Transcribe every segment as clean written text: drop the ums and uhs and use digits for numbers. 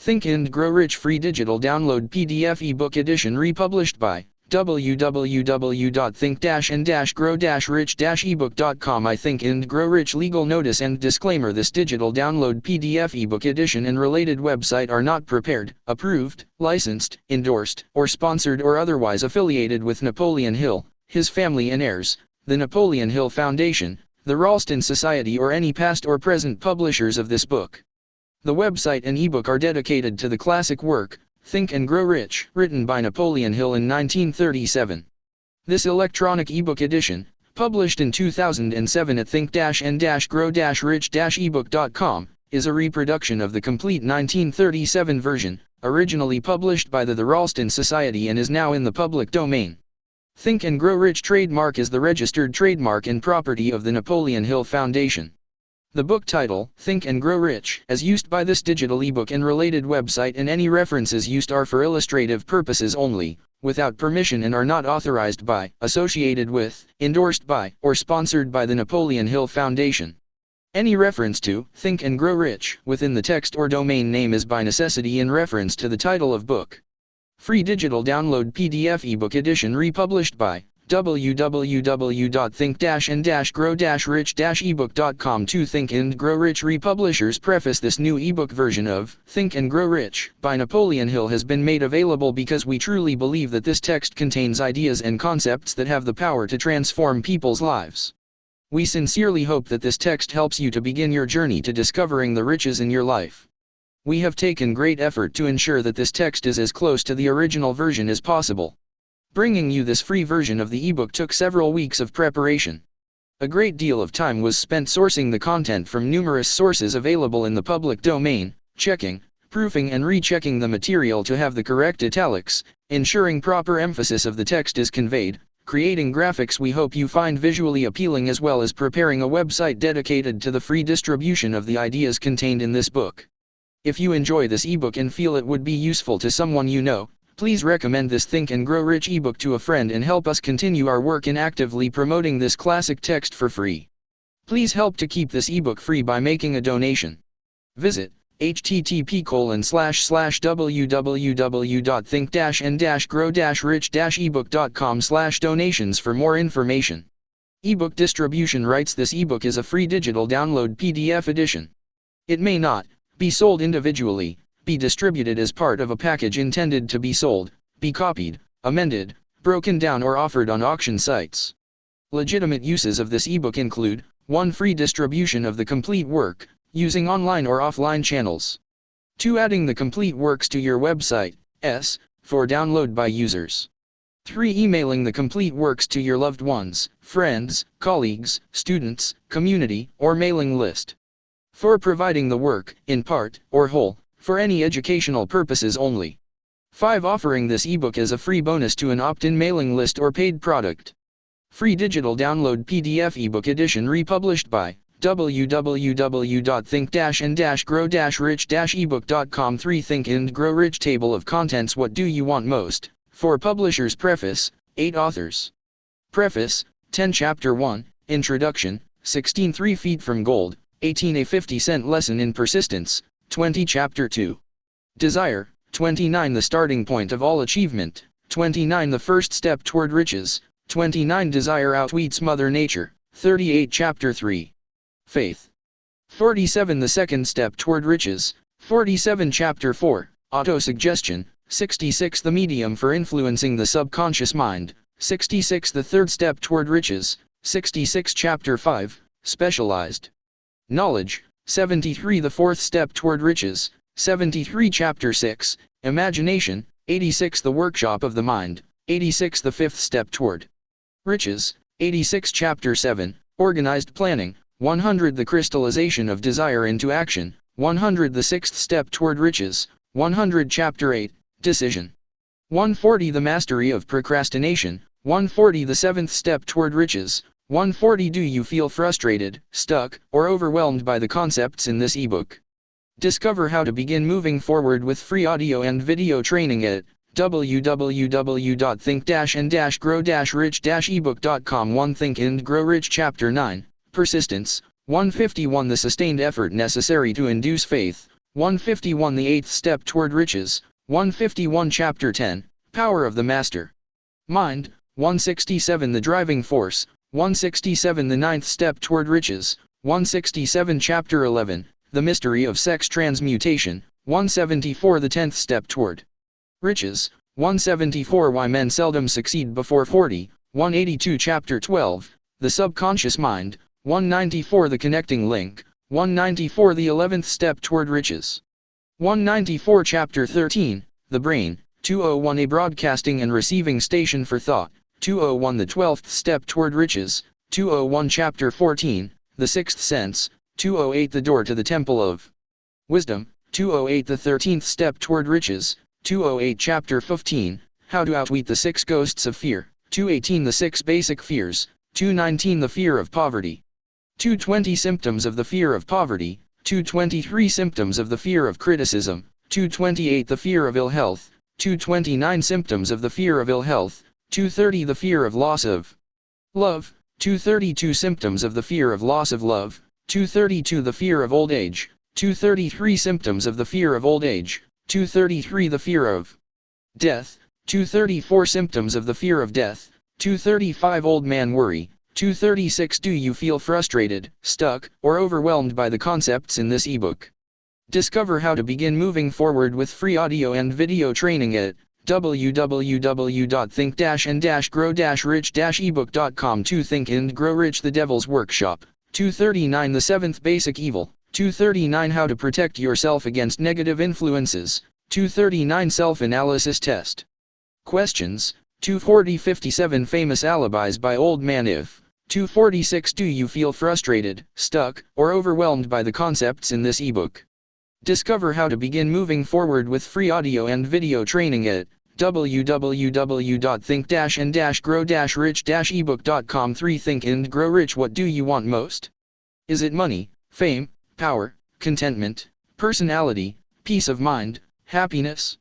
Think and Grow Rich free digital download PDF ebook edition republished by www.think-and-grow-rich-ebook.com. I Think and Grow Rich legal notice and disclaimer: this digital download PDF ebook edition and related website are not prepared, approved, licensed, endorsed, or sponsored or otherwise affiliated with Napoleon Hill, his family and heirs, the Napoleon Hill Foundation, the Ralston Society, or any past or present publishers of this book. The website and ebook are dedicated to the classic work, Think and Grow Rich, written by Napoleon Hill in 1937. This electronic ebook edition, published in 2007 at think-and-grow-rich-ebook.com, is a reproduction of the complete 1937 version, originally published by the Ralston Society, and is now in the public domain. Think and Grow Rich trademark is the registered trademark and property of the Napoleon Hill Foundation. The book title, Think and Grow Rich, as used by this digital ebook and related website, and any references used are for illustrative purposes only, without permission, and are not authorized by, associated with, endorsed by, or sponsored by the Napoleon Hill Foundation. Any reference to Think and Grow Rich within the text or domain name is by necessity in reference to the title of book. Free digital download PDF ebook edition republished by www.think-and-grow-rich-ebook.com. To Think and Grow Rich republishers preface: this new ebook version of Think and Grow Rich by Napoleon Hill has been made available because we truly believe that this text contains ideas and concepts that have the power to transform people's lives. We sincerely hope that this text helps you to begin your journey to discovering the riches in your life. We have taken great effort to ensure that this text is as close to the original version as possible. Bringing you this free version of the ebook took several weeks of preparation. A great deal of time was spent sourcing the content from numerous sources available in the public domain, checking, proofing and rechecking the material to have the correct italics, ensuring proper emphasis of the text is conveyed, creating graphics we hope you find visually appealing, as well as preparing a website dedicated to the free distribution of the ideas contained in this book. If you enjoy this ebook and feel it would be useful to someone you know, please recommend this Think and Grow Rich ebook to a friend and help us continue our work in actively promoting this classic text for free. Please help to keep this ebook free by making a donation. Visit http://www.think-and-grow-rich-ebook.com/donations for more information. Ebook distribution rights: this ebook is a free digital download PDF edition. It may not be sold individually, be distributed as part of a package intended to be sold, be copied, amended, broken down or offered on auction sites. Legitimate uses of this ebook include: 1. Free distribution of the complete work, using online or offline channels. 2. Adding the complete works to your website, for download by users. 3. Emailing the complete works to your loved ones, friends, colleagues, students, community, or mailing list. 4. Providing the work, in part, or whole, for any educational purposes only. 5. Offering this ebook as a free bonus to an opt-in mailing list or paid product. Free digital download PDF ebook edition republished by www.think-and-grow-rich-ebook.com. 3. Think and Grow Rich table of contents: what do you want most? 4. Publishers. Preface, 8 authors. Preface, 10. Chapter 1, Introduction, 16. 3 Feet from Gold, 18. A 50-cent lesson in persistence, 20. Chapter 2. Desire, 29. The starting point of all achievement, 29. The first step toward riches, 29. Desire outwits Mother Nature, 38. Chapter 3. Faith, 47. The second step toward riches, 47. Chapter 4. Autosuggestion, 66. The medium for influencing the subconscious mind, 66. The third step toward riches, 66. Chapter 5. Specialized knowledge, 73. The fourth step toward riches, 73. Chapter 6, Imagination, 86. The workshop of the mind, 86. The fifth step toward riches, 86. Chapter 7, Organized planning, 100. The crystallization of desire into action, 100. The sixth step toward riches, 100. Chapter 8, Decision, 140. The mastery of procrastination, 140. The seventh step toward riches, 140. Do you feel frustrated, stuck, or overwhelmed by the concepts in this ebook? Discover how to begin moving forward with free audio and video training at www.think-and-grow-rich-ebook.com. 1. Think and Grow Rich Chapter 9, Persistence, 151. The sustained effort necessary to induce faith, 151 The Eighth Step Toward Riches, 151 Chapter 10, Power of the Master Mind, 167 The Driving Force, 167 The Ninth Step Toward Riches, 167 Chapter 11, The Mystery of Sex Transmutation, 174 The Tenth Step Toward Riches, 174 Why Men Seldom Succeed Before 40, 182 Chapter 12, The Subconscious Mind, 194 The Connecting Link, 194 The 11th Step Toward Riches, 194 Chapter 13, The Brain, 201 A Broadcasting and Receiving Station for Thought, 201 The 12th Step Toward Riches, 201 Chapter 14, The Sixth Sense, 208 The Door to the Temple of Wisdom, 208 The 13th Step Toward Riches, 208 Chapter 15, How to Outwit the Six Ghosts of Fear, 218 The Six Basic Fears, 219 The Fear of Poverty, 220 Symptoms of the Fear of Poverty, 223 Symptoms of the Fear of Criticism, 228 The Fear of Ill Health, 229 Symptoms of the Fear of Ill Health, 230 The Fear of Loss of Love, 232 Symptoms of the Fear of Loss of Love, 232 The Fear of Old Age, 233 Symptoms of the Fear of Old Age, 233 The Fear of Death, 234 Symptoms of the Fear of Death, 235 Old Man Worry, 236 Do you feel frustrated, stuck, or overwhelmed by the concepts in this ebook? Discover how to begin moving forward with free audio and video training at www.think-and-grow-rich-ebook.com. 2 Think and Grow Rich The Devil's Workshop, 239 The Seventh Basic Evil, 239 How to Protect Yourself Against Negative Influences, 239 Self-Analysis Test. Questions, 240 57 Famous Alibis by Old Man If, 246 Do you feel frustrated, stuck, or overwhelmed by the concepts in this ebook? Discover how to begin moving forward with free audio and video training at www.think-and-grow-rich-ebook.com. 3 Think and Grow Rich What do you want most? Is it money, fame, power, contentment, personality, peace of mind, happiness?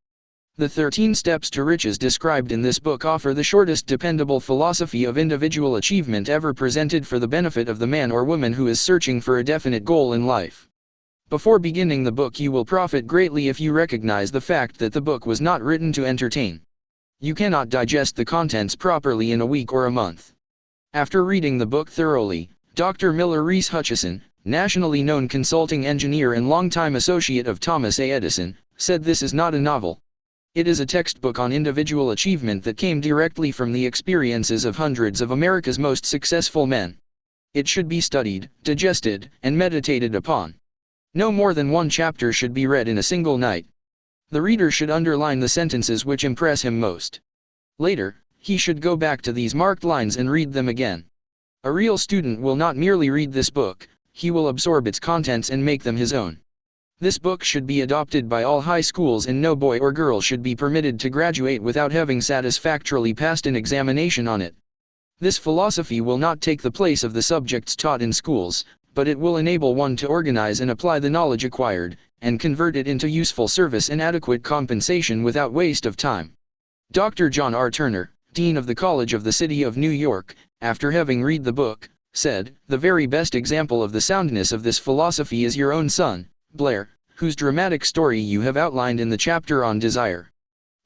The 13 steps to riches described in this book offer the shortest dependable philosophy of individual achievement ever presented for the benefit of the man or woman who is searching for a definite goal in life. Before beginning the book, you will profit greatly if you recognize the fact that the book was not written to entertain. You cannot digest the contents properly in a week or a month. After reading the book thoroughly, Dr. Miller Reese Hutchison, nationally known consulting engineer and longtime associate of Thomas A. Edison, said this is not a novel. It is a textbook on individual achievement that came directly from the experiences of hundreds of America's most successful men. It should be studied, digested, and meditated upon. No more than one chapter should be read in a single night. The reader should underline the sentences which impress him most. Later, he should go back to these marked lines and read them again. A real student will not merely read this book, he will absorb its contents and make them his own. This book should be adopted by all high schools, and no boy or girl should be permitted to graduate without having satisfactorily passed an examination on it. This philosophy will not take the place of the subjects taught in schools, but it will enable one to organize and apply the knowledge acquired, and convert it into useful service and adequate compensation without waste of time. Dr. John R. Turner, Dean of the College of the City of New York, after having read the book, said, "The very best example of the soundness of this philosophy is your own son, Blair, whose dramatic story you have outlined in the chapter on desire."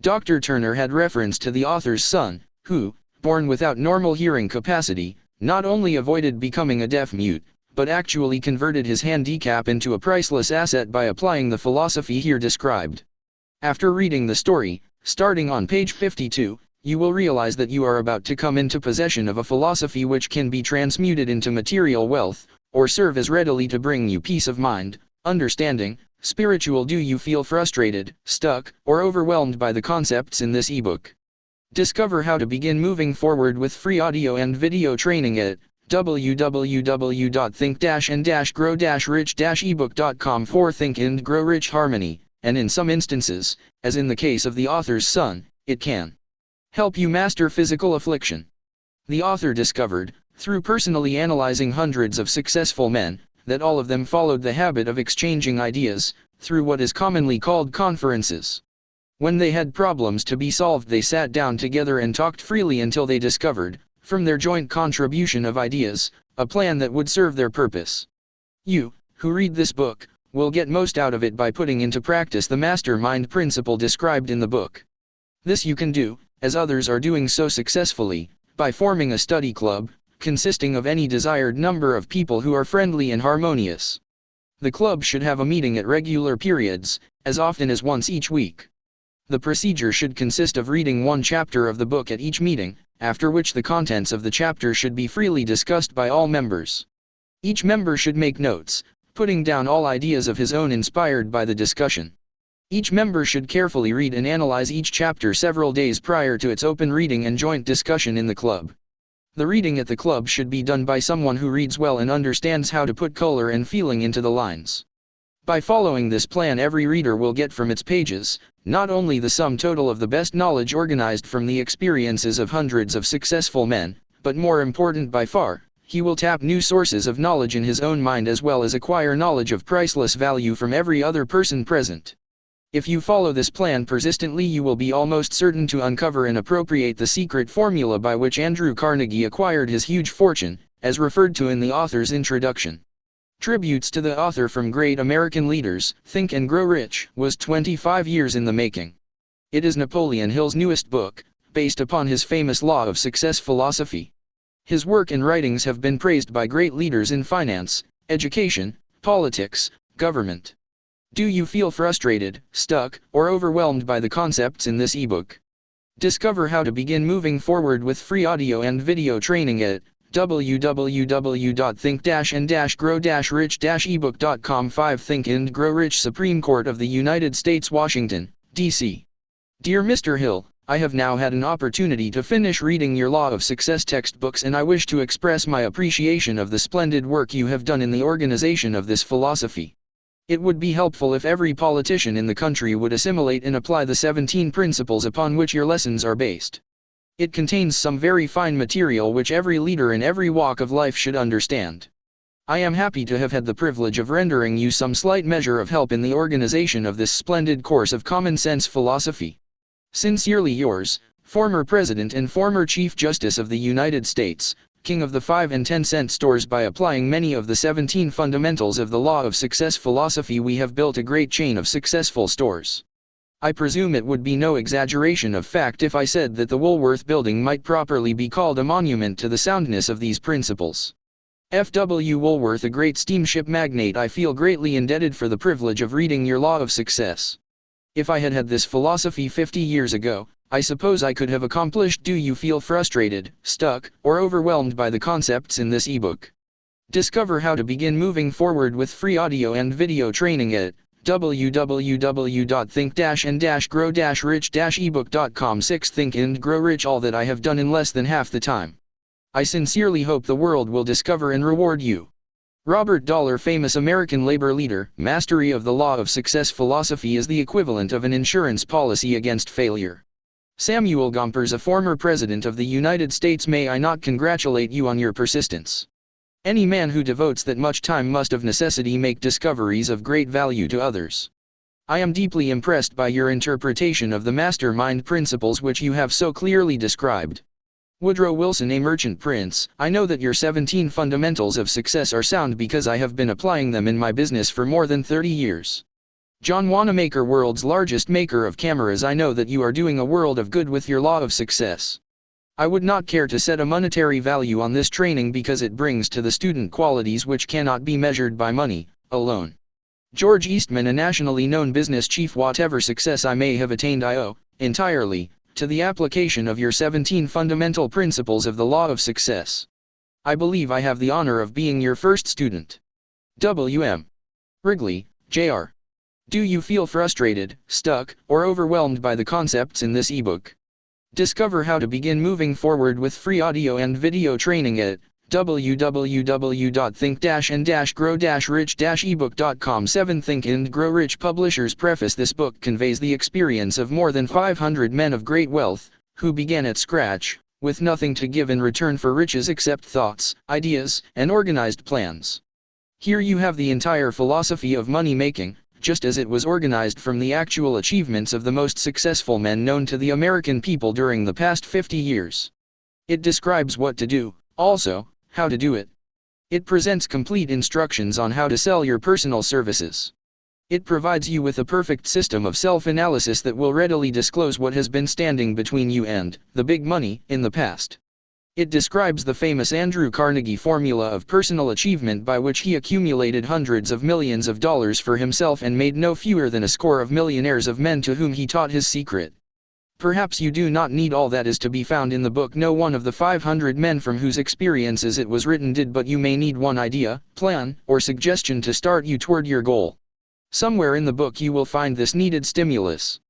Dr. Turner had reference to the author's son, who, born without normal hearing capacity, not only avoided becoming a deaf-mute, but actually converted his handicap into a priceless asset by applying the philosophy here described. After reading the story, starting on page 52, you will realize that you are about to come into possession of a philosophy which can be transmuted into material wealth, or serve as readily to bring you peace of mind, understanding, spiritual. Do you feel frustrated, stuck, or overwhelmed by the concepts in this ebook? Discover how to begin moving forward with free audio and video training at www.think-and-grow-rich-ebook.com. 4 Think and Grow Rich Harmony, and in some instances, as in the case of the author's son, it can help you master physical affliction. The author discovered, through personally analyzing hundreds of successful men, that all of them followed the habit of exchanging ideas, through what is commonly called conferences. When they had problems to be solved, they sat down together and talked freely until they discovered, from their joint contribution of ideas, a plan that would serve their purpose. You, who read this book, will get most out of it by putting into practice the mastermind principle described in the book. This you can do, as others are doing so successfully, by forming a study club, consisting of any desired number of people who are friendly and harmonious. The club should have a meeting at regular periods, as often as once each week. The procedure should consist of reading one chapter of the book at each meeting, after which the contents of the chapter should be freely discussed by all members. Each member should make notes, putting down all ideas of his own inspired by the discussion. Each member should carefully read and analyze each chapter several days prior to its open reading and joint discussion in the club. The reading at the club should be done by someone who reads well and understands how to put color and feeling into the lines. By following this plan, every reader will get from its pages, not only the sum total of the best knowledge organized from the experiences of hundreds of successful men, but more important by far, he will tap new sources of knowledge in his own mind as well as acquire knowledge of priceless value from every other person present. If you follow this plan persistently, you will be almost certain to uncover and appropriate the secret formula by which Andrew Carnegie acquired his huge fortune, as referred to in the author's introduction. Tributes to the author from great American leaders. Think and Grow Rich was 25 years in the making. It is Napoleon Hill's newest book, based upon his famous Law of Success philosophy. His work and writings have been praised by great leaders in finance, education, politics, government. Do you feel frustrated, stuck, or overwhelmed by the concepts in this ebook? Discover how to begin moving forward with free audio and video training at www.think-and-grow-rich-ebook.com. 5 Think and Grow Rich, Supreme Court of the United States, Washington, D.C. Dear Mr. Hill, I have now had an opportunity to finish reading your Law of Success textbooks, and I wish to express my appreciation of the splendid work you have done in the organization of this philosophy. It would be helpful if every politician in the country would assimilate and apply the 17 principles upon which your lessons are based. It contains some very fine material which every leader in every walk of life should understand. I am happy to have had the privilege of rendering you some slight measure of help in the organization of this splendid course of common sense philosophy. Sincerely yours, former President and former Chief Justice of the United States, King of the 5 and 10 cent stores. By applying many of the 17 fundamentals of the Law of Success philosophy, we have built a great chain of successful stores. I presume it would be no exaggeration of fact if I said that the Woolworth Building might properly be called a monument to the soundness of these principles. F.W. Woolworth, a great steamship magnate, I feel greatly indebted for the privilege of reading your Law of Success. If I had had this philosophy 50 years ago, I suppose I could have accomplished. Do you feel frustrated, stuck, or overwhelmed by the concepts in this ebook? Discover how to begin moving forward with free audio and video training at www.think-and-grow-rich-ebook.com. 6 Think and Grow Rich, all that I have done in less than half the time. I sincerely hope the world will discover and reward you. Robert Dollar, famous American labor leader. Mastery of the Law of Success philosophy is the equivalent of an insurance policy against failure. Samuel Gompers, a former President of the United States. May I not congratulate you on your persistence? Any man who devotes that much time must of necessity make discoveries of great value to others. I am deeply impressed by your interpretation of the mastermind principles which you have so clearly described. Woodrow Wilson, a merchant prince, I know that your 17 fundamentals of success are sound because I have been applying them in my business for more than 30 years. John Wanamaker, world's largest maker of cameras, I know that you are doing a world of good with your Law of Success. I would not care to set a monetary value on this training because it brings to the student qualities which cannot be measured by money alone. George Eastman, a nationally known business chief, whatever success I may have attained I owe, entirely, to the application of your 17 fundamental principles of the Law of Success. I believe I have the honor of being your first student. W.M. Wrigley, Jr. Do you feel frustrated, stuck, or overwhelmed by the concepts in this ebook? Discover how to begin moving forward with free audio and video training at www.think-and-grow-rich-ebook.com. 7 Think and Grow Rich. Publishers Preface. This book conveys the experience of more than 500 men of great wealth, who began at scratch, with nothing to give in return for riches except thoughts, ideas, and organized plans. Here you have the entire philosophy of money making, just as it was organized from the actual achievements of the most successful men known to the American people during the past 50 years. It describes what to do, also, how to do it. It presents complete instructions on how to sell your personal services. It provides you with a perfect system of self-analysis that will readily disclose what has been standing between you and the big money in the past. It describes the famous Andrew Carnegie formula of personal achievement by which he accumulated hundreds of millions of dollars for himself and made no fewer than a score of millionaires of men to whom he taught his secret. Perhaps you do not need all that is to be found in the book. No one of the 500 men from whose experiences it was written did, but you may need one idea, plan, or suggestion to start you toward your goal. Somewhere in the book you will find this needed stimulus.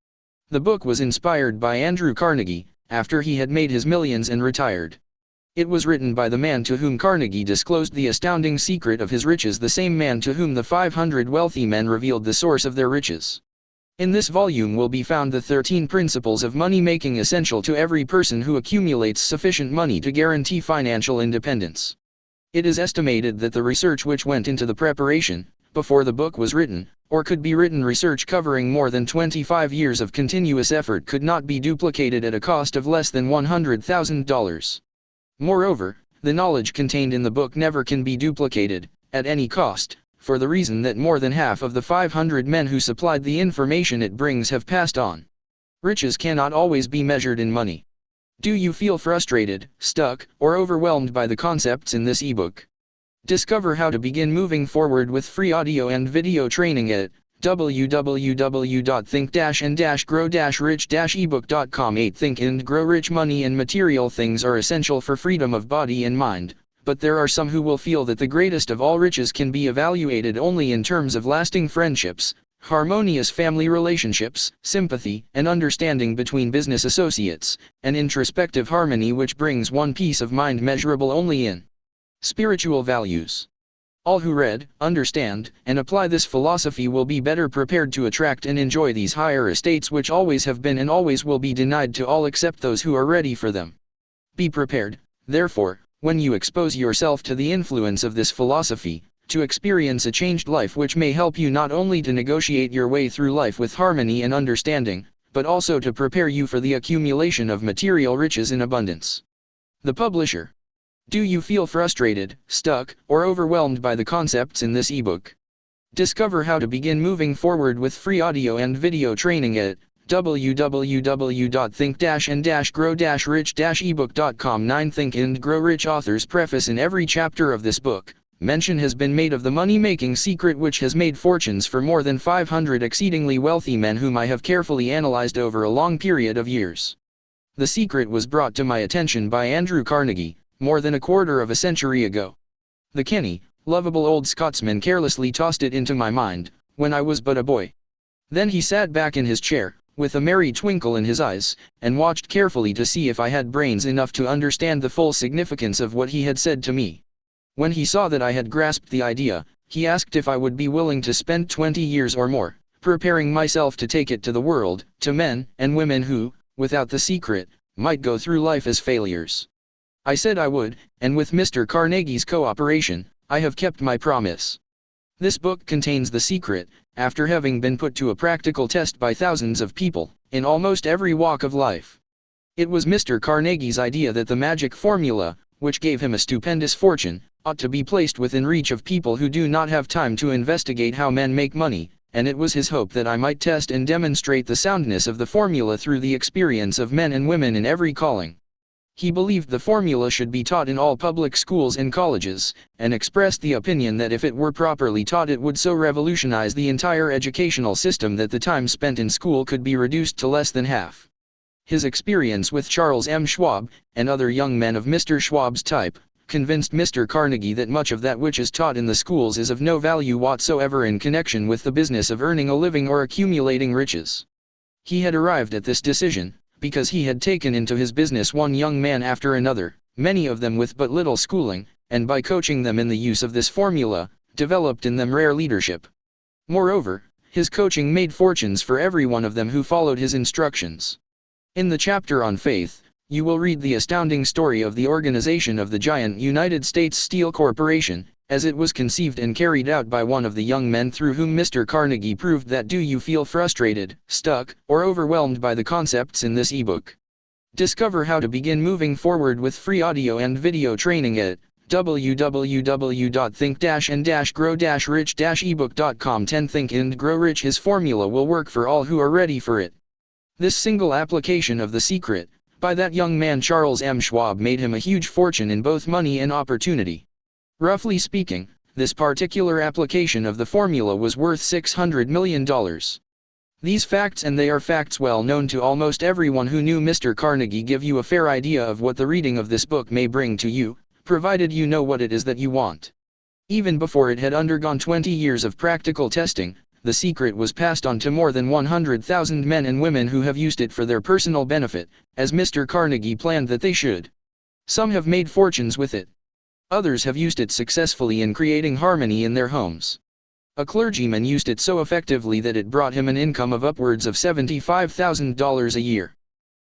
The book was inspired by Andrew Carnegie, after he had made his millions and retired. It was written by the man to whom Carnegie disclosed the astounding secret of his riches, the same man to whom the 500 wealthy men revealed the source of their riches. In this volume will be found the 13 principles of money-making essential to every person who accumulates sufficient money to guarantee financial independence. It is estimated that the research which went into the preparation, before the book was written, or could be written, research covering more than 25 years of continuous effort, could not be duplicated at a cost of less than $100,000. Moreover, the knowledge contained in the book never can be duplicated, at any cost, for the reason that more than half of the 500 men who supplied the information it brings have passed on. Riches cannot always be measured in money. Do you feel frustrated, stuck, or overwhelmed by the concepts in this ebook? Discover how to begin moving forward with free audio and video training at www.think-and-grow-rich-ebook.com. 8. Think and Grow Rich. Money and material things are essential for freedom of body and mind, but there are some who will feel that the greatest of all riches can be evaluated only in terms of lasting friendships, harmonious family relationships, sympathy and understanding between business associates, and introspective harmony which brings one peace of mind measurable only in spiritual values. All who read, understand, and apply this philosophy will be better prepared to attract and enjoy these higher estates which always have been and always will be denied to all except those who are ready for them. Be prepared, therefore, when you expose yourself to the influence of this philosophy, to experience a changed life which may help you not only to negotiate your way through life with harmony and understanding, but also to prepare you for the accumulation of material riches in abundance. The publisher. Do you feel frustrated, stuck, or overwhelmed by the concepts in this ebook? Discover how to begin moving forward with free audio and video training at www.think-and-grow-rich-ebook.com. 9. Think and Grow Rich. Author's preface. In every chapter of this book, mention has been made of the money-making secret which has made fortunes for more than 500 exceedingly wealthy men whom I have carefully analyzed over a long period of years. The secret was brought to my attention by Andrew Carnegie, more than a quarter of a century ago. The canny, lovable old Scotsman carelessly tossed it into my mind, when I was but a boy. Then he sat back in his chair, with a merry twinkle in his eyes, and watched carefully to see if I had brains enough to understand the full significance of what he had said to me. When he saw that I had grasped the idea, he asked if I would be willing to spend 20 years or more, preparing myself to take it to the world, to men and women who, without the secret, might go through life as failures. I said I would, and with Mr. Carnegie's cooperation, I have kept my promise. This book contains the secret, after having been put to a practical test by thousands of people, in almost every walk of life. It was Mr. Carnegie's idea that the magic formula, which gave him a stupendous fortune, ought to be placed within reach of people who do not have time to investigate how men make money, and it was his hope that I might test and demonstrate the soundness of the formula through the experience of men and women in every calling. He believed the formula should be taught in all public schools and colleges, and expressed the opinion that if it were properly taught it would so revolutionize the entire educational system that the time spent in school could be reduced to less than half. His experience with Charles M. Schwab, and other young men of Mr. Schwab's type, convinced Mr. Carnegie that much of that which is taught in the schools is of no value whatsoever in connection with the business of earning a living or accumulating riches. He had arrived at this decision because he had taken into his business one young man after another, many of them with but little schooling, and by coaching them in the use of this formula, developed in them rare leadership. Moreover, his coaching made fortunes for every one of them who followed his instructions. In the chapter on faith, you will read the astounding story of the organization of the giant United States Steel Corporation, as it was conceived and carried out by one of the young men through whom Mr. Carnegie proved that. Do you feel frustrated, stuck, or overwhelmed by the concepts in this ebook? Discover how to begin moving forward with free audio and video training at www.think-and-grow-rich-ebook.com 10 Think and Grow Rich. His formula will work for all who are ready for it. This single application of The Secret, by that young man Charles M. Schwab, made him a huge fortune in both money and opportunity. Roughly speaking, this particular application of the formula was worth $600 million. These facts, and they are facts well known to almost everyone who knew Mr. Carnegie, give you a fair idea of what the reading of this book may bring to you, provided you know what it is that you want. Even before it had undergone 20 years of practical testing, The Secret was passed on to more than 100,000 men and women who have used it for their personal benefit, as Mr. Carnegie planned that they should. Some have made fortunes with it. Others have used it successfully in creating harmony in their homes. A clergyman used it so effectively that it brought him an income of upwards of $75,000 a year.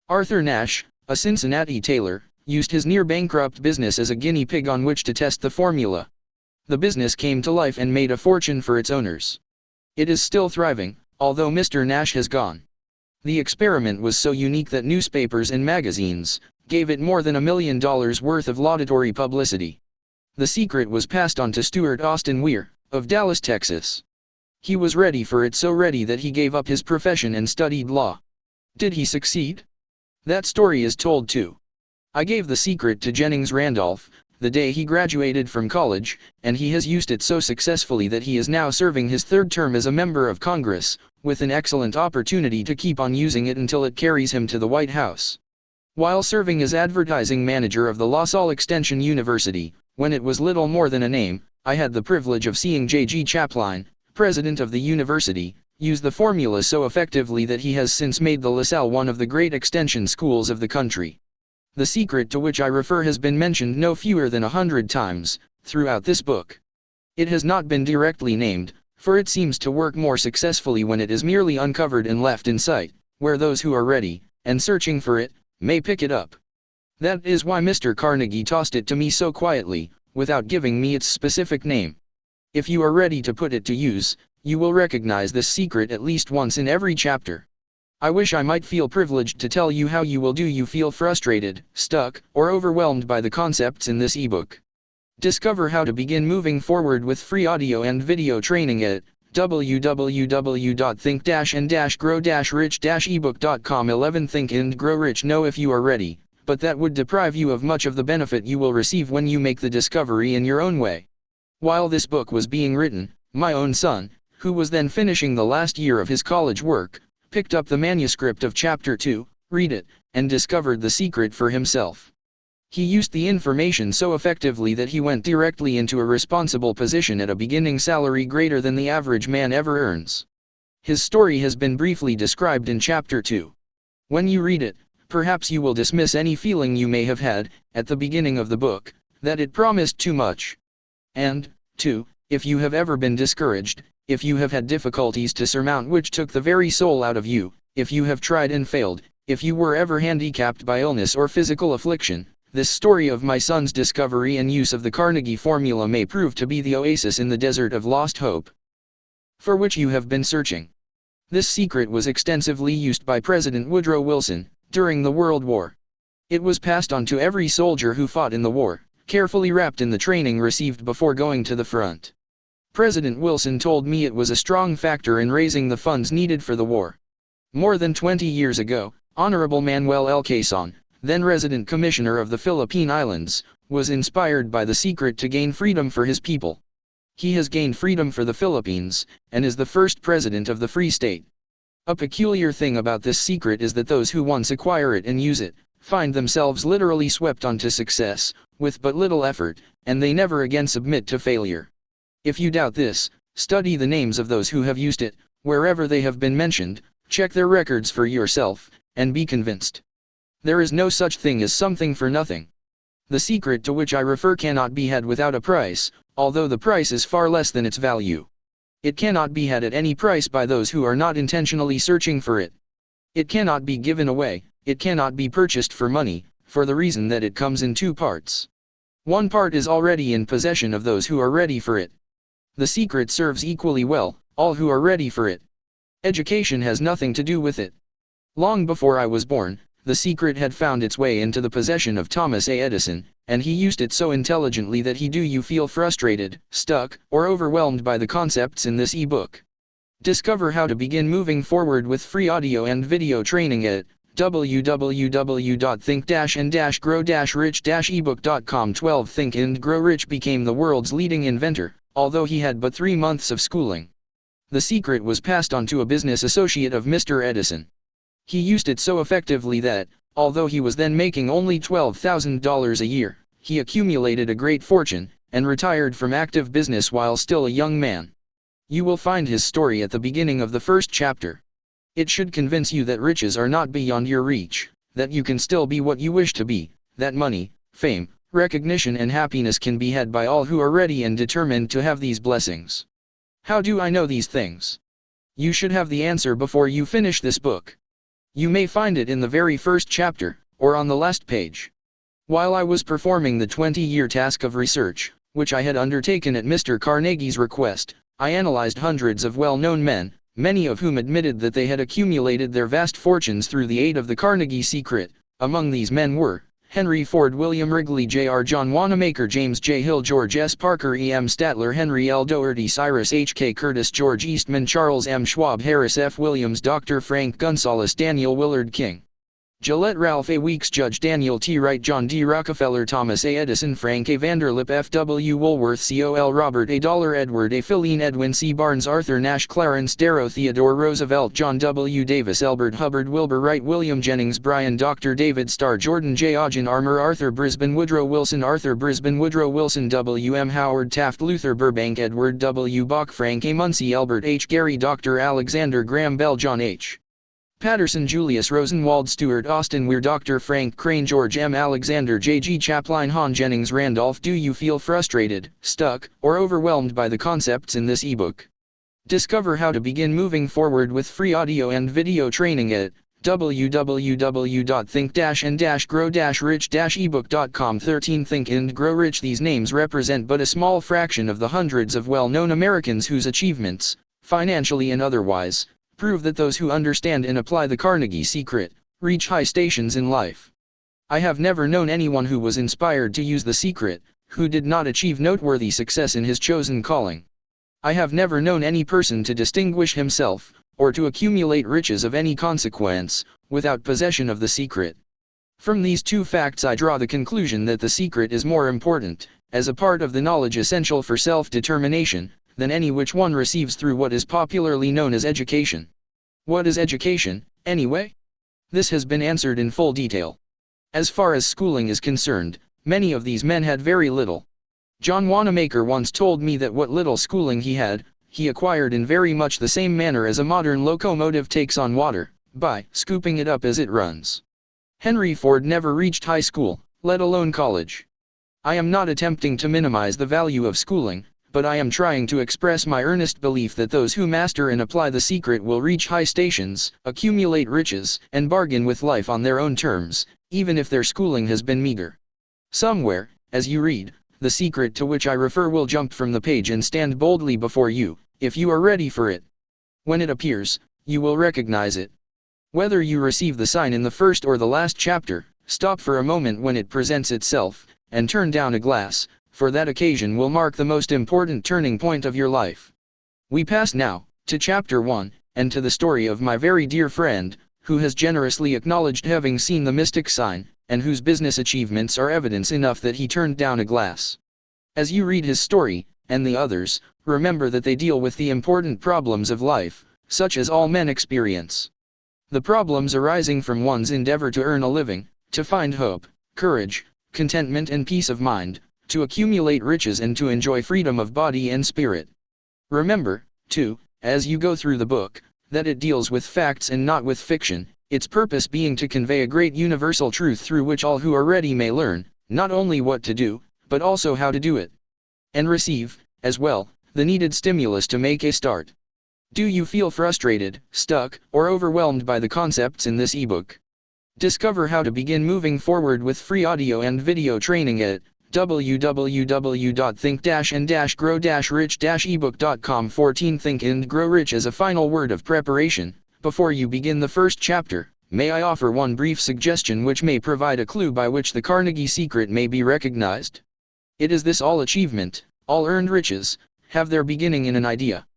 Arthur Nash, a Cincinnati tailor, used his near-bankrupt business as a guinea pig on which to test the formula. The business came to life and made a fortune for its owners. It is still thriving, although Mr. Nash has gone. The experiment was so unique that newspapers and magazines gave it more than $1 million worth of laudatory publicity. The Secret was passed on to Stuart Austin Weir, of Dallas, Texas. He was ready for it, so ready that he gave up his profession and studied law. Did he succeed? That story is told too. I gave The Secret to Jennings Randolph the day he graduated from college, and he has used it so successfully that he is now serving his third term as a member of Congress, with an excellent opportunity to keep on using it until it carries him to the White House. While serving as advertising manager of the La Salle Extension University, when it was little more than a name, I had the privilege of seeing J.G. Chapline, president of the university, use the formula so effectively that he has since made the La Salle one of the great extension schools of the country. The Secret to which I refer has been mentioned no fewer than 100 times throughout this book. It has not been directly named, for it seems to work more successfully when it is merely uncovered and left in sight, where those who are ready, and searching for it, may pick it up. That is why Mr. Carnegie tossed it to me so quietly, without giving me its specific name. If you are ready to put it to use, you will recognize this secret at least once in every chapter. I wish I might feel privileged to tell you how you will do you feel frustrated, stuck, or overwhelmed by the concepts in this ebook. Discover how to begin moving forward with free audio and video training at www.think-and-grow-rich-ebook.com 11 Think and Grow Rich. Know if you are ready, but that would deprive you of much of the benefit you will receive when you make the discovery in your own way. While this book was being written, my own son, who was then finishing the last year of his college work, picked up the manuscript of Chapter 2, read it, and discovered the secret for himself. He used the information so effectively that he went directly into a responsible position at a beginning salary greater than the average man ever earns. His story has been briefly described in Chapter 2. When you read it, perhaps you will dismiss any feeling you may have had, at the beginning of the book, that it promised too much. And, 2, if you have ever been discouraged, if you have had difficulties to surmount which took the very soul out of you, if you have tried and failed, if you were ever handicapped by illness or physical affliction, this story of my son's discovery and use of the Carnegie formula may prove to be the oasis in the desert of lost hope for which you have been searching. This secret was extensively used by President Woodrow Wilson during the World War. It was passed on to every soldier who fought in the war, carefully wrapped in the training received before going to the front. President Wilson told me it was a strong factor in raising the funds needed for the war. More than 20 years ago, Honorable Manuel L. Quezon, then resident commissioner of the Philippine Islands, was inspired by the secret to gain freedom for his people. He has gained freedom for the Philippines, and is the first president of the Free State. A peculiar thing about this secret is that those who once acquire it and use it, find themselves literally swept onto success, with but little effort, and they never again submit to failure. If you doubt this, study the names of those who have used it, wherever they have been mentioned, check their records for yourself, and be convinced. There is no such thing as something for nothing. The secret to which I refer cannot be had without a price, although the price is far less than its value. It cannot be had at any price by those who are not intentionally searching for it. It cannot be given away, it cannot be purchased for money, for the reason that it comes in two parts. One part is already in possession of those who are ready for it. The secret serves equally well all who are ready for it. Education has nothing to do with it. Long before I was born, the secret had found its way into the possession of Thomas A. Edison, and he used it so intelligently that he do you feel frustrated, stuck, or overwhelmed by the concepts in this ebook. Discover how to begin moving forward with free audio and video training at www.think-and-grow-rich-ebook.com. 12 Think and Grow Rich became the world's leading inventor, although he had but 3 months of schooling. The secret was passed on to a business associate of Mr. Edison. He used it so effectively that, although he was then making only $12,000 a year, he accumulated a great fortune, and retired from active business while still a young man. You will find his story at the beginning of the first chapter. It should convince you that riches are not beyond your reach, that you can still be what you wish to be, that money, fame, recognition and happiness can be had by all who are ready and determined to have these blessings. How do I know these things? You should have the answer before you finish this book. You may find it in the very first chapter, or on the last page. While I was performing the 20-year task of research, which I had undertaken at Mr. Carnegie's request, I analyzed hundreds of well-known men, many of whom admitted that they had accumulated their vast fortunes through the aid of the Carnegie secret. Among these men were Henry Ford, William Wrigley, J.R. John Wanamaker, James J. Hill, George S. Parker, E. M. Statler, Henry L. Doherty, Cyrus H. K. Curtis, George Eastman, Charles M. Schwab, Harris F. Williams, Dr. Frank Gonzalez, Daniel Willard King, Gillette, Ralph A. Weeks, Judge Daniel T. Wright, John D. Rockefeller, Thomas A. Edison, Frank A. Vanderlip, F. W. Woolworth, Col. Robert A. Dollar, Edward A. Filleen, Edwin C. Barnes, Arthur Nash, Clarence Darrow, Theodore Roosevelt, John W. Davis, Elbert Hubbard, Wilbur Wright, William Jennings Bryan, Dr. David Starr, Jordan J. Ogden Armour, Arthur Brisbane Woodrow Wilson, W. M. Howard Taft, Luther Burbank, Edward W. Bach, Frank A. Munsey, Albert H. Gary, Dr. Alexander Graham Bell, John H. Patterson, Julius Rosenwald, Stuart Austin Weir, Dr. Frank Crane, George M. Alexander, J. G. Chaplin, Han Jennings Randolph. Do you feel frustrated, stuck, or overwhelmed by the concepts in this ebook? Discover how to begin moving forward with free audio and video training at www.think-and-grow-rich-ebook.com. 13 Think and Grow Rich. These names represent but a small fraction of the hundreds of well-known Americans whose achievements, financially and otherwise, prove that those who understand and apply the Carnegie secret reach high stations in life. I have never known anyone who was inspired to use the secret, who did not achieve noteworthy success in his chosen calling. I have never known any person to distinguish himself, or to accumulate riches of any consequence, without possession of the secret. From these two facts I draw the conclusion that the secret is more important, as a part of the knowledge essential for self-determination, than any which one receives through what is popularly known as education. What is education, anyway? This has been answered in full detail. As far as schooling is concerned, many of these men had very little. John Wanamaker once told me that what little schooling he had, he acquired in very much the same manner as a modern locomotive takes on water, by scooping it up as it runs. Henry Ford never reached high school, let alone college. I am not attempting to minimize the value of schooling, but I am trying to express my earnest belief that those who master and apply the secret will reach high stations, accumulate riches, and bargain with life on their own terms, even if their schooling has been meager. Somewhere, as you read, the secret to which I refer will jump from the page and stand boldly before you, if you are ready for it. When it appears, you will recognize it. Whether you receive the sign in the first or the last chapter, stop for a moment when it presents itself, and turn down a glass, for that occasion will mark the most important turning point of your life. We pass now, to Chapter 1, and to the story of my very dear friend, who has generously acknowledged having seen the mystic sign, and whose business achievements are evidence enough that he turned down a glass. As you read his story, and the others, remember that they deal with the important problems of life, such as all men experience. The problems arising from one's endeavor to earn a living, to find hope, courage, contentment and peace of mind, to accumulate riches and to enjoy freedom of body and spirit. Remember, too, as you go through the book, that it deals with facts and not with fiction, its purpose being to convey a great universal truth through which all who are ready may learn, not only what to do, but also how to do it. And receive, as well, the needed stimulus to make a start. Do you feel frustrated, stuck, or overwhelmed by the concepts in this ebook? Discover how to begin moving forward with free audio and video training at www.think-and-grow-rich-ebook.com. 14 Think and Grow Rich. As a final word of preparation, before you begin the first chapter, May I offer one brief suggestion which may provide a clue by which the Carnegie secret may be recognized? It is this: all achievement, all earned riches, have their beginning in an idea.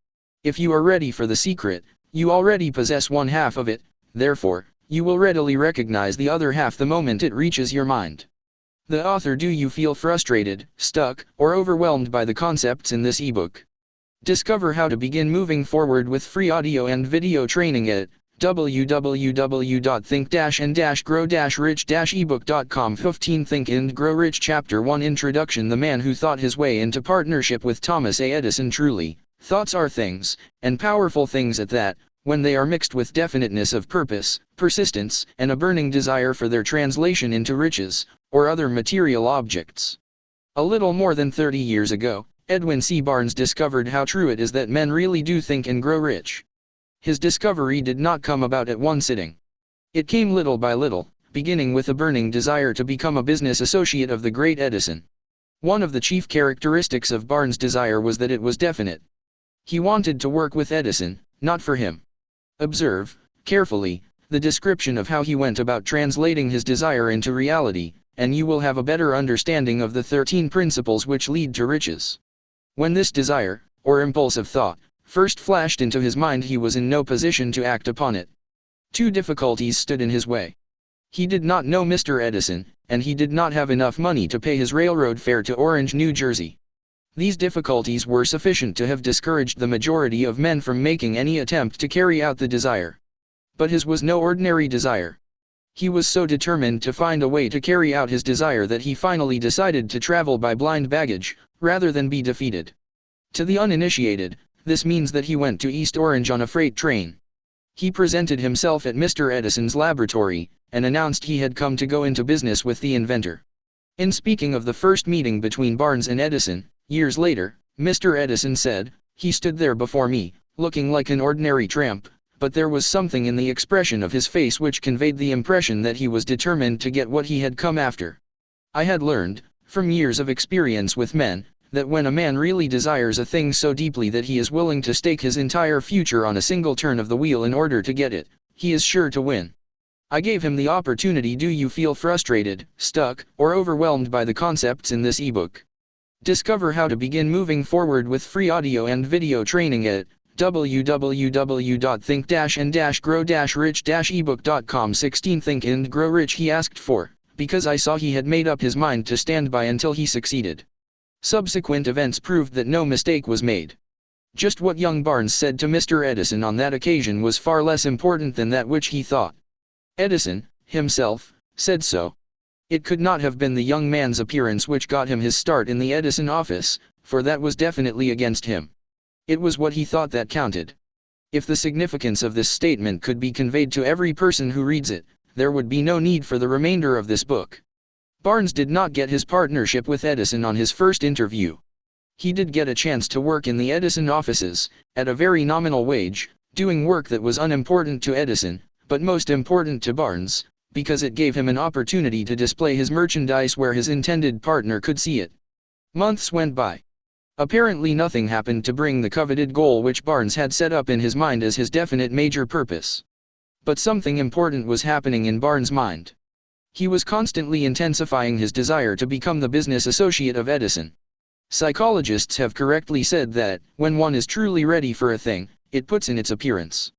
If you are ready for the secret, you already possess one half of it, therefore, you will readily recognize the other half the moment it reaches your mind. The author: do you feel frustrated, stuck, or overwhelmed by the concepts in this ebook? Discover how to begin moving forward with free audio and video training at www.think-and-grow-rich-ebook.com. 15 Think and Grow Rich Chapter 1 Introduction. The man who thought his way into partnership with Thomas A. Edison. Truly, thoughts are things, and powerful things at that, when they are mixed with definiteness of purpose, persistence, and a burning desire for their translation into riches, or other material objects. A little more than 30 years ago, Edwin C. Barnes discovered how true it is that men really do think and grow rich. His discovery did not come about at one sitting. It came little by little, beginning with a burning desire to become a business associate of the great Edison. One of the chief characteristics of Barnes' desire was that it was definite. He wanted to work with Edison, not for him. Observe, carefully, the description of how he went about translating his desire into reality, and you will have a better understanding of the 13 principles which lead to riches. When this desire, or impulse of thought, first flashed into his mind, he was in no position to act upon it. Two difficulties stood in his way. He did not know Mr. Edison, and he did not have enough money to pay his railroad fare to Orange, New Jersey. These difficulties were sufficient to have discouraged the majority of men from making any attempt to carry out the desire. But his was no ordinary desire. He was so determined to find a way to carry out his desire that he finally decided to travel by blind baggage, rather than be defeated. To the uninitiated, this means that he went to East Orange on a freight train. He presented himself at Mr. Edison's laboratory, and announced he had come to go into business with the inventor. In speaking of the first meeting between Barnes and Edison, years later, Mr. Edison said, "He stood there before me, looking like an ordinary tramp, but there was something in the expression of his face which conveyed the impression that he was determined to get what he had come after." I had learned, from years of experience with men, that when a man really desires a thing so deeply that he is willing to stake his entire future on a single turn of the wheel in order to get it, he is sure to win. I gave him the opportunity. Do you feel frustrated, stuck, or overwhelmed by the concepts in this ebook? Discover how to begin moving forward with free audio and video training at www.think-and-grow-rich-ebook.com. 16 Think and Grow Rich. He asked for, because I saw he had made up his mind to stand by until he succeeded. Subsequent events proved that no mistake was made. Just what young Barnes said to Mr. Edison on that occasion was far less important than that which he thought. Edison, himself, said so. It could not have been the young man's appearance which got him his start in the Edison office, for that was definitely against him. It was what he thought that counted. If the significance of this statement could be conveyed to every person who reads it, there would be no need for the remainder of this book. Barnes did not get his partnership with Edison on his first interview. He did get a chance to work in the Edison offices, at a very nominal wage, doing work that was unimportant to Edison, but most important to Barnes, because it gave him an opportunity to display his merchandise where his intended partner could see it. Months went by. Apparently nothing happened to bring the coveted goal which Barnes had set up in his mind as his definite major purpose. But something important was happening in Barnes' mind. He was constantly intensifying his desire to become the business associate of Edison. Psychologists have correctly said that, when one is truly ready for a thing, it puts in its appearance.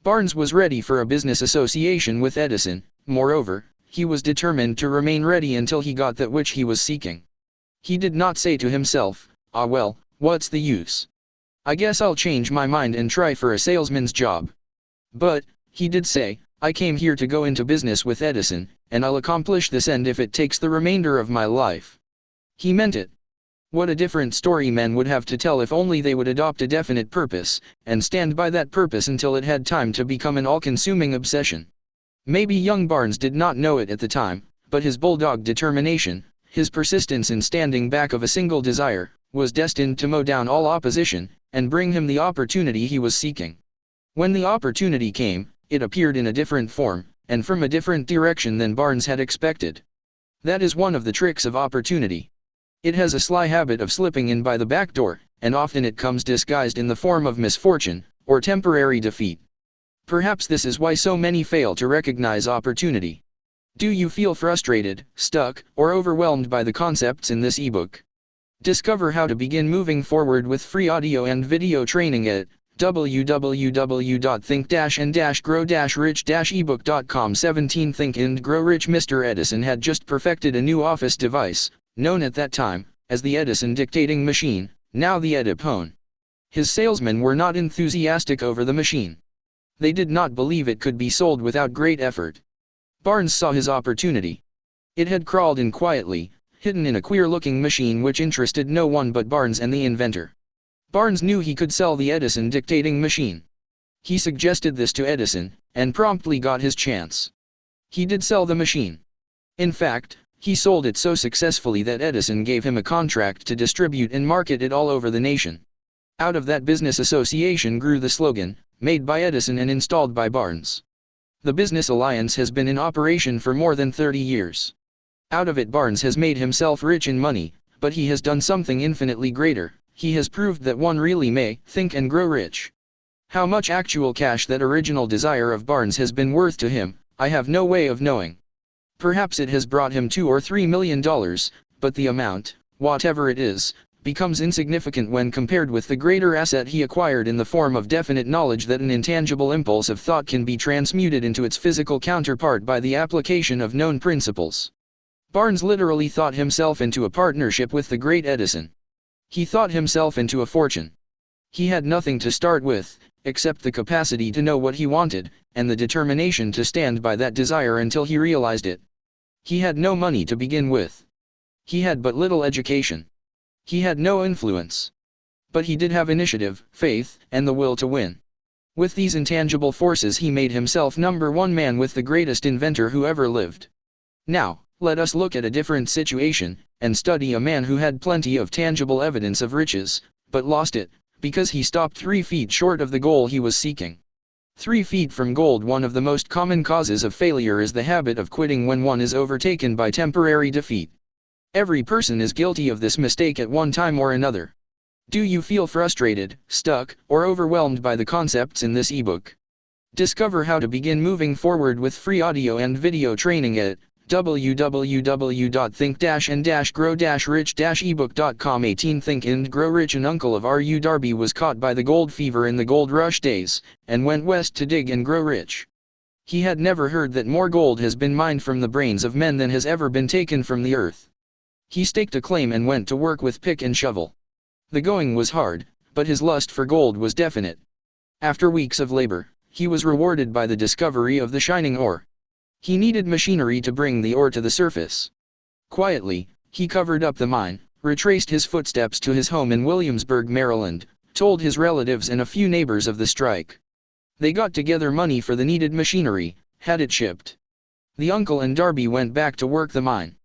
Barnes was ready for a business association with Edison. Moreover, he was determined to remain ready until he got that which he was seeking. He did not say to himself, "Ah well, what's the use? I guess I'll change my mind and try for a salesman's job." But, he did say, "I came here to go into business with Edison, and I'll accomplish this end if it takes the remainder of my life." He meant it. What a different story men would have to tell if only they would adopt a definite purpose, and stand by that purpose until it had time to become an all-consuming obsession. Maybe young Barnes did not know it at the time, but his bulldog determination, his persistence in standing back of a single desire, was destined to mow down all opposition, and bring him the opportunity he was seeking. When the opportunity came, it appeared in a different form, and from a different direction than Barnes had expected. That is one of the tricks of opportunity. It has a sly habit of slipping in by the back door, and often it comes disguised in the form of misfortune, or temporary defeat. Perhaps this is why so many fail to recognize opportunity. Do you feel frustrated, stuck, or overwhelmed by the concepts in this ebook? Discover how to begin moving forward with free audio and video training at www.think-and-grow-rich-ebook.com. 17 Think and Grow Rich. Mr. Edison had just perfected a new office device, known at that time as the Edison dictating machine, now the Ediphone. His salesmen were not enthusiastic over the machine. They did not believe it could be sold without great effort. Barnes saw his opportunity. It had crawled in quietly, hidden in a queer-looking machine which interested no one but Barnes and the inventor. Barnes knew he could sell the Edison dictating machine. He suggested this to Edison, and promptly got his chance. He did sell the machine. In fact, he sold it so successfully that Edison gave him a contract to distribute and market it all over the nation. Out of that business association grew the slogan, "Made by Edison and installed by Barnes." The business alliance has been in operation for more than 30 years. Out of it Barnes has made himself rich in money, but he has done something infinitely greater. He has proved that one really may think and grow rich. How much actual cash that original desire of Barnes has been worth to him, I have no way of knowing. Perhaps it has brought him $2 or $3 million, but the amount, whatever it is, becomes insignificant when compared with the greater asset he acquired in the form of definite knowledge that an intangible impulse of thought can be transmuted into its physical counterpart by the application of known principles. Barnes literally thought himself into a partnership with the great Edison. He thought himself into a fortune. He had nothing to start with, except the capacity to know what he wanted, and the determination to stand by that desire until he realized it. He had no money to begin with. He had but little education. He had no influence. But he did have initiative, faith, and the will to win. With these intangible forces he made himself #1 man with the greatest inventor who ever lived. Now, let us look at a different situation, and study a man who had plenty of tangible evidence of riches, but lost it, because he stopped 3 feet short of the goal he was seeking. 3 feet from gold. One of the most common causes of failure is the habit of quitting when one is overtaken by temporary defeat. Every person is guilty of this mistake at one time or another. Do you feel frustrated, stuck, or overwhelmed by the concepts in this ebook? Discover how to begin moving forward with free audio and video training at www.think-and-grow-rich-ebook.com. 18 Think and Grow Rich. An uncle of R.U. Darby was caught by the gold fever in the gold rush days, and went west to dig and grow rich. He had never heard that more gold has been mined from the brains of men than has ever been taken from the earth. He staked a claim and went to work with pick and shovel. The going was hard, but his lust for gold was definite. After weeks of labor, he was rewarded by the discovery of the shining ore. He needed machinery to bring the ore to the surface. Quietly, he covered up the mine, retraced his footsteps to his home in Williamsburg, Maryland, told his relatives and a few neighbors of the strike. They got together money for the needed machinery, had it shipped. The uncle and Darby went back to work the mine.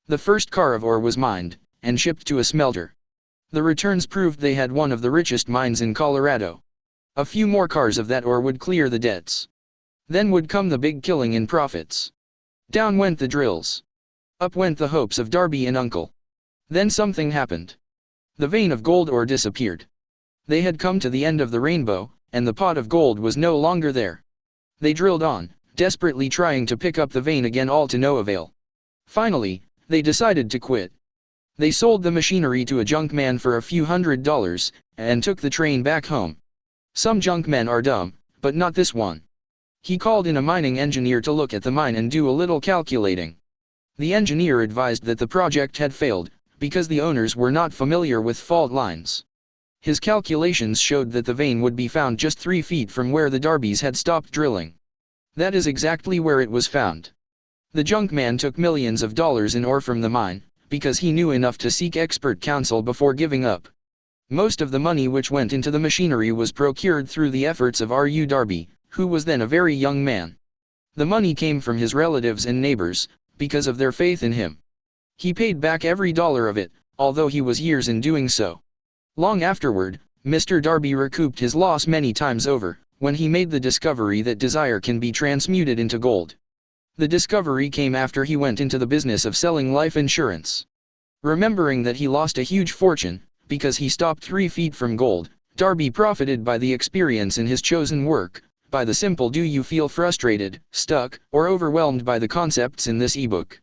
The first car of ore was mined, and shipped to a smelter. The returns proved they had one of the richest mines in Colorado. A few more cars of that ore would clear the debts. Then would come the big killing in profits. Down went the drills. Up went the hopes of Darby and uncle. Then something happened. The vein of gold ore disappeared. They had come to the end of the rainbow, and the pot of gold was no longer there. They drilled on, desperately trying to pick up the vein again, all to no avail. Finally, they decided to quit. They sold the machinery to a junk man for a few $100s, and took the train back home. Some junk men are dumb, but not this one. He called in a mining engineer to look at the mine and do a little calculating. The engineer advised that the project had failed, because the owners were not familiar with fault lines. His calculations showed that the vein would be found just 3 feet from where the Darbys had stopped drilling. That is exactly where it was found. The junk man took millions of dollars in ore from the mine, because he knew enough to seek expert counsel before giving up. Most of the money which went into the machinery was procured through the efforts of R.U. Darby, who was then a very young man. The money came from his relatives and neighbors, because of their faith in him. He paid back every dollar of it, although he was years in doing so. Long afterward, Mr. Darby recouped his loss many times over, when he made the discovery that desire can be transmuted into gold. The discovery came after he went into the business of selling life insurance. Remembering that he lost a huge fortune, because he stopped 3 feet from gold, Darby profited by the experience in his chosen work, by the simple do you feel frustrated, stuck, or overwhelmed by the concepts in this ebook.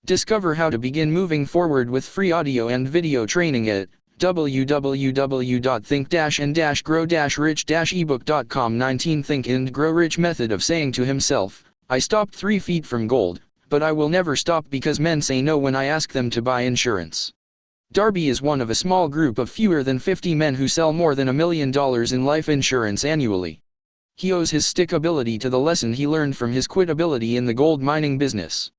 Discover how to begin moving forward with free audio and video training at www.think-and-grow-rich-ebook.com. 19 Think and Grow Rich method of saying to himself, I stopped 3 feet from gold, but I will never stop because men say no when I ask them to buy insurance. Darby is one of a small group of fewer than 50 men who sell more than $1 million in life insurance annually. He owes his stickability to the lesson he learned from his quitability in the gold mining business.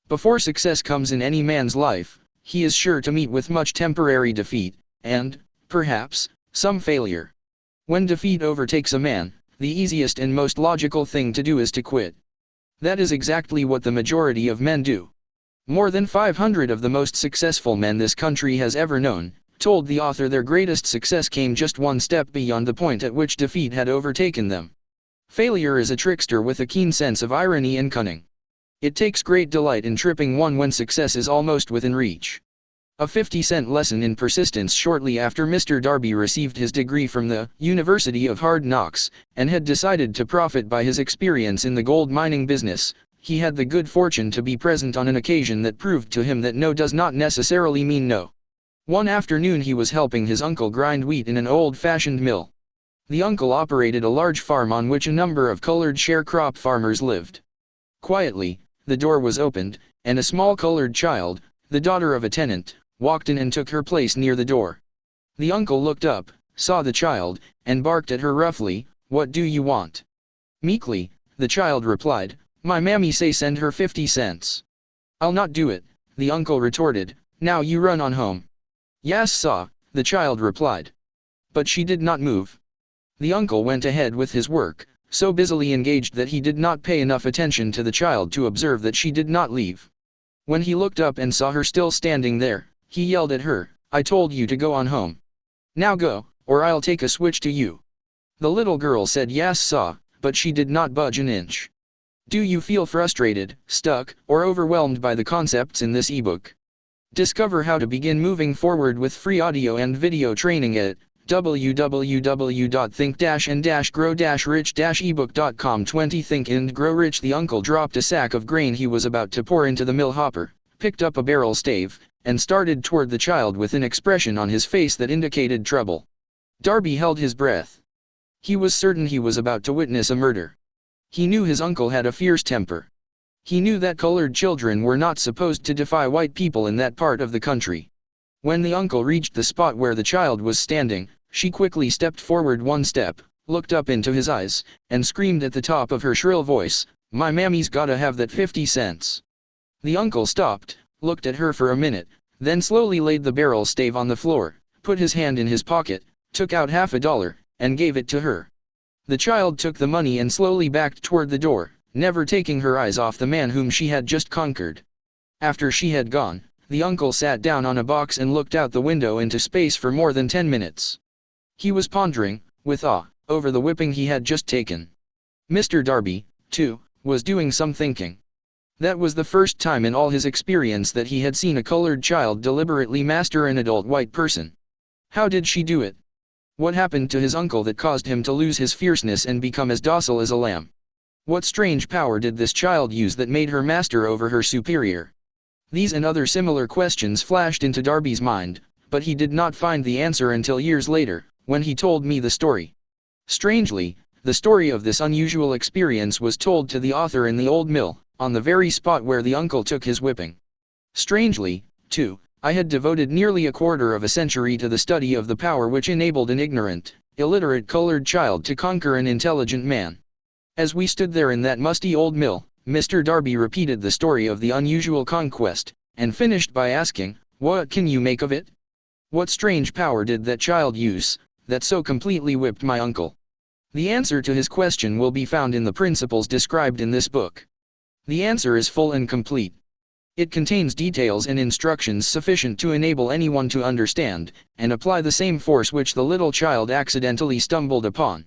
Before success comes in any man's life, he is sure to meet with much temporary defeat, and, perhaps, some failure. When defeat overtakes a man, the easiest and most logical thing to do is to quit. That is exactly what the majority of men do. More than 500 of the most successful men this country has ever known told the author their greatest success came just one step beyond the point at which defeat had overtaken them. Failure is a trickster with a keen sense of irony and cunning. It takes great delight in tripping one when success is almost within reach. A 50-cent lesson in persistence. Shortly after Mr. Darby received his degree from the University of Hard Knocks, and had decided to profit by his experience in the gold mining business, he had the good fortune to be present on an occasion that proved to him that no does not necessarily mean no. One afternoon he was helping his uncle grind wheat in an old-fashioned mill. The uncle operated a large farm on which a number of colored sharecrop farmers lived. Quietly, the door was opened, and a small colored child, the daughter of a tenant, walked in and took her place near the door. The uncle looked up, saw the child, and barked at her roughly, "What do you want?" Meekly, the child replied, "My mammy say send her 50 cents. "I'll not do it," the uncle retorted, "now you run on home." "Yes, saw," the child replied. But she did not move. The uncle went ahead with his work, so busily engaged that he did not pay enough attention to the child to observe that she did not leave. When he looked up and saw her still standing there, he yelled at her, "I told you to go on home. Now go, or I'll take a switch to you." The little girl said yes, saw, but she did not budge an inch. Do you feel frustrated, stuck, or overwhelmed by the concepts in this ebook? Discover how to begin moving forward with free audio and video training at www.think-and-grow-rich-ebook.com. 20 Think and Grow Rich. The uncle dropped a sack of grain he was about to pour into the mill hopper, picked up a barrel stave, and started toward the child with an expression on his face that indicated trouble. Darby held his breath. He was certain he was about to witness a murder. He knew his uncle had a fierce temper. He knew that colored children were not supposed to defy white people in that part of the country. When the uncle reached the spot where the child was standing, she quickly stepped forward one step, looked up into his eyes, and screamed at the top of her shrill voice, "My mammy's gotta have that 50 cents. The uncle stopped, looked at her for a minute, then slowly laid the barrel stave on the floor, put his hand in his pocket, took out $50, and gave it to her. The child took the money and slowly backed toward the door, never taking her eyes off the man whom she had just conquered. After she had gone, the uncle sat down on a box and looked out the window into space for more than 10 minutes. He was pondering, with awe, over the whipping he had just taken. Mr. Darby, too, was doing some thinking. That was the first time in all his experience that he had seen a colored child deliberately master an adult white person. How did she do it? What happened to his uncle that caused him to lose his fierceness and become as docile as a lamb? What strange power did this child use that made her master over her superior? These and other similar questions flashed into Darby's mind, but he did not find the answer until years later, when he told me the story. Strangely, the story of this unusual experience was told to the author in the old mill, on the very spot where the uncle took his whipping. Strangely, too, I had devoted nearly a quarter of a century to the study of the power which enabled an ignorant, illiterate colored child to conquer an intelligent man. As we stood there in that musty old mill, Mr. Darby repeated the story of the unusual conquest, and finished by asking, "What can you make of it? What strange power did that child use, that so completely whipped my uncle?" The answer to his question will be found in the principles described in this book. The answer is full and complete. It contains details and instructions sufficient to enable anyone to understand, and apply the same force which the little child accidentally stumbled upon.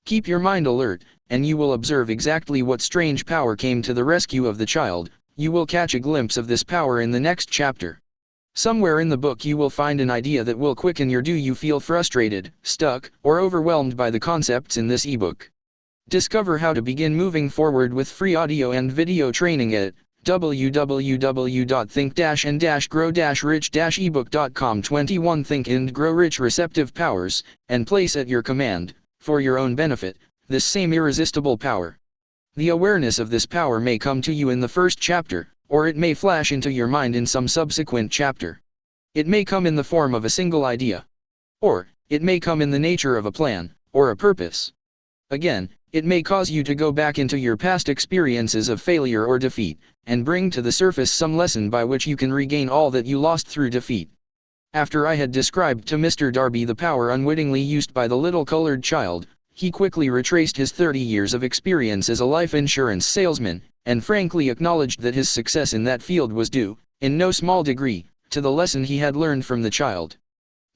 Keep your mind alert, and you will observe exactly what strange power came to the rescue of the child. You will catch a glimpse of this power in the next chapter. Somewhere in the book you will find an idea that will quicken your do you feel frustrated, stuck, or overwhelmed by the concepts in this ebook. Discover how to begin moving forward with free audio and video training at www.think-and-grow-rich-ebook.com. 21 Think and Grow Rich receptive powers, and place at your command, for your own benefit, this same irresistible power. The awareness of this power may come to you in the first chapter, or it may flash into your mind in some subsequent chapter. It may come in the form of a single idea. Or, it may come in the nature of a plan, or a purpose. Again, it may cause you to go back into your past experiences of failure or defeat, and bring to the surface some lesson by which you can regain all that you lost through defeat. After I had described to Mr. Darby the power unwittingly used by the little colored child, he quickly retraced his 30 years of experience as a life insurance salesman, and frankly acknowledged that his success in that field was due, in no small degree, to the lesson he had learned from the child.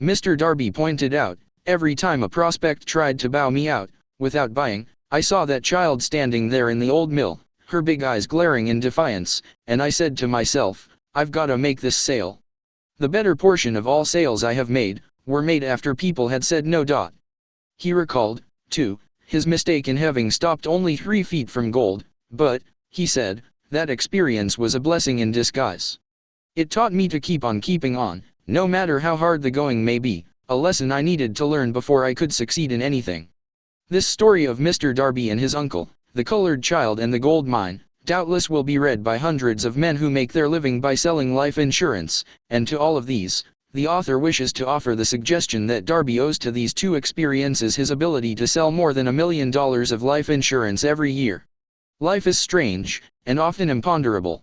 Mr. Darby pointed out, every time a prospect tried to bow me out, without buying, I saw that child standing there in the old mill, her big eyes glaring in defiance, and I said to myself, I've gotta make this sale. The better portion of all sales I have made, were made after people had said no. He recalled, too, his mistake in having stopped only 3 feet from gold, but, he said, that experience was a blessing in disguise. It taught me to keep on keeping on, no matter how hard the going may be, a lesson I needed to learn before I could succeed in anything. This story of Mr. Darby and his uncle, the colored child and the gold mine, doubtless will be read by hundreds of men who make their living by selling life insurance, and to all of these, the author wishes to offer the suggestion that Darby owes to these 2 experiences his ability to sell more than $1 million of life insurance every year. Life is strange, and often imponderable.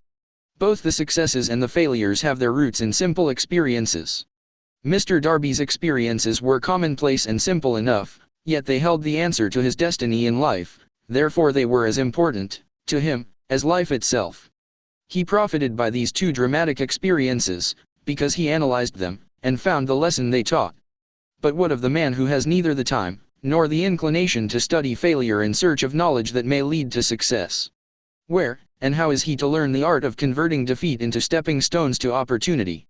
Both the successes and the failures have their roots in simple experiences. Mr. Darby's experiences were commonplace and simple enough, yet they held the answer to his destiny in life, therefore they were as important, to him, as life itself. He profited by these 2 dramatic experiences, because he analyzed them, and found the lesson they taught. But what of the man who has neither the time, nor the inclination to study failure in search of knowledge that may lead to success? Where, and how is he to learn the art of converting defeat into stepping stones to opportunity?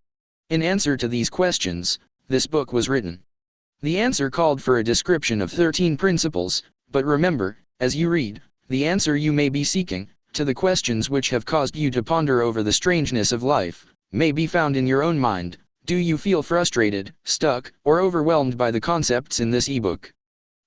In answer to these questions, this book was written. The answer called for a description of 13 principles, but remember, as you read, the answer you may be seeking, to the questions which have caused you to ponder over the strangeness of life, may be found in your own mind. Do you feel frustrated, stuck, or overwhelmed by the concepts in this ebook?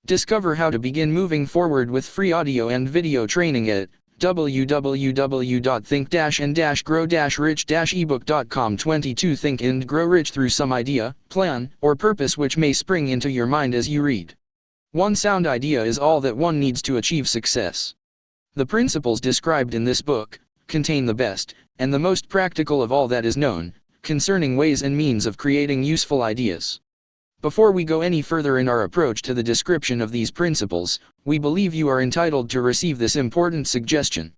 Discover how to begin moving forward with free audio and video training at www.think-and-grow-rich-ebook.com. 22 Think and Grow Rich through some idea, plan, or purpose which may spring into your mind as you read. One sound idea is all that one needs to achieve success. The principles described in this book contain the best, and the most practical of all that is known, concerning ways and means of creating useful ideas. Before we go any further in our approach to the description of these principles, we believe you are entitled to receive this important suggestion.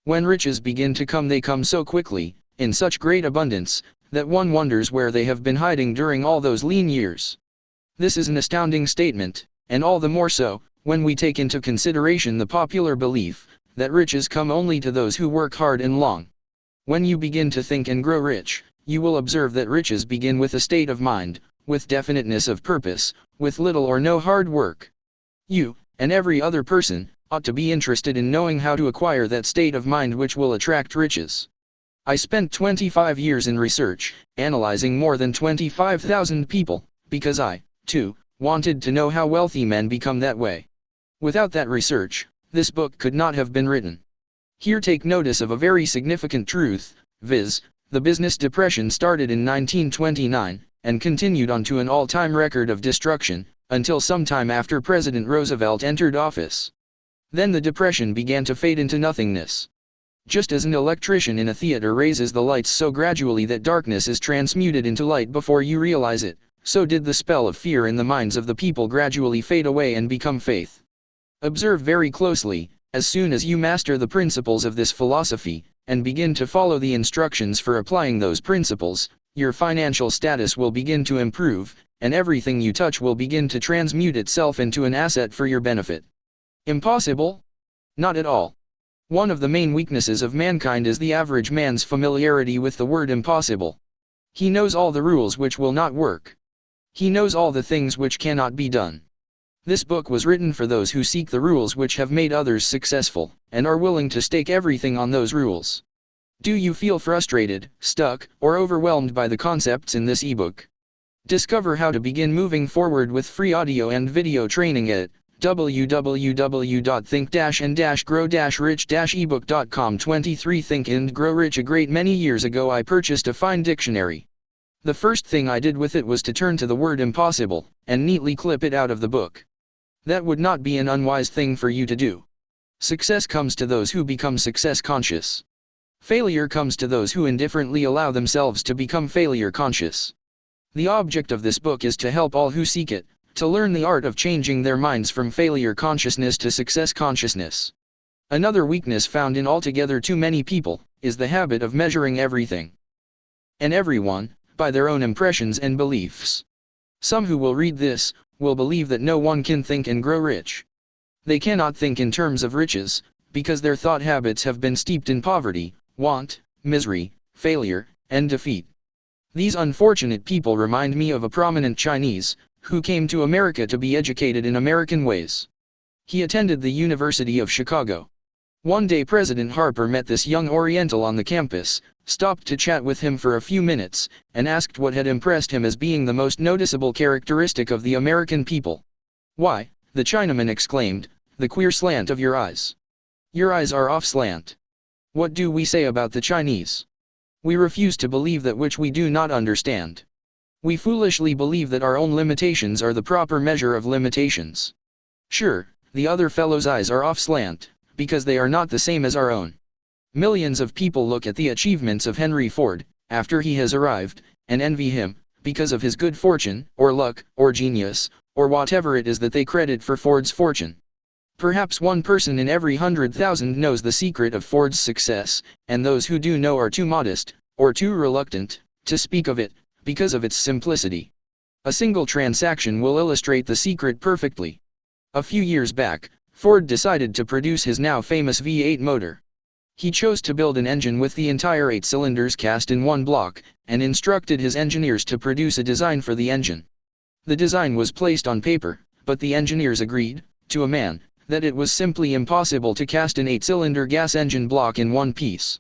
When riches begin to come, they come so quickly, in such great abundance, that one wonders where they have been hiding during all those lean years. This is an astounding statement, and all the more so, when we take into consideration the popular belief that riches come only to those who work hard and long. When you begin to think and grow rich, you will observe that riches begin with a state of mind, with definiteness of purpose, with little or no hard work. You, and every other person, ought to be interested in knowing how to acquire that state of mind which will attract riches. I spent 25 years in research, analyzing more than 25,000 people, because I, too, wanted to know how wealthy men become that way. Without that research, this book could not have been written. Here take notice of a very significant truth, viz., the business depression started in 1929, and continued on to an all-time record of destruction, until sometime after President Roosevelt entered office. Then the depression began to fade into nothingness. Just as an electrician in a theater raises the lights so gradually that darkness is transmuted into light before you realize it, so did the spell of fear in the minds of the people gradually fade away and become faith. Observe very closely, as soon as you master the principles of this philosophy, and begin to follow the instructions for applying those principles, your financial status will begin to improve, and everything you touch will begin to transmute itself into an asset for your benefit. Impossible? Not at all. One of the main weaknesses of mankind is the average man's familiarity with the word impossible. He knows all the rules which will not work. He knows all the things which cannot be done. This book was written for those who seek the rules which have made others successful, and are willing to stake everything on those rules. Do you feel frustrated, stuck, or overwhelmed by the concepts in this ebook? Discover how to begin moving forward with free audio and video training at www.think-and-grow-rich-ebook.com. 23 Think and Grow Rich. A great many years ago I purchased a fine dictionary. The first thing I did with it was to turn to the word impossible, and neatly clip it out of the book. That would not be an unwise thing for you to do. Success comes to those who become success conscious. Failure comes to those who indifferently allow themselves to become failure conscious. The object of this book is to help all who seek it, to learn the art of changing their minds from failure consciousness to success consciousness. Another weakness found in altogether too many people, is the habit of measuring everything and everyone by their own impressions and beliefs. Some who will read this, will believe that no one can think and grow rich. They cannot think in terms of riches, because their thought habits have been steeped in poverty, want, misery, failure, and defeat. These unfortunate people remind me of a prominent Chinese, who came to America to be educated in American ways. He attended the University of Chicago. One day President Harper met this young Oriental on the campus, stopped to chat with him for a few minutes, and asked what had impressed him as being the most noticeable characteristic of the American people. "Why," the Chinaman exclaimed, "the queer slant of your eyes. Your eyes are off slant. What do we say about the Chinese? We refuse to believe that which we do not understand. We foolishly believe that our own limitations are the proper measure of limitations. Sure, the other fellow's eyes are off slant, because they are not the same as our own. Millions of people look at the achievements of Henry Ford, after he has arrived, and envy him, because of his good fortune, or luck, or genius, or whatever it is that they credit for Ford's fortune. Perhaps one person in every 100,000 knows the secret of Ford's success, and those who do know are too modest, or too reluctant, to speak of it, because of its simplicity. A single transaction will illustrate the secret perfectly. A few years back, Ford decided to produce his now famous V8 motor. He chose to build an engine with the entire 8 cylinders cast in one block, and instructed his engineers to produce a design for the engine. The design was placed on paper, but the engineers agreed, to a man, that it was simply impossible to cast an 8-cylinder gas engine block in one piece.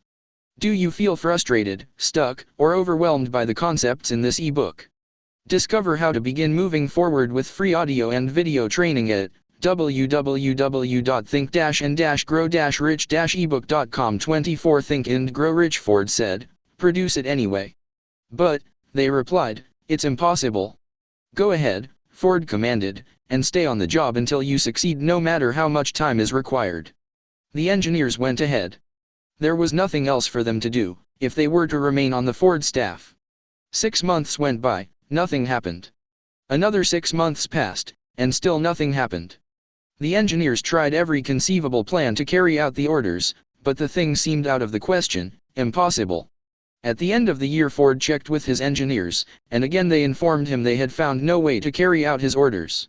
Do you feel frustrated, stuck, or overwhelmed by the concepts in this ebook? Discover how to begin moving forward with free audio and video training at www.think-and-grow-rich-ebook.com. 24 Think and Grow Rich. Ford said, "Produce it anyway." "But," they replied, "it's impossible." "Go ahead," Ford commanded, "and stay on the job until you succeed, no matter how much time is required." The engineers went ahead. There was nothing else for them to do, if they were to remain on the Ford staff. 6 months went by, nothing happened. Another 6 months passed, and still nothing happened. The engineers tried every conceivable plan to carry out the orders, but the thing seemed out of the question, impossible. At the end of the year Ford checked with his engineers, and again they informed him they had found no way to carry out his orders.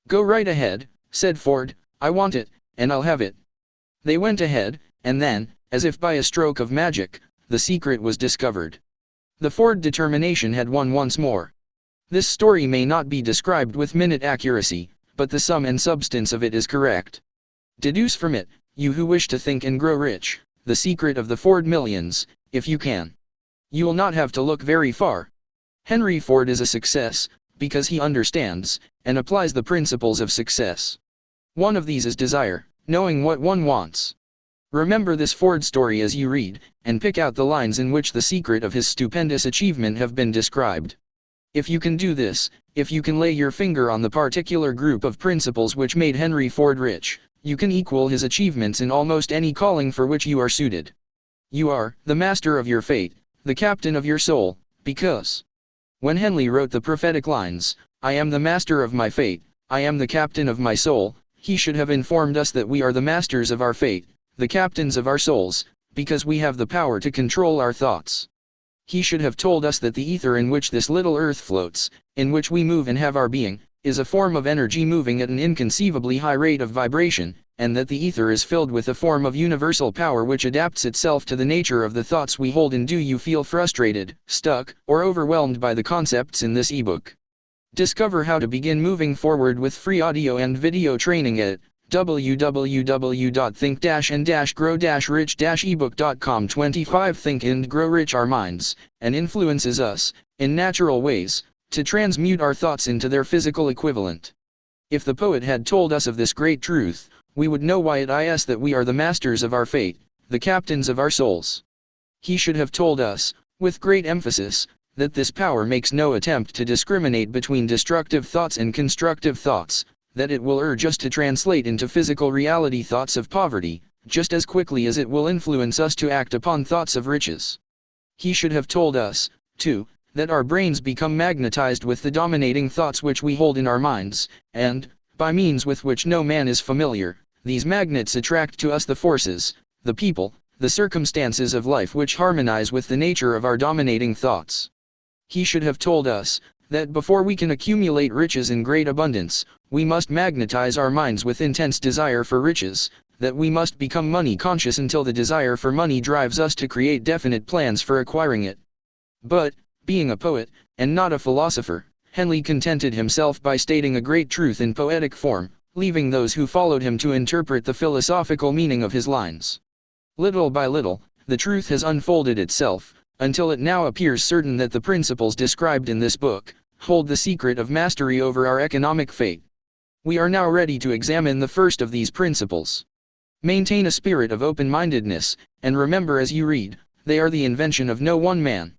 "Go right ahead," said Ford, "I want it, and I'll have it." They went ahead, and then, as if by a stroke of magic, the secret was discovered. The Ford determination had won once more. This story may not be described with minute accuracy, but the sum and substance of it is correct. Deduce from it, you who wish to think and grow rich, the secret of the Ford millions, if you can. You will not have to look very far. Henry Ford is a success, because he understands, and applies the principles of success. One of these is desire, knowing what one wants. Remember this Ford story as you read, and pick out the lines in which the secret of his stupendous achievement have been described. If you can do this, if you can lay your finger on the particular group of principles which made Henry Ford rich, you can equal his achievements in almost any calling for which you are suited. You are the master of your fate, the captain of your soul, because when Henley wrote the prophetic lines, "I am the master of my fate, I am the captain of my soul," he should have informed us that we are the masters of our fate, the captains of our souls, because we have the power to control our thoughts. He should have told us that the ether in which this little earth floats, in which we move and have our being, is a form of energy moving at an inconceivably high rate of vibration, and that the ether is filled with a form of universal power which adapts itself to the nature of the thoughts we hold in. Do you feel frustrated, stuck, or overwhelmed by the concepts in this ebook? Discover how to begin moving forward with free audio and video training at www.think-and-grow-rich-ebook.com. 25 Think and Grow Rich our minds, and influences us, in natural ways, to transmute our thoughts into their physical equivalent. If the poet had told us of this great truth, we would know why it is that we are the masters of our fate, the captains of our souls. He should have told us, with great emphasis, that this power makes no attempt to discriminate between destructive thoughts and constructive thoughts, that it will urge us to translate into physical reality thoughts of poverty, just as quickly as it will influence us to act upon thoughts of riches. He should have told us, too, that our brains become magnetized with the dominating thoughts which we hold in our minds, and, by means with which no man is familiar, these magnets attract to us the forces, the people, the circumstances of life which harmonize with the nature of our dominating thoughts. He should have told us, that before we can accumulate riches in great abundance, we must magnetize our minds with intense desire for riches, that we must become money conscious until the desire for money drives us to create definite plans for acquiring it. But, being a poet, and not a philosopher, Henley contented himself by stating a great truth in poetic form, leaving those who followed him to interpret the philosophical meaning of his lines. Little by little, the truth has unfolded itself, until it now appears certain that the principles described in this book hold the secret of mastery over our economic fate. We are now ready to examine the first of these principles. Maintain a spirit of open-mindedness, and remember as you read, they are the invention of no one man.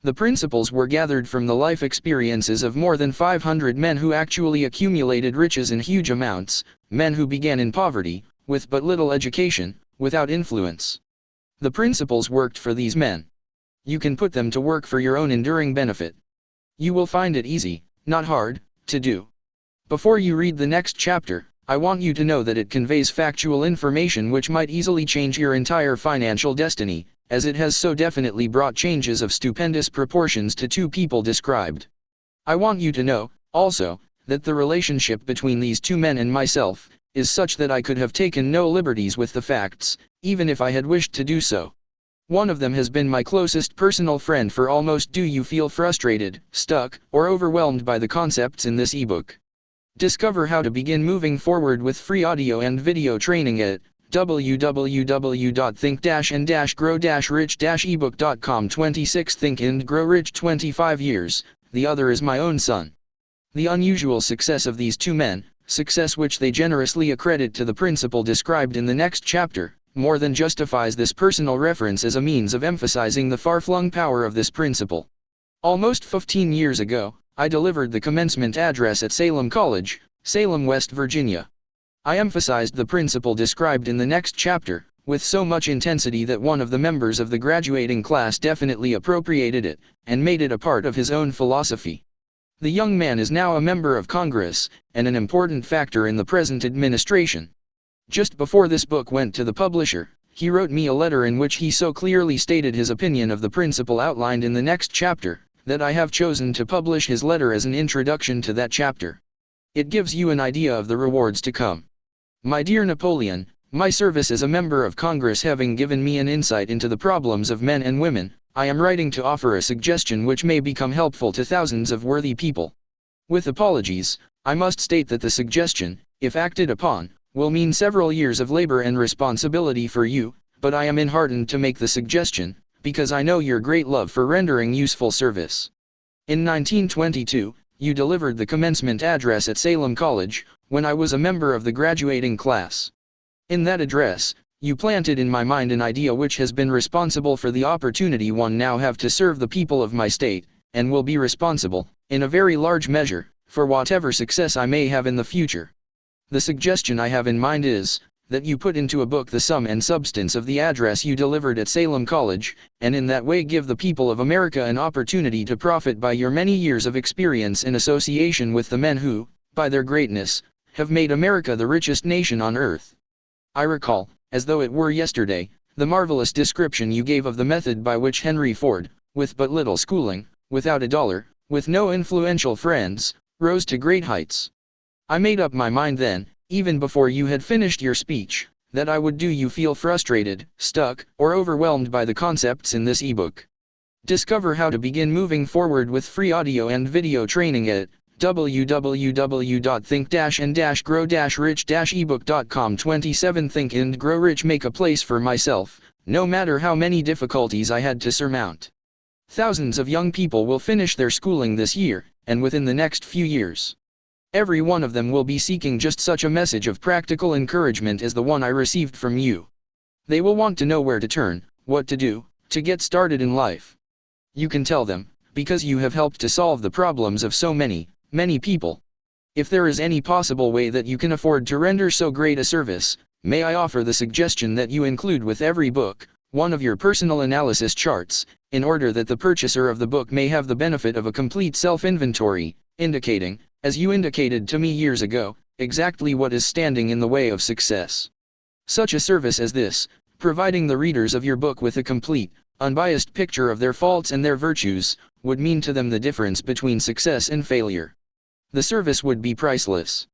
The principles were gathered from the life experiences of more than 500 men who actually accumulated riches in huge amounts, men who began in poverty, with but little education, without influence. The principles worked for these men. You can put them to work for your own enduring benefit. You will find it easy, not hard, to do. Before you read the next chapter, I want you to know that it conveys factual information which might easily change your entire financial destiny, as it has so definitely brought changes of stupendous proportions to two people described. I want you to know, also, that the relationship between these two men and myself is such that I could have taken no liberties with the facts, even if I had wished to do so. One of them has been my closest personal friend for almost. Do you feel frustrated, stuck, or overwhelmed by the concepts in this ebook? Discover how to begin moving forward with free audio and video training at www.think-and-grow-rich-ebook.com. 26 Think and Grow Rich 25 years, the other is my own son. The unusual success of these two men, success which they generously accredit to the principle described in the next chapter, more than justifies this personal reference as a means of emphasizing the far-flung power of this principle. Almost 15 years ago, I delivered the commencement address at Salem College, Salem, West Virginia. I emphasized the principle described in the next chapter, with so much intensity that one of the members of the graduating class definitely appropriated it, and made it a part of his own philosophy. The young man is now a member of Congress, and an important factor in the present administration. Just before this book went to the publisher, he wrote me a letter in which he so clearly stated his opinion of the principle outlined in the next chapter, that I have chosen to publish his letter as an introduction to that chapter. It gives you an idea of the rewards to come. My dear Napoleon, my service as a member of Congress having given me an insight into the problems of men and women, I am writing to offer a suggestion which may become helpful to thousands of worthy people. With apologies, I must state that the suggestion, if acted upon, will mean several years of labor and responsibility for you, but I am enheartened to make the suggestion, because I know your great love for rendering useful service. In 1922, you delivered the commencement address at Salem College, when I was a member of the graduating class. In that address, you planted in my mind an idea which has been responsible for the opportunity one now have to serve the people of my state, and will be responsible, in a very large measure, for whatever success I may have in the future. The suggestion I have in mind is, that you put into a book the sum and substance of the address you delivered at Salem College, and in that way give the people of America an opportunity to profit by your many years of experience in association with the men who, by their greatness, have made America the richest nation on earth. I recall, as though it were yesterday, the marvelous description you gave of the method by which Henry Ford, with but little schooling, without a dollar, with no influential friends, rose to great heights. I made up my mind then, even before you had finished your speech, that I would do you feel frustrated, stuck, or overwhelmed by the concepts in this ebook. Discover how to begin moving forward with free audio and video training at www.think-and-grow-rich-ebook.com. 27 Think and Grow Rich. Make a place for myself, no matter how many difficulties I had to surmount. Thousands of young people will finish their schooling this year, and within the next few years. Every one of them will be seeking just such a message of practical encouragement as the one I received from you. They will want to know where to turn, what to do, to get started in life. You can tell them, because you have helped to solve the problems of so many people. If there is any possible way that you can afford to render so great a service, may I offer the suggestion that you include with every book one of your personal analysis charts, in order that the purchaser of the book may have the benefit of a complete self-inventory, indicating, as you indicated to me years ago, exactly what is standing in the way of success. Such a service as this, providing the readers of your book with a complete, unbiased picture of their faults and their virtues, would mean to them the difference between success and failure. The service would be priceless.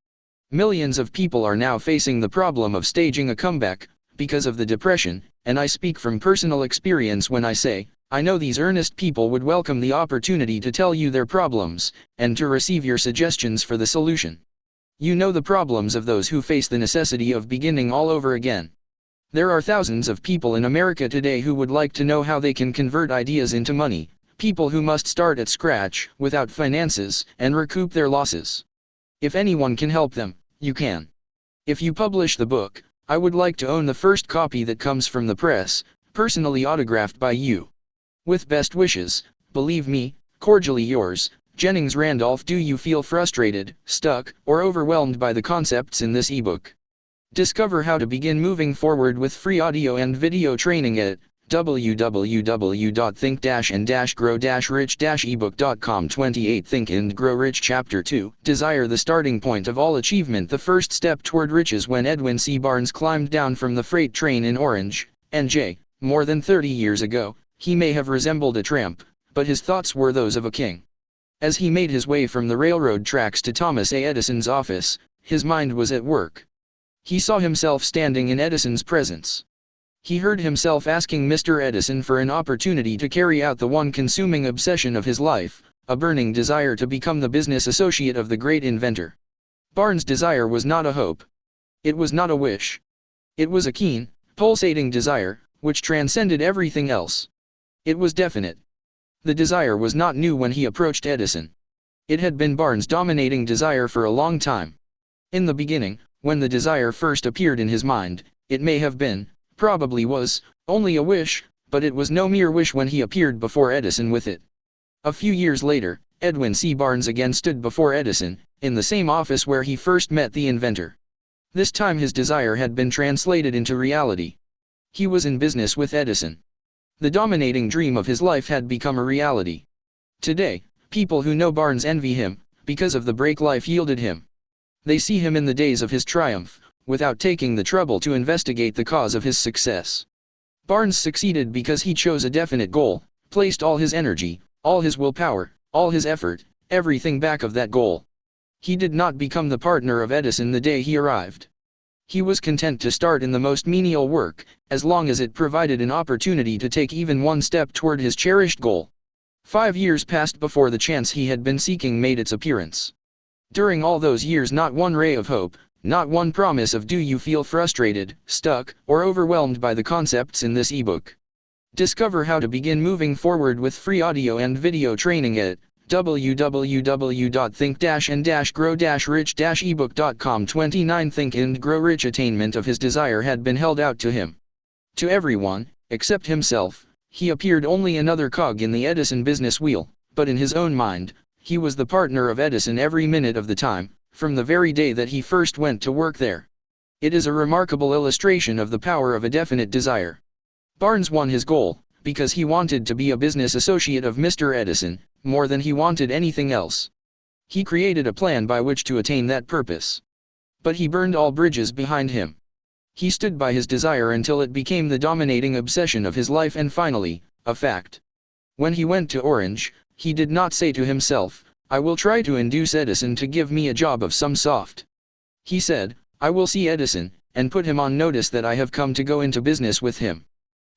Millions of people are now facing the problem of staging a comeback, because of the depression, and I speak from personal experience when I say, I know these earnest people would welcome the opportunity to tell you their problems, and to receive your suggestions for the solution. You know the problems of those who face the necessity of beginning all over again. There are thousands of people in America today who would like to know how they can convert ideas into money, people who must start at scratch, without finances, and recoup their losses. If anyone can help them, you can. If you publish the book, I would like to own the first copy that comes from the press, personally autographed by you. With best wishes, believe me, cordially yours, Jennings Randolph. Do you feel frustrated, stuck, or overwhelmed by the concepts in this ebook? Discover how to begin moving forward with free audio and video training at www.think-and-grow-rich-ebook.com. 28 Think and Grow Rich. Chapter 2 Desire. The starting point of all achievement. The first step toward riches. When Edwin C. Barnes climbed down from the freight train in Orange, NJ, more than 30 years ago, he may have resembled a tramp, but his thoughts were those of a king. As he made his way from the railroad tracks to Thomas A. Edison's office, his mind was at work. He saw himself standing in Edison's presence. He heard himself asking Mr. Edison for an opportunity to carry out the one consuming obsession of his life, a burning desire to become the business associate of the great inventor. Barnes' desire was not a hope. It was not a wish. It was a keen, pulsating desire, which transcended everything else. It was definite. The desire was not new when he approached Edison. It had been Barnes' dominating desire for a long time. In the beginning, when the desire first appeared in his mind, it may have been, probably was, only a wish, but it was no mere wish when he appeared before Edison with it. A few years later, Edwin C. Barnes again stood before Edison, in the same office where he first met the inventor. This time his desire had been translated into reality. He was in business with Edison. The dominating dream of his life had become a reality. Today, people who know Barnes envy him, because of the break life yielded him. They see him in the days of his triumph, without taking the trouble to investigate the cause of his success. Barnes succeeded because he chose a definite goal, placed all his energy, all his willpower, all his effort, everything back of that goal. He did not become the partner of Edison the day he arrived. He was content to start in the most menial work, as long as it provided an opportunity to take even one step toward his cherished goal. 5 years passed before the chance he had been seeking made its appearance. During all those years not one ray of hope, not one promise of do you feel frustrated, stuck, or overwhelmed by the concepts in this ebook. Discover how to begin moving forward with free audio and video training at www.think-and-grow-rich-ebook.com. 29 Think and Grow Rich. Attainment of his desire had been held out to him. To everyone, except himself, he appeared only another cog in the Edison business wheel, but in his own mind, he was the partner of Edison every minute of the time, from the very day that he first went to work there. It is a remarkable illustration of the power of a definite desire. Barnes won his goal, because he wanted to be a business associate of Mr. Edison, more than he wanted anything else. He created a plan by which to attain that purpose. But he burned all bridges behind him. He stood by his desire until it became the dominating obsession of his life and finally, a fact. When he went to Orange, he did not say to himself, I will try to induce Edison to give me a job of some sort. He said, I will see Edison, and put him on notice that I have come to go into business with him.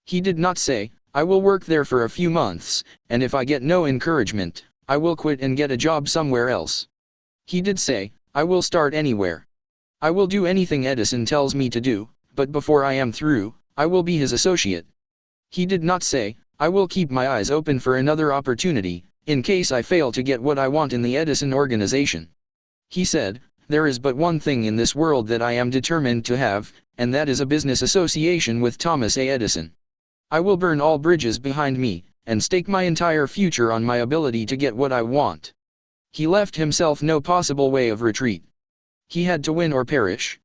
He did not say, I will work there for a few months, and if I get no encouragement, I will quit and get a job somewhere else. He did say, "I will start anywhere. I will do anything Edison tells me to do, but before I am through, I will be his associate." He did not say, "I will keep my eyes open for another opportunity, in case I fail to get what I want in the Edison organization." He said, "There is but one thing in this world that I am determined to have, and that is a business association with Thomas A. Edison. I will burn all bridges behind me, and stake my entire future on my ability to get what I want." He left himself no possible way of retreat. He had to win or perish.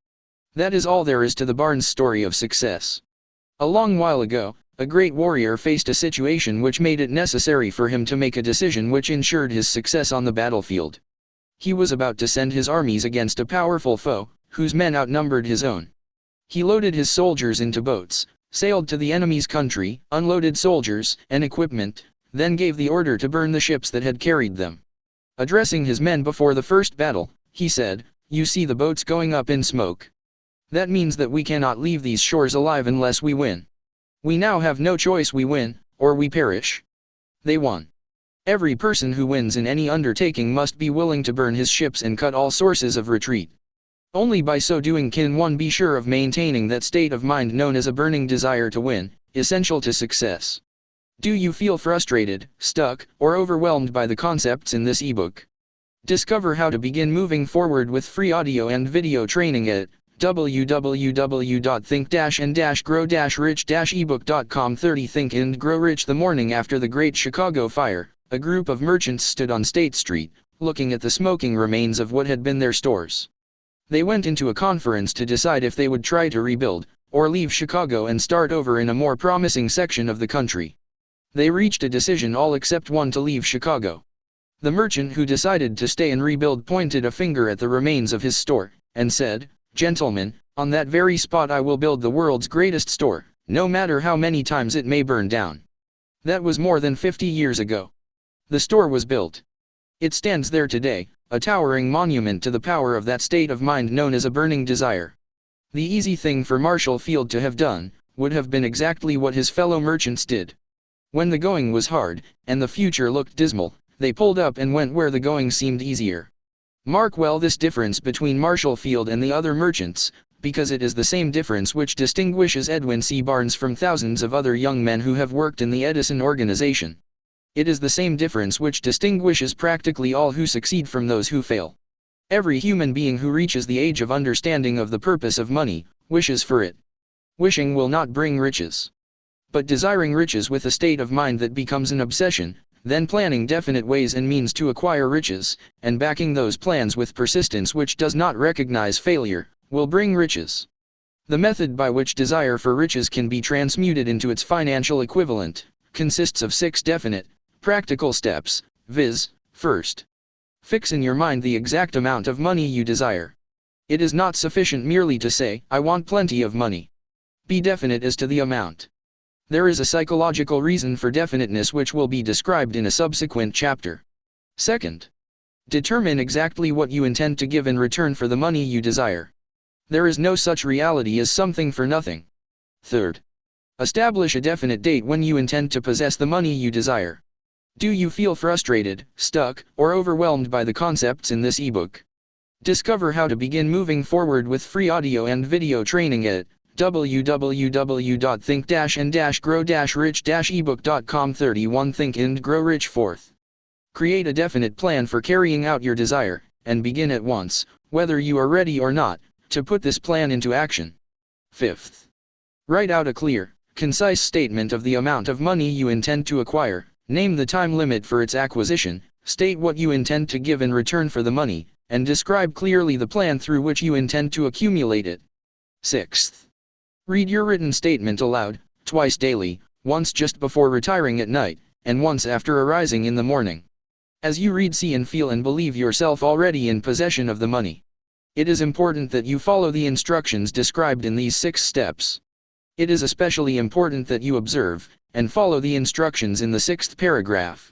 That is all there is to the Barnes story of success. A long while ago, a great warrior faced a situation which made it necessary for him to make a decision which ensured his success on the battlefield. He was about to send his armies against a powerful foe, whose men outnumbered his own. He loaded his soldiers into boats, sailed to the enemy's country, unloaded soldiers and equipment, then gave the order to burn the ships that had carried them. Addressing his men before the first battle, he said, "You see the boats going up in smoke. That means that we cannot leave these shores alive unless we win. We now have no choice, we win, or we perish." They won. Every person who wins in any undertaking must be willing to burn his ships and cut all sources of retreat. Only by so doing can one be sure of maintaining that state of mind known as a burning desire to win, essential to success. Do you feel frustrated, stuck, or overwhelmed by the concepts in this ebook? Discover how to begin moving forward with free audio and video training at www.think-and-grow-rich-ebook.com. 30 Think and Grow Rich. The morning after the Great Chicago Fire, a group of merchants stood on State Street, looking at the smoking remains of what had been their stores. They went into a conference to decide if they would try to rebuild, or leave Chicago and start over in a more promising section of the country. They reached a decision, all except one, to leave Chicago. The merchant who decided to stay and rebuild pointed a finger at the remains of his store, and said, "Gentlemen, on that very spot I will build the world's greatest store, no matter how many times it may burn down." That was more than 50 years ago. The store was built. It stands there today, a towering monument to the power of that state of mind known as a burning desire. The easy thing for Marshall Field to have done, would have been exactly what his fellow merchants did. When the going was hard, and the future looked dismal, they pulled up and went where the going seemed easier. Mark well this difference between Marshall Field and the other merchants, because it is the same difference which distinguishes Edwin C. Barnes from thousands of other young men who have worked in the Edison organization. It is the same difference which distinguishes practically all who succeed from those who fail. Every human being who reaches the age of understanding of the purpose of money, wishes for it. Wishing will not bring riches. But desiring riches with a state of mind that becomes an obsession, then planning definite ways and means to acquire riches, and backing those plans with persistence which does not recognize failure, will bring riches. The method by which desire for riches can be transmuted into its financial equivalent, consists of 6 definite, practical steps, viz. First, fix in your mind the exact amount of money you desire. It is not sufficient merely to say, "I want plenty of money." Be definite as to the amount. There is a psychological reason for definiteness which will be described in a subsequent chapter. Second, determine exactly what you intend to give in return for the money you desire. There is no such reality as something for nothing. Third, establish a definite date when you intend to possess the money you desire. Do you feel frustrated, stuck, or overwhelmed by the concepts in this ebook? Discover how to begin moving forward with free audio and video training at www.think-and-grow-rich-ebook.com. 31 Think and Grow Rich. Fourth, create a definite plan for carrying out your desire, and begin at once, whether you are ready or not, to put this plan into action. Fifth, write out a clear, concise statement of the amount of money you intend to acquire, name the time limit for its acquisition, state what you intend to give in return for the money, and describe clearly the plan through which you intend to accumulate it. Sixth, read your written statement aloud, twice daily, once just before retiring at night, and once after arising in the morning. As you read, see and feel and believe yourself already in possession of the money. It is important that you follow the instructions described in these 6 steps. It is especially important that you observe and follow the instructions in the 6th paragraph.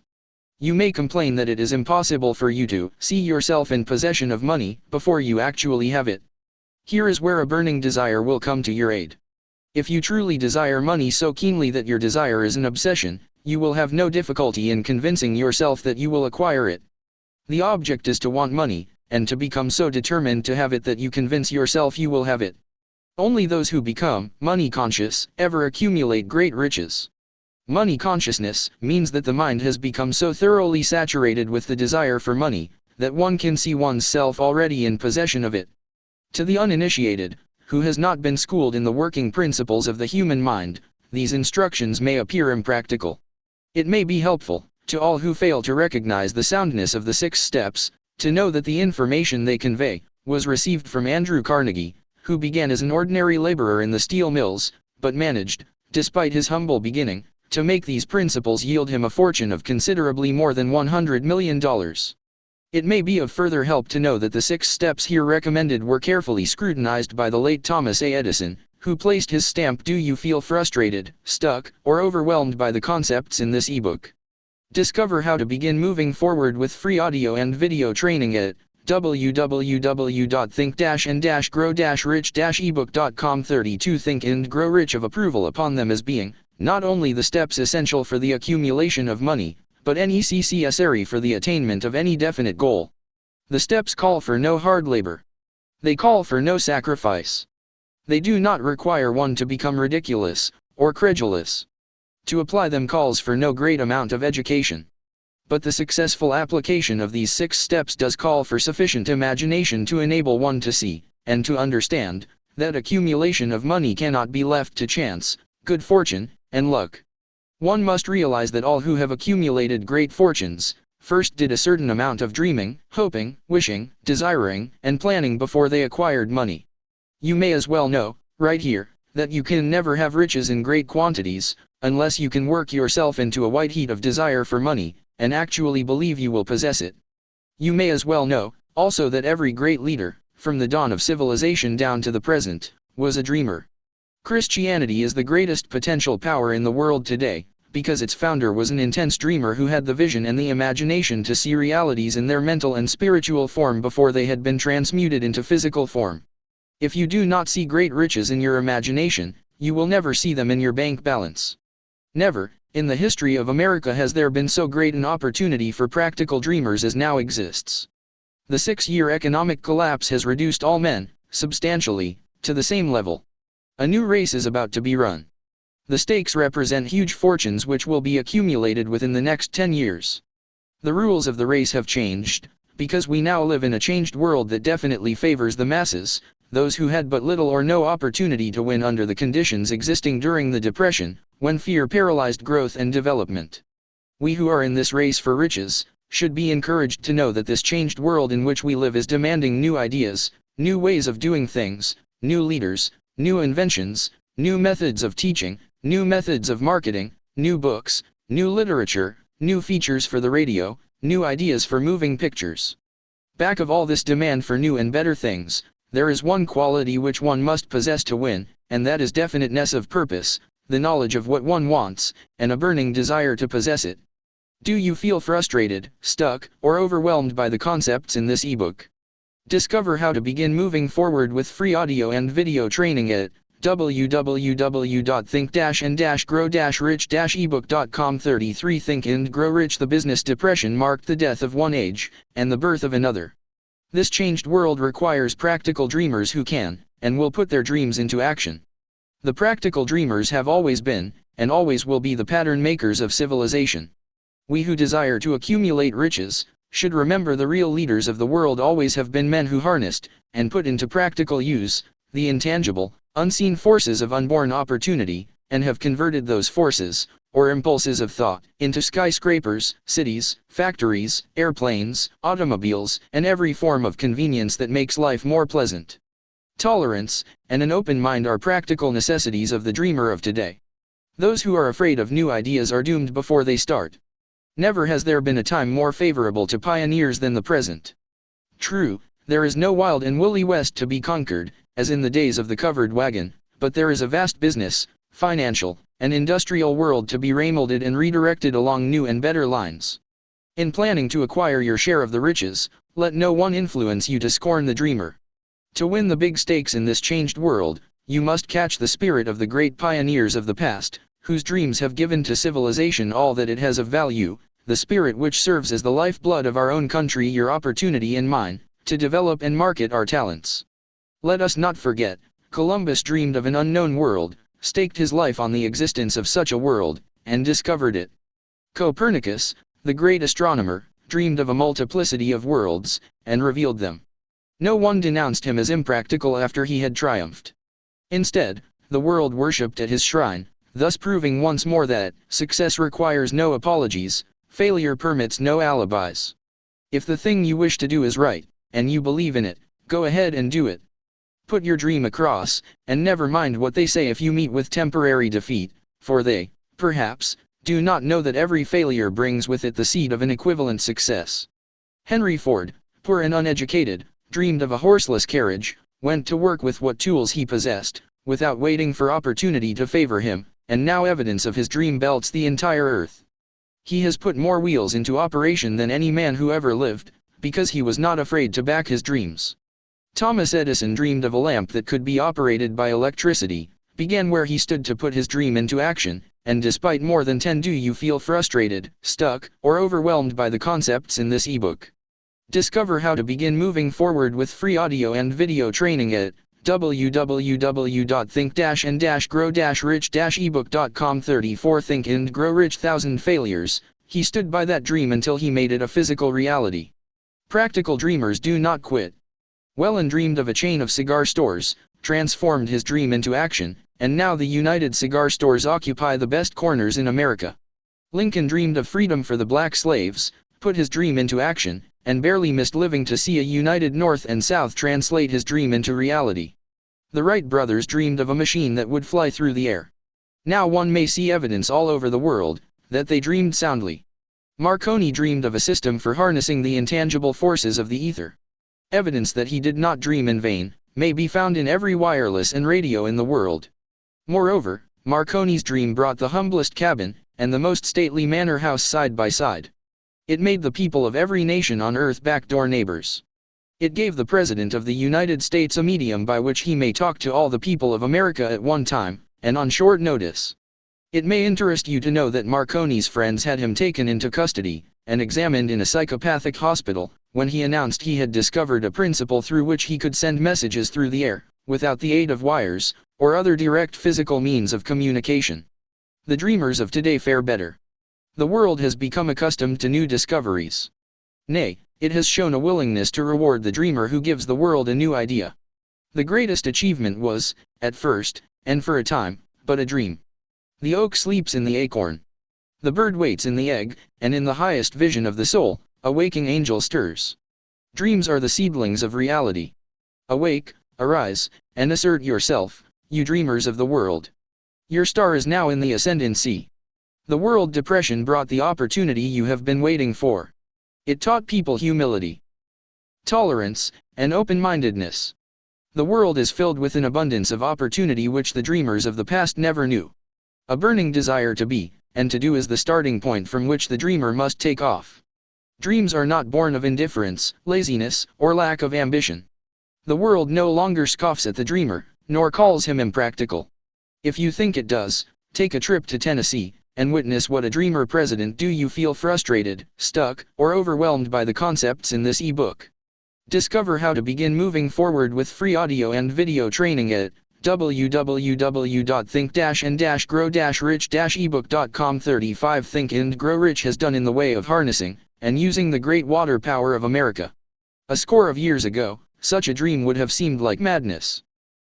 You may complain that it is impossible for you to see yourself in possession of money before you actually have it. Here is where a burning desire will come to your aid. If you truly desire money so keenly that your desire is an obsession, you will have no difficulty in convincing yourself that you will acquire it. The object is to want money, and to become so determined to have it that you convince yourself you will have it. Only those who become money conscious ever accumulate great riches. Money consciousness means that the mind has become so thoroughly saturated with the desire for money, that one can see one's self already in possession of it. To the uninitiated, who has not been schooled in the working principles of the human mind, these instructions may appear impractical. It may be helpful, to all who fail to recognize the soundness of the 6 steps, to know that the information they convey was received from Andrew Carnegie, who began as an ordinary laborer in the steel mills, but managed, despite his humble beginning, to make these principles yield him a fortune of considerably more than $100 million. It may be of further help to know that the 6 steps here recommended were carefully scrutinized by the late Thomas A. Edison, who placed his stamp. Do you feel frustrated, stuck, or overwhelmed by the concepts in this ebook? Discover how to begin moving forward with free audio and video training at www.think-and-grow-rich-ebook.com. 32 Think and Grow Rich of approval upon them as being not only the steps essential for the accumulation of money, but necessary for the attainment of any definite goal. The steps call for no hard labor. They call for no sacrifice. They do not require one to become ridiculous or credulous. To apply them calls for no great amount of education. But the successful application of these 6 steps does call for sufficient imagination to enable one to see, and to understand, that accumulation of money cannot be left to chance, good fortune, and luck. One must realize that all who have accumulated great fortunes, first did a certain amount of dreaming, hoping, wishing, desiring, and planning before they acquired money. You may as well know, right here, that you can never have riches in great quantities, unless you can work yourself into a white heat of desire for money, and actually believe you will possess it. You may as well know, also, that every great leader, from the dawn of civilization down to the present, was a dreamer. Christianity is the greatest potential power in the world today, because its founder was an intense dreamer who had the vision and the imagination to see realities in their mental and spiritual form before they had been transmuted into physical form. If you do not see great riches in your imagination, you will never see them in your bank balance. Never, in the history of America, has there been so great an opportunity for practical dreamers as now exists. The 6-year economic collapse has reduced all men, substantially, to the same level. A new race is about to be run. The stakes represent huge fortunes which will be accumulated within the next 10 years. The rules of the race have changed, because we now live in a changed world that definitely favors the masses, those who had but little or no opportunity to win under the conditions existing during the Depression, when fear paralyzed growth and development. We who are in this race for riches, should be encouraged to know that this changed world in which we live is demanding new ideas, new ways of doing things, new leaders, new inventions, new methods of teaching, new methods of marketing, new books, new literature, new features for the radio, new ideas for moving pictures. Back of all this demand for new and better things, there is one quality which one must possess to win, and that is definiteness of purpose, the knowledge of what one wants, and a burning desire to possess it. Do you feel frustrated, stuck, or overwhelmed by the concepts in this ebook? Discover how to begin moving forward with free audio and video training at www.think-and-grow-rich-ebook.com. 33 Think and Grow Rich. The business depression marked the death of one age, and the birth of another. This changed world requires practical dreamers who can, and will put their dreams into action. The practical dreamers have always been, and always will be, the pattern makers of civilization. We who desire to accumulate riches, should remember the real leaders of the world always have been men who harnessed, and put into practical use, the intangible, unseen forces of unborn opportunity, and have converted those forces, or impulses of thought, into skyscrapers, cities, factories, airplanes, automobiles, and every form of convenience that makes life more pleasant. Tolerance, and an open mind are practical necessities of the dreamer of today. Those who are afraid of new ideas are doomed before they start. Never has there been a time more favorable to pioneers than the present. True, there is no wild and woolly West to be conquered, as in the days of the covered wagon, but there is a vast business, financial, and industrial world to be remolded and redirected along new and better lines. In planning to acquire your share of the riches, let no one influence you to scorn the dreamer. To win the big stakes in this changed world, you must catch the spirit of the great pioneers of the past, whose dreams have given to civilization all that it has of value, the spirit which serves as the lifeblood of our own country. Your opportunity and mine, to develop and market our talents. Let us not forget, Columbus dreamed of an unknown world, staked his life on the existence of such a world, and discovered it. Copernicus, the great astronomer, dreamed of a multiplicity of worlds, and revealed them. No one denounced him as impractical after he had triumphed. Instead, the world worshipped at his shrine, thus proving once more that success requires no apologies, failure permits no alibis. If the thing you wish to do is right, and you believe in it, go ahead and do it. Put your dream across, and never mind what they say if you meet with temporary defeat, for they, perhaps, do not know that every failure brings with it the seed of an equivalent success. Henry Ford, poor and uneducated, dreamed of a horseless carriage, went to work with what tools he possessed, without waiting for opportunity to favor him, and now evidence of his dream belts the entire earth. He has put more wheels into operation than any man who ever lived, because he was not afraid to back his dreams. Thomas Edison dreamed of a lamp that could be operated by electricity, began where he stood to put his dream into action, and despite more than 10 do you feel frustrated, stuck, or overwhelmed by the concepts in this ebook? Discover how to begin moving forward with free audio and video training at www.think-and-grow-rich-ebook.com. 34 Think and Grow Rich 1000 Failures. He stood by that dream until he made it a physical reality. Practical dreamers do not quit. Whelan dreamed of a chain of cigar stores, transformed his dream into action, and now the United Cigar Stores occupy the best corners in America. Lincoln dreamed of freedom for the black slaves, put his dream into action, and barely missed living to see a united North and South translate his dream into reality. The Wright brothers dreamed of a machine that would fly through the air. Now one may see evidence all over the world that they dreamed soundly. Marconi dreamed of a system for harnessing the intangible forces of the ether. Evidence that he did not dream in vain may be found in every wireless and radio in the world. Moreover, Marconi's dream brought the humblest cabin and the most stately manor house side by side. It made the people of every nation on earth backdoor neighbors. It gave the President of the United States a medium by which he may talk to all the people of America at one time, and on short notice. It may interest you to know that Marconi's friends had him taken into custody and examined in a psychopathic hospital, when he announced he had discovered a principle through which he could send messages through the air, without the aid of wires, or other direct physical means of communication. The dreamers of today fare better. The world has become accustomed to new discoveries. Nay, it has shown a willingness to reward the dreamer who gives the world a new idea. The greatest achievement was, at first, and for a time, but a dream. The oak sleeps in the acorn. The bird waits in the egg, and in the highest vision of the soul, a waking angel stirs. Dreams are the seedlings of reality. Awake, arise, and assert yourself, you dreamers of the world. Your star is now in the ascendancy. The world depression brought the opportunity you have been waiting for. It taught people humility, tolerance, and open-mindedness. The world is filled with an abundance of opportunity which the dreamers of the past never knew. A burning desire to be, and to do is the starting point from which the dreamer must take off. Dreams are not born of indifference, laziness, or lack of ambition. The world no longer scoffs at the dreamer, nor calls him impractical. If you think it does, take a trip to Tennessee, and witness what a dreamer president do you feel frustrated, stuck, or overwhelmed by the concepts in this ebook. Discover how to begin moving forward with free audio and video training at www.think-and-grow-rich-ebook.com. 35 Think and Grow Rich has done in the way of harnessing and using the great water power of America. A score of years ago, such a dream would have seemed like madness.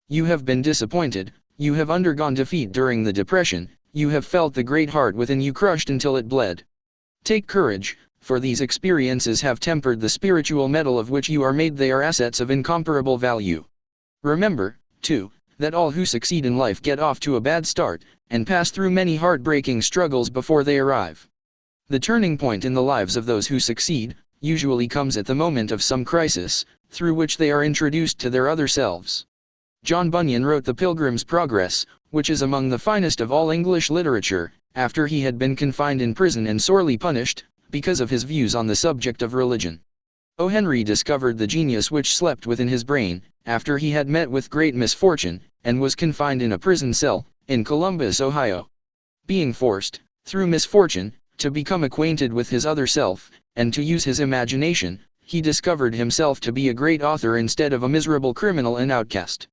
You have been disappointed, you have undergone defeat during the Depression, you have felt the great heart within you crushed until it bled. Take courage, for these experiences have tempered the spiritual metal of which you are made. They are assets of incomparable value. Remember, too, that all who succeed in life get off to a bad start, and pass through many heartbreaking struggles before they arrive. The turning point in the lives of those who succeed usually comes at the moment of some crisis, through which they are introduced to their other selves. John Bunyan wrote The Pilgrim's Progress, which is among the finest of all English literature, after he had been confined in prison and sorely punished, because of his views on the subject of religion. O. Henry discovered the genius which slept within his brain, after he had met with great misfortune, and was confined in a prison cell, in Columbus, Ohio. Being forced, through misfortune, to become acquainted with his other self, and to use his imagination, he discovered himself to be a great author instead of a miserable criminal and outcast.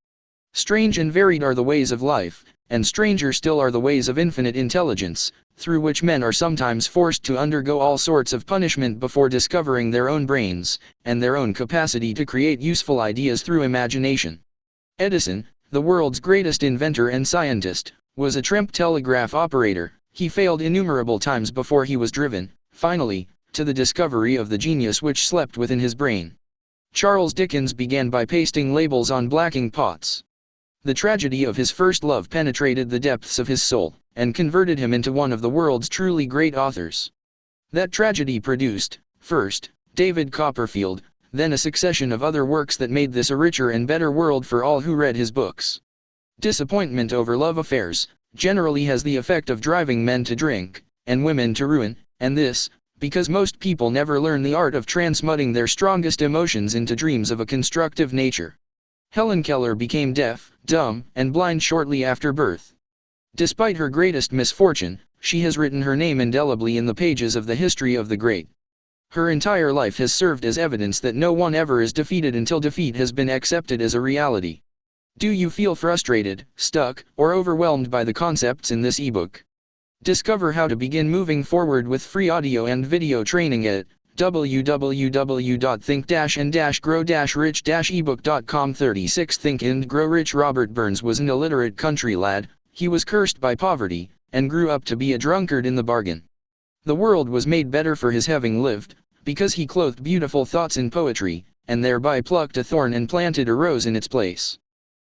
Strange and varied are the ways of life, and stranger still are the ways of infinite intelligence, through which men are sometimes forced to undergo all sorts of punishment before discovering their own brains, and their own capacity to create useful ideas through imagination. Edison, the world's greatest inventor and scientist, was a tramp telegraph operator. He failed innumerable times before he was driven, finally, to the discovery of the genius which slept within his brain. Charles Dickens began by pasting labels on blacking pots. The tragedy of his first love penetrated the depths of his soul, and converted him into one of the world's truly great authors. That tragedy produced, first, David Copperfield, then a succession of other works that made this a richer and better world for all who read his books. Disappointment over love affairs generally has the effect of driving men to drink, and women to ruin, and this, because most people never learn the art of transmuting their strongest emotions into dreams of a constructive nature. Helen Keller became deaf, dumb, and blind shortly after birth. Despite her greatest misfortune, she has written her name indelibly in the pages of the history of the great. Her entire life has served as evidence that no one ever is defeated until defeat has been accepted as a reality. Do you feel frustrated, stuck, or overwhelmed by the concepts in this ebook? Discover how to begin moving forward with free audio and video training at www.think-and-grow-rich-ebook.com. 36 Think and Grow Rich. Robert Burns was an illiterate country lad. He was cursed by poverty, and grew up to be a drunkard in the bargain. The world was made better for his having lived, because he clothed beautiful thoughts in poetry, and thereby plucked a thorn and planted a rose in its place.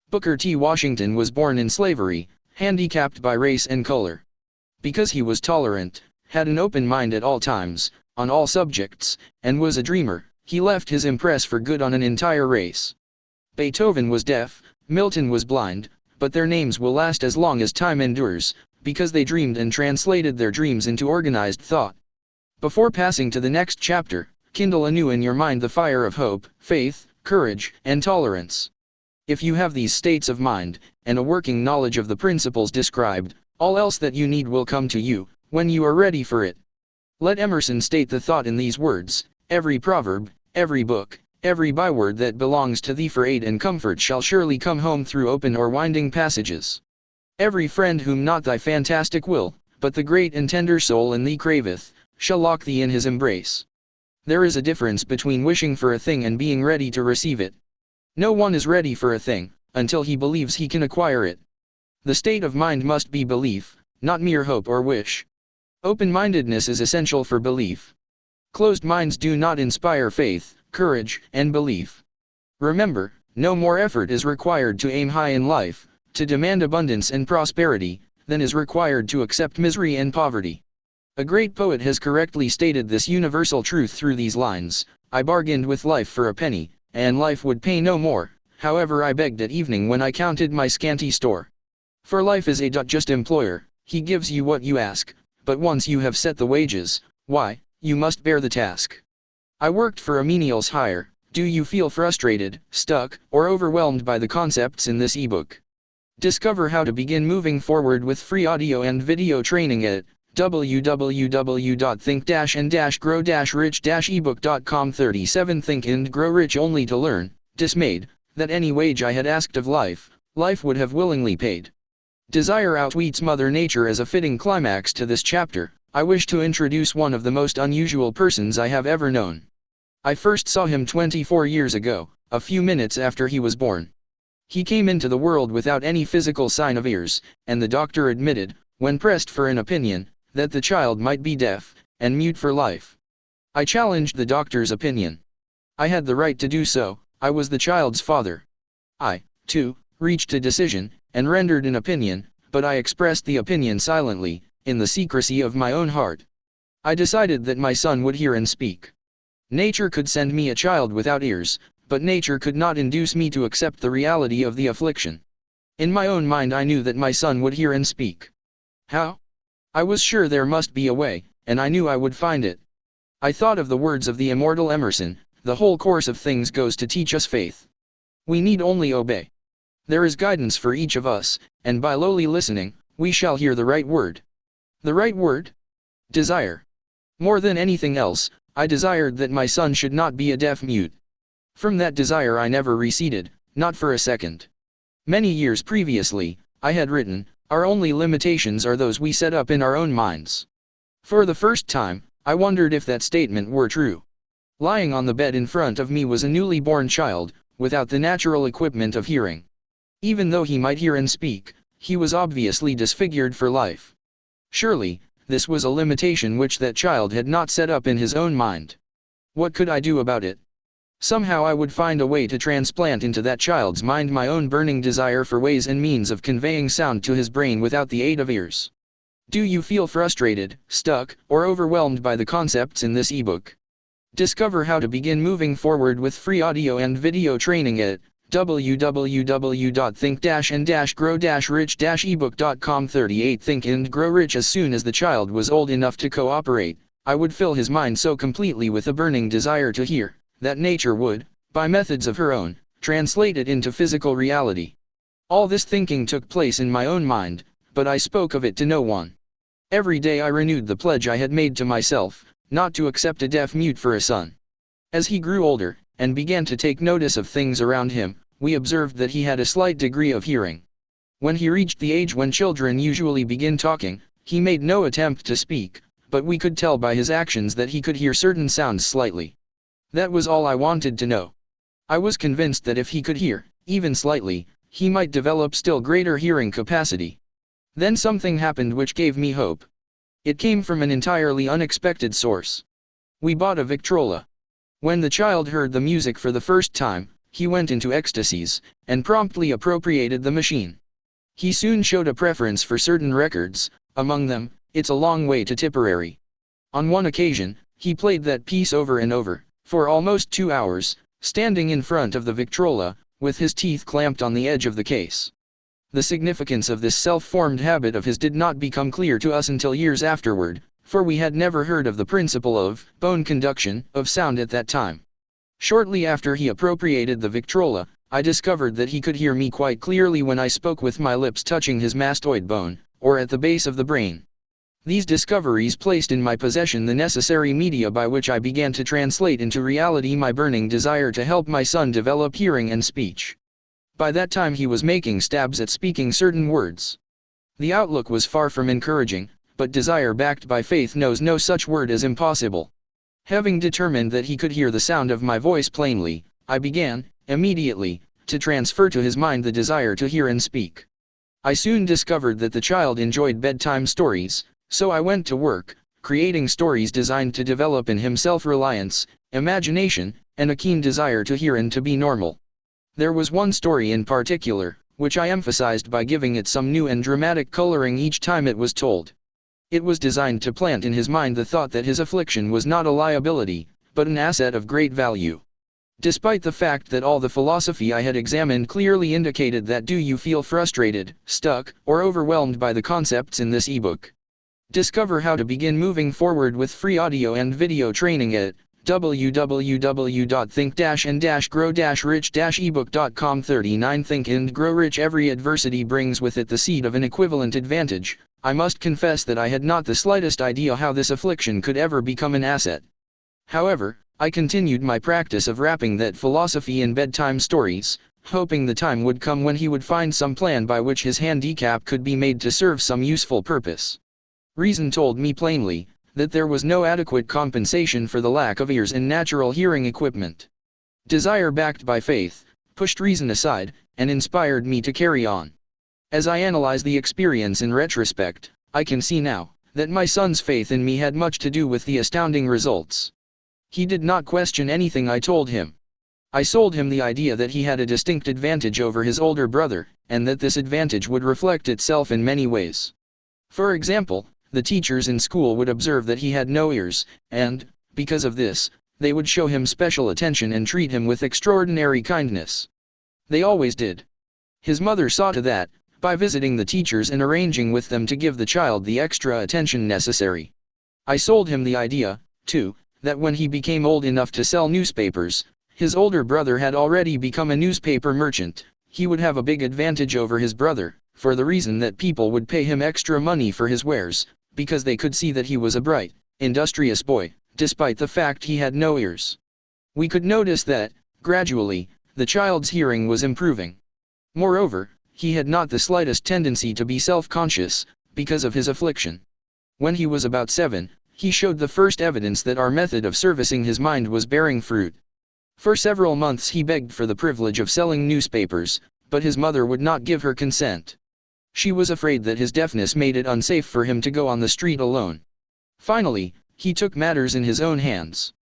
Booker T. Washington was born in slavery, handicapped by race and color. Because he was tolerant, had an open mind at all times, on all subjects, and was a dreamer, he left his impress for good on an entire race. Beethoven was deaf, Milton was blind, but their names will last as long as time endures, because they dreamed and translated their dreams into organized thought. Before passing to the next chapter, kindle anew in your mind the fire of hope, faith, courage, and tolerance. If you have these states of mind, and a working knowledge of the principles described, all else that you need will come to you, when you are ready for it. Let Emerson state the thought in these words: every proverb, every book, every byword that belongs to thee for aid and comfort shall surely come home through open or winding passages. Every friend whom not thy fantastic will, but the great and tender soul in thee craveth, shall lock thee in his embrace. There is a difference between wishing for a thing and being ready to receive it. No one is ready for a thing, until he believes he can acquire it. The state of mind must be belief, not mere hope or wish. Open-mindedness is essential for belief. Closed minds do not inspire faith, courage, and belief. Remember, no more effort is required to aim high in life, to demand abundance and prosperity, than is required to accept misery and poverty. A great poet has correctly stated this universal truth through these lines: I bargained with life for a penny, and life would pay no more, however I begged at evening when I counted my scanty store. For life is a just employer, he gives you what you ask, but once you have set the wages, why, you must bear the task. I worked for a menial's hire. Do you feel frustrated, stuck, or overwhelmed by the concepts in this ebook? Discover how to begin moving forward with free audio and video training at www.think-and-grow-rich-ebook.com. 37 Think and Grow Rich. Only to learn, dismayed, that any wage I had asked of life, life would have willingly paid. Desire outweets Mother Nature. As a fitting climax to this chapter, I wish to introduce one of the most unusual persons I have ever known. I first saw him 24 years ago, a few minutes after he was born. He came into the world without any physical sign of ears, and the doctor admitted, when pressed for an opinion, that the child might be deaf and mute for life. I challenged the doctor's opinion. I had the right to do so. I was the child's father. I, too, reached a decision, and rendered an opinion, but I expressed the opinion silently, in the secrecy of my own heart. I decided that my son would hear and speak. Nature could send me a child without ears, but nature could not induce me to accept the reality of the affliction. In my own mind I knew that my son would hear and speak. How? I was sure there must be a way, and I knew I would find it. I thought of the words of the immortal Emerson: the whole course of things goes to teach us faith. We need only obey. There is guidance for each of us, and by lowly listening, we shall hear the right word. The right word? Desire. More than anything else, I desired that my son should not be a deaf-mute. From that desire I never receded, not for a second. Many years previously, I had written, "Our only limitations are those we set up in our own minds." For the first time, I wondered if that statement were true. Lying on the bed in front of me was a newly born child, without the natural equipment of hearing. Even though he might hear and speak, he was obviously disfigured for life. Surely, this was a limitation which that child had not set up in his own mind. What could I do about it? Somehow I would find a way to transplant into that child's mind my own burning desire for ways and means of conveying sound to his brain without the aid of ears. Do you feel frustrated, stuck, or overwhelmed by the concepts in this ebook? Discover how to begin moving forward with free audio and video training at www.think-and-grow-rich-ebook.com. 38 Think and Grow Rich. As soon as the child was old enough to cooperate, I would fill his mind so completely with a burning desire to hear, that nature would, by methods of her own, translate it into physical reality. All this thinking took place in my own mind, but I spoke of it to no one. Every day I renewed the pledge I had made to myself, not to accept a deaf-mute for a son. As he grew older, and began to take notice of things around him, we observed that he had a slight degree of hearing. When he reached the age when children usually begin talking, he made no attempt to speak, but we could tell by his actions that he could hear certain sounds slightly. That was all I wanted to know. I was convinced that if he could hear, even slightly, he might develop still greater hearing capacity. Then something happened which gave me hope. It came from an entirely unexpected source. We bought a Victrola. When the child heard the music for the first time, he went into ecstasies, and promptly appropriated the machine. He soon showed a preference for certain records, among them, "It's a Long Way to Tipperary." On one occasion, he played that piece over and over, for almost 2 hours, standing in front of the Victrola, with his teeth clamped on the edge of the case. The significance of this self-formed habit of his did not become clear to us until years afterward, for we had never heard of the principle of bone conduction of sound at that time. Shortly after he appropriated the Victrola, I discovered that he could hear me quite clearly when I spoke with my lips touching his mastoid bone, or at the base of the brain. These discoveries placed in my possession the necessary media by which I began to translate into reality my burning desire to help my son develop hearing and speech. By that time he was making stabs at speaking certain words. The outlook was far from encouraging, but desire backed by faith knows no such word as impossible. Having determined that he could hear the sound of my voice plainly, I began, immediately, to transfer to his mind the desire to hear and speak. I soon discovered that the child enjoyed bedtime stories, so I went to work, creating stories designed to develop in him self-reliance, imagination, and a keen desire to hear and to be normal. There was one story in particular, which I emphasized by giving it some new and dramatic coloring each time it was told. It was designed to plant in his mind the thought that his affliction was not a liability, but an asset of great value. Despite the fact that all the philosophy I had examined clearly indicated that do you feel frustrated, stuck, or overwhelmed by the concepts in this ebook? Discover how to begin moving forward with free audio and video training at www.think-and-grow-rich-ebook.com. 39 Think and Grow Rich. Every adversity brings with it the seed of an equivalent advantage. I must confess that I had not the slightest idea how this affliction could ever become an asset. However, I continued my practice of wrapping that philosophy in bedtime stories, hoping the time would come when he would find some plan by which his handicap could be made to serve some useful purpose. Reason told me plainly that there was no adequate compensation for the lack of ears and natural hearing equipment. Desire backed by faith pushed reason aside and inspired me to carry on. As I analyze the experience in retrospect, I can see now that my son's faith in me had much to do with the astounding results. He did not question anything I told him. I sold him the idea that he had a distinct advantage over his older brother, and that this advantage would reflect itself in many ways. For example, the teachers in school would observe that he had no ears, and, because of this, they would show him special attention and treat him with extraordinary kindness. They always did. His mother saw to that, by visiting the teachers and arranging with them to give the child the extra attention necessary. I sold him the idea, too, that when he became old enough to sell newspapers, his older brother had already become a newspaper merchant. He would have a big advantage over his brother, for the reason that people would pay him extra money for his wares, because they could see that he was a bright, industrious boy, despite the fact he had no ears. We could notice that, gradually, the child's hearing was improving. Moreover, he had not the slightest tendency to be self-conscious, because of his affliction. When he was about 7, he showed the first evidence that our method of servicing his mind was bearing fruit. For several months he begged for the privilege of selling newspapers, but his mother would not give her consent. She was afraid that his deafness made it unsafe for him to go on the street alone. Finally, he took matters in his own hands.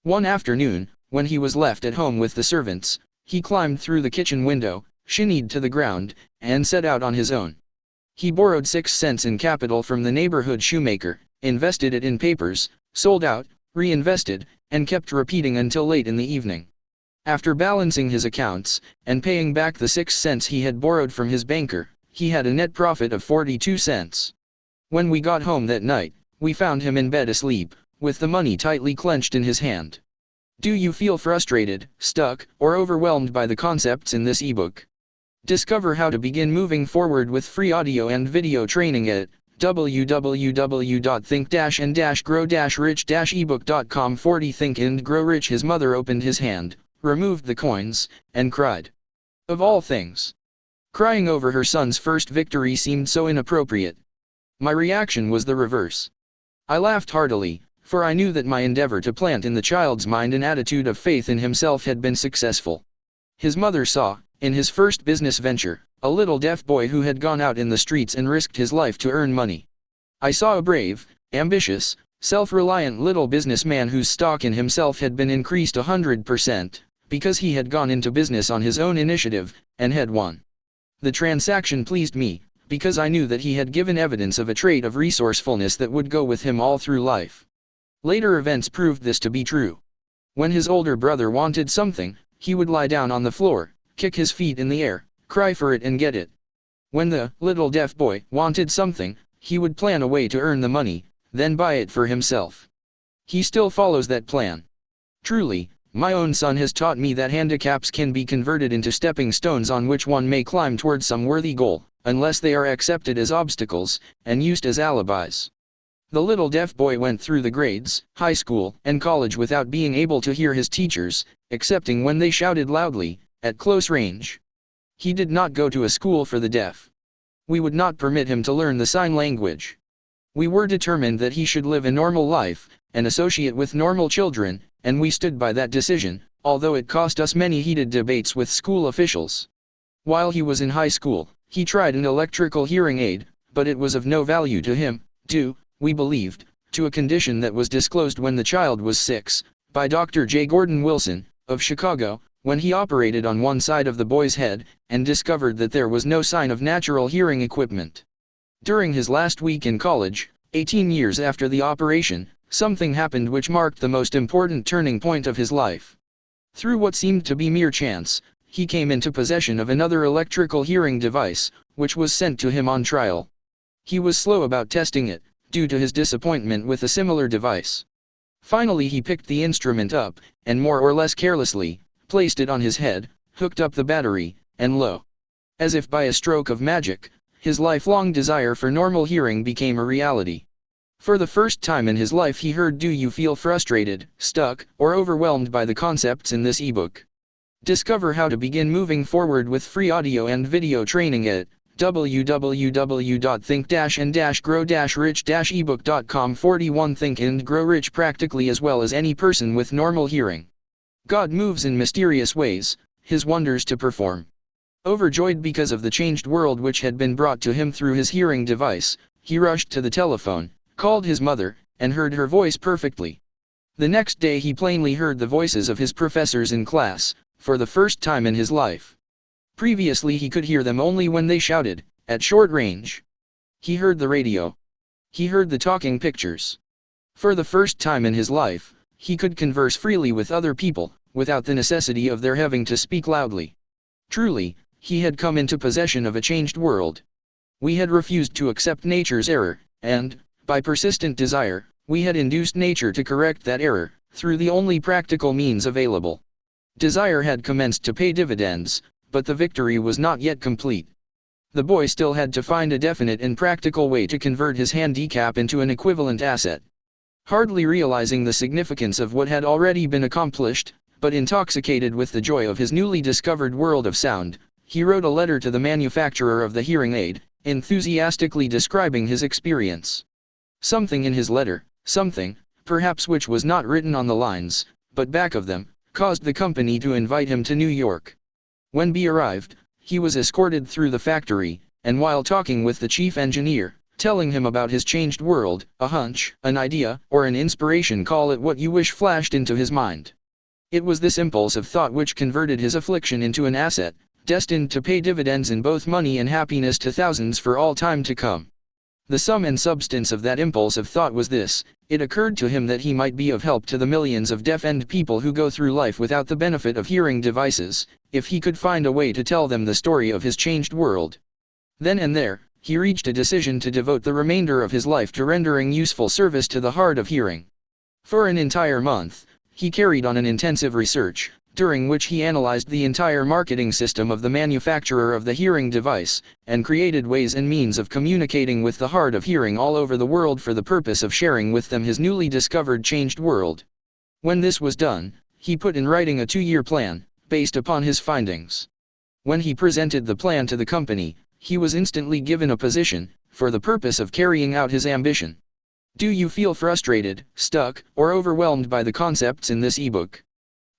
One afternoon, when he was left at home with the servants, he climbed through the kitchen window, shinnied to the ground, and set out on his own. He borrowed 6 cents in capital from the neighborhood shoemaker, invested it in papers, sold out, reinvested, and kept repeating until late in the evening. After balancing his accounts, and paying back the 6 cents he had borrowed from his banker, he had a net profit of 42 cents. When we got home that night, we found him in bed asleep, with the money tightly clenched in his hand. Do you feel frustrated, stuck, or overwhelmed by the concepts in this ebook? Discover how to begin moving forward with free audio and video training at www.think-and-grow-rich-ebook.com. 40 Think and Grow Rich. His mother opened his hand, removed the coins, and cried. Of all things, crying over her son's first victory seemed so inappropriate. My reaction was the reverse. I laughed heartily, for I knew that my endeavor to plant in the child's mind an attitude of faith in himself had been successful. His mother saw, in his first business venture, a little deaf boy who had gone out in the streets and risked his life to earn money. I saw a brave, ambitious, self-reliant little businessman whose stock in himself had been increased 100%, because he had gone into business on his own initiative, and had won. The transaction pleased me, because I knew that he had given evidence of a trait of resourcefulness that would go with him all through life. Later events proved this to be true. When his older brother wanted something, he would lie down on the floor, kick his feet in the air, cry for it and get it. When the little deaf boy wanted something, he would plan a way to earn the money, then buy it for himself. He still follows that plan. Truly, my own son has taught me that handicaps can be converted into stepping stones on which one may climb towards some worthy goal, unless they are accepted as obstacles, and used as alibis. The little deaf boy went through the grades, high school, and college without being able to hear his teachers, excepting when they shouted loudly, at close range. He did not go to a school for the deaf. We would not permit him to learn the sign language. We were determined that he should live a normal life, and associate with normal children, and we stood by that decision, although it cost us many heated debates with school officials. While he was in high school, he tried an electrical hearing aid, but it was of no value to him, due, we believed, to a condition that was disclosed when the child was 6, by Dr. J. Gordon Wilson, of Chicago, when he operated on one side of the boy's head, and discovered that there was no sign of natural hearing equipment. During his last week in college, 18 years after the operation, something happened which marked the most important turning point of his life. Through what seemed to be mere chance, he came into possession of another electrical hearing device, which was sent to him on trial. He was slow about testing it, due to his disappointment with a similar device. Finally he picked the instrument up, and more or less carelessly, placed it on his head, hooked up the battery, and lo! As if by a stroke of magic, his lifelong desire for normal hearing became a reality. For the first time in his life he heard. Do you feel frustrated, stuck, or overwhelmed by the concepts in this ebook? Discover how to begin moving forward with free audio and video training at www.think-and-grow-rich-ebook.com. 41 Think and Grow Rich practically as well as any person with normal hearing. God moves in mysterious ways, his wonders to perform. Overjoyed because of the changed world which had been brought to him through his hearing device, he rushed to the telephone, called his mother, and heard her voice perfectly. The next day he plainly heard the voices of his professors in class, for the first time in his life. Previously he could hear them only when they shouted, at short range. He heard the radio. He heard the talking pictures. For the first time in his life, he could converse freely with other people, without the necessity of their having to speak loudly. Truly, he had come into possession of a changed world. We had refused to accept nature's error, and, by persistent desire, we had induced nature to correct that error, through the only practical means available. Desire had commenced to pay dividends, but the victory was not yet complete. The boy still had to find a definite and practical way to convert his handicap into an equivalent asset. Hardly realizing the significance of what had already been accomplished, but intoxicated with the joy of his newly discovered world of sound, he wrote a letter to the manufacturer of the hearing aid, enthusiastically describing his experience. Something in his letter, something, perhaps which was not written on the lines, but back of them, caused the company to invite him to New York. When B arrived, he was escorted through the factory, and while talking with the chief engineer, telling him about his changed world, a hunch, an idea, or an inspiration, call it what you wish, flashed into his mind. It was this impulse of thought which converted his affliction into an asset, destined to pay dividends in both money and happiness to thousands for all time to come. The sum and substance of that impulse of thought was this: it occurred to him that he might be of help to the millions of deaf-end people who go through life without the benefit of hearing devices, if he could find a way to tell them the story of his changed world. Then and there, he reached a decision to devote the remainder of his life to rendering useful service to the hard of hearing. For an entire month, he carried on an intensive research, during which he analyzed the entire marketing system of the manufacturer of the hearing device, and created ways and means of communicating with the hard of hearing all over the world for the purpose of sharing with them his newly discovered changed world. When this was done, he put in writing a 2-year plan, based upon his findings. When he presented the plan to the company, he was instantly given a position, for the purpose of carrying out his ambition. Do you feel frustrated, stuck, or overwhelmed by the concepts in this ebook?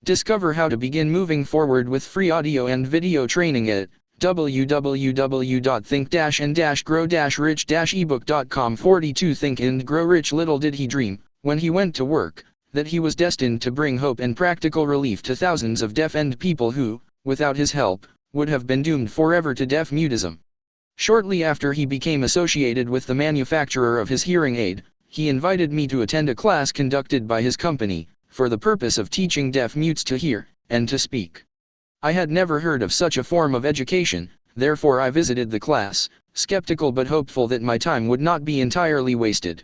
Discover how to begin moving forward with free audio and video training at www.think-and-grow-rich-ebook.com. 42 Think and Grow Rich. Little did he dream, when he went to work, that he was destined to bring hope and practical relief to thousands of deaf-end people who, without his help, would have been doomed forever to deaf-mutism. Shortly after he became associated with the manufacturer of his hearing aid, he invited me to attend a class conducted by his company, for the purpose of teaching deaf-mutes to hear, and to speak. I had never heard of such a form of education, therefore I visited the class, skeptical but hopeful that my time would not be entirely wasted.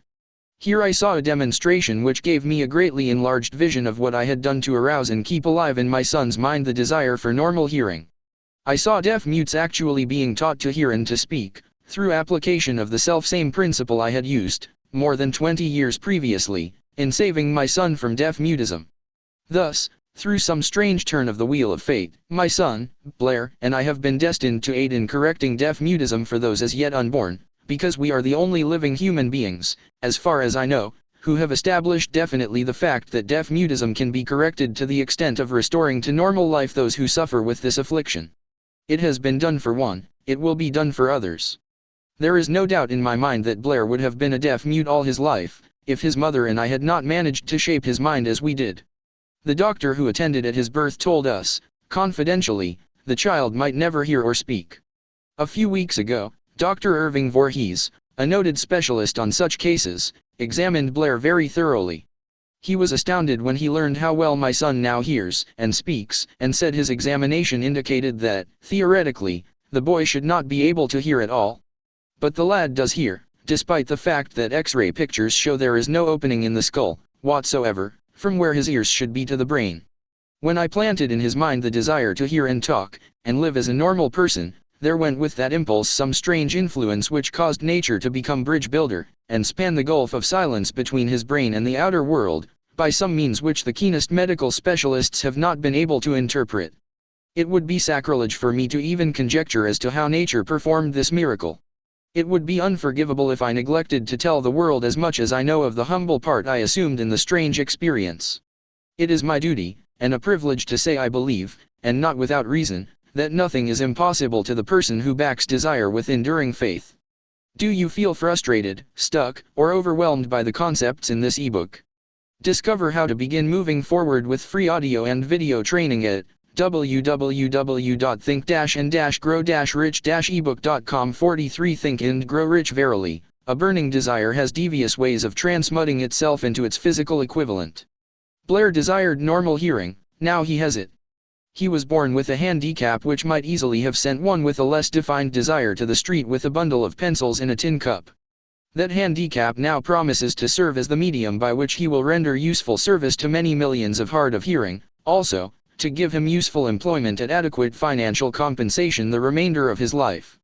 Here I saw a demonstration which gave me a greatly enlarged vision of what I had done to arouse and keep alive in my son's mind the desire for normal hearing. I saw deaf-mutes actually being taught to hear and to speak, through application of the self-same principle I had used, more than 20 years previously, in saving my son from deaf-mutism. Thus, through some strange turn of the wheel of fate, my son, Blair, and I have been destined to aid in correcting deaf-mutism for those as yet unborn, because we are the only living human beings, as far as I know, who have established definitely the fact that deaf-mutism can be corrected to the extent of restoring to normal life those who suffer with this affliction. It has been done for one, it will be done for others. There is no doubt in my mind that Blair would have been a deaf-mute all his life, if his mother and I had not managed to shape his mind as we did. The doctor who attended at his birth told us, confidentially, the child might never hear or speak. A few weeks ago, Dr. Irving Voorhees, a noted specialist on such cases, examined Blair very thoroughly. He was astounded when he learned how well my son now hears and speaks, and said his examination indicated that, theoretically, the boy should not be able to hear at all. But the lad does hear, despite the fact that X-ray pictures show there is no opening in the skull, whatsoever, from where his ears should be to the brain. When I planted in his mind the desire to hear and talk, and live as a normal person, there went with that impulse some strange influence which caused nature to become bridge builder, and span the gulf of silence between his brain and the outer world, by some means which the keenest medical specialists have not been able to interpret. It would be sacrilege for me to even conjecture as to how nature performed this miracle. It would be unforgivable if I neglected to tell the world as much as I know of the humble part I assumed in the strange experience. It is my duty, and a privilege to say I believe, and not without reason, that nothing is impossible to the person who backs desire with enduring faith. Do you feel frustrated, stuck, or overwhelmed by the concepts in this ebook? Discover how to begin moving forward with free audio and video training at www.think-and-grow-rich-ebook.com. 43 Think and Grow Rich. Verily, a burning desire has devious ways of transmuting itself into its physical equivalent. Blair desired normal hearing, now he has it. He was born with a handicap which might easily have sent one with a less defined desire to the street with a bundle of pencils in a tin cup. That handicap now promises to serve as the medium by which he will render useful service to many millions of hard of hearing, also, to give him useful employment at adequate financial compensation the remainder of his life.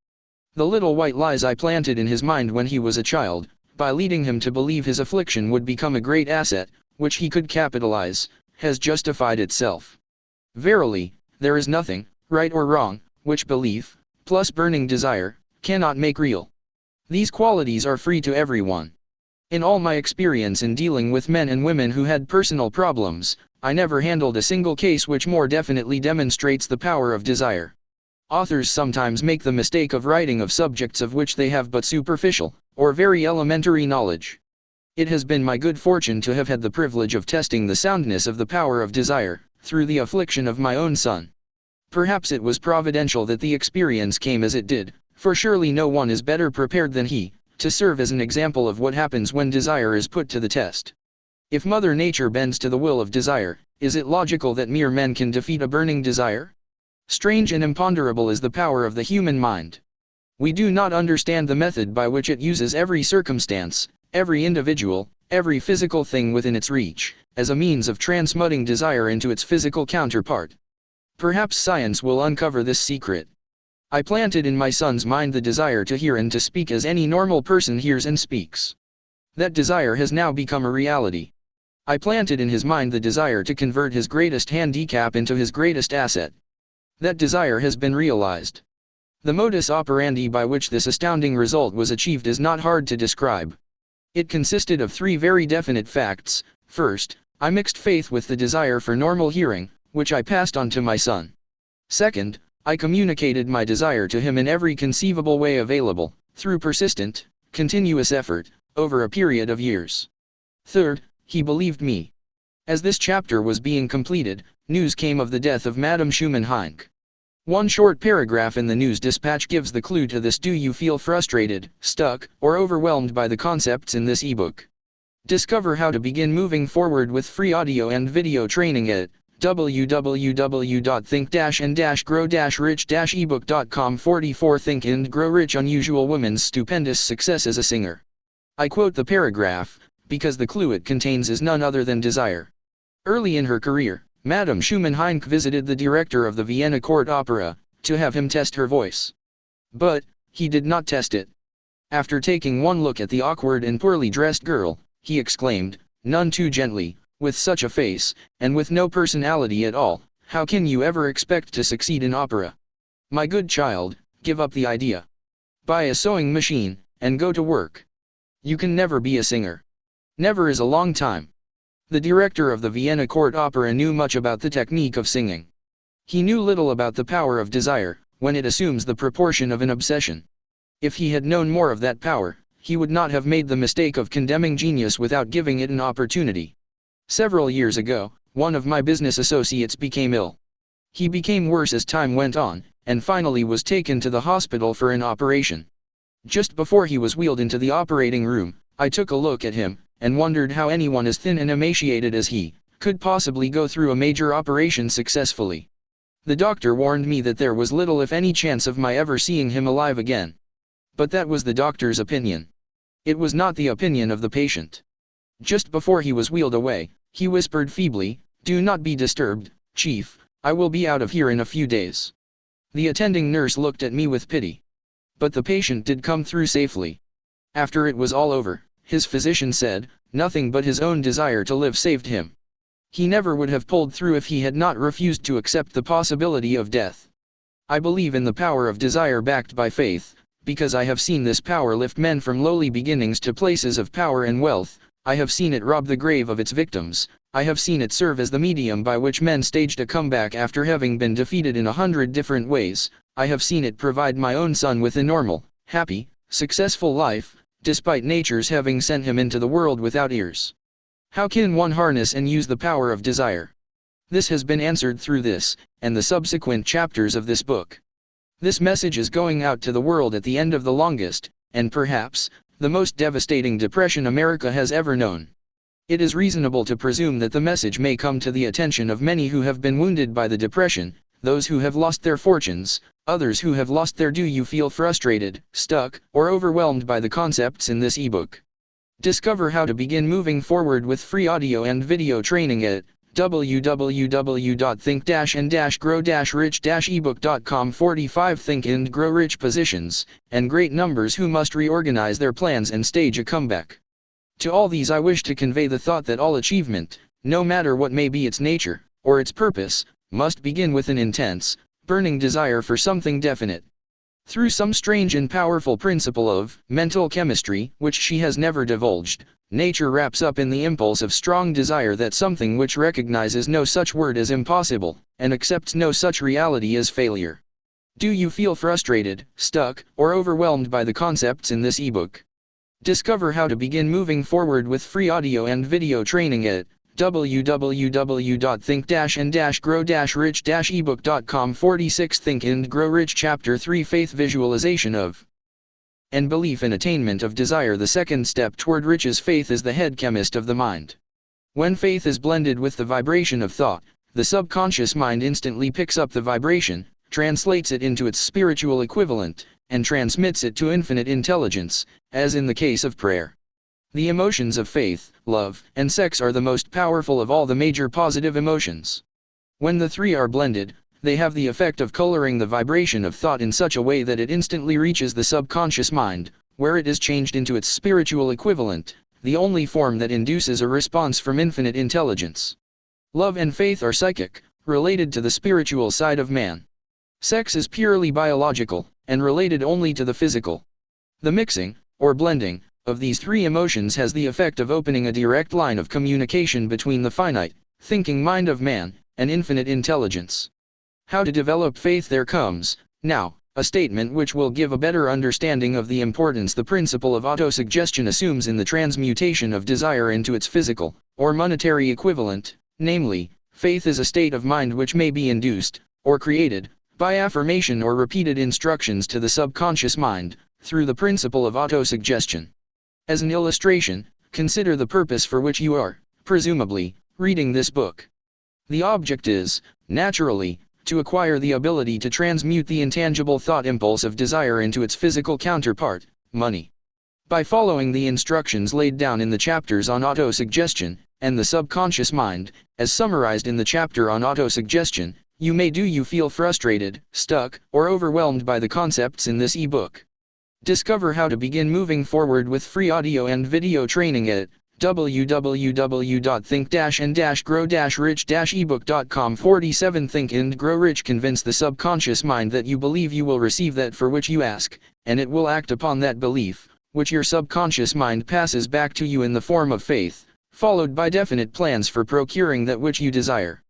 The little white lies I planted in his mind when he was a child, by leading him to believe his affliction would become a great asset, which he could capitalize, has justified itself. Verily, there is nothing, right or wrong, which belief, plus burning desire, cannot make real. These qualities are free to everyone. In all my experience in dealing with men and women who had personal problems, I never handled a single case which more definitely demonstrates the power of desire. Authors sometimes make the mistake of writing of subjects of which they have but superficial, or very elementary knowledge. It has been my good fortune to have had the privilege of testing the soundness of the power of desire, through the affliction of my own son. Perhaps it was providential that the experience came as it did, for surely no one is better prepared than he, to serve as an example of what happens when desire is put to the test. If Mother Nature bends to the will of desire, is it logical that mere men can defeat a burning desire? Strange and imponderable is the power of the human mind. We do not understand the method by which it uses every circumstance, every individual, every physical thing within its reach, as a means of transmuting desire into its physical counterpart. Perhaps science will uncover this secret. I planted in my son's mind the desire to hear and to speak as any normal person hears and speaks. That desire has now become a reality. I planted in his mind the desire to convert his greatest handicap into his greatest asset. That desire has been realized. The modus operandi by which this astounding result was achieved is not hard to describe. It consisted of three very definite facts. First, I mixed faith with the desire for normal hearing, which I passed on to my son. Second, I communicated my desire to him in every conceivable way available, through persistent, continuous effort, over a period of years. Third, he believed me. As this chapter was being completed, news came of the death of Madame Schumann-Heink. One short paragraph in the news dispatch gives the clue to this. Do you feel frustrated, stuck, or overwhelmed by the concepts in this ebook? Discover how to begin moving forward with free audio and video training at www.think-and-grow-rich-ebook.com. 44 Think and Grow Rich Unusual Woman's Stupendous Success as a Singer. I quote the paragraph, because the clue it contains is none other than desire. Early in her career, Madame Schumann-Heink visited the director of the Vienna Court Opera, to have him test her voice. But, he did not test it. After taking one look at the awkward and poorly dressed girl, he exclaimed, none too gently, with such a face, and with no personality at all, how can you ever expect to succeed in opera? My good child, give up the idea. Buy a sewing machine, and go to work. You can never be a singer. Never is a long time. The director of the Vienna Court Opera knew much about the technique of singing. He knew little about the power of desire, when it assumes the proportion of an obsession. If he had known more of that power, he would not have made the mistake of condemning genius without giving it an opportunity. Several years ago, one of my business associates became ill. He became worse as time went on, and finally was taken to the hospital for an operation. Just before he was wheeled into the operating room, I took a look at him, and wondered how anyone as thin and emaciated as he, could possibly go through a major operation successfully. The doctor warned me that there was little if any chance of my ever seeing him alive again. But that was the doctor's opinion. It was not the opinion of the patient. Just before he was wheeled away, he whispered feebly, "Do not be disturbed, Chief, I will be out of here in a few days." The attending nurse looked at me with pity. But the patient did come through safely. After it was all over, his physician said, nothing but his own desire to live saved him. He never would have pulled through if he had not refused to accept the possibility of death. I believe in the power of desire backed by faith, because I have seen this power lift men from lowly beginnings to places of power and wealth. I have seen it rob the grave of its victims. I have seen it serve as the medium by which men staged a comeback after having been defeated in 100 different ways. I have seen it provide my own son with a normal, happy, successful life, despite nature's having sent him into the world without ears. How can one harness and use the power of desire? This has been answered through this, and the subsequent chapters of this book. This message is going out to the world at the end of the longest, and perhaps, the most devastating depression America has ever known. It is reasonable to presume that the message may come to the attention of many who have been wounded by the depression, those who have lost their fortunes, others who have lost their. Do you feel frustrated, stuck, or overwhelmed by the concepts in this ebook? Discover how to begin moving forward with free audio and video training at www.think-and-grow-rich-ebook.com 45 Think and Grow Rich Positions, and Great Numbers who must reorganize their plans and stage a comeback. To all these I wish to convey the thought that all achievement, no matter what may be its nature, or its purpose, must begin with an intense, burning desire for something definite. Through some strange and powerful principle of mental chemistry, which she has never divulged, nature wraps up in the impulse of strong desire that something which recognizes no such word as impossible, and accepts no such reality as failure. Do you feel frustrated, stuck, or overwhelmed by the concepts in this ebook? Discover how to begin moving forward with free audio and video training at www.think-and-grow-rich-ebook.com 46 Think and Grow Rich Chapter 3 Faith Visualization of and Belief in Attainment of Desire. The second step toward riches. Faith is the head chemist of the mind. When faith is blended with the vibration of thought, the subconscious mind instantly picks up the vibration, translates it into its spiritual equivalent, and transmits it to infinite intelligence, as in the case of prayer. The emotions of faith, love, and sex are the most powerful of all the major positive emotions. When the three are blended, they have the effect of coloring the vibration of thought in such a way that it instantly reaches the subconscious mind, where it is changed into its spiritual equivalent, the only form that induces a response from infinite intelligence. Love and faith are psychic, related to the spiritual side of man. Sex is purely biological, and related only to the physical. The mixing, or blending, of these three emotions has the effect of opening a direct line of communication between the finite, thinking mind of man, and infinite intelligence. How to develop faith? There comes, now, a statement which will give a better understanding of the importance the principle of autosuggestion assumes in the transmutation of desire into its physical, or monetary equivalent, namely, faith is a state of mind which may be induced, or created, by affirmation or repeated instructions to the subconscious mind, through the principle of autosuggestion. As an illustration, consider the purpose for which you are, presumably, reading this book. The object is, naturally, to acquire the ability to transmute the intangible thought impulse of desire into its physical counterpart, money. By following the instructions laid down in the chapters on autosuggestion, and the subconscious mind, as summarized in the chapter on autosuggestion, you feel frustrated, stuck, or overwhelmed by the concepts in this ebook. Discover how to begin moving forward with free audio and video training at www.think-and-grow-rich-ebook.com 47 Think and Grow Rich. Convince the subconscious mind that you believe you will receive that for which you ask, and it will act upon that belief, which your subconscious mind passes back to you in the form of faith, followed by definite plans for procuring that which you desire.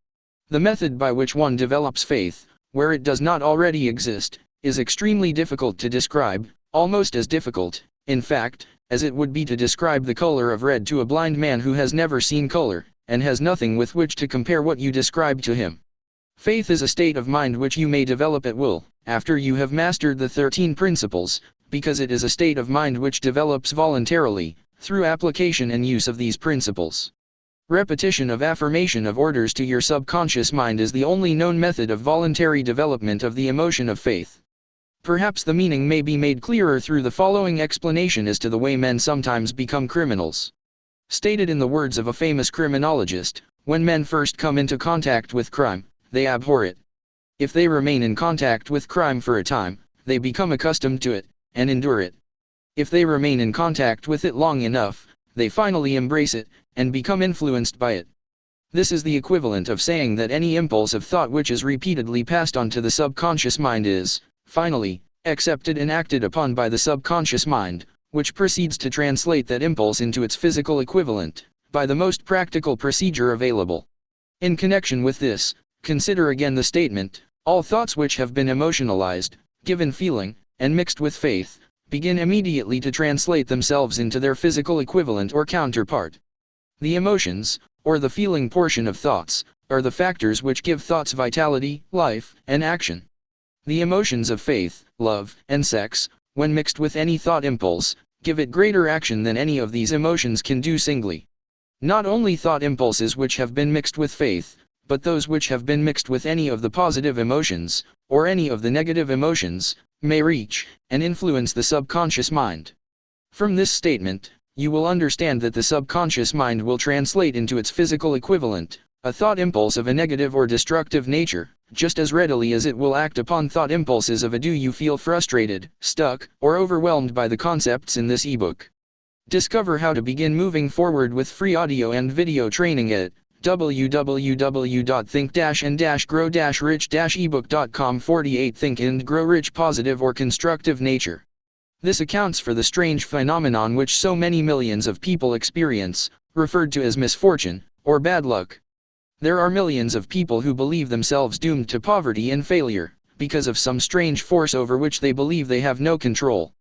The method by which one develops faith, where it does not already exist, is extremely difficult to describe, almost as difficult, in fact, as it would be to describe the color of red to a blind man who has never seen color, and has nothing with which to compare what you describe to him. Faith is a state of mind which you may develop at will, after you have mastered the 13 principles, because it is a state of mind which develops voluntarily, through application and use of these principles. Repetition of affirmation of orders to your subconscious mind is the only known method of voluntary development of the emotion of faith. Perhaps the meaning may be made clearer through the following explanation as to the way men sometimes become criminals. Stated in the words of a famous criminologist, when men first come into contact with crime, they abhor it. If they remain in contact with crime for a time, they become accustomed to it, and endure it. If they remain in contact with it long enough, they finally embrace it, and become influenced by it. This is the equivalent of saying that any impulse of thought which is repeatedly passed on to the subconscious mind is, finally, accepted and acted upon by the subconscious mind, which proceeds to translate that impulse into its physical equivalent, by the most practical procedure available. In connection with this, consider again the statement, all thoughts which have been emotionalized, given feeling, and mixed with faith, begin immediately to translate themselves into their physical equivalent or counterpart. The emotions, or the feeling portion of thoughts, are the factors which give thoughts vitality, life, and action. The emotions of faith, love, and sex, when mixed with any thought impulse, give it greater action than any of these emotions can do singly. Not only thought impulses which have been mixed with faith, but those which have been mixed with any of the positive emotions, or any of the negative emotions, may reach and influence the subconscious mind. From this statement, you will understand that the subconscious mind will translate into its physical equivalent, a thought impulse of a negative or destructive nature, just as readily as it will act upon thought impulses of a do you feel frustrated, stuck, or overwhelmed by the concepts in this ebook. Discover how to begin moving forward with free audio and video training at www.think-and-grow-rich-ebook.com. 48 Think and Grow Rich. Positive or constructive nature. This accounts for the strange phenomenon which so many millions of people experience, referred to as misfortune, or bad luck. There are millions of people who believe themselves doomed to poverty and failure, because of some strange force over which they believe they have no control.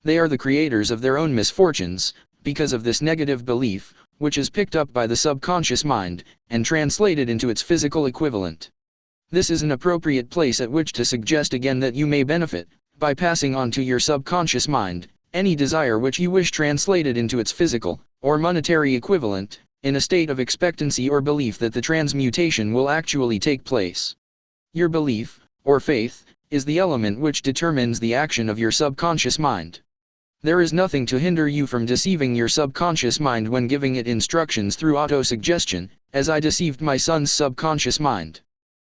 They are the creators of their own misfortunes, because of this negative belief, which is picked up by the subconscious mind, and translated into its physical equivalent. This is an appropriate place at which to suggest again that you may benefit, by passing on to your subconscious mind, any desire which you wish translated into its physical, or monetary equivalent, in a state of expectancy or belief that the transmutation will actually take place. Your belief, or faith, is the element which determines the action of your subconscious mind. There is nothing to hinder you from deceiving your subconscious mind when giving it instructions through autosuggestion, as I deceived my son's subconscious mind.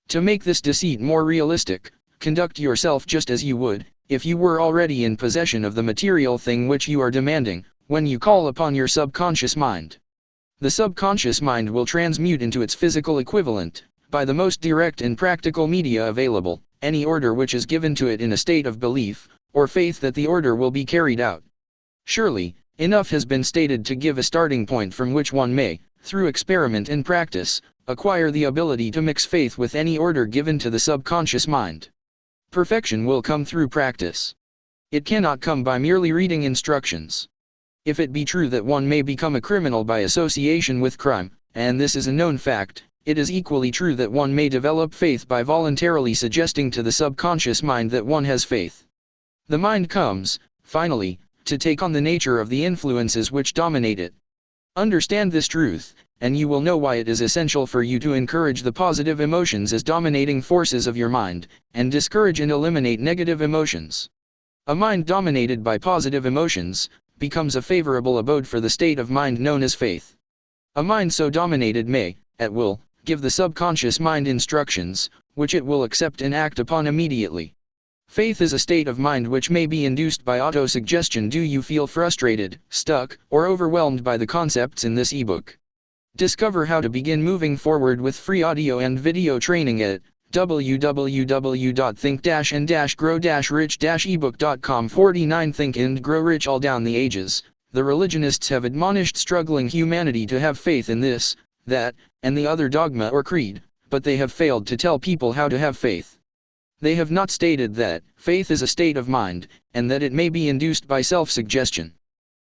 To make this deceit more realistic, conduct yourself just as you would, if you were already in possession of the material thing which you are demanding, when you call upon your subconscious mind. The subconscious mind will transmute into its physical equivalent, by the most direct and practical media available, any order which is given to it in a state of belief, or faith that the order will be carried out. Surely, enough has been stated to give a starting point from which one may, through experiment and practice, acquire the ability to mix faith with any order given to the subconscious mind. Perfection will come through practice. It cannot come by merely reading instructions. If it be true that one may become a criminal by association with crime, and this is a known fact, it is equally true that one may develop faith by voluntarily suggesting to the subconscious mind that one has faith. The mind comes, finally, to take on the nature of the influences which dominate it. Understand this truth, and you will know why it is essential for you to encourage the positive emotions as dominating forces of your mind, and discourage and eliminate negative emotions. A mind dominated by positive emotions becomes a favorable abode for the state of mind known as faith. A mind so dominated may, at will, give the subconscious mind instructions, which it will accept and act upon immediately. Faith is a state of mind which may be induced by autosuggestion. Do you feel frustrated, stuck, or overwhelmed by the concepts in this ebook? Discover how to begin moving forward with free audio and video training at www.think-and-grow-rich-ebook.com. 49 Think and Grow Rich. All down the ages, the religionists have admonished struggling humanity to have faith in this, that, and the other dogma or creed, but they have failed to tell people how to have faith. They have not stated that faith is a state of mind, and that it may be induced by self-suggestion.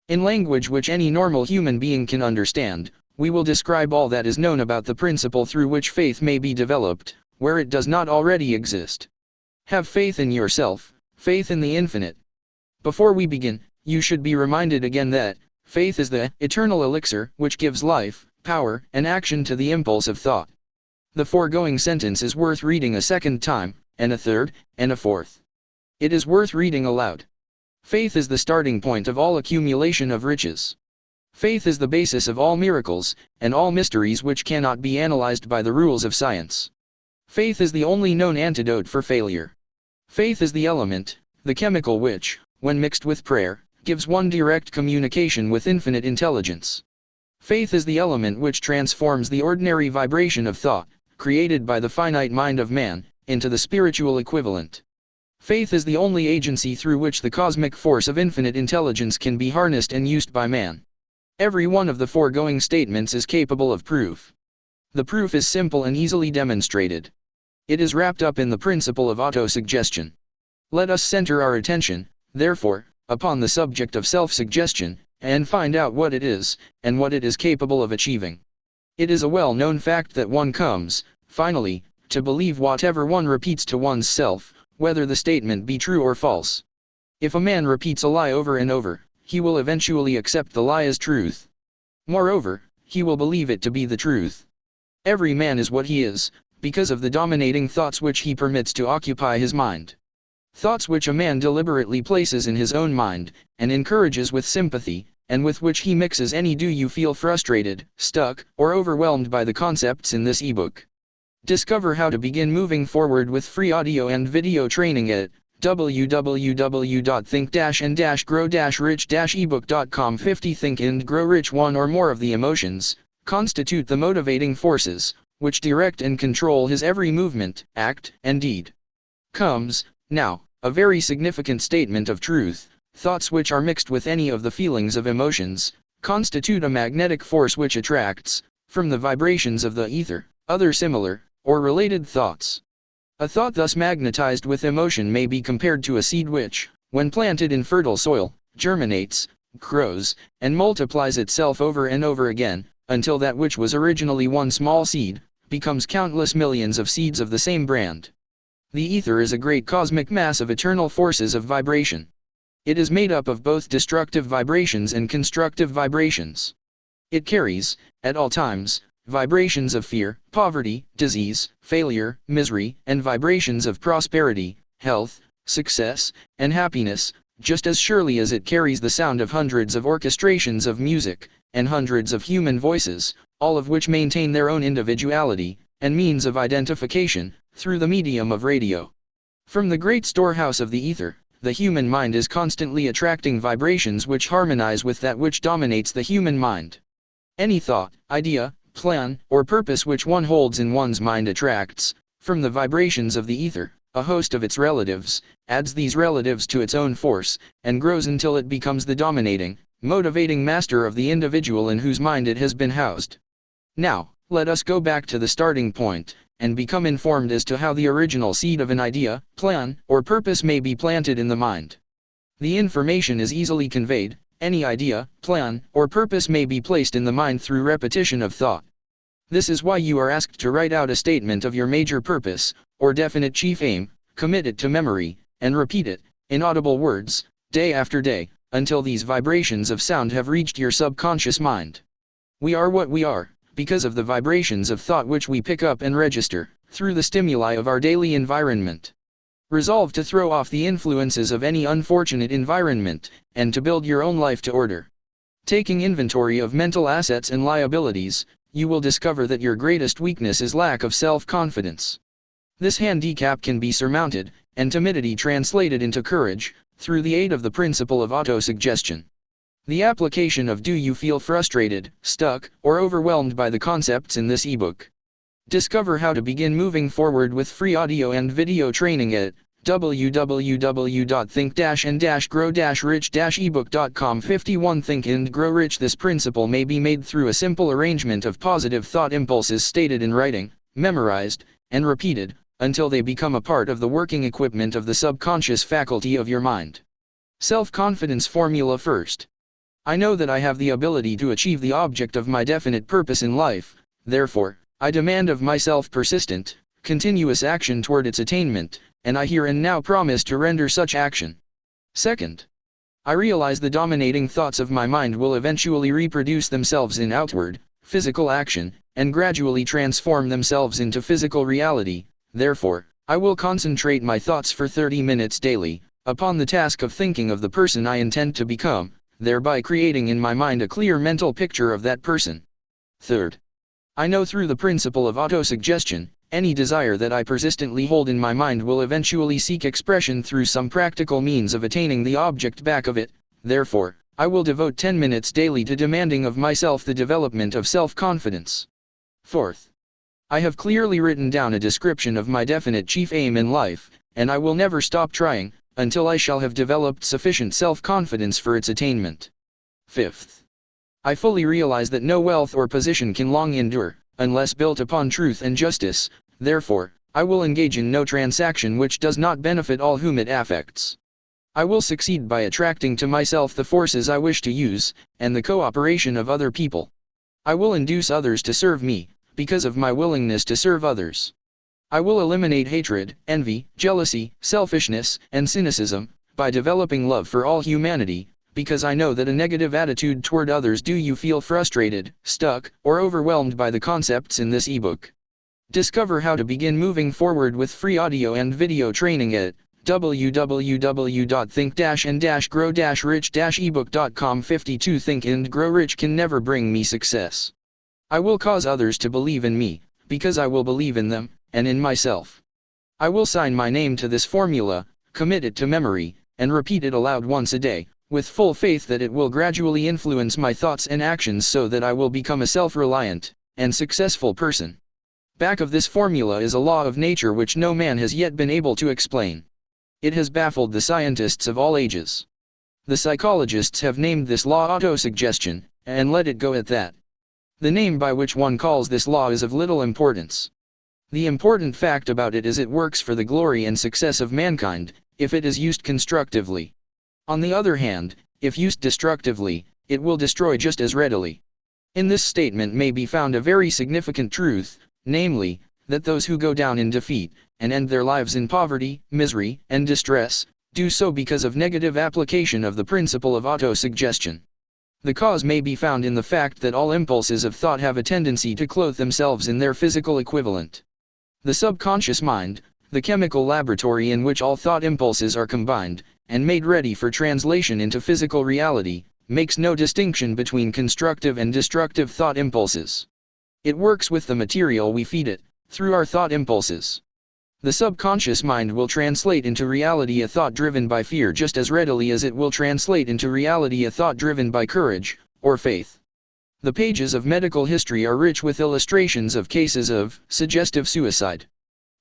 In language which any normal human being can understand, we will describe all that is known about the principle through which faith may be developed, where it does not already exist. Have faith in yourself, faith in the infinite. Before we begin, you should be reminded again that faith is the eternal elixir which gives life, power, and action to the impulse of thought. The foregoing sentence is worth reading a second time, and a third, and a fourth. It is worth reading aloud. Faith is the starting point of all accumulation of riches. Faith is the basis of all miracles, and all mysteries which cannot be analyzed by the rules of science. Faith is the only known antidote for failure. Faith is the element, the chemical which, when mixed with prayer, gives one direct communication with infinite intelligence. Faith is the element which transforms the ordinary vibration of thought, created by the finite mind of man, into the spiritual equivalent. Faith is the only agency through which the cosmic force of infinite intelligence can be harnessed and used by man. Every one of the foregoing statements is capable of proof. The proof is simple and easily demonstrated. It is wrapped up in the principle of autosuggestion. Let us center our attention, therefore, upon the subject of self-suggestion, and find out what it is, and what it is capable of achieving. It is a well-known fact that one comes, finally, to believe whatever one repeats to one's self, whether the statement be true or false. If a man repeats a lie over and over, he will eventually accept the lie as truth. Moreover, he will believe it to be the truth. Every man is what he is, because of the dominating thoughts which he permits to occupy his mind. Thoughts which a man deliberately places in his own mind, and encourages with sympathy, and with which he mixes any do you feel frustrated, stuck, or overwhelmed by the concepts in this ebook. Discover how to begin moving forward with free audio and video training at www.think-and-grow-rich-ebook.com. 50 Think and Grow Rich. One or more of the emotions constitute the motivating forces, which direct and control his every movement, act, and deed. Comes, now, a very significant statement of truth. Thoughts which are mixed with any of the feelings of emotions, constitute a magnetic force which attracts, from the vibrations of the ether, other similar, or related thoughts. A thought thus magnetized with emotion may be compared to a seed which, when planted in fertile soil, germinates, grows, and multiplies itself over and over again, until that which was originally one small seed, becomes countless millions of seeds of the same brand. The ether is a great cosmic mass of eternal forces of vibration. It is made up of both destructive vibrations and constructive vibrations. It carries, at all times, vibrations of fear, poverty, disease, failure, misery, and vibrations of prosperity, health, success, and happiness, just as surely as it carries the sound of hundreds of orchestrations of music, and hundreds of human voices, all of which maintain their own individuality, and means of identification, through the medium of radio. From the great storehouse of the ether, the human mind is constantly attracting vibrations which harmonize with that which dominates the human mind. Any thought, idea, plan, or purpose which one holds in one's mind attracts, from the vibrations of the ether, a host of its relatives, adds these relatives to its own force, and grows until it becomes the dominating, motivating master of the individual in whose mind it has been housed. Now, let us go back to the starting point, and become informed as to how the original seed of an idea, plan, or purpose may be planted in the mind. The information is easily conveyed. Any idea, plan, or purpose may be placed in the mind through repetition of thought. This is why you are asked to write out a statement of your major purpose, or definite chief aim, commit it to memory, and repeat it, in audible words, day after day, until these vibrations of sound have reached your subconscious mind. We are what we are, because of the vibrations of thought which we pick up and register, through the stimuli of our daily environment. Resolve to throw off the influences of any unfortunate environment, and to build your own life to order. Taking inventory of mental assets and liabilities, you will discover that your greatest weakness is lack of self-confidence. This handicap can be surmounted, and timidity translated into courage, through the aid of the principle of autosuggestion. The application of do you feel frustrated, stuck, or overwhelmed by the concepts in this ebook. Discover how to begin moving forward with free audio and video training at www.think-and-grow-rich-ebook.com. 51 Think and Grow Rich. This principle may be made through a simple arrangement of positive thought impulses stated in writing, memorized, and repeated, until they become a part of the working equipment of the subconscious faculty of your mind. Self-confidence formula. First, I know that I have the ability to achieve the object of my definite purpose in life, therefore, I demand of myself persistent, continuous action toward its attainment, and I here and now promise to render such action. Second, I realize the dominating thoughts of my mind will eventually reproduce themselves in outward, physical action, and gradually transform themselves into physical reality. Therefore, I will concentrate my thoughts for 30 minutes daily, upon the task of thinking of the person I intend to become, thereby creating in my mind a clear mental picture of that person. Third, I know through the principle of autosuggestion, any desire that I persistently hold in my mind will eventually seek expression through some practical means of attaining the object back of it. Therefore, I will devote 10 minutes daily to demanding of myself the development of self-confidence. Fourth, I have clearly written down a description of my definite chief aim in life, and I will never stop trying, until I shall have developed sufficient self-confidence for its attainment. Fifth, I fully realize that no wealth or position can long endure, unless built upon truth and justice. Therefore, I will engage in no transaction which does not benefit all whom it affects. I will succeed by attracting to myself the forces I wish to use, and the cooperation of other people. I will induce others to serve me, because of my willingness to serve others. I will eliminate hatred, envy, jealousy, selfishness, and cynicism, by developing love for all humanity, because I know that a negative attitude toward others. Do you feel frustrated, stuck, or overwhelmed by the concepts in this ebook? Discover how to begin moving forward with free audio and video training at www.think-and-grow-rich-ebook.com 52 Think and Grow Rich can never bring me success. I will cause others to believe in me, because I will believe in them, and in myself. I will sign my name to this formula, commit it to memory, and repeat it aloud once a day, with full faith that it will gradually influence my thoughts and actions so that I will become a self-reliant and successful person. Back of this formula is a law of nature which no man has yet been able to explain. It has baffled the scientists of all ages. The psychologists have named this law autosuggestion, and let it go at that. The name by which one calls this law is of little importance. The important fact about it is it works for the glory and success of mankind, if it is used constructively. On the other hand, if used destructively, it will destroy just as readily. In this statement may be found a very significant truth, namely, that those who go down in defeat, and end their lives in poverty, misery, and distress, do so because of negative application of the principle of autosuggestion. The cause may be found in the fact that all impulses of thought have a tendency to clothe themselves in their physical equivalent. The subconscious mind, the chemical laboratory in which all thought impulses are combined, and made ready for translation into physical reality, makes no distinction between constructive and destructive thought impulses. It works with the material we feed it, through our thought impulses. The subconscious mind will translate into reality a thought driven by fear just as readily as it will translate into reality a thought driven by courage, or faith. The pages of medical history are rich with illustrations of cases of suggestive suicide.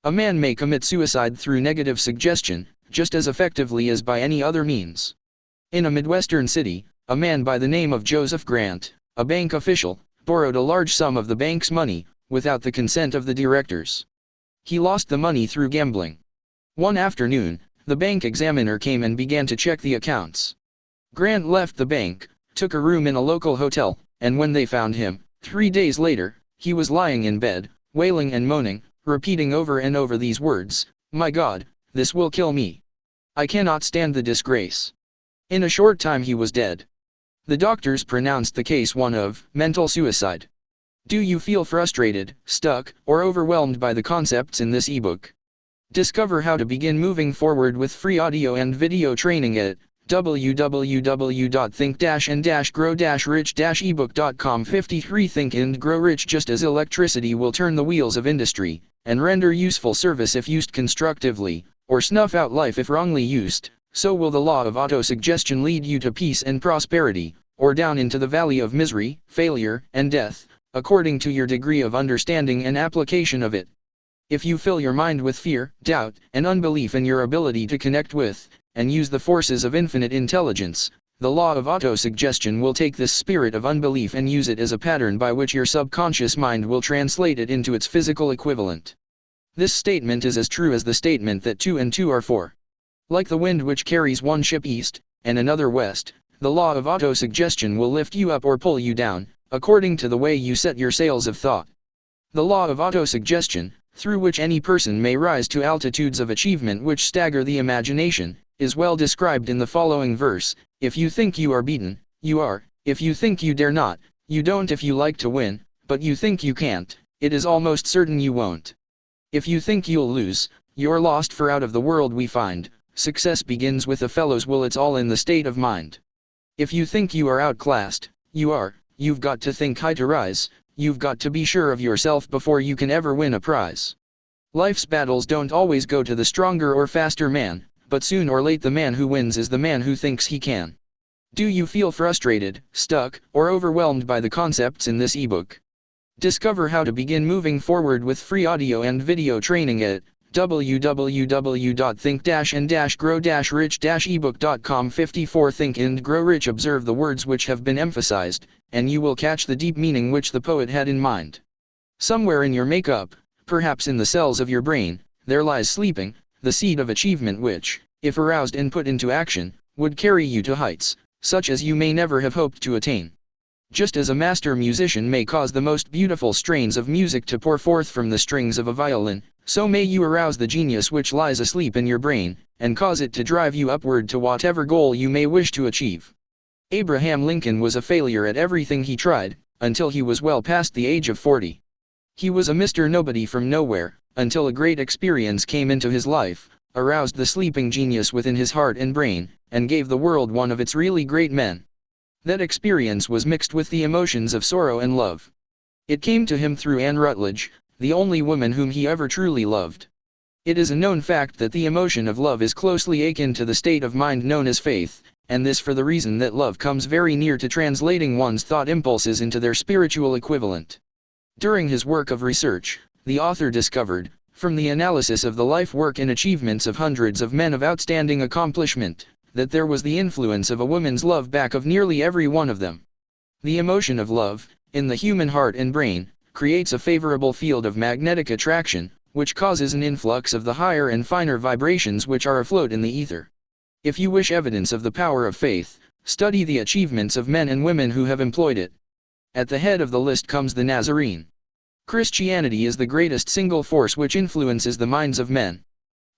A man may commit suicide through negative suggestion, just as effectively as by any other means. In a Midwestern city, a man by the name of Joseph Grant, a bank official, borrowed a large sum of the bank's money, without the consent of the directors. He lost the money through gambling. One afternoon, the bank examiner came and began to check the accounts. Grant left the bank, took a room in a local hotel, and when they found him, 3 days later, he was lying in bed, wailing and moaning, repeating over and over these words, "My God, this will kill me. I cannot stand the disgrace." In a short time he was dead. The doctors pronounced the case one of mental suicide. Do you feel frustrated, stuck, or overwhelmed by the concepts in this ebook? Discover how to begin moving forward with free audio and video training at www.think-and-grow-rich-ebook.com 53 Think and Grow Rich. Just as electricity will turn the wheels of industry, and render useful service if used constructively, or snuff out life if wrongly used, so will the law of autosuggestion lead you to peace and prosperity, or down into the valley of misery, failure, and death, according to your degree of understanding and application of it. If you fill your mind with fear, doubt, and unbelief in your ability to connect with, and use the forces of infinite intelligence, the law of autosuggestion will take this spirit of unbelief and use it as a pattern by which your subconscious mind will translate it into its physical equivalent. This statement is as true as the statement that 2 and 2 are 4. Like the wind which carries one ship east, and another west, the law of autosuggestion will lift you up or pull you down, according to the way you set your sails of thought. The law of autosuggestion, through which any person may rise to altitudes of achievement which stagger the imagination, is well described in the following verse: if you think you are beaten, you are; if you think you dare not, you don't; if you like to win, but you think you can't, it is almost certain you won't. If you think you'll lose, you're lost, for out of the world we find, success begins with a fellow's will. It's all in the state of mind. If you think you are outclassed, you are; you've got to think high to rise, you've got to be sure of yourself before you can ever win a prize. Life's battles don't always go to the stronger or faster man, but soon or late the man who wins is the man who thinks he can. Do you feel frustrated, stuck, or overwhelmed by the concepts in this ebook? Discover how to begin moving forward with free audio and video training at www.think-and-grow-rich-ebook.com 54 Think and Grow Rich. Observe the words which have been emphasized, and you will catch the deep meaning which the poet had in mind. Somewhere in your makeup, perhaps in the cells of your brain, there lies sleeping the seed of achievement which, if aroused and put into action, would carry you to heights such as you may never have hoped to attain. Just as a master musician may cause the most beautiful strains of music to pour forth from the strings of a violin, so may you arouse the genius which lies asleep in your brain, and cause it to drive you upward to whatever goal you may wish to achieve. Abraham Lincoln was a failure at everything he tried, until he was well past the age of 40. He was a Mr. Nobody from nowhere, until a great experience came into his life, aroused the sleeping genius within his heart and brain, and gave the world one of its really great men. That experience was mixed with the emotions of sorrow and love. It came to him through Anne Rutledge, the only woman whom he ever truly loved. It is a known fact that the emotion of love is closely akin to the state of mind known as faith, and this for the reason that love comes very near to translating one's thought impulses into their spiritual equivalent. During his work of research, the author discovered, from the analysis of the life work and achievements of hundreds of men of outstanding accomplishment, that there was the influence of a woman's love back of nearly every one of them. The emotion of love, in the human heart and brain, creates a favorable field of magnetic attraction, which causes an influx of the higher and finer vibrations which are afloat in the ether. If you wish evidence of the power of faith, study the achievements of men and women who have employed it. At the head of the list comes the Nazarene. Christianity is the greatest single force which influences the minds of men.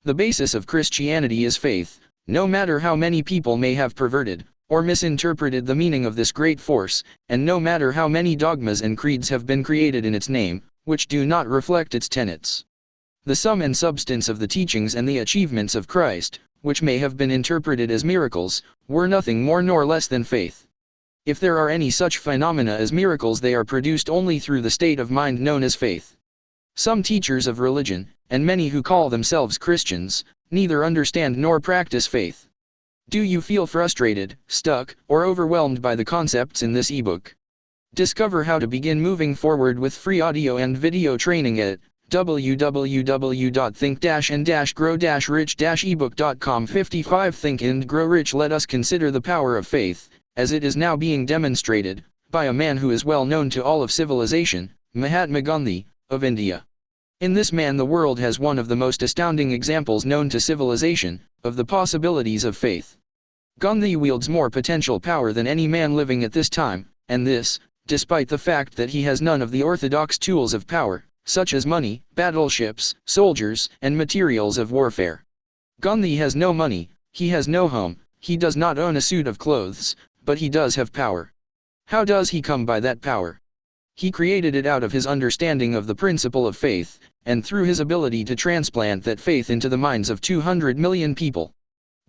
The basis of Christianity is faith, no matter how many people may have perverted or misinterpreted the meaning of this great force, and no matter how many dogmas and creeds have been created in its name, which do not reflect its tenets. The sum and substance of the teachings and the achievements of Christ, which may have been interpreted as miracles, were nothing more nor less than faith. If there are any such phenomena as miracles, they are produced only through the state of mind known as faith. Some teachers of religion, and many who call themselves Christians, neither understand nor practice faith. Do you feel frustrated, stuck, or overwhelmed by the concepts in this ebook? Discover how to begin moving forward with free audio and video training at www.think-and-grow-rich-ebook.com. 55 Think and Grow Rich. Let us consider the power of faith, as it is now being demonstrated, by a man who is well known to all of civilization, Mahatma Gandhi, of India. In this man the world has one of the most astounding examples known to civilization, of the possibilities of faith. Gandhi wields more potential power than any man living at this time, and this, despite the fact that he has none of the orthodox tools of power, such as money, battleships, soldiers, and materials of warfare. Gandhi has no money, he has no home, he does not own a suit of clothes, but he does have power. How does he come by that power? He created it out of his understanding of the principle of faith, and through his ability to transplant that faith into the minds of 200 million people.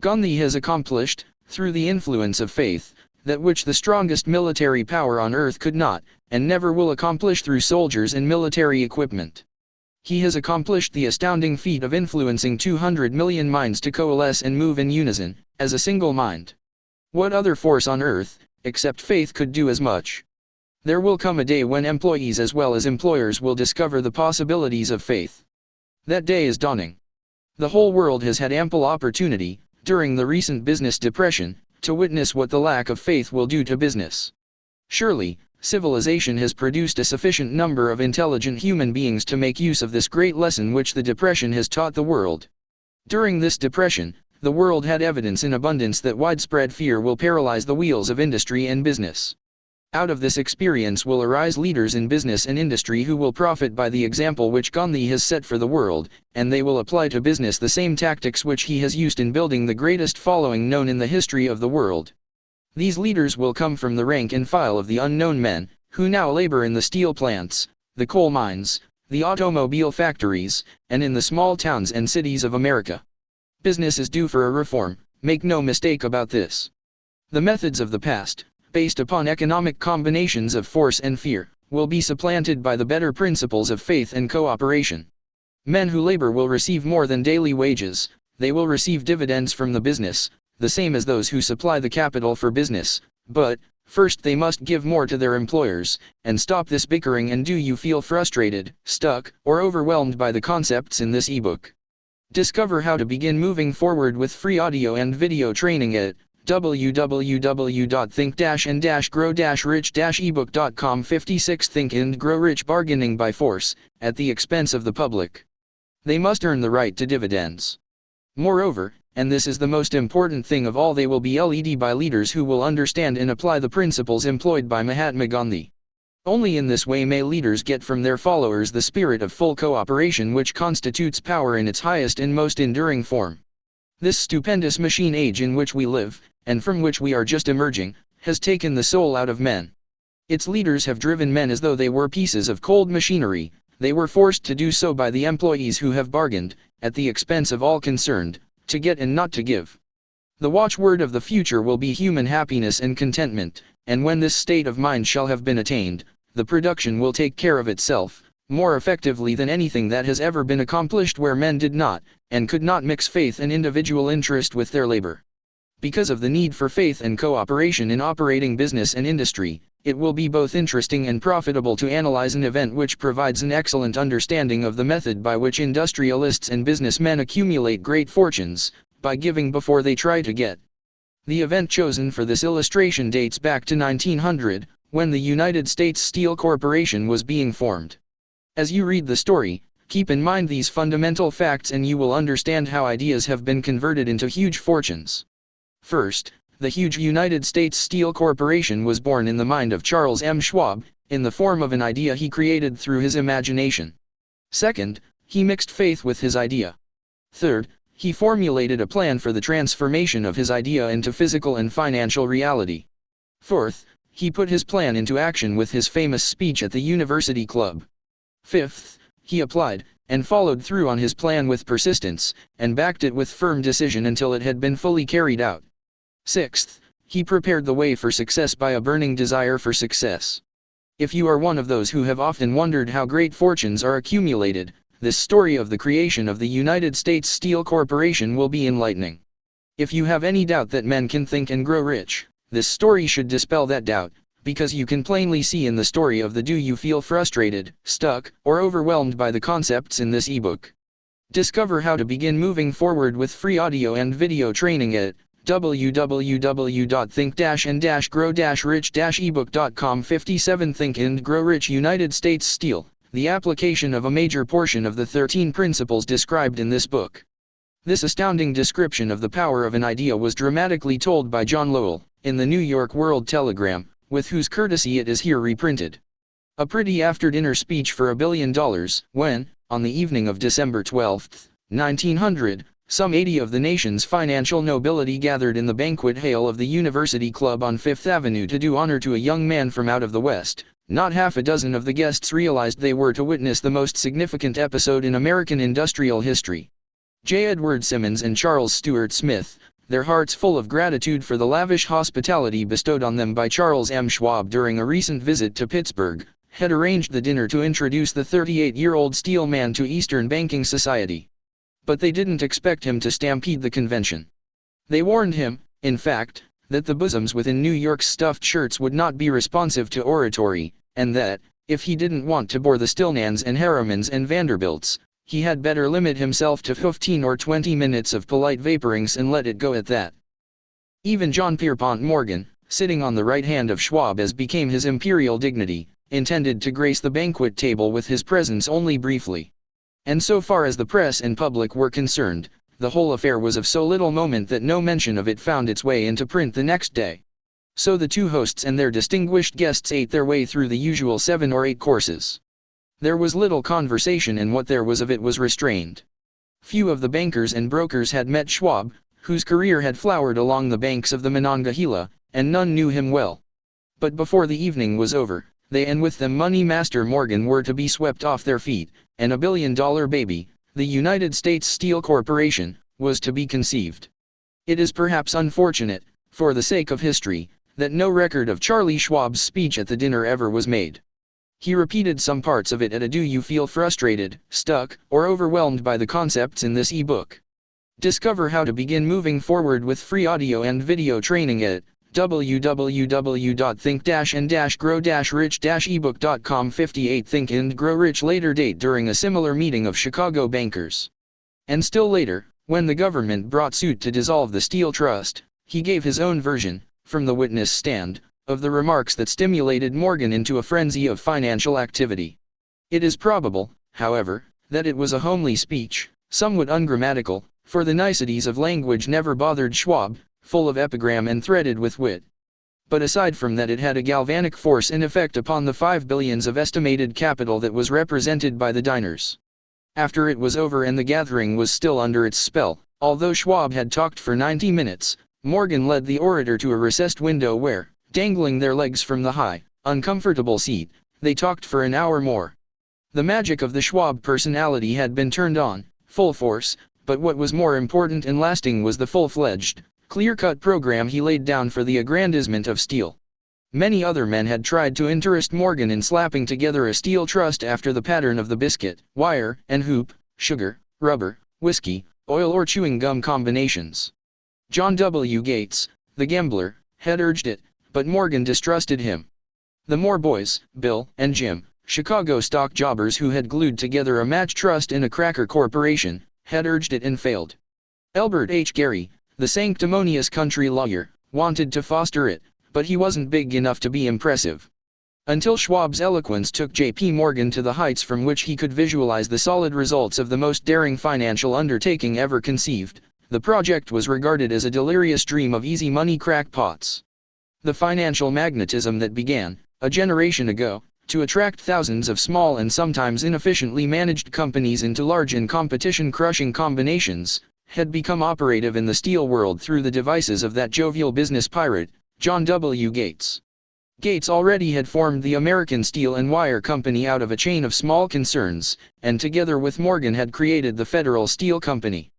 Gandhi has accomplished, through the influence of faith, that which the strongest military power on earth could not, and never will accomplish through soldiers and military equipment. He has accomplished the astounding feat of influencing 200 million minds to coalesce and move in unison, as a single mind. What other force on earth, except faith, could do as much? There will come a day when employees as well as employers will discover the possibilities of faith. That day is dawning. The whole world has had ample opportunity, during the recent business depression, to witness what the lack of faith will do to business. Surely, civilization has produced a sufficient number of intelligent human beings to make use of this great lesson which the depression has taught the world. During this depression, the world had evidence in abundance that widespread fear will paralyze the wheels of industry and business. Out of this experience will arise leaders in business and industry who will profit by the example which Gandhi has set for the world, and they will apply to business the same tactics which he has used in building the greatest following known in the history of the world. These leaders will come from the rank and file of the unknown men, who now labor in the steel plants, the coal mines, the automobile factories, and in the small towns and cities of America. Business is due for a reform, make no mistake about this. The methods of the past, based upon economic combinations of force and fear, will be supplanted by the better principles of faith and cooperation. Men who labor will receive more than daily wages, they will receive dividends from the business, the same as those who supply the capital for business, but, first they must give more to their employers, and stop this bickering. And do you feel frustrated, stuck, or overwhelmed by the concepts in this ebook? Discover how to begin moving forward with free audio and video training at www.think-and-grow-rich-ebook.com. 56 Think and Grow Rich. Bargaining by force, at the expense of the public. They must earn the right to dividends. Moreover, and this is the most important thing of all, they will be led by leaders who will understand and apply the principles employed by Mahatma Gandhi. Only in this way may leaders get from their followers the spirit of full cooperation which constitutes power in its highest and most enduring form. This stupendous machine age in which we live, and from which we are just emerging, has taken the soul out of men. Its leaders have driven men as though they were pieces of cold machinery. They were forced to do so by the employees who have bargained, at the expense of all concerned, to get and not to give. The watchword of the future will be human happiness and contentment, and when this state of mind shall have been attained, the production will take care of itself, more effectively than anything that has ever been accomplished where men did not, and could not mix faith and individual interest with their labor. Because of the need for faith and cooperation in operating business and industry, it will be both interesting and profitable to analyze an event which provides an excellent understanding of the method by which industrialists and businessmen accumulate great fortunes, by giving before they try to get. The event chosen for this illustration dates back to 1900, when the United States Steel Corporation was being formed. As you read the story, keep in mind these fundamental facts and you will understand how ideas have been converted into huge fortunes. First, the huge United States Steel Corporation was born in the mind of Charles M. Schwab, in the form of an idea he created through his imagination. Second, he mixed faith with his idea. Third, he formulated a plan for the transformation of his idea into physical and financial reality. Fourth, he put his plan into action with his famous speech at the University Club. Fifth, he applied and followed through on his plan with persistence, and backed it with firm decision until it had been fully carried out. Sixth, he prepared the way for success by a burning desire for success. If you are one of those who have often wondered how great fortunes are accumulated, this story of the creation of the United States Steel Corporation will be enlightening. If you have any doubt that men can think and grow rich, this story should dispel that doubt, because you can plainly see in the story of the do you feel frustrated, stuck, or overwhelmed by the concepts in this ebook. Discover how to begin moving forward with free audio and video training at www.think-and-grow-rich-ebook.com. 57 Think and Grow Rich United States Steel, the application of a major portion of the 13 principles described in this book. This astounding description of the power of an idea was dramatically told by John Lowell, in the New York World Telegram, with whose courtesy it is here reprinted. A pretty after-dinner speech for $1 billion, when, on the evening of December 12, 1900, some 80 of the nation's financial nobility gathered in the banquet hall of the University Club on Fifth Avenue to do honor to a young man from out of the West. Not half a dozen of the guests realized they were to witness the most significant episode in American industrial history. J. Edward Simmons and Charles Stuart Smith, their hearts full of gratitude for the lavish hospitality bestowed on them by Charles M. Schwab during a recent visit to Pittsburgh, had arranged the dinner to introduce the 38-year-old steel man to Eastern banking society. But they didn't expect him to stampede the convention. They warned him, in fact, that the bosoms within New York's stuffed shirts would not be responsive to oratory, and that, if he didn't want to bore the Stillmans and Harrimans and Vanderbilts, he had better limit himself to 15 or 20 minutes of polite vaporings and let it go at that. Even John Pierpont Morgan, sitting on the right hand of Schwab as became his imperial dignity, intended to grace the banquet table with his presence only briefly. And so far as the press and public were concerned, the whole affair was of so little moment that no mention of it found its way into print the next day. So the two hosts and their distinguished guests ate their way through the usual 7 or 8 courses. There was little conversation, and what there was of it was restrained. Few of the bankers and brokers had met Schwab, whose career had flowered along the banks of the Monongahela, and none knew him well. But before the evening was over, they and with them Money Master Morgan were to be swept off their feet, and $1 billion baby, the United States Steel Corporation, was to be conceived. It is perhaps unfortunate, for the sake of history, that no record of Charlie Schwab's speech at the dinner ever was made. He repeated some parts of it at a do you feel frustrated, stuck, or overwhelmed by the concepts in this ebook. Discover how to begin moving forward with free audio and video training at www.think-and-grow-rich-ebook.com. 58 Think and Grow Rich later date during a similar meeting of Chicago bankers. And still later, when the government brought suit to dissolve the Steel Trust, he gave his own version, from the witness stand, of the remarks that stimulated Morgan into a frenzy of financial activity. It is probable, however, that it was a homely speech, somewhat ungrammatical, for the niceties of language never bothered Schwab, full of epigram and threaded with wit. But aside from that, it had a galvanic force in effect upon the 5 billions of estimated capital that was represented by the diners. After it was over and the gathering was still under its spell, although Schwab had talked for 90 minutes, Morgan led the orator to a recessed window where, dangling their legs from the high, uncomfortable seat, they talked for an hour more. The magic of the Schwab personality had been turned on, full force, but what was more important and lasting was the full-fledged, clear-cut program he laid down for the aggrandizement of steel. Many other men had tried to interest Morgan in slapping together a steel trust after the pattern of the biscuit, wire, and hoop, sugar, rubber, whiskey, oil or chewing gum combinations. John W. Gates, the gambler, had urged it, but Morgan distrusted him. The Moore boys, Bill and Jim, Chicago stock jobbers who had glued together a match trust in a cracker corporation, had urged it and failed. Elbert H. Gary, the sanctimonious country lawyer, wanted to foster it, but he wasn't big enough to be impressive. Until Schwab's eloquence took J.P. Morgan to the heights from which he could visualize the solid results of the most daring financial undertaking ever conceived, the project was regarded as a delirious dream of easy money crackpots. The financial magnetism that began, a generation ago, to attract thousands of small and sometimes inefficiently managed companies into large and competition-crushing combinations, had become operative in the steel world through the devices of that jovial business pirate, John W. Gates. Gates already had formed the American Steel and Wire Company out of a chain of small concerns, and together with Morgan had created the Federal Steel Company.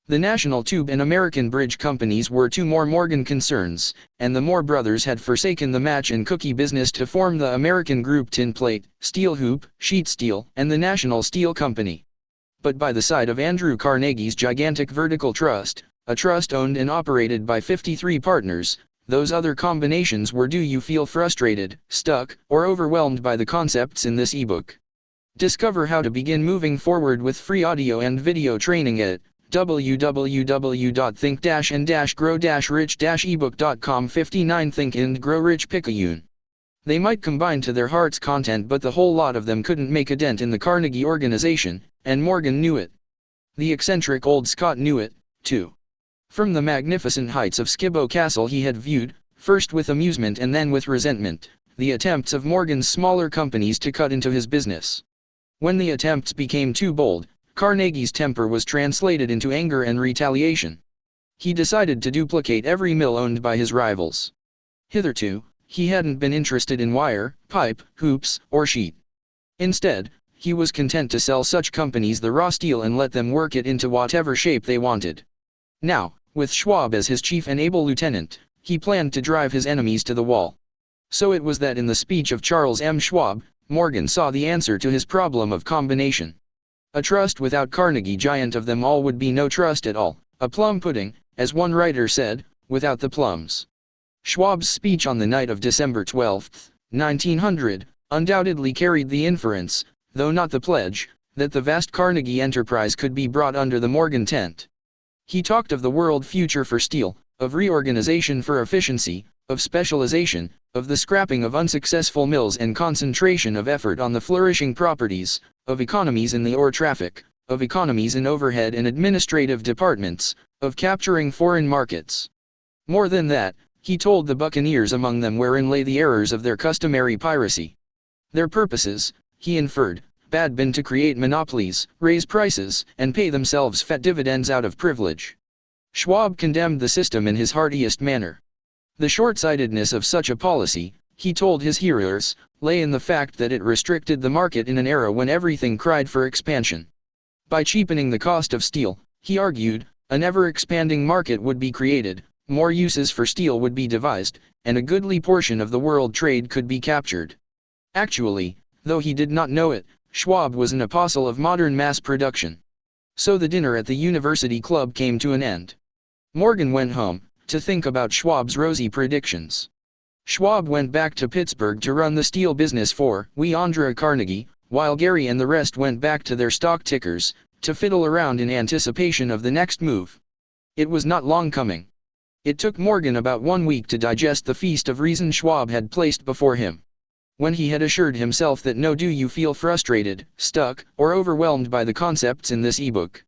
The National Tube and American Bridge Companies were two more Morgan concerns, and the Moore brothers had forsaken the match and cookie business to form the American Group Tin Plate, Steel Hoop, Sheet Steel, and the National Steel Company. But by the side of Andrew Carnegie's gigantic vertical trust, a trust owned and operated by 53 partners, those other combinations were. Do you feel frustrated, stuck, or overwhelmed by the concepts in this ebook? Discover how to begin moving forward with free audio and video training at www.think-and-grow-rich-ebook.com. 59 Think and Grow Rich Picayune. They might combine to their heart's content, but the whole lot of them couldn't make a dent in the Carnegie organization, and Morgan knew it. The eccentric old Scot knew it, too. From the magnificent heights of Skibo Castle he had viewed, first with amusement and then with resentment, the attempts of Morgan's smaller companies to cut into his business. When the attempts became too bold, Carnegie's temper was translated into anger and retaliation. He decided to duplicate every mill owned by his rivals. Hitherto, he hadn't been interested in wire, pipe, hoops, or sheet. Instead, he was content to sell such companies the raw steel and let them work it into whatever shape they wanted. Now, with Schwab as his chief and able lieutenant, he planned to drive his enemies to the wall. So it was that in the speech of Charles M. Schwab, Morgan saw the answer to his problem of combination. A trust without Carnegie, giant of them all, would be no trust at all, a plum pudding, as one writer said, without the plums. Schwab's speech on the night of December 12, 1900, undoubtedly carried the inference, though not the pledge, that the vast Carnegie enterprise could be brought under the Morgan tent. He talked of the world future for steel, of reorganization for efficiency, of specialization, of the scrapping of unsuccessful mills and concentration of effort on the flourishing properties, of economies in the ore traffic, of economies in overhead and administrative departments, of capturing foreign markets. More than that, he told the buccaneers among them wherein lay the errors of their customary piracy. Their purposes, he inferred, had been to create monopolies, raise prices, and pay themselves fat dividends out of privilege. Schwab condemned the system in his heartiest manner. The short-sightedness of such a policy, he told his hearers, lay in the fact that it restricted the market in an era when everything cried for expansion. By cheapening the cost of steel, he argued, an ever-expanding market would be created, more uses for steel would be devised, and a goodly portion of the world trade could be captured. Actually, though he did not know it, Schwab was an apostle of modern mass production. So the dinner at the University Club came to an end. Morgan went home, to think about Schwab's rosy predictions. Schwab went back to Pittsburgh to run the steel business for Andrew Carnegie, while Gary and the rest went back to their stock tickers, to fiddle around in anticipation of the next move. It was not long coming. It took Morgan about 1 week to digest the feast of reason Schwab had placed before him. When he had assured himself that no, do you feel frustrated, stuck, or overwhelmed by the concepts in this ebook?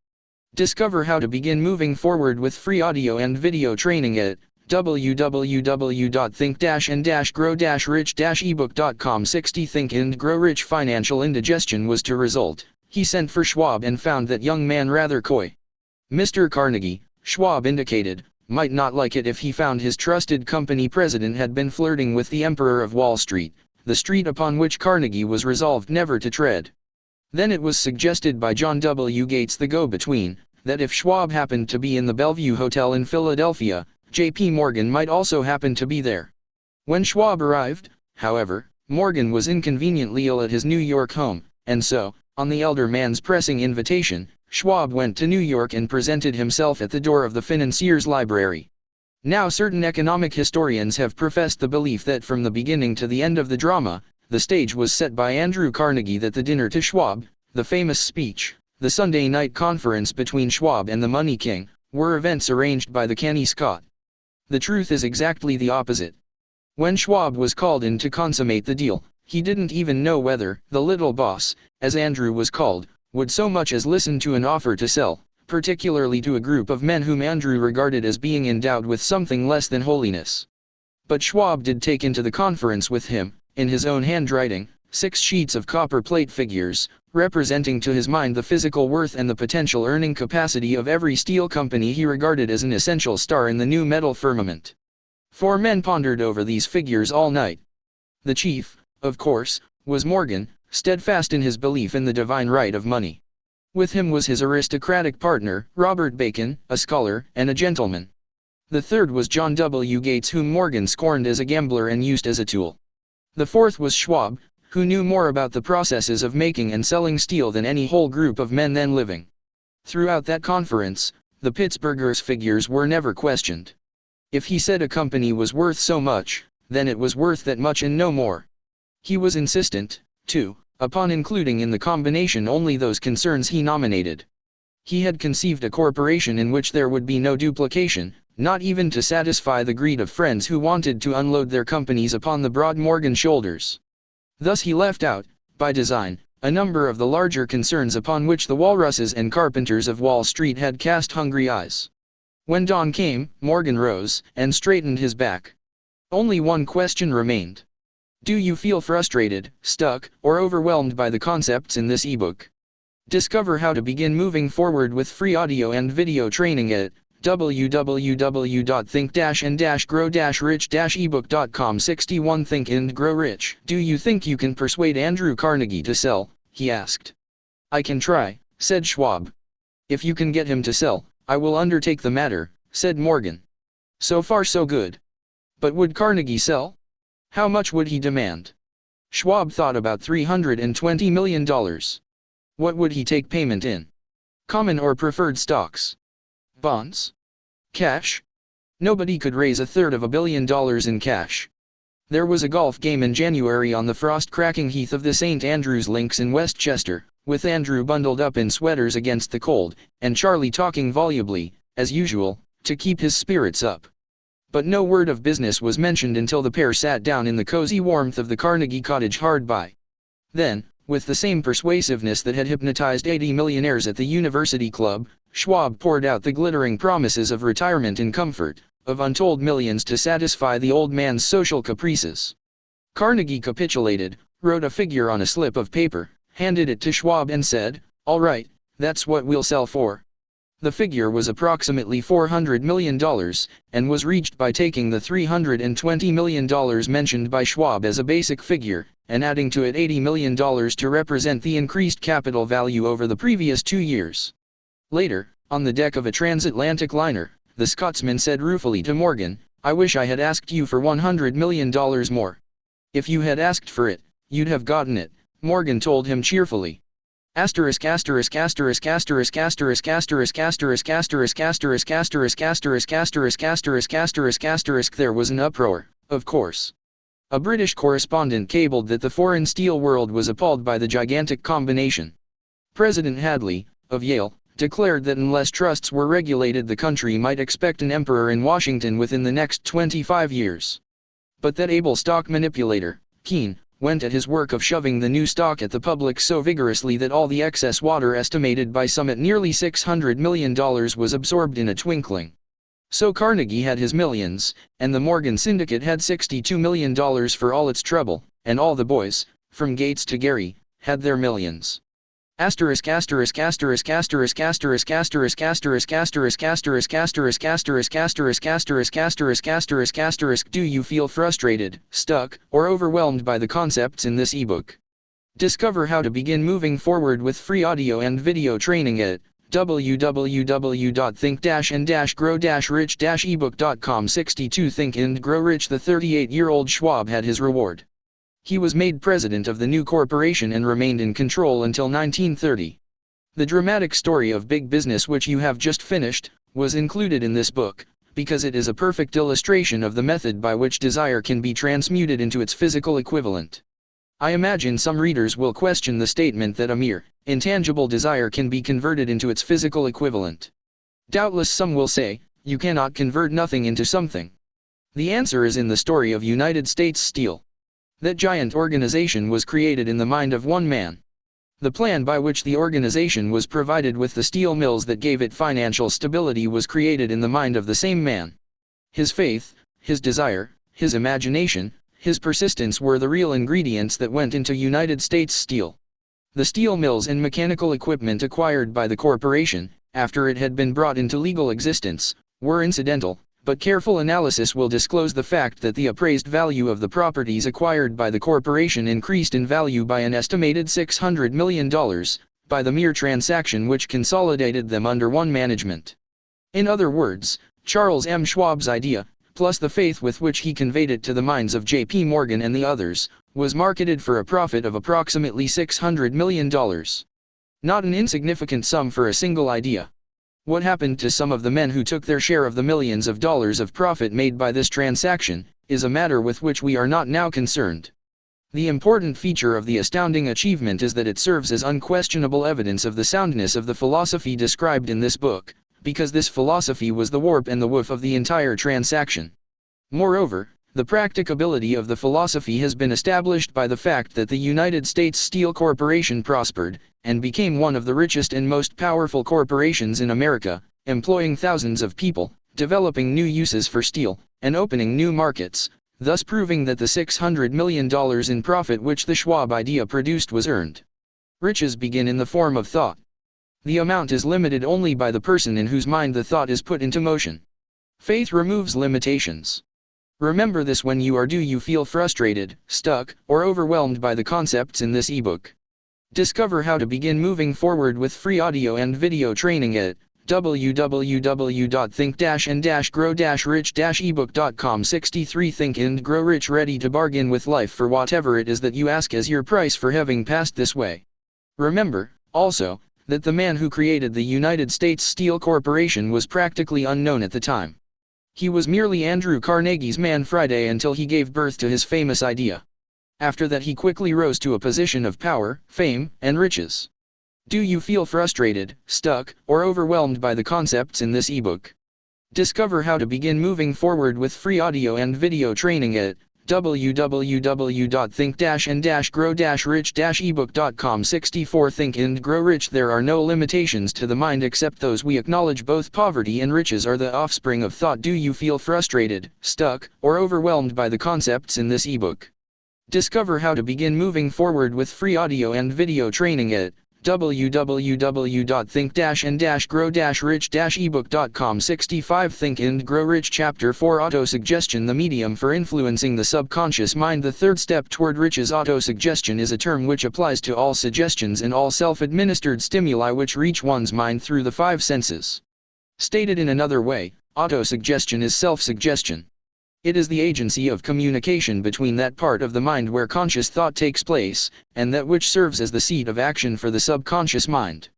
Discover how to begin moving forward with free audio and video training at www.think-and-grow-rich-ebook.com. 60 Think and Grow Rich. Financial indigestion was to result. He sent for Schwab and found that young man rather coy. Mr. Carnegie, Schwab indicated, might not like it if he found his trusted company president had been flirting with the Emperor of Wall Street, the street upon which Carnegie was resolved never to tread. Then it was suggested by John W. Gates, the go-between, that if Schwab happened to be in the Bellevue Hotel in Philadelphia, J.P. Morgan might also happen to be there. When Schwab arrived, however, Morgan was inconveniently ill at his New York home, and so, on the elder man's pressing invitation, Schwab went to New York and presented himself at the door of the financier's library. Now certain economic historians have professed the belief that from the beginning to the end of the drama, the stage was set by Andrew Carnegie, that the dinner to Schwab, the famous speech, the Sunday night conference between Schwab and the Money King, were events arranged by the canny Scot. The truth is exactly the opposite. When Schwab was called in to consummate the deal, he didn't even know whether the little boss, as Andrew was called, would so much as listen to an offer to sell, particularly to a group of men whom Andrew regarded as being endowed with something less than holiness. But Schwab did take into the conference with him, in his own handwriting, 6 sheets of copper plate figures, representing to his mind the physical worth and the potential earning capacity of every steel company he regarded as an essential star in the new metal firmament. 4 men pondered over these figures all night. The chief, of course, was Morgan, steadfast in his belief in the divine right of money. With him was his aristocratic partner, Robert Bacon, a scholar and a gentleman. The third was John W. Gates, whom Morgan scorned as a gambler and used as a tool. The fourth was Schwab, who knew more about the processes of making and selling steel than any whole group of men then living. Throughout that conference, the Pittsburghers' figures were never questioned. If he said a company was worth so much, then it was worth that much and no more. He was insistent, too, upon including in the combination only those concerns he nominated. He had conceived a corporation in which there would be no duplication, not even to satisfy the greed of friends who wanted to unload their companies upon the broad Morgan shoulders. Thus he left out, by design, a number of the larger concerns upon which the walruses and carpenters of Wall Street had cast hungry eyes. When dawn came, Morgan rose and straightened his back. Only one question remained. Do you feel frustrated, stuck, or overwhelmed by the concepts in this ebook? Discover how to begin moving forward with free audio and video training at www.think-and-grow-rich-ebook.com. 61 Think and Grow Rich. Do you think you can persuade Andrew Carnegie to sell? He asked. I can try, said Schwab. If you can get him to sell, I will undertake the matter, said Morgan. So far so good. But would Carnegie sell? How much would he demand? Schwab thought about $320 million. What would he take payment in? Common or preferred stocks? Bonds? Cash? Nobody could raise $250 million in cash. There was a golf game in January on the frost-cracking heath of the St. Andrew's Links in Westchester, with Andrew bundled up in sweaters against the cold, and Charlie talking volubly, as usual, to keep his spirits up. But no word of business was mentioned until the pair sat down in the cozy warmth of the Carnegie cottage hard by. Then, with the same persuasiveness that had hypnotized 80 millionaires at the University Club, Schwab poured out the glittering promises of retirement in comfort, of untold millions to satisfy the old man's social caprices. Carnegie capitulated, wrote a figure on a slip of paper, handed it to Schwab and said, "All right, that's what we'll sell for." The figure was approximately $400 million, and was reached by taking the $320 million mentioned by Schwab as a basic figure, and adding to it $80 million to represent the increased capital value over the previous 2 years. Later, on the deck of a transatlantic liner, the Scotsman said ruefully to Morgan, "I wish I had asked you for $100 million more." "If you had asked for it, you'd have gotten it," Morgan told him cheerfully. Asterisk asterisk asterisk asterisk asterisk asterisk asterisk asterisk asterisk asterisk asterisk asterisk asterisk asterisk asterisk. There was an uproar, of course. A British correspondent cabled that the foreign steel world was appalled by the gigantic combination. President Hadley, of Yale, declared that unless trusts were regulated, the country might expect an emperor in Washington within the next 25 years. But that able stock manipulator, Keene, went at his work of shoving the new stock at the public so vigorously that all the excess water, estimated by some at nearly $600 million, was absorbed in a twinkling. So Carnegie had his millions, and the Morgan Syndicate had $62 million for all its trouble, and all the boys, from Gates to Gary, had their millions. Asterisk asterisk asterisk asterisk asterisk asterisk asterisk asterisk asterisk asterisk asterisk asterisk asterisk asterisk asterisk asterisk. Do you feel frustrated, stuck, or overwhelmed by the concepts in this ebook? Discover how to begin moving forward with free audio and video training at www.think-and-grow-rich-ebook.com. 62 Think and Grow Rich. The 38-year-old Schwab had his reward. He was made president of the new corporation and remained in control until 1930. The dramatic story of big business which you have just finished was included in this book, because it is a perfect illustration of the method by which desire can be transmuted into its physical equivalent. I imagine some readers will question the statement that a mere, intangible desire can be converted into its physical equivalent. Doubtless some will say, you cannot convert nothing into something. The answer is in the story of United States Steel. That giant organization was created in the mind of one man. The plan by which the organization was provided with the steel mills that gave it financial stability was created in the mind of the same man. His faith, his desire, his imagination, his persistence were the real ingredients that went into United States Steel. The steel mills and mechanical equipment acquired by the corporation, after it had been brought into legal existence, were incidental, but careful analysis will disclose the fact that the appraised value of the properties acquired by the corporation increased in value by an estimated $600 million, by the mere transaction which consolidated them under one management. In other words, Charles M. Schwab's idea, plus the faith with which he conveyed it to the minds of J.P. Morgan and the others, was marketed for a profit of approximately $600 million. Not an insignificant sum for a single idea. What happened to some of the men who took their share of the millions of dollars of profit made by this transaction, is a matter with which we are not now concerned. The important feature of the astounding achievement is that it serves as unquestionable evidence of the soundness of the philosophy described in this book, because this philosophy was the warp and the woof of the entire transaction. Moreover, the practicability of the philosophy has been established by the fact that the United States Steel Corporation prospered, and became one of the richest and most powerful corporations in America, employing thousands of people, developing new uses for steel, and opening new markets, thus proving that the $600 million in profit which the Schwab idea produced was earned. Riches begin in the form of thought. The amount is limited only by the person in whose mind the thought is put into motion. Faith removes limitations. Remember this when you feel frustrated, stuck, or overwhelmed by the concepts in this ebook. Discover how to begin moving forward with free audio and video training at www.think-and-grow-rich-ebook.com. 63 Think and Grow Rich. Ready to bargain with life for whatever it is that you ask as your price for having passed this way. Remember, also, that the man who created the United States Steel Corporation was practically unknown at the time. He was merely Andrew Carnegie's man Friday until he gave birth to his famous idea. After that he quickly rose to a position of power, fame, and riches. Do you feel frustrated, stuck, or overwhelmed by the concepts in this ebook? Discover how to begin moving forward with free audio and video training at www.think-and-grow-rich-ebook.com. 64 Think and Grow Rich. There are no limitations to the mind except those we acknowledge. Both poverty and riches are the offspring of thought. Do you feel frustrated, stuck, or overwhelmed by the concepts in this ebook? Discover how to begin moving forward with free audio and video training at www.think-and-grow-rich-ebook.com. 65 Think and Grow Rich. Chapter 4 Autosuggestion. The medium for influencing the subconscious mind. The third step toward riches. Autosuggestion is a term which applies to all suggestions and all self-administered stimuli which reach one's mind through the five senses. Stated in another way, autosuggestion is self-suggestion. It is the agency of communication between that part of the mind where conscious thought takes place, and that which serves as the seat of action for the subconscious mind.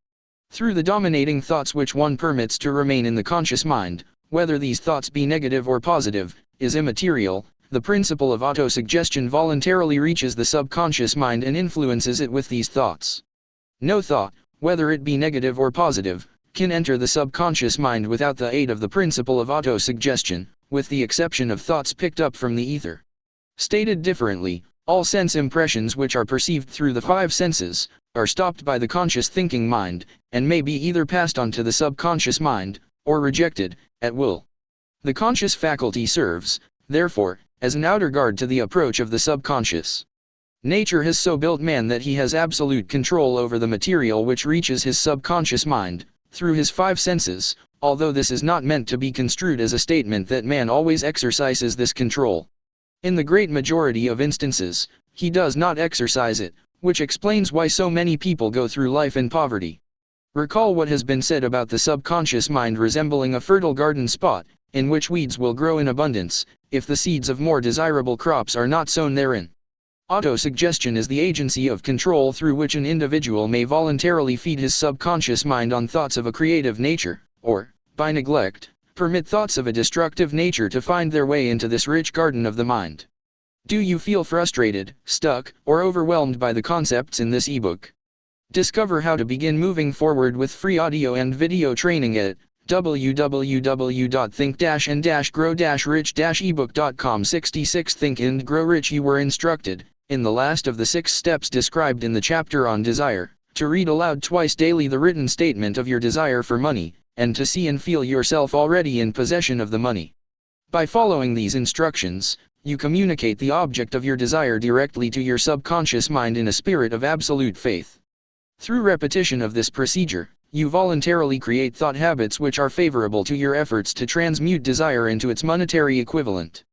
Through the dominating thoughts which one permits to remain in the conscious mind, whether these thoughts be negative or positive, is immaterial. The principle of autosuggestion voluntarily reaches the subconscious mind and influences it with these thoughts. No thought, whether it be negative or positive, can enter the subconscious mind without the aid of the principle of autosuggestion, with the exception of thoughts picked up from the ether. Stated differently, all sense impressions which are perceived through the five senses, are stopped by the conscious thinking mind, and may be either passed on to the subconscious mind, or rejected, at will. The conscious faculty serves, therefore, as an outer guard to the approach of the subconscious. Nature has so built man that he has absolute control over the material which reaches his subconscious mind, through his five senses, although this is not meant to be construed as a statement that man always exercises this control. In the great majority of instances, he does not exercise it, which explains why so many people go through life in poverty. Recall what has been said about the subconscious mind resembling a fertile garden spot, in which weeds will grow in abundance, if the seeds of more desirable crops are not sown therein. Autosuggestion is the agency of control through which an individual may voluntarily feed his subconscious mind on thoughts of a creative nature, or, by neglect, permit thoughts of a destructive nature to find their way into this rich garden of the mind. Do you feel frustrated, stuck, or overwhelmed by the concepts in this ebook? Discover how to begin moving forward with free audio and video training at www.think-and-grow-rich-ebook.com. 66 Think and Grow Rich. You were instructed, in the last of the 6 steps described in the chapter on desire, to read aloud twice daily the written statement of your desire for money, and to see and feel yourself already in possession of the money. By following these instructions, you communicate the object of your desire directly to your subconscious mind in a spirit of absolute faith. Through repetition of this procedure, you voluntarily create thought habits which are favorable to your efforts to transmute desire into its monetary equivalent.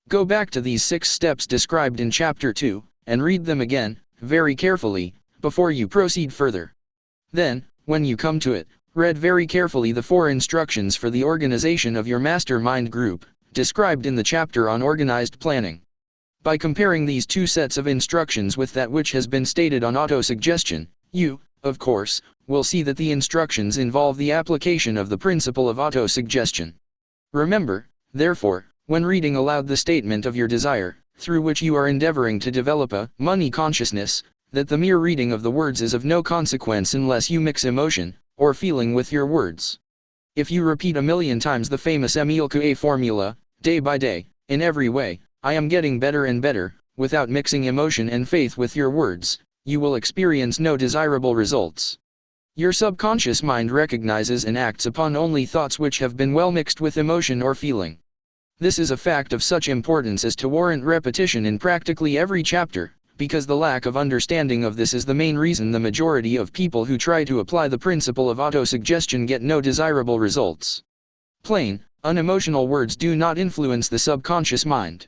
Go back to these 6 steps described in Chapter 2, and read them again, very carefully, before you proceed further. Then, when you come to it, read very carefully the 4 instructions for the organization of your mastermind group, described in the chapter on organized planning. By comparing these 2 sets of instructions with that which has been stated on autosuggestion, you, of course, will see that the instructions involve the application of the principle of autosuggestion. Remember, therefore, when reading aloud the statement of your desire, through which you are endeavoring to develop a money consciousness, that the mere reading of the words is of no consequence unless you mix emotion or feeling with your words. If you repeat 1,000,000 times the famous Emile Coué formula, day by day, in every way, I am getting better and better, without mixing emotion and faith with your words, you will experience no desirable results. Your subconscious mind recognizes and acts upon only thoughts which have been well mixed with emotion or feeling. This is a fact of such importance as to warrant repetition in practically every chapter, because the lack of understanding of this is the main reason the majority of people who try to apply the principle of autosuggestion get no desirable results. Plain, unemotional words do not influence the subconscious mind.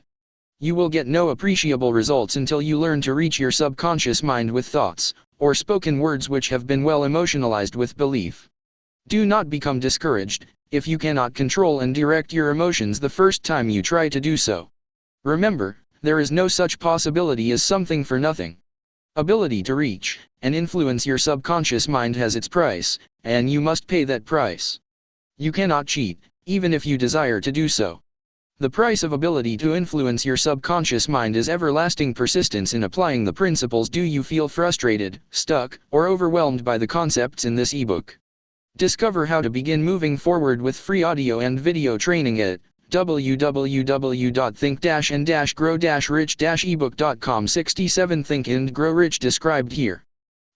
You will get no appreciable results until you learn to reach your subconscious mind with thoughts, or spoken words which have been well emotionalized with belief. Do not become discouraged, if you cannot control and direct your emotions the first time you try to do so. Remember, there is no such possibility as something for nothing. Ability to reach and influence your subconscious mind has its price, and you must pay that price. You cannot cheat, even if you desire to do so. The price of ability to influence your subconscious mind is everlasting persistence in applying the principles. Do you feel frustrated, stuck, or overwhelmed by the concepts in this ebook? Discover how to begin moving forward with free audio and video training at www.think-and-grow-rich-ebook.com. 67 Think and Grow Rich described here.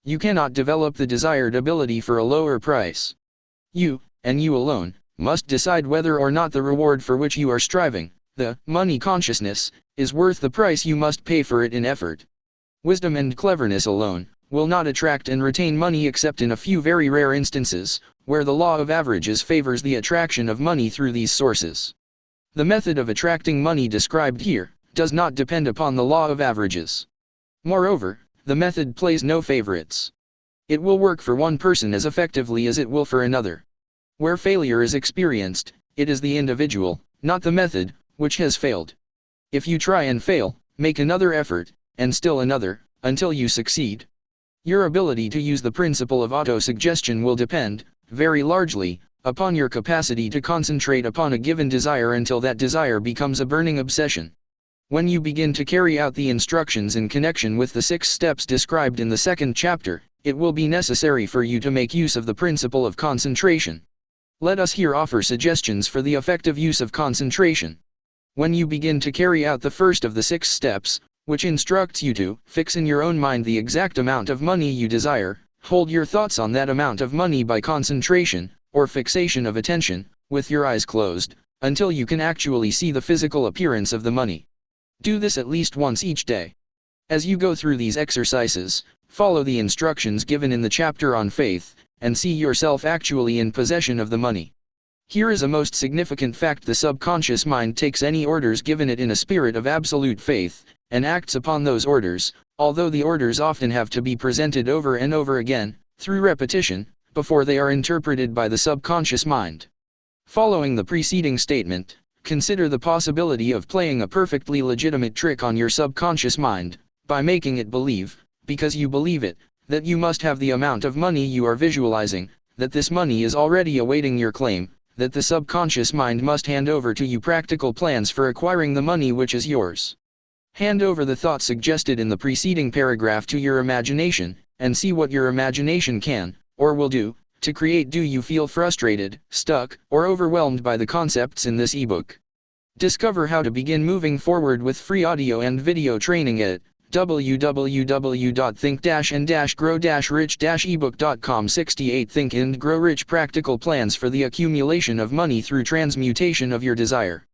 You cannot develop the desired ability for a lower price. You, and you alone, must decide whether or not the reward for which you are striving, the money consciousness, is worth the price you must pay for it in effort. Wisdom and cleverness alone will not attract and retain money except in a few very rare instances, where the law of averages favors the attraction of money through these sources. The method of attracting money described here does not depend upon the law of averages. Moreover, the method plays no favorites. It will work for one person as effectively as it will for another. Where failure is experienced, it is the individual, not the method, which has failed. If you try and fail, make another effort, and still another, until you succeed. Your ability to use the principle of autosuggestion will depend, very largely, upon your capacity to concentrate upon a given desire until that desire becomes a burning obsession. When you begin to carry out the instructions in connection with the 6 steps described in the 2nd chapter, it will be necessary for you to make use of the principle of concentration. Let us here offer suggestions for the effective use of concentration. When you begin to carry out the first of the 6 steps, which instructs you to fix in your own mind the exact amount of money you desire, hold your thoughts on that amount of money by concentration, or fixation of attention, with your eyes closed, until you can actually see the physical appearance of the money. Do this at least once each day. As you go through these exercises, follow the instructions given in the chapter on faith, and see yourself actually in possession of the money. Here is a most significant fact: the subconscious mind takes any orders given it in a spirit of absolute faith, and acts upon those orders, although the orders often have to be presented over and over again, through repetition, before they are interpreted by the subconscious mind. Following the preceding statement, consider the possibility of playing a perfectly legitimate trick on your subconscious mind, by making it believe, because you believe it, that you must have the amount of money you are visualizing, that this money is already awaiting your claim, that the subconscious mind must hand over to you practical plans for acquiring the money which is yours. Hand over the thought suggested in the preceding paragraph to your imagination, and see what your imagination can, or will do, to create. Do you feel frustrated, stuck, or overwhelmed by the concepts in this ebook? Discover how to begin moving forward with free audio and video training at www.think-and-grow-rich-ebook.com. 68 Think and Grow Rich Practical Plans for the Accumulation of Money Through Transmutation of Your Desire.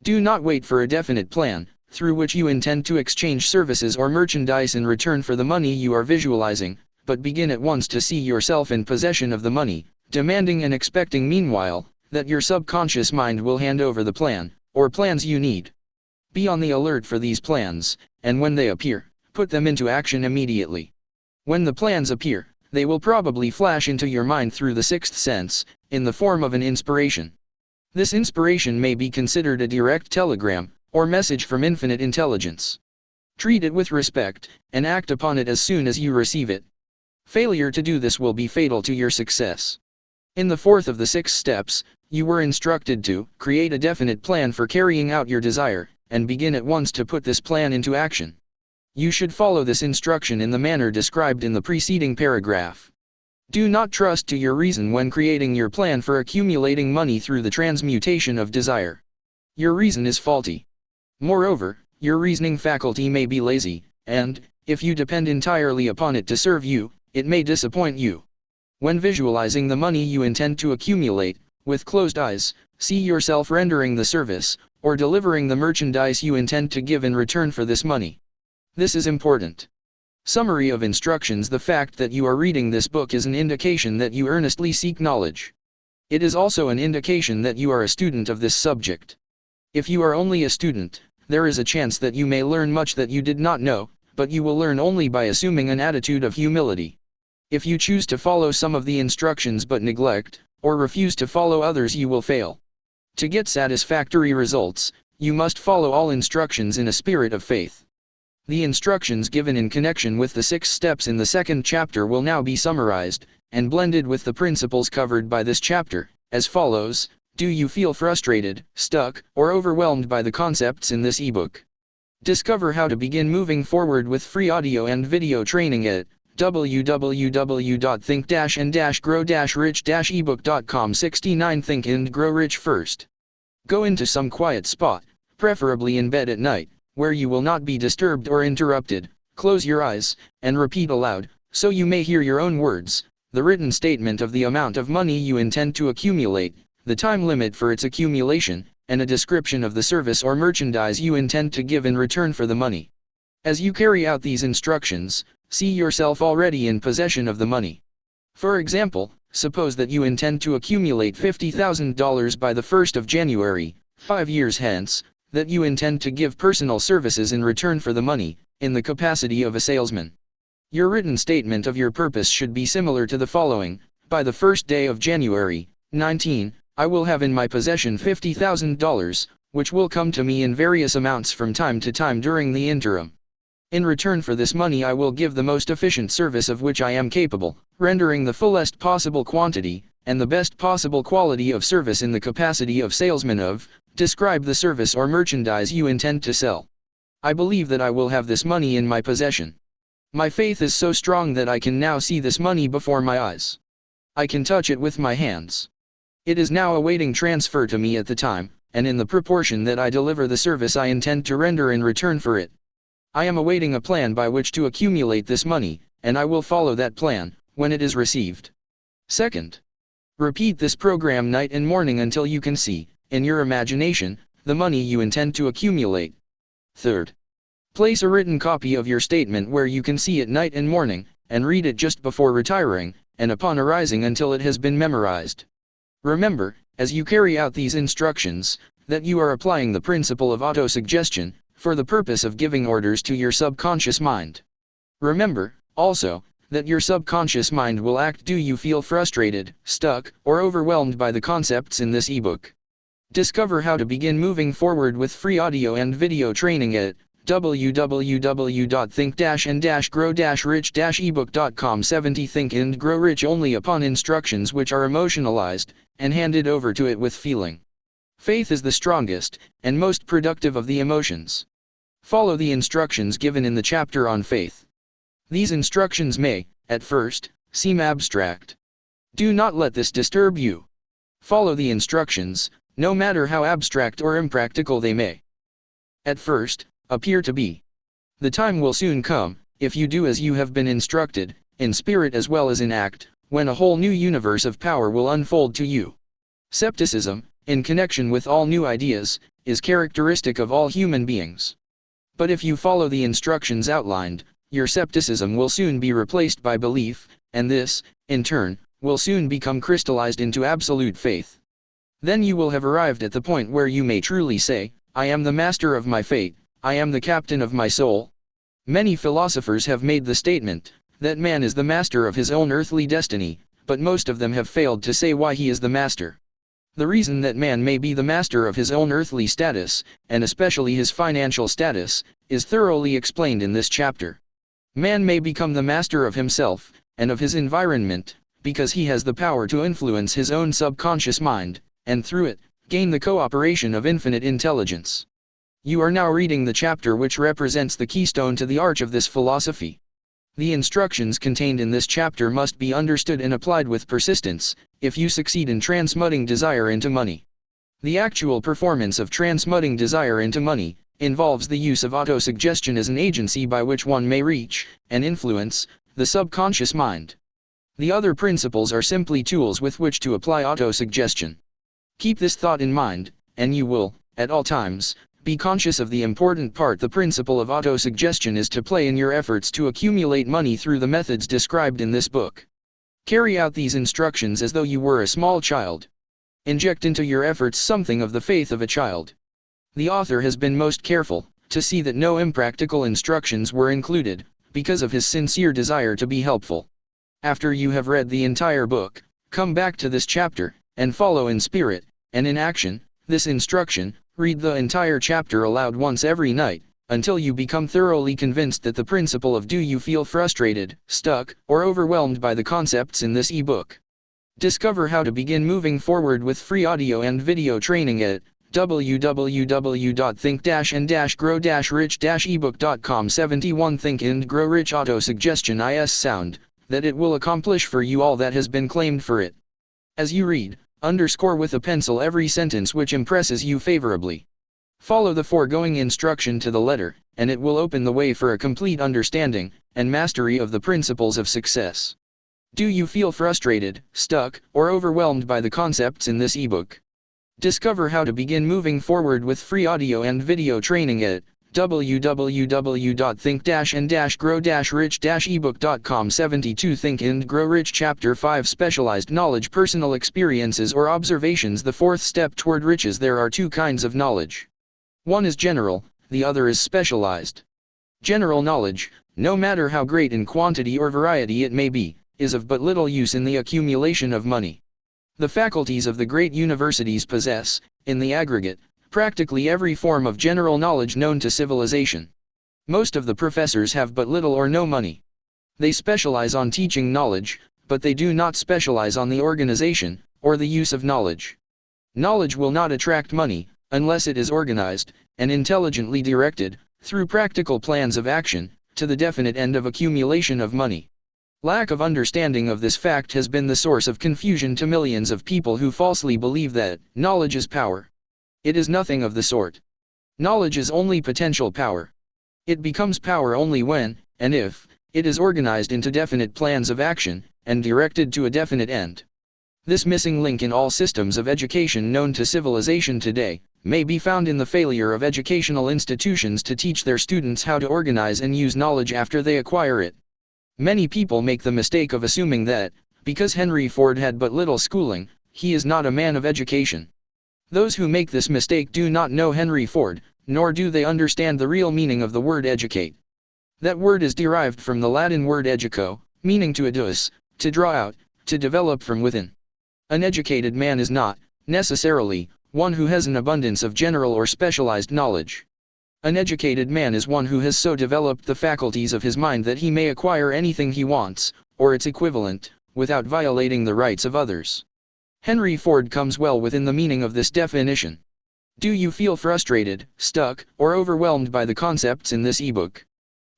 Do not wait for a definite plan, through which you intend to exchange services or merchandise in return for the money you are visualizing, but begin at once to see yourself in possession of the money, demanding and expecting meanwhile, that your subconscious mind will hand over the plan, or plans you need. Be on the alert for these plans, and when they appear, put them into action immediately. When the plans appear, they will probably flash into your mind through the sixth sense, in the form of an inspiration. This inspiration may be considered a direct telegram, or message from infinite intelligence. Treat it with respect, and act upon it as soon as you receive it. Failure to do this will be fatal to your success. In the fourth of the 6 steps, you were instructed to create a definite plan for carrying out your desire, and begin at once to put this plan into action. You should follow this instruction in the manner described in the preceding paragraph. Do not trust to your reason when creating your plan for accumulating money through the transmutation of desire. Your reason is faulty. Moreover, your reasoning faculty may be lazy, and, if you depend entirely upon it to serve you, it may disappoint you. When visualizing the money you intend to accumulate, with closed eyes, see yourself rendering the service, or delivering the merchandise you intend to give in return for this money. This is important. Summary of instructions: the fact that you are reading this book is an indication that you earnestly seek knowledge. It is also an indication that you are a student of this subject. If you are only a student, there is a chance that you may learn much that you did not know, but you will learn only by assuming an attitude of humility. If you choose to follow some of the instructions but neglect, or refuse to follow others, you will fail. To get satisfactory results, you must follow all instructions in a spirit of faith. The instructions given in connection with the 6 steps in the 2nd chapter will now be summarized, and blended with the principles covered by this chapter, as follows. Do you feel frustrated, stuck, or overwhelmed by the concepts in this ebook? Discover how to begin moving forward with free audio and video training at www.think-and-grow-rich-ebook.com. 69 Think and Grow Rich. First, go into some quiet spot, preferably in bed at night, where you will not be disturbed or interrupted. Close your eyes, and repeat aloud, so you may hear your own words, the written statement of the amount of money you intend to accumulate, the time limit for its accumulation, and a description of the service or merchandise you intend to give in return for the money. As you carry out these instructions, see yourself already in possession of the money. For example, suppose that you intend to accumulate $50,000 by the 1st of January, 5 years hence, that you intend to give personal services in return for the money, in the capacity of a salesman. Your written statement of your purpose should be similar to the following: by the 1st day of January, 19, I will have in my possession $50,000, which will come to me in various amounts from time to time during the interim. In return for this money I will give the most efficient service of which I am capable, rendering the fullest possible quantity, and the best possible quality of service in the capacity of salesman of. Describe the service or merchandise you intend to sell. I believe that I will have this money in my possession. My faith is so strong that I can now see this money before my eyes. I can touch it with my hands. It is now awaiting transfer to me at the time, and in the proportion that I deliver the service I intend to render in return for it. I am awaiting a plan by which to accumulate this money, and I will follow that plan, when it is received. Second, repeat this program night and morning until you can see, in your imagination, the money you intend to accumulate. Third, place a written copy of your statement where you can see it night and morning, and read it just before retiring, and upon arising until it has been memorized. Remember, as you carry out these instructions, that you are applying the principle of autosuggestion, for the purpose of giving orders to your subconscious mind. Remember, also, that your subconscious mind will act. Do you feel frustrated, stuck, or overwhelmed by the concepts in this ebook? Discover how to begin moving forward with free audio and video training at www.think-and-grow-rich-ebook.com. 70 Think and Grow Rich only upon instructions which are emotionalized, and handed over to it with feeling. Faith is the strongest, and most productive of the emotions. Follow the instructions given in the chapter on faith. These instructions may, at first, seem abstract. Do not let this disturb you. Follow the instructions, no matter how abstract or impractical they may, at first, appear to be. The time will soon come, if you do as you have been instructed, in spirit as well as in act, when a whole new universe of power will unfold to you. Skepticism, in connection with all new ideas, is characteristic of all human beings. But if you follow the instructions outlined, your skepticism will soon be replaced by belief, and this, in turn, will soon become crystallized into absolute faith. Then you will have arrived at the point where you may truly say, I am the master of my fate, I am the captain of my soul. Many philosophers have made the statement, that man is the master of his own earthly destiny, but most of them have failed to say why he is the master. The reason that man may be the master of his own earthly status, and especially his financial status, is thoroughly explained in this chapter. Man may become the master of himself, and of his environment, because he has the power to influence his own subconscious mind, and through it, gain the cooperation of infinite intelligence. You are now reading the chapter which represents the keystone to the arch of this philosophy. The instructions contained in this chapter must be understood and applied with persistence, if you succeed in transmuting desire into money. The actual performance of transmuting desire into money involves the use of autosuggestion as an agency by which one may reach, and influence, the subconscious mind. The other principles are simply tools with which to apply autosuggestion. Keep this thought in mind, and you will, at all times, be conscious of the important part the principle of autosuggestion is to play in your efforts to accumulate money through the methods described in this book. Carry out these instructions as though you were a small child. Inject into your efforts something of the faith of a child. The author has been most careful to see that no impractical instructions were included, because of his sincere desire to be helpful. After you have read the entire book, come back to this chapter, and follow in spirit, and in action, this instruction. Read the entire chapter aloud once every night, until you become thoroughly convinced that the principle of do you feel frustrated, stuck, or overwhelmed by the concepts in this ebook. Discover how to begin moving forward with free audio and video training at www.think-and-grow-rich-ebook.com. 71 Think and Grow Rich Autosuggestion is sound, that it will accomplish for you all that has been claimed for it. As you read, underscore with a pencil every sentence which impresses you favorably. Follow the foregoing instruction to the letter, and it will open the way for a complete understanding and mastery of the principles of success. Do you feel frustrated, stuck, or overwhelmed by the concepts in this ebook? Discover how to begin moving forward with free audio and video training at www.think-and-grow-rich-ebook.com. 72 Think and Grow Rich Chapter 5 Specialized Knowledge, Personal Experiences or Observations. The fourth step toward riches. There are two kinds of knowledge. One is general, the other is specialized. General knowledge, no matter how great in quantity or variety it may be, is of but little use in the accumulation of money. The faculties of the great universities possess, in the aggregate, practically every form of general knowledge known to civilization. Most of the professors have but little or no money. They specialize on teaching knowledge, but they do not specialize on the organization, or the use of knowledge. Knowledge will not attract money, unless it is organized, and intelligently directed, through practical plans of action, to the definite end of accumulation of money. Lack of understanding of this fact has been the source of confusion to millions of people who falsely believe that knowledge is power. It is nothing of the sort. Knowledge is only potential power. It becomes power only when, and if, it is organized into definite plans of action, and directed to a definite end. This missing link in all systems of education known to civilization today, may be found in the failure of educational institutions to teach their students how to organize and use knowledge after they acquire it. Many people make the mistake of assuming that, because Henry Ford had but little schooling, he is not a man of education. Those who make this mistake do not know Henry Ford, nor do they understand the real meaning of the word educate. That word is derived from the Latin word educo, meaning to educe, to draw out, to develop from within. An educated man is not, necessarily, one who has an abundance of general or specialized knowledge. An educated man is one who has so developed the faculties of his mind that he may acquire anything he wants, or its equivalent, without violating the rights of others. Henry Ford comes well within the meaning of this definition. Do you feel frustrated, stuck, or overwhelmed by the concepts in this ebook?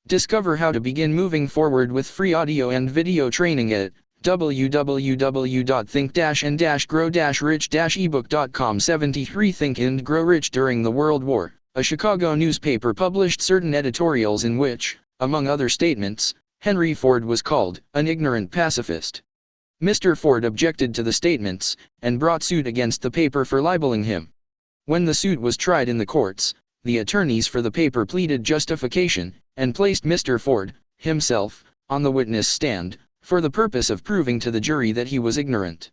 Discover how to begin moving forward with free audio and video training at www.think-and-grow-rich-ebook.com. 73 Think and Grow Rich. During the World War, a Chicago newspaper published certain editorials in which, among other statements, Henry Ford was called an ignorant pacifist. Mr. Ford objected to the statements, and brought suit against the paper for libeling him. When the suit was tried in the courts, the attorneys for the paper pleaded justification, and placed Mr. Ford, himself, on the witness stand, for the purpose of proving to the jury that he was ignorant.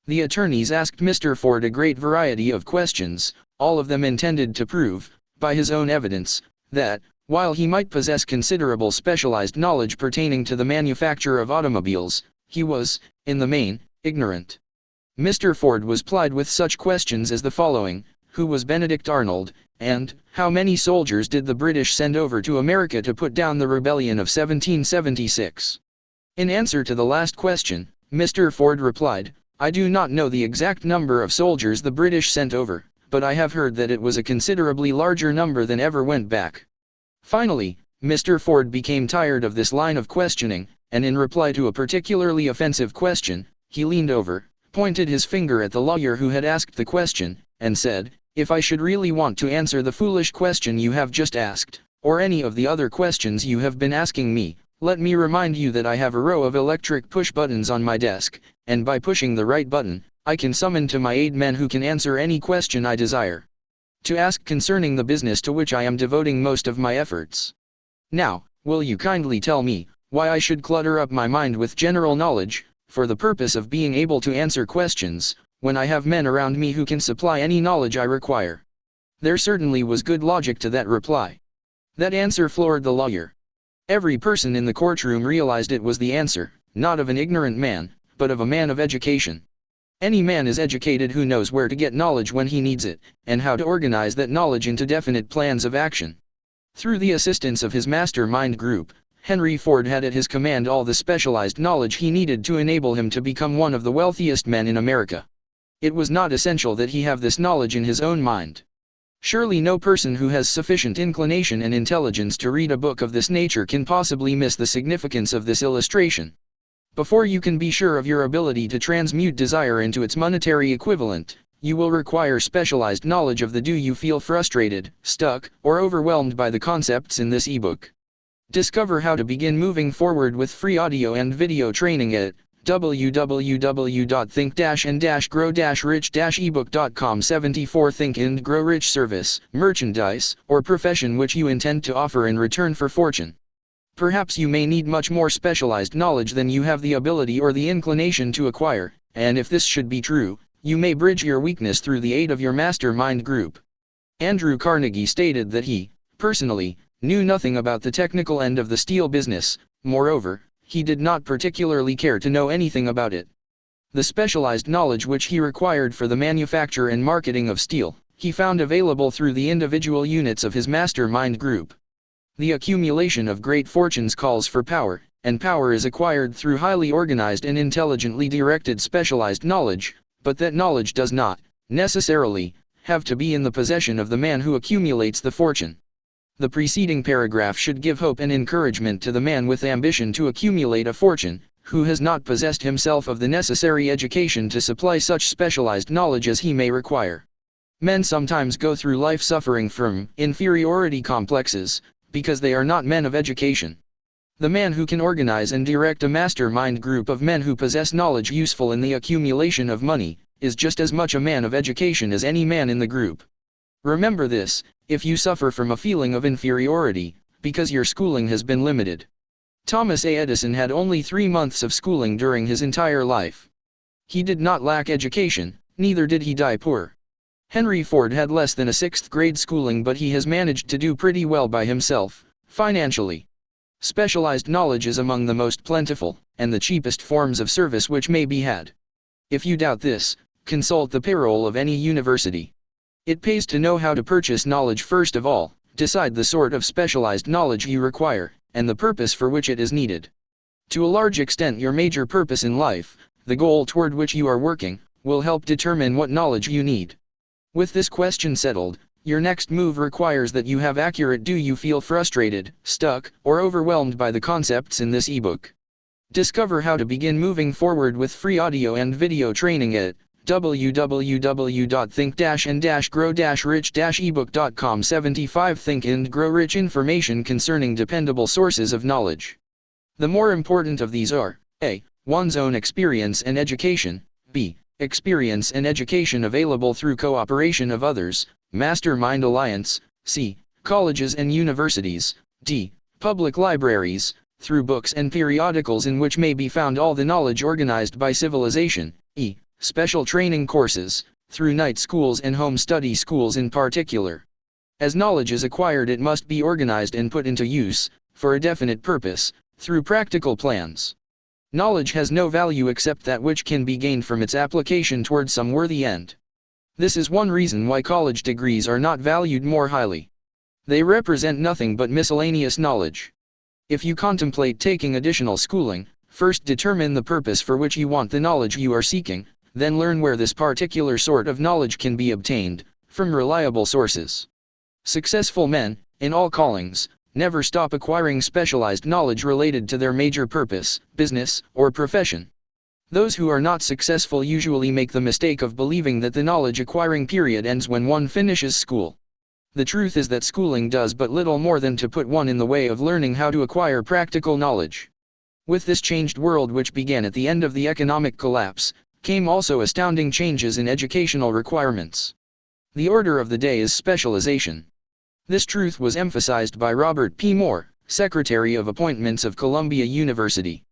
The attorneys asked Mr. Ford a great variety of questions, all of them intended to prove, by his own evidence, that, while he might possess considerable specialized knowledge pertaining to the manufacture of automobiles, he was, in the main, ignorant. Mr. Ford was plied with such questions as the following: who was Benedict Arnold, and how many soldiers did the British send over to America to put down the rebellion of 1776? In answer to the last question, Mr. Ford replied, I do not know the exact number of soldiers the British sent over, but I have heard that it was a considerably larger number than ever went back. Finally, Mr. Ford became tired of this line of questioning, and in reply to a particularly offensive question, he leaned over, pointed his finger at the lawyer who had asked the question, and said, if I should really want to answer the foolish question you have just asked, or any of the other questions you have been asking me, let me remind you that I have a row of electric push buttons on my desk, and by pushing the right button, I can summon to my aid men who can answer any question I desire to ask concerning the business to which I am devoting most of my efforts. Now, will you kindly tell me, why I should clutter up my mind with general knowledge, for the purpose of being able to answer questions, when I have men around me who can supply any knowledge I require? There certainly was good logic to that reply. That answer floored the lawyer. Every person in the courtroom realized it was the answer, not of an ignorant man, but of a man of education. Any man is educated who knows where to get knowledge when he needs it, and how to organize that knowledge into definite plans of action. Through the assistance of his mastermind group, Henry Ford had at his command all the specialized knowledge he needed to enable him to become one of the wealthiest men in America. It was not essential that he have this knowledge in his own mind. Surely no person who has sufficient inclination and intelligence to read a book of this nature can possibly miss the significance of this illustration. Before you can be sure of your ability to transmute desire into its monetary equivalent, you will require specialized knowledge of the do you feel frustrated, stuck, or overwhelmed by the concepts in this ebook. Discover how to begin moving forward with free audio and video training at www.think-and-grow-rich-ebook.com. 74 Think and Grow Rich. Service, merchandise, or profession which you intend to offer in return for fortune. Perhaps you may need much more specialized knowledge than you have the ability or the inclination to acquire, and if this should be true, you may bridge your weakness through the aid of your mastermind group. Andrew Carnegie stated that he, personally, knew nothing about the technical end of the steel business. Moreover, he did not particularly care to know anything about it. The specialized knowledge which he required for the manufacture and marketing of steel, he found available through the individual units of his mastermind group. The accumulation of great fortunes calls for power, and power is acquired through highly organized and intelligently directed specialized knowledge, but that knowledge does not, necessarily, have to be in the possession of the man who accumulates the fortune. The preceding paragraph should give hope and encouragement to the man with ambition to accumulate a fortune, who has not possessed himself of the necessary education to supply such specialized knowledge as he may require. Men sometimes go through life suffering from inferiority complexes, because they are not men of education. The man who can organize and direct a mastermind group of men who possess knowledge useful in the accumulation of money, is just as much a man of education as any man in the group. Remember this, if you suffer from a feeling of inferiority, because your schooling has been limited. Thomas A. Edison had only 3 months of schooling during his entire life. He did not lack education, neither did he die poor. Henry Ford had less than a 6th grade schooling, but he has managed to do pretty well by himself, financially. Specialized knowledge is among the most plentiful, and the cheapest forms of service which may be had. If you doubt this, consult the payroll of any university. It pays to know how to purchase knowledge first of all, decide the sort of specialized knowledge you require, and the purpose for which it is needed. To a large extent, your major purpose in life, the goal toward which you are working, will help determine what knowledge you need. With this question settled, your next move requires that you have accurate. Do you feel frustrated, stuck, or overwhelmed by the concepts in this ebook? Discover how to begin moving forward with free audio and video training at www.think-and-grow-rich-ebook.com. 75 Think and Grow Rich information concerning dependable sources of knowledge. The more important of these are: A. One's own experience and education. B. Experience and education available through cooperation of others, Mastermind Alliance. C. Colleges and universities. D. Public libraries, through books and periodicals in which may be found all the knowledge organized by civilization. E. Special training courses, through night schools and home study schools in particular. As knowledge is acquired, it must be organized and put into use, for a definite purpose, through practical plans. Knowledge has no value except that which can be gained from its application toward some worthy end. This is one reason why college degrees are not valued more highly. They represent nothing but miscellaneous knowledge. If you contemplate taking additional schooling, first determine the purpose for which you want the knowledge you are seeking, then learn where this particular sort of knowledge can be obtained, from reliable sources. Successful men, in all callings, never stop acquiring specialized knowledge related to their major purpose, business, or profession. Those who are not successful usually make the mistake of believing that the knowledge acquiring period ends when one finishes school. The truth is that schooling does but little more than to put one in the way of learning how to acquire practical knowledge. With this changed world, which began at the end of the economic collapse, came also astounding changes in educational requirements. The order of the day is specialization. This truth was emphasized by Robert P. Moore, Secretary of Appointments of Columbia University.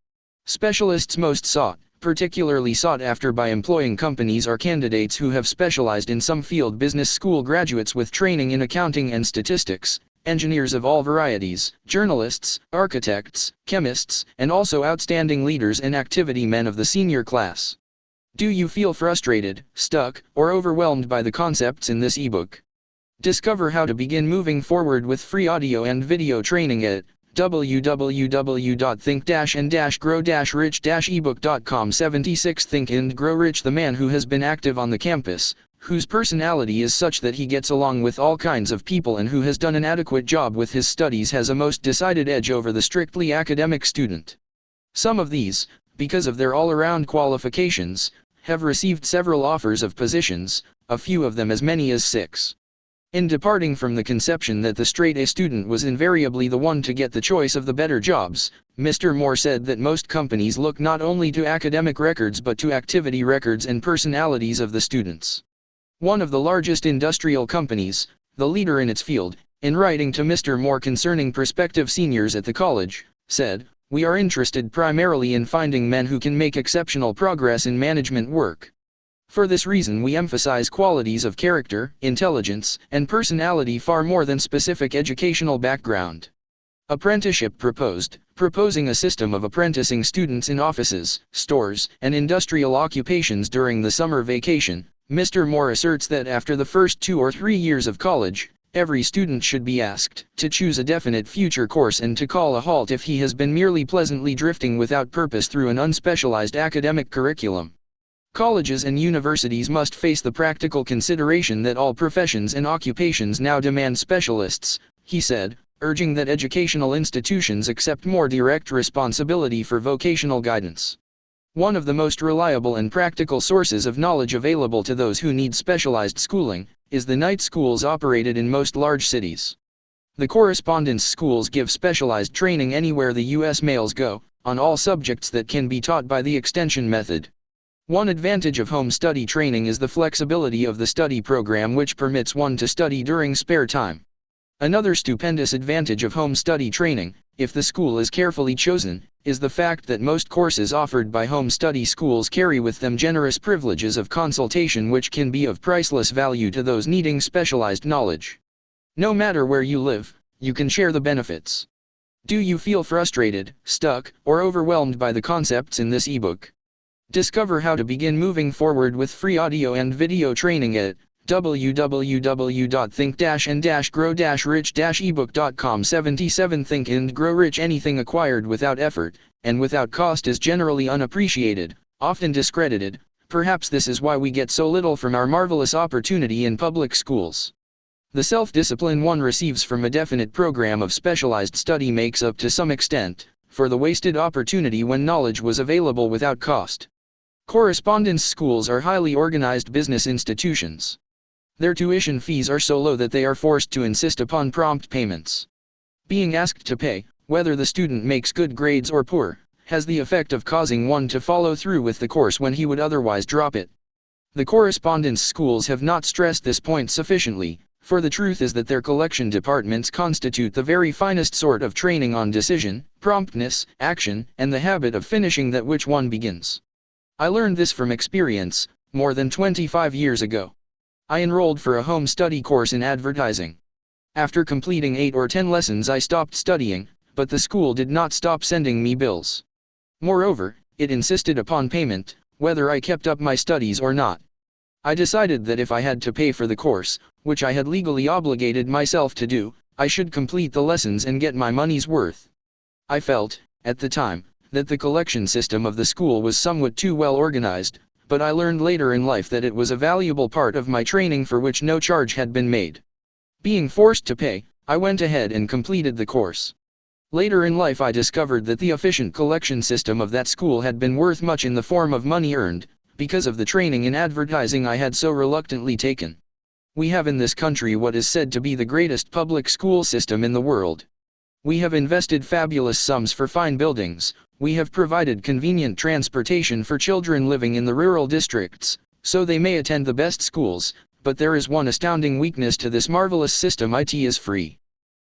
Specialists most sought, particularly sought after by employing companies, are candidates who have specialized in some field: business school graduates with training in accounting and statistics, engineers of all varieties, journalists, architects, chemists, and also outstanding leaders and activity men of the senior class. Do you feel frustrated, stuck, or overwhelmed by the concepts in this ebook? Discover how to begin moving forward with free audio and video training at www.think-and-grow-rich-ebook.com. 76 Think and Grow Rich. The man who has been active on the campus, whose personality is such that he gets along with all kinds of people, and who has done an adequate job with his studies, has a most decided edge over the strictly academic student. Some of these, because of their all-around qualifications, have received several offers of positions, a few of them as many as 6. In departing from the conception that the straight-A student was invariably the one to get the choice of the better jobs, Mr. Moore said that most companies look not only to academic records but to activity records and personalities of the students. One of the largest industrial companies, the leader in its field, in writing to Mr. Moore concerning prospective seniors at the college, said, "We are interested primarily in finding men who can make exceptional progress in management work. For this reason we emphasize qualities of character, intelligence, and personality far more than specific educational background." Apprenticeship proposed, proposing a system of apprenticing students in offices, stores, and industrial occupations during the summer vacation. Mr. Moore asserts that after the first 2 or 3 years of college, every student should be asked to choose a definite future course and to call a halt if he has been merely pleasantly drifting without purpose through an unspecialized academic curriculum. Colleges and universities must face the practical consideration that all professions and occupations now demand specialists, he said, urging that educational institutions accept more direct responsibility for vocational guidance. One of the most reliable and practical sources of knowledge available to those who need specialized schooling is the night schools operated in most large cities. The correspondence schools give specialized training anywhere the U.S. males go, on all subjects that can be taught by the extension method. One advantage of home study training is the flexibility of the study program, which permits one to study during spare time. Another stupendous advantage of home study training if the school is carefully chosen, is the fact that most courses offered by home study schools carry with them generous privileges of consultation which can be of priceless value to those needing specialized knowledge. No matter where you live, you can share the benefits. Do you feel frustrated, stuck, or overwhelmed by the concepts in this ebook? Discover how to begin moving forward with free audio and video training at www.think-and-grow-rich-ebook.com. 77 Think and Grow Rich. Anything acquired without effort, and without cost is generally unappreciated, often discredited. Perhaps this is why we get so little from our marvelous opportunity in public schools. The self-discipline one receives from a definite program of specialized study makes up to some extent for the wasted opportunity when knowledge was available without cost. Correspondence schools are highly organized business institutions. Their tuition fees are so low that they are forced to insist upon prompt payments. Being asked to pay, whether the student makes good grades or poor, has the effect of causing one to follow through with the course when he would otherwise drop it. The correspondence schools have not stressed this point sufficiently, for the truth is that their collection departments constitute the very finest sort of training on decision, promptness, action, and the habit of finishing that which one begins. I learned this from experience, more than 25 years ago. I enrolled for a home study course in advertising. After completing 8 or 10 lessons I stopped studying, but the school did not stop sending me bills. Moreover, it insisted upon payment, whether I kept up my studies or not. I decided that if I had to pay for the course, which I had legally obligated myself to do, I should complete the lessons and get my money's worth. I felt, at the time, that the collection system of the school was somewhat too well organized, but I learned later in life that it was a valuable part of my training for which no charge had been made. Being forced to pay, I went ahead and completed the course. Later in life I discovered that the efficient collection system of that school had been worth much in the form of money earned, because of the training in advertising I had so reluctantly taken. We have in this country what is said to be the greatest public school system in the world. We have invested fabulous sums for fine buildings. We have provided convenient transportation for children living in the rural districts, so they may attend the best schools, but there is one astounding weakness to this marvelous system: it is free.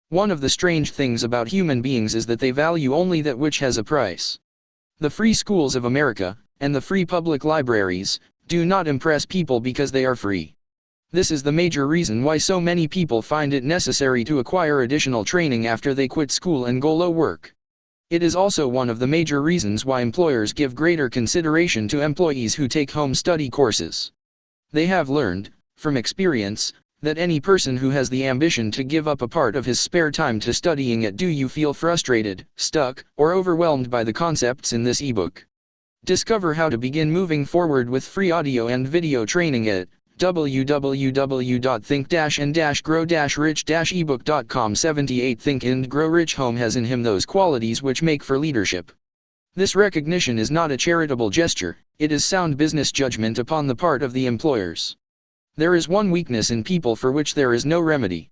One of the strange things about human beings is that they value only that which has a price. The free schools of America, and the free public libraries, do not impress people because they are free. This is the major reason why so many people find it necessary to acquire additional training after they quit school and go low work. It is also one of the major reasons why employers give greater consideration to employees who take home study courses. They have learned, from experience, that any person who has the ambition to give up a part of his spare time to studying it. Do you feel frustrated, stuck, or overwhelmed by the concepts in this ebook? Discover how to begin moving forward with free audio and video training at www.think-and-grow-rich-ebook.com. 78 Think and Grow Rich. Home has in him those qualities which make for leadership. This recognition is not a charitable gesture, it is sound business judgment upon the part of the employers. There is one weakness in people for which there is no remedy.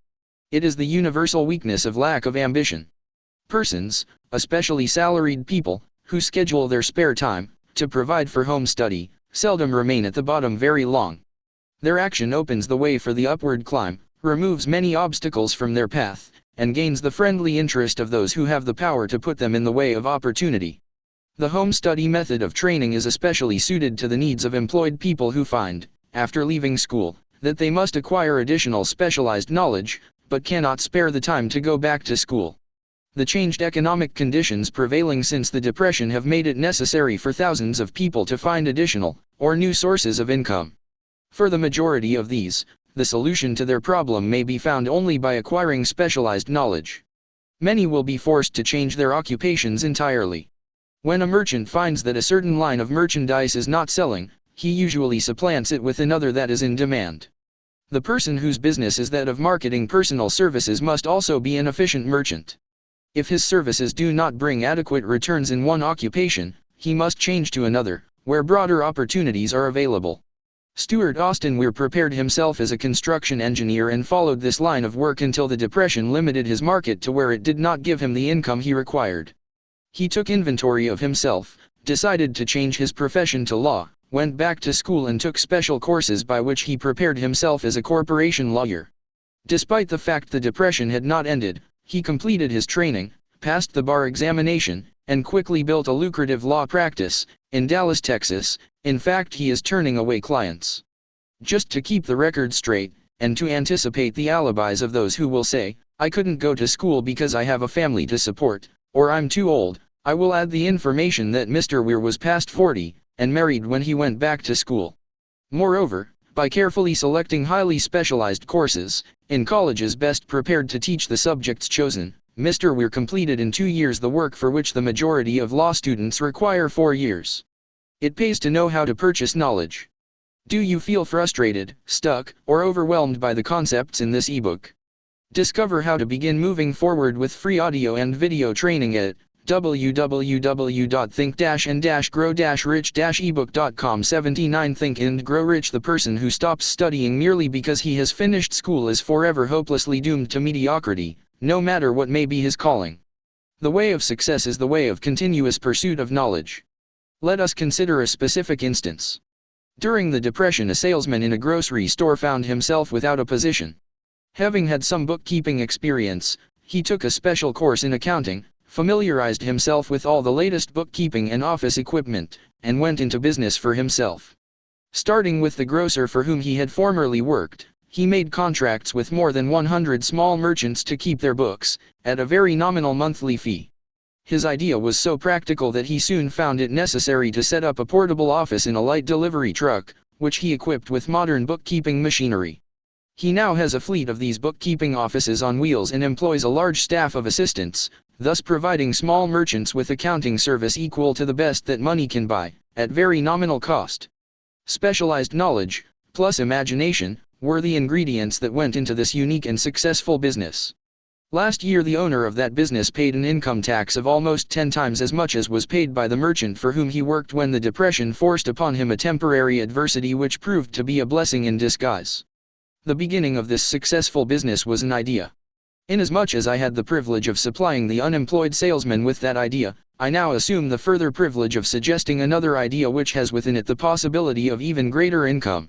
It is the universal weakness of lack of ambition. Persons, especially salaried people, who schedule their spare time to provide for home study, seldom remain at the bottom very long. Their action opens the way for the upward climb, removes many obstacles from their path, and gains the friendly interest of those who have the power to put them in the way of opportunity. The home study method of training is especially suited to the needs of employed people who find, after leaving school, that they must acquire additional specialized knowledge, but cannot spare the time to go back to school. The changed economic conditions prevailing since the Depression have made it necessary for thousands of people to find additional, or new sources of income. For the majority of these, the solution to their problem may be found only by acquiring specialized knowledge. Many will be forced to change their occupations entirely. When a merchant finds that a certain line of merchandise is not selling, he usually supplants it with another that is in demand. The person whose business is that of marketing personal services must also be an efficient merchant. If his services do not bring adequate returns in one occupation, he must change to another, where broader opportunities are available. Stuart Austin Weir prepared himself as a construction engineer and followed this line of work until the Depression limited his market to where it did not give him the income he required. He took inventory of himself, decided to change his profession to law, went back to school and took special courses by which he prepared himself as a corporation lawyer. Despite the fact the Depression had not ended, he completed his training, passed the bar examination, and quickly built a lucrative law practice in Dallas, Texas. In fact, he is turning away clients. Just to keep the record straight, and to anticipate the alibis of those who will say, "I couldn't go to school because I have a family to support," or "I'm too old," I will add the information that Mr. Weir was past 40, and married when he went back to school. Moreover, by carefully selecting highly specialized courses, in colleges best prepared to teach the subjects chosen, Mr. Weir completed in 2 years the work for which the majority of law students require 4 years. It pays to know how to purchase knowledge. Do you feel frustrated, stuck, or overwhelmed by the concepts in this ebook? Discover how to begin moving forward with free audio and video training at www.think-and-grow-rich-ebook.com. 79 Think and Grow Rich. The person who stops studying merely because he has finished school is forever hopelessly doomed to mediocrity, no matter what may be his calling. The way of success is the way of continuous pursuit of knowledge. Let us consider a specific instance. During the Depression, a salesman in a grocery store found himself without a position. Having had some bookkeeping experience, he took a special course in accounting, familiarized himself with all the latest bookkeeping and office equipment, and went into business for himself. Starting with the grocer for whom he had formerly worked, he made contracts with more than 100 small merchants to keep their books, at a very nominal monthly fee. His idea was so practical that he soon found it necessary to set up a portable office in a light delivery truck, which he equipped with modern bookkeeping machinery. He now has a fleet of these bookkeeping offices on wheels and employs a large staff of assistants, thus providing small merchants with accounting service equal to the best that money can buy, at very nominal cost. Specialized knowledge, plus imagination, were the ingredients that went into this unique and successful business. Last year, the owner of that business paid an income tax of almost 10 times as much as was paid by the merchant for whom he worked when the Depression forced upon him a temporary adversity which proved to be a blessing in disguise. The beginning of this successful business was an idea. Inasmuch as I had the privilege of supplying the unemployed salesman with that idea, I now assume the further privilege of suggesting another idea which has within it the possibility of even greater income.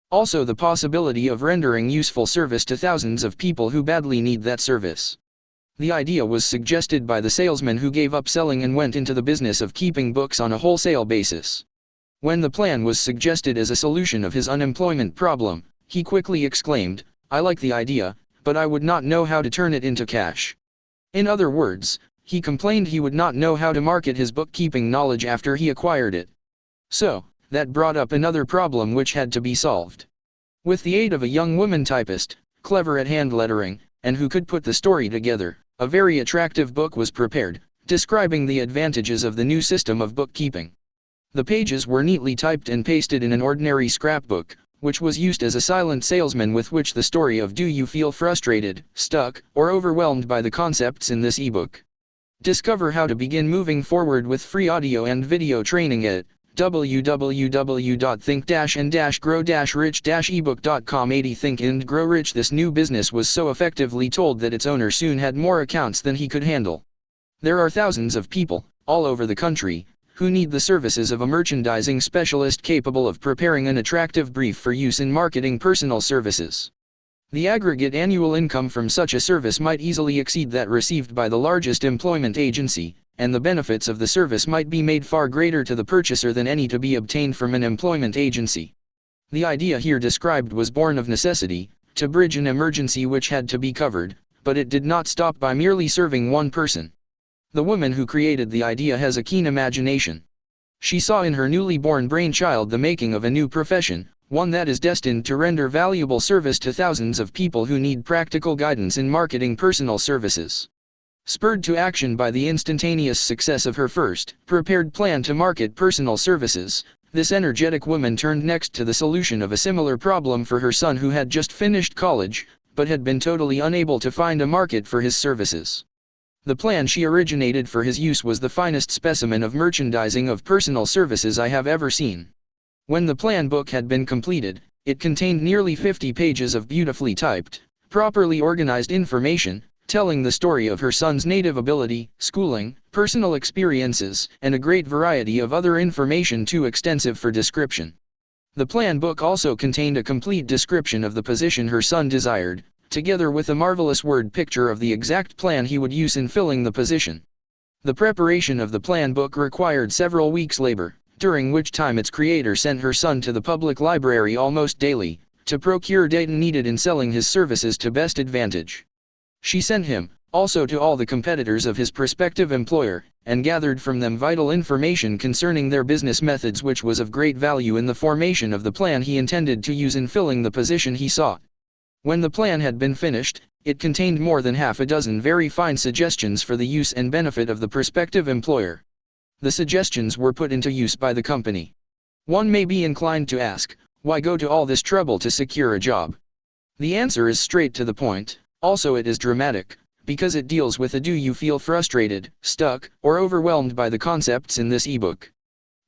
Also the possibility of rendering useful service to thousands of people who badly need that service. The idea was suggested by the salesman who gave up selling and went into the business of keeping books on a wholesale basis. When the plan was suggested as a solution of his unemployment problem, he quickly exclaimed, "I like the idea, but I would not know how to turn it into cash." In other words, he complained he would not know how to market his bookkeeping knowledge after he acquired it. So, that brought up another problem which had to be solved. With the aid of a young woman typist, clever at hand lettering, and who could put the story together, a very attractive book was prepared, describing the advantages of the new system of bookkeeping. The pages were neatly typed and pasted in an ordinary scrapbook, which was used as a silent salesman with which the story of "Do you feel frustrated, stuck, or overwhelmed by the concepts in this ebook?" Discover how to begin moving forward with free audio and video training at www.think-and-grow-rich-ebook.com. 80 Think and Grow Rich. This new business was so effectively told that its owner soon had more accounts than he could handle. There are thousands of people, all over the country, who need the services of a merchandising specialist capable of preparing an attractive brief for use in marketing personal services. The aggregate annual income from such a service might easily exceed that received by the largest employment agency, and the benefits of the service might be made far greater to the purchaser than any to be obtained from an employment agency. The idea here described was born of necessity, to bridge an emergency which had to be covered, but it did not stop by merely serving one person. The woman who created the idea has a keen imagination. She saw in her newly born brainchild the making of a new profession, one that is destined to render valuable service to thousands of people who need practical guidance in marketing personal services. Spurred to action by the instantaneous success of her first, prepared plan to market personal services, this energetic woman turned next to the solution of a similar problem for her son who had just finished college, but had been totally unable to find a market for his services. The plan she originated for his use was the finest specimen of merchandising of personal services I have ever seen. When the plan book had been completed, it contained nearly 50 pages of beautifully typed, properly organized information, telling the story of her son's native ability, schooling, personal experiences, and a great variety of other information too extensive for description. The plan book also contained a complete description of the position her son desired, together with a marvelous word picture of the exact plan he would use in filling the position. The preparation of the plan book required several weeks' labor, during which time its creator sent her son to the public library almost daily, to procure data needed in selling his services to best advantage. She sent him, also, to all the competitors of his prospective employer, and gathered from them vital information concerning their business methods, which was of great value in the formation of the plan he intended to use in filling the position he sought. When the plan had been finished, it contained more than half a dozen very fine suggestions for the use and benefit of the prospective employer. The suggestions were put into use by the company. One may be inclined to ask, why go to all this trouble to secure a job? The answer is straight to the point. Also, it is dramatic, because it deals with do you feel frustrated, stuck, or overwhelmed by the concepts in this ebook.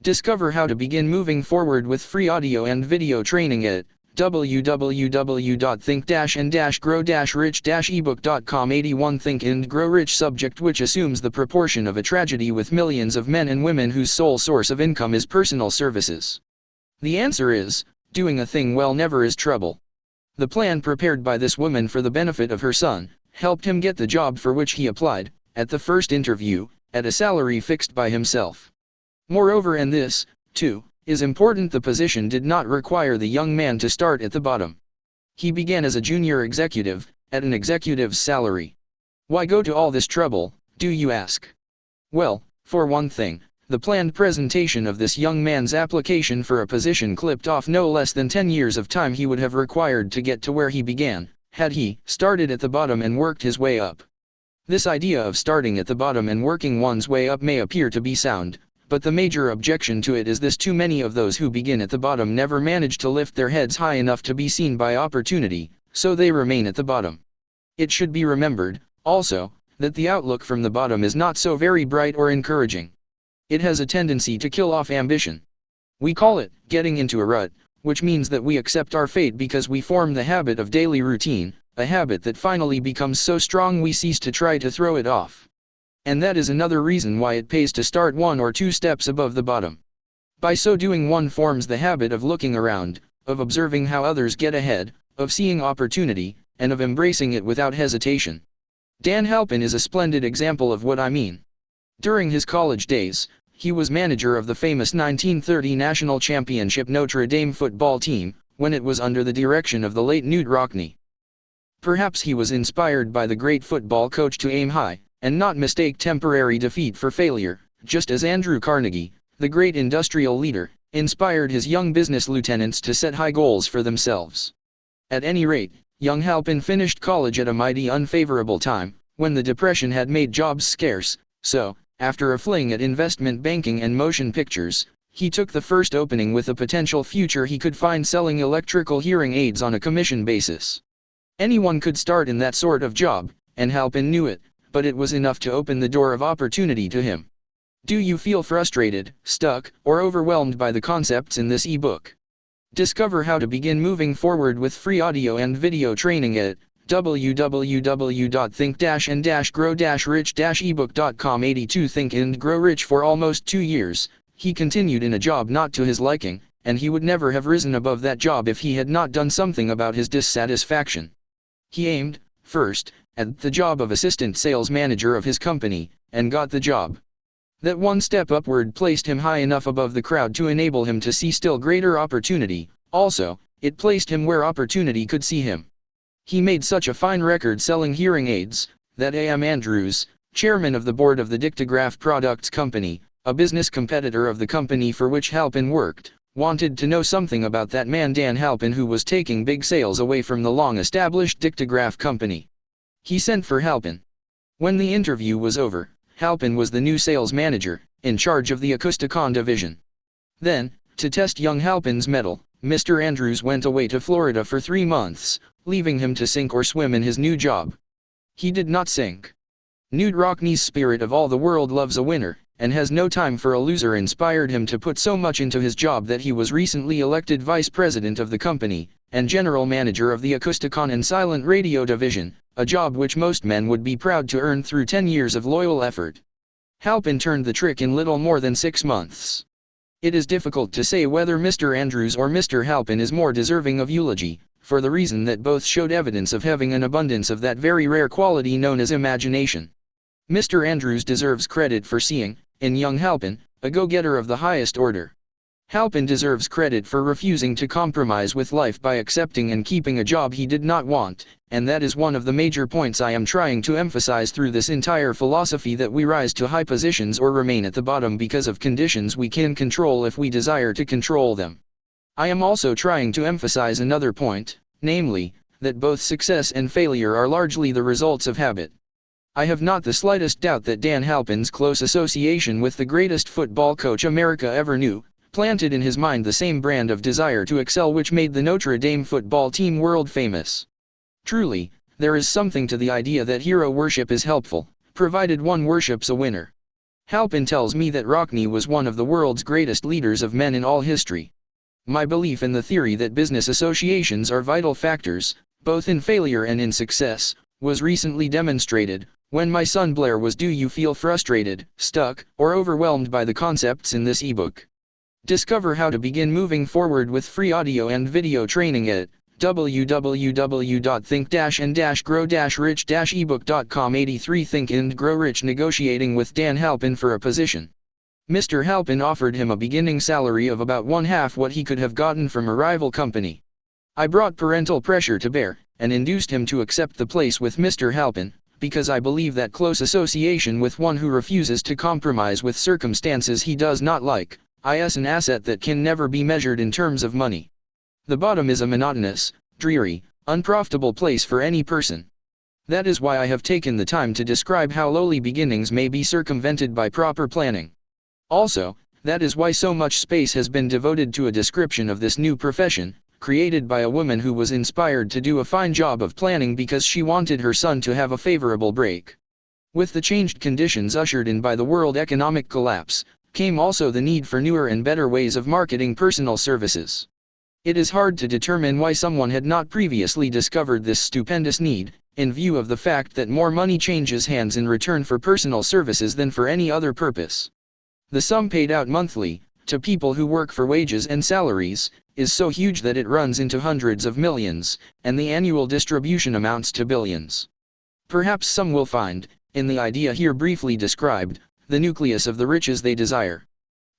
Discover how to begin moving forward with free audio and video training at www.think-and-grow-rich-ebook.com. 81 Think and Grow Rich subject, which assumes the proportion of a tragedy with millions of men and women whose sole source of income is personal services. The answer is, doing a thing well never is trouble. The plan prepared by this woman for the benefit of her son helped him get the job for which he applied, at the first interview, at a salary fixed by himself. Moreover, and this, too, is important, the position did not require the young man to start at the bottom. He began as a junior executive, at an executive's salary. Why go to all this trouble, do you ask? Well, for one thing, the planned presentation of this young man's application for a position clipped off no less than 10 years of time he would have required to get to where he began, had he started at the bottom and worked his way up. This idea of starting at the bottom and working one's way up may appear to be sound, but the major objection to it is this: too many of those who begin at the bottom never manage to lift their heads high enough to be seen by opportunity, so they remain at the bottom. It should be remembered, also, that the outlook from the bottom is not so very bright or encouraging. It has a tendency to kill off ambition. We call it getting into a rut, which means that we accept our fate because we form the habit of daily routine, a habit that finally becomes so strong we cease to try to throw it off. And that is another reason why it pays to start 1 or 2 steps above the bottom. By so doing, one forms the habit of looking around, of observing how others get ahead, of seeing opportunity, and of embracing it without hesitation. Dan Halpin is a splendid example of what I mean. During his college days, he was manager of the famous 1930 national championship Notre Dame football team, when it was under the direction of the late Knute Rockne. Perhaps he was inspired by the great football coach to aim high, and not mistake temporary defeat for failure, just as Andrew Carnegie, the great industrial leader, inspired his young business lieutenants to set high goals for themselves. At any rate, young Halpin finished college at a mighty unfavorable time, when the Depression had made jobs scarce, so, after a fling at investment banking and motion pictures, he took the first opening with a potential future he could find selling electrical hearing aids on a commission basis. Anyone could start in that sort of job, and Halpin knew it, but it was enough to open the door of opportunity to him. Do you feel frustrated, stuck, or overwhelmed by the concepts in this ebook? Discover how to begin moving forward with free audio and video training at www.think-and-grow-rich-ebook.com. 82 Think and Grow Rich. For almost 2 years, he continued in a job not to his liking, and he would never have risen above that job if he had not done something about his dissatisfaction. He aimed, first, at the job of assistant sales manager of his company, and got the job. That one step upward placed him high enough above the crowd to enable him to see still greater opportunity. Also, it placed him where opportunity could see him. He made such a fine record selling hearing aids, that A.M. Andrews, chairman of the board of the Dictograph Products Company, a business competitor of the company for which Halpin worked, wanted to know something about that man Dan Halpin, who was taking big sales away from the long-established Dictograph Company. He sent for Halpin. When the interview was over, Halpin was the new sales manager, in charge of the Acousticon division. Then, to test young Halpin's mettle, Mr. Andrews went away to Florida for 3 months, leaving him to sink or swim in his new job. He did not sink. Knute Rockne's spirit of all the world loves a winner, and has no time for a loser inspired him to put so much into his job that he was recently elected vice president of the company, and general manager of the Acousticon and Silent Radio division, a job which most men would be proud to earn through 10 years of loyal effort. Halpin turned the trick in little more than 6 months. It is difficult to say whether Mr. Andrews or Mr. Halpin is more deserving of eulogy, for the reason that both showed evidence of having an abundance of that very rare quality known as imagination. Mr. Andrews deserves credit for seeing, in young Halpin, a go-getter of the highest order. Halpin deserves credit for refusing to compromise with life by accepting and keeping a job he did not want, and that is one of the major points I am trying to emphasize through this entire philosophy, that we rise to high positions or remain at the bottom because of conditions we can control if we desire to control them. I am also trying to emphasize another point, namely, that both success and failure are largely the results of habit. I have not the slightest doubt that Dan Halpin's close association with the greatest football coach America ever knew, planted in his mind the same brand of desire to excel which made the Notre Dame football team world famous. Truly, there is something to the idea that hero worship is helpful, provided one worships a winner. Halpin tells me that Rockne was one of the world's greatest leaders of men in all history. My belief in the theory that business associations are vital factors, both in failure and in success, was recently demonstrated, when my son Blair was Do you feel frustrated, stuck, or overwhelmed by the concepts in this ebook? Discover how to begin moving forward with free audio and video training at www.think-and-grow-rich-ebook.com. 83 Think and Grow Rich negotiating with Dan Halpin for a position. Mr. Halpin offered him a beginning salary of about one-half what he could have gotten from a rival company. I brought parental pressure to bear, and induced him to accept the place with Mr. Halpin, because I believe that close association with one who refuses to compromise with circumstances he does not like, is an asset that can never be measured in terms of money. The bottom is a monotonous, dreary, unprofitable place for any person. That is why I have taken the time to describe how lowly beginnings may be circumvented by proper planning. Also, that is why so much space has been devoted to a description of this new profession, created by a woman who was inspired to do a fine job of planning because she wanted her son to have a favorable break. With the changed conditions ushered in by the world economic collapse, came also the need for newer and better ways of marketing personal services. It is hard to determine why someone had not previously discovered this stupendous need, in view of the fact that more money changes hands in return for personal services than for any other purpose. The sum paid out monthly, to people who work for wages and salaries, is so huge that it runs into hundreds of millions, and the annual distribution amounts to billions. Perhaps some will find, in the idea here briefly described, the nucleus of the riches they desire.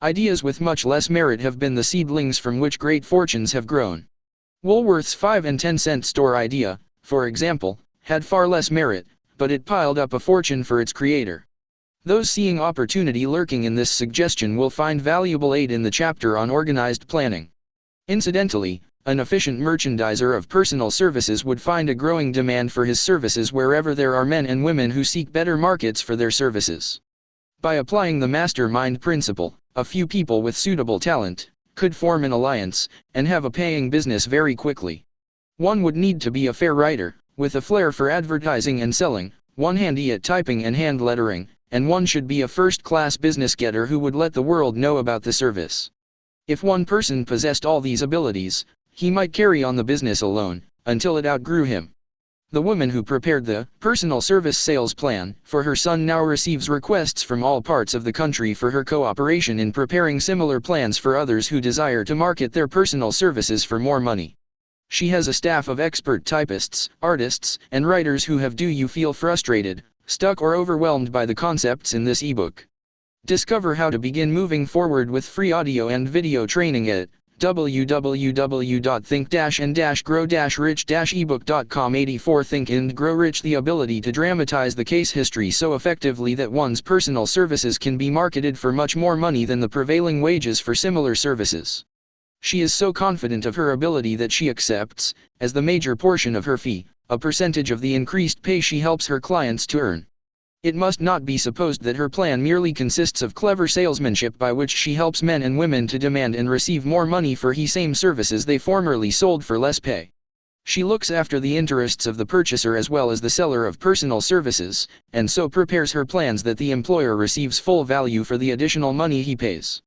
Ideas with much less merit have been the seedlings from which great fortunes have grown. Woolworth's 5 and 10 cent store idea, for example, had far less merit, but it piled up a fortune for its creator. Those seeing opportunity lurking in this suggestion will find valuable aid in the chapter on organized planning. Incidentally, an efficient merchandiser of personal services would find a growing demand for his services wherever there are men and women who seek better markets for their services. By applying the mastermind principle, a few people with suitable talent could form an alliance and have a paying business very quickly. One would need to be a fair writer, with a flair for advertising and selling, one handy at typing and hand lettering, and one should be a first-class business getter who would let the world know about the service. If one person possessed all these abilities, he might carry on the business alone, until it outgrew him. The woman who prepared the personal service sales plan for her son now receives requests from all parts of the country for her cooperation in preparing similar plans for others who desire to market their personal services for more money. She has a staff of expert typists, artists, and writers who have Do you feel frustrated, stuck, or overwhelmed by the concepts in this ebook? Discover how to begin moving forward with free audio and video training at www.think-and-grow-rich-ebook.com. 84 Think and Grow Rich, the ability to dramatize the case history so effectively that one's personal services can be marketed for much more money than the prevailing wages for similar services. She is so confident of her ability that she accepts, as the major portion of her fee, a percentage of the increased pay she helps her clients to earn. It must not be supposed that her plan merely consists of clever salesmanship by which she helps men and women to demand and receive more money for the same services they formerly sold for less pay. She looks after the interests of the purchaser as well as the seller of personal services, and so prepares her plans that the employer receives full value for the additional money he pays.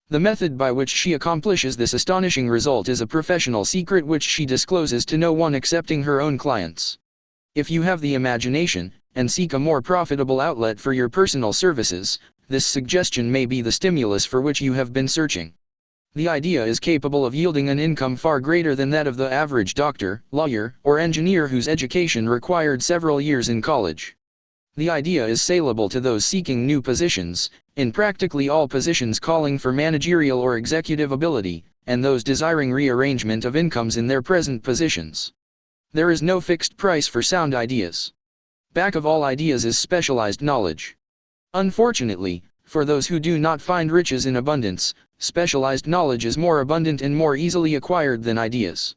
The method by which she accomplishes this astonishing result is a professional secret which she discloses to no one excepting her own clients. If you have the imagination, and seek a more profitable outlet for your personal services, this suggestion may be the stimulus for which you have been searching. The idea is capable of yielding an income far greater than that of the average doctor, lawyer, or engineer whose education required several years in college. The idea is saleable to those seeking new positions, in practically all positions calling for managerial or executive ability, and those desiring rearrangement of incomes in their present positions. There is no fixed price for sound ideas. Back of all ideas is specialized knowledge. Unfortunately, for those who do not find riches in abundance, specialized knowledge is more abundant and more easily acquired than ideas.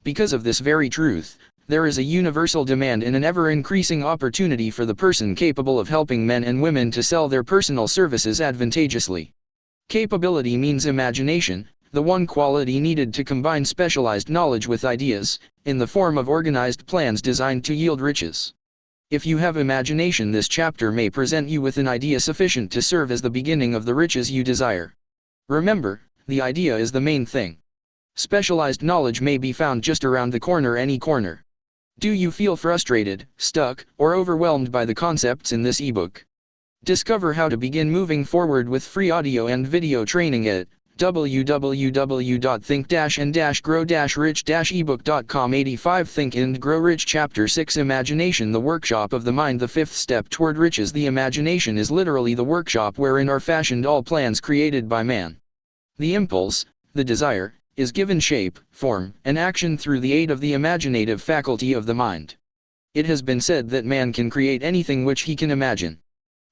Because of this very truth, there is a universal demand and an ever-increasing opportunity for the person capable of helping men and women to sell their personal services advantageously. Capability means imagination, the one quality needed to combine specialized knowledge with ideas, in the form of organized plans designed to yield riches. If you have imagination, this chapter may present you with an idea sufficient to serve as the beginning of the riches you desire. Remember, the idea is the main thing. Specialized knowledge may be found just around the corner, any corner. Do you feel frustrated, stuck, or overwhelmed by the concepts in this ebook? Discover how to begin moving forward with free audio and video training at www.think-and-grow-rich-ebook.com. 85 Think and Grow Rich Chapter 6 Imagination, the workshop of the mind. The fifth step toward riches. The imagination is literally the workshop wherein are fashioned all plans created by man. The impulse, the desire, is given shape, form, and action through the aid of the imaginative faculty of the mind. It has been said that man can create anything which he can imagine.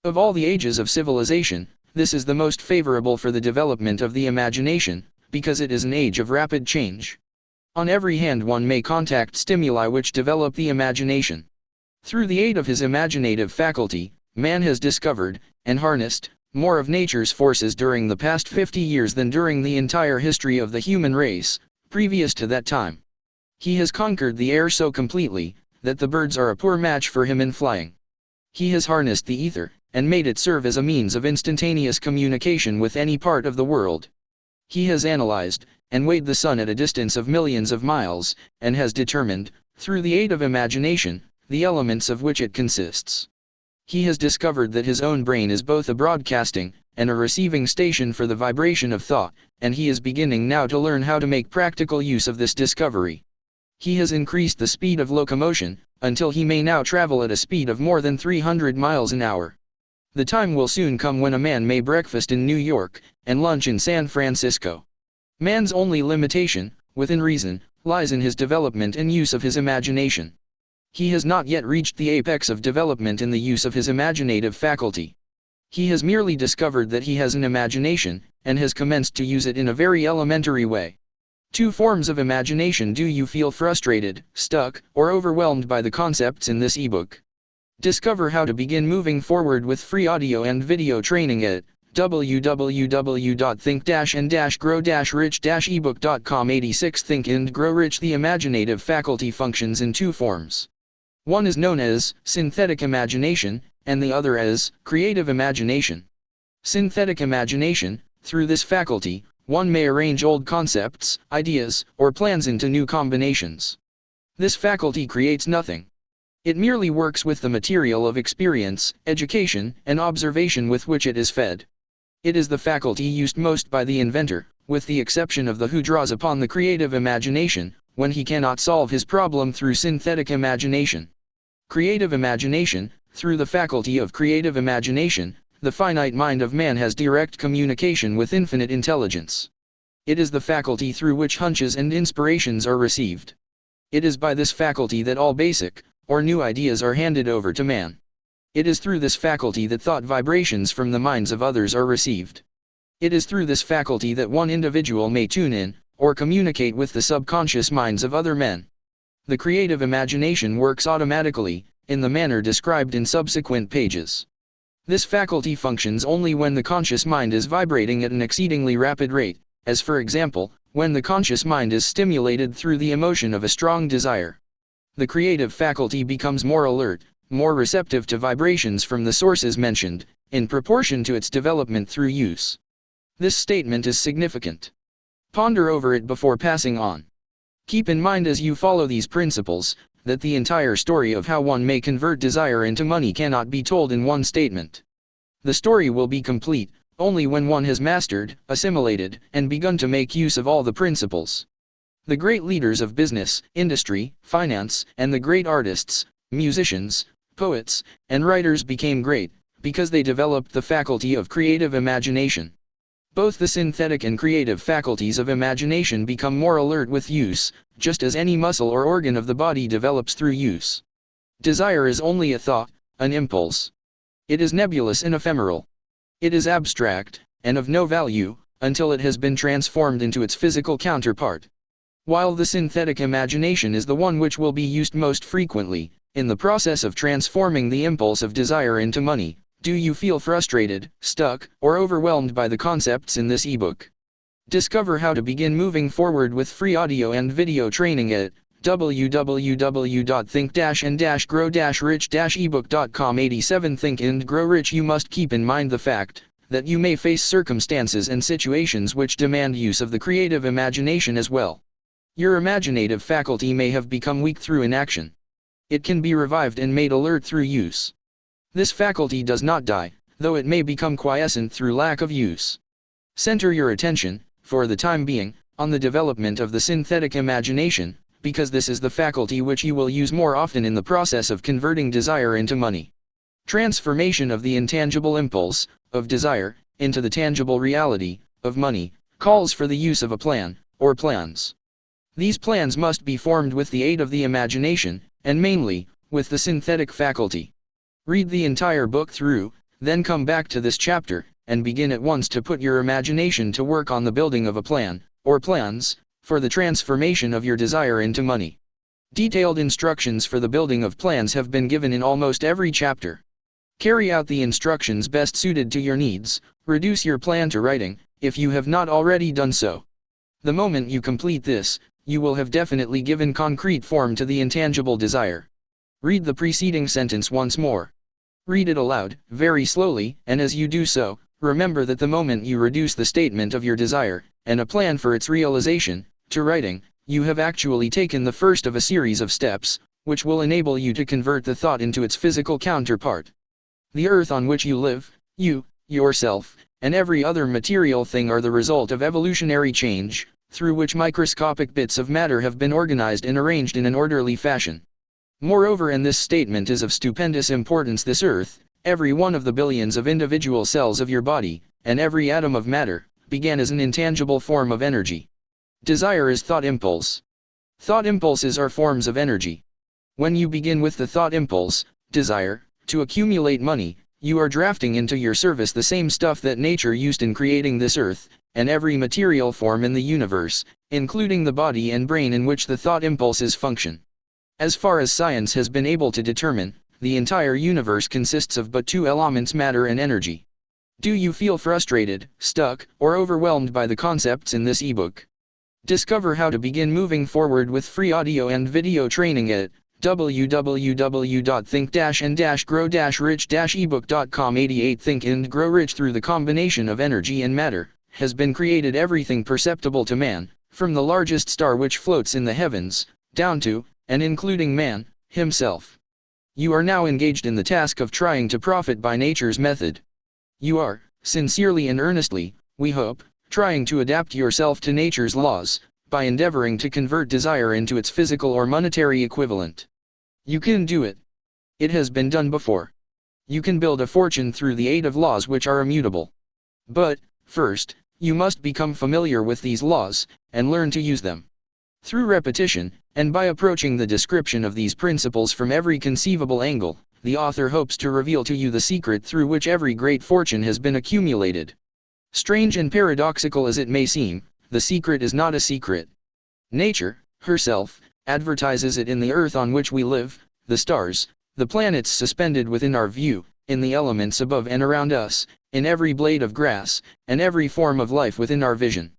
Of all the ages of civilization, this is the most favorable for the development of the imagination, because it is an age of rapid change. On every hand one may contact stimuli which develop the imagination. Through the aid of his imaginative faculty, man has discovered, and harnessed, more of nature's forces during the past 50 years than during the entire history of the human race, previous to that time. He has conquered the air so completely, that the birds are a poor match for him in flying. He has harnessed the ether, and made it serve as a means of instantaneous communication with any part of the world. He has analyzed, and weighed the sun at a distance of millions of miles, and has determined, through the aid of imagination, the elements of which it consists. He has discovered that his own brain is both a broadcasting, and a receiving station for the vibration of thought, and he is beginning now to learn how to make practical use of this discovery. He has increased the speed of locomotion, until he may now travel at a speed of more than 300 miles an hour. The time will soon come when a man may breakfast in New York, and lunch in San Francisco. Man's only limitation, within reason, lies in his development and use of his imagination. He has not yet reached the apex of development in the use of his imaginative faculty. He has merely discovered that he has an imagination, and has commenced to use it in a very elementary way. Two forms of imagination. Do you feel frustrated, stuck, or overwhelmed by the concepts in this ebook? Discover how to begin moving forward with free audio and video training at www.think-and-grow-rich-ebook.com. 86 Think and Grow Rich. The imaginative faculty functions in two forms. One is known as synthetic imagination, and the other as creative imagination. Synthetic imagination, through this faculty, one may arrange old concepts, ideas, or plans into new combinations. This faculty creates nothing. It merely works with the material of experience, education, and observation with which it is fed. It is the faculty used most by the inventor, with the exception of the who draws upon the creative imagination, when he cannot solve his problem through synthetic imagination. Creative imagination, through the faculty of creative imagination, the finite mind of man has direct communication with infinite intelligence. It is the faculty through which hunches and inspirations are received. It is by this faculty that all basic, or new ideas are handed over to man. It is through this faculty that thought vibrations from the minds of others are received. It is through this faculty that one individual may tune in, or communicate with the subconscious minds of other men. The creative imagination works automatically, in the manner described in subsequent pages. This faculty functions only when the conscious mind is vibrating at an exceedingly rapid rate, as for example, when the conscious mind is stimulated through the emotion of a strong desire. The creative faculty becomes more alert, more receptive to vibrations from the sources mentioned, in proportion to its development through use. This statement is significant. Ponder over it before passing on. Keep in mind as you follow these principles, that the entire story of how one may convert desire into money cannot be told in one statement. The story will be complete only when one has mastered, assimilated, and begun to make use of all the principles. The great leaders of business, industry, finance, and the great artists, musicians, poets, and writers became great, because they developed the faculty of creative imagination. Both the synthetic and creative faculties of imagination become more alert with use, just as any muscle or organ of the body develops through use. Desire is only a thought, an impulse. It is nebulous and ephemeral. It is abstract, and of no value, until it has been transformed into its physical counterpart. While the synthetic imagination is the one which will be used most frequently, in the process of transforming the impulse of desire into money, do you feel frustrated, stuck, or overwhelmed by the concepts in this ebook? Discover how to begin moving forward with free audio and video training at www.think-and-grow-rich-ebook.com. 87 Think and Grow Rich. You must keep in mind the fact that you may face circumstances and situations which demand use of the creative imagination as well. Your imaginative faculty may have become weak through inaction. It can be revived and made alert through use. This faculty does not die, though it may become quiescent through lack of use. Center your attention, for the time being, on the development of the synthetic imagination, because this is the faculty which you will use more often in the process of converting desire into money. Transformation of the intangible impulse, of desire, into the tangible reality, of money, calls for the use of a plan, or plans. These plans must be formed with the aid of the imagination, and mainly, with the synthetic faculty. Read the entire book through, then come back to this chapter, and begin at once to put your imagination to work on the building of a plan, or plans, for the transformation of your desire into money. Detailed instructions for the building of plans have been given in almost every chapter. Carry out the instructions best suited to your needs, reduce your plan to writing, if you have not already done so. The moment you complete this, you will have definitely given concrete form to the intangible desire. Read the preceding sentence once more. Read it aloud, very slowly, and as you do so, remember that the moment you reduce the statement of your desire, and a plan for its realization, to writing, you have actually taken the first of a series of steps, which will enable you to convert the thought into its physical counterpart. The earth on which you live, you, yourself, and every other material thing are the result of evolutionary change, through which microscopic bits of matter have been organized and arranged in an orderly fashion. Moreover, and this statement is of stupendous importance, this earth, every one of the billions of individual cells of your body, and every atom of matter, began as an intangible form of energy. Desire is thought impulse. Thought impulses are forms of energy. When you begin with the thought impulse, desire, to accumulate money, you are drafting into your service the same stuff that nature used in creating this earth, and every material form in the universe, including the body and brain in which the thought impulses function. As far as science has been able to determine, the entire universe consists of but two elements, matter and energy. Do you feel frustrated, stuck, or overwhelmed by the concepts in this ebook? Discover how to begin moving forward with free audio and video training at www.think-and-grow-rich-ebook.com. 88 Think and Grow Rich. Through the combination of energy and matter, has been created everything perceptible to man, from the largest star which floats in the heavens, down to, and including man, himself. You are now engaged in the task of trying to profit by nature's method. You are, sincerely and earnestly, we hope, trying to adapt yourself to nature's laws, by endeavoring to convert desire into its physical or monetary equivalent. You can do it. It has been done before. You can build a fortune through the aid of laws which are immutable. But, first, you must become familiar with these laws, and learn to use them. Through repetition, and by approaching the description of these principles from every conceivable angle, the author hopes to reveal to you the secret through which every great fortune has been accumulated. Strange and paradoxical as it may seem, the secret is not a secret. Nature, herself, advertises it in the earth on which we live, the stars, the planets suspended within our view, in the elements above and around us, in every blade of grass, and every form of life within our vision.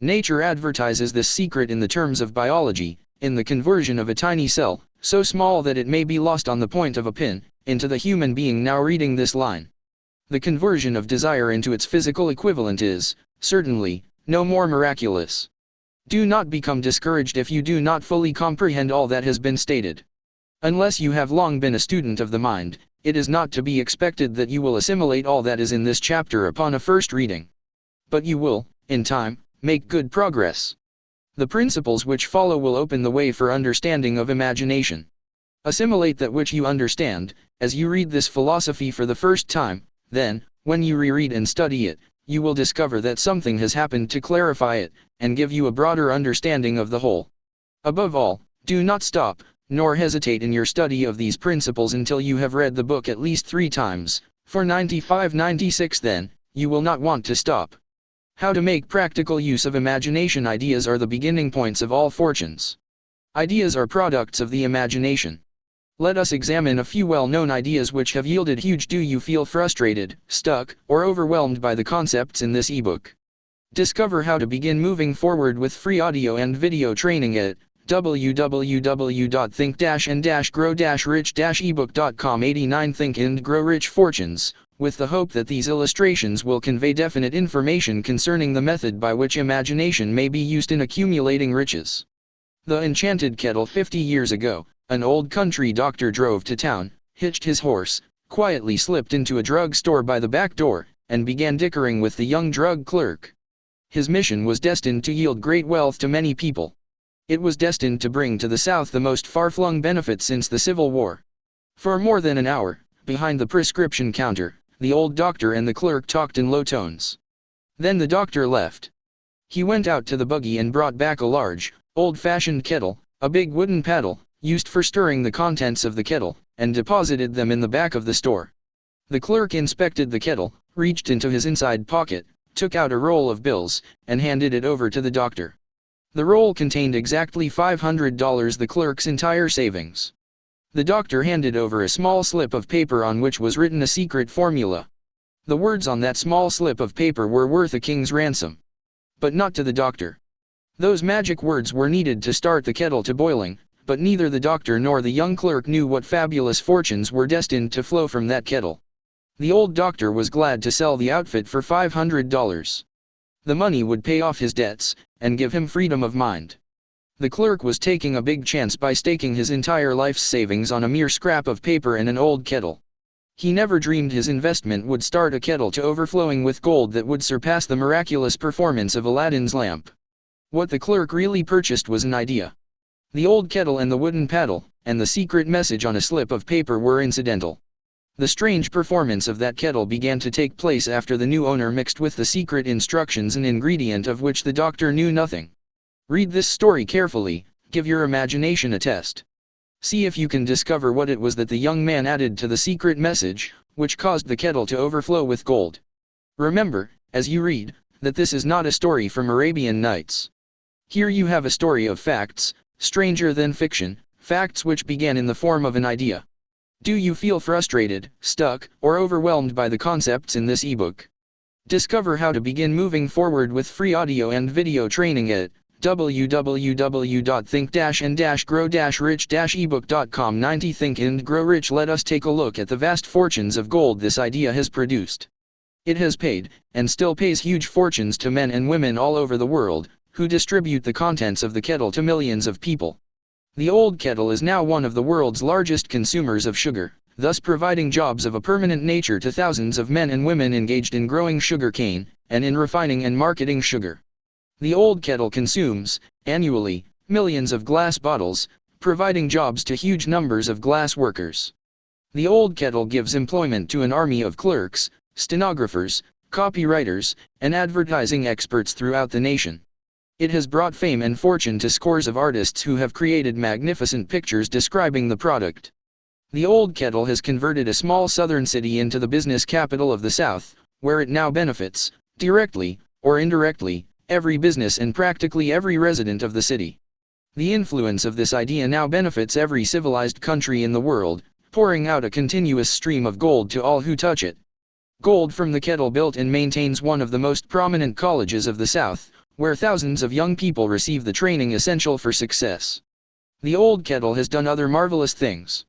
Nature advertises this secret in the terms of biology, in the conversion of a tiny cell, so small that it may be lost on the point of a pin, into the human being now reading this line. The conversion of desire into its physical equivalent is, certainly, no more miraculous. Do not become discouraged if you do not fully comprehend all that has been stated. Unless you have long been a student of the mind, It is not to be expected that you will assimilate all that is in this chapter upon a first reading. But you will, in time, make good progress. The principles which follow will open the way for understanding of imagination. Assimilate that which you understand, as you read this philosophy for the first time, then, when you reread and study it, you will discover that something has happened to clarify it, and give you a broader understanding of the whole. Above all, do not stop, nor hesitate in your study of these principles until you have read the book at least 3 times, for 95-96 then, you will not want to stop. How to make practical use of imagination. Ideas are the beginning points of all fortunes. Ideas are products of the imagination. Let us examine a few well-known ideas which have yielded huge. Do you feel frustrated, stuck, or overwhelmed by the concepts in this ebook? Discover how to begin moving forward with free audio and video training at www.think-and-grow-rich-ebook.com. 89 Think and Grow Rich Fortunes, with the hope that these illustrations will convey definite information concerning the method by which imagination may be used in accumulating riches. The Enchanted Kettle. 50 years ago, an old country doctor drove to town, hitched his horse, quietly slipped into a drug store by the back door, and began dickering with the young drug clerk. His mission was destined to yield great wealth to many people. It was destined to bring to the South the most far-flung benefits since the Civil War. For more than an hour, behind the prescription counter, the old doctor and the clerk talked in low tones. Then the doctor left. He went out to the buggy and brought back a large, old-fashioned kettle, a big wooden paddle, used for stirring the contents of the kettle, and deposited them in the back of the store. The clerk inspected the kettle, reached into his inside pocket, took out a roll of bills, and handed it over to the doctor. The roll contained exactly $500, the clerk's entire savings. The doctor handed over a small slip of paper on which was written a secret formula. The words on that small slip of paper were worth a king's ransom. But not to the doctor. Those magic words were needed to start the kettle to boiling, but neither the doctor nor the young clerk knew what fabulous fortunes were destined to flow from that kettle. The old doctor was glad to sell the outfit for $500. The money would pay off his debts, and give him freedom of mind. The clerk was taking a big chance by staking his entire life's savings on a mere scrap of paper and an old kettle. He never dreamed his investment would start a kettle to overflowing with gold that would surpass the miraculous performance of Aladdin's lamp. What the clerk really purchased was an idea. The old kettle and the wooden paddle, and the secret message on a slip of paper were incidental. The strange performance of that kettle began to take place after the new owner mixed with the secret instructions an ingredient of which the doctor knew nothing. Read this story carefully, give your imagination a test. See if you can discover what it was that the young man added to the secret message, which caused the kettle to overflow with gold. Remember, as you read, that this is not a story from Arabian Nights. Here you have a story of facts, stranger than fiction, facts which began in the form of an idea. Do you feel frustrated, stuck, or overwhelmed by the concepts in this ebook? Discover how to begin moving forward with free audio and video training at www.think-and-grow-rich-ebook.com. 90 Think and Grow Rich. Let us take a look at the vast fortunes of gold this idea has produced. It has paid, and still pays huge fortunes to men and women all over the world, who distribute the contents of the kettle to millions of people. The old kettle is now one of the world's largest consumers of sugar, thus providing jobs of a permanent nature to thousands of men and women engaged in growing sugar cane, and in refining and marketing sugar. The old kettle consumes, annually, millions of glass bottles, providing jobs to huge numbers of glass workers. The old kettle gives employment to an army of clerks, stenographers, copywriters, and advertising experts throughout the nation. It has brought fame and fortune to scores of artists who have created magnificent pictures describing the product. The old kettle has converted a small southern city into the business capital of the South, where it now benefits, directly or indirectly, every business and practically every resident of the city. The influence of this idea now benefits every civilized country in the world, pouring out a continuous stream of gold to all who touch it. Gold from the kettle built and maintains one of the most prominent colleges of the South, where thousands of young people receive the training essential for success. The old kettle has done other marvelous things.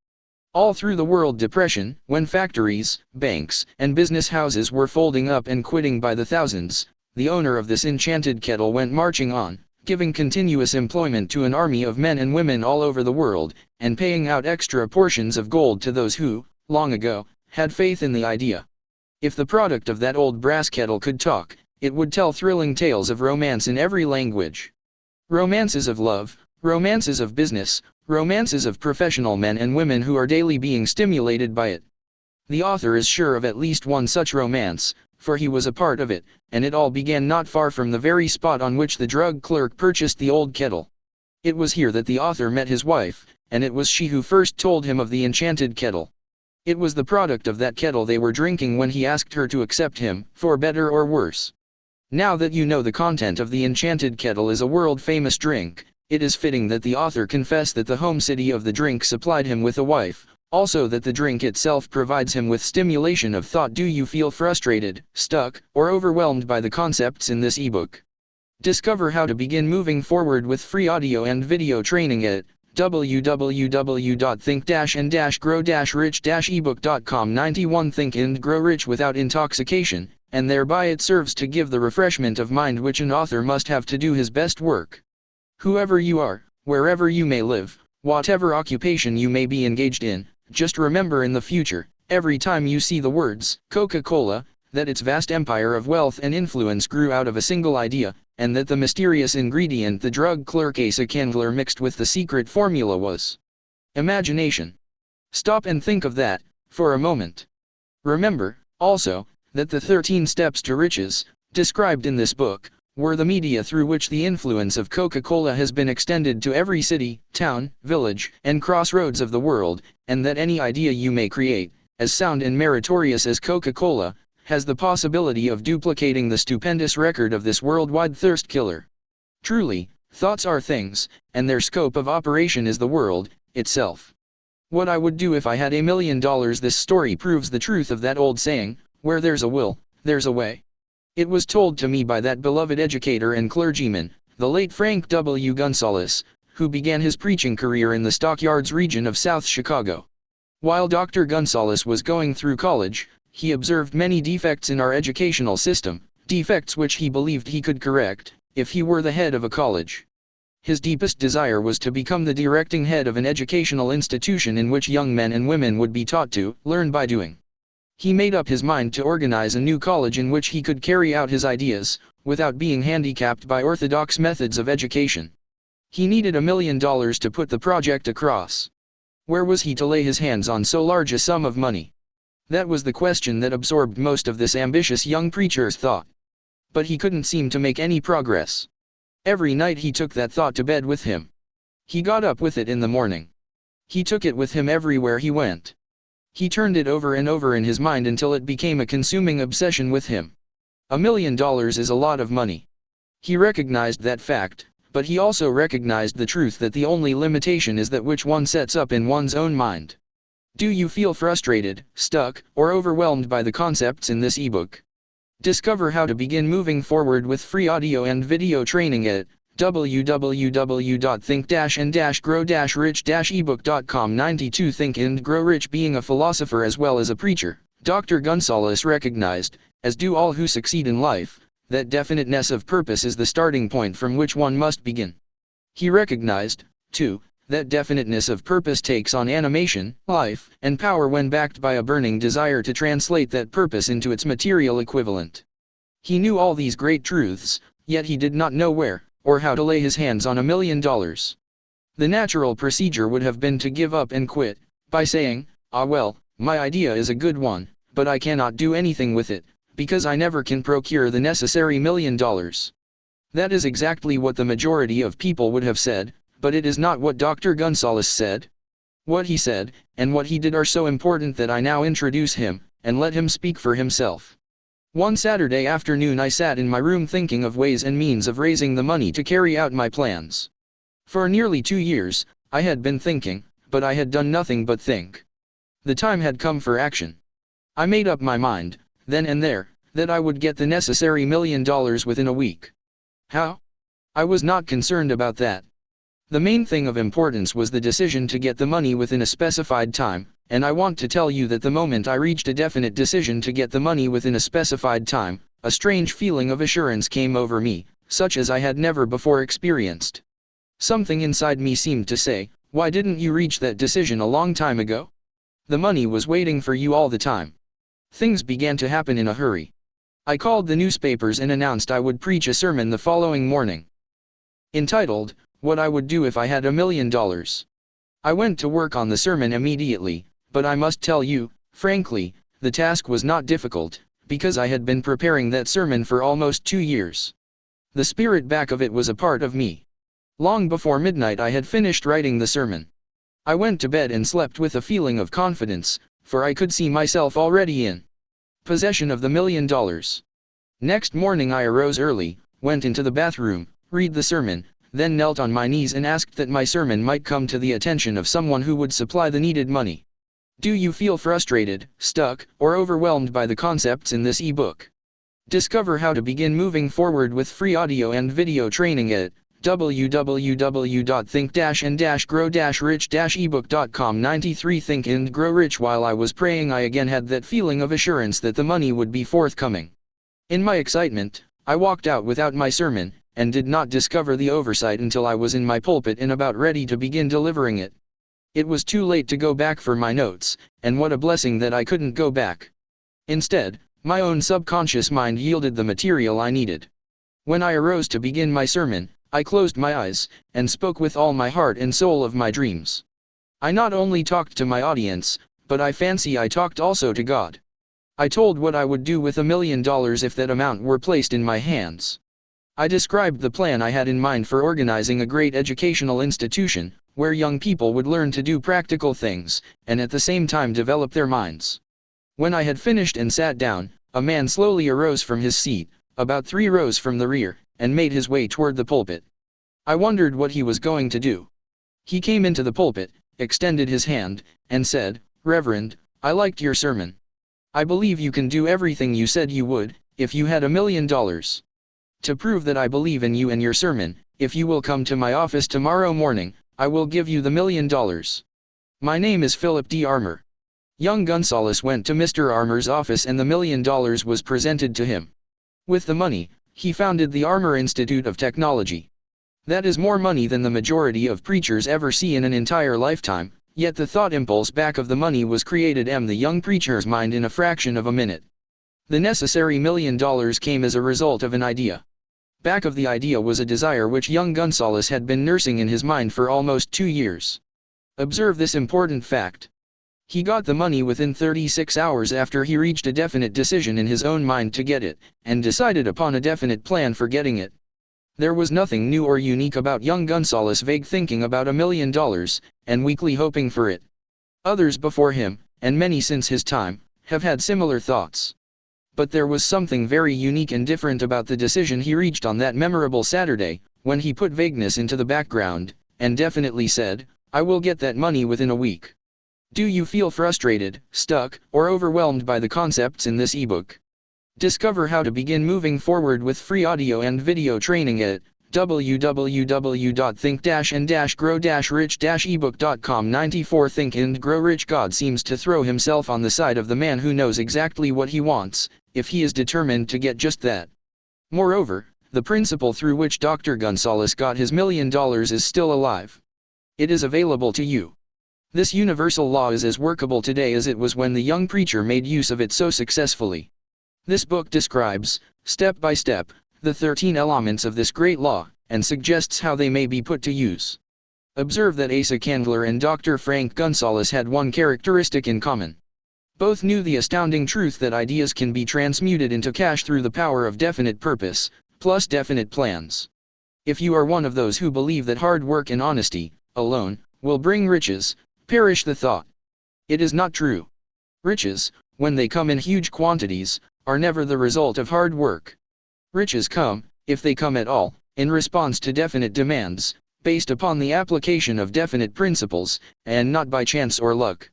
All through the world depression, when factories, banks, and business houses were folding up and quitting by the thousands, the owner of this enchanted kettle went marching on, giving continuous employment to an army of men and women all over the world, and paying out extra portions of gold to those who, long ago, had faith in the idea. If the product of that old brass kettle could talk, it would tell thrilling tales of romance in every language. Romances of love, romances of business, romances of professional men and women who are daily being stimulated by it. The author is sure of at least one such romance, for he was a part of it, and it all began not far from the very spot on which the drug clerk purchased the old kettle. It was here that the author met his wife, and it was she who first told him of the enchanted kettle. It was the product of that kettle they were drinking when he asked her to accept him, for better or worse. Now that you know the content of the enchanted kettle is a world-famous drink, it is fitting that the author confess that the home city of the drink supplied him with a wife, also that the drink itself provides him with stimulation of thought. Do you feel frustrated, stuck, or overwhelmed by the concepts in this ebook? Discover how to begin moving forward with free audio and video training at www.think-and-grow-rich-ebook.com. 91 Think and Grow Rich without intoxication, and thereby it serves to give the refreshment of mind which an author must have to do his best work. Whoever you are, wherever you may live, whatever occupation you may be engaged in, just remember in the future, every time you see the words Coca-Cola, that its vast empire of wealth and influence grew out of a single idea, and that the mysterious ingredient the drug clerk Asa Candler mixed with the secret formula was imagination. Stop and think of that, for a moment. Remember, also, that the 13 steps to riches, described in this book, were the media through which the influence of Coca-Cola has been extended to every city, town, village, and crossroads of the world, and that any idea you may create, as sound and meritorious as Coca-Cola, has the possibility of duplicating the stupendous record of this worldwide thirst killer. Truly, thoughts are things, and their scope of operation is the world itself. What I would do if I had $1 million. This story proves the truth of that old saying, where there's a will, there's a way. It was told to me by that beloved educator and clergyman, the late Frank W. Gunsaulus, who began his preaching career in the Stockyards region of South Chicago. While Dr. Gunsaulus was going through college, he observed many defects in our educational system, defects which he believed he could correct, if he were the head of a college. His deepest desire was to become the directing head of an educational institution in which young men and women would be taught to learn by doing. He made up his mind to organize a new college in which he could carry out his ideas, without being handicapped by orthodox methods of education. He needed $1 million to put the project across. Where was he to lay his hands on so large a sum of money? That was the question that absorbed most of this ambitious young preacher's thought. But he couldn't seem to make any progress. Every night he took that thought to bed with him. He got up with it in the morning. He took it with him everywhere he went. He turned it over and over in his mind until it became a consuming obsession with him. $1 million is a lot of money. He recognized that fact, but he also recognized the truth that the only limitation is that which one sets up in one's own mind. Do you feel frustrated, stuck, or overwhelmed by the concepts in this ebook? Discover how to begin moving forward with free audio and video training at www.think-and-grow-rich-ebook.com. 92 Think and Grow Rich. Being a philosopher as well as a preacher, Dr. Gunsaulus recognized, as do all who succeed in life, that definiteness of purpose is the starting point from which one must begin. He recognized, too, that definiteness of purpose takes on animation, life, and power when backed by a burning desire to translate that purpose into its material equivalent. He knew all these great truths, yet he did not know where, or how to lay his hands on $1 million. The natural procedure would have been to give up and quit, by saying, "Ah well, my idea is a good one, but I cannot do anything with it, because I never can procure the necessary $1 million. That is exactly what the majority of people would have said, but it is not what Dr. Gunsaulus said. What he said, and what he did are so important that I now introduce him, and let him speak for himself. One Saturday afternoon I sat in my room thinking of ways and means of raising the money to carry out my plans. For nearly 2 years, I had been thinking, but I had done nothing but think. The time had come for action. I made up my mind, then and there, that I would get the necessary $1 million within a week. How? I was not concerned about that. The main thing of importance was the decision to get the money within a specified time, and I want to tell you that the moment I reached a definite decision to get the money within a specified time, a strange feeling of assurance came over me, such as I had never before experienced. Something inside me seemed to say, "Why didn't you reach that decision a long time ago?" The money was waiting for you all the time. Things began to happen in a hurry. I called the newspapers and announced I would preach a sermon the following morning, entitled, "What I Would Do If I Had $1 Million." I went to work on the sermon immediately, but I must tell you, frankly, the task was not difficult, because I had been preparing that sermon for almost 2 years. The spirit back of it was a part of me. Long before midnight I had finished writing the sermon. I went to bed and slept with a feeling of confidence, for I could see myself already in possession of the $1 million. Next morning I arose early, went into the bathroom, read the sermon, then knelt on my knees and asked that my sermon might come to the attention of someone who would supply the needed money. Do you feel frustrated, stuck, or overwhelmed by the concepts in this ebook? Discover how to begin moving forward with free audio and video training at www.think-and-grow-rich-ebook.com. 93 Think and Grow Rich. While I was praying, I again had that feeling of assurance that the money would be forthcoming. In my excitement, I walked out without my sermon, and did not discover the oversight until I was in my pulpit and about ready to begin delivering it. It was too late to go back for my notes, and what a blessing that I couldn't go back. Instead, my own subconscious mind yielded the material I needed. When I arose to begin my sermon, I closed my eyes, and spoke with all my heart and soul of my dreams. I not only talked to my audience, but I fancy I talked also to God. I told what I would do with $1 million if that amount were placed in my hands. I described the plan I had in mind for organizing a great educational institution, where young people would learn to do practical things, and at the same time develop their minds. When I had finished and sat down, a man slowly arose from his seat, about 3 rows from the rear, and made his way toward the pulpit. I wondered what he was going to do. He came into the pulpit, extended his hand, and said, "Reverend, I liked your sermon. I believe you can do everything you said you would, if you had $1 million. To prove that I believe in you and your sermon, if you will come to my office tomorrow morning, I will give you the $1 million. My name is Philip D. Armour." Young Gonzalez went to Mr. Armour's office and the $1 million was presented to him. With the money, he founded the Armour Institute of Technology. That is more money than the majority of preachers ever see in an entire lifetime, yet the thought impulse back of the money was created in the young preacher's mind in a fraction of a minute. The necessary $1 million came as a result of an idea. Back of the idea was a desire which young Gonzalez had been nursing in his mind for almost 2 years. Observe this important fact. He got the money within 36 hours after he reached a definite decision in his own mind to get it, and decided upon a definite plan for getting it. There was nothing new or unique about young Gonzalez' vague thinking about $1 million, and weakly hoping for it. Others before him, and many since his time, have had similar thoughts. But there was something very unique and different about the decision he reached on that memorable Saturday, when he put vagueness into the background, and definitely said, "I will get that money within a week." Do you feel frustrated, stuck, or overwhelmed by the concepts in this ebook? Discover how to begin moving forward with free audio and video training at www.think-and-grow-rich-ebook.com. 94 Think and Grow Rich. God seems to throw himself on the side of the man who knows exactly what he wants, if he is determined to get just that. Moreover, the principle through which Dr. Gonzalez got his $1 million is still alive. It is available to you. This universal law is as workable today as it was when the young preacher made use of it so successfully. This book describes, step by step, the 13 elements of this great law, and suggests how they may be put to use. Observe that Asa Candler and Dr. Frank Gonzalez had one characteristic in common. Both knew the astounding truth that ideas can be transmuted into cash through the power of definite purpose, plus definite plans. If you are one of those who believe that hard work and honesty, alone, will bring riches, perish the thought. It is not true. Riches, when they come in huge quantities, are never the result of hard work. Riches come, if they come at all, in response to definite demands, based upon the application of definite principles, and not by chance or luck.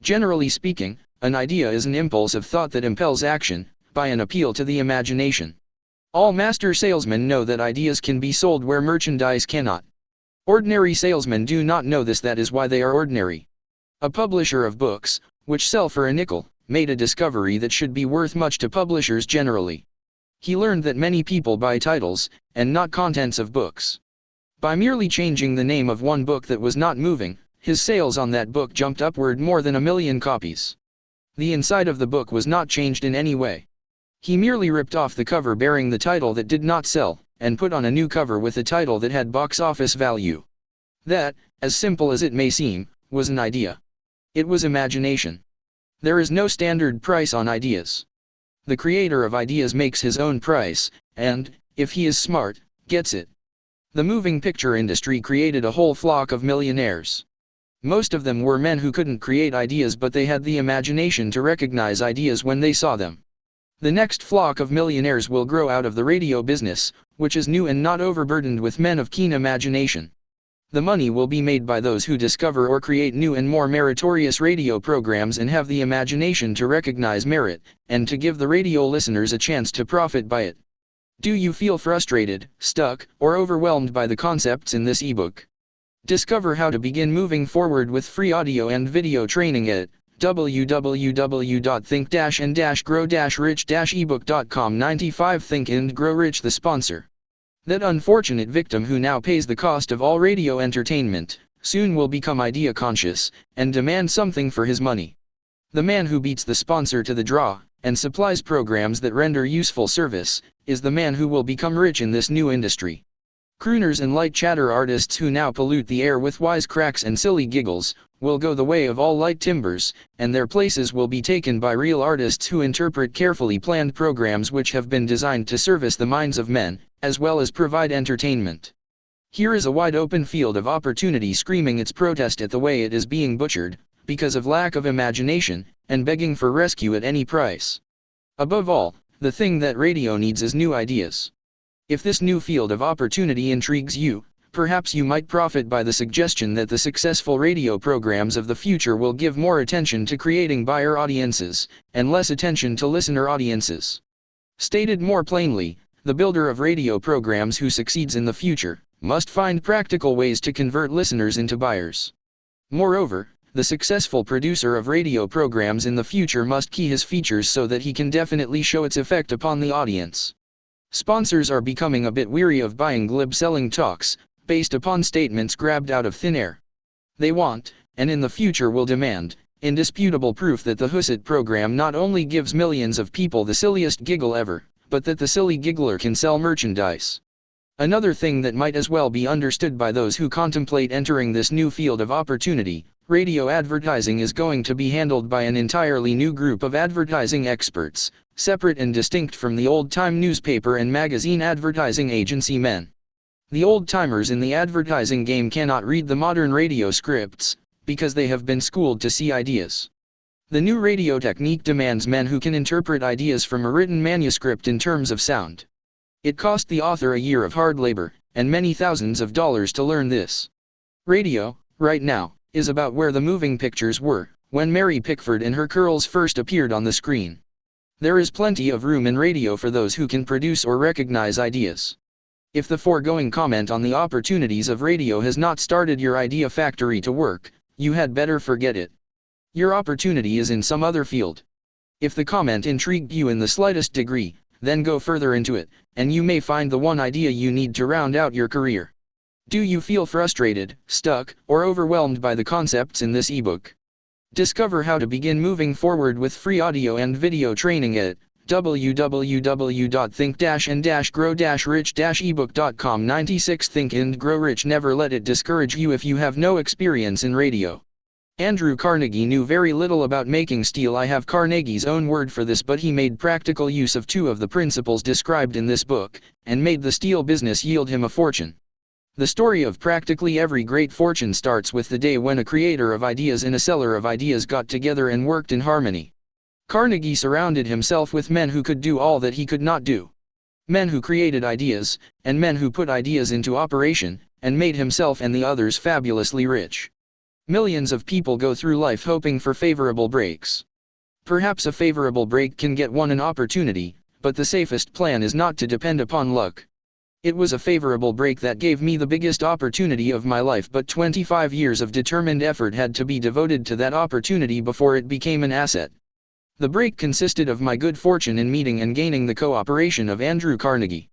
Generally speaking, an idea is an impulse of thought that impels action, by an appeal to the imagination. All master salesmen know that ideas can be sold where merchandise cannot. Ordinary salesmen do not know this, that is why they are ordinary. A publisher of books, which sell for a nickel, made a discovery that should be worth much to publishers generally. He learned that many people buy titles, and not contents of books. By merely changing the name of one book that was not moving, His sales on that book jumped upward more than 1 million copies. The inside of the book was not changed in any way. He merely ripped off the cover bearing the title that did not sell, and put on a new cover with a title that had box office value. That, as simple as it may seem, was an idea. It was imagination. There is no standard price on ideas. The creator of ideas makes his own price, and, if he is smart, gets it. The moving picture industry created a whole flock of millionaires. Most of them were men who couldn't create ideas, but they had the imagination to recognize ideas when they saw them. The next flock of millionaires will grow out of the radio business, which is new and not overburdened with men of keen imagination. The money will be made by those who discover or create new and more meritorious radio programs and have the imagination to recognize merit, and to give the radio listeners a chance to profit by it. Do you feel frustrated, stuck, or overwhelmed by the concepts in this ebook? Discover how to begin moving forward with free audio and video training at www.think-and-grow-rich-ebook.com. 95 Think and Grow Rich. The sponsor. That unfortunate victim who now pays the cost of all radio entertainment, soon will become idea conscious, and demand something for his money. The man who beats the sponsor to the draw, and supplies programs that render useful service, is the man who will become rich in this new industry. Crooners and light chatter artists who now pollute the air with wisecracks and silly giggles, will go the way of all light timbers, and their places will be taken by real artists who interpret carefully planned programs which have been designed to service the minds of men, as well as provide entertainment. Here is a wide open field of opportunity screaming its protest at the way it is being butchered, because of lack of imagination, and begging for rescue at any price. Above all, the thing that radio needs is new ideas. If this new field of opportunity intrigues you, perhaps you might profit by the suggestion that the successful radio programs of the future will give more attention to creating buyer audiences, and less attention to listener audiences. Stated more plainly, the builder of radio programs who succeeds in the future, must find practical ways to convert listeners into buyers. Moreover, the successful producer of radio programs in the future must key his features so that he can definitely show its effect upon the audience. Sponsors are becoming a bit weary of buying glib selling talks, based upon statements grabbed out of thin air. They want, and in the future will demand, indisputable proof that the Husset program not only gives millions of people the silliest giggle ever, but that the silly giggler can sell merchandise. Another thing that might as well be understood by those who contemplate entering this new field of opportunity: radio advertising is going to be handled by an entirely new group of advertising experts, separate and distinct from the old-time newspaper and magazine advertising agency men. The old-timers in the advertising game cannot read the modern radio scripts, because they have been schooled to see ideas. The new radio technique demands men who can interpret ideas from a written manuscript in terms of sound. It cost the author a year of hard labor, and many thousands of dollars to learn this. Radio, right now, is about where the moving pictures were, when Mary Pickford and her curls first appeared on the screen. There is plenty of room in radio for those who can produce or recognize ideas. If the foregoing comment on the opportunities of radio has not started your idea factory to work, you had better forget it. Your opportunity is in some other field. If the comment intrigued you in the slightest degree, then go further into it, and you may find the one idea you need to round out your career. Do you feel frustrated, stuck, or overwhelmed by the concepts in this ebook? Discover how to begin moving forward with free audio and video training at www.think-and-grow-rich-ebook.com. 96 Think and Grow Rich. Never let it discourage you if you have no experience in radio. Andrew Carnegie knew very little about making steel. I have Carnegie's own word for this, but he made practical use of two of the principles described in this book, and made the steel business yield him a fortune. The story of practically every great fortune starts with the day when a creator of ideas and a seller of ideas got together and worked in harmony. Carnegie surrounded himself with men who could do all that he could not do. Men who created ideas, and men who put ideas into operation, and made himself and the others fabulously rich. Millions of people go through life hoping for favorable breaks. Perhaps a favorable break can get one an opportunity, but the safest plan is not to depend upon luck. It was a favorable break that gave me the biggest opportunity of my life, but 25 years of determined effort had to be devoted to that opportunity before it became an asset. The break consisted of my good fortune in meeting and gaining the cooperation of Andrew Carnegie.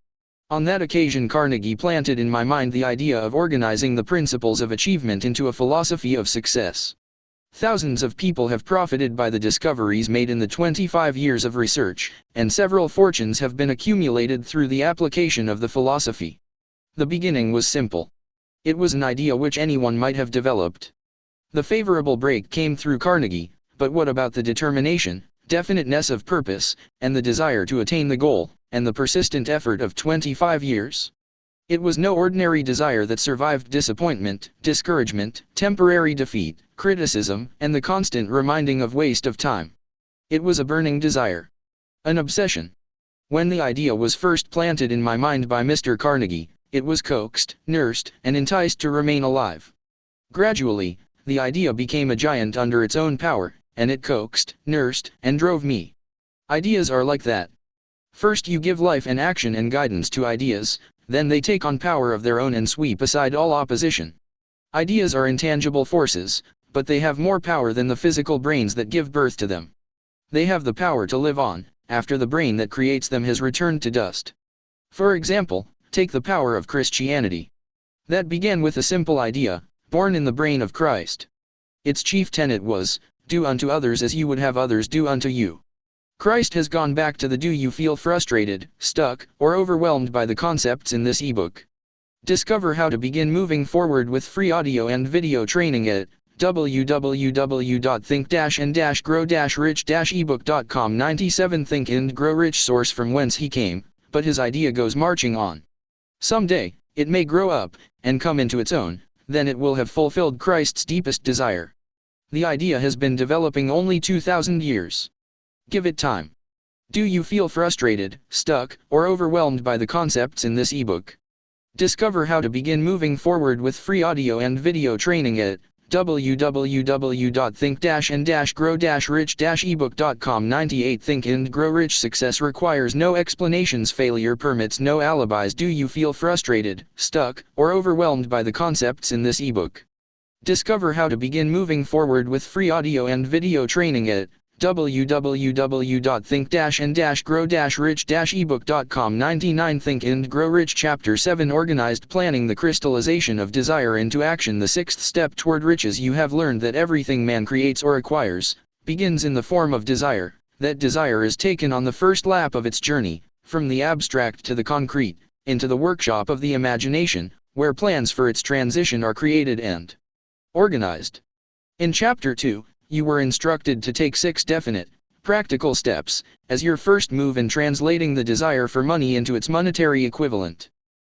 On that occasion Carnegie planted in my mind the idea of organizing the principles of achievement into a philosophy of success. Thousands of people have profited by the discoveries made in the 25 years of research, and several fortunes have been accumulated through the application of the philosophy. The beginning was simple. It was an idea which anyone might have developed. The favorable break came through Carnegie, but what about the determination, definiteness of purpose, and the desire to attain the goal, and the persistent effort of 25 years? It was no ordinary desire that survived disappointment, discouragement, temporary defeat, criticism, and the constant reminding of waste of time. It was a burning desire. An obsession. When the idea was first planted in my mind by Mr. Carnegie, it was coaxed, nursed, and enticed to remain alive. Gradually, the idea became a giant under its own power, and it coaxed, nursed, and drove me. Ideas are like that. First you give life and action and guidance to ideas, then they take on power of their own and sweep aside all opposition. Ideas are intangible forces, but they have more power than the physical brains that give birth to them. They have the power to live on, after the brain that creates them has returned to dust. For example, take the power of Christianity. That began with a simple idea, born in the brain of Christ. Its chief tenet was, do unto others as you would have others do unto you. Christ has gone back to the do you feel frustrated, stuck, or overwhelmed by the concepts in this ebook. Discover how to begin moving forward with free audio and video training at www.think-and-grow-rich-ebook.com. 97 Think and Grow Rich source from whence he came, but his idea goes marching on. Someday, it may grow up, and come into its own, then it will have fulfilled Christ's deepest desire. The idea has been developing only 2,000 years. Give it time. Do you feel frustrated, stuck, or overwhelmed by the concepts in this ebook? Discover how to begin moving forward with free audio and video training at www.think-and-grow-rich-ebook.com. 98 Think and Grow Rich success requires no explanations. Failure permits no alibis. Do you feel frustrated, stuck, or overwhelmed by the concepts in this ebook? Discover how to begin moving forward with free audio and video training at www.think-and-grow-rich-ebook.com. 99 Think and Grow Rich Chapter 7 Organized Planning. The crystallization of desire into action. The sixth step toward riches. You have learned that everything man creates or acquires begins in the form of desire. That desire is taken on the first lap of its journey, from the abstract to the concrete, into the workshop of the imagination, where plans for its transition are created and organized. In Chapter 2, you were instructed to take 6 definite, practical steps, as your first move in translating the desire for money into its monetary equivalent.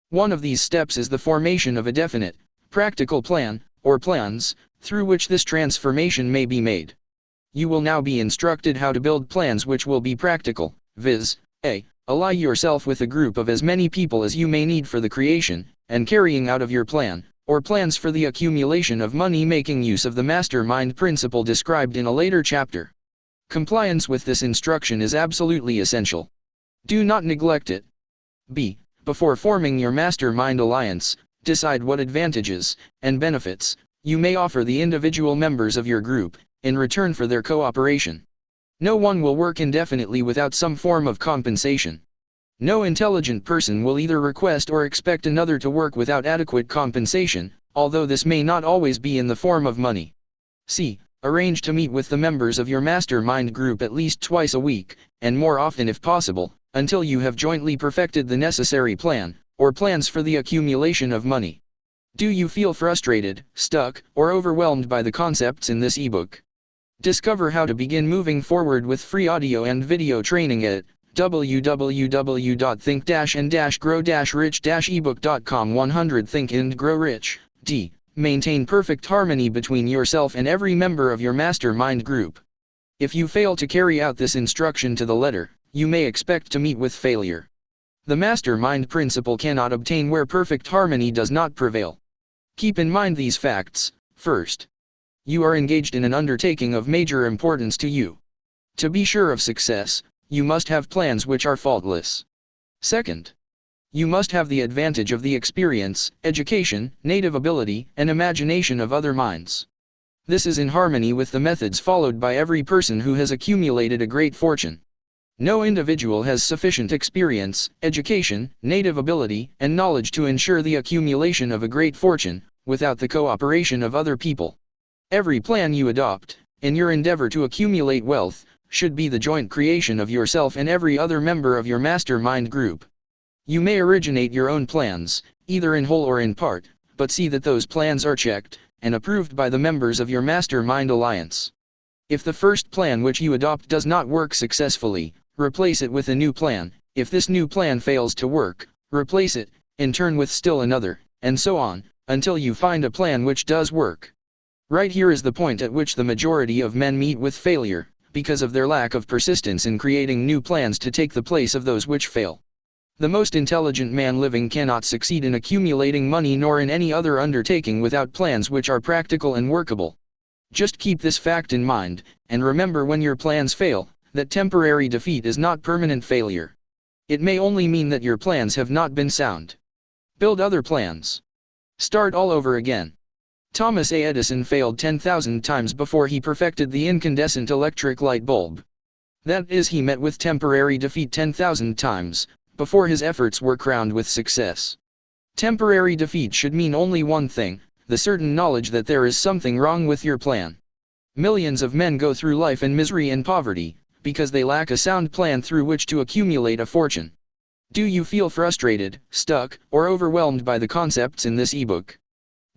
One of these steps is the formation of a definite, practical plan, or plans, through which this transformation may be made. You will now be instructed how to build plans which will be practical, viz. A. Ally yourself with a group of as many people as you may need for the creation and carrying out of your plan, or plans for the accumulation of money, making use of the mastermind principle described in a later chapter. Compliance with this instruction is absolutely essential. Do not neglect it. B. Before forming your mastermind alliance, decide what advantages and benefits you may offer the individual members of your group in return for their cooperation. No one will work indefinitely without some form of compensation. No intelligent person will either request or expect another to work without adequate compensation, although this may not always be in the form of money. C. Arrange to meet with the members of your mastermind group at least twice a week, and more often if possible, until you have jointly perfected the necessary plan, or plans for the accumulation of money. Do you feel frustrated, stuck, or overwhelmed by the concepts in this ebook? Discover how to begin moving forward with free audio and video training at www.think-and-grow-rich-ebook.com. 100 Think and Grow Rich. D. Maintain perfect harmony between yourself and every member of your mastermind group. If you fail to carry out this instruction to the letter, you may expect to meet with failure. The mastermind principle cannot obtain where perfect harmony does not prevail. Keep in mind these facts. First, you are engaged in an undertaking of major importance to you. To be sure of success, you must have plans which are faultless. Second, you must have the advantage of the experience, education, native ability, and imagination of other minds. This is in harmony with the methods followed by every person who has accumulated a great fortune. No individual has sufficient experience, education, native ability, and knowledge to ensure the accumulation of a great fortune, without the cooperation of other people. Every plan you adopt, in your endeavor to accumulate wealth, should be the joint creation of yourself and every other member of your mastermind group. You may originate your own plans, either in whole or in part, but see that those plans are checked and approved by the members of your mastermind alliance. If the first plan which you adopt does not work successfully, replace it with a new plan. If this new plan fails to work, replace it, in turn with still another, and so on, until you find a plan which does work. Right here is the point at which the majority of men meet with failure, because of their lack of persistence in creating new plans to take the place of those which fail. The most intelligent man living cannot succeed in accumulating money nor in any other undertaking without plans which are practical and workable. Just keep this fact in mind, and remember when your plans fail, that temporary defeat is not permanent failure. It may only mean that your plans have not been sound. Build other plans. Start all over again. Thomas A. Edison failed 10,000 times before he perfected the incandescent electric light bulb. That is, he met with temporary defeat 10,000 times, before his efforts were crowned with success. Temporary defeat should mean only one thing, the certain knowledge that there is something wrong with your plan. Millions of men go through life in misery and poverty, because they lack a sound plan through which to accumulate a fortune. Do you feel frustrated, stuck, or overwhelmed by the concepts in this ebook?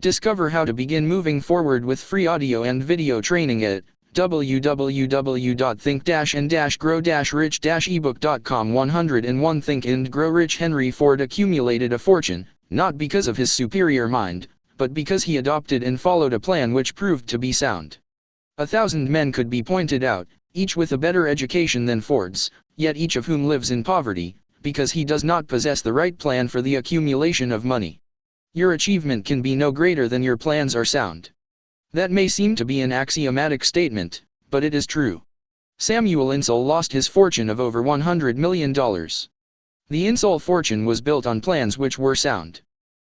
Discover how to begin moving forward with free audio and video training at www.think-and-grow-rich-ebook.com. 101 Think and Grow Rich. Henry Ford accumulated a fortune, not because of his superior mind, but because he adopted and followed a plan which proved to be sound. 1,000 men could be pointed out, each with a better education than Ford's, yet each of whom lives in poverty, because he does not possess the right plan for the accumulation of money. Your achievement can be no greater than your plans are sound. That may seem to be an axiomatic statement, but it is true. Samuel Insull lost his fortune of over $100 million. The Insull fortune was built on plans which were sound.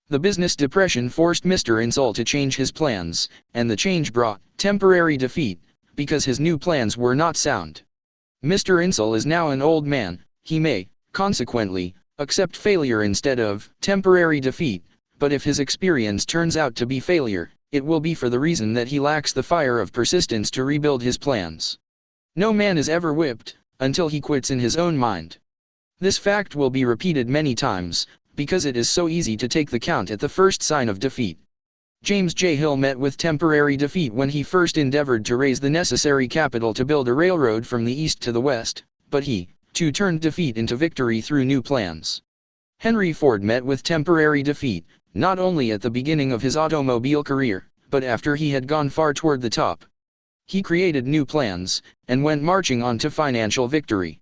The business depression forced Mr. Insull to change his plans, and the change brought temporary defeat, because his new plans were not sound. Mr. Insull is now an old man. He may, consequently, accept failure instead of temporary defeat, but if his experience turns out to be failure, it will be for the reason that he lacks the fire of persistence to rebuild his plans. No man is ever whipped until he quits in his own mind. This fact will be repeated many times, because it is so easy to take the count at the first sign of defeat. James J. Hill met with temporary defeat when he first endeavored to raise the necessary capital to build a railroad from the east to the west, but he, too, turned defeat into victory through new plans. Henry Ford met with temporary defeat, not only at the beginning of his automobile career, but after he had gone far toward the top. He created new plans, and went marching on to financial victory.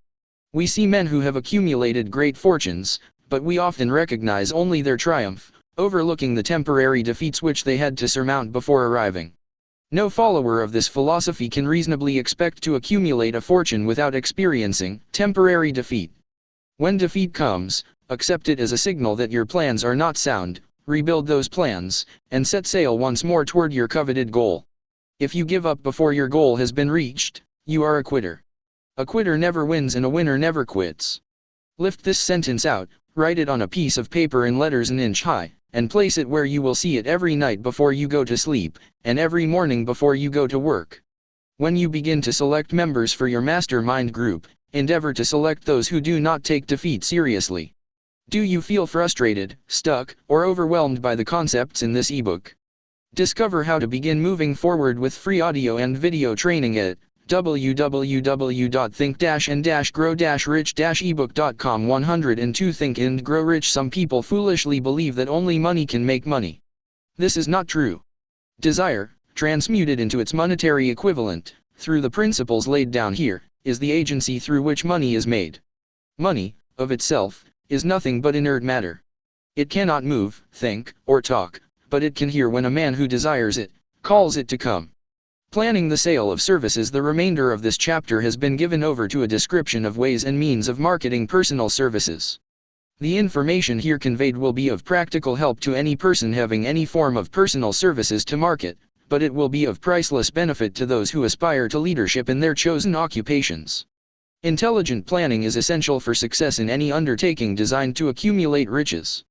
We see men who have accumulated great fortunes, but we often recognize only their triumph, overlooking the temporary defeats which they had to surmount before arriving. No follower of this philosophy can reasonably expect to accumulate a fortune without experiencing temporary defeat. When defeat comes, accept it as a signal that your plans are not sound, rebuild those plans, and set sail once more toward your coveted goal. If you give up before your goal has been reached, you are a quitter. A quitter never wins and a winner never quits. Lift this sentence out, write it on a piece of paper in letters an inch high, and place it where you will see it every night before you go to sleep, and every morning before you go to work. When you begin to select members for your mastermind group, endeavor to select those who do not take defeat seriously. Do you feel frustrated, stuck, or overwhelmed by the concepts in this ebook? Discover how to begin moving forward with free audio and video training at www.think-and-grow-rich-ebook.com. 102 Think and Grow Rich. Some people foolishly believe that only money can make money. This is not true. Desire, transmuted into its monetary equivalent, through the principles laid down here, is the agency through which money is made. Money, of itself, is nothing but inert matter. It cannot move, think, or talk, but it can hear when a man who desires it, calls it to come. Planning the sale of services. The remainder of this chapter has been given over to a description of ways and means of marketing personal services. The information here conveyed will be of practical help to any person having any form of personal services to market, but it will be of priceless benefit to those who aspire to leadership in their chosen occupations. Intelligent planning is essential for success in any undertaking designed to accumulate riches.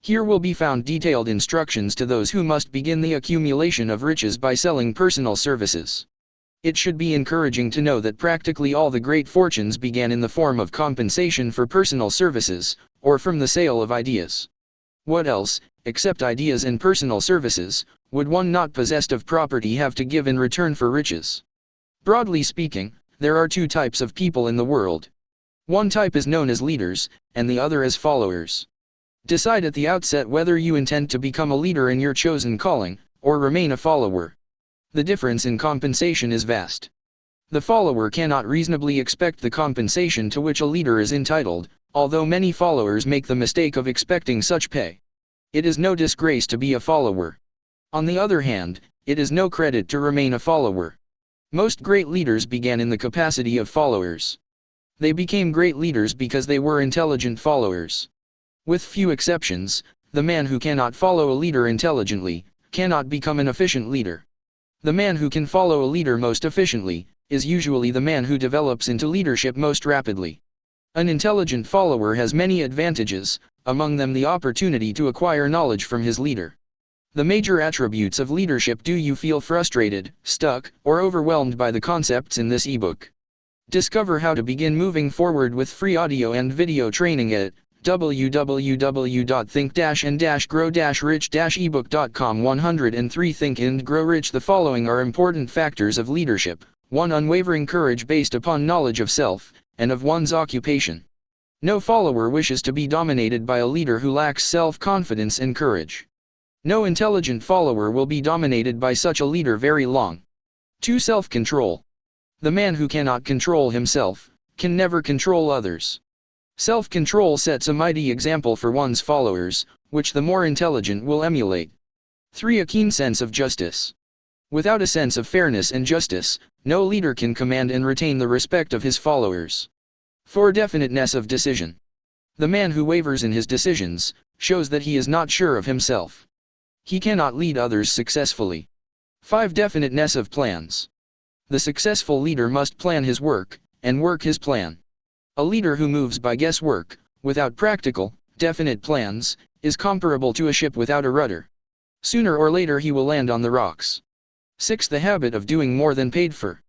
Here will be found detailed instructions to those who must begin the accumulation of riches by selling personal services. It should be encouraging to know that practically all the great fortunes began in the form of compensation for personal services, or from the sale of ideas. What else, except ideas and personal services, would one not possessed of property have to give in return for riches? Broadly speaking, there are two types of people in the world. One type is known as leaders, and the other as followers. Decide at the outset whether you intend to become a leader in your chosen calling, or remain a follower. The difference in compensation is vast. The follower cannot reasonably expect the compensation to which a leader is entitled, although many followers make the mistake of expecting such pay. It is no disgrace to be a follower. On the other hand, it is no credit to remain a follower. Most great leaders began in the capacity of followers. They became great leaders because they were intelligent followers. With few exceptions, the man who cannot follow a leader intelligently, cannot become an efficient leader. The man who can follow a leader most efficiently, is usually the man who develops into leadership most rapidly. An intelligent follower has many advantages, among them the opportunity to acquire knowledge from his leader. The major attributes of leadership. Do you feel frustrated, stuck, or overwhelmed by the concepts in this ebook? Discover how to begin moving forward with free audio and video training at www.think-and-grow-rich-ebook.com. 103 Think and Grow Rich. The following are important factors of leadership. 1. Unwavering courage based upon knowledge of self, and of one's occupation. No follower wishes to be dominated by a leader who lacks self-confidence and courage. No intelligent follower will be dominated by such a leader very long. 2. Self-control. The man who cannot control himself, can never control others. Self-control sets a mighty example for one's followers, which the more intelligent will emulate. 3. A keen sense of justice. Without a sense of fairness and justice, no leader can command and retain the respect of his followers. 4. Definiteness of decision. The man who wavers in his decisions, shows that he is not sure of himself. He cannot lead others successfully. 5. Definiteness of plans. The successful leader must plan his work, and work his plan. A leader who moves by guesswork, without practical, definite plans, is comparable to a ship without a rudder. Sooner or later he will land on the rocks. 6. The habit of doing more than paid for.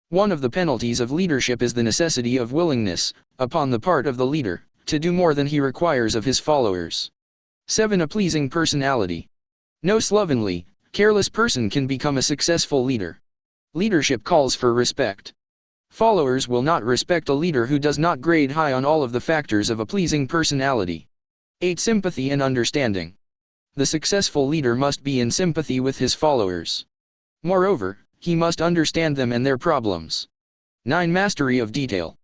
One of the penalties of leadership is the necessity of willingness, upon the part of the leader, to do more than he requires of his followers. 7. A pleasing personality. No slovenly, careless person can become a successful leader. Leadership calls for respect. Followers will not respect a leader who does not grade high on all of the factors of a pleasing personality. 8. Sympathy and understanding. The successful leader must be in sympathy with his followers. Moreover, he must understand them and their problems. 9. Mastery of detail.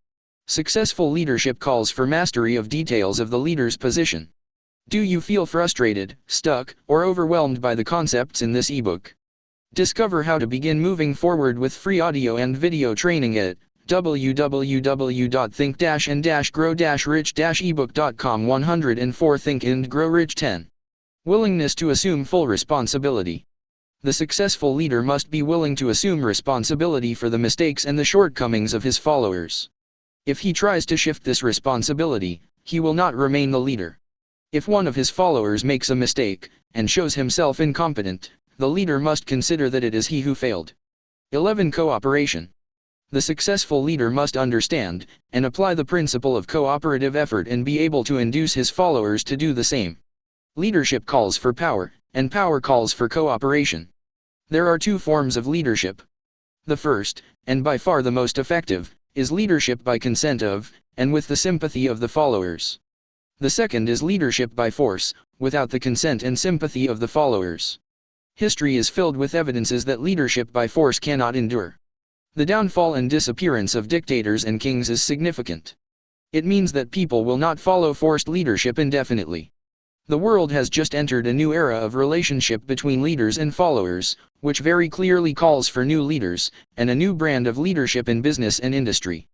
Successful leadership calls for mastery of details of the leader's position. Do you feel frustrated, stuck, or overwhelmed by the concepts in this ebook? Discover how to begin moving forward with free audio and video training at www.think-and-grow-rich-ebook.com. 104 Think and Grow Rich. 10. Willingness to assume full responsibility. The successful leader must be willing to assume responsibility for the mistakes and the shortcomings of his followers. If he tries to shift this responsibility, he will not remain the leader. If one of his followers makes a mistake, and shows himself incompetent, the leader must consider that it is he who failed. 11. Cooperation. The successful leader must understand, and apply the principle of cooperative effort and be able to induce his followers to do the same. Leadership calls for power, and power calls for cooperation. There are two forms of leadership. The first, and by far the most effective, is leadership by consent of, and with the sympathy of the followers. The second is leadership by force, without the consent and sympathy of the followers. History is filled with evidences that leadership by force cannot endure. The downfall and disappearance of dictators and kings is significant. It means that people will not follow forced leadership indefinitely. The world has just entered a new era of relationship between leaders and followers, which very clearly calls for new leaders, and a new brand of leadership in business and industry.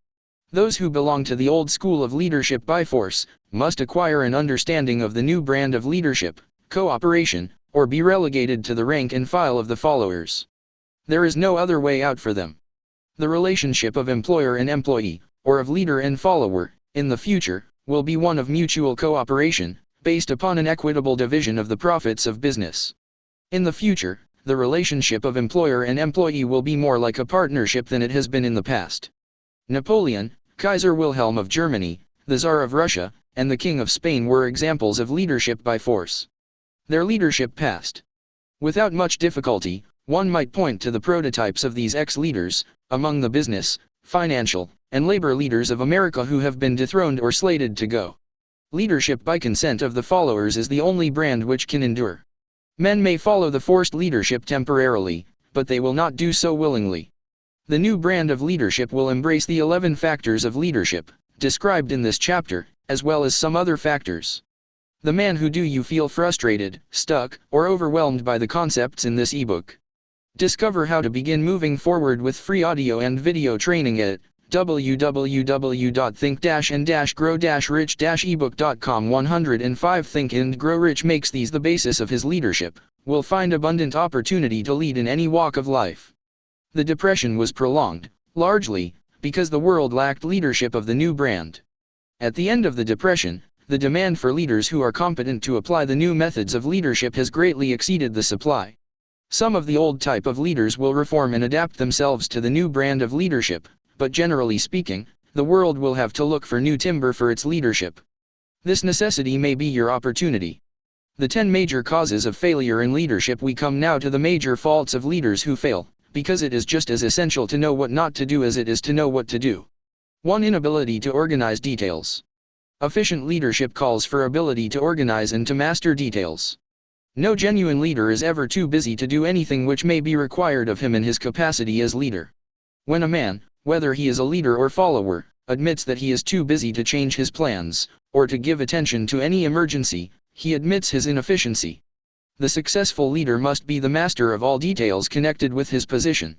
Those who belong to the old school of leadership by force, must acquire an understanding of the new brand of leadership, cooperation, or be relegated to the rank and file of the followers. There is no other way out for them. The relationship of employer and employee, or of leader and follower, in the future, will be one of mutual cooperation, based upon an equitable division of the profits of business. In the future, the relationship of employer and employee will be more like a partnership than it has been in the past. Napoleon, Kaiser Wilhelm of Germany, the Tsar of Russia, and the King of Spain were examples of leadership by force. Their leadership passed. Without much difficulty, one might point to the prototypes of these ex-leaders, among the business, financial, and labor leaders of America who have been dethroned or slated to go. Leadership by consent of the followers is the only brand which can endure. Men may follow the forced leadership temporarily, but they will not do so willingly. The new brand of leadership will embrace the 11 factors of leadership, described in this chapter, as well as some other factors. The man who do you feel frustrated, stuck, or overwhelmed by the concepts in this ebook? Discover how to begin moving forward with free audio and video training at www.think-and-grow-rich-ebook.com. 105 Think and Grow Rich makes these the basis of his leadership, will find abundant opportunity to lead in any walk of life. The Depression was prolonged, largely, because the world lacked leadership of the new brand. At the end of the Depression, the demand for leaders who are competent to apply the new methods of leadership has greatly exceeded the supply. Some of the old type of leaders will reform and adapt themselves to the new brand of leadership, but generally speaking, the world will have to look for new timber for its leadership. This necessity may be your opportunity. The 10 major causes of failure in leadership. We come now to the major faults of leaders who fail, because it is just as essential to know what not to do as it is to know what to do. 1. Inability to organize details. Efficient leadership calls for ability to organize and to master details. No genuine leader is ever too busy to do anything which may be required of him in his capacity as leader. When a man, whether he is a leader or follower, admits that he is too busy to change his plans, or to give attention to any emergency, he admits his inefficiency. The successful leader must be the master of all details connected with his position.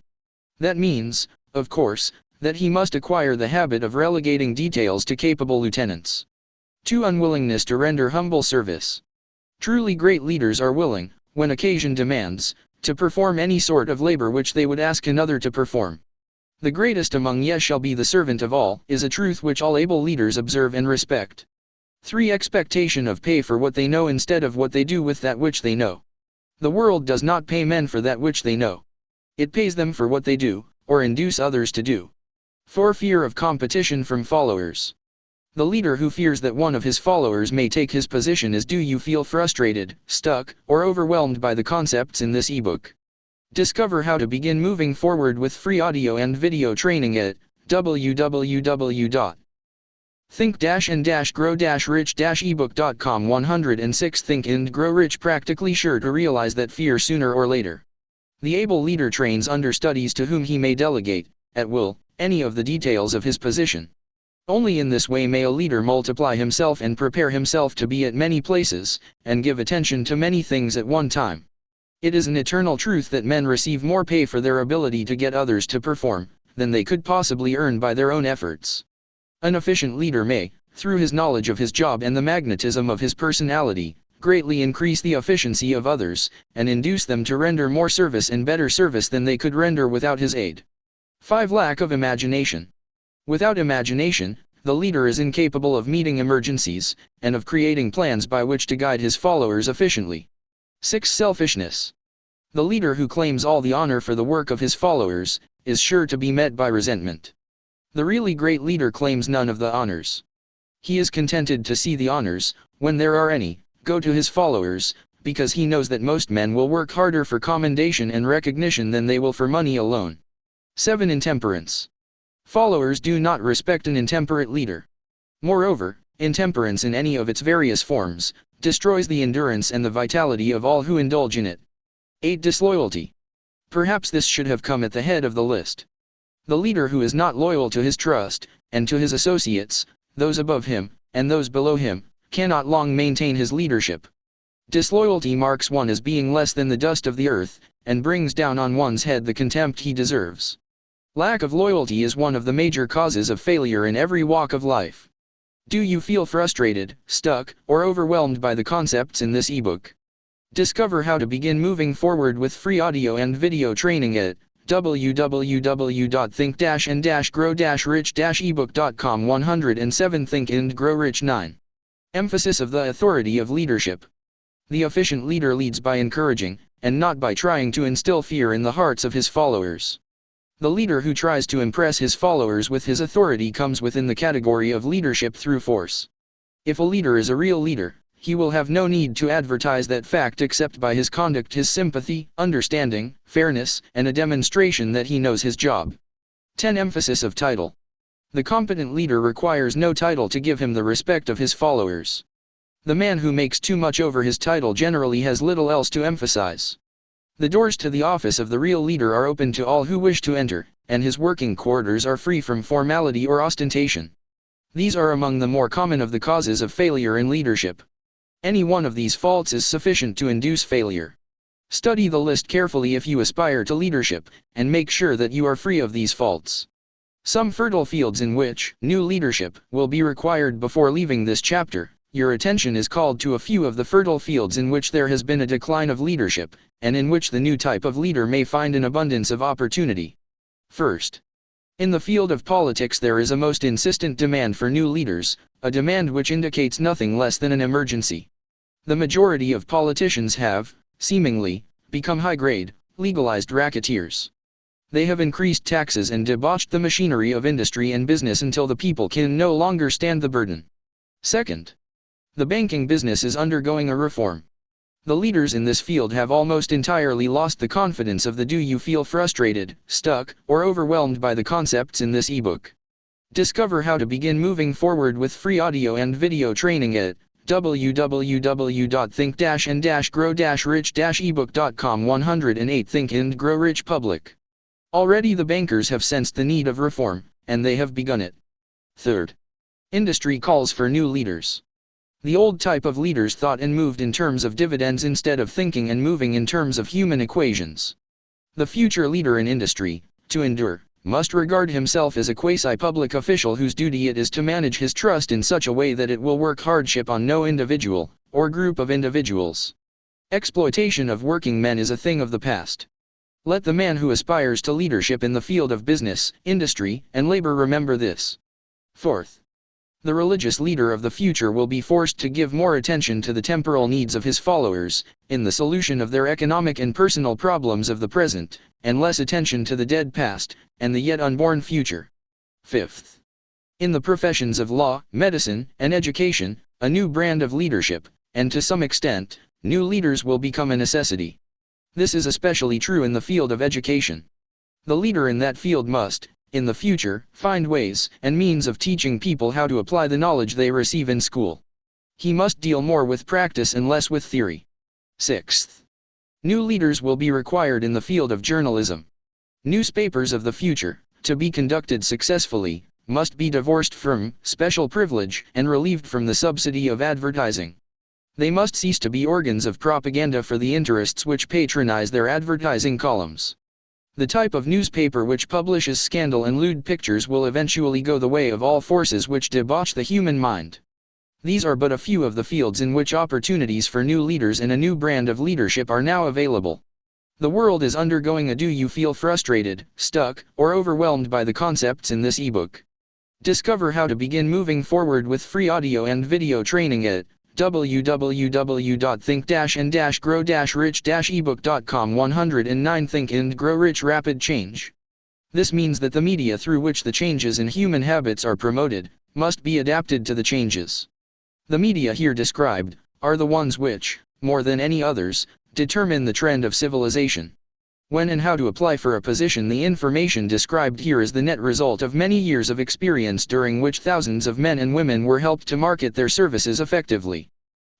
That means, of course, that he must acquire the habit of relegating details to capable lieutenants. 2. Unwillingness to render humble service. Truly great leaders are willing, when occasion demands, to perform any sort of labor which they would ask another to perform. The greatest among ye shall be the servant of all, is a truth which all able leaders observe and respect. 3. Expectation of pay for what they know instead of what they do with that which they know. The world does not pay men for that which they know. It pays them for what they do, or induce others to do. 4. Fear of competition from followers. The leader who fears that one of his followers may take his position is. Do you feel frustrated, stuck, or overwhelmed by the concepts in this ebook? Discover how to begin moving forward with free audio and video training at www.think-and-grow-rich-ebook.com. 106 Think and Grow Rich practically sure to realize that fear sooner or later. The able leader trains understudies to whom he may delegate, at will, any of the details of his position. Only in this way may a leader multiply himself and prepare himself to be at many places, and give attention to many things at one time. It is an eternal truth that men receive more pay for their ability to get others to perform, than they could possibly earn by their own efforts. An efficient leader may, through his knowledge of his job and the magnetism of his personality, greatly increase the efficiency of others, and induce them to render more service and better service than they could render without his aid. 5. Lack of imagination. Without imagination, the leader is incapable of meeting emergencies, and of creating plans by which to guide his followers efficiently. 6. Selfishness. The leader who claims all the honor for the work of his followers, is sure to be met by resentment. The really great leader claims none of the honors. He is contented to see the honors, when there are any, go to his followers, because he knows that most men will work harder for commendation and recognition than they will for money alone. 7. Intemperance. Followers do not respect an intemperate leader. Moreover, intemperance in any of its various forms, destroys the endurance and the vitality of all who indulge in it. 8. Disloyalty. Perhaps this should have come at the head of the list. The leader who is not loyal to his trust, and to his associates, those above him, and those below him, cannot long maintain his leadership. Disloyalty marks one as being less than the dust of the earth, and brings down on one's head the contempt he deserves. Lack of loyalty is one of the major causes of failure in every walk of life. Do you feel frustrated, stuck, or overwhelmed by the concepts in this ebook? Discover how to begin moving forward with free audio and video training at www.think-and-grow-rich-ebook.com 107 Think and Grow Rich 9. Emphasis of the authority of leadership. The efficient leader leads by encouraging, and not by trying to instill fear in the hearts of his followers. The leader who tries to impress his followers with his authority comes within the category of leadership through force. If a leader is a real leader, he will have no need to advertise that fact except by his conduct, his sympathy, understanding, fairness, and a demonstration that he knows his job. 10. Emphasis of title. The competent leader requires no title to give him the respect of his followers. The man who makes too much over his title generally has little else to emphasize. The doors to the office of the real leader are open to all who wish to enter, and his working quarters are free from formality or ostentation. These are among the more common of the causes of failure in leadership. Any one of these faults is sufficient to induce failure. Study the list carefully if you aspire to leadership, and make sure that you are free of these faults. Some fertile fields in which new leadership will be required. Before leaving this chapter, your attention is called to a few of the fertile fields in which there has been a decline of leadership, and in which the new type of leader may find an abundance of opportunity. First, in the field of politics there is a most insistent demand for new leaders, a demand which indicates nothing less than an emergency. The majority of politicians have, seemingly, become high-grade, legalized racketeers. They have increased taxes and debauched the machinery of industry and business until the people can no longer stand the burden. Second, the banking business is undergoing a reform. The leaders in this field have almost entirely lost the confidence of the do you feel frustrated, stuck, or overwhelmed by the concepts in this ebook. Discover how to begin moving forward with free audio and video training at www.think-and-grow-rich-ebook.com 108 Think and Grow Rich Public. Already the bankers have sensed the need of reform, and they have begun it. Third, industry calls for new leaders. The old type of leaders thought and moved in terms of dividends instead of thinking and moving in terms of human equations. The future leader in industry, to endure, must regard himself as a quasi-public official whose duty it is to manage his trust in such a way that it will work hardship on no individual, or group of individuals. Exploitation of working men is a thing of the past. Let the man who aspires to leadership in the field of business, industry, and labor remember this. Fourth, the religious leader of the future will be forced to give more attention to the temporal needs of his followers, in the solution of their economic and personal problems of the present, and less attention to the dead past, and the yet unborn future. Fifth, in the professions of law, medicine, and education, a new brand of leadership, and to some extent, new leaders will become a necessity. This is especially true in the field of education. The leader in that field must, in the future, find ways and means of teaching people how to apply the knowledge they receive in school. He must deal more with practice and less with theory. Sixth, new leaders will be required in the field of journalism. Newspapers of the future, to be conducted successfully, must be divorced from special privilege and relieved from the subsidy of advertising. They must cease to be organs of propaganda for the interests which patronize their advertising columns. The type of newspaper which publishes scandal and lewd pictures will eventually go the way of all forces which debauch the human mind. These are but a few of the fields in which opportunities for new leaders and a new brand of leadership are now available. The world is undergoing a do you feel frustrated, stuck, or overwhelmed by the concepts in this ebook. Discover how to begin moving forward with free audio and video training at www.think-and-grow-rich-ebook.com 109 Think and Grow Rich Rapid Change. This means that the media through which the changes in human habits are promoted, must be adapted to the changes. The media here described, are the ones which, more than any others, determine the trend of civilization. When and how to apply for a position. The information described here is the net result of many years of experience during which thousands of men and women were helped to market their services effectively.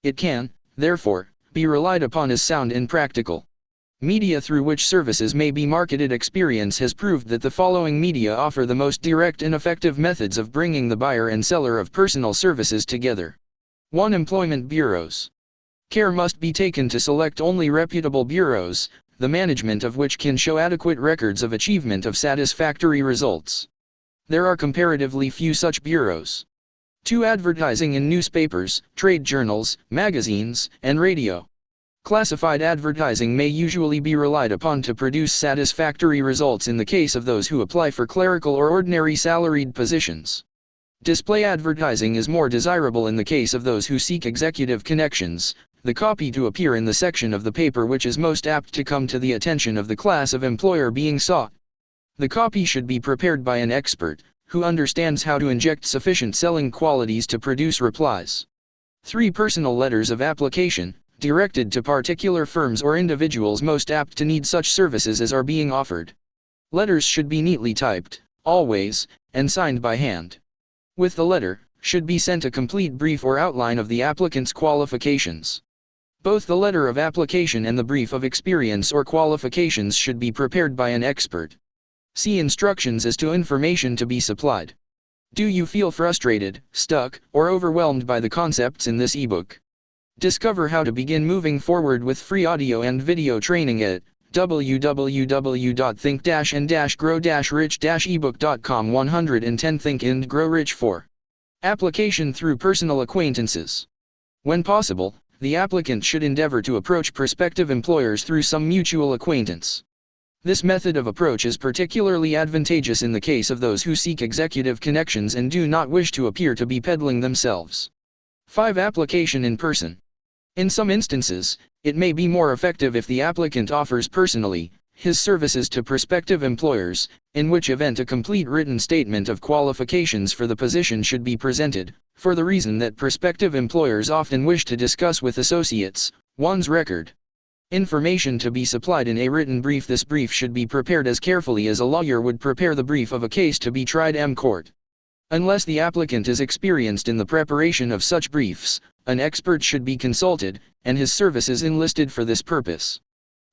It can, therefore, be relied upon as sound and practical. Media through which services may be marketed. Experience has proved that the following media offer the most direct and effective methods of bringing the buyer and seller of personal services together. 1. Employment bureaus. Care must be taken to select only reputable bureaus, the management of which can show adequate records of achievement of satisfactory results. There are comparatively few such bureaus. 2. Advertising in newspapers, trade journals, magazines, and radio. Classified advertising may usually be relied upon to produce satisfactory results in the case of those who apply for clerical or ordinary salaried positions. Display advertising is more desirable in the case of those who seek executive connections, the copy to appear in the section of the paper which is most apt to come to the attention of the class of employer being sought. The copy should be prepared by an expert, who understands how to inject sufficient selling qualities to produce replies. 3 personal letters of application, directed to particular firms or individuals most apt to need such services as are being offered. Letters should be neatly typed, always, and signed by hand. With the letter, should be sent a complete brief or outline of the applicant's qualifications. Both the letter of application and the brief of experience or qualifications should be prepared by an expert. See instructions as to information to be supplied. Do you feel frustrated, stuck, or overwhelmed by the concepts in this ebook? Discover how to begin moving forward with free audio and video training at www.think-and-grow-rich-ebook.com. 110 Think and Grow Rich 4. Application through personal acquaintances. When possible, the applicant should endeavor to approach prospective employers through some mutual acquaintance. This method of approach is particularly advantageous in the case of those who seek executive connections and do not wish to appear to be peddling themselves. 5. Application in person. In some instances, it may be more effective if the applicant offers personally his services to prospective employers, in which event a complete written statement of qualifications for the position should be presented, for the reason that prospective employers often wish to discuss with associates one's record. Information to be supplied in a written brief. This brief should be prepared as carefully as a lawyer would prepare the brief of a case to be tried in court. Unless the applicant is experienced in the preparation of such briefs, an expert should be consulted, and his services enlisted for this purpose.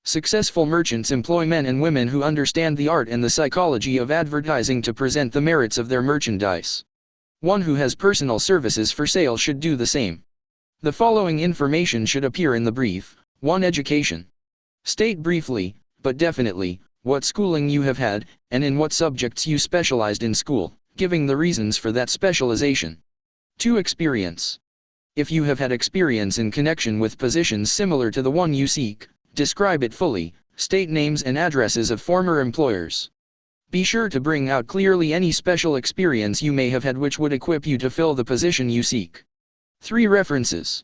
Successful merchants employ men and women who understand the art and the psychology of advertising to present the merits of their merchandise. One who has personal services for sale should do the same. The following information should appear in the brief. 1. Education. State briefly, but definitely, what schooling you have had, and in what subjects you specialized in school, giving the reasons for that specialization. 2. Experience. If you have had experience in connection with positions similar to the one you seek, describe it fully, state names and addresses of former employers. Be sure to bring out clearly any special experience you may have had which would equip you to fill the position you seek. 3. References.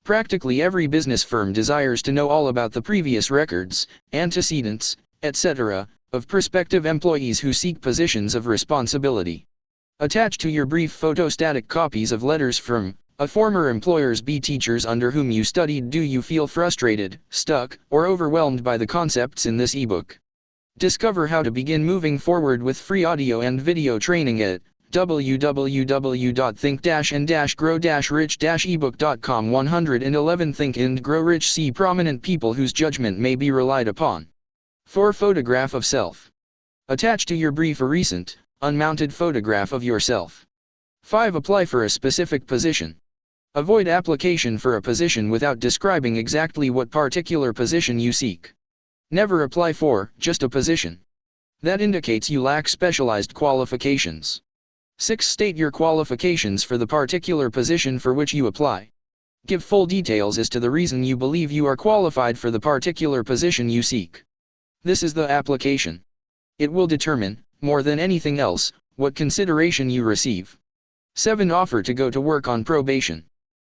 Practically every business firm desires to know all about the previous records, antecedents, etc., of prospective employees who seek positions of responsibility. Attach to your brief photostatic copies of letters from a former employer's B teachers under whom you studied. Do you feel frustrated, stuck, or overwhelmed by the concepts in this ebook? Discover how to begin moving forward with free audio and video training at www.think-and-grow-rich-ebook.com. 111 Think and Grow Rich. See prominent people whose judgment may be relied upon. 4. Photograph of self. Attach to your brief a recent, unmounted photograph of yourself. 5. Apply for a specific position. Avoid application for a position without describing exactly what particular position you seek. Never apply for just a position. That indicates you lack specialized qualifications. 6. State your qualifications for the particular position for which you apply. Give full details as to the reason you believe you are qualified for the particular position you seek. This is the application. It will determine, more than anything else, what consideration you receive. 7. Offer to go to work on probation.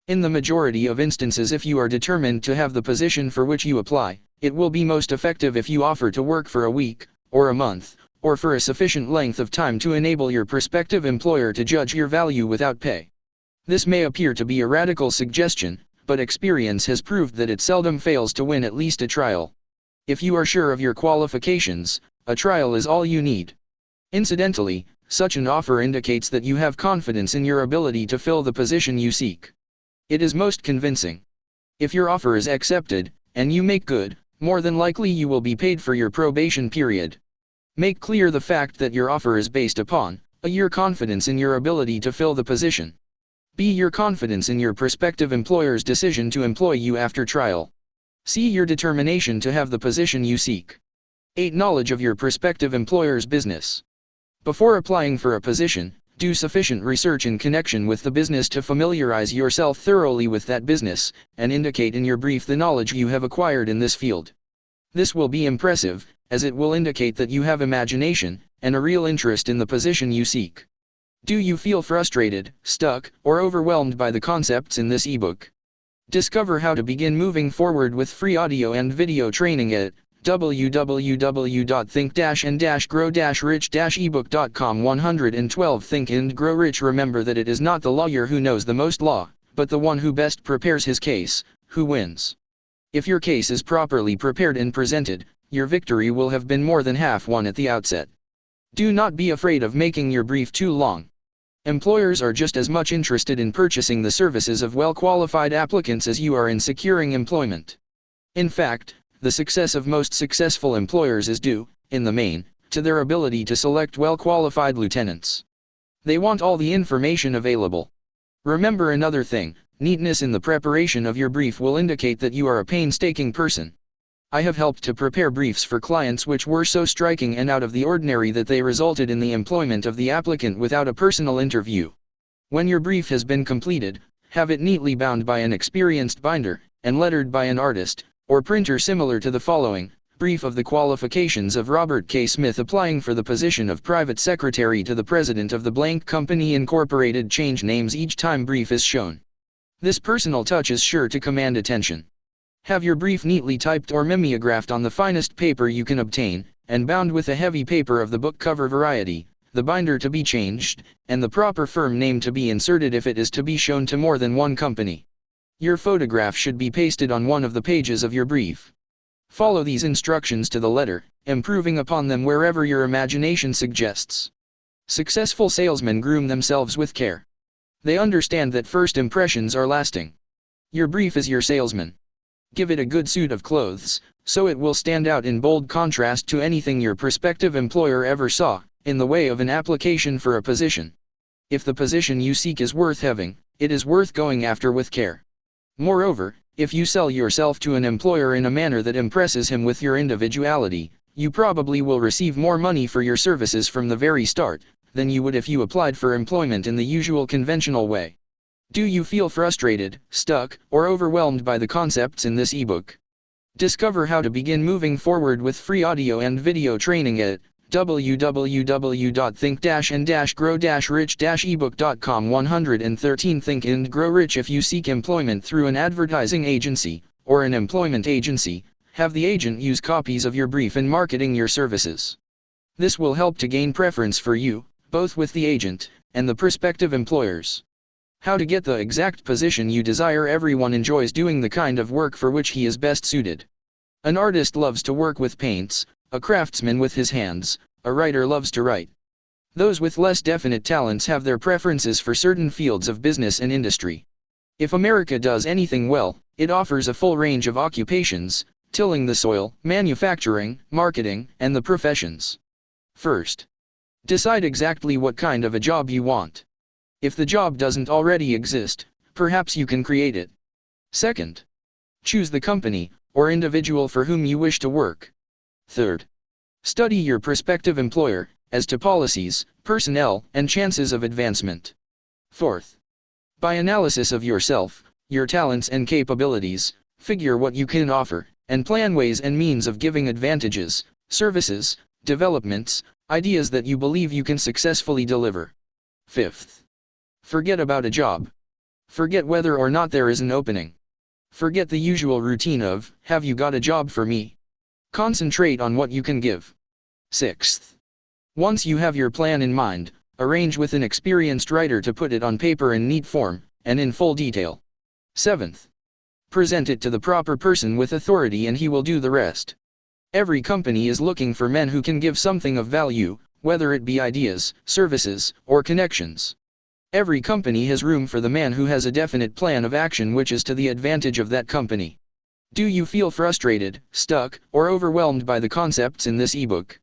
In the majority of instances, if you are determined to have the position for which you apply, it will be most effective if you offer to work for a week, or a month, or for a sufficient length of time to enable your prospective employer to judge your value without pay. This may appear to be a radical suggestion, but experience has proved that it seldom fails to win at least a trial. If you are sure of your qualifications, a trial is all you need. Incidentally, such an offer indicates that you have confidence in your ability to fill the position you seek. It is most convincing. If your offer is accepted, and you make good, more than likely you will be paid for your probation period. Make clear the fact that your offer is based upon your confidence in your ability to fill the position. B. Your confidence in your prospective employer's decision to employ you after trial. C. Your determination to have the position you seek. 8. Knowledge of your prospective employer's business. Before applying for a position, Do sufficient research in connection with the business to familiarize yourself thoroughly with that business, and indicate in your brief the knowledge you have acquired in this field. This will be impressive, as it will indicate that you have imagination, and a real interest in the position you seek. Do you feel frustrated, stuck, or overwhelmed by the concepts in this ebook? Discover how to begin moving forward with free audio and video training at www.think-and-grow-rich-ebook.com. 112 Think and Grow Rich. Remember that it is not the lawyer who knows the most law, but the one who best prepares his case, who wins. If your case is properly prepared and presented, your victory will have been more than half won at the outset. Do not be afraid of making your brief too long. Employers are just as much interested in purchasing the services of well-qualified applicants as you are in securing employment. In fact, the success of most successful employers is due, in the main, to their ability to select well-qualified lieutenants. They want all the information available. Remember another thing, neatness in the preparation of your brief will indicate that you are a painstaking person. I have helped to prepare briefs for clients which were so striking and out of the ordinary that they resulted in the employment of the applicant without a personal interview. When your brief has been completed, have it neatly bound by an experienced binder, and lettered by an artist, or printer similar to the following: Brief of the qualifications of Robert K. Smith applying for the position of Private Secretary to the President of the blank Company Incorporated. Change names each time brief is shown. This personal touch is sure to command attention. Have your brief neatly typed or mimeographed on the finest paper you can obtain, and bound with a heavy paper of the book cover variety, the binder to be changed, and the proper firm name to be inserted if it is to be shown to more than one company. Your photograph should be pasted on one of the pages of your brief. Follow these instructions to the letter, improving upon them wherever your imagination suggests. Successful salesmen groom themselves with care. They understand that first impressions are lasting. Your brief is your salesman. Give it a good suit of clothes, so it will stand out in bold contrast to anything your prospective employer ever saw, in the way of an application for a position. If the position you seek is worth having, it is worth going after with care. Moreover, if you sell yourself to an employer in a manner that impresses him with your individuality, you probably will receive more money for your services from the very start, than you would if you applied for employment in the usual conventional way. Do you feel frustrated, stuck, or overwhelmed by the concepts in this ebook? Discover how to begin moving forward with free audio and video training at www.think-and-grow-rich-ebook.com. 113 Think and Grow Rich. If you seek employment through an advertising agency, or an employment agency, have the agent use copies of your brief in marketing your services. This will help to gain preference for you, both with the agent, and the prospective employers. How to get the exact position you desire. Everyone enjoys doing the kind of work for which he is best suited. An artist loves to work with paints, a craftsman with his hands, a writer loves to write. Those with less definite talents have their preferences for certain fields of business and industry. If America does anything well, it offers a full range of occupations: tilling the soil, manufacturing, marketing, and the professions. First, decide exactly what kind of a job you want. If the job doesn't already exist, perhaps you can create it. Second, choose the company, or individual for whom you wish to work. Third, study your prospective employer, as to policies, personnel, and chances of advancement. Fourth, by analysis of yourself, your talents and capabilities, figure what you can offer, and plan ways and means of giving advantages, services, developments, ideas that you believe you can successfully deliver. Fifth, forget about a job. Forget whether or not there is an opening. Forget the usual routine of, "Have you got a job for me?" Concentrate on what you can give. Sixth, once you have your plan in mind, arrange with an experienced writer to put it on paper in neat form, and in full detail. Seventh, present it to the proper person with authority and he will do the rest. Every company is looking for men who can give something of value, whether it be ideas, services, or connections. Every company has room for the man who has a definite plan of action which is to the advantage of that company. Do you feel frustrated, stuck, or overwhelmed by the concepts in this ebook?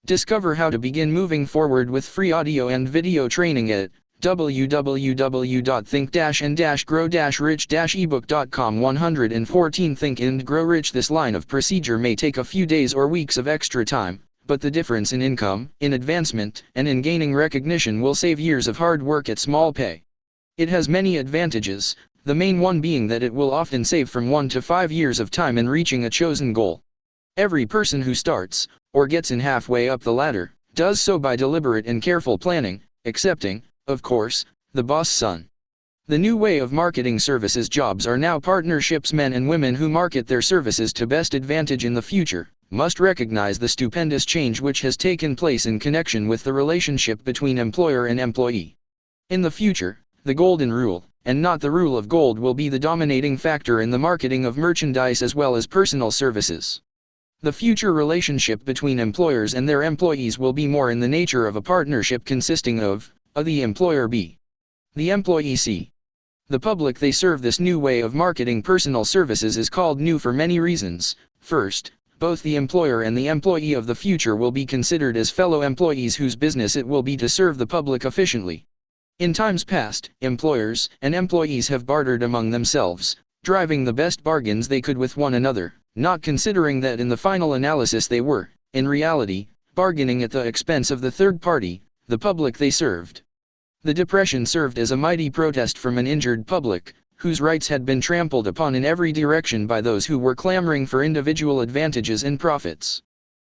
Discover how to begin moving forward with free audio and video training at www.think-and-grow-rich-ebook.com. 114 Think and Grow Rich. This line of procedure may take a few days or weeks of extra time, but the difference in income, in advancement, and in gaining recognition will save years of hard work at small pay. It has many advantages, the main one being that it will often save from 1 to 5 years of time in reaching a chosen goal. Every person who starts, or gets in halfway up the ladder, does so by deliberate and careful planning, excepting, of course, the boss son. The new way of marketing services jobs are now partnerships. Men and women who market their services to best advantage in the future must recognize the stupendous change which has taken place in connection with the relationship between employer and employee. In the future, the golden rule, and not the rule of gold, will be the dominating factor in the marketing of merchandise as well as personal services. The future relationship between employers and their employees will be more in the nature of a partnership consisting of A. The employer, B. The employee, C. The public they serve. This new way of marketing personal services is called new for many reasons. First, both the employer and the employee of the future will be considered as fellow employees whose business it will be to serve the public efficiently. In times past, employers and employees have bartered among themselves, driving the best bargains they could with one another, not considering that in the final analysis they were, in reality, bargaining at the expense of the third party, the public they served. The Depression served as a mighty protest from an injured public, whose rights had been trampled upon in every direction by those who were clamoring for individual advantages and profits.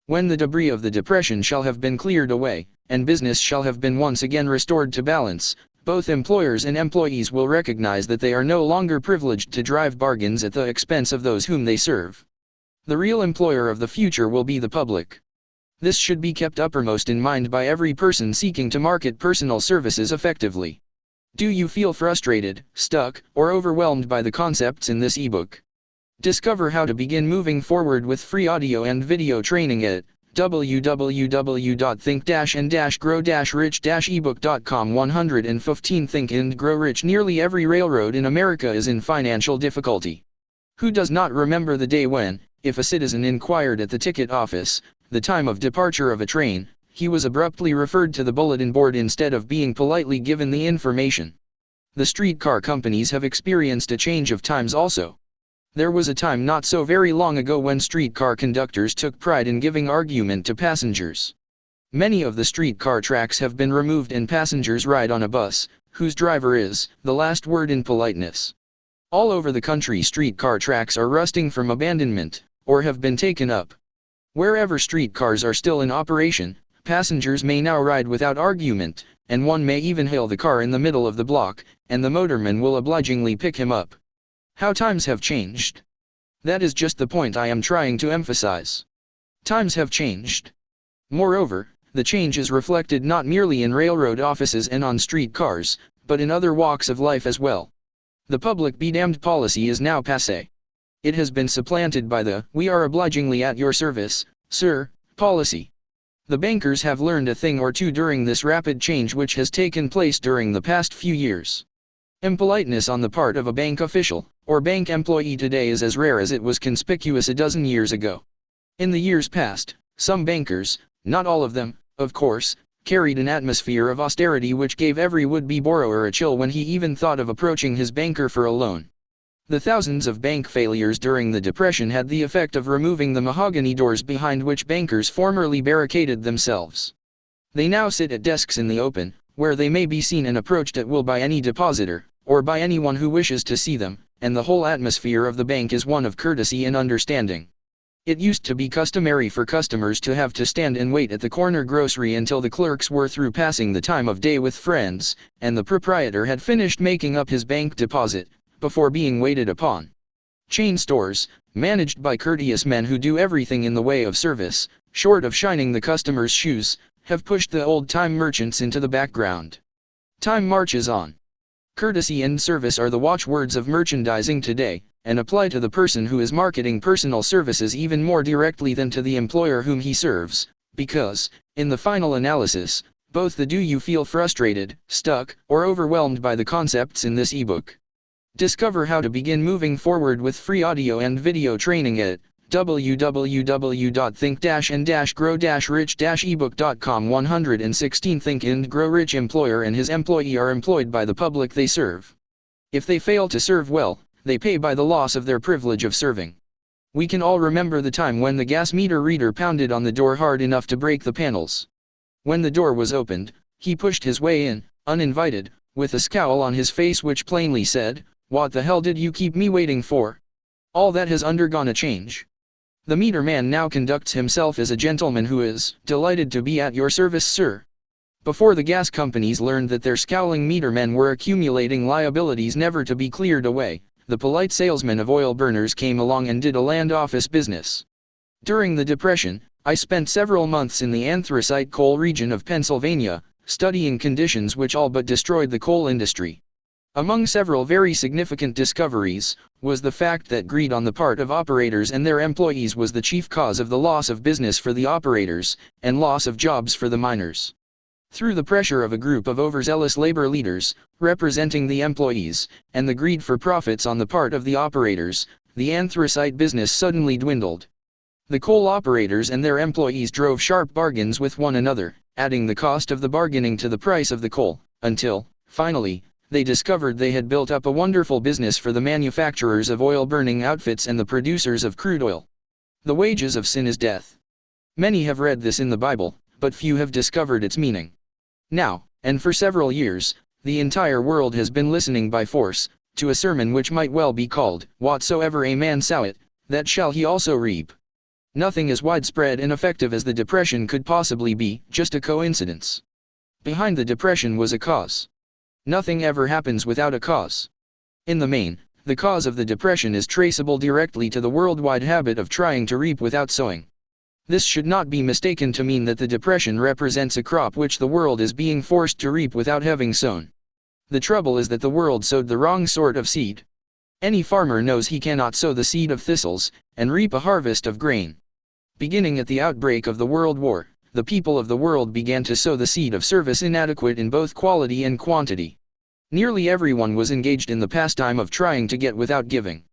When the debris of the Depression shall have been cleared away, and business shall have been once again restored to balance, both employers and employees will recognize that they are no longer privileged to drive bargains at the expense of those whom they serve. The real employer of the future will be the public. This should be kept uppermost in mind by every person seeking to market personal services effectively. Do you feel frustrated, stuck, or overwhelmed by the concepts in this ebook? Discover how to begin moving forward with free audio and video training at www.think-and-grow-rich-ebook.com. 115 Think and Grow Rich. Nearly every railroad in America is in financial difficulty. Who does not remember the day when, if a citizen inquired at the ticket office the time of departure of a train, he was abruptly referred to the bulletin board instead of being politely given the information? The streetcar companies have experienced a change of times also. There was a time not so very long ago when streetcar conductors took pride in giving argument to passengers. Many of the streetcar tracks have been removed and passengers ride on a bus, whose driver is the last word in politeness. All over the country streetcar tracks are rusting from abandonment, or have been taken up. Wherever streetcars are still in operation, passengers may now ride without argument, and one may even hail the car in the middle of the block, and the motorman will obligingly pick him up. How times have changed. That is just the point I am trying to emphasize. Times have changed. Moreover, the change is reflected not merely in railroad offices and on streetcars, but in other walks of life as well. The public be damned policy is now passé. It has been supplanted by the "we are obligingly at your service, sir" policy. The bankers have learned a thing or two during this rapid change which has taken place during the past few years. Impoliteness on the part of a bank official, or bank employee today is as rare as it was conspicuous a dozen years ago. In the years past, some bankers, not all of them, of course, carried an atmosphere of austerity which gave every would-be borrower a chill when he even thought of approaching his banker for a loan. The thousands of bank failures during the Depression had the effect of removing the mahogany doors behind which bankers formerly barricaded themselves. They now sit at desks in the open, where they may be seen and approached at will by any depositor, or by anyone who wishes to see them, and the whole atmosphere of the bank is one of courtesy and understanding. It used to be customary for customers to have to stand and wait at the corner grocery until the clerks were through passing the time of day with friends, and the proprietor had finished making up his bank deposit, before being waited upon. Chain stores, managed by courteous men who do everything in the way of service, short of shining the customer's shoes, have pushed the old-time merchants into the background. Time marches on. Courtesy and service are the watchwords of merchandising today, and apply to the person who is marketing personal services even more directly than to the employer whom he serves, because, in the final analysis, both the do you feel frustrated, stuck, or overwhelmed by the concepts in this ebook. Discover how to begin moving forward with free audio and video training at www.think-and-grow-rich-ebook.com. 116 Think and Grow Rich. Employer and his employee are employed by the public they serve. If they fail to serve well, they pay by the loss of their privilege of serving. We can all remember the time when the gas meter reader pounded on the door hard enough to break the panels. When the door was opened, he pushed his way in, uninvited, with a scowl on his face which plainly said, "What the hell did you keep me waiting for?" All that has undergone a change. The meter man now conducts himself as a gentleman who is delighted to be at your service, sir. Before the gas companies learned that their scowling meter men were accumulating liabilities never to be cleared away, the polite salesman of oil burners came along and did a land office business. During the Depression, I spent several months in the anthracite coal region of Pennsylvania, studying conditions which all but destroyed the coal industry. Among several very significant discoveries, was the fact that greed on the part of operators and their employees was the chief cause of the loss of business for the operators, and loss of jobs for the miners. Through the pressure of a group of overzealous labor leaders, representing the employees, and the greed for profits on the part of the operators, the anthracite business suddenly dwindled. The coal operators and their employees drove sharp bargains with one another, adding the cost of the bargaining to the price of the coal, until, finally, they discovered they had built up a wonderful business for the manufacturers of oil-burning outfits and the producers of crude oil. The wages of sin is death. Many have read this in the Bible, but few have discovered its meaning. Now, and for several years, the entire world has been listening by force, to a sermon which might well be called, "Whatsoever a man soweth, that shall he also reap." Nothing as widespread and effective as the Depression could possibly be just a coincidence. Behind the Depression was a cause. Nothing ever happens without a cause. In the main, the cause of the Depression is traceable directly to the worldwide habit of trying to reap without sowing. This should not be mistaken to mean that the Depression represents a crop which the world is being forced to reap without having sown. The trouble is that the world sowed the wrong sort of seed. Any farmer knows he cannot sow the seed of thistles, and reap a harvest of grain. Beginning at the outbreak of the World War, the people of the world began to sow the seed of service inadequate in both quality and quantity. Nearly everyone was engaged in the pastime of trying to get without giving.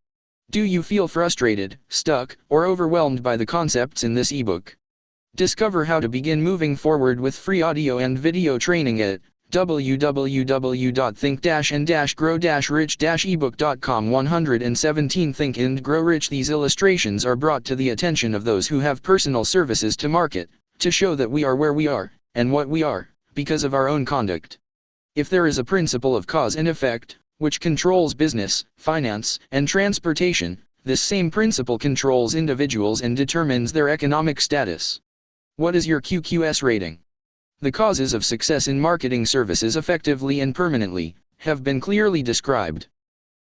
Do you feel frustrated, stuck, or overwhelmed by the concepts in this ebook? Discover how to begin moving forward with free audio and video training at www.think-and-grow-rich-ebook.com. 117 Think and Grow Rich. These illustrations are brought to the attention of those who have personal services to market, to show that we are where we are, and what we are, because of our own conduct. If there is a principle of cause and effect, which controls business, finance, and transportation, this same principle controls individuals and determines their economic status. What is your QQS rating? The causes of success in marketing services effectively and permanently have been clearly described.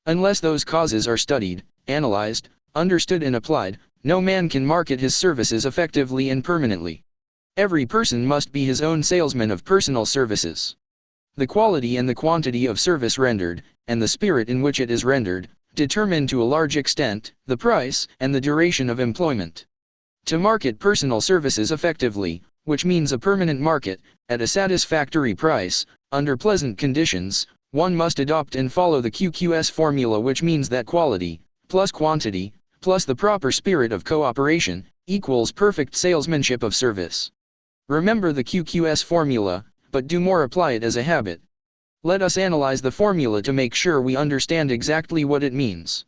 Unless those causes are studied, analyzed, understood and applied, no man can market his services effectively and permanently. Every person must be his own salesman of personal services. The quality and the quantity of service rendered, and the spirit in which it is rendered, determine to a large extent the price and the duration of employment. To market personal services effectively, which means a permanent market, at a satisfactory price, under pleasant conditions, one must adopt and follow the QQS formula, which means that quality, plus quantity, plus the proper spirit of cooperation, equals perfect salesmanship of service. Remember the QQS formula, but do more, apply it as a habit. Let us analyze the formula to make sure we understand exactly what it means.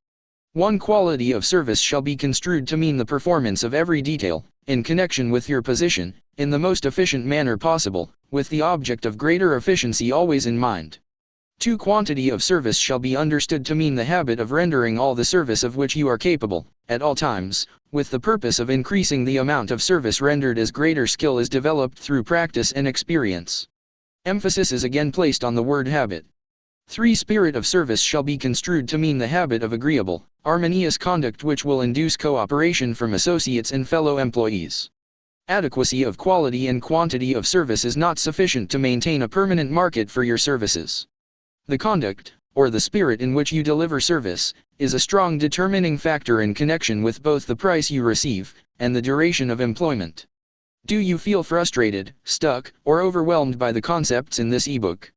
1. Quality of service shall be construed to mean the performance of every detail, in connection with your position, in the most efficient manner possible, with the object of greater efficiency always in mind. 2. Quantity of service shall be understood to mean the habit of rendering all the service of which you are capable, at all times, with the purpose of increasing the amount of service rendered as greater skill is developed through practice and experience. Emphasis is again placed on the word habit. 3. Spirit of service shall be construed to mean the habit of agreeable, harmonious conduct which will induce cooperation from associates and fellow employees. Adequacy of quality and quantity of service is not sufficient to maintain a permanent market for your services. The conduct, or the spirit in which you deliver service, is a strong determining factor in connection with both the price you receive, and the duration of employment. Do you feel frustrated, stuck, or overwhelmed by the concepts in this ebook?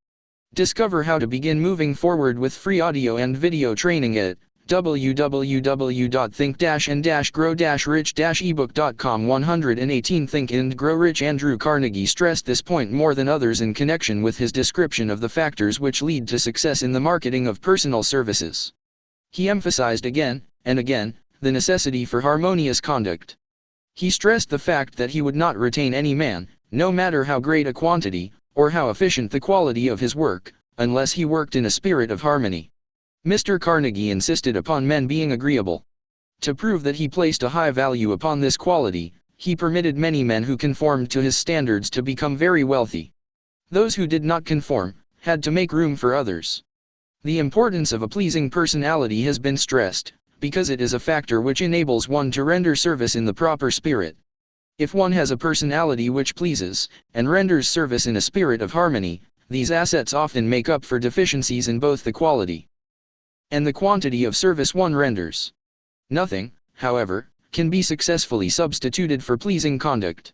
Discover how to begin moving forward with free audio and video training at www.think-and-grow-rich-ebook.com. 118 Think and Grow Rich. Andrew Carnegie stressed this point more than others in connection with his description of the factors which lead to success in the marketing of personal services. He emphasized again and again the necessity for harmonious conduct. He stressed the fact that he would not retain any man, no matter how great a quantity, or how efficient the quality of his work, unless he worked in a spirit of harmony. Mr. Carnegie insisted upon men being agreeable. To prove that he placed a high value upon this quality, he permitted many men who conformed to his standards to become very wealthy. Those who did not conform, had to make room for others. The importance of a pleasing personality has been stressed, because it is a factor which enables one to render service in the proper spirit. If one has a personality which pleases, and renders service in a spirit of harmony, these assets often make up for deficiencies in both the quality and the quantity of service one renders. Nothing, however, can be successfully substituted for pleasing conduct.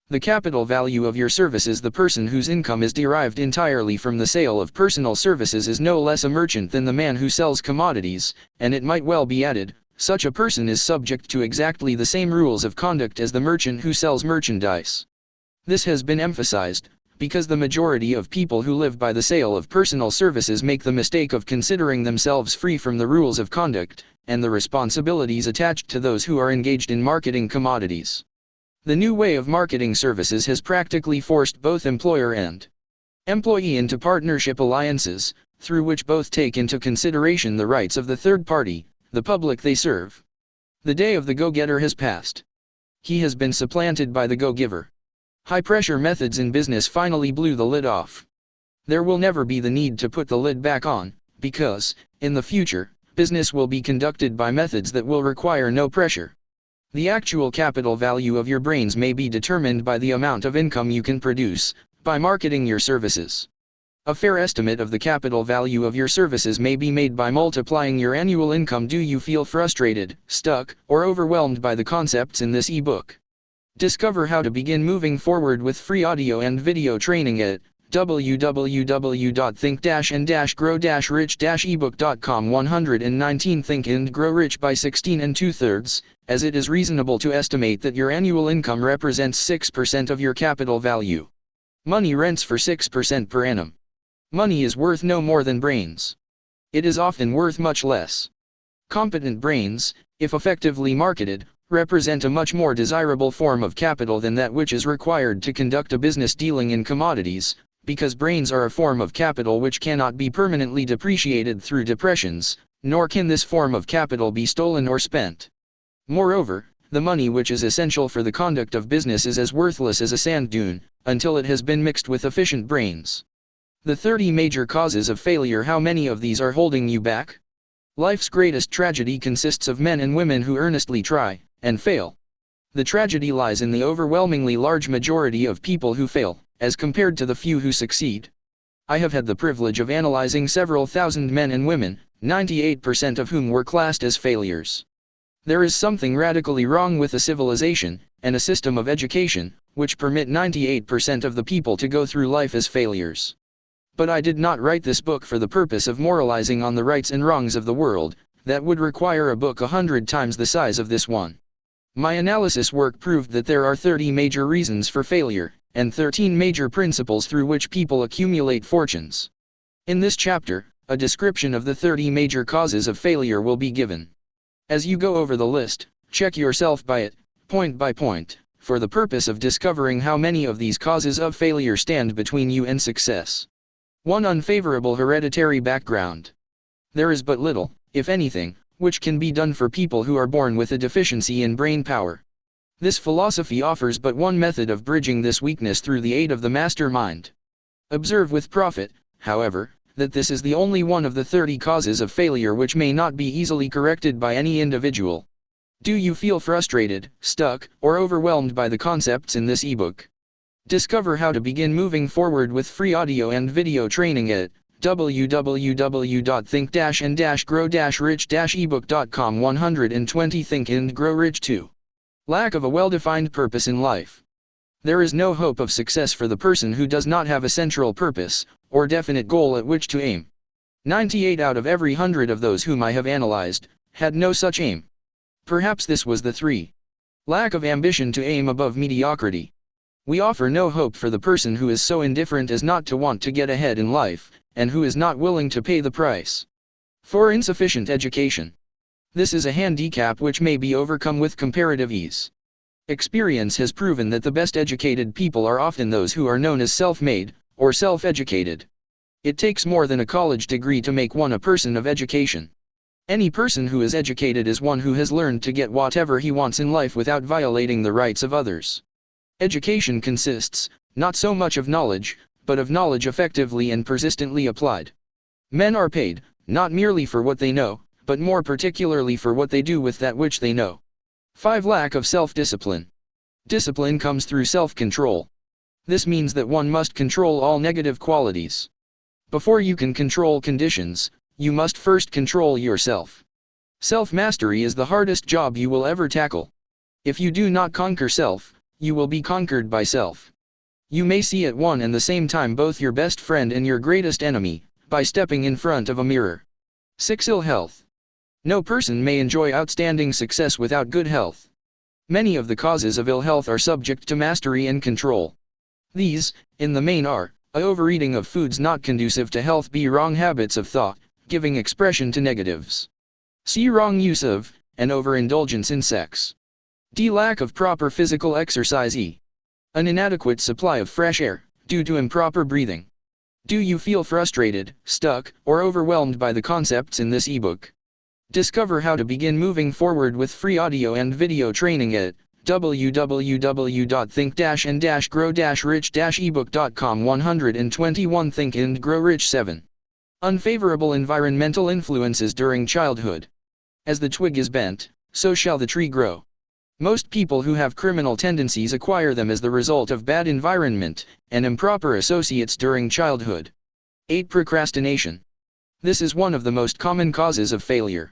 The capital value of your services. The person whose income is derived entirely from the sale of personal services is no less a merchant than the man who sells commodities, and it might well be added, such a person is subject to exactly the same rules of conduct as the merchant who sells merchandise. This has been emphasized, because the majority of people who live by the sale of personal services make the mistake of considering themselves free from the rules of conduct, and the responsibilities attached to those who are engaged in marketing commodities. The new way of marketing services has practically forced both employer and employee into partnership alliances, through which both take into consideration the rights of the third party, the public they serve. The day of the go-getter has passed. He has been supplanted by the go-giver. High-pressure methods in business finally blew the lid off. There will never be the need to put the lid back on, because, in the future, business will be conducted by methods that will require no pressure. The actual capital value of your brains may be determined by the amount of income you can produce, by marketing your services. A fair estimate of the capital value of your services may be made by multiplying your annual income. Do you feel frustrated, stuck, or overwhelmed by the concepts in this ebook? Discover how to begin moving forward with free audio and video training at www.think-and-grow-rich-ebook.com. 119 Think and Grow Rich by 16 2/3, as it is reasonable to estimate that your annual income represents 6% of your capital value. Money rents for 6% per annum. Money is worth no more than brains. It is often worth much less. Competent brains, if effectively marketed, represent a much more desirable form of capital than that which is required to conduct a business dealing in commodities, because brains are a form of capital which cannot be permanently depreciated through depressions, nor can this form of capital be stolen or spent. Moreover, the money which is essential for the conduct of business is as worthless as a sand dune, until it has been mixed with efficient brains. The 30 major causes of failure. How many of these are holding you back? Life's greatest tragedy consists of men and women who earnestly try, and fail. The tragedy lies in the overwhelmingly large majority of people who fail, as compared to the few who succeed. I have had the privilege of analyzing several thousand men and women, 98% of whom were classed as failures. There is something radically wrong with a civilization, and a system of education, which permit 98% of the people to go through life as failures. But I did not write this book for the purpose of moralizing on the rights and wrongs of the world. That would require a book 100 times the size of this one. My analysis work proved that there are 30 major reasons for failure, and 13 major principles through which people accumulate fortunes. In this chapter, a description of the 30 major causes of failure will be given. As you go over the list, check yourself by it, point by point, for the purpose of discovering how many of these causes of failure stand between you and success. 1. Unfavorable hereditary background. There is but little, if anything, which can be done for people who are born with a deficiency in brain power. This philosophy offers but one method of bridging this weakness through the aid of the master mind. Observe with profit, however, that this is the only one of the 30 causes of failure which may not be easily corrected by any individual. Do you feel frustrated, stuck, or overwhelmed by the concepts in this ebook? Discover how to begin moving forward with free audio and video training at www.think-and-grow-rich-ebook.com. 120 Think and Grow Rich 2. Lack of a well-defined purpose in life. There is no hope of success for the person who does not have a central purpose, or definite goal at which to aim. 98 out of every 100 of those whom I have analyzed, had no such aim. Perhaps this was the 3. Lack of ambition to aim above mediocrity. We offer no hope for the person who is so indifferent as not to want to get ahead in life, and who is not willing to pay the price. 4. Insufficient education. This is a handicap which may be overcome with comparative ease. Experience has proven that the best educated people are often those who are known as self-made, or self-educated. It takes more than a college degree to make one a person of education. Any person who is educated is one who has learned to get whatever he wants in life without violating the rights of others. Education consists, not so much of knowledge, but of knowledge effectively and persistently applied. Men are paid, not merely for what they know, but more particularly for what they do with that which they know. 5. Lack of self-discipline. Discipline comes through self-control. This means that one must control all negative qualities. Before you can control conditions, you must first control yourself. Self-mastery is the hardest job you will ever tackle. If you do not conquer self, you will be conquered by self. You may see at one and the same time both your best friend and your greatest enemy, by stepping in front of a mirror. 6. Ill health. No person may enjoy outstanding success without good health. Many of the causes of ill health are subject to mastery and control. These, in the main are, a overeating of foods not conducive to health, b. wrong habits of thought, giving expression to negatives, c. wrong use of, and overindulgence in sex, d. lack of proper physical exercise, e. an inadequate supply of fresh air, due to improper breathing. Do you feel frustrated, stuck, or overwhelmed by the concepts in this ebook? Discover how to begin moving forward with free audio and video training at www.think-and-grow-rich-ebook.com. 121 Think and Grow Rich. 7. Unfavorable environmental influences during childhood. As the twig is bent, so shall the tree grow. Most people who have criminal tendencies acquire them as the result of bad environment and improper associates during childhood. 8. Procrastination. This is one of the most common causes of failure.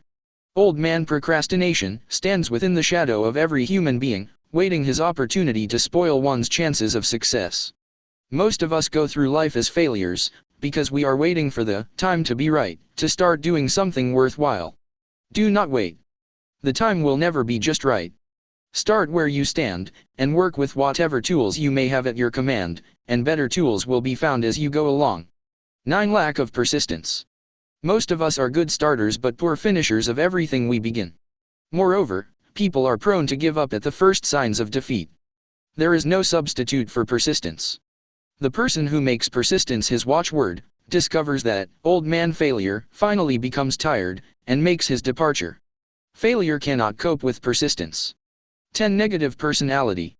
Old man procrastination stands within the shadow of every human being, waiting his opportunity to spoil one's chances of success. Most of us go through life as failures, because we are waiting for the time to be right, to start doing something worthwhile. Do not wait. The time will never be just right. Start where you stand, and work with whatever tools you may have at your command, and better tools will be found as you go along. 9. Lack of persistence. Most of us are good starters but poor finishers of everything we begin. Moreover, people are prone to give up at the first signs of defeat. There is no substitute for persistence. The person who makes persistence his watchword, discovers that old man failure finally becomes tired, and makes his departure. Failure cannot cope with persistence. 10. Negative personality.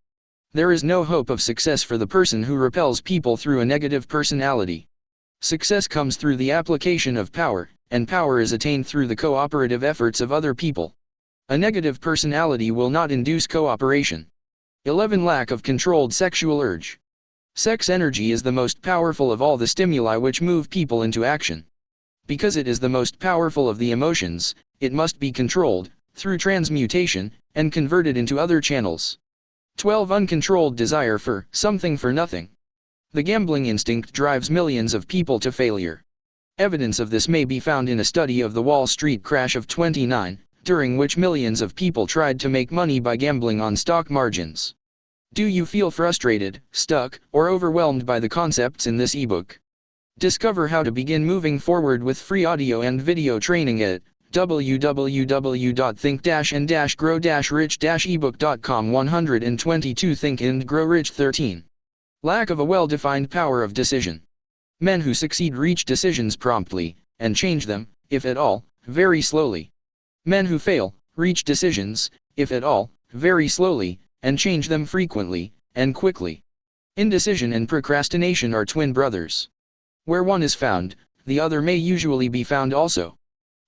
There is no hope of success for the person who repels people through a negative personality. Success comes through the application of power, and power is attained through the cooperative efforts of other people. A negative personality will not induce cooperation. 11. Lack of controlled sexual urge. Sex energy is the most powerful of all the stimuli which move people into action. Because it is the most powerful of the emotions, it must be controlled, through transmutation, and converted into other channels. 12. Uncontrolled desire for something for nothing. The gambling instinct drives millions of people to failure. Evidence of this may be found in a study of the Wall Street crash of '29, during which millions of people tried to make money by gambling on stock margins. Do you feel frustrated, stuck, or overwhelmed by the concepts in this ebook? Discover how to begin moving forward with free audio and video training at www.think-and-grow-rich-ebook.com. 122 Think and Grow Rich. 13. Lack of a well-defined power of decision. Men who succeed reach decisions promptly, and change them, if at all, very slowly. Men who fail, reach decisions, if at all, very slowly, and change them frequently, and quickly. Indecision and procrastination are twin brothers. Where one is found, the other may usually be found also.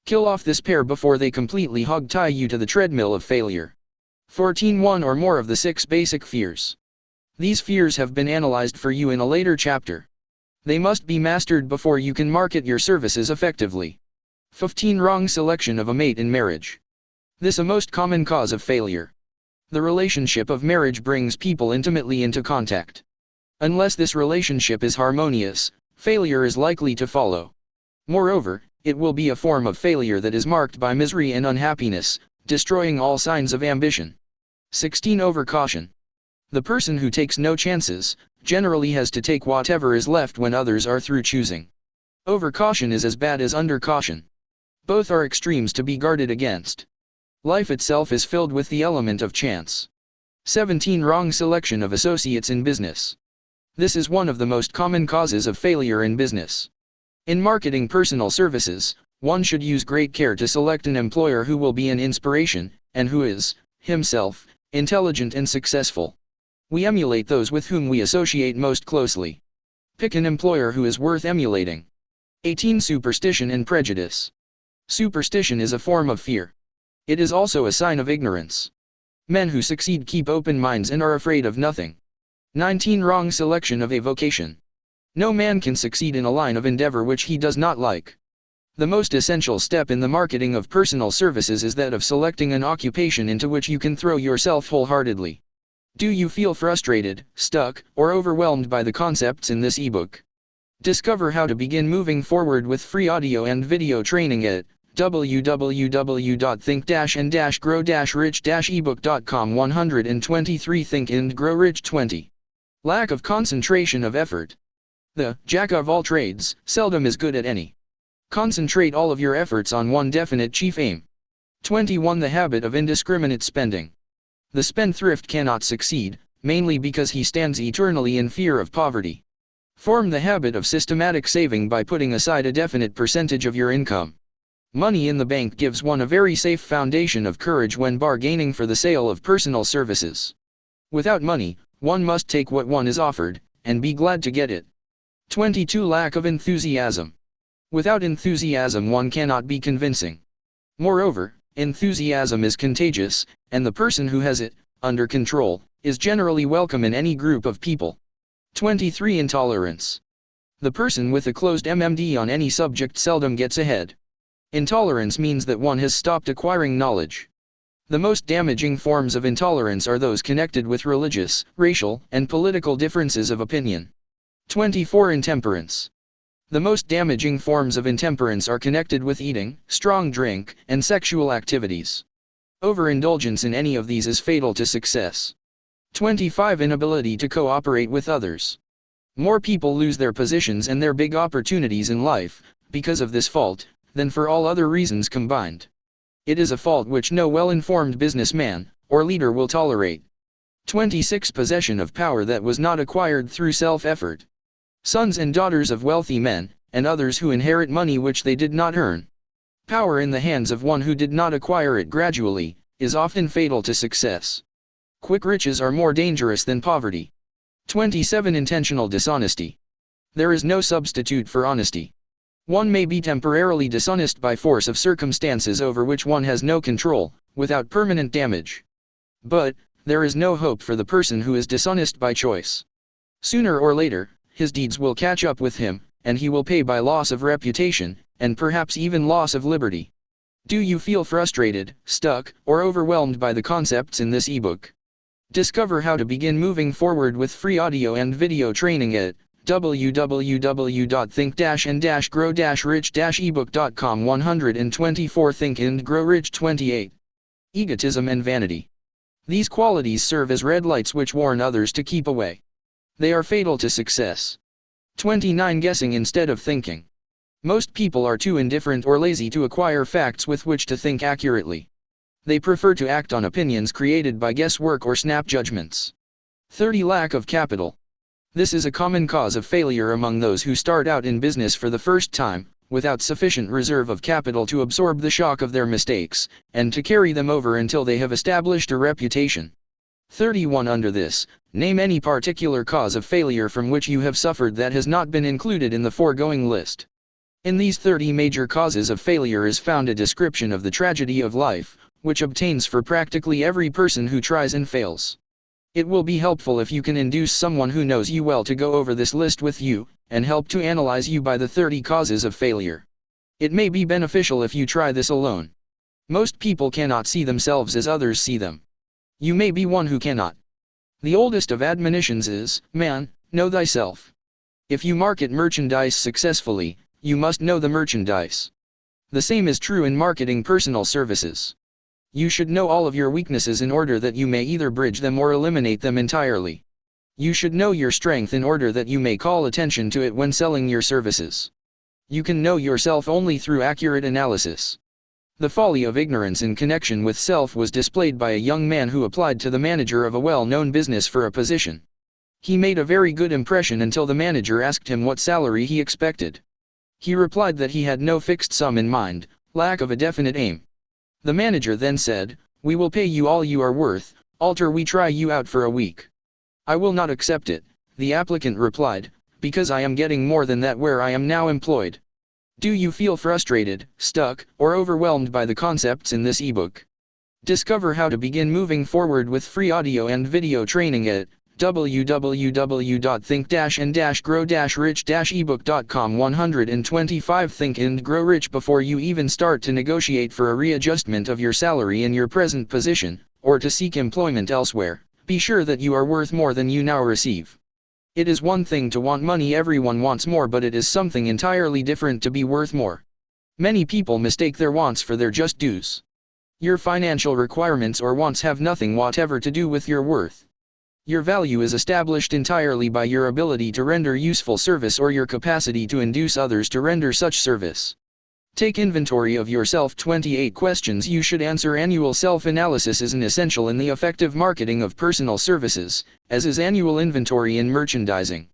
Kill off this pair before they completely hog-tie you to the treadmill of failure. 14. One or more of the 6 basic fears. These fears have been analyzed for you in a later chapter. They must be mastered before you can market your services effectively. 15. Wrong selection of a mate in marriage. This is a most common cause of failure. The relationship of marriage brings people intimately into contact. Unless this relationship is harmonious, failure is likely to follow. Moreover, it will be a form of failure that is marked by misery and unhappiness, destroying all signs of ambition. 16. Overcaution. The person who takes no chances, generally has to take whatever is left when others are through choosing. Overcaution is as bad as undercaution. Both are extremes to be guarded against. Life itself is filled with the element of chance. 17. Wrong selection of associates in business. This is one of the most common causes of failure in business. In marketing personal services, one should use great care to select an employer who will be an inspiration, and who is, himself, intelligent and successful. We emulate those with whom we associate most closely. Pick an employer who is worth emulating. 18. Superstition and prejudice. Superstition is a form of fear. It is also a sign of ignorance. Men who succeed keep open minds and are afraid of nothing. 19. Wrong selection of a vocation. No man can succeed in a line of endeavor which he does not like. The most essential step in the marketing of personal services is that of selecting an occupation into which you can throw yourself wholeheartedly. Do you feel frustrated, stuck, or overwhelmed by the concepts in this ebook? Discover how to begin moving forward with free audio and video training at www.think-and-grow-rich-ebook.com. 123. Think and Grow Rich. 20. Lack of concentration of effort. The jack of all trades seldom is good at any. Concentrate all of your efforts on one definite chief aim. 21. The habit of indiscriminate spending. The spendthrift cannot succeed, mainly because he stands eternally in fear of poverty. Form the habit of systematic saving by putting aside a definite percentage of your income. Money in the bank gives one a very safe foundation of courage when bargaining for the sale of personal services. Without money, one must take what one is offered, and be glad to get it. 22. Lack of enthusiasm. Without enthusiasm one cannot be convincing. Moreover, enthusiasm is contagious, and the person who has it, under control, is generally welcome in any group of people. 23. Intolerance. The person with a closed MMD on any subject seldom gets ahead. Intolerance means that one has stopped acquiring knowledge. The most damaging forms of intolerance are those connected with religious, racial, and political differences of opinion. 24. Intemperance. The most damaging forms of intemperance are connected with eating, strong drink, and sexual activities. Overindulgence in any of these is fatal to success. 25. Inability to cooperate with others. More people lose their positions and their big opportunities in life, because of this fault, than for all other reasons combined. It is a fault which no well-informed businessman or leader will tolerate. 26. Possession of power that was not acquired through self-effort. Sons and daughters of wealthy men, and others who inherit money which they did not earn. Power in the hands of one who did not acquire it gradually, is often fatal to success. Quick riches are more dangerous than poverty. 27. Intentional dishonesty. There is no substitute for honesty. One may be temporarily dishonest by force of circumstances over which one has no control, without permanent damage. But, there is no hope for the person who is dishonest by choice. Sooner or later, his deeds will catch up with him, and he will pay by loss of reputation, and perhaps even loss of liberty. Do you feel frustrated, stuck, or overwhelmed by the concepts in this ebook? Discover how to begin moving forward with free audio and video training at www.think-and-grow-rich-ebook.com. 124. Think and Grow Rich. 28. Egotism and vanity. These qualities serve as red lights which warn others to keep away. They are fatal to success. 29. Guessing instead of thinking. Most people are too indifferent or lazy to acquire facts with which to think accurately. They prefer to act on opinions created by guesswork or snap judgments. 30. Lack of capital. This is a common cause of failure among those who start out in business for the first time, without sufficient reserve of capital to absorb the shock of their mistakes, and to carry them over until they have established a reputation. 31. Under this, name any particular cause of failure from which you have suffered that has not been included in the foregoing list. In these 30 major causes of failure is found a description of the tragedy of life, which obtains for practically every person who tries and fails. It will be helpful if you can induce someone who knows you well to go over this list with you, and help to analyze you by the 30 causes of failure. It may be beneficial if you try this alone. Most people cannot see themselves as others see them. You may be one who cannot. The oldest of admonitions is, "Man, know thyself." If you market merchandise successfully, you must know the merchandise. The same is true in marketing personal services. You should know all of your weaknesses in order that you may either bridge them or eliminate them entirely. You should know your strength in order that you may call attention to it when selling your services. You can know yourself only through accurate analysis. The folly of ignorance in connection with self was displayed by a young man who applied to the manager of a well-known business for a position. He made a very good impression until the manager asked him what salary he expected. He replied that he had no fixed sum in mind, lack of a definite aim. The manager then said, "We will pay you all you are worth, alter we try you out for a week." "I will not accept it," the applicant replied, "because I am getting more than that where I am now employed." Do you feel frustrated, stuck, or overwhelmed by the concepts in this ebook? Discover how to begin moving forward with free audio and video training at www.think-and-grow-rich-ebook.com. 125 Think and Grow Rich. Before you even start to negotiate for a readjustment of your salary in your present position, or to seek employment elsewhere, be sure that you are worth more than you now receive. It is one thing to want money, everyone wants more, but it is something entirely different to be worth more. Many people mistake their wants for their just dues. Your financial requirements or wants have nothing whatever to do with your worth. Your value is established entirely by your ability to render useful service or your capacity to induce others to render such service. Take inventory of yourself. 28 questions you should answer. Annual self-analysis is an essential in the effective marketing of personal services, as is annual inventory in merchandising.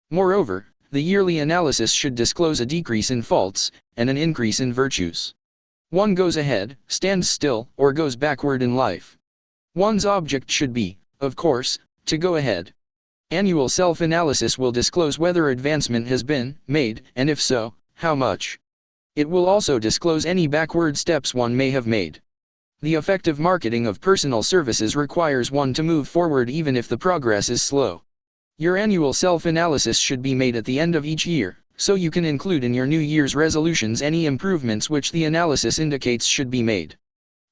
Moreover, the yearly analysis should disclose a decrease in faults, and an increase in virtues. One goes ahead, stands still, or goes backward in life. One's object should be, of course, to go ahead. Annual self-analysis will disclose whether advancement has been made, and if so, how much. It will also disclose any backward steps one may have made. The effective marketing of personal services requires one to move forward even if the progress is slow. Your annual self-analysis should be made at the end of each year, so you can include in your New Year's resolutions any improvements which the analysis indicates should be made.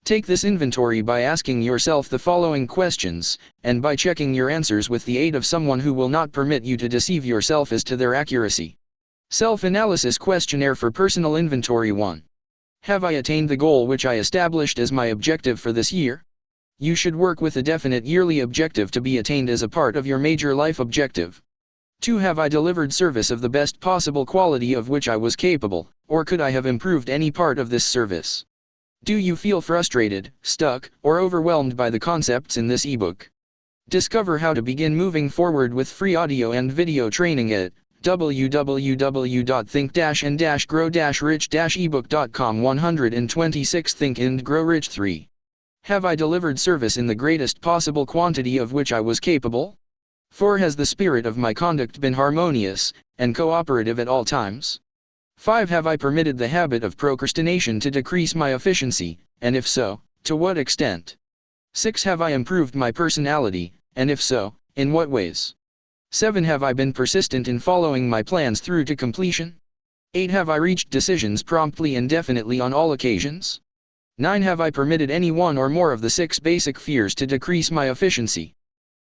Take this inventory by asking yourself the following questions, and by checking your answers with the aid of someone who will not permit you to deceive yourself as to their accuracy. Self-analysis questionnaire for personal inventory. 1. Have I attained the goal which I established as my objective for this year? You should work with a definite yearly objective to be attained as a part of your major life objective. 2. Have I delivered service of the best possible quality of which I was capable, or could I have improved any part of this service? Do you feel frustrated, stuck, or overwhelmed by the concepts in this ebook? Discover how to begin moving forward with free audio and video training at www.think-and-grow-rich-ebook.com. 126 Think and Grow Rich. 3. Have I delivered service in the greatest possible quantity of which I was capable? 4. Has the spirit of my conduct been harmonious and cooperative at all times? 5. Have I permitted the habit of procrastination to decrease my efficiency, and if so, to what extent? 6. Have I improved my personality, and if so, in what ways? 7. Have I been persistent in following my plans through to completion? 8. Have I reached decisions promptly and definitely on all occasions? 9. Have I permitted any one or more of the 6 basic fears to decrease my efficiency?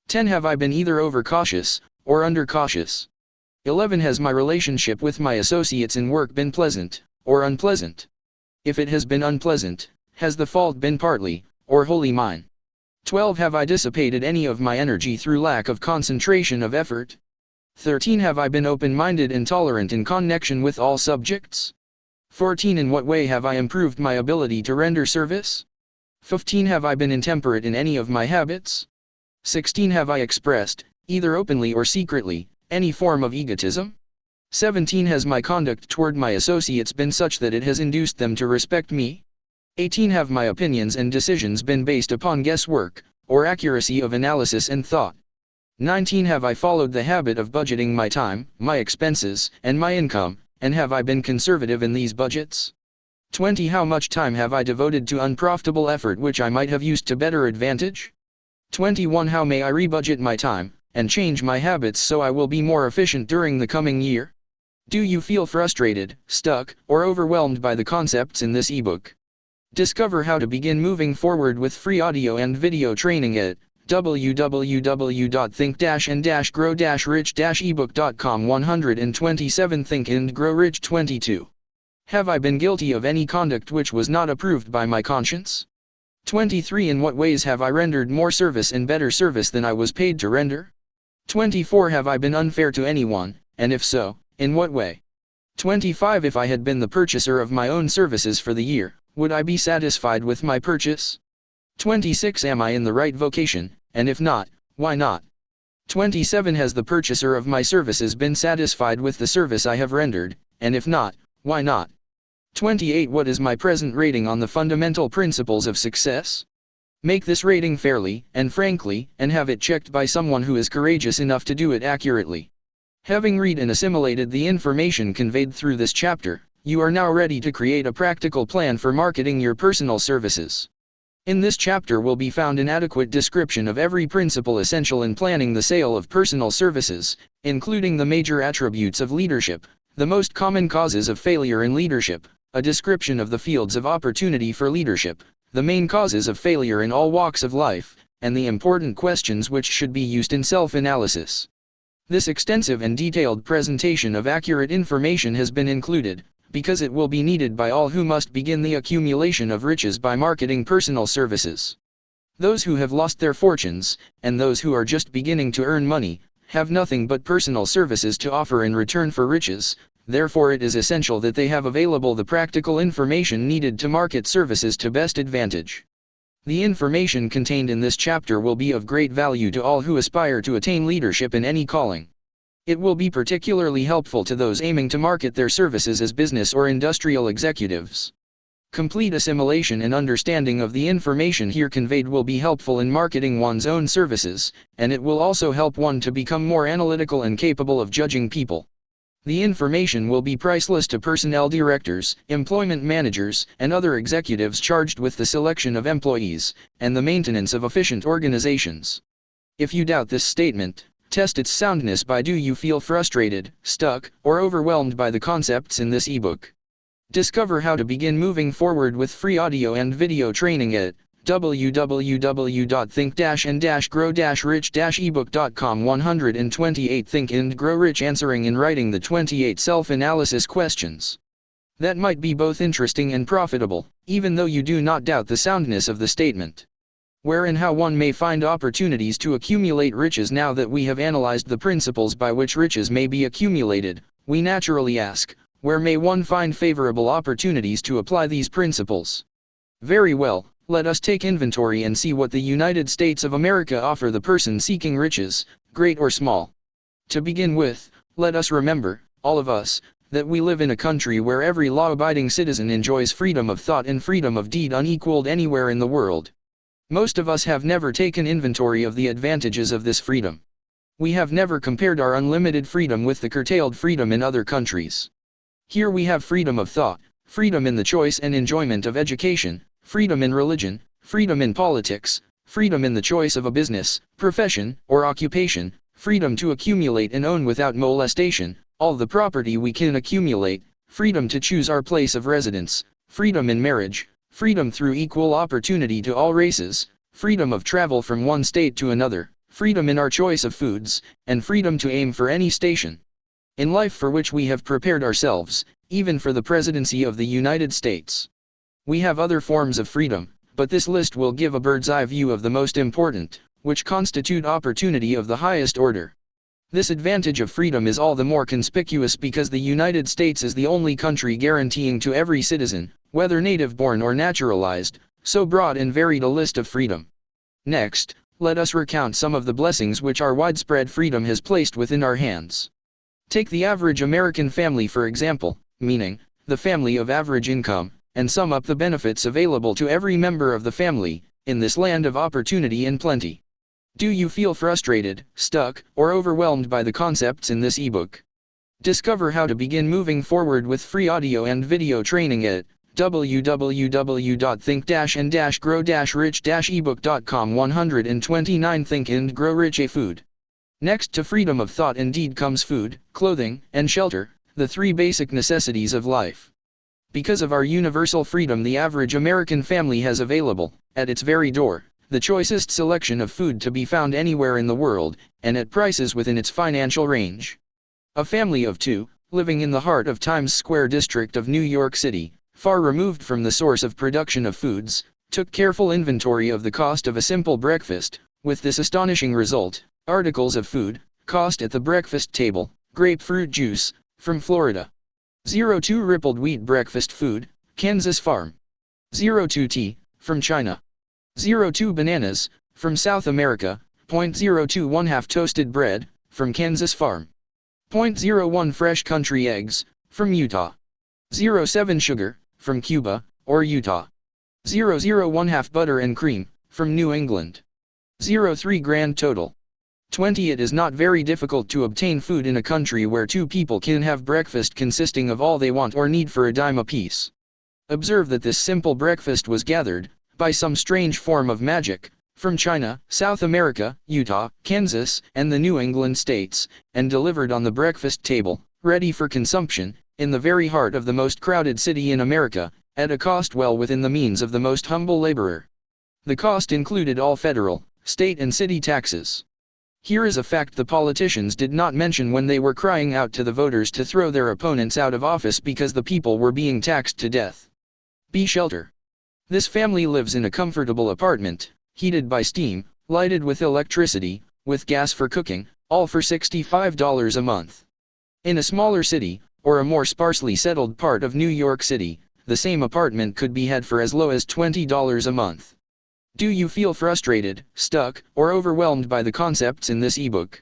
10. Have I been either overcautious or undercautious? 11. Has my relationship with my associates in work been pleasant or unpleasant? If it has been unpleasant, has the fault been partly or wholly mine? 12. Have I dissipated any of my energy through lack of concentration of effort? 13. Have I been open-minded and tolerant in connection with all subjects? 14. In what way have I improved my ability to render service? 15. Have I been intemperate in any of my habits? 16. Have I expressed, either openly or secretly, any form of egotism? 17. Has my conduct toward my associates been such that it has induced them to respect me? 18. Have my opinions and decisions been based upon guesswork, or accuracy of analysis and thought? 19. Have I followed the habit of budgeting my time, my expenses, and my income, and have I been conservative in these budgets? 20. How much time have I devoted to unprofitable effort which I might have used to better advantage? 21. How may I rebudget my time, and change my habits so I will be more efficient during the coming year? Do you feel frustrated, stuck, or overwhelmed by the concepts in this ebook? Discover how to begin moving forward with free audio and video training at www.think-and-grow-rich-ebook.com. 127 Think and Grow Rich. 22. Have I been guilty of any conduct which was not approved by my conscience? 23. In what ways have I rendered more service and better service than I was paid to render? 24. Have I been unfair to anyone, and if so, in what way? 25. If I had been the purchaser of my own services for the year, Would I be satisfied with my purchase? 26. Am I in the right vocation, and if not, why not? 27. Has the purchaser of my services been satisfied with the service I have rendered, and if not, why not? 28. What is my present rating on the fundamental principles of success? Make this rating fairly and frankly, and have it checked by someone who is courageous enough to do it accurately. Having read and assimilated the information conveyed through this chapter, you are now ready to create a practical plan for marketing your personal services. In this chapter will be found an adequate description of every principle essential in planning the sale of personal services, including the major attributes of leadership, the most common causes of failure in leadership, a description of the fields of opportunity for leadership, the main causes of failure in all walks of life, and the important questions which should be used in self-analysis. This extensive and detailed presentation of accurate information has been included, because it will be needed by all who must begin the accumulation of riches by marketing personal services. Those who have lost their fortunes, and those who are just beginning to earn money, have nothing but personal services to offer in return for riches. Therefore it is essential that they have available the practical information needed to market services to best advantage. The information contained in this chapter will be of great value to all who aspire to attain leadership in any calling. It will be particularly helpful to those aiming to market their services as business or industrial executives. Complete assimilation and understanding of the information here conveyed will be helpful in marketing one's own services, and it will also help one to become more analytical and capable of judging people. The information will be priceless to personnel directors, employment managers, and other executives charged with the selection of employees, and the maintenance of efficient organizations. If you doubt this statement, test its soundness by do you feel frustrated, stuck, or overwhelmed by the concepts in this ebook. Discover how to begin moving forward with free audio and video training at www.think-and-grow-rich-ebook.com. 128 Think and Grow Rich, answering and writing the 28 self-analysis questions. That might be both interesting and profitable, even though you do not doubt the soundness of the statement. Where and how one may find opportunities to accumulate riches. Now that we have analyzed the principles by which riches may be accumulated, we naturally ask, where may one find favorable opportunities to apply these principles? Very well. Let us take inventory and see what the United States of America offer the person seeking riches, great or small. To begin with, let us remember, all of us, that we live in a country where every law-abiding citizen enjoys freedom of thought and freedom of deed unequaled anywhere in the world. Most of us have never taken inventory of the advantages of this freedom. We have never compared our unlimited freedom with the curtailed freedom in other countries. Here we have freedom of thought, freedom in the choice and enjoyment of education, freedom in religion, freedom in politics, freedom in the choice of a business, profession, or occupation, freedom to accumulate and own without molestation all the property we can accumulate, freedom to choose our place of residence, freedom in marriage, freedom through equal opportunity to all races, freedom of travel from one state to another, freedom in our choice of foods, and freedom to aim for any station in life for which we have prepared ourselves, even for the presidency of the United States. We have other forms of freedom, but this list will give a bird's-eye view of the most important, which constitute opportunity of the highest order. This advantage of freedom is all the more conspicuous because the United States is the only country guaranteeing to every citizen, whether native-born or naturalized, so broad and varied a list of freedom. Next, let us recount some of the blessings which our widespread freedom has placed within our hands. Take the average American family for example, meaning, the family of average income, and sum up the benefits available to every member of the family, in this land of opportunity and plenty. Do you feel frustrated, stuck, or overwhelmed by the concepts in this ebook? Discover how to begin moving forward with free audio and video training at www.think-and-grow-rich-ebook.com. 129 Think and Grow Rich, a food. Next to freedom of thought and deed comes food, clothing, and shelter, the three basic necessities of life. Because of our universal freedom, the average American family has available, at its very door, the choicest selection of food to be found anywhere in the world, and at prices within its financial range. A family of two, living in the heart of Times Square district of New York City, far removed from the source of production of foods, took careful inventory of the cost of a simple breakfast, with this astonishing result: articles of food, cost at the breakfast table, grapefruit juice, from Florida. 02 Rippled wheat breakfast food, Kansas Farm. 0.2 tea, from China. 0.2 bananas, from South America. 0.02 1/2 toasted bread, from Kansas farm. 0.01 fresh country eggs, from Utah. 0.7 sugar, from Cuba, or Utah. 0.0 1/2 butter and cream, from New England. 0.3 grand total. 20. It is not very difficult to obtain food in a country where two people can have breakfast consisting of all they want or need for a dime apiece. Observe that this simple breakfast was gathered, by some strange form of magic, from China, South America, Utah, Kansas, and the New England states, and delivered on the breakfast table, ready for consumption, in the very heart of the most crowded city in America, at a cost well within the means of the most humble laborer. The cost included all federal, state and city taxes. Here is a fact the politicians did not mention when they were crying out to the voters to throw their opponents out of office because the people were being taxed to death. B. Shelter. This family lives in a comfortable apartment, heated by steam, lighted with electricity, with gas for cooking, all for $65 a month. In a smaller city, or a more sparsely settled part of New York City, the same apartment could be had for as low as $20 a month. Do you feel frustrated, stuck, or overwhelmed by the concepts in this ebook?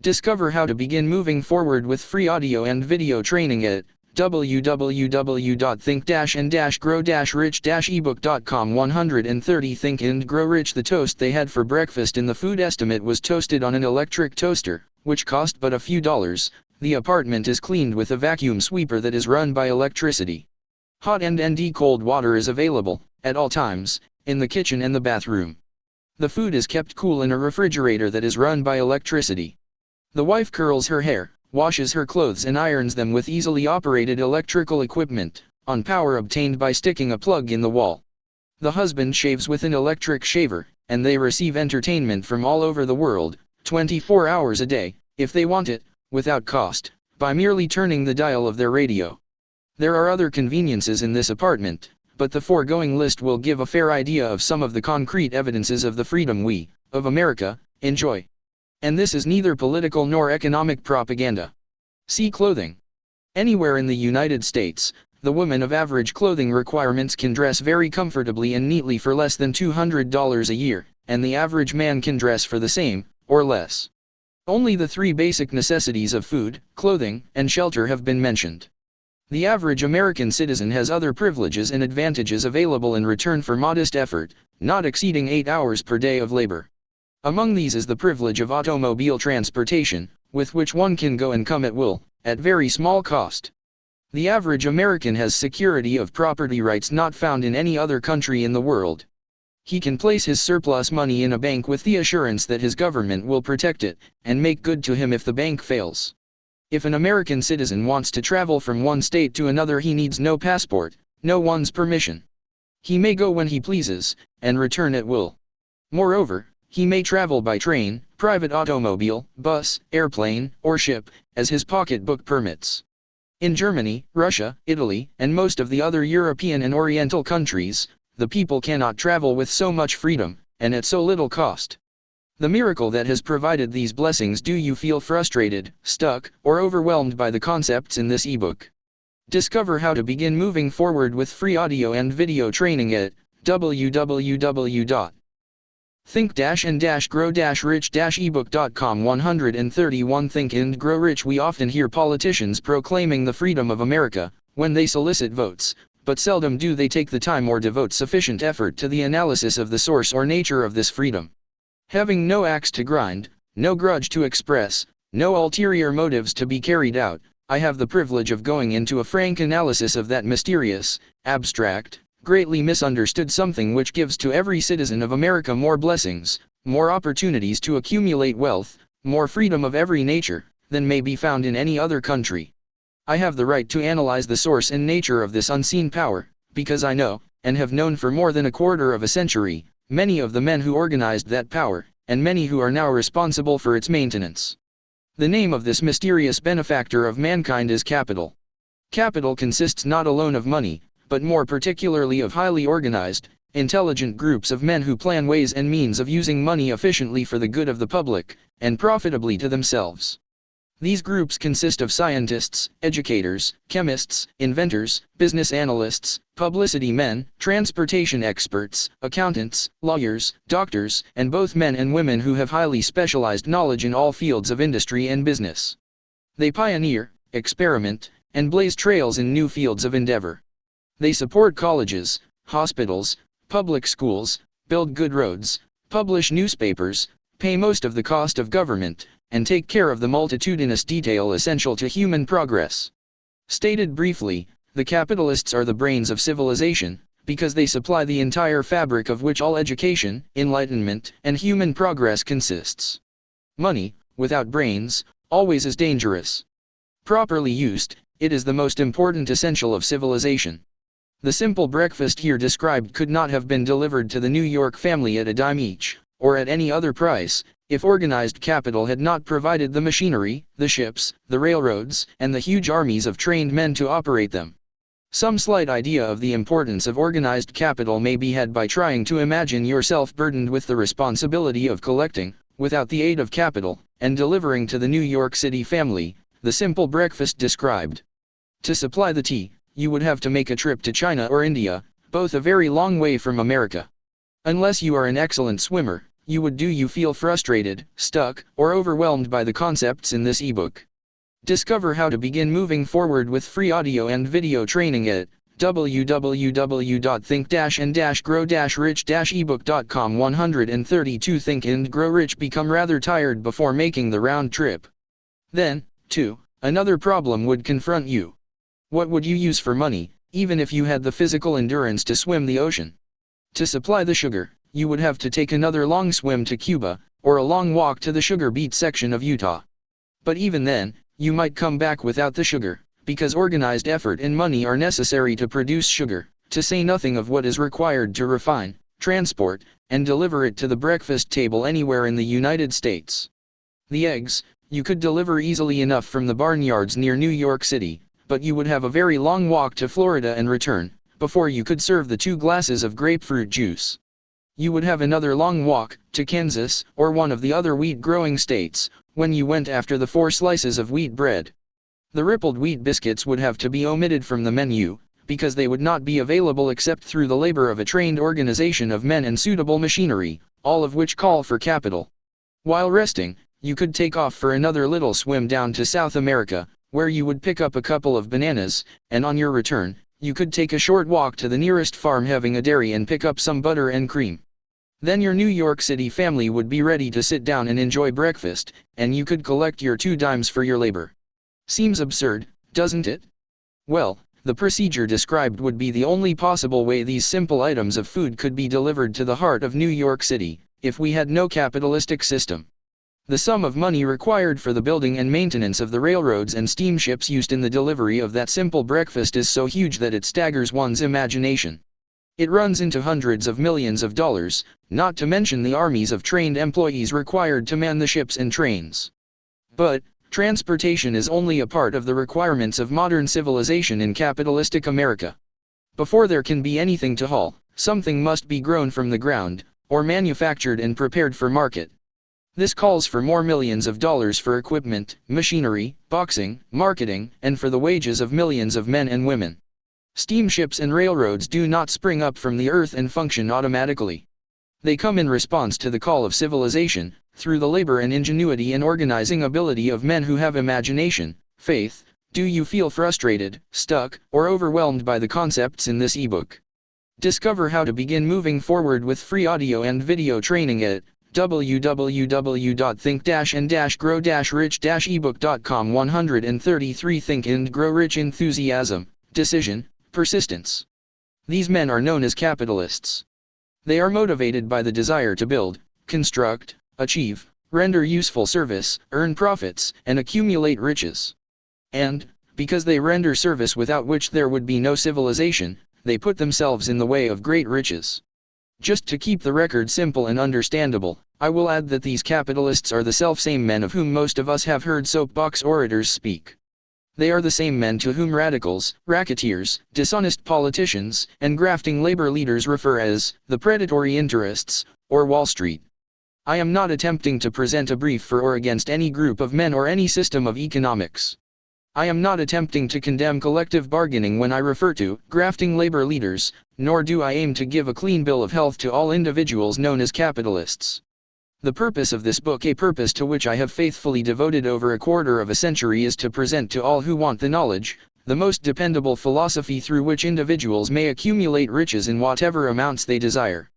Discover how to begin moving forward with free audio and video training at www.think-and-grow-rich-ebook.com. 130 Think and Grow Rich. The toast they had for breakfast in the food estimate was toasted on an electric toaster, which cost but a few dollars. The apartment is cleaned with a vacuum sweeper that is run by electricity. Hot and cold water is available, at all times, in the kitchen and the bathroom. The food is kept cool in a refrigerator that is run by electricity. The wife curls her hair, washes her clothes and irons them with easily operated electrical equipment, on power obtained by sticking a plug in the wall. The husband shaves with an electric shaver, and they receive entertainment from all over the world, 24 hours a day, if they want it, without cost, by merely turning the dial of their radio. There are other conveniences in this apartment, but the foregoing list will give a fair idea of some of the concrete evidences of the freedom we, of America, enjoy. And this is neither political nor economic propaganda. See clothing. Anywhere in the United States, the woman of average clothing requirements can dress very comfortably and neatly for less than $200 a year, and the average man can dress for the same, or less. Only the three basic necessities of food, clothing, and shelter have been mentioned. The average American citizen has other privileges and advantages available in return for modest effort, not exceeding 8 hours per day of labor. Among these is the privilege of automobile transportation, with which one can go and come at will, at very small cost. The average American has security of property rights not found in any other country in the world. He can place his surplus money in a bank with the assurance that his government will protect it, and make good to him if the bank fails. If an American citizen wants to travel from one state to another, he needs no passport, no one's permission. He may go when he pleases, and return at will. Moreover, he may travel by train, private automobile, bus, airplane, or ship, as his pocketbook permits. In Germany, Russia, Italy, and most of the other European and Oriental countries, the people cannot travel with so much freedom, and at so little cost. The miracle that has provided these blessings. Do you feel frustrated, stuck, or overwhelmed by the concepts in this ebook? Discover how to begin moving forward with free audio and video training at www.think-and-grow-rich-ebook.com. 131 Think and Grow Rich. We often hear politicians proclaiming the freedom of America, when they solicit votes, but seldom do they take the time or devote sufficient effort to the analysis of the source or nature of this freedom. Having no axe to grind, no grudge to express, no ulterior motives to be carried out, I have the privilege of going into a frank analysis of that mysterious, abstract, greatly misunderstood something which gives to every citizen of America more blessings, more opportunities to accumulate wealth, more freedom of every nature, than may be found in any other country. I have the right to analyze the source and nature of this unseen power, because I know, and have known for more than a quarter of a century, many of the men who organized that power, and many who are now responsible for its maintenance. The name of this mysterious benefactor of mankind is capital. Capital consists not alone of money, but more particularly of highly organized, intelligent groups of men who plan ways and means of using money efficiently for the good of the public, and profitably to themselves. These groups consist of scientists, educators, chemists, inventors, business analysts, publicity men, transportation experts, accountants, lawyers, doctors, and both men and women who have highly specialized knowledge in all fields of industry and business. They pioneer, experiment, and blaze trails in new fields of endeavor. They support colleges, hospitals, public schools, build good roads, publish newspapers, pay most of the cost of government, and take care of the multitudinous detail essential to human progress. Stated briefly, the capitalists are the brains of civilization, because they supply the entire fabric of which all education, enlightenment, and human progress consists. Money, without brains, always is dangerous. Properly used, it is the most important essential of civilization. The simple breakfast here described could not have been delivered to the New York family at a dime each, or at any other price, if organized capital had not provided the machinery, the ships, the railroads, and the huge armies of trained men to operate them. Some slight idea of the importance of organized capital may be had by trying to imagine yourself burdened with the responsibility of collecting, without the aid of capital, and delivering to the New York City family, the simple breakfast described. To supply the tea, you would have to make a trip to China or India, both a very long way from America. Unless you are an excellent swimmer, you feel frustrated, stuck, or overwhelmed by the concepts in this ebook. Discover how to begin moving forward with free audio and video training at www.think-and-grow-rich-ebook.com. 132 Think and Grow Rich become rather tired before making the round trip. Then, too, another problem would confront you. What would you use for money, even if you had the physical endurance to swim the ocean? To supply the sugar, you would have to take another long swim to Cuba, or a long walk to the sugar beet section of Utah. But even then, you might come back without the sugar, because organized effort and money are necessary to produce sugar, to say nothing of what is required to refine, transport, and deliver it to the breakfast table anywhere in the United States. The eggs, you could deliver easily enough from the barnyards near New York City, but you would have a very long walk to Florida and return, before you could serve the 2 glasses of grapefruit juice. You would have another long walk, to Kansas, or one of the other wheat-growing states, when you went after the 4 slices of wheat bread. The rippled wheat biscuits would have to be omitted from the menu, because they would not be available except through the labor of a trained organization of men and suitable machinery, all of which call for capital. While resting, you could take off for another little swim down to South America, where you would pick up a couple of bananas, and on your return, you could take a short walk to the nearest farm having a dairy and pick up some butter and cream. Then your New York City family would be ready to sit down and enjoy breakfast, and you could collect your 2 dimes for your labor. Seems absurd, doesn't it? Well, the procedure described would be the only possible way these simple items of food could be delivered to the heart of New York City, if we had no capitalistic system. The sum of money required for the building and maintenance of the railroads and steamships used in the delivery of that simple breakfast is so huge that it staggers one's imagination. It runs into hundreds of millions of dollars, not to mention the armies of trained employees required to man the ships and trains. But, transportation is only a part of the requirements of modern civilization in capitalistic America. Before there can be anything to haul, something must be grown from the ground, or manufactured and prepared for market. This calls for more millions of dollars for equipment, machinery, boxing, marketing, and for the wages of millions of men and women. Steamships and railroads do not spring up from the earth and function automatically. They come in response to the call of civilization, through the labor and ingenuity and organizing ability of men who have imagination, faith. Do you feel frustrated, stuck, or overwhelmed by the concepts in this ebook? Discover how to begin moving forward with free audio and video training at www.think-and-grow-rich-ebook.com. 133 Think and Grow Rich. Enthusiasm, decision, persistence. These men are known as capitalists. They are motivated by the desire to build, construct, achieve, render useful service, earn profits, and accumulate riches. And, because they render service without which there would be no civilization, they put themselves in the way of great riches. Just to keep the record simple and understandable, I will add that these capitalists are the selfsame men of whom most of us have heard soapbox orators speak. They are the same men to whom radicals, racketeers, dishonest politicians, and grafting labor leaders refer as the predatory interests, or Wall Street. I am not attempting to present a brief for or against any group of men or any system of economics. I am not attempting to condemn collective bargaining when I refer to grafting labor leaders, nor do I aim to give a clean bill of health to all individuals known as capitalists. The purpose of this book, a purpose to which I have faithfully devoted over a quarter of a century, is to present to all who want the knowledge, the most dependable philosophy through which individuals may accumulate riches in whatever amounts they desire.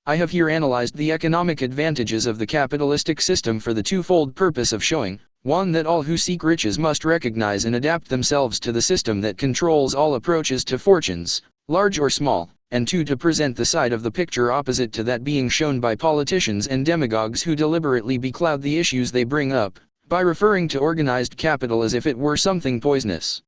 I have here analyzed the economic advantages of the capitalistic system for the twofold purpose of showing, 1. That all who seek riches must recognize and adapt themselves to the system that controls all approaches to fortunes, large or small, and 2. To present the side of the picture opposite to that being shown by politicians and demagogues who deliberately becloud the issues they bring up, by referring to organized capital as if it were something poisonous.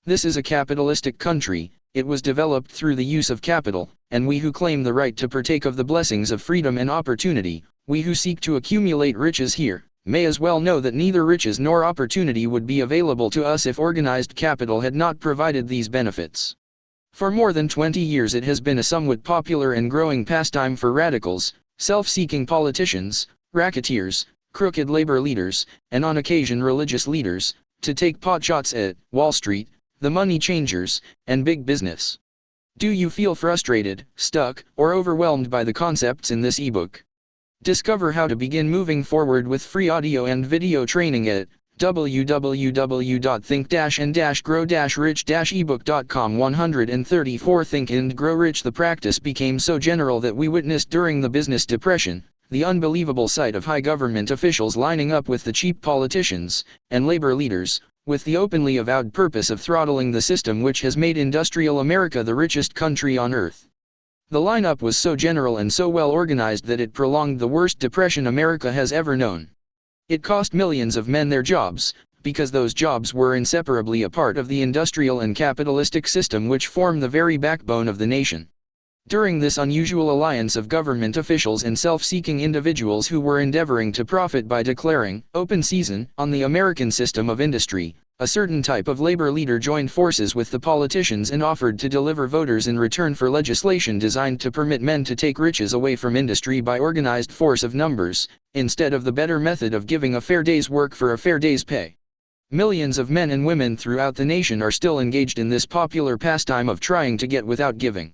This is a capitalistic country. It was developed through the use of capital, and we who claim the right to partake of the blessings of freedom and opportunity, we who seek to accumulate riches here, may as well know that neither riches nor opportunity would be available to us if organized capital had not provided these benefits. For more than 20 years it has been a somewhat popular and growing pastime for radicals, self-seeking politicians, racketeers, crooked labor leaders, and on occasion religious leaders, to take potshots at Wall Street, the money changers, and big business. Do you feel frustrated, stuck, or overwhelmed by the concepts in this ebook? Discover how to begin moving forward with free audio and video training at www.think-and-grow-rich-ebook.com. 134 Think and Grow Rich. The practice became so general that we witnessed during the business depression, the unbelievable sight of high government officials lining up with the cheap politicians and labor leaders, with the openly avowed purpose of throttling the system which has made industrial America the richest country on earth. The lineup was so general and so well organized that it prolonged the worst depression America has ever known. It cost millions of men their jobs, because those jobs were inseparably a part of the industrial and capitalistic system which form the very backbone of the nation. During this unusual alliance of government officials and self-seeking individuals who were endeavoring to profit by declaring open season on the American system of industry, a certain type of labor leader joined forces with the politicians and offered to deliver voters in return for legislation designed to permit men to take riches away from industry by organized force of numbers, instead of the better method of giving a fair day's work for a fair day's pay. Millions of men and women throughout the nation are still engaged in this popular pastime of trying to get without giving.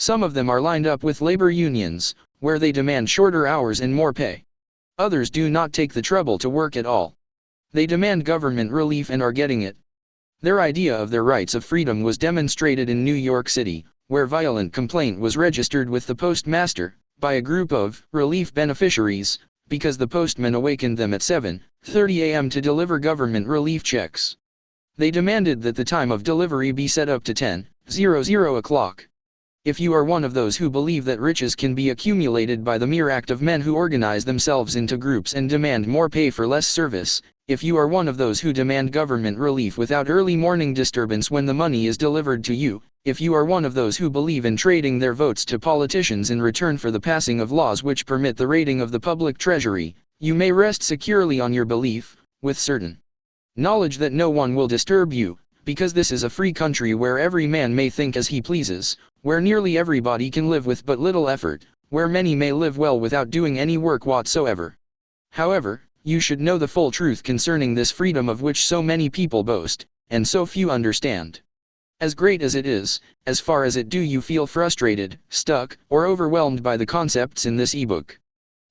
Some of them are lined up with labor unions, where they demand shorter hours and more pay. Others do not take the trouble to work at all. They demand government relief and are getting it. Their idea of their rights of freedom was demonstrated in New York City, where violent complaint was registered with the postmaster, by a group of relief beneficiaries, because the postman awakened them at 7:30 a.m. to deliver government relief checks. They demanded that the time of delivery be set up to 10:00 o'clock. If you are one of those who believe that riches can be accumulated by the mere act of men who organize themselves into groups and demand more pay for less service, if you are one of those who demand government relief without early morning disturbance when the money is delivered to you, if you are one of those who believe in trading their votes to politicians in return for the passing of laws which permit the raiding of the public treasury, you may rest securely on your belief, with certain knowledge that no one will disturb you, because this is a free country where every man may think as he pleases, where nearly everybody can live with but little effort, where many may live well without doing any work whatsoever. However, you should know the full truth concerning this freedom of which so many people boast, and so few understand. As great as it is, as far as it do you feel frustrated, stuck, or overwhelmed by the concepts in this ebook.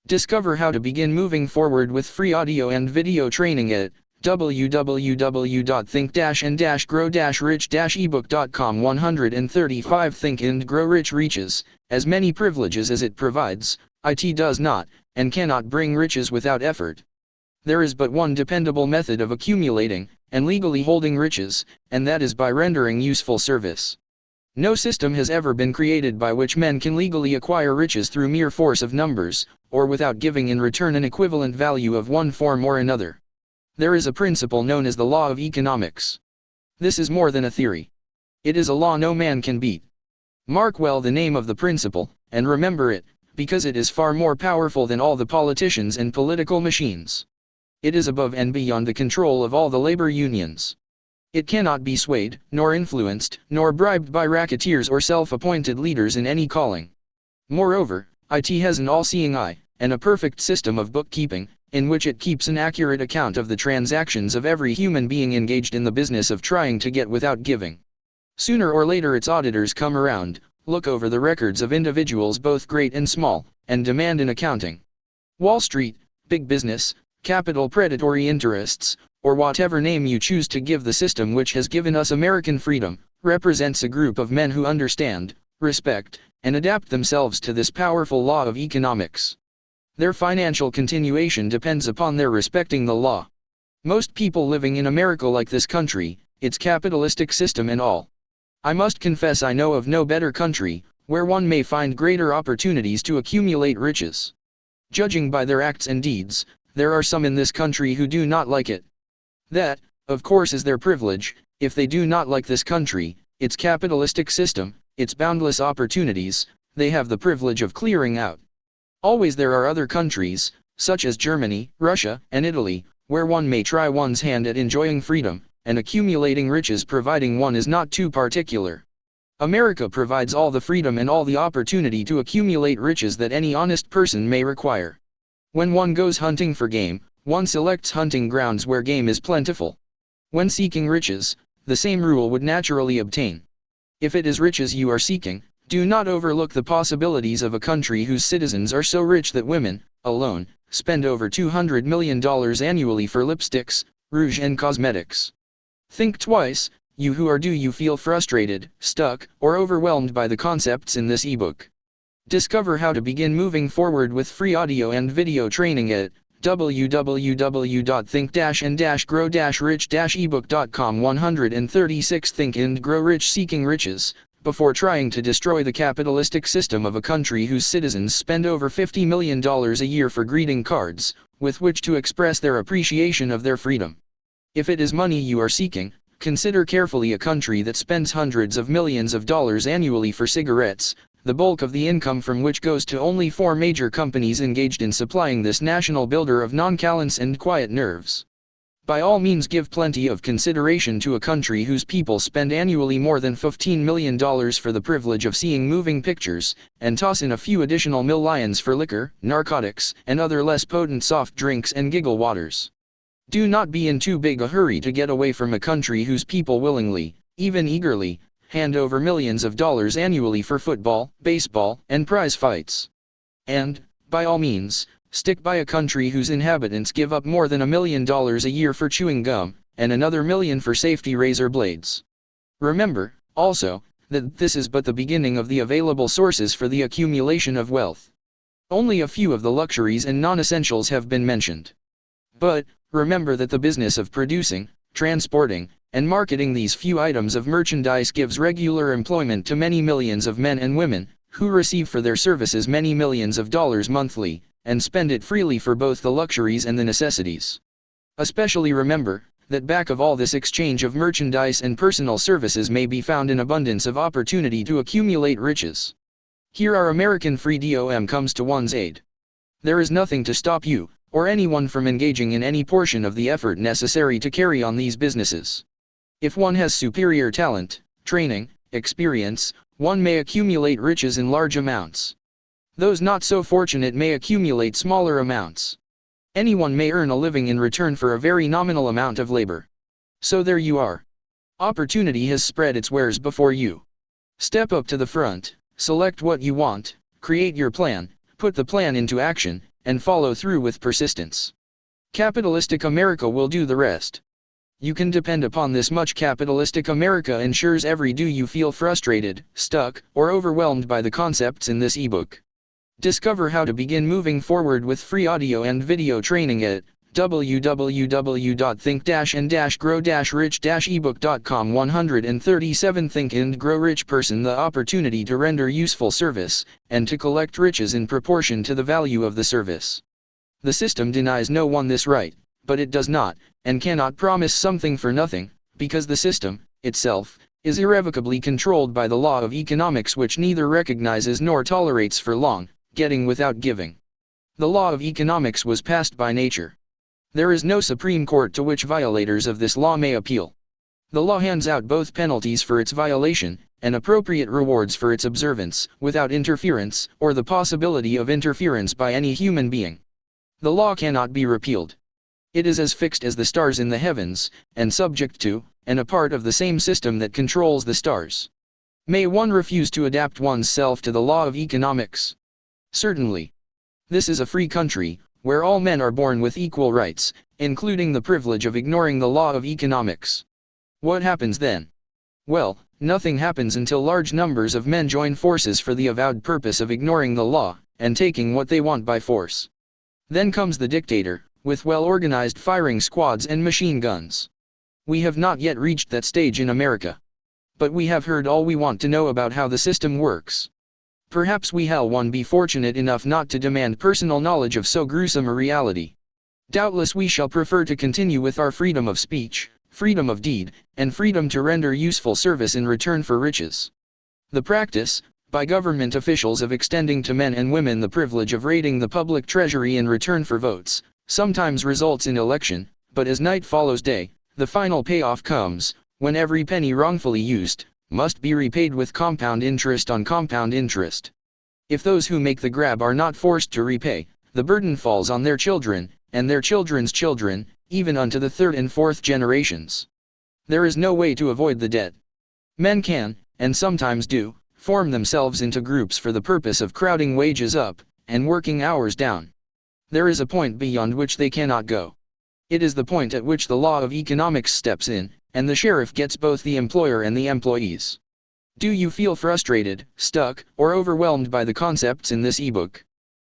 Discover how to begin moving forward with free audio and video training at www.think-and-grow-rich-ebook.com. 135 Think and Grow Rich reaches as many privileges as it provides. IT does not, and cannot bring riches without effort. There is but one dependable method of accumulating and legally holding riches, and that is by rendering useful service. No system has ever been created by which men can legally acquire riches through mere force of numbers, or without giving in return an equivalent value of one form or another. There is a principle known as the law of economics. This is more than a theory. It is a law no man can beat. Mark well the name of the principle, and remember it, because it is far more powerful than all the politicians and political machines. It is above and beyond the control of all the labor unions. It cannot be swayed, nor influenced, nor bribed by racketeers or self-appointed leaders in any calling. Moreover, IT has an all-seeing eye, and a perfect system of bookkeeping, in which it keeps an accurate account of the transactions of every human being engaged in the business of trying to get without giving. Sooner or later its auditors come around, look over the records of individuals both great and small, and demand an accounting. Wall Street, big business, capital predatory interests, or whatever name you choose to give the system which has given us American freedom, represents a group of men who understand, respect, and adapt themselves to this powerful law of economics. Their financial continuation depends upon their respecting the law. Most people living in America like this country, its capitalistic system and all. I must confess I know of no better country, where one may find greater opportunities to accumulate riches. Judging by their acts and deeds, there are some in this country who do not like it. That, of course, is their privilege. If they do not like this country, its capitalistic system, its boundless opportunities, they have the privilege of clearing out. Always there are other countries, such as Germany, Russia, and Italy, where one may try one's hand at enjoying freedom, and accumulating riches providing one is not too particular. America provides all the freedom and all the opportunity to accumulate riches that any honest person may require. When one goes hunting for game, one selects hunting grounds where game is plentiful. When seeking riches, the same rule would naturally obtain. If it is riches you are seeking, do not overlook the possibilities of a country whose citizens are so rich that women, alone, spend over $200 million annually for lipsticks, rouge and cosmetics. Think twice, you who or do you feel frustrated, stuck, or overwhelmed by the concepts in this ebook. Discover how to begin moving forward with free audio and video training at www.think-and-grow-rich-ebook.com. 136 Think and Grow Rich. Seeking riches, before trying to destroy the capitalistic system of a country whose citizens spend over $50 million a year for greeting cards, with which to express their appreciation of their freedom. If it is money you are seeking, consider carefully a country that spends hundreds of millions of dollars annually for cigarettes, the bulk of the income from which goes to only 4 major companies engaged in supplying this national builder of noncallous and quiet nerves. By all means give plenty of consideration to a country whose people spend annually more than $15 million for the privilege of seeing moving pictures, and toss in a few additional millions for liquor, narcotics, and other less potent soft drinks and giggle waters. Do not be in too big a hurry to get away from a country whose people willingly, even eagerly, hand over millions of dollars annually for football, baseball, and prize fights. And, by all means, stick by a country whose inhabitants give up more than $1 million a year for chewing gum, and another $1 million for safety razor blades. Remember, also, that this is but the beginning of the available sources for the accumulation of wealth. Only a few of the luxuries and non-essentials have been mentioned. But, remember that the business of producing, transporting, and marketing these few items of merchandise gives regular employment to many millions of men and women, who receive for their services many millions of dollars monthly, and spend it freely for both the luxuries and the necessities. Especially remember, that back of all this exchange of merchandise and personal services may be found an abundance of opportunity to accumulate riches. Here our American freedom comes to one's aid. There is nothing to stop you, or anyone from engaging in any portion of the effort necessary to carry on these businesses. If one has superior talent, training, experience, one may accumulate riches in large amounts. Those not so fortunate may accumulate smaller amounts. Anyone may earn a living in return for a very nominal amount of labor. So there you are. Opportunity has spread its wares before you. Step up to the front, select what you want, create your plan, put the plan into action, and follow through with persistence. Capitalistic America will do the rest. You can depend upon this much. Capitalistic America ensures every do you feel frustrated, stuck, or overwhelmed by the concepts in this ebook. Discover how to begin moving forward with free audio and video training at www.think-and-grow-rich-ebook.com. 137 Think and Grow Rich. Person the opportunity to render useful service, and to collect riches in proportion to the value of the service. The system denies no one this right, but it does not, and cannot promise something for nothing, because the system, itself, is irrevocably controlled by the law of economics, which neither recognizes nor tolerates for long, getting without giving. The law of economics was passed by nature. There is no Supreme Court to which violators of this law may appeal. The law hands out both penalties for its violation, and appropriate rewards for its observance, without interference, or the possibility of interference by any human being. The law cannot be repealed. It is as fixed as the stars in the heavens, and subject to, and a part of the same system that controls the stars. May one refuse to adapt one's self to the law of economics? Certainly. This is a free country, where all men are born with equal rights, including the privilege of ignoring the law of economics. What happens then? Well, nothing happens until large numbers of men join forces for the avowed purpose of ignoring the law, and taking what they want by force. Then comes the dictator, with well-organized firing squads and machine guns. We have not yet reached that stage in America. But we have heard all we want to know about how the system works. Perhaps we shall one be fortunate enough not to demand personal knowledge of so gruesome a reality. Doubtless we shall prefer to continue with our freedom of speech, freedom of deed, and freedom to render useful service in return for riches. The practice, by government officials, of extending to men and women the privilege of raiding the public treasury in return for votes, sometimes results in election, but as night follows day, the final payoff comes, when every penny wrongfully used must be repaid with compound interest on compound interest. If those who make the grab are not forced to repay, the burden falls on their children, and their children's children, even unto the third and fourth generations. There is no way to avoid the debt. Men can, and sometimes do, form themselves into groups for the purpose of crowding wages up, and working hours down. There is a point beyond which they cannot go. It is the point at which the law of economics steps in, and the sheriff gets both the employer and the employees. Do you feel frustrated, stuck, or overwhelmed by the concepts in this ebook?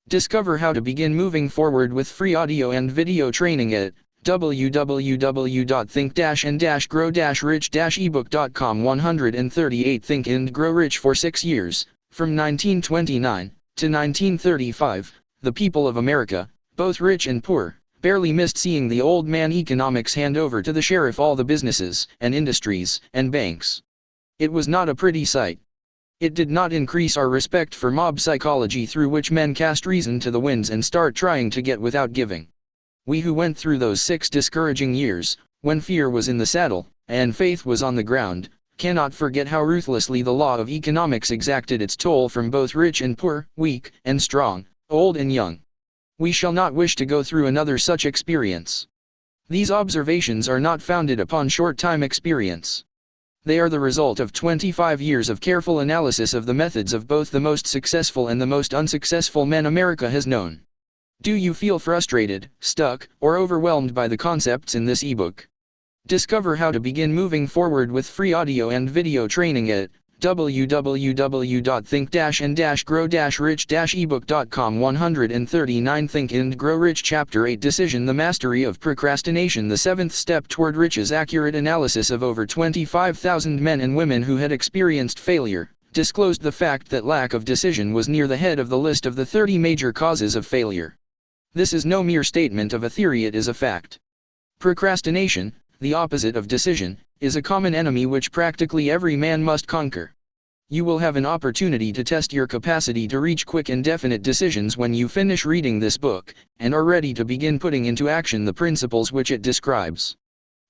Discover how to begin moving forward with free audio and video training at www.think-and-grow-rich-ebook.com. 138 Think and Grow Rich. For 6 years, from 1929 to 1935, the people of America, both rich and poor, barely missed seeing the old man economics hand over to the sheriff all the businesses, and industries, and banks. It was not a pretty sight. It did not increase our respect for mob psychology, through which men cast reason to the winds and start trying to get without giving. We who went through those 6 discouraging years, when fear was in the saddle, and faith was on the ground, cannot forget how ruthlessly the law of economics exacted its toll from both rich and poor, weak and strong, old and young. We shall not wish to go through another such experience. These observations are not founded upon short-time experience. They are the result of 25 years of careful analysis of the methods of both the most successful and the most unsuccessful men America has known. Do you feel frustrated, stuck, or overwhelmed by the concepts in this ebook? Discover how to begin moving forward with free audio and video training at www.think-and-grow-rich-ebook.com. 139 Think and Grow Rich. Chapter 8 Decision: The Mastery of Procrastination. The 7th step toward riches. Accurate analysis of over 25,000 men and women who had experienced failure disclosed the fact that lack of decision was near the head of the list of the 30 major causes of failure. This is no mere statement of a theory, it is a fact. Procrastination, the opposite of decision, is a common enemy which practically every man must conquer. You will have an opportunity to test your capacity to reach quick and definite decisions when you finish reading this book, and are ready to begin putting into action the principles which it describes.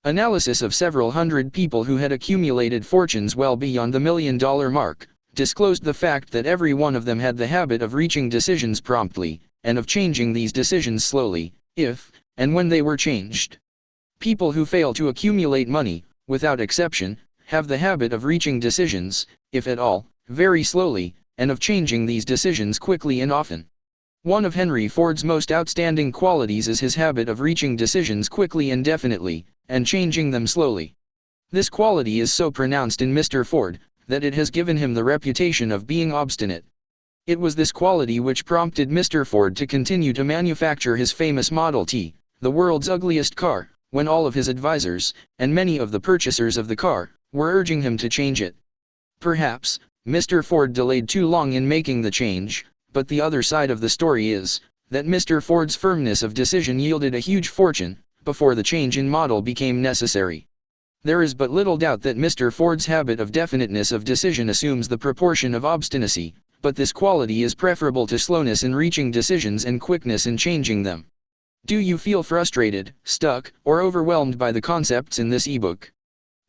Analysis of several hundred people who had accumulated fortunes well beyond the $1 million mark disclosed the fact that every one of them had the habit of reaching decisions promptly, and of changing these decisions slowly, if and when they were changed. People who fail to accumulate money, without exception, have the habit of reaching decisions, if at all, very slowly, and of changing these decisions quickly and often. One of Henry Ford's most outstanding qualities is his habit of reaching decisions quickly and definitely, and changing them slowly. This quality is so pronounced in Mr. Ford, that it has given him the reputation of being obstinate. It was this quality which prompted Mr. Ford to continue to manufacture his famous Model T, the world's ugliest car, when all of his advisors, and many of the purchasers of the car, were urging him to change it. Perhaps, Mr. Ford delayed too long in making the change, but the other side of the story is, that Mr. Ford's firmness of decision yielded a huge fortune, before the change in model became necessary. There is but little doubt that Mr. Ford's habit of definiteness of decision assumes the proportion of obstinacy, but this quality is preferable to slowness in reaching decisions and quickness in changing them. Do you feel frustrated, stuck, or overwhelmed by the concepts in this ebook?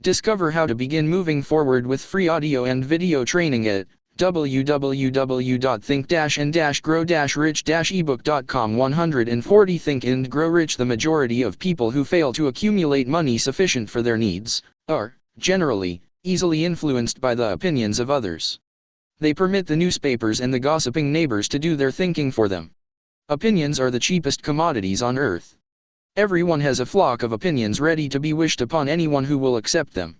Discover how to begin moving forward with free audio and video training at www.think-and-grow-rich-ebook.com. 140 Think and Grow Rich. The majority of people who fail to accumulate money sufficient for their needs are, generally, easily influenced by the opinions of others. They permit the newspapers and the gossiping neighbors to do their thinking for them. Opinions are the cheapest commodities on earth. Everyone has a flock of opinions ready to be wished upon anyone who will accept them.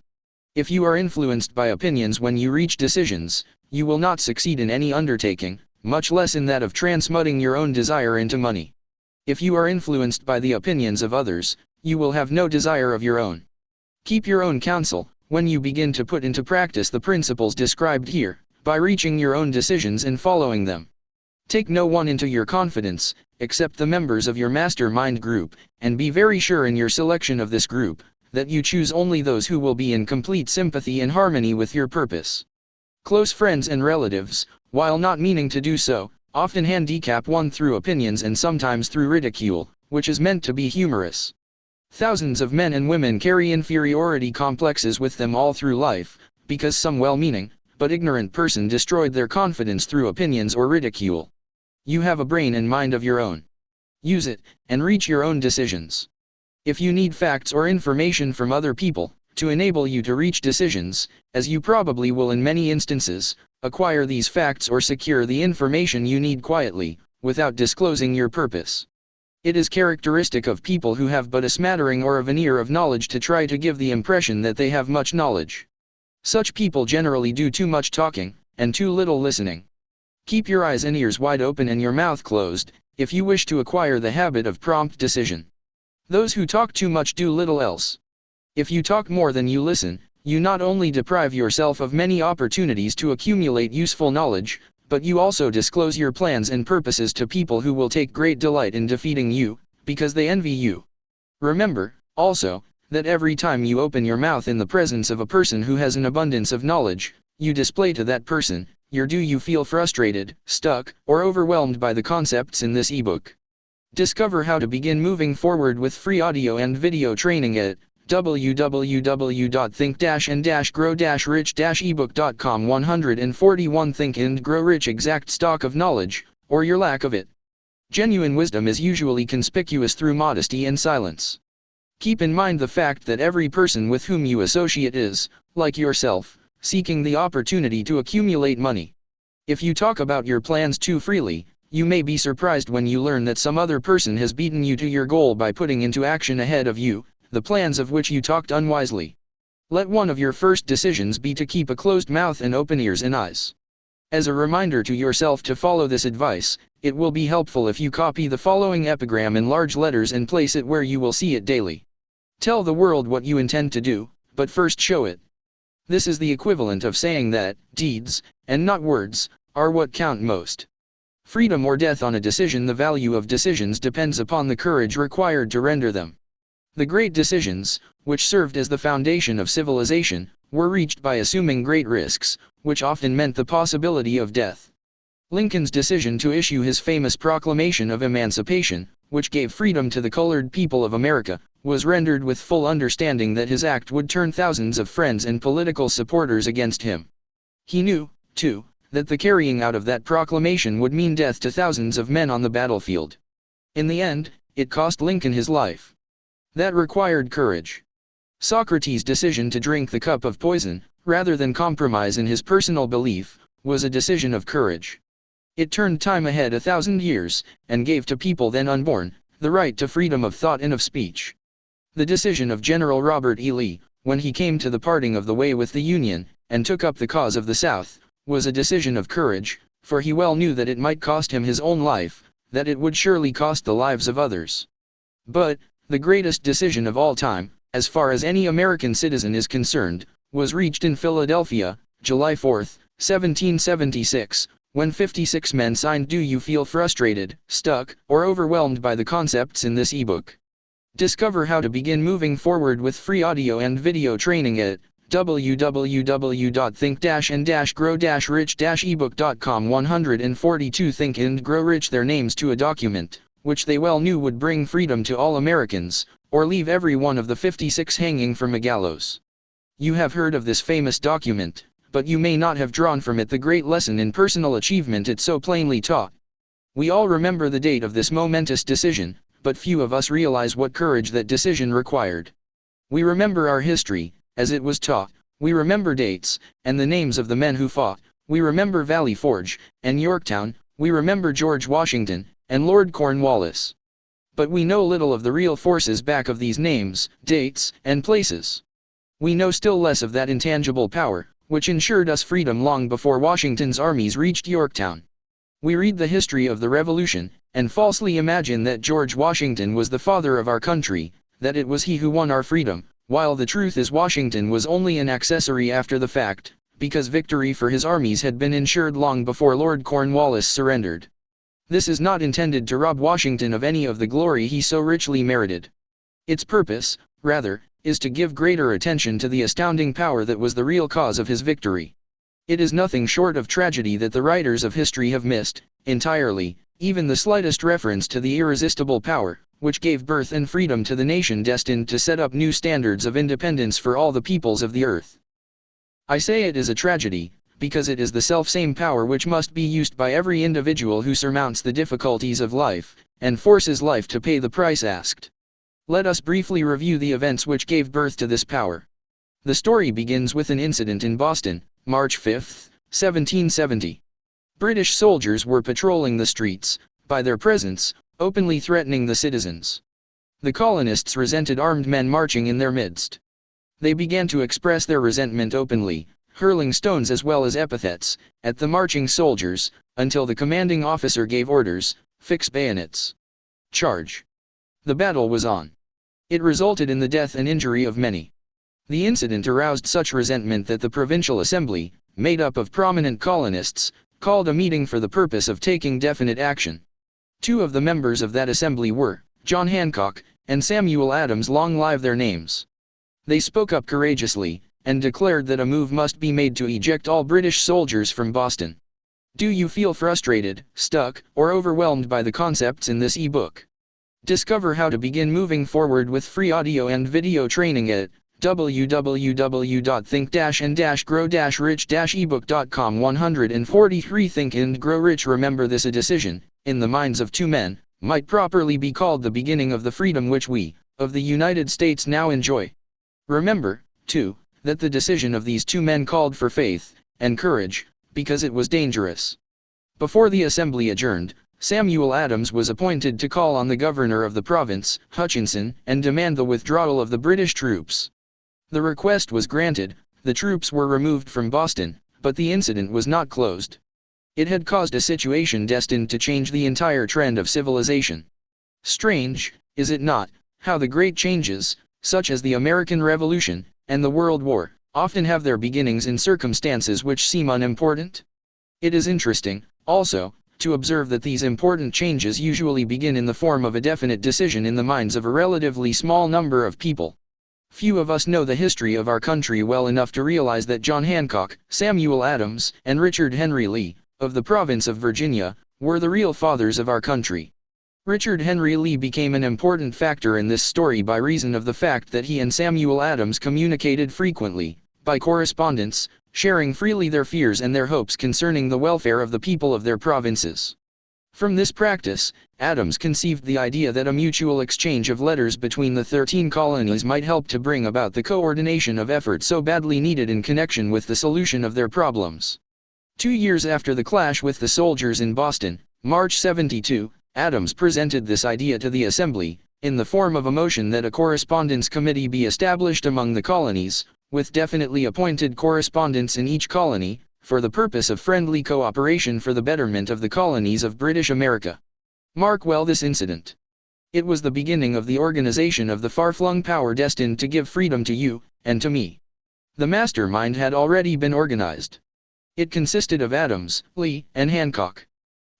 If you are influenced by opinions when you reach decisions, you will not succeed in any undertaking, much less in that of transmuting your own desire into money. If you are influenced by the opinions of others, you will have no desire of your own. Keep your own counsel, when you begin to put into practice the principles described here, by reaching your own decisions and following them. Take no one into your confidence, except the members of your mastermind group, and be very sure in your selection of this group, that you choose only those who will be in complete sympathy and harmony with your purpose. Close friends and relatives, while not meaning to do so, often handicap one through opinions and sometimes through ridicule, which is meant to be humorous. Thousands of men and women carry inferiority complexes with them all through life, because some well-meaning, but ignorant person destroyed their confidence through opinions or ridicule. You have a brain and mind of your own. Use it, and reach your own decisions. If you need facts or information from other people, to enable you to reach decisions, as you probably will in many instances, acquire these facts or secure the information you need quietly, without disclosing your purpose. It is characteristic of people who have but a smattering or a veneer of knowledge to try to give the impression that they have much knowledge. Such people generally do too much talking, and too little listening. Keep your eyes and ears wide open and your mouth closed, if you wish to acquire the habit of prompt decision. Those who talk too much do little else. If you talk more than you listen, you not only deprive yourself of many opportunities to accumulate useful knowledge, but you also disclose your plans and purposes to people who will take great delight in defeating you, because they envy you. Remember, also, that every time you open your mouth in the presence of a person who has an abundance of knowledge, you display to that person, you feel frustrated, stuck, or overwhelmed by the concepts in this ebook. Discover how to begin moving forward with free audio and video training at www.think-and-grow-rich-ebook.com. 141 Think and Grow Rich. Exact stock of knowledge, or your lack of it. Genuine wisdom is usually conspicuous through modesty and silence. Keep in mind the fact that every person with whom you associate is, like yourself, seeking the opportunity to accumulate money. If you talk about your plans too freely, you may be surprised when you learn that some other person has beaten you to your goal by putting into action ahead of you the plans of which you talked unwisely. Let one of your first decisions be to keep a closed mouth and open ears and eyes. As a reminder to yourself to follow this advice, it will be helpful if you copy the following epigram in large letters and place it where you will see it daily. Tell the world what you intend to do, but first show it. This is the equivalent of saying that deeds, and not words, are what count most. Freedom or death on a decision. The value of decisions depends upon the courage required to render them. The great decisions, which served as the foundation of civilization, were reached by assuming great risks, which often meant the possibility of death. Lincoln's decision to issue his famous Proclamation of Emancipation, which gave freedom to the colored people of America, was rendered with full understanding that his act would turn thousands of friends and political supporters against him. He knew, too, that the carrying out of that proclamation would mean death to thousands of men on the battlefield. In the end, it cost Lincoln his life. That required courage. Socrates' decision to drink the cup of poison, rather than compromise in his personal belief, was a decision of courage. It turned time ahead 1,000 years, and gave to people then unborn, the right to freedom of thought and of speech. The decision of General Robert E. Lee, when he came to the parting of the way with the Union, and took up the cause of the South, was a decision of courage, for he well knew that it might cost him his own life, that it would surely cost the lives of others. But, the greatest decision of all time, as far as any American citizen is concerned, was reached in Philadelphia, July 4, 1776, when 56 men signed "Do you feel frustrated, stuck, or overwhelmed by the concepts in this ebook?" Discover how to begin moving forward with free audio and video training at www.think-and-grow-rich-ebook.com. 142 Think and Grow Rich. Their names to a document, which they well knew would bring freedom to all Americans, or leave every one of the 56 hanging from a gallows. You have heard of this famous document, but you may not have drawn from it the great lesson in personal achievement it so plainly taught. We all remember the date of this momentous decision, but few of us realize what courage that decision required. We remember our history, as it was taught, we remember dates, and the names of the men who fought, we remember Valley Forge, and Yorktown, we remember George Washington, and Lord Cornwallis. But we know little of the real forces back of these names, dates, and places. We know still less of that intangible power, which ensured us freedom long before Washington's armies reached Yorktown. We read the history of the Revolution, and falsely imagine that George Washington was the father of our country, that it was he who won our freedom, while the truth is Washington was only an accessory after the fact, because victory for his armies had been ensured long before Lord Cornwallis surrendered. This is not intended to rob Washington of any of the glory he so richly merited. Its purpose, rather, is to give greater attention to the astounding power that was the real cause of his victory. It is nothing short of tragedy that the writers of history have missed, entirely, even the slightest reference to the irresistible power, which gave birth and freedom to the nation destined to set up new standards of independence for all the peoples of the earth. I say it is a tragedy, because it is the selfsame power which must be used by every individual who surmounts the difficulties of life, and forces life to pay the price asked. Let us briefly review the events which gave birth to this power. The story begins with an incident in Boston, March 5, 1770. British soldiers were patrolling the streets, by their presence, openly threatening the citizens. The colonists resented armed men marching in their midst. They began to express their resentment openly, hurling stones as well as epithets at the marching soldiers, until the commanding officer gave orders, "Fix bayonets. Charge." The battle was on. It resulted in the death and injury of many. The incident aroused such resentment that the Provincial Assembly, made up of prominent colonists, called a meeting for the purpose of taking definite action. Two of the members of that assembly were John Hancock and Samuel Adams, long live their names. They spoke up courageously, and declared that a move must be made to eject all British soldiers from Boston. Do you feel frustrated, stuck, or overwhelmed by the concepts in this e-book? Discover how to begin moving forward with free audio and video training at www.think-and-grow-rich-ebook.com. 143 Think and Grow Rich. Remember this: a decision, in the minds of two men, might properly be called the beginning of the freedom which we, of the United States, now enjoy. Remember, too, that the decision of these two men called for faith and courage, because it was dangerous. Before the assembly adjourned, Samuel Adams was appointed to call on the governor of the province, Hutchinson, and demand the withdrawal of the British troops. The request was granted, the troops were removed from Boston, but the incident was not closed. It had caused a situation destined to change the entire trend of civilization. Strange, is it not, how the great changes, such as the American Revolution and the World War, often have their beginnings in circumstances which seem unimportant? It is interesting, also, to observe that these important changes usually begin in the form of a definite decision in the minds of a relatively small number of people. Few of us know the history of our country well enough to realize that John Hancock, Samuel Adams, and Richard Henry Lee, of the province of Virginia, were the real fathers of our country. Richard Henry Lee became an important factor in this story by reason of the fact that he and Samuel Adams communicated frequently, by correspondence, sharing freely their fears and their hopes concerning the welfare of the people of their provinces. From this practice, Adams conceived the idea that a mutual exchange of letters between the 13 colonies might help to bring about the coordination of effort so badly needed in connection with the solution of their problems. 2 years after the clash with the soldiers in Boston, March 72, Adams presented this idea to the Assembly, in the form of a motion that a correspondence committee be established among the colonies, with definitely appointed correspondents in each colony, for the purpose of friendly cooperation for the betterment of the colonies of British America. Mark well this incident. It was the beginning of the organization of the far-flung power destined to give freedom to you, and to me. The mastermind had already been organized. It consisted of Adams, Lee, and Hancock.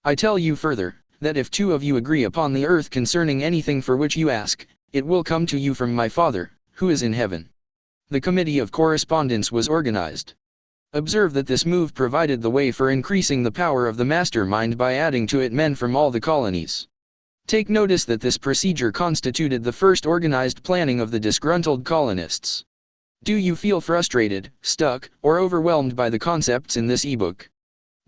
I tell you further, that if two of you agree upon the earth concerning anything for which you ask, it will come to you from my Father, who is in heaven. The Committee of Correspondence was organized. Observe that this move provided the way for increasing the power of the mastermind by adding to it men from all the colonies. Take notice that this procedure constituted the first organized planning of the disgruntled colonists. Do you feel frustrated, stuck, or overwhelmed by the concepts in this ebook?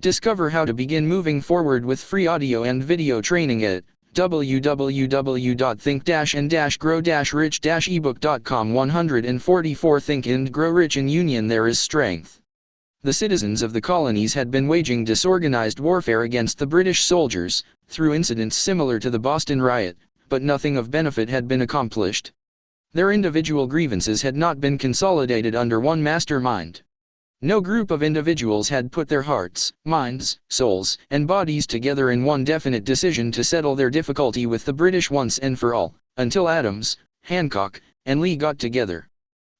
Discover how to begin moving forward with free audio and video training at www.think-and-grow-rich-ebook.com. 144 Think and Grow Rich. In union there is strength. The citizens of the colonies had been waging disorganized warfare against the British soldiers, through incidents similar to the Boston riot, but nothing of benefit had been accomplished. Their individual grievances had not been consolidated under one mastermind. No group of individuals had put their hearts, minds, souls, and bodies together in one definite decision to settle their difficulty with the British once and for all, until Adams, Hancock, and Lee got together.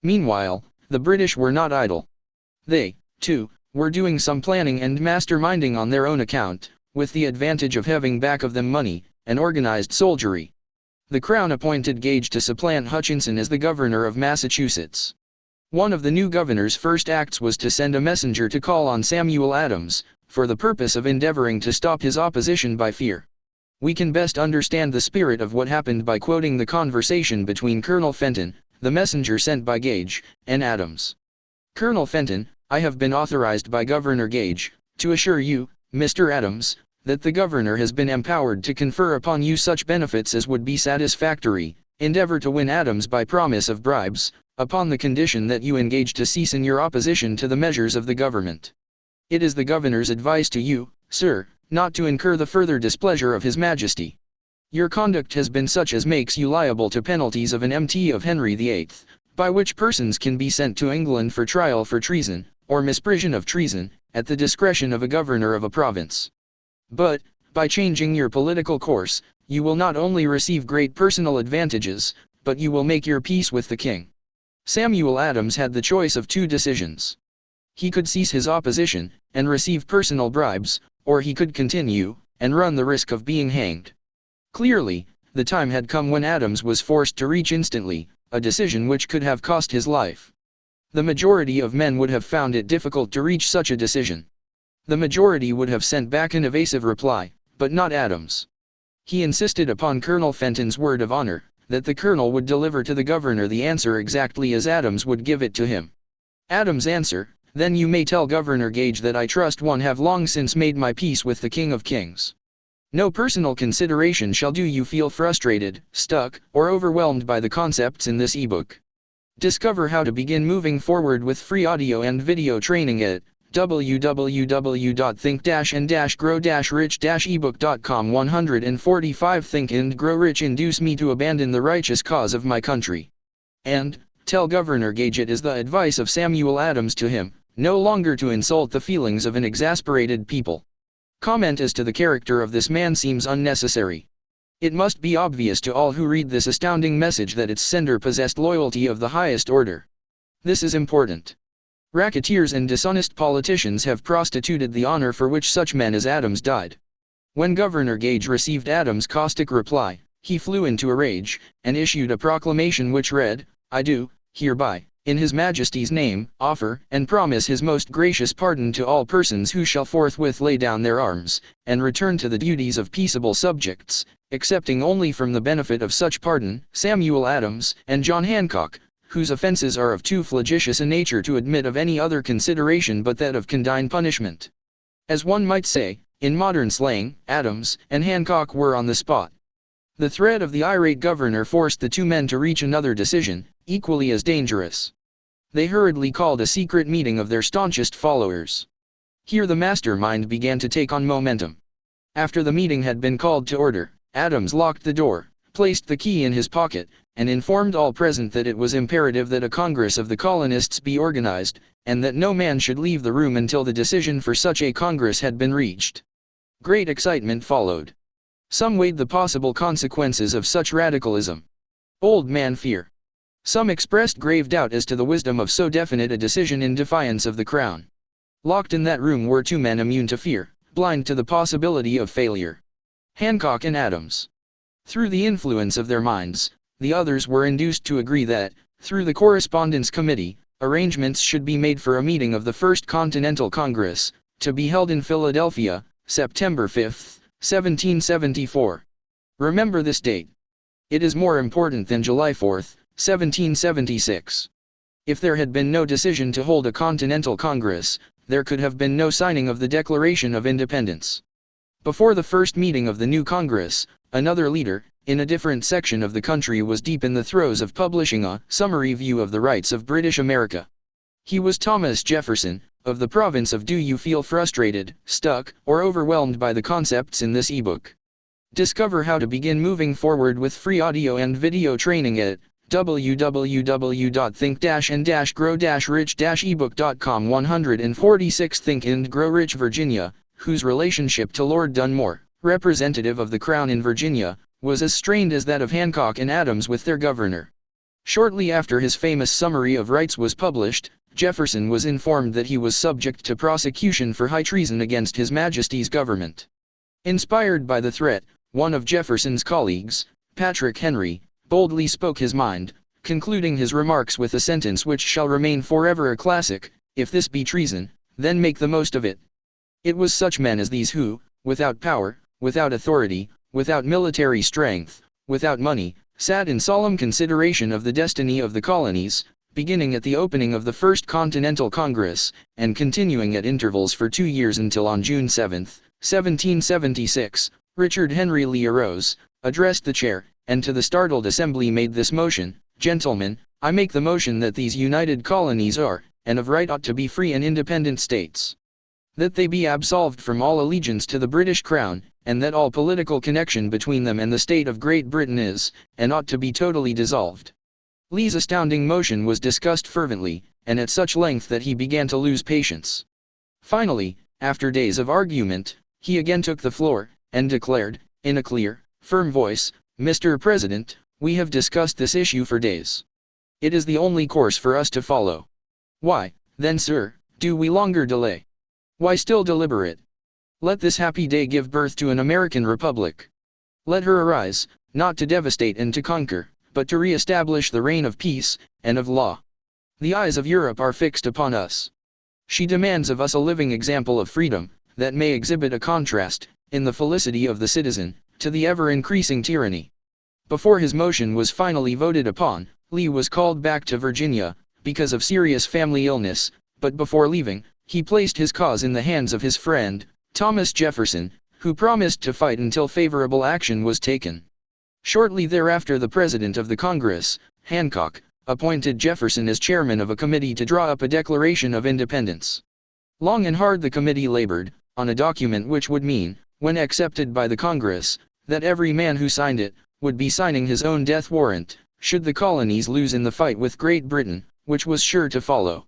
Meanwhile, the British were not idle. They, too, were doing some planning and masterminding on their own account, with the advantage of having back of them money, and organized soldiery. The Crown appointed Gage to supplant Hutchinson as the governor of Massachusetts. One of the new governor's first acts was to send a messenger to call on Samuel Adams, for the purpose of endeavoring to stop his opposition by fear. We can best understand the spirit of what happened by quoting the conversation between Colonel Fenton, the messenger sent by Gage, and Adams. Colonel Fenton, I have been authorized by Governor Gage, to assure you, Mr. Adams, that the governor has been empowered to confer upon you such benefits as would be satisfactory. Endeavor to win Adams by promise of bribes, upon the condition that you engage to cease in your opposition to the measures of the government. It is the governor's advice to you, sir, not to incur the further displeasure of His Majesty. Your conduct has been such as makes you liable to penalties of an MT of Henry VIII, by which persons can be sent to England for trial for treason, or misprision of treason, at the discretion of a governor of a province. But, by changing your political course, you will not only receive great personal advantages, but you will make your peace with the king. Samuel Adams had the choice of two decisions. He could cease his opposition, and receive personal bribes, or he could continue, and run the risk of being hanged. Clearly, the time had come when Adams was forced to reach instantly, a decision which could have cost his life. The majority of men would have found it difficult to reach such a decision. The majority would have sent back an evasive reply, but not Adams. He insisted upon Colonel Fenton's word of honor, that the colonel would deliver to the governor the answer exactly as Adams would give it to him. Adams' answer, then you may tell Governor Gage that I trust one have long since made my peace with the King of Kings. No personal consideration shall do you feel frustrated, stuck, or overwhelmed by the concepts in this ebook. Discover how to begin moving forward with free audio and video training at www.think-and-grow-rich-ebook.com. 145 Think and Grow Rich induce me to abandon the righteous cause of my country. And, tell Governor Gage it is the advice of Samuel Adams to him, no longer to insult the feelings of an exasperated people. Comment as to the character of this man seems unnecessary. It must be obvious to all who read this astounding message that its sender possessed loyalty of the highest order. This is important. Racketeers and dishonest politicians have prostituted the honor for which such men as Adams died. When Governor Gage received Adams' caustic reply, he flew into a rage, and issued a proclamation which read, I do, hereby, in His Majesty's name, offer and promise His most gracious pardon to all persons who shall forthwith lay down their arms, and return to the duties of peaceable subjects, excepting only from the benefit of such pardon, Samuel Adams, and John Hancock, whose offenses are of too flagitious a nature to admit of any other consideration but that of condign punishment. As one might say, in modern slang, Adams and Hancock were on the spot. The threat of the irate governor forced the two men to reach another decision, equally as dangerous. They hurriedly called a secret meeting of their staunchest followers. Here the mastermind began to take on momentum. After the meeting had been called to order, Adams locked the door, placed the key in his pocket, and informed all present that it was imperative that a Congress of the colonists be organized, and that no man should leave the room until the decision for such a Congress had been reached. Great excitement followed. Some weighed the possible consequences of such radicalism. Old man fear. Some expressed grave doubt as to the wisdom of so definite a decision in defiance of the Crown. Locked in that room were two men immune to fear, blind to the possibility of failure. Hancock and Adams. Through the influence of their minds, the others were induced to agree that, through the Correspondence Committee, arrangements should be made for a meeting of the First Continental Congress, to be held in Philadelphia, September 5, 1774. Remember this date. It is more important than July 4, 1776. If there had been no decision to hold a Continental Congress, there could have been no signing of the Declaration of Independence. Before the first meeting of the new Congress, another leader, in a different section of the country, was deep in the throes of publishing a summary view of the rights of British America. He was Thomas Jefferson, of the province of Do You Feel Frustrated, Stuck, or Overwhelmed by the Concepts in this ebook? Discover how to begin moving forward with free audio and video training at www.think-and-grow-rich-ebook.com. 146 Think and Grow Rich, Virginia, whose relationship to Lord Dunmore, representative of the Crown in Virginia, was as strained as that of Hancock and Adams with their governor. Shortly after his famous Summary of Rights was published, Jefferson was informed that he was subject to prosecution for high treason against His Majesty's government. Inspired by the threat, one of Jefferson's colleagues, Patrick Henry, boldly spoke his mind, concluding his remarks with a sentence which shall remain forever a classic: "If this be treason, then make the most of it." It was such men as these who, without power, without authority, without military strength, without money, sat in solemn consideration of the destiny of the colonies, beginning at the opening of the First Continental Congress, and continuing at intervals for 2 years until on June 7, 1776, Richard Henry Lee arose, addressed the chair, and to the startled assembly made this motion: "Gentlemen, I make the motion that these united colonies are, and of right ought to be free and independent states. That they be absolved from all allegiance to the British Crown, and that all political connection between them and the state of Great Britain is, and ought to be totally dissolved." Lee's astounding motion was discussed fervently, and at such length that he began to lose patience. Finally, after days of argument, he again took the floor, and declared, in a clear, firm voice, "Mr. President, we have discussed this issue for days. It is the only course for us to follow. Why, then, sir, do we longer delay? Why still deliberate? Let this happy day give birth to an American Republic. Let her arise, not to devastate and to conquer, but to re-establish the reign of peace, and of law. The eyes of Europe are fixed upon us. She demands of us a living example of freedom, that may exhibit a contrast, in the felicity of the citizen, to the ever-increasing tyranny." Before his motion was finally voted upon, Lee was called back to Virginia, because of serious family illness, but before leaving, he placed his cause in the hands of his friend, Thomas Jefferson, who promised to fight until favorable action was taken. Shortly thereafter, the President of the Congress, Hancock, appointed Jefferson as chairman of a committee to draw up a Declaration of Independence. Long and hard the committee labored, on a document which would mean, when accepted by the Congress, that every man who signed it, would be signing his own death warrant, should the colonies lose in the fight with Great Britain, which was sure to follow.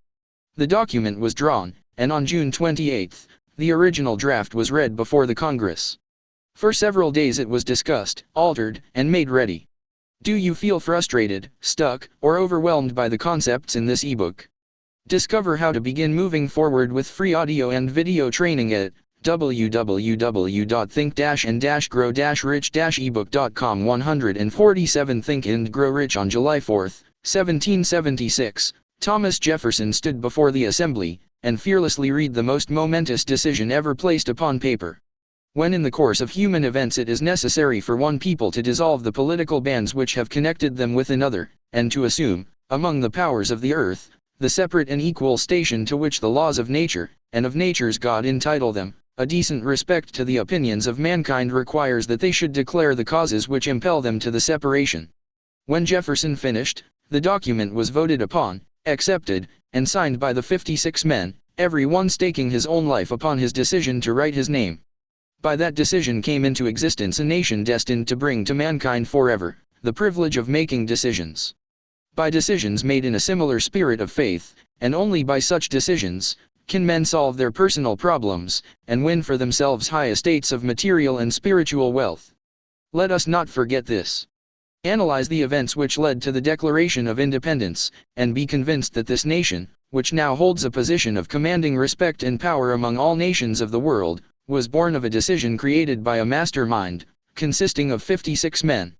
The document was drawn, and on June 28, the original draft was read before the Congress. For several days it was discussed, altered, and made ready. Do you feel frustrated, stuck, or overwhelmed by the concepts in this ebook? Discover how to begin moving forward with free audio and video training at www.think-and-grow-rich-ebook.com. 147 Think and Grow Rich. On July 4, 1776, Thomas Jefferson stood before the assembly, and fearlessly read the most momentous decision ever placed upon paper. When in the course of human events it is necessary for one people to dissolve the political bands which have connected them with another, and to assume, among the powers of the earth, the separate and equal station to which the laws of nature, and of nature's God entitle them, a decent respect to the opinions of mankind requires that they should declare the causes which impel them to the separation. When Jefferson finished, the document was voted upon, accepted, and signed by the 56 men, every one staking his own life upon his decision to write his name. By that decision came into existence a nation destined to bring to mankind forever the privilege of making decisions. By decisions made in a similar spirit of faith, and only by such decisions, can men solve their personal problems, and win for themselves high estates of material and spiritual wealth. Let us not forget this. Analyze the events which led to the Declaration of Independence, and be convinced that this nation, which now holds a position of commanding respect and power among all nations of the world, was born of a decision created by a mastermind, consisting of 56 men.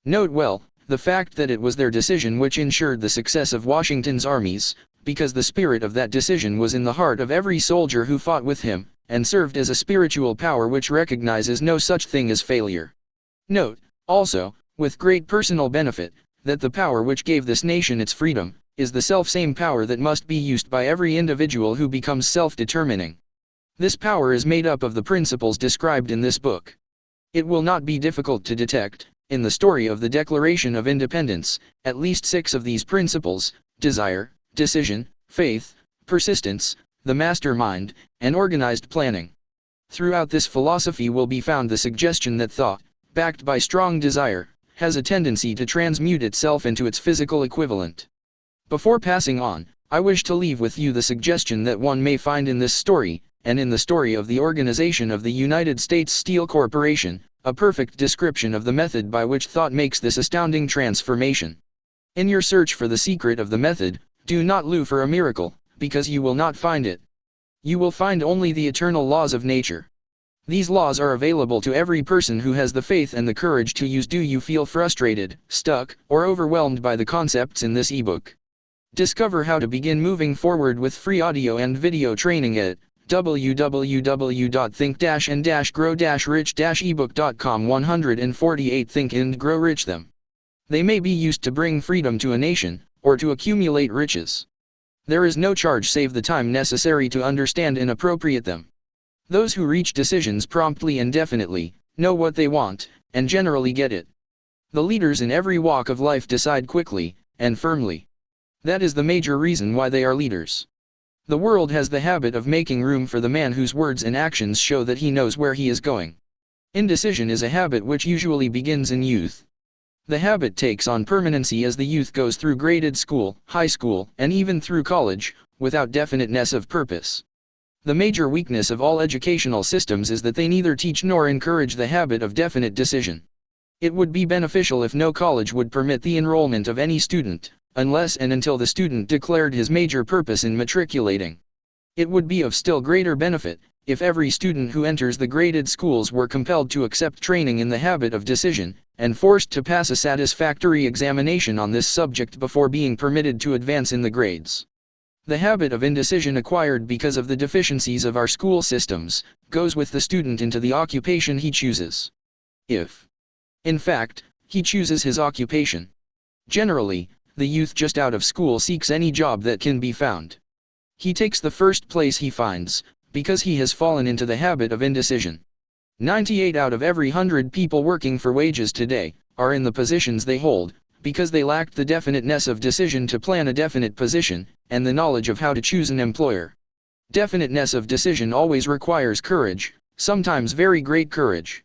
Note well, the fact that it was their decision which ensured the success of Washington's armies, because the spirit of that decision was in the heart of every soldier who fought with him, and served as a spiritual power which recognizes no such thing as failure. Note, also, with great personal benefit, that the power which gave this nation its freedom, is the self-same power that must be used by every individual who becomes self-determining. This power is made up of the principles described in this book. It will not be difficult to detect, in the story of the Declaration of Independence, at least 6 of these principles: desire, decision, faith, persistence, the mastermind, and organized planning. Throughout this philosophy will be found the suggestion that thought, backed by strong desire, has a tendency to transmute itself into its physical equivalent. Before passing on, I wish to leave with you the suggestion that one may find in this story, and in the story of the organization of the United States Steel Corporation, a perfect description of the method by which thought makes this astounding transformation. In your search for the secret of the method, do not look for a miracle, because you will not find it. You will find only the eternal laws of nature. These laws are available to every person who has the faith and the courage to use. Do you feel frustrated, stuck, or overwhelmed by the concepts in this ebook? Discover how to begin moving forward with free audio and video training at www.think-and-grow-rich-ebook.com. 148 Think and Grow Rich. Them. They may be used to bring freedom to a nation, or to accumulate riches. There is no charge save the time necessary to understand and appropriate them. Those who reach decisions promptly and definitely, know what they want, and generally get it. The leaders in every walk of life decide quickly, and firmly. That is the major reason why they are leaders. The world has the habit of making room for the man whose words and actions show that he knows where he is going. Indecision is a habit which usually begins in youth. The habit takes on permanency as the youth goes through graded school, high school, and even through college, without definiteness of purpose. The major weakness of all educational systems is that they neither teach nor encourage the habit of definite decision. It would be beneficial if no college would permit the enrollment of any student, unless and until the student declared his major purpose in matriculating. It would be of still greater benefit, if every student who enters the graded schools were compelled to accept training in the habit of decision, and forced to pass a satisfactory examination on this subject before being permitted to advance in the grades. The habit of indecision acquired because of the deficiencies of our school systems, goes with the student into the occupation he chooses. If, in fact, he chooses his occupation. Generally, the youth just out of school seeks any job that can be found. He takes the first place he finds, because he has fallen into the habit of indecision. 98 out of every 100 people working for wages today, are in the positions they hold, because they lacked the definiteness of decision to plan a definite position, and the knowledge of how to choose an employer. Definiteness of decision always requires courage, sometimes very great courage.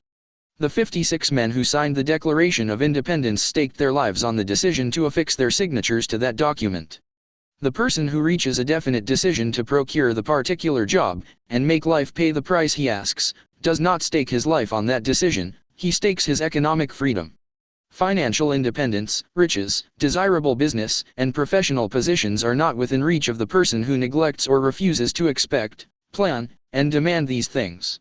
The 56 men who signed the Declaration of Independence staked their lives on the decision to affix their signatures to that document. The person who reaches a definite decision to procure the particular job, and make life pay the price he asks, does not stake his life on that decision, he stakes his economic freedom. Financial independence, riches, desirable business, and professional positions are not within reach of the person who neglects or refuses to expect, plan, and demand these things.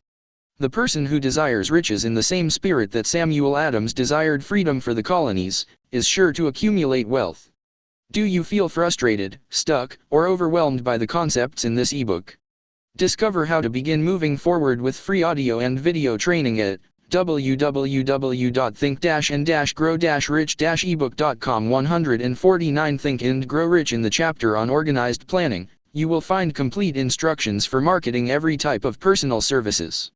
The person who desires riches in the same spirit that Samuel Adams desired freedom for the colonies, is sure to accumulate wealth. Do you feel frustrated, stuck, or overwhelmed by the concepts in this ebook? Discover how to begin moving forward with free audio and video training at www.think-and-grow-rich-ebook.com. 149 Think and Grow Rich. In the chapter on organized planning, you will find complete instructions for marketing every type of personal services.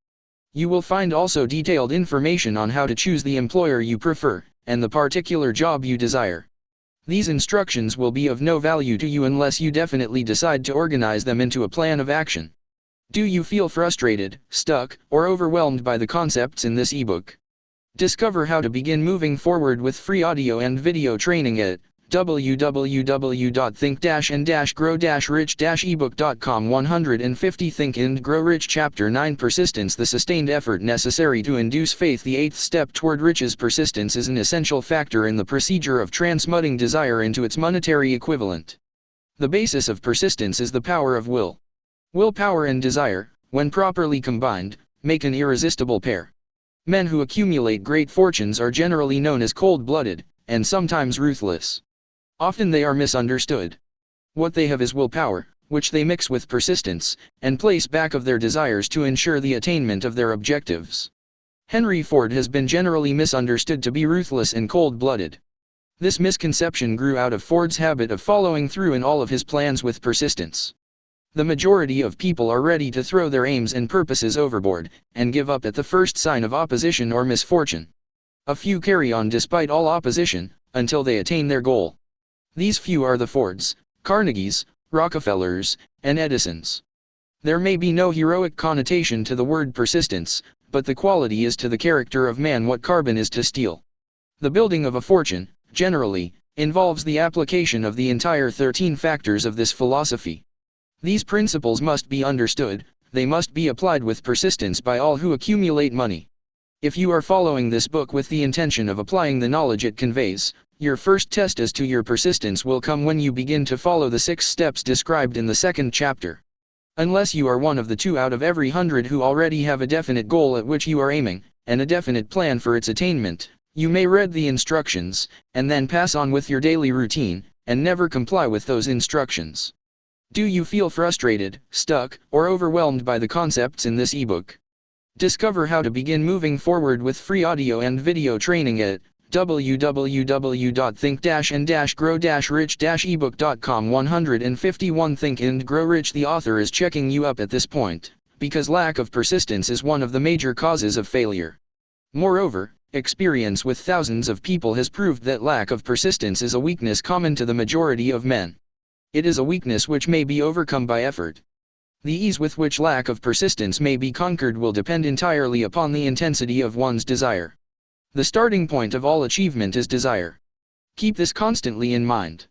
You will find also detailed information on how to choose the employer you prefer, and the particular job you desire. These instructions will be of no value to you unless you definitely decide to organize them into a plan of action. Do you feel frustrated, stuck, or overwhelmed by the concepts in this ebook? Discover how to begin moving forward with free audio and video training at www.think-and-grow-rich-ebook.com. 150 Think and Grow Rich. Chapter 9 Persistence. The sustained effort necessary to induce faith. The 8th step toward riches. Persistence is an essential factor in the procedure of transmuting desire into its monetary equivalent. The basis of persistence is the power of will. Willpower and desire, when properly combined, make an irresistible pair. Men who accumulate great fortunes are generally known as cold-blooded, and sometimes ruthless. Often they are misunderstood. What they have is willpower, which they mix with persistence, and place back of their desires to ensure the attainment of their objectives. Henry Ford has been generally misunderstood to be ruthless and cold-blooded. This misconception grew out of Ford's habit of following through in all of his plans with persistence. The majority of people are ready to throw their aims and purposes overboard, and give up at the first sign of opposition or misfortune. A few carry on despite all opposition, until they attain their goal. These few are the Fords, Carnegies, Rockefellers, and Edisons. There may be no heroic connotation to the word persistence, but the quality is to the character of man what carbon is to steel. The building of a fortune, generally, involves the application of the entire 13 factors of this philosophy. These principles must be understood, they must be applied with persistence by all who accumulate money. If you are following this book with the intention of applying the knowledge it conveys, your first test as to your persistence will come when you begin to follow the 6 steps described in the 2nd chapter. Unless you are one of the 2 out of every 100 who already have a definite goal at which you are aiming, and a definite plan for its attainment, you may read the instructions, and then pass on with your daily routine, and never comply with those instructions. Do you feel frustrated, stuck, or overwhelmed by the concepts in this ebook? Discover how to begin moving forward with free audio and video training at www.think-and-grow-rich-ebook.com. 151 Think and Grow Rich. The author is checking you up at this point, because lack of persistence is one of the major causes of failure. Moreover, experience with thousands of people has proved that lack of persistence is a weakness common to the majority of men. It is a weakness which may be overcome by effort. The ease with which lack of persistence may be conquered will depend entirely upon the intensity of one's desire. The starting point of all achievement is desire. Keep this constantly in mind.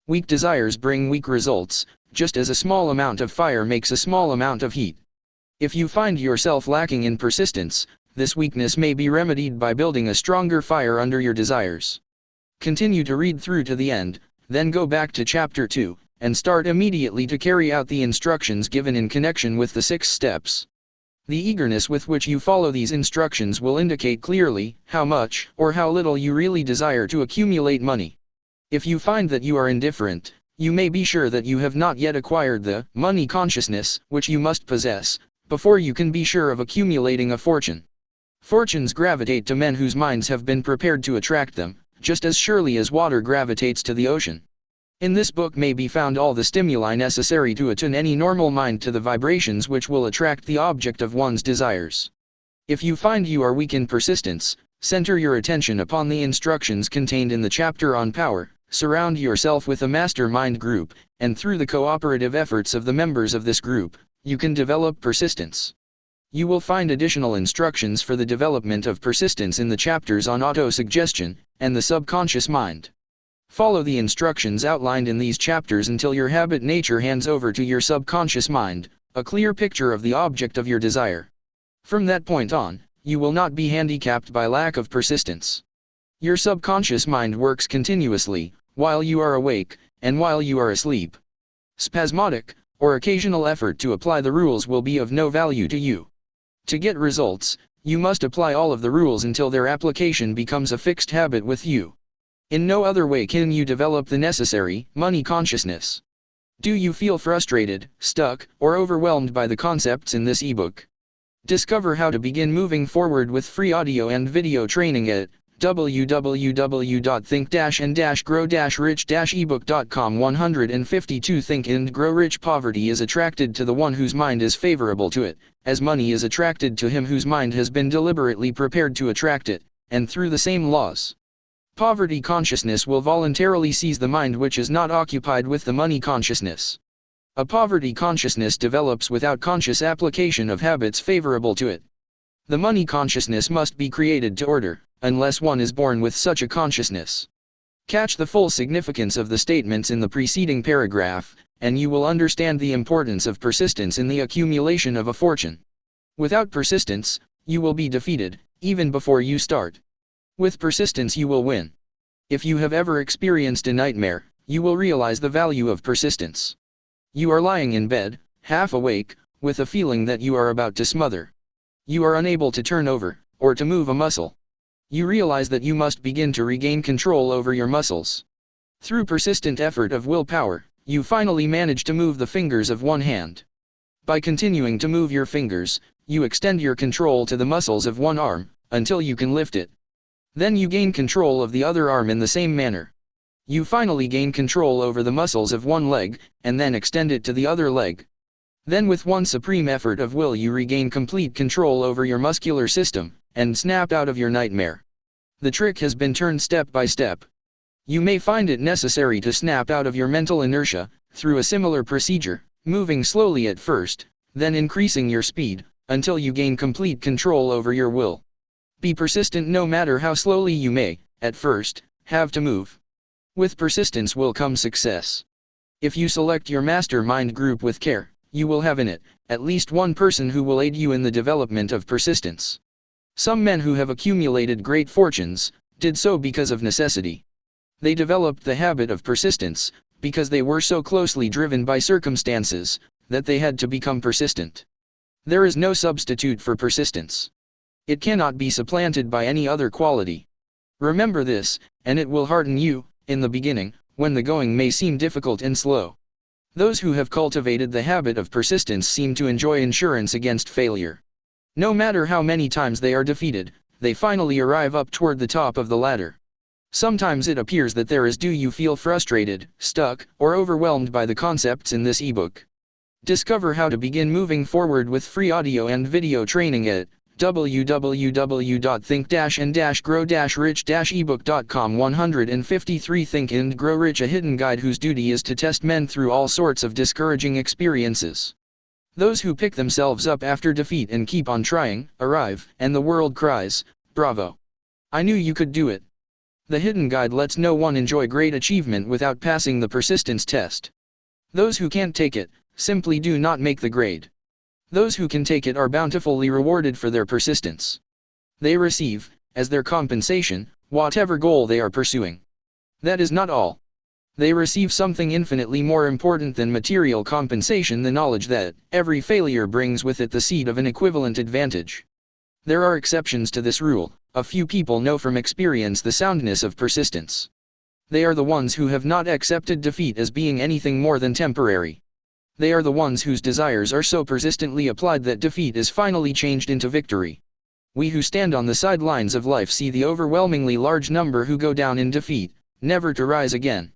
Weak desires bring weak results, just as a small amount of fire makes a small amount of heat. If you find yourself lacking in persistence, this weakness may be remedied by building a stronger fire under your desires. Continue to read through to the end, then go back to chapter 2, and start immediately to carry out the instructions given in connection with the 6 steps. The eagerness with which you follow these instructions will indicate clearly how much or how little you really desire to accumulate money. If you find that you are indifferent, you may be sure that you have not yet acquired the money consciousness which you must possess before you can be sure of accumulating a fortune. Fortunes gravitate to men whose minds have been prepared to attract them, just as surely as water gravitates to the ocean. In this book may be found all the stimuli necessary to attune any normal mind to the vibrations which will attract the object of one's desires. If you find you are weak in persistence, center your attention upon the instructions contained in the chapter on power, surround yourself with a mastermind group, and through the cooperative efforts of the members of this group, you can develop persistence. You will find additional instructions for the development of persistence in the chapters on auto-suggestion and the subconscious mind. Follow the instructions outlined in these chapters until your habit nature hands over to your subconscious mind a clear picture of the object of your desire. From that point on, you will not be handicapped by lack of persistence. Your subconscious mind works continuously, while you are awake, and while you are asleep. Spasmodic, or occasional effort to apply the rules will be of no value to you. To get results, you must apply all of the rules until their application becomes a fixed habit with you. In no other way can you develop the necessary money consciousness. Do you feel frustrated, stuck, or overwhelmed by the concepts in this ebook? Discover how to begin moving forward with free audio and video training at www.think-and-grow-rich-ebook.com. 152 Think and Grow Rich. Poverty is attracted to the one whose mind is favorable to it, as money is attracted to him whose mind has been deliberately prepared to attract it, and through the same laws. Poverty consciousness will voluntarily seize the mind which is not occupied with the money consciousness. A poverty consciousness develops without conscious application of habits favorable to it. The money consciousness must be created to order, unless one is born with such a consciousness. Catch the full significance of the statements in the preceding paragraph, and you will understand the importance of persistence in the accumulation of a fortune. Without persistence, you will be defeated, even before you start. With persistence you will win. If you have ever experienced a nightmare, you will realize the value of persistence. You are lying in bed, half awake, with a feeling that you are about to smother. You are unable to turn over, or to move a muscle. You realize that you must begin to regain control over your muscles. Through persistent effort of willpower, you finally manage to move the fingers of one hand. By continuing to move your fingers, you extend your control to the muscles of one arm, until you can lift it. Then you gain control of the other arm in the same manner. You finally gain control over the muscles of one leg, and then extend it to the other leg. Then with one supreme effort of will you regain complete control over your muscular system, and snap out of your nightmare. The trick has been turned step by step. You may find it necessary to snap out of your mental inertia, through a similar procedure, moving slowly at first, then increasing your speed, until you gain complete control over your will. Be persistent no matter how slowly you may, at first, have to move. With persistence will come success. If you select your mastermind group with care, you will have in it, at least one person who will aid you in the development of persistence. Some men who have accumulated great fortunes, did so because of necessity. They developed the habit of persistence, because they were so closely driven by circumstances, that they had to become persistent. There is no substitute for persistence. It cannot be supplanted by any other quality. Remember this, and it will hearten you, in the beginning, when the going may seem difficult and slow. Those who have cultivated the habit of persistence seem to enjoy insurance against failure. No matter how many times they are defeated, they finally arrive up toward the top of the ladder. Sometimes it appears that there is do you feel frustrated, stuck, or overwhelmed by the concepts in this ebook. Discover how to begin moving forward with free audio and video training at www.think-and-grow-rich-ebook.com. 153 Think and Grow Rich, a hidden guide whose duty is to test men through all sorts of discouraging experiences. Those who pick themselves up after defeat and keep on trying, arrive, and the world cries, "Bravo! I knew you could do it." The hidden guide lets no one enjoy great achievement without passing the persistence test. Those who can't take it, simply do not make the grade. Those who can take it are bountifully rewarded for their persistence. They receive, as their compensation, whatever goal they are pursuing. That is not all. They receive something infinitely more important than material compensation: the knowledge that every failure brings with it the seed of an equivalent advantage. There are exceptions to this rule. A few people know from experience the soundness of persistence. They are the ones who have not accepted defeat as being anything more than temporary. They are the ones whose desires are so persistently applied that defeat is finally changed into victory. We who stand on the sidelines of life see the overwhelmingly large number who go down in defeat, never to rise again.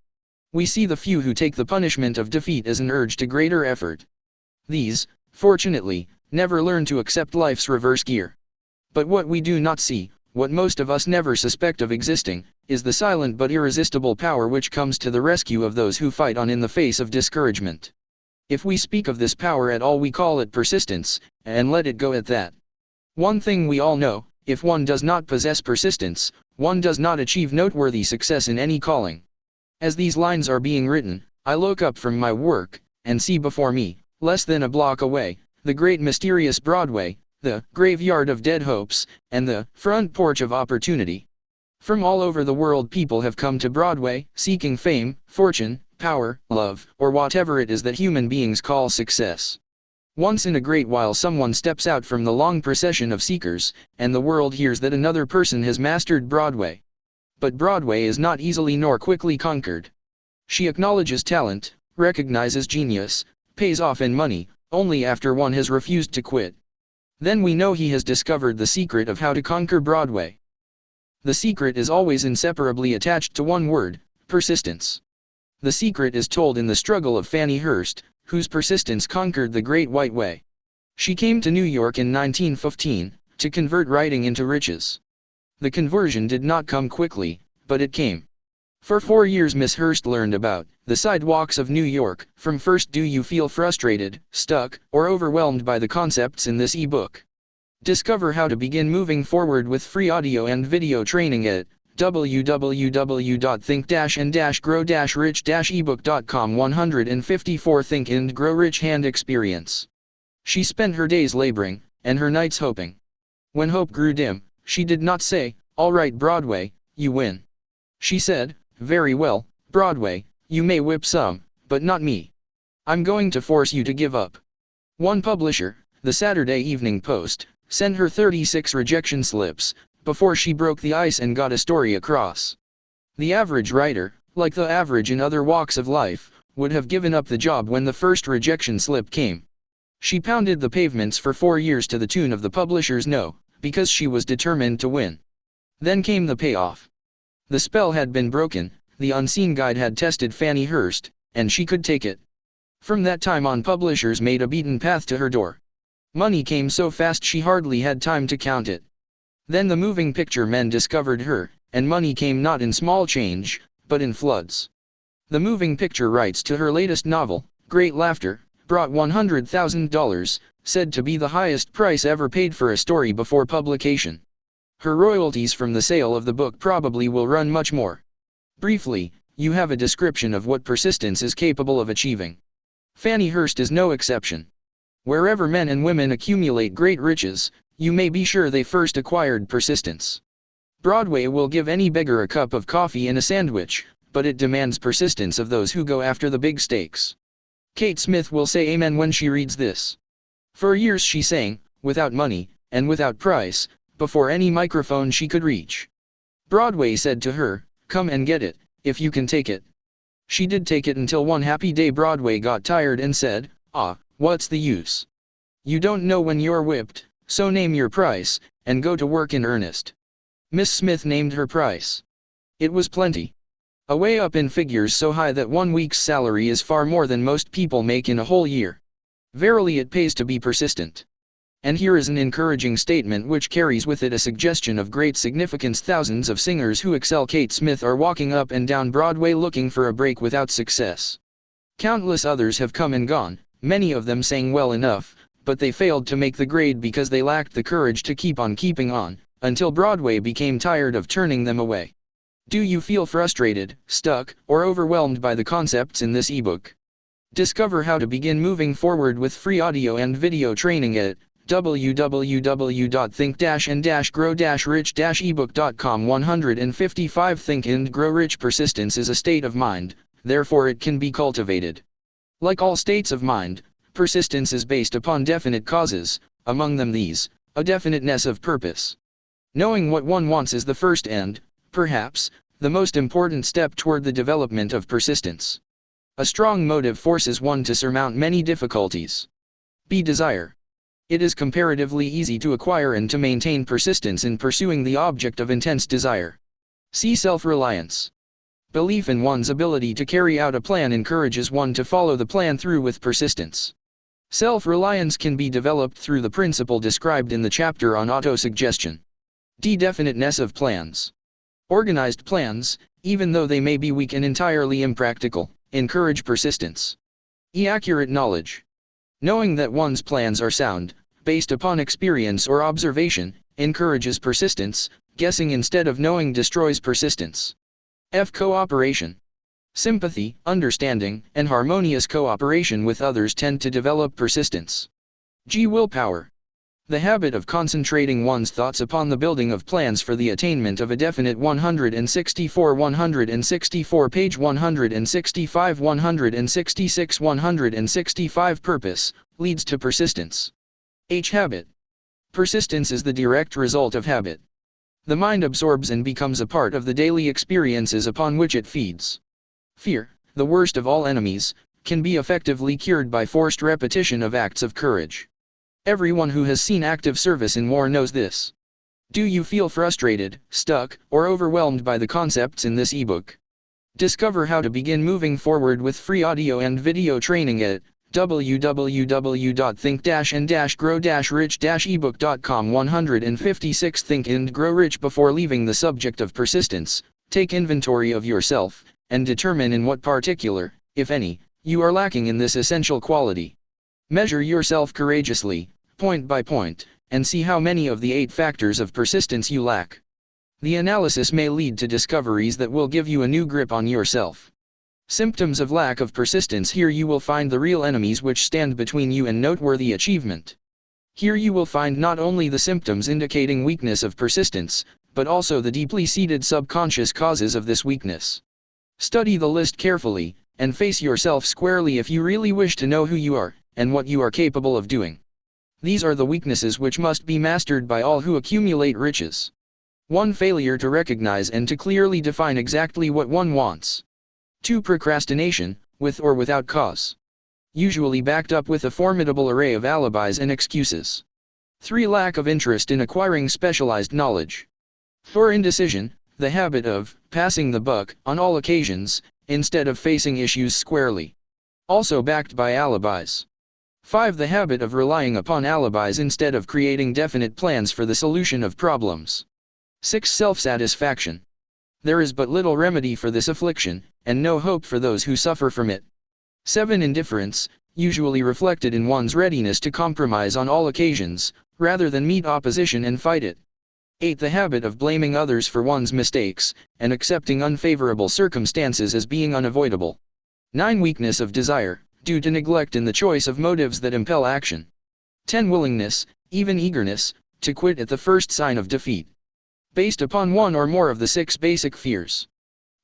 We see the few who take the punishment of defeat as an urge to greater effort. These, fortunately, never learn to accept life's reverse gear. But what we do not see, what most of us never suspect of existing, is the silent but irresistible power which comes to the rescue of those who fight on in the face of discouragement. If we speak of this power at all, we call it persistence, and let it go at that. One thing we all know: if one does not possess persistence, one does not achieve noteworthy success in any calling. As these lines are being written, I look up from my work, and see before me, less than a block away, the great mysterious Broadway, the graveyard of dead hopes, and the front porch of opportunity. From all over the world people have come to Broadway, seeking fame, fortune, power, love, or whatever it is that human beings call success. Once in a great while someone steps out from the long procession of seekers, and the world hears that another person has mastered Broadway. But Broadway is not easily nor quickly conquered. She acknowledges talent, recognizes genius, pays off in money, only after one has refused to quit. Then we know he has discovered the secret of how to conquer Broadway. The secret is always inseparably attached to one word: persistence. The secret is told in the struggle of Fannie Hurst, whose persistence conquered the Great White Way. She came to New York in 1915, to convert writing into riches. The conversion did not come quickly, but it came. For 4 years Miss Hurst learned about the sidewalks of New York. From first, do you feel frustrated, stuck, or overwhelmed by the concepts in this ebook? Discover how to begin moving forward with free audio and video training at www.think-and-grow-rich-ebook.com. 154 Think and Grow Rich Hand Experience. She spent her days laboring, and her nights hoping. When hope grew dim, she did not say, "All right Broadway, you win." She said, "Very well, Broadway, you may whip some, but not me. I'm going to force you to give up." One publisher, the Saturday Evening Post, sent her 36 rejection slips, before she broke the ice and got a story across. The average writer, like the average in other walks of life, would have given up the job when the first rejection slip came. She pounded the pavements for 4 years to the tune of the publisher's no, because she was determined to win. Then came the payoff. The spell had been broken, the unseen guide had tested Fanny Hurst, and she could take it. From that time on, publishers made a beaten path to her door. Money came so fast she hardly had time to count it. Then the moving picture men discovered her, and money came not in small change, but in floods. The moving picture rights to her latest novel, Great Laughter, brought $100,000, said to be the highest price ever paid for a story before publication. Her royalties from the sale of the book probably will run much more. Briefly, you have a description of what persistence is capable of achieving. Fanny Hurst is no exception. Wherever men and women accumulate great riches, you may be sure they first acquired persistence. Broadway will give any beggar a cup of coffee and a sandwich, but it demands persistence of those who go after the big stakes. Kate Smith will say amen when she reads this. For years she sang, without money, and without price, before any microphone she could reach. Broadway said to her, "Come and get it, if you can take it." She did take it until one happy day Broadway got tired and said, "Ah, what's the use? You don't know when you're whipped, so name your price, and go to work in earnest." Miss Smith named her price. It was plenty. Away up in figures so high that 1 week's salary is far more than most people make in a whole year. Verily it pays to be persistent. And here is an encouraging statement which carries with it a suggestion of great significance. Thousands of singers who excel Kate Smith are walking up and down Broadway looking for a break without success. Countless others have come and gone, many of them sang well enough, but they failed to make the grade because they lacked the courage to keep on keeping on, until Broadway became tired of turning them away. Do you feel frustrated, stuck, or overwhelmed by the concepts in this ebook? Discover how to begin moving forward with free audio and video training at www.think-and-grow-rich-ebook.com. 155 Think and Grow Rich. Persistence is a state of mind, therefore it can be cultivated. Like all states of mind, persistence is based upon definite causes, among them these: a definiteness of purpose. Knowing what one wants is the first and, perhaps, the most important step toward the development of persistence. A strong motive forces one to surmount many difficulties. B. Desire. It is comparatively easy to acquire and to maintain persistence in pursuing the object of intense desire. C. Self-reliance. Belief in one's ability to carry out a plan encourages one to follow the plan through with persistence. Self-reliance can be developed through the principle described in the chapter on autosuggestion. D. Definiteness of plans. Organized plans, even though they may be weak and entirely impractical, encourage persistence. E. Accurate knowledge. Knowing that one's plans are sound, based upon experience or observation, encourages persistence. Guessing instead of knowing destroys persistence. F. Cooperation. Sympathy, understanding, and harmonious cooperation with others tend to develop persistence. G. Willpower. The habit of concentrating one's thoughts upon the building of plans for the attainment of a definite 164 page 165 purpose, leads to persistence. H. Habit. Persistence is the direct result of habit. The mind absorbs and becomes a part of the daily experiences upon which it feeds. Fear, the worst of all enemies, can be effectively cured by forced repetition of acts of courage. Everyone who has seen active service in war knows this. Do you feel frustrated, stuck, or overwhelmed by the concepts in this ebook? Discover how to begin moving forward with free audio and video training at www.think-and-grow-rich-ebook.com. 156 Think and Grow Rich. Before leaving the subject of persistence, take inventory of yourself, and determine in what particular, if any, you are lacking in this essential quality. Measure yourself courageously, point by point, and see how many of the 8 factors of persistence you lack. The analysis may lead to discoveries that will give you a new grip on yourself. Symptoms of lack of persistence. Here you will find the real enemies which stand between you and noteworthy achievement. Here you will find not only the symptoms indicating weakness of persistence, but also the deeply seated subconscious causes of this weakness. Study the list carefully, and face yourself squarely if you really wish to know who you are, and what you are capable of doing. These are the weaknesses which must be mastered by all who accumulate riches. 1. Failure to recognize and to clearly define exactly what one wants. 2. Procrastination, with or without cause. Usually backed up with a formidable array of alibis and excuses. 3. Lack of interest in acquiring specialized knowledge. 4. Indecision, the habit of passing the buck on all occasions, instead of facing issues squarely. Also backed by alibis. 5. The habit of relying upon alibis instead of creating definite plans for the solution of problems. 6. Self-satisfaction. There is but little remedy for this affliction, and no hope for those who suffer from it. 7. Indifference, usually reflected in one's readiness to compromise on all occasions, rather than meet opposition and fight it. 8. The habit of blaming others for one's mistakes, and accepting unfavorable circumstances as being unavoidable. 9. Weakness of desire, due to neglect in the choice of motives that impel action. 10. Willingness, even eagerness, to quit at the first sign of defeat. Based upon one or more of the 6 basic fears.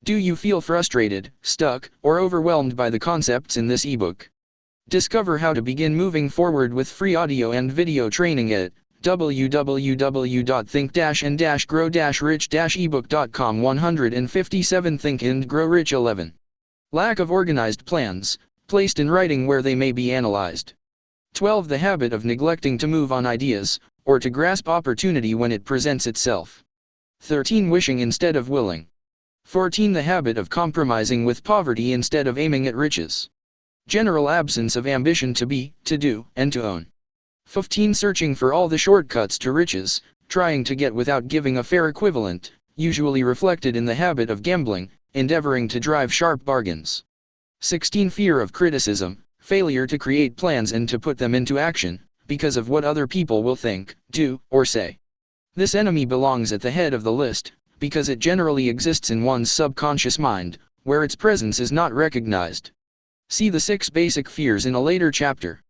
Do you feel frustrated, stuck, or overwhelmed by the concepts in this ebook? Discover how to begin moving forward with free audio and video training at www.think-and-grow-rich-ebook.com. 157. Think and Grow Rich. 11. Lack of organized plans, placed in writing where they may be analyzed. 12. The habit of neglecting to move on ideas, or to grasp opportunity when it presents itself. 13. Wishing instead of willing. 14. The habit of compromising with poverty instead of aiming at riches. General absence of ambition to be, to do, and to own. 15. Searching for all the shortcuts to riches, trying to get without giving a fair equivalent, usually reflected in the habit of gambling, endeavoring to drive sharp bargains. 16. Fear of criticism, failure to create plans and to put them into action, because of what other people will think, do, or say. This enemy belongs at the head of the list, because it generally exists in one's subconscious mind, where its presence is not recognized. See the 6 basic fears in a later chapter.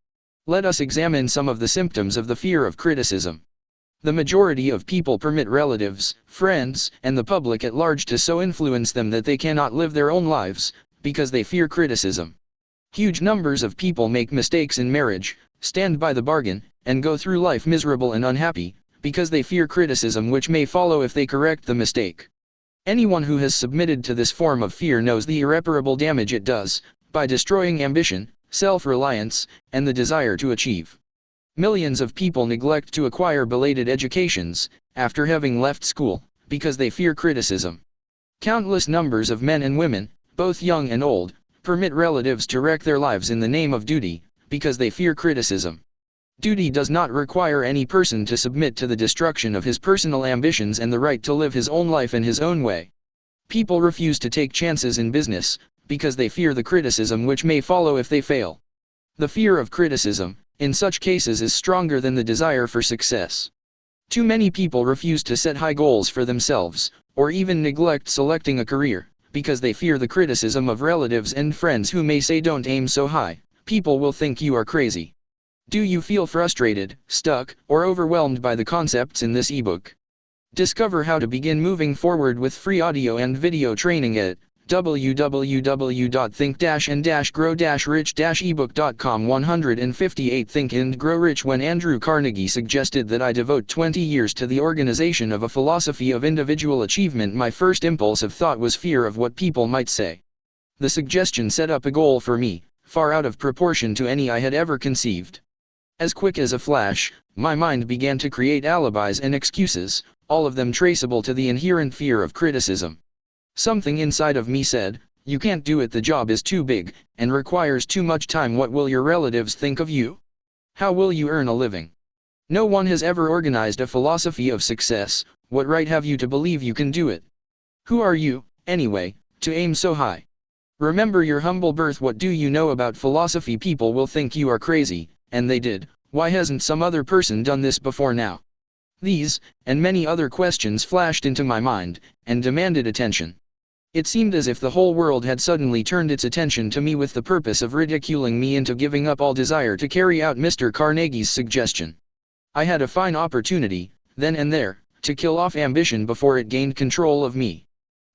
Let us examine some of the symptoms of the fear of criticism. The majority of people permit relatives, friends, and the public at large to so influence them that they cannot live their own lives, because they fear criticism. Huge numbers of people make mistakes in marriage, stand by the bargain, and go through life miserable and unhappy, because they fear criticism which may follow if they correct the mistake. Anyone who has submitted to this form of fear knows the irreparable damage it does, by destroying ambition, self-reliance, and the desire to achieve. Millions of people neglect to acquire belated educations, after having left school, because they fear criticism. Countless numbers of men and women, both young and old, permit relatives to wreck their lives in the name of duty, because they fear criticism. Duty does not require any person to submit to the destruction of his personal ambitions and the right to live his own life in his own way. People refuse to take chances in business, because they fear the criticism which may follow if they fail. The fear of criticism, in such cases, is stronger than the desire for success. Too many people refuse to set high goals for themselves, or even neglect selecting a career, because they fear the criticism of relatives and friends who may say, "Don't aim so high, people will think you are crazy." Do you feel frustrated, stuck, or overwhelmed by the concepts in this ebook? Discover how to begin moving forward with free audio and video training at www.think-and-grow-rich-ebook.com. 158. Think and Grow Rich. When Andrew Carnegie suggested that I devote 20 years to the organization of a philosophy of individual achievement, my first impulse of thought was fear of what people might say. The suggestion set up a goal for me, far out of proportion to any I had ever conceived. As quick as a flash, my mind began to create alibis and excuses, all of them traceable to the inherent fear of criticism. Something inside of me said, "You can't do it, the job is too big, and requires too much time. What will your relatives think of you? How will you earn a living? No one has ever organized a philosophy of success. What right have you to believe you can do it? Who are you, anyway, to aim so high? Remember your humble birth. What do you know about philosophy? People will think you are crazy, and they did. Why hasn't some other person done this before now?" These, and many other questions flashed into my mind, and demanded attention. It seemed as if the whole world had suddenly turned its attention to me with the purpose of ridiculing me into giving up all desire to carry out Mr. Carnegie's suggestion. I had a fine opportunity, then and there, to kill off ambition before it gained control of me.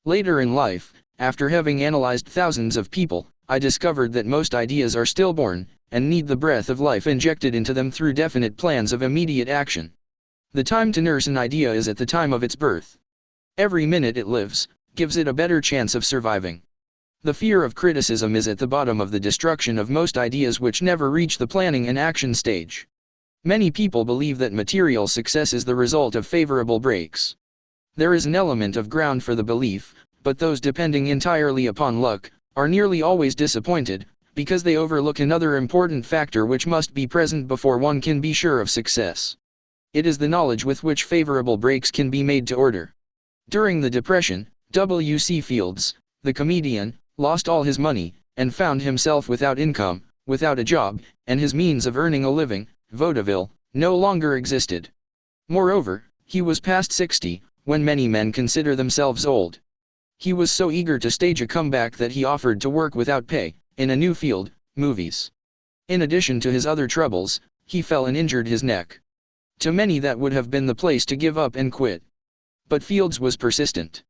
Later in life, after having analyzed thousands of people, I discovered that most ideas are stillborn, and need the breath of life injected into them through definite plans of immediate action. The time to nurse an idea is at the time of its birth. Every minute it lives, gives it a better chance of surviving. The fear of criticism is at the bottom of the destruction of most ideas which never reach the planning and action stage. Many people believe that material success is the result of favorable breaks. There is an element of ground for the belief, but those depending entirely upon luck are nearly always disappointed, because they overlook another important factor which must be present before one can be sure of success. It is the knowledge with which favorable breaks can be made to order. During the Depression, W.C. Fields, the comedian, lost all his money, and found himself without income, without a job, and his means of earning a living, vaudeville, no longer existed. Moreover, he was past 60, when many men consider themselves old. He was so eager to stage a comeback that he offered to work without pay, in a new field, movies. In addition to his other troubles, he fell and injured his neck. To many that would have been the place to give up and quit. But Fields was persistent.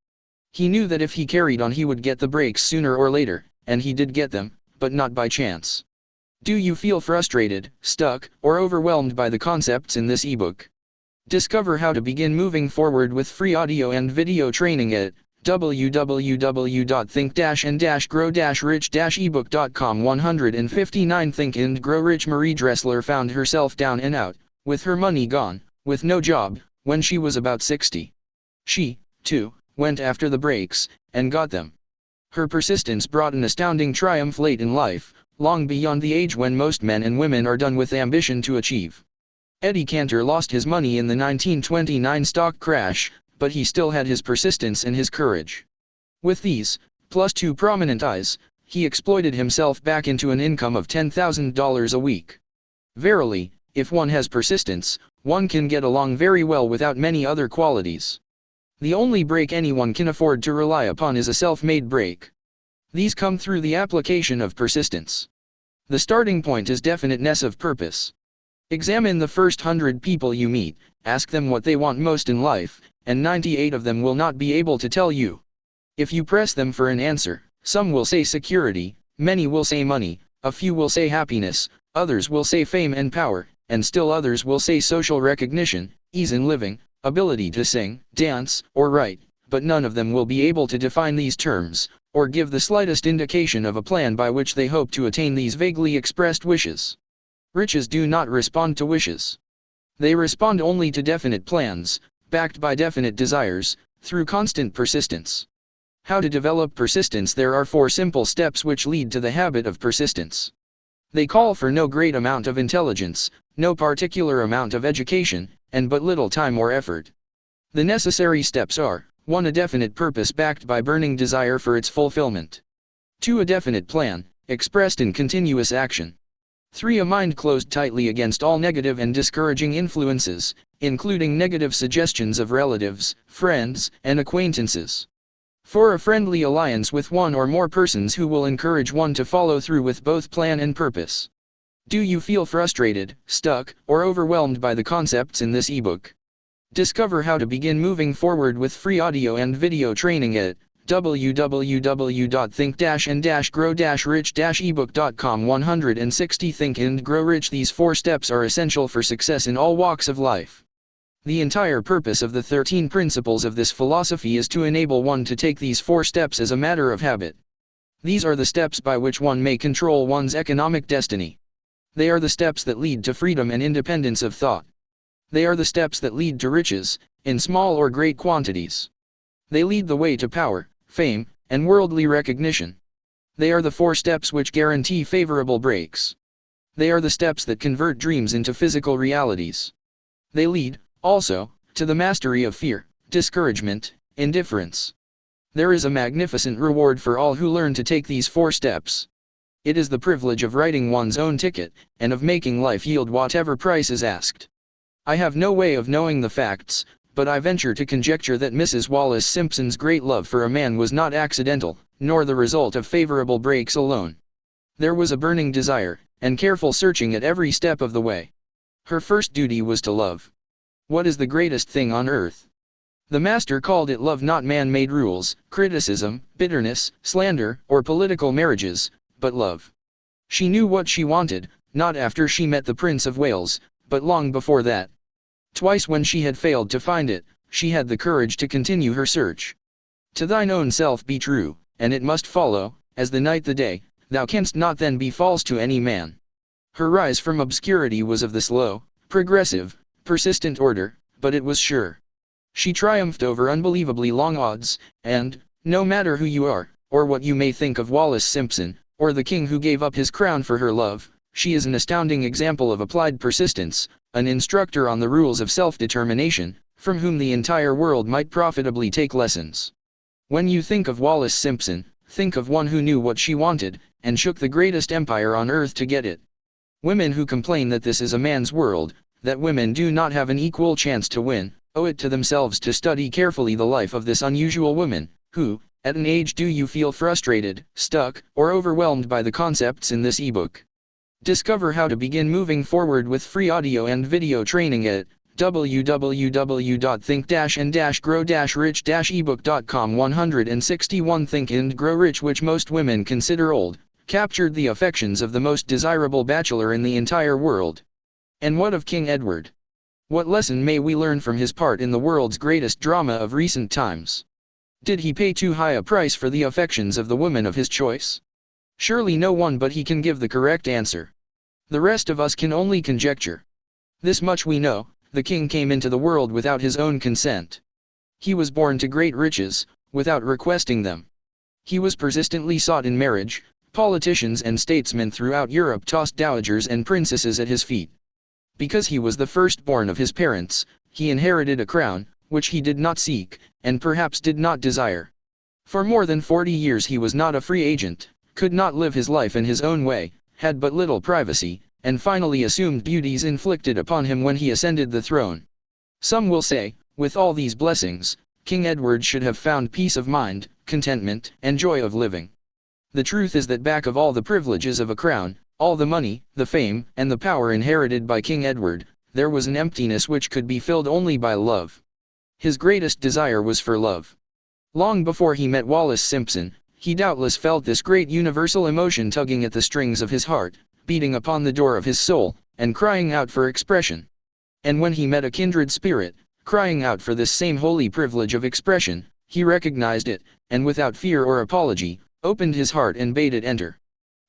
He knew that if he carried on he would get the breaks sooner or later, and he did get them, but not by chance. Do you feel frustrated, stuck, or overwhelmed by the concepts in this ebook? Discover how to begin moving forward with free audio and video training at www.think-and-grow-rich-ebook.com. 159 Think and Grow Rich. Marie Dressler found herself down and out, with her money gone, with no job, when she was about 60. She, too, went after the breaks, and got them. Her persistence brought an astounding triumph late in life, long beyond the age when most men and women are done with ambition to achieve. Eddie Cantor lost his money in the 1929 stock crash, but he still had his persistence and his courage. With these, plus 2 prominent eyes, he exploited himself back into an income of $10,000 a week. Verily, if one has persistence, one can get along very well without many other qualities. The only break anyone can afford to rely upon is a self-made break. These come through the application of persistence. The starting point is definiteness of purpose. Examine the first 100 people you meet, ask them what they want most in life, and 98 of them will not be able to tell you. If you press them for an answer, some will say security, many will say money, a few will say happiness, others will say fame and power, and still others will say social recognition, ease in living, ability to sing, dance, or write, but none of them will be able to define these terms, or give the slightest indication of a plan by which they hope to attain these vaguely expressed wishes. Riches do not respond to wishes. They respond only to definite plans, backed by definite desires, through constant persistence. How to develop persistence? There are 4 simple steps which lead to the habit of persistence. They call for no great amount of intelligence, no particular amount of education, and but little time or effort. The necessary steps are: 1. A definite purpose backed by burning desire for its fulfillment. 2. A definite plan, expressed in continuous action. 3. A mind closed tightly against all negative and discouraging influences, including negative suggestions of relatives, friends, and acquaintances. 4. A friendly alliance with one or more persons who will encourage one to follow through with both plan and purpose. Do you feel frustrated, stuck, or overwhelmed by the concepts in this ebook? Discover how to begin moving forward with free audio and video training at www.think-and-grow-rich-ebook.com. 160 Think and Grow Rich. These 4 steps are essential for success in all walks of life. The entire purpose of the 13 principles of this philosophy is to enable one to take these 4 steps as a matter of habit. These are the steps by which one may control one's economic destiny. They are the steps that lead to freedom and independence of thought. They are the steps that lead to riches, in small or great quantities. They lead the way to power, fame, and worldly recognition. They are the 4 steps which guarantee favorable breaks. They are the steps that convert dreams into physical realities. They lead, also, to the mastery of fear, discouragement, indifference. There is a magnificent reward for all who learn to take these 4 steps. It is the privilege of writing one's own ticket, and of making life yield whatever price is asked. I have no way of knowing the facts, but I venture to conjecture that Mrs. Wallace Simpson's great love for a man was not accidental, nor the result of favorable breaks alone. There was a burning desire, and careful searching at every step of the way. Her first duty was to love. What is the greatest thing on earth? The master called it love, not man-made rules, criticism, bitterness, slander, or political marriages, but love. She knew what she wanted, not after she met the Prince of Wales, but long before that. Twice when she had failed to find it, she had the courage to continue her search. To thine own self be true, and it must follow, as the night the day, thou canst not then be false to any man. Her rise from obscurity was of the slow, progressive, persistent order, but it was sure. She triumphed over unbelievably long odds, and, no matter who you are, or what you may think of Wallis Simpson, or the king who gave up his crown for her love, she is an astounding example of applied persistence, an instructor on the rules of self-determination, from whom the entire world might profitably take lessons. When you think of Wallis Simpson, think of one who knew what she wanted, and shook the greatest empire on earth to get it. Women who complain that this is a man's world, that women do not have an equal chance to win, owe it to themselves to study carefully the life of this unusual woman, who, at an age do you feel frustrated, stuck, or overwhelmed by the concepts in this ebook. Discover how to begin moving forward with free audio and video training at www.think-and-grow-rich-ebook.com. 161 Think and Grow Rich, which most women consider old, captured the affections of the most desirable bachelor in the entire world. And what of King Edward? What lesson may we learn from his part in the world's greatest drama of recent times? Did he pay too high a price for the affections of the woman of his choice? Surely no one but he can give the correct answer. The rest of us can only conjecture. This much we know: the king came into the world without his own consent. He was born to great riches, without requesting them. He was persistently sought in marriage. Politicians and statesmen throughout Europe tossed dowagers and princesses at his feet. Because he was the firstborn of his parents, he inherited a crown, which he did not seek, and perhaps did not desire. For more than 40 years he was not a free agent, could not live his life in his own way, had but little privacy, and finally assumed duties inflicted upon him when he ascended the throne. Some will say, with all these blessings, King Edward should have found peace of mind, contentment, and joy of living. The truth is that back of all the privileges of a crown, all the money, the fame, and the power inherited by King Edward, there was an emptiness which could be filled only by love. His greatest desire was for love. Long before he met Wallis Simpson, he doubtless felt this great universal emotion tugging at the strings of his heart, beating upon the door of his soul, and crying out for expression. And when he met a kindred spirit, crying out for this same holy privilege of expression, he recognized it, and without fear or apology, opened his heart and bade it enter.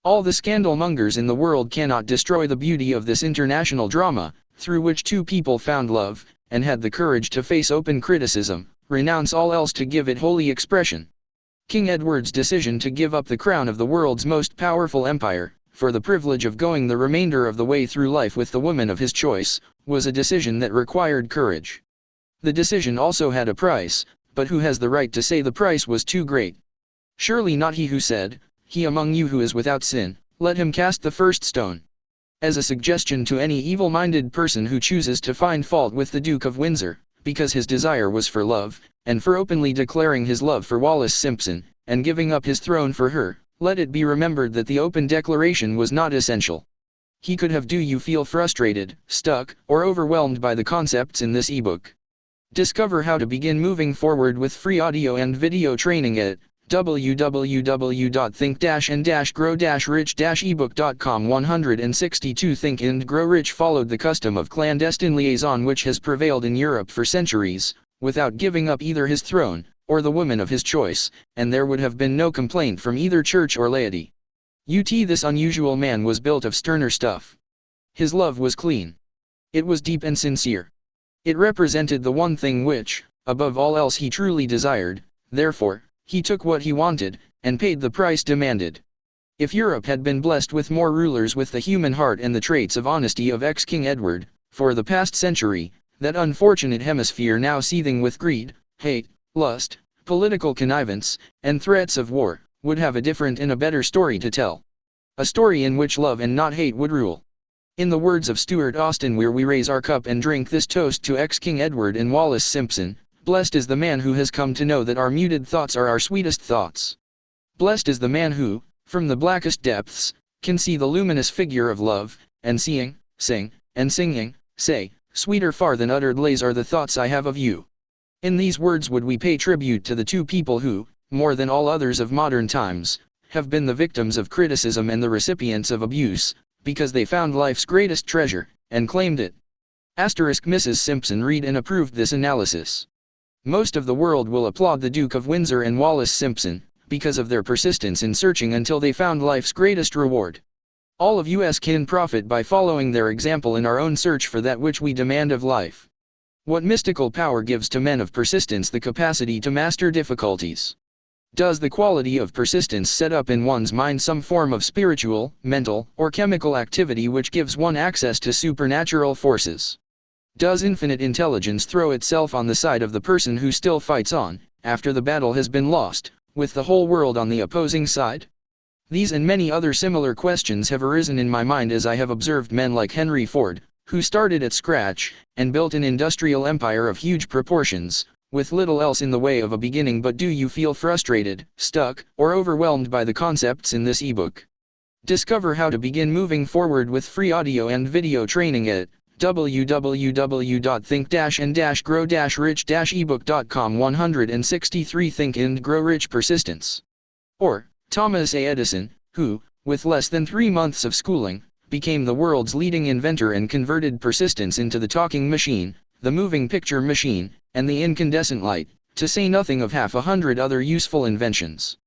All the scandal-mongers in the world cannot destroy the beauty of this international drama, through which two people found love, and had the courage to face open criticism, renounce all else to give it holy expression. King Edward's decision to give up the crown of the world's most powerful empire, for the privilege of going the remainder of the way through life with the woman of his choice, was a decision that required courage. The decision also had a price, but who has the right to say the price was too great? Surely not he who said, "He among you who is without sin, let him cast the first stone." As a suggestion to any evil-minded person who chooses to find fault with the Duke of Windsor, because his desire was for love, and for openly declaring his love for Wallis Simpson, and giving up his throne for her, let it be remembered that the open declaration was not essential. He could have do you feel frustrated, stuck, or overwhelmed by the concepts in this ebook. Discover how to begin moving forward with free audio and video training at www.think-and-grow-rich-ebook.com. 162 Think and Grow Rich followed the custom of clandestine liaison which has prevailed in Europe for centuries, without giving up either his throne, or the woman of his choice, and there would have been no complaint from either church or laity. This unusual man was built of sterner stuff. His love was clean. It was deep and sincere. It represented the one thing which, above all else he truly desired, therefore, he took what he wanted, and paid the price demanded. If Europe had been blessed with more rulers with the human heart and the traits of honesty of ex-King Edward, for the past century, that unfortunate hemisphere now seething with greed, hate, lust, political connivance, and threats of war, would have a different and a better story to tell. A story in which love and not hate would rule. In the words of Stuart Austin, where we raise our cup and drink this toast to ex-King Edward and Wallis Simpson, blessed is the man who has come to know that our muted thoughts are our sweetest thoughts. Blessed is the man who, from the blackest depths, can see the luminous figure of love, and seeing, sing, and singing, say, "Sweeter far than uttered lays are the thoughts I have of you." In these words would we pay tribute to the two people who, more than all others of modern times, have been the victims of criticism and the recipients of abuse, because they found life's greatest treasure, and claimed it. Mrs. Simpson read and approved this analysis. Most of the world will applaud the Duke of Windsor and Wallis Simpson, because of their persistence in searching until they found life's greatest reward. All of us can profit by following their example in our own search for that which we demand of life. What mystical power gives to men of persistence the capacity to master difficulties? Does the quality of persistence set up in one's mind some form of spiritual, mental, or chemical activity which gives one access to supernatural forces? Does infinite intelligence throw itself on the side of the person who still fights on, after the battle has been lost, with the whole world on the opposing side? These and many other similar questions have arisen in my mind as I have observed men like Henry Ford, who started at scratch, and built an industrial empire of huge proportions, with little else in the way of a beginning. But do you feel frustrated, stuck, or overwhelmed by the concepts in this ebook? Discover how to begin moving forward with free audio and video training at www.think-and-grow-rich-ebook.com. 163 Think and Grow Rich Persistence. Or, Thomas A. Edison, who, with less than 3 months of schooling, became the world's leading inventor and converted persistence into the talking machine, the moving picture machine, and the incandescent light, to say nothing of 100 other useful inventions.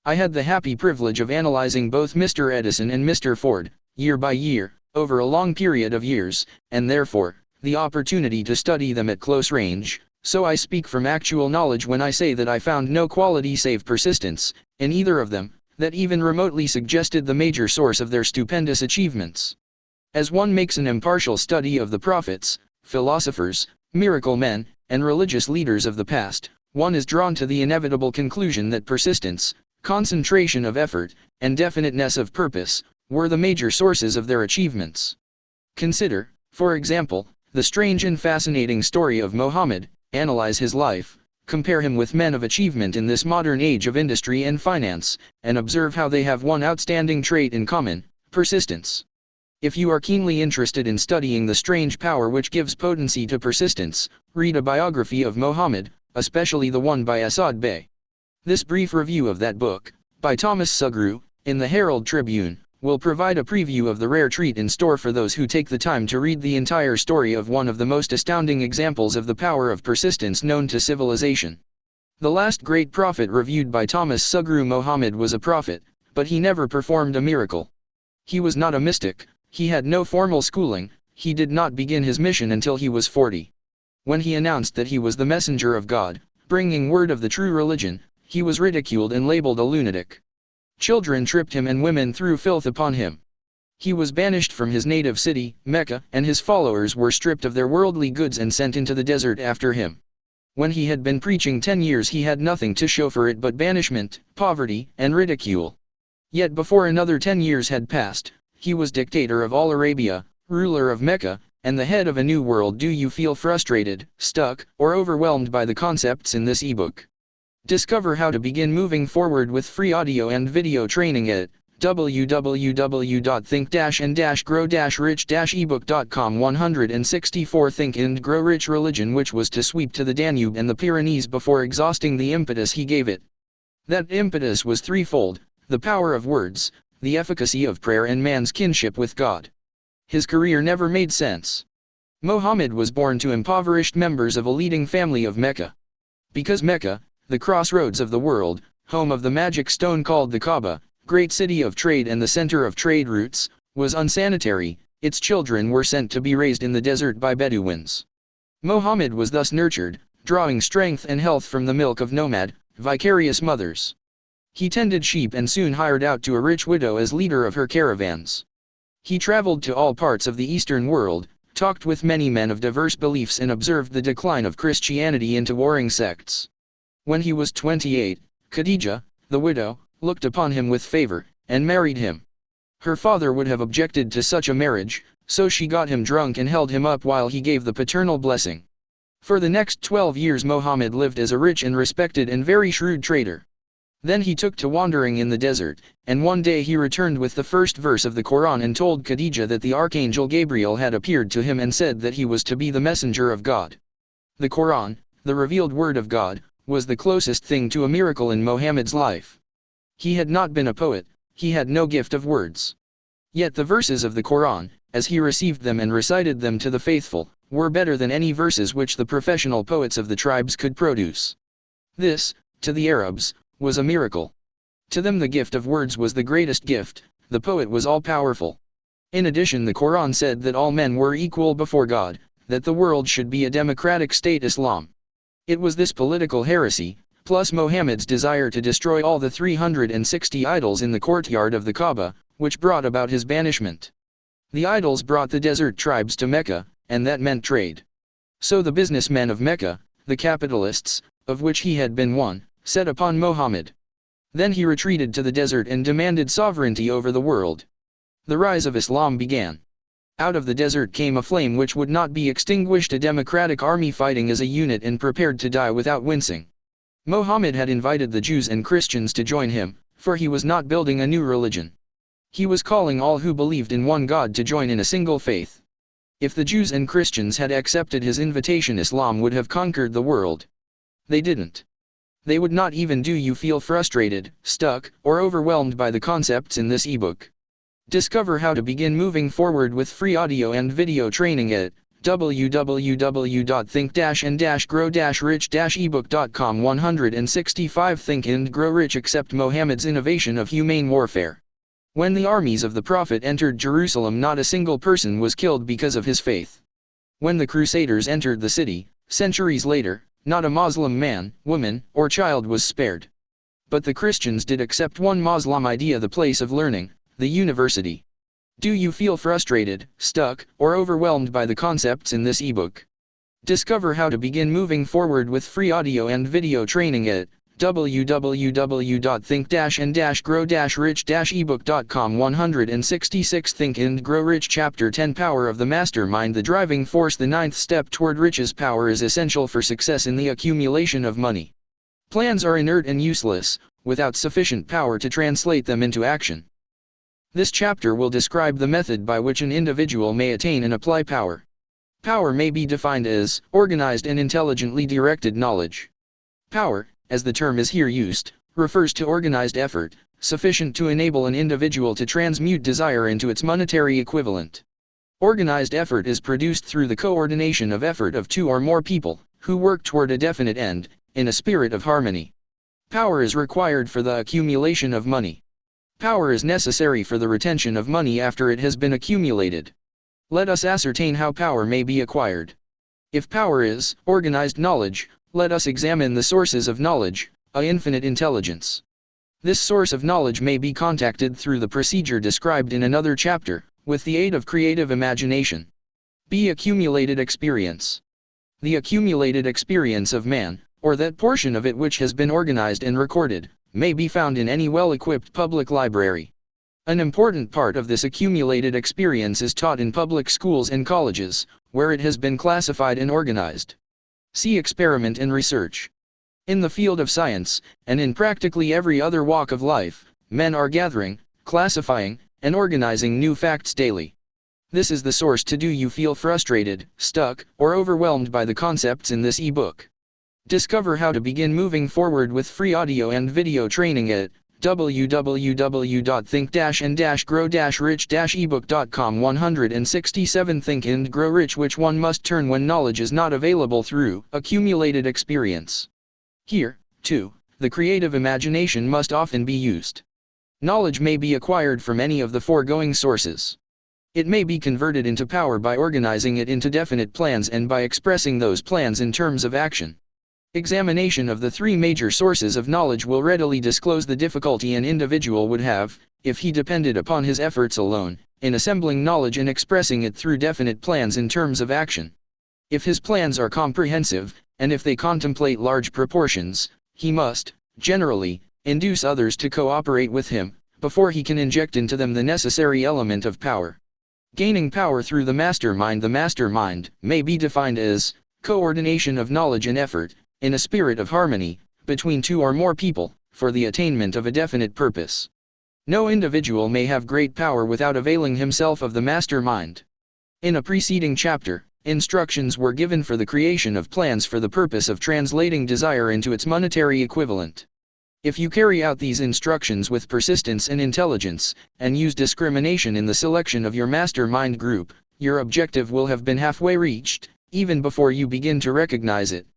I had the happy privilege of analyzing both Mr. Edison and Mr. Ford, year by year, over a long period of years, and therefore, the opportunity to study them at close range, so I speak from actual knowledge when I say that I found no quality save persistence, in either of them, that even remotely suggested the major source of their stupendous achievements. As one makes an impartial study of the prophets, philosophers, miracle men, and religious leaders of the past, one is drawn to the inevitable conclusion that persistence, concentration of effort, and definiteness of purpose, were the major sources of their achievements. Consider, for example, the strange and fascinating story of Muhammad. Analyze his life, compare him with men of achievement in this modern age of industry and finance, and observe how they have one outstanding trait in common: persistence. If you are keenly interested in studying the strange power which gives potency to persistence, read a biography of Muhammad, especially the one by Asad Bey. This brief review of that book, by Thomas Sugrue, in the Herald Tribune, will provide a preview of the rare treat in store for those who take the time to read the entire story of one of the most astounding examples of the power of persistence known to civilization. The last great prophet reviewed by Thomas Sugrue. Muhammad was a prophet, but he never performed a miracle. He was not a mystic, he had no formal schooling, he did not begin his mission until he was 40. When he announced that he was the messenger of God, bringing word of the true religion, he was ridiculed and labeled a lunatic. Children tripped him and women threw filth upon him. He was banished from his native city, Mecca, and his followers were stripped of their worldly goods and sent into the desert after him. When he had been preaching 10 years, he had nothing to show for it but banishment, poverty, and ridicule. Yet before another 10 years had passed, he was dictator of all Arabia, ruler of Mecca, and the head of a new world. Do you feel frustrated, stuck, or overwhelmed by the concepts in this ebook? Discover how to begin moving forward with free audio and video training at www.think-and-grow-rich-ebook.com. 164 Think and Grow Rich Religion, which was to sweep to the Danube and the Pyrenees before exhausting the impetus he gave it. That impetus was threefold: the power of words, the efficacy of prayer, and man's kinship with God. His career never made sense. Muhammad was born to impoverished members of a leading family of Mecca. Because Mecca, the crossroads of the world, home of the magic stone called the Kaaba, great city of trade and the center of trade routes, was unsanitary, its children were sent to be raised in the desert by Bedouins. Muhammad was thus nurtured, drawing strength and health from the milk of nomad, vicarious mothers. He tended sheep and soon hired out to a rich widow as leader of her caravans. He traveled to all parts of the Eastern world, talked with many men of diverse beliefs, and observed the decline of Christianity into warring sects. When he was 28, Khadija, the widow, looked upon him with favor, and married him. Her father would have objected to such a marriage, so she got him drunk and held him up while he gave the paternal blessing. For the next 12 years Muhammad lived as a rich and respected and very shrewd trader. Then he took to wandering in the desert, and one day he returned with the first verse of the Quran and told Khadija that the archangel Gabriel had appeared to him and said that he was to be the messenger of God. The Quran, the revealed word of God, was the closest thing to a miracle in Muhammad's life. He had not been a poet, he had no gift of words. Yet the verses of the Quran, as he received them and recited them to the faithful, were better than any verses which the professional poets of the tribes could produce. This, to the Arabs, was a miracle. To them the gift of words was the greatest gift, the poet was all-powerful. In addition, the Quran said that all men were equal before God, that the world should be a democratic state Islam. It was this political heresy, plus Muhammad's desire to destroy all the 360 idols in the courtyard of the Kaaba, which brought about his banishment. The idols brought the desert tribes to Mecca, and that meant trade. So the businessmen of Mecca, the capitalists, of which he had been one, set upon Muhammad. Then he retreated to the desert and demanded sovereignty over the world. The rise of Islam began. Out of the desert came a flame which would not be extinguished, a democratic army fighting as a unit and prepared to die without wincing. Muhammad had invited the Jews and Christians to join him, for he was not building a new religion. He was calling all who believed in one God to join in a single faith. If the Jews and Christians had accepted his invitation, Islam would have conquered the world. They didn't. They would not even. Do you feel frustrated, stuck, or overwhelmed by the concepts in this ebook? Discover how to begin moving forward with free audio and video training at www.think-and-grow-rich-ebook.com. 165 Think and Grow Rich. Accept Muhammad's innovation of humane warfare. When the armies of the Prophet entered Jerusalem, not a single person was killed because of his faith. When the Crusaders entered the city, centuries later, not a Muslim man, woman, or child was spared. But the Christians did accept one Muslim idea, the place of learning, the university. Do you feel frustrated, stuck, or overwhelmed by the concepts in this ebook? Discover how to begin moving forward with free audio and video training at www.think-and-grow-rich-ebook.com. 166 Think and Grow Rich. Chapter 10 Power of the Mastermind, the driving force. The ninth step toward riches. Power is essential for success in the accumulation of money. Plans are inert and useless, without sufficient power to translate them into action. This chapter will describe the method by which an individual may attain and apply power. Power may be defined as organized and intelligently directed knowledge. Power, as the term is here used, refers to organized effort, sufficient to enable an individual to transmute desire into its monetary equivalent. Organized effort is produced through the coordination of effort of two or more people, who work toward a definite end, in a spirit of harmony. Power is required for the accumulation of money. Power is necessary for the retention of money after it has been accumulated. Let us ascertain how power may be acquired. If power is organized knowledge, let us examine the sources of knowledge, infinite intelligence. This source of knowledge may be contacted through the procedure described in another chapter, with the aid of creative imagination. B. Accumulated experience. The accumulated experience of man, or that portion of it which has been organized and recorded, may be found in any well-equipped public library. An important part of this accumulated experience is taught in public schools and colleges, where it has been classified and organized. See experiment and research. In the field of science, and in practically every other walk of life, men are gathering, classifying, and organizing new facts daily. This is the source to do you feel frustrated, stuck, or overwhelmed by the concepts in this ebook. Discover how to begin moving forward with free audio and video training at www.think-and-grow-rich-ebook.com. 167 Think and Grow Rich, which one must turn when knowledge is not available through accumulated experience. Here, too, the creative imagination must often be used. Knowledge may be acquired from any of the foregoing sources. It may be converted into power by organizing it into definite plans and by expressing those plans in terms of action. Examination of the three major sources of knowledge will readily disclose the difficulty an individual would have, if he depended upon his efforts alone, in assembling knowledge and expressing it through definite plans in terms of action. If his plans are comprehensive, and if they contemplate large proportions, he must, generally, induce others to cooperate with him, before he can inject into them the necessary element of power. Gaining power through the mastermind. The mastermind may be defined as coordination of knowledge and effort, in a spirit of harmony, between two or more people, for the attainment of a definite purpose. No individual may have great power without availing himself of the mastermind. In a preceding chapter, instructions were given for the creation of plans for the purpose of translating desire into its monetary equivalent. If you carry out these instructions with persistence and intelligence, and use discrimination in the selection of your mastermind group, your objective will have been halfway reached, even before you begin to recognize it.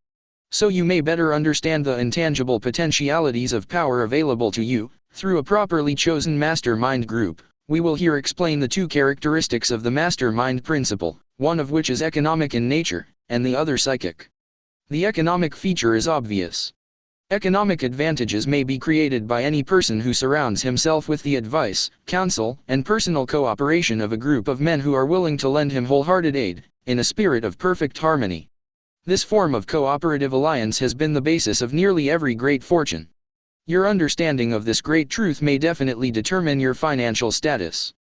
So you may better understand the intangible potentialities of power available to you, through a properly chosen mastermind group, we will here explain the two characteristics of the mastermind principle, one of which is economic in nature, and the other psychic. The economic feature is obvious. Economic advantages may be created by any person who surrounds himself with the advice, counsel, and personal cooperation of a group of men who are willing to lend him wholehearted aid, in a spirit of perfect harmony. This form of cooperative alliance has been the basis of nearly every great fortune. Your understanding of this great truth may definitely determine your financial status.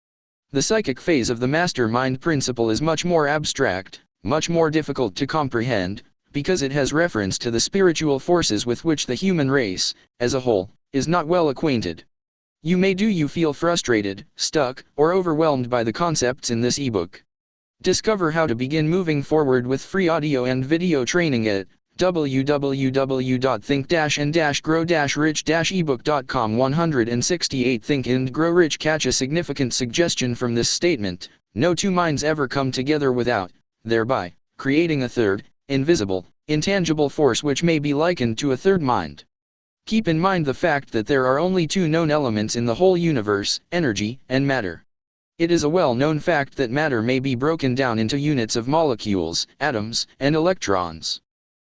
The psychic phase of the mastermind principle is much more abstract, much more difficult to comprehend, because it has reference to the spiritual forces with which the human race, as a whole, is not well acquainted. You feel frustrated, stuck, or overwhelmed by the concepts in this ebook. Discover how to begin moving forward with free audio and video training at www.think-and-grow-rich-ebook.com. 168 Think and Grow Rich. Catch a significant suggestion from this statement: no two minds ever come together without, thereby, creating a third, invisible, intangible force which may be likened to a third mind. Keep in mind the fact that there are only two known elements in the whole universe, energy and matter. It is a well-known fact that matter may be broken down into units of molecules, atoms, and electrons.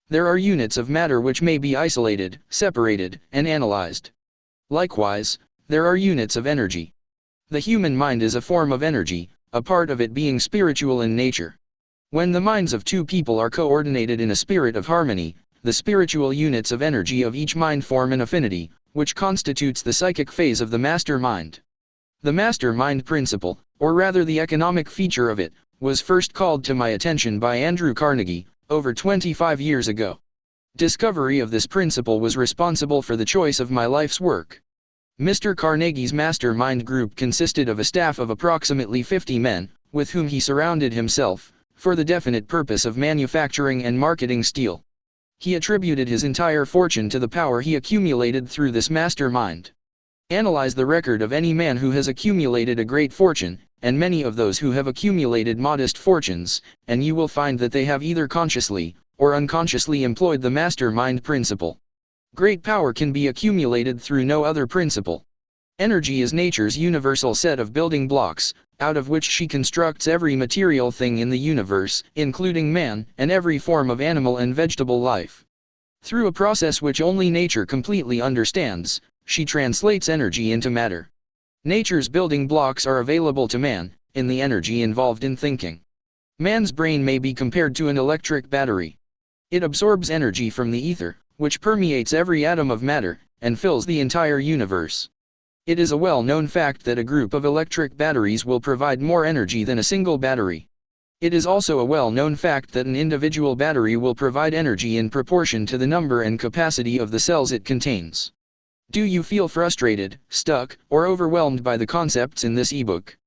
There are units of matter which may be isolated, separated, and analyzed. Likewise, there are units of energy. The human mind is a form of energy, a part of it being spiritual in nature. When the minds of two people are coordinated in a spirit of harmony, the spiritual units of energy of each mind form an affinity, which constitutes the psychic phase of the master mind. The master mind principle, or rather the economic feature of it, was first called to my attention by Andrew Carnegie, over 25 years ago. Discovery of this principle was responsible for the choice of my life's work. Mr. Carnegie's mastermind group consisted of a staff of approximately 50 men, with whom he surrounded himself, for the definite purpose of manufacturing and marketing steel. He attributed his entire fortune to the power he accumulated through this mastermind. Analyze the record of any man who has accumulated a great fortune, and many of those who have accumulated modest fortunes, and you will find that they have either consciously, or unconsciously employed the mastermind principle. Great power can be accumulated through no other principle. Energy is nature's universal set of building blocks, out of which she constructs every material thing in the universe, including man, and every form of animal and vegetable life. Through a process which only nature completely understands, she translates energy into matter. Nature's building blocks are available to man, in the energy involved in thinking. Man's brain may be compared to an electric battery. It absorbs energy from the ether, which permeates every atom of matter, and fills the entire universe. It is a well-known fact that a group of electric batteries will provide more energy than a single battery. It is also a well-known fact that an individual battery will provide energy in proportion to the number and capacity of the cells it contains. Do you feel frustrated, stuck, or overwhelmed by the concepts in this ebook?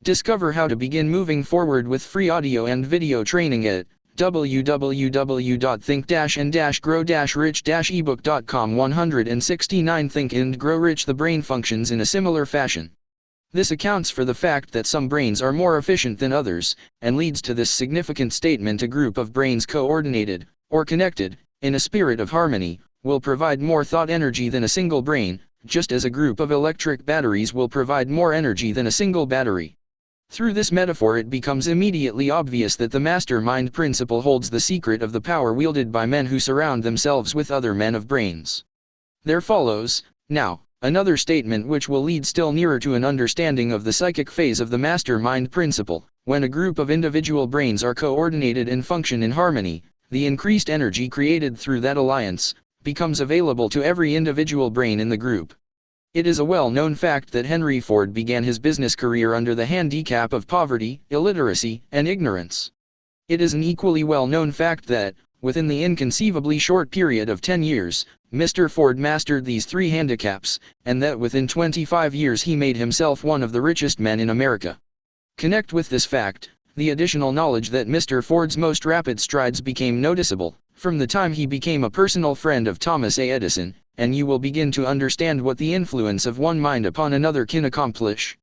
Discover how to begin moving forward with free audio and video training at www.think-and-grow-rich-ebook.com. 169 Think and Grow Rich. The brain functions in a similar fashion. This accounts for the fact that some brains are more efficient than others, and leads to this significant statement: a group of brains coordinated, or connected, in a spirit of harmony, will provide more thought energy than a single brain, just as a group of electric batteries will provide more energy than a single battery. Through this metaphor it becomes immediately obvious that the mastermind principle holds the secret of the power wielded by men who surround themselves with other men of brains. There follows, now, another statement which will lead still nearer to an understanding of the psychic phase of the mastermind principle. When a group of individual brains are coordinated and function in harmony, the increased energy created through that alliance becomes available to every individual brain in the group. It is a well-known fact that Henry Ford began his business career under the handicap of poverty, illiteracy, and ignorance. It is an equally well-known fact that, within the inconceivably short period of 10 years, Mr. Ford mastered these three handicaps, and that within 25 years he made himself one of the richest men in America. Connect with this fact the additional knowledge that Mr. Ford's most rapid strides became noticeable from the time he became a personal friend of Thomas A. Edison, and you will begin to understand what the influence of one mind upon another can accomplish.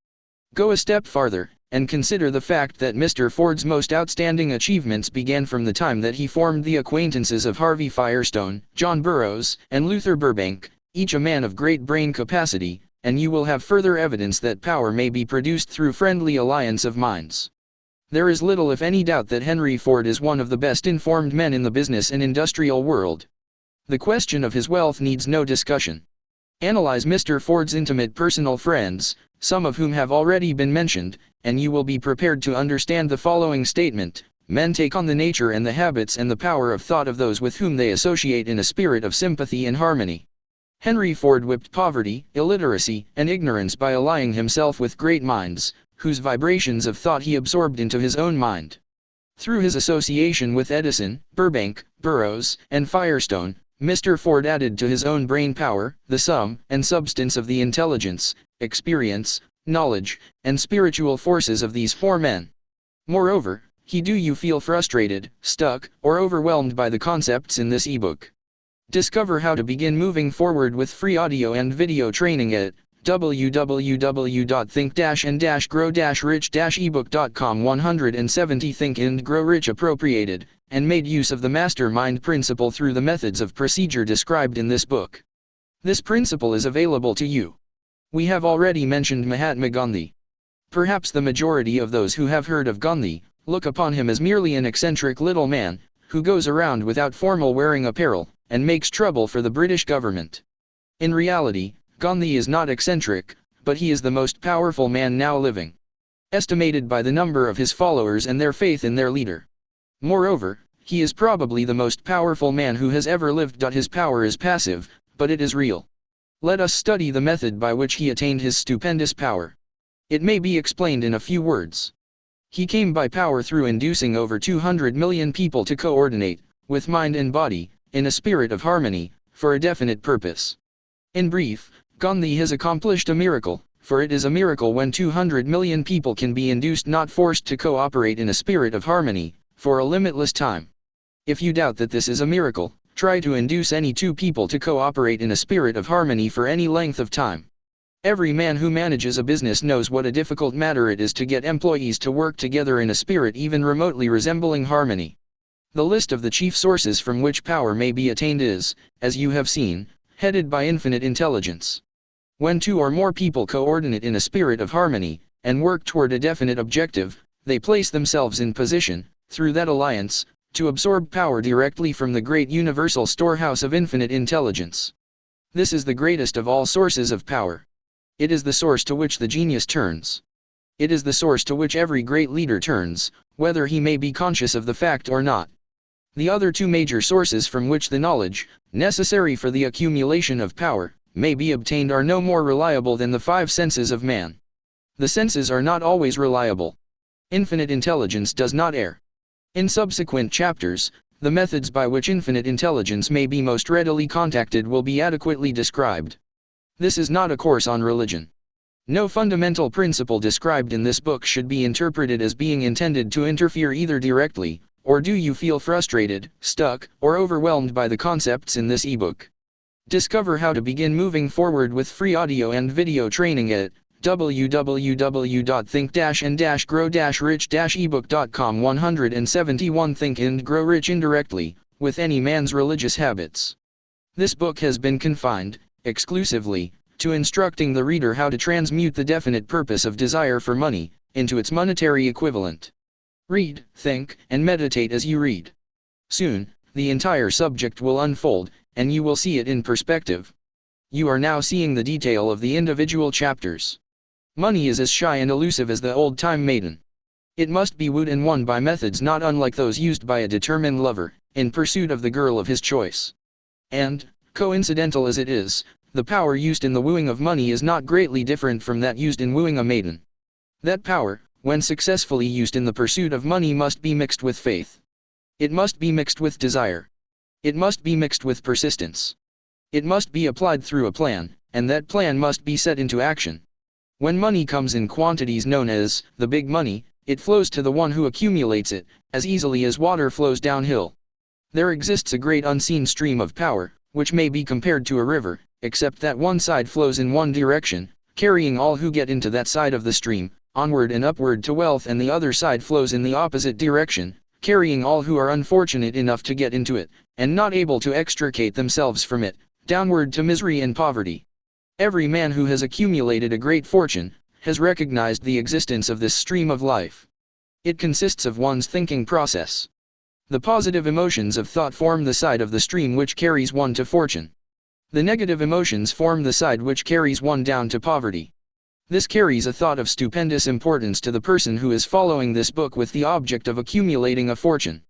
Go a step farther, and consider the fact that Mr. Ford's most outstanding achievements began from the time that he formed the acquaintances of Harvey Firestone, John Burroughs, and Luther Burbank, each a man of great brain capacity, and you will have further evidence that power may be produced through friendly alliance of minds. There is little if any doubt that Henry Ford is one of the best informed men in the business and industrial world. The question of his wealth needs no discussion. Analyze Mr. Ford's intimate personal friends, some of whom have already been mentioned, and you will be prepared to understand the following statement: men take on the nature and the habits and the power of thought of those with whom they associate in a spirit of sympathy and harmony. Henry Ford whipped poverty, illiteracy, and ignorance by allying himself with great minds, whose vibrations of thought he absorbed into his own mind. Through his association with Edison, Burbank, Burroughs, and Firestone, Mr. Ford added to his own brain power, the sum and substance of the intelligence, experience, knowledge, and spiritual forces of these four men. Moreover, do you feel frustrated, stuck, or overwhelmed by the concepts in this ebook? Discover how to begin moving forward with free audio and video training at www.think-and-grow-rich-ebook.com. 170 Think and Grow Rich appropriated and made use of the mastermind principle through the methods of procedure described in this book. This principle is available to you. We have already mentioned Mahatma Gandhi. Perhaps the majority of those who have heard of Gandhi look upon him as merely an eccentric little man who goes around without formal wearing apparel and makes trouble for the British government. In reality, Gandhi is not eccentric, but he is the most powerful man now living, estimated by the number of his followers and their faith in their leader. Moreover, he is probably the most powerful man who has ever lived. His power is passive, but it is real. Let us study the method by which he attained his stupendous power. It may be explained in a few words. He came by power through inducing over 200 million people to coordinate, with mind and body, in a spirit of harmony, for a definite purpose. In brief, Gandhi has accomplished a miracle, for it is a miracle when 200 million people can be induced, not forced, to cooperate in a spirit of harmony, for a limitless time. If you doubt that this is a miracle, try to induce any two people to cooperate in a spirit of harmony for any length of time. Every man who manages a business knows what a difficult matter it is to get employees to work together in a spirit even remotely resembling harmony. The list of the chief sources from which power may be attained is, as you have seen, headed by infinite intelligence. When two or more people coordinate in a spirit of harmony, and work toward a definite objective, they place themselves in position, through that alliance, to absorb power directly from the great universal storehouse of infinite intelligence. This is the greatest of all sources of power. It is the source to which the genius turns. It is the source to which every great leader turns, whether he may be conscious of the fact or not. The other two major sources from which the knowledge, necessary for the accumulation of power, may be obtained are no more reliable than the five senses of man. The senses are not always reliable. Infinite intelligence does not err. In subsequent chapters, the methods by which infinite intelligence may be most readily contacted will be adequately described. This is not a course on religion. No fundamental principle described in this book should be interpreted as being intended to interfere either directly, or do you feel frustrated, stuck, or overwhelmed by the concepts in this ebook. Discover how to begin moving forward with free audio and video training at www.think-and-grow-rich-ebook.com. 171 Think and Grow Rich indirectly, with any man's religious habits. This book has been confined, exclusively, to instructing the reader how to transmute the definite purpose of desire for money, into its monetary equivalent. Read, think, and meditate as you read. Soon, the entire subject will unfold, and you will see it in perspective. You are now seeing the detail of the individual chapters. Money is as shy and elusive as the old-time maiden. It must be wooed and won by methods not unlike those used by a determined lover, in pursuit of the girl of his choice. And, coincidental as it is, the power used in the wooing of money is not greatly different from that used in wooing a maiden. That power, when successfully used in the pursuit of money, must be mixed with faith. It must be mixed with desire. It must be mixed with persistence. It must be applied through a plan, and that plan must be set into action. When money comes in quantities known as the big money, it flows to the one who accumulates it, as easily as water flows downhill. There exists a great unseen stream of power, which may be compared to a river, except that one side flows in one direction, carrying all who get into that side of the stream, onward and upward to wealth, and the other side flows in the opposite direction, carrying all who are unfortunate enough to get into it, and not able to extricate themselves from it, downward to misery and poverty. Every man who has accumulated a great fortune, has recognized the existence of this stream of life. It consists of one's thinking process. The positive emotions of thought form the side of the stream which carries one to fortune. The negative emotions form the side which carries one down to poverty. This carries a thought of stupendous importance to the person who is following this book with the object of accumulating a fortune.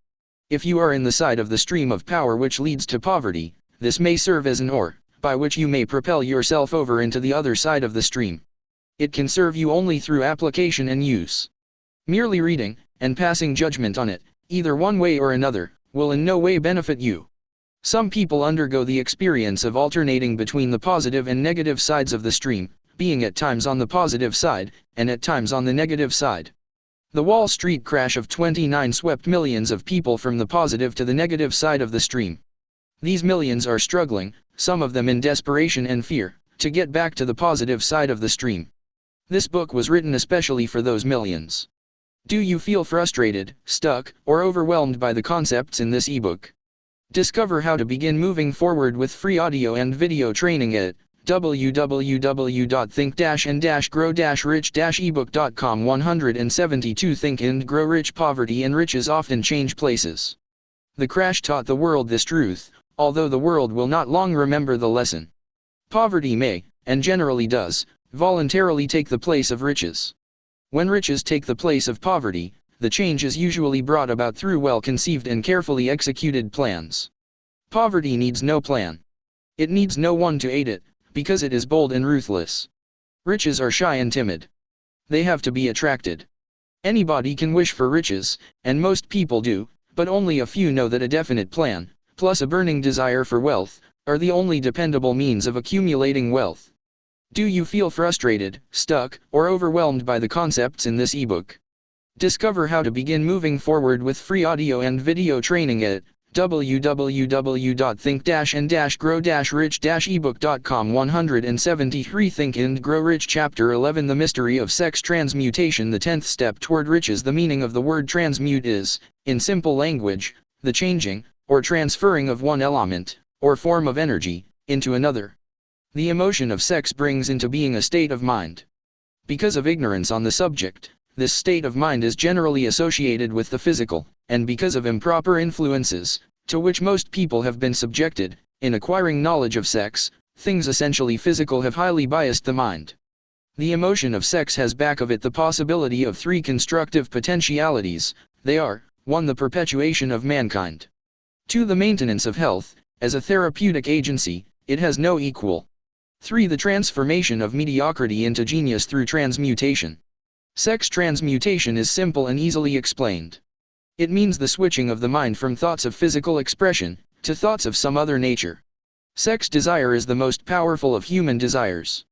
If you are in the side of the stream of power which leads to poverty, this may serve as an oar, by which you may propel yourself over into the other side of the stream. It can serve you only through application and use. Merely reading, and passing judgment on it, either one way or another, will in no way benefit you. Some people undergo the experience of alternating between the positive and negative sides of the stream, being at times on the positive side, and at times on the negative side. The Wall Street crash of '29 swept millions of people from the positive to the negative side of the stream. These millions are struggling, some of them in desperation and fear, to get back to the positive side of the stream. This book was written especially for those millions. Do you feel frustrated, stuck, or overwhelmed by the concepts in this ebook? Discover how to begin moving forward with free audio and video training at www.think-and-grow-rich-ebook.com. 172 Think and Grow Rich. Poverty and riches often change places. The crash taught the world this truth, although the world will not long remember the lesson. Poverty may, and generally does, voluntarily take the place of riches. When riches take the place of poverty, the change is usually brought about through well-conceived and carefully executed plans. Poverty needs no plan. It needs no one to aid it, because it is bold and ruthless. Riches are shy and timid. They have to be attracted. Anybody can wish for riches, and most people do, but only a few know that a definite plan, plus a burning desire for wealth, are the only dependable means of accumulating wealth. Do you feel frustrated, stuck, or overwhelmed by the concepts in this ebook? Discover how to begin moving forward with free audio and video training at www.think-and-grow-rich-ebook.com. 173 Think and Grow Rich. Chapter 11 The Mystery of Sex Transmutation. The 10th step toward riches. The meaning of the word transmute is, in simple language, the changing, or transferring of one element, or form of energy, into another. The emotion of sex brings into being a state of mind. Because of ignorance on the subject, this state of mind is generally associated with the physical, and because of improper influences, to which most people have been subjected, in acquiring knowledge of sex, things essentially physical have highly biased the mind. The emotion of sex has back of it the possibility of three constructive potentialities. They are, 1. The perpetuation of mankind. 2. The maintenance of health. As a therapeutic agency, it has no equal. 3. The transformation of mediocrity into genius through transmutation. Sex transmutation is simple and easily explained. It means the switching of the mind from thoughts of physical expression, to thoughts of some other nature. Sex desire is the most powerful of human desires.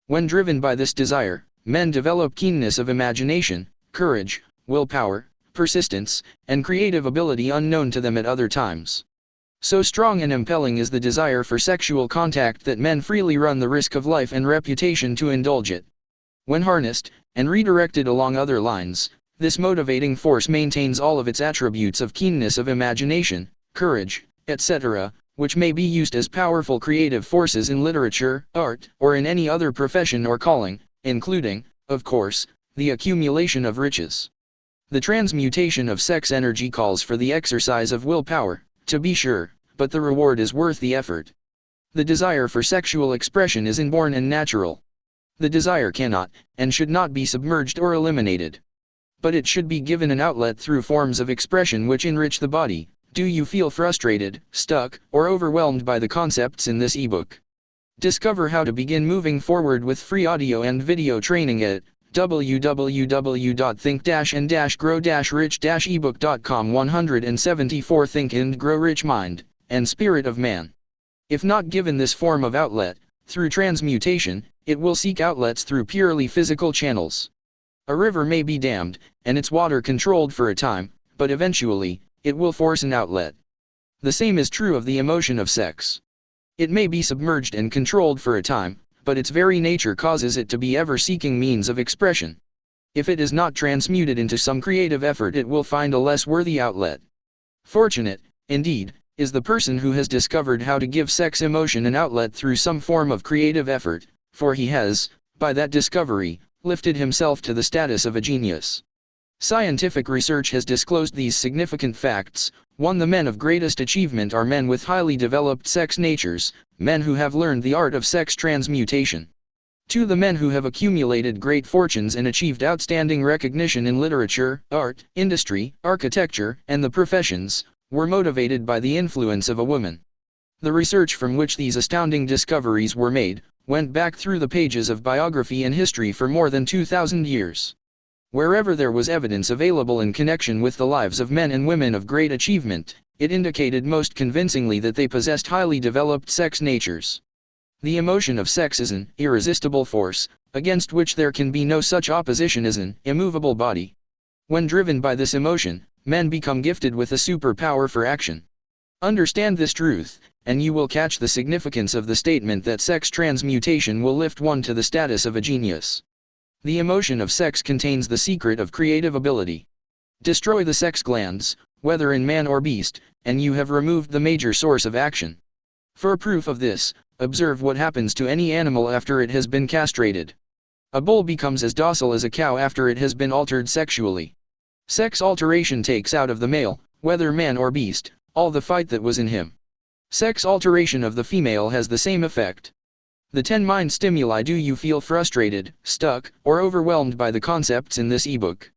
When driven by this desire, men develop keenness of imagination, courage, willpower, persistence, and creative ability unknown to them at other times. So strong and impelling is the desire for sexual contact that men freely run the risk of life and reputation to indulge it. When harnessed, and redirected along other lines, this motivating force maintains all of its attributes of keenness of imagination, courage, etc., which may be used as powerful creative forces in literature, art, or in any other profession or calling, including, of course, the accumulation of riches. The transmutation of sex energy calls for the exercise of willpower, to be sure, but the reward is worth the effort. The desire for sexual expression is inborn and natural. The desire cannot, and should not be submerged or eliminated. But it should be given an outlet through forms of expression which enrich the body. Do you feel frustrated, stuck, or overwhelmed by the concepts in this ebook? Discover how to begin moving forward with free audio and video training at www.think-and-grow-rich-ebook.com. 174 Think and Grow Rich. Mind, and Spirit of Man. If not given this form of outlet, through transmutation, it will seek outlets through purely physical channels. A river may be dammed, and its water controlled for a time, but eventually, it will force an outlet. The same is true of the emotion of sex. It may be submerged and controlled for a time, but its very nature causes it to be ever seeking means of expression. If it is not transmuted into some creative effort, it will find a less worthy outlet. Fortunate, indeed, is the person who has discovered how to give sex emotion an outlet through some form of creative effort, for he has, by that discovery, lifted himself to the status of a genius. Scientific research has disclosed these significant facts. 1. The men of greatest achievement are men with highly developed sex natures, men who have learned the art of sex transmutation. 2. The men who have accumulated great fortunes and achieved outstanding recognition in literature, art, industry, architecture, and the professions, were motivated by the influence of a woman. The research from which these astounding discoveries were made, went back through the pages of biography and history for more than 2,000 years. Wherever there was evidence available in connection with the lives of men and women of great achievement, it indicated most convincingly that they possessed highly developed sex natures. The emotion of sex is an irresistible force, against which there can be no such opposition as an immovable body. When driven by this emotion, men become gifted with a superpower for action. Understand this truth, and you will catch the significance of the statement that sex transmutation will lift one to the status of a genius. The emotion of sex contains the secret of creative ability. Destroy the sex glands, whether in man or beast, and you have removed the major source of action. For proof of this, observe what happens to any animal after it has been castrated. A bull becomes as docile as a cow after it has been altered sexually. Sex alteration takes out of the male, whether man or beast, all the fight that was in him. Sex alteration of the female has the same effect. The 10 mind stimuli. Do you feel frustrated, stuck, or overwhelmed by the concepts in this ebook?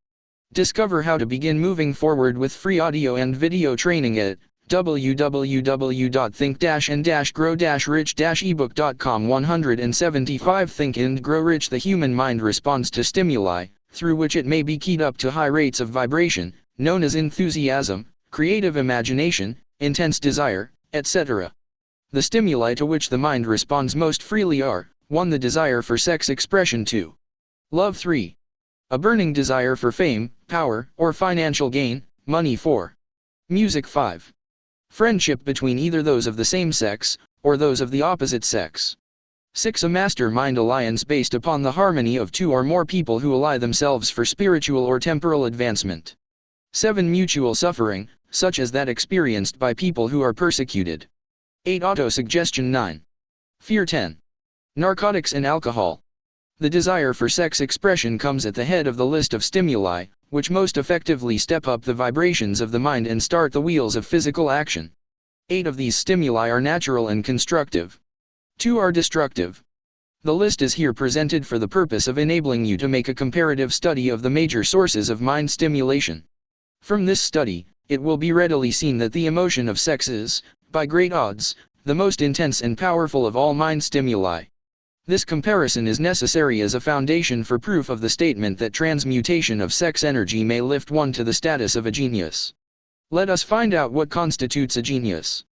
Discover how to begin moving forward with free audio and video training at www.think-and-grow-rich-ebook.com. 175 Think and Grow Rich. The human mind responds to stimuli, through which it may be keyed up to high rates of vibration, known as enthusiasm, creative imagination, intense desire, etc. The stimuli to which the mind responds most freely are: 1. The desire for sex expression. 2. Love. 3. A burning desire for fame, power, or financial gain, money. 4. Music. 5. Friendship between either those of the same sex, or those of the opposite sex. 6. A master-mind alliance based upon the harmony of 2 or more people who ally themselves for spiritual or temporal advancement. 7. Mutual suffering, such as that experienced by people who are persecuted. 8. Autosuggestion. 9. Fear. 10. Narcotics and alcohol. The desire for sex expression comes at the head of the list of stimuli, which most effectively step up the vibrations of the mind and start the wheels of physical action. 8 of these stimuli are natural and constructive. 2 are destructive. The list is here presented for the purpose of enabling you to make a comparative study of the major sources of mind stimulation. From this study, it will be readily seen that the emotion of sex is, by great odds, the most intense and powerful of all mind stimuli. This comparison is necessary as a foundation for proof of the statement that transmutation of sex energy may lift one to the status of a genius. Let us find out what constitutes a genius.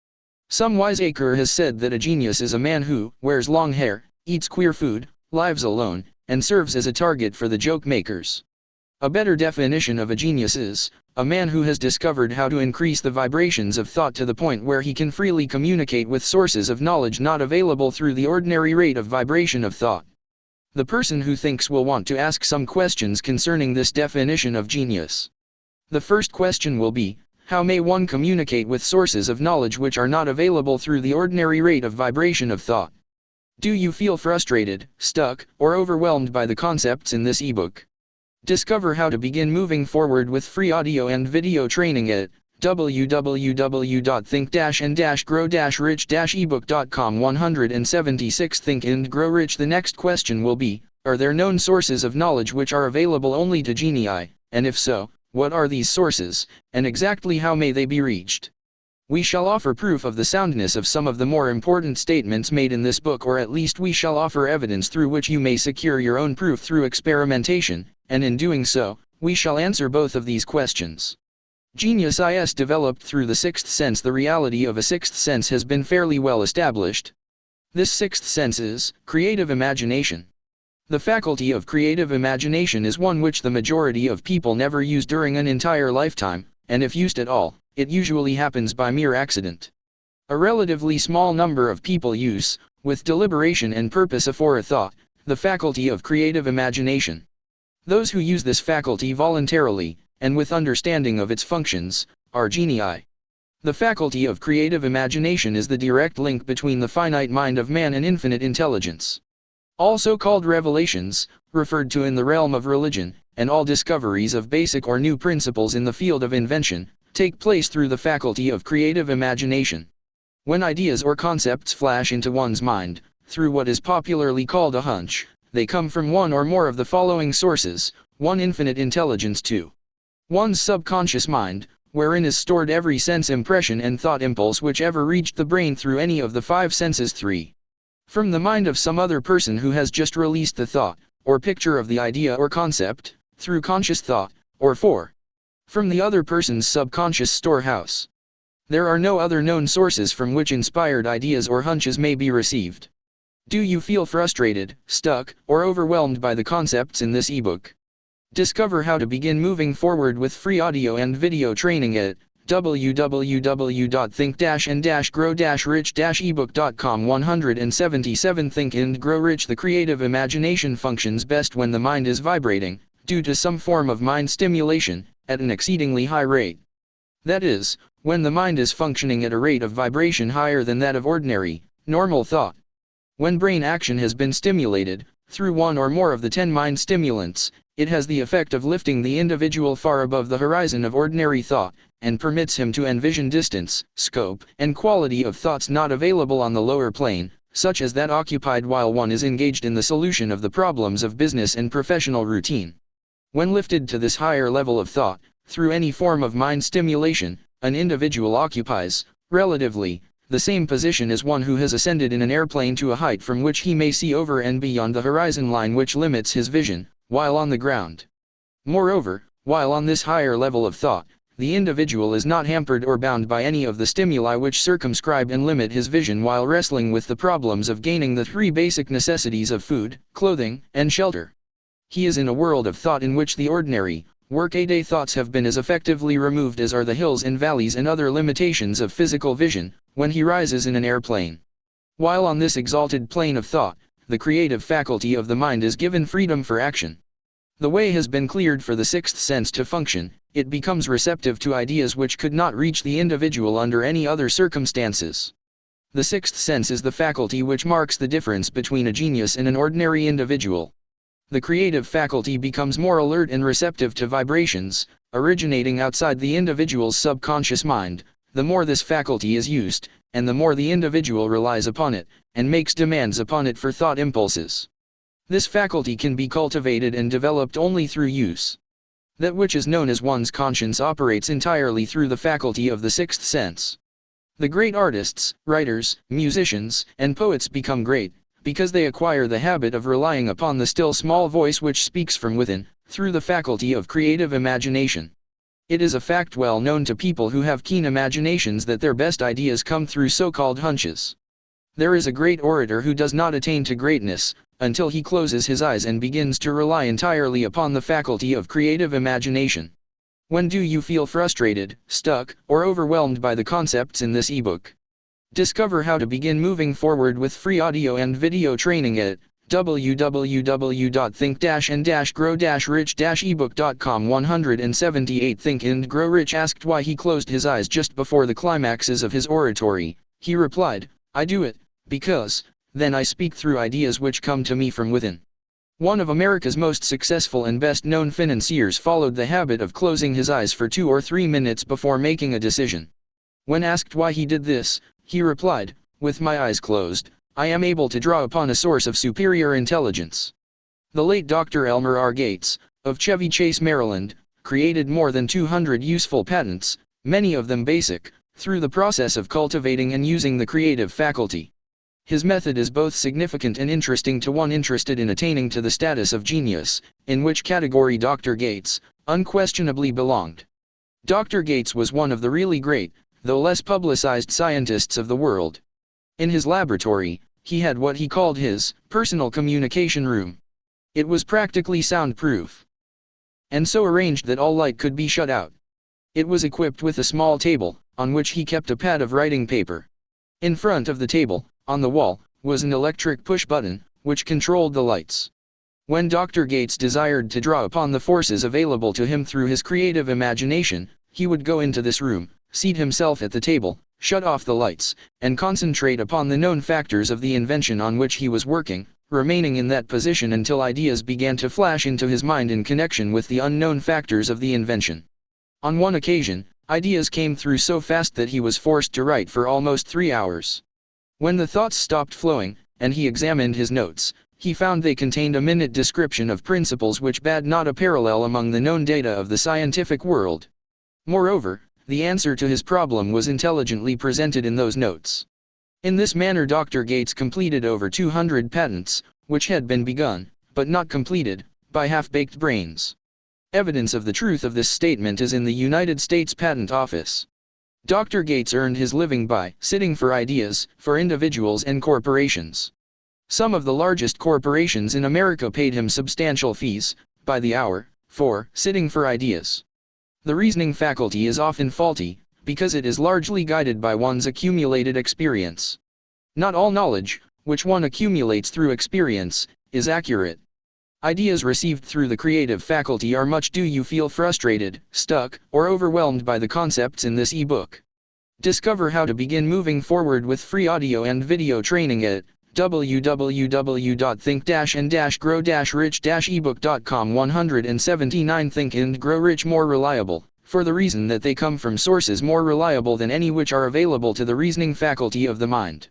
Some wiseacre has said that a genius is a man who wears long hair, eats queer food, lives alone, and serves as a target for the joke makers. A better definition of a genius is a man who has discovered how to increase the vibrations of thought to the point where he can freely communicate with sources of knowledge not available through the ordinary rate of vibration of thought. The person who thinks will want to ask some questions concerning this definition of genius. The first question will be, how may one communicate with sources of knowledge which are not available through the ordinary rate of vibration of thought? Do you feel frustrated, stuck, or overwhelmed by the concepts in this ebook? Discover how to begin moving forward with free audio and video training at www.think-and-grow-rich-ebook.com. 176 Think and Grow Rich. The next question will be, are there known sources of knowledge which are available only to genii, and if so, what are these sources, and exactly how may they be reached? We shall offer proof of the soundness of some of the more important statements made in this book, or at least we shall offer evidence through which you may secure your own proof through experimentation, and in doing so, we shall answer both of these questions. Genius is developed through the sixth sense. The reality of a sixth sense has been fairly well established. This sixth sense is creative imagination. The faculty of creative imagination is one which the majority of people never use during an entire lifetime, and if used at all, it usually happens by mere accident. A relatively small number of people use, with deliberation and purpose aforethought, the faculty of creative imagination. Those who use this faculty voluntarily, and with understanding of its functions, are genii. The faculty of creative imagination is the direct link between the finite mind of man and infinite intelligence. Also called revelations, referred to in the realm of religion, and all discoveries of basic or new principles in the field of invention, take place through the faculty of creative imagination. When ideas or concepts flash into one's mind, through what is popularly called a hunch, they come from one or more of the following sources: 1. Infinite intelligence. 2. One's subconscious mind, wherein is stored every sense impression and thought impulse which ever reached the brain through any of the 5 senses. 3. From the mind of some other person who has just released the thought, or picture of the idea or concept, through conscious thought. Or 4. From the other person's subconscious storehouse. There are no other known sources from which inspired ideas or hunches may be received. Do you feel frustrated, stuck, or overwhelmed by the concepts in this ebook? Discover how to begin moving forward with free audio and video training at www.think-and-grow-rich-ebook.com. 177 Think and Grow Rich. The creative imagination functions best when the mind is vibrating, due to some form of mind stimulation, at an exceedingly high rate. That is, when the mind is functioning at a rate of vibration higher than that of ordinary, normal thought. When brain action has been stimulated, through one or more of the 10 mind stimulants, it has the effect of lifting the individual far above the horizon of ordinary thought, and permits him to envision distance, scope, and quality of thoughts not available on the lower plane, such as that occupied while one is engaged in the solution of the problems of business and professional routine. When lifted to this higher level of thought, through any form of mind stimulation, an individual occupies, relatively, the same position as one who has ascended in an airplane to a height from which he may see over and beyond the horizon line which limits his vision, while on the ground. Moreover, while on this higher level of thought, the individual is not hampered or bound by any of the stimuli which circumscribe and limit his vision while wrestling with the problems of gaining the 3 basic necessities of food, clothing, and shelter. He is in a world of thought in which the ordinary, workaday thoughts have been as effectively removed as are the hills and valleys and other limitations of physical vision, when he rises in an airplane. While on this exalted plane of thought, the creative faculty of the mind is given freedom for action. The way has been cleared for the 6th sense to function. It becomes receptive to ideas which could not reach the individual under any other circumstances. The 6th sense is the faculty which marks the difference between a genius and an ordinary individual. The creative faculty becomes more alert and receptive to vibrations, originating outside the individual's subconscious mind, the more this faculty is used, and the more the individual relies upon it, and makes demands upon it for thought impulses. This faculty can be cultivated and developed only through use. That which is known as one's conscience operates entirely through the faculty of the 6th sense. The great artists, writers, musicians, and poets become great, because they acquire the habit of relying upon the still small voice which speaks from within, through the faculty of creative imagination. It is a fact well known to people who have keen imaginations that their best ideas come through so-called hunches. There is a great orator who does not attain to greatness, until he closes his eyes and begins to rely entirely upon the faculty of creative imagination. When do you feel frustrated, stuck, or overwhelmed by the concepts in this ebook? Discover how to begin moving forward with free audio and video training at www.think-and-grow-rich-ebook.com. 178 Think and Grow Rich. Asked why he closed his eyes just before the climaxes of his oratory, he replied, "I do it, because, then I speak through ideas which come to me from within." One of America's most successful and best-known financiers followed the habit of closing his eyes for 2 or 3 minutes before making a decision. When asked why he did this, he replied, "With my eyes closed, I am able to draw upon a source of superior intelligence." The late Dr. Elmer R. Gates, of Chevy Chase, Maryland, created more than 200 useful patents, many of them basic, through the process of cultivating and using the creative faculty. His method is both significant and interesting to one interested in attaining to the status of genius, in which category Dr. Gates unquestionably belonged. Dr. Gates was one of the really great, though less publicized scientists of the world. In his laboratory, he had what he called his personal communication room. It was practically soundproof, and so arranged that all light could be shut out. It was equipped with a small table, on which he kept a pad of writing paper. In front of the table, on the wall, was an electric push button, which controlled the lights. When Dr. Gates desired to draw upon the forces available to him through his creative imagination, he would go into this room, seat himself at the table, shut off the lights, and concentrate upon the known factors of the invention on which he was working, remaining in that position until ideas began to flash into his mind in connection with the unknown factors of the invention. On one occasion, ideas came through so fast that he was forced to write for almost 3 hours. When the thoughts stopped flowing, and he examined his notes, he found they contained a minute description of principles which bade not a parallel among the known data of the scientific world. Moreover, the answer to his problem was intelligently presented in those notes. In this manner Dr. Gates completed over 200 patents, which had been begun, but not completed, by half-baked brains. Evidence of the truth of this statement is in the United States Patent Office. Dr. Gates earned his living by sitting for ideas for individuals and corporations. Some of the largest corporations in America paid him substantial fees, by the hour, for sitting for ideas. The reasoning faculty is often faulty, because it is largely guided by one's accumulated experience. Not all knowledge, which one accumulates through experience, is accurate. Ideas received through the creative faculty are much. Do you feel frustrated, stuck, or overwhelmed by the concepts in this ebook? Discover how to begin moving forward with free audio and video training at www.think-and-grow-rich-ebook.com. 179 Think and Grow Rich more reliable, for the reason that they come from sources more reliable than any which are available to the reasoning faculty of the mind.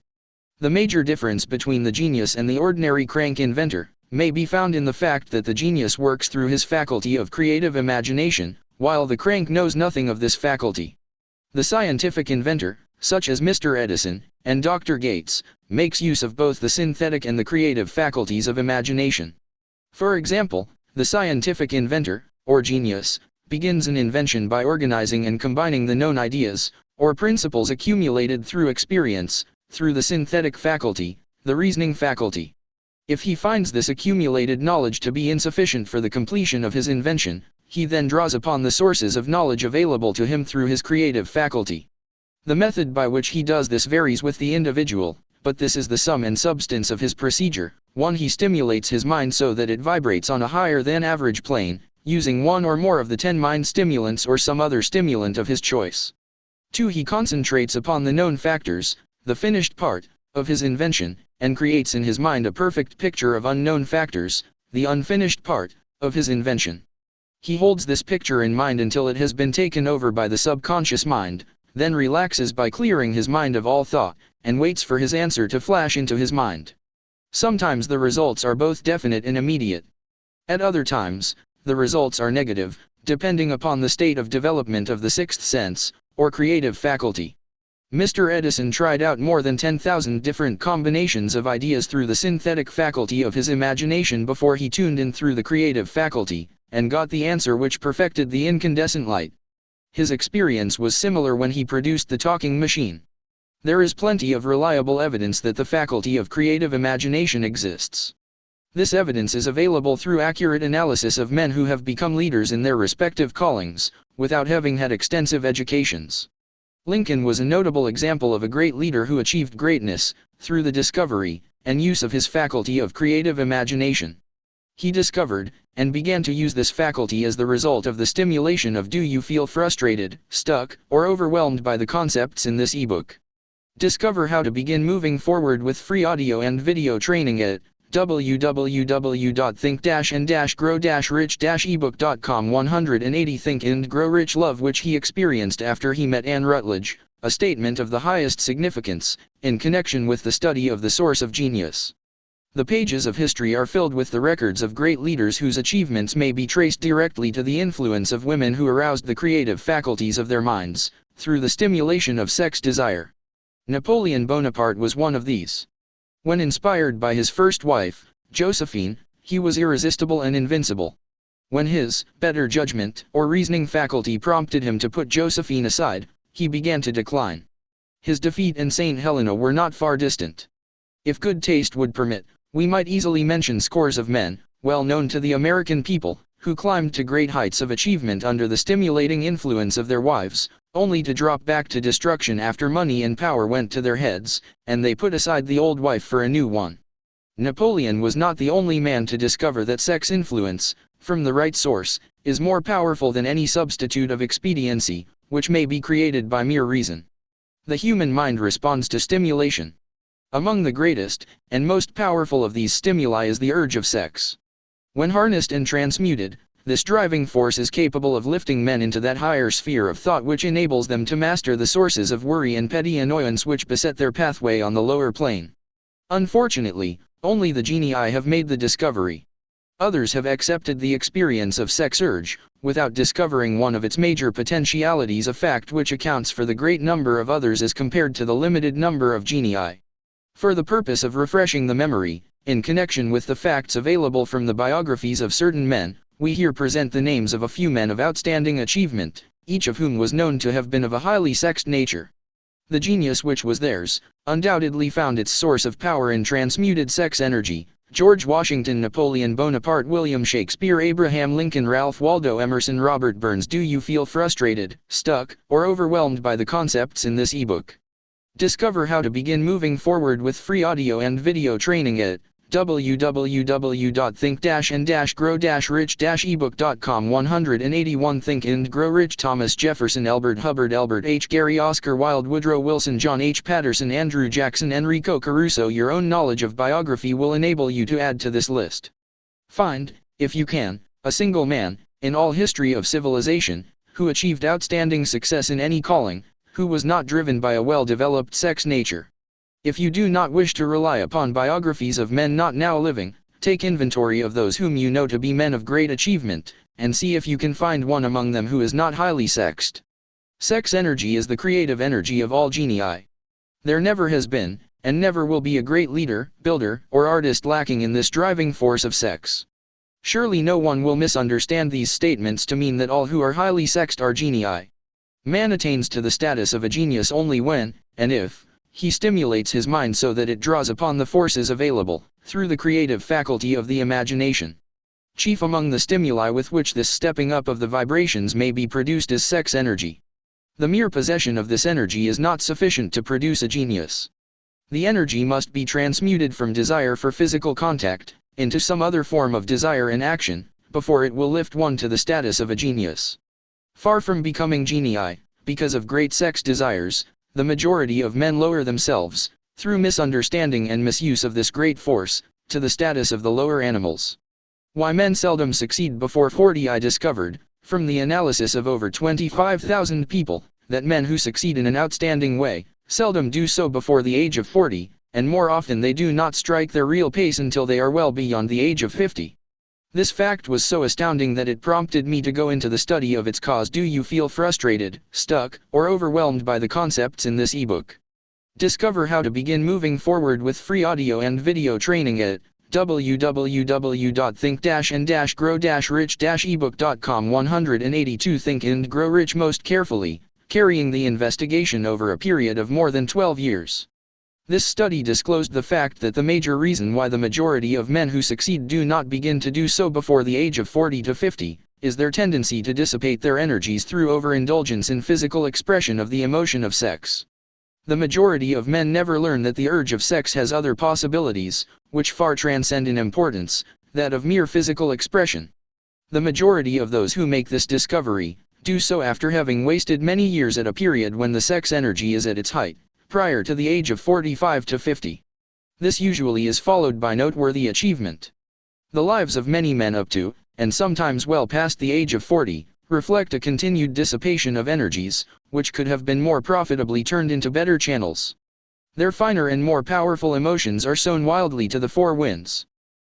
The major difference between the genius and the ordinary crank inventor may be found in the fact that the genius works through his faculty of creative imagination, while the crank knows nothing of this faculty. The scientific inventor, such as Mr. Edison and Dr. Gates, makes use of both the synthetic and the creative faculties of imagination. For example, the scientific inventor, or genius, begins an invention by organizing and combining the known ideas, or principles accumulated through experience, through the synthetic faculty, the reasoning faculty. If he finds this accumulated knowledge to be insufficient for the completion of his invention, he then draws upon the sources of knowledge available to him through his creative faculty. The method by which he does this varies with the individual, but this is the sum and substance of his procedure. 1. He stimulates his mind so that it vibrates on a higher than average plane, using one or more of the 10 mind stimulants or some other stimulant of his choice. 2. He concentrates upon the known factors, the finished part, of his invention, and creates in his mind a perfect picture of unknown factors, the unfinished part, of his invention. He holds this picture in mind until it has been taken over by the subconscious mind, then relaxes by clearing his mind of all thought, and waits for his answer to flash into his mind. Sometimes the results are both definite and immediate. At other times, the results are negative, depending upon the state of development of the sixth sense, or creative faculty. Mr. Edison tried out more than 10,000 different combinations of ideas through the synthetic faculty of his imagination before he tuned in through the creative faculty, and got the answer which perfected the incandescent light. His experience was similar when he produced the talking machine. There is plenty of reliable evidence that the faculty of creative imagination exists. This evidence is available through accurate analysis of men who have become leaders in their respective callings, without having had extensive educations. Lincoln was a notable example of a great leader who achieved greatness through the discovery and use of his faculty of creative imagination. He discovered and began to use this faculty as the result of the stimulation of. Do you feel frustrated, stuck, or overwhelmed by the concepts in this ebook? Discover how to begin moving forward with free audio and video training at www.think-and-grow-rich-ebook.com. 180 Think and Grow Rich Love which he experienced after he met Anne Rutledge, a statement of the highest significance, in connection with the study of the source of genius. The pages of history are filled with the records of great leaders whose achievements may be traced directly to the influence of women who aroused the creative faculties of their minds, through the stimulation of sex desire. Napoleon Bonaparte was one of these. When inspired by his first wife, Josephine, he was irresistible and invincible. When his better judgment or reasoning faculty prompted him to put Josephine aside, he began to decline. His defeat and Saint Helena were not far distant. If good taste would permit, we might easily mention scores of men, well known to the American people, who climbed to great heights of achievement under the stimulating influence of their wives, only to drop back to destruction after money and power went to their heads, and they put aside the old wife for a new one. Napoleon was not the only man to discover that sex influence, from the right source, is more powerful than any substitute of expediency, which may be created by mere reason. The human mind responds to stimulation. Among the greatest, and most powerful of these stimuli is the urge of sex. When harnessed and transmuted, this driving force is capable of lifting men into that higher sphere of thought which enables them to master the sources of worry and petty annoyance which beset their pathway on the lower plane. Unfortunately, only the genii have made the discovery. Others have accepted the experience of sex urge, without discovering one of its major potentialities, a fact which accounts for the great number of others as compared to the limited number of genii. For the purpose of refreshing the memory, in connection with the facts available from the biographies of certain men, we here present the names of a few men of outstanding achievement, each of whom was known to have been of a highly sexed nature. The genius which was theirs, undoubtedly found its source of power in transmuted sex energy. George Washington, Napoleon Bonaparte, William Shakespeare, Abraham Lincoln, Ralph Waldo Emerson, Robert Burns. Do you feel frustrated, stuck, or overwhelmed by the concepts in this ebook? Discover how to begin moving forward with free audio and video training at www.think-and-grow-rich-ebook.com. 181 Think and Grow Rich. Thomas Jefferson, Albert Hubbard, Albert H. Gary, Oscar Wilde, Woodrow Wilson, John H. Patterson, Andrew Jackson, Enrico Caruso. Your own knowledge of biography will enable you to add to this list. Find, if you can, a single man, in all history of civilization, who achieved outstanding success in any calling, who was not driven by a well-developed sex nature. If you do not wish to rely upon biographies of men not now living, take inventory of those whom you know to be men of great achievement, and see if you can find one among them who is not highly sexed. Sex energy is the creative energy of all genii. There never has been, and never will be, a great leader, builder, or artist lacking in this driving force of sex. Surely no one will misunderstand these statements to mean that all who are highly sexed are genii. Man attains to the status of a genius only when, and if, he stimulates his mind so that it draws upon the forces available, through the creative faculty of the imagination. Chief among the stimuli with which this stepping up of the vibrations may be produced is sex energy. The mere possession of this energy is not sufficient to produce a genius. The energy must be transmuted from desire for physical contact, into some other form of desire and action, before it will lift one to the status of a genius. Far from becoming genii, because of great sex desires, the majority of men lower themselves, through misunderstanding and misuse of this great force, to the status of the lower animals. Why men seldom succeed before 40? I discovered, from the analysis of over 25,000 people, that men who succeed in an outstanding way, seldom do so before the age of 40, and more often they do not strike their real pace until they are well beyond the age of 50. This fact was so astounding that it prompted me to go into the study of its cause. Do you feel frustrated, stuck, or overwhelmed by the concepts in this ebook? Discover how to begin moving forward with free audio and video training at www.think-and-grow-rich-ebook.com. 182 Think and Grow Rich. Most carefully, carrying the investigation over a period of more than 12 years. This study disclosed the fact that the major reason why the majority of men who succeed do not begin to do so before the age of 40 to 50, is their tendency to dissipate their energies through overindulgence in physical expression of the emotion of sex. The majority of men never learn that the urge of sex has other possibilities, which far transcend in importance, that of mere physical expression. The majority of those who make this discovery, do so after having wasted many years at a period when the sex energy is at its height, prior to the age of 45 to 50. This usually is followed by noteworthy achievement. The lives of many men up to, and sometimes well past the age of 40, reflect a continued dissipation of energies, which could have been more profitably turned into better channels. Their finer and more powerful emotions are sown wildly to the four winds.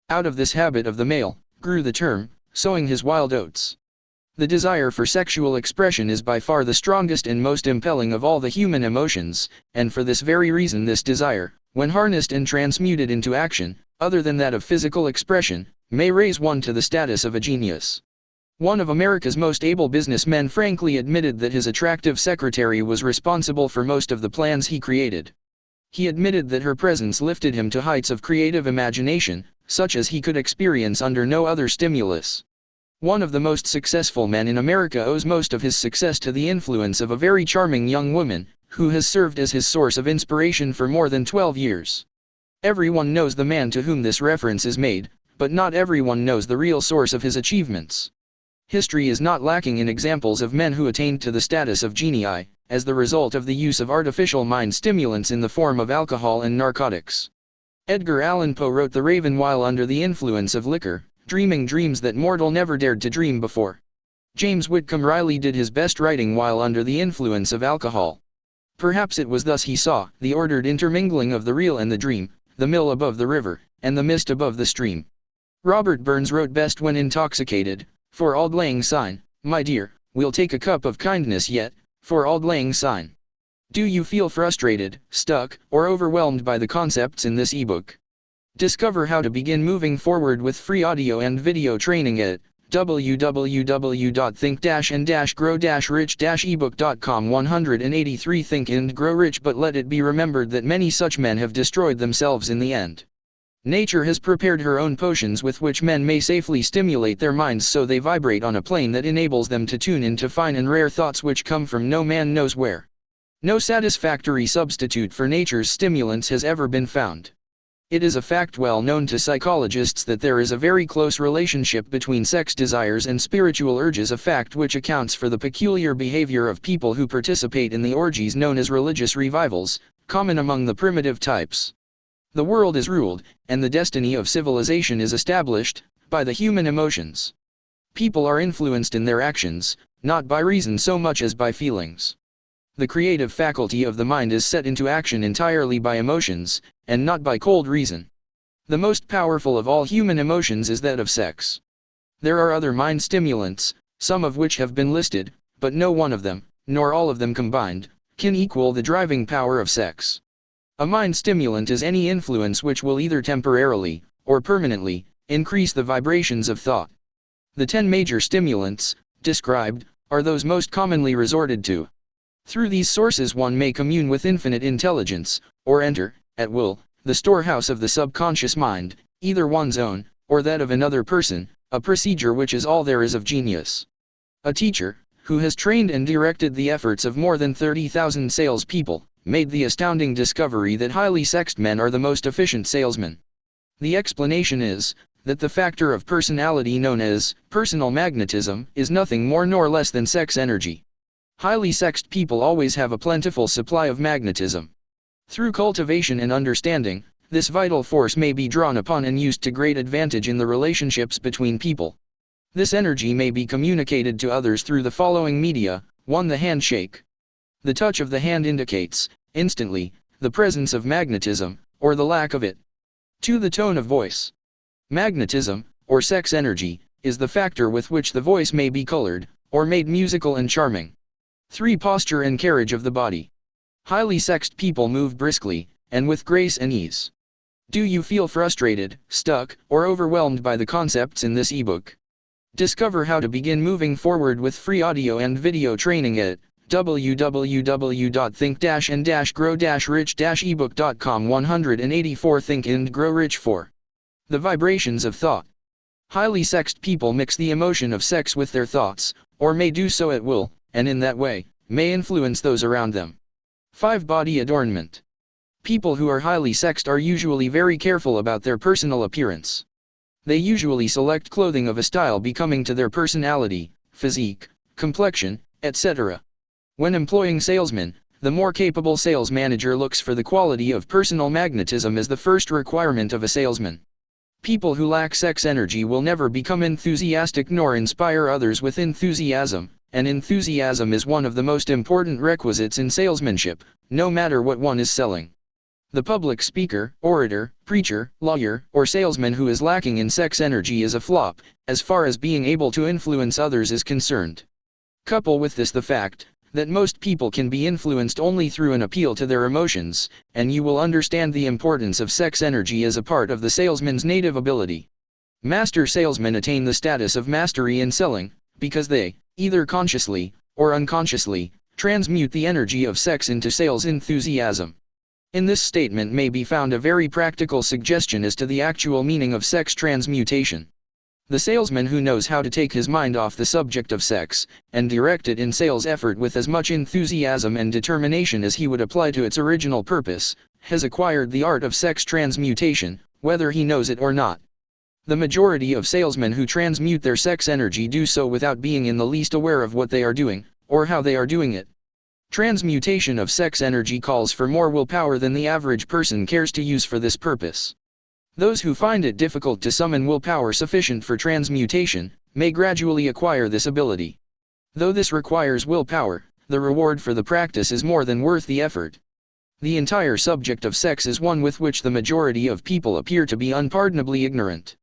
Out of this habit of the male, grew the term, sowing his wild oats. The desire for sexual expression is by far the strongest and most impelling of all the human emotions, and for this very reason this desire, when harnessed and transmuted into action, other than that of physical expression, may raise one to the status of a genius. One of America's most able businessmen frankly admitted that his attractive secretary was responsible for most of the plans he created. He admitted that her presence lifted him to heights of creative imagination, such as he could experience under no other stimulus. One of the most successful men in America owes most of his success to the influence of a very charming young woman, who has served as his source of inspiration for more than 12 years. Everyone knows the man to whom this reference is made, but not everyone knows the real source of his achievements. History is not lacking in examples of men who attained to the status of genii, as the result of the use of artificial mind stimulants in the form of alcohol and narcotics. Edgar Allan Poe wrote The Raven while under the influence of liquor, dreaming dreams that mortal never dared to dream before. James Whitcomb Riley did his best writing while under the influence of alcohol. Perhaps it was thus he saw the ordered intermingling of the real and the dream, the mill above the river, and the mist above the stream. Robert Burns wrote best when intoxicated, for Auld Lang Syne, my dear, we'll take a cup of kindness yet, for Auld Lang Syne. Do you feel frustrated, stuck, or overwhelmed by the concepts in this ebook? Discover how to begin moving forward with free audio and video training at www.think-and-grow-rich-ebook.com. 183 Think and Grow Rich. But let it be remembered that many such men have destroyed themselves in the end. Nature has prepared her own potions with which men may safely stimulate their minds so they vibrate on a plane that enables them to tune into fine and rare thoughts which come from no man knows where. No satisfactory substitute for nature's stimulants has ever been found. It is a fact well known to psychologists that there is a very close relationship between sex desires and spiritual urges, a fact which accounts for the peculiar behavior of people who participate in the orgies known as religious revivals, common among the primitive types. The world is ruled, and the destiny of civilization is established, by the human emotions. People are influenced in their actions, not by reason so much as by feelings. The creative faculty of the mind is set into action entirely by emotions, and not by cold reason. The most powerful of all human emotions is that of sex. There are other mind stimulants, some of which have been listed, but no one of them, nor all of them combined, can equal the driving power of sex. A mind stimulant is any influence which will either temporarily, or permanently, increase the vibrations of thought. The 10 major stimulants, described, are those most commonly resorted to. Through these sources one may commune with infinite intelligence, or enter, at will, the storehouse of the subconscious mind, either one's own, or that of another person, a procedure which is all there is of genius. A teacher, who has trained and directed the efforts of more than 30,000 salespeople, made the astounding discovery that highly sexed men are the most efficient salesmen. The explanation is, that the factor of personality known as personal magnetism is nothing more nor less than sex energy. Highly sexed people always have a plentiful supply of magnetism. Through cultivation and understanding, this vital force may be drawn upon and used to great advantage in the relationships between people. This energy may be communicated to others through the following media. 1. The handshake. The touch of the hand indicates, instantly, the presence of magnetism, or the lack of it. 2. The tone of voice. Magnetism, or sex energy, is the factor with which the voice may be colored, or made musical and charming. 3. Posture and carriage of the body. Highly sexed people move briskly, and with grace and ease. Do you feel frustrated, stuck, or overwhelmed by the concepts in this ebook? Discover how to begin moving forward with free audio and video training at www.think-and-grow-rich-ebook.com. 184 Think and Grow Rich. 4. The vibrations of thought. Highly sexed people mix the emotion of sex with their thoughts, or may do so at will, and in that way, may influence those around them. 5. Body adornment. People who are highly sexed are usually very careful about their personal appearance. They usually select clothing of a style becoming to their personality, physique, complexion, etc. When employing salesmen, the more capable sales manager looks for the quality of personal magnetism as the first requirement of a salesman. People who lack sex energy will never become enthusiastic nor inspire others with enthusiasm, and enthusiasm is one of the most important requisites in salesmanship, no matter what one is selling. The public speaker, orator, preacher, lawyer, or salesman who is lacking in sex energy is a flop, as far as being able to influence others is concerned. Couple with this the fact that most people can be influenced only through an appeal to their emotions, and you will understand the importance of sex energy as a part of the salesman's native ability. Master salesmen attain the status of mastery in selling, because they, either consciously, or unconsciously, transmute the energy of sex into sales enthusiasm. In this statement may be found a very practical suggestion as to the actual meaning of sex transmutation. The salesman who knows how to take his mind off the subject of sex, and direct it in sales effort with as much enthusiasm and determination as he would apply to its original purpose, has acquired the art of sex transmutation, whether he knows it or not. The majority of salesmen who transmute their sex energy do so without being in the least aware of what they are doing, or how they are doing it. Transmutation of sex energy calls for more willpower than the average person cares to use for this purpose. Those who find it difficult to summon willpower sufficient for transmutation, may gradually acquire this ability. Though this requires willpower, the reward for the practice is more than worth the effort. The entire subject of sex is one with which the majority of people appear to be unpardonably ignorant.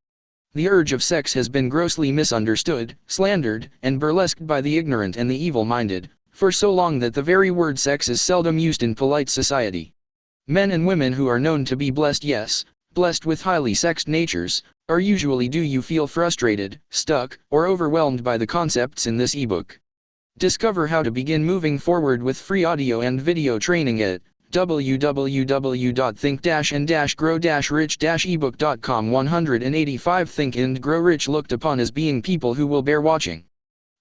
The urge of sex has been grossly misunderstood, slandered, and burlesqued by the ignorant and the evil-minded, for so long that the very word sex is seldom used in polite society. Men and women who are known to be blessed, yes, blessed with highly sexed natures, are usually do you feel frustrated, stuck, or overwhelmed by the concepts in this ebook. Discover how to begin moving forward with free audio and video training at www.think-and-grow-rich-ebook.com. 185 Think and Grow Rich looked upon as being people who will bear watching.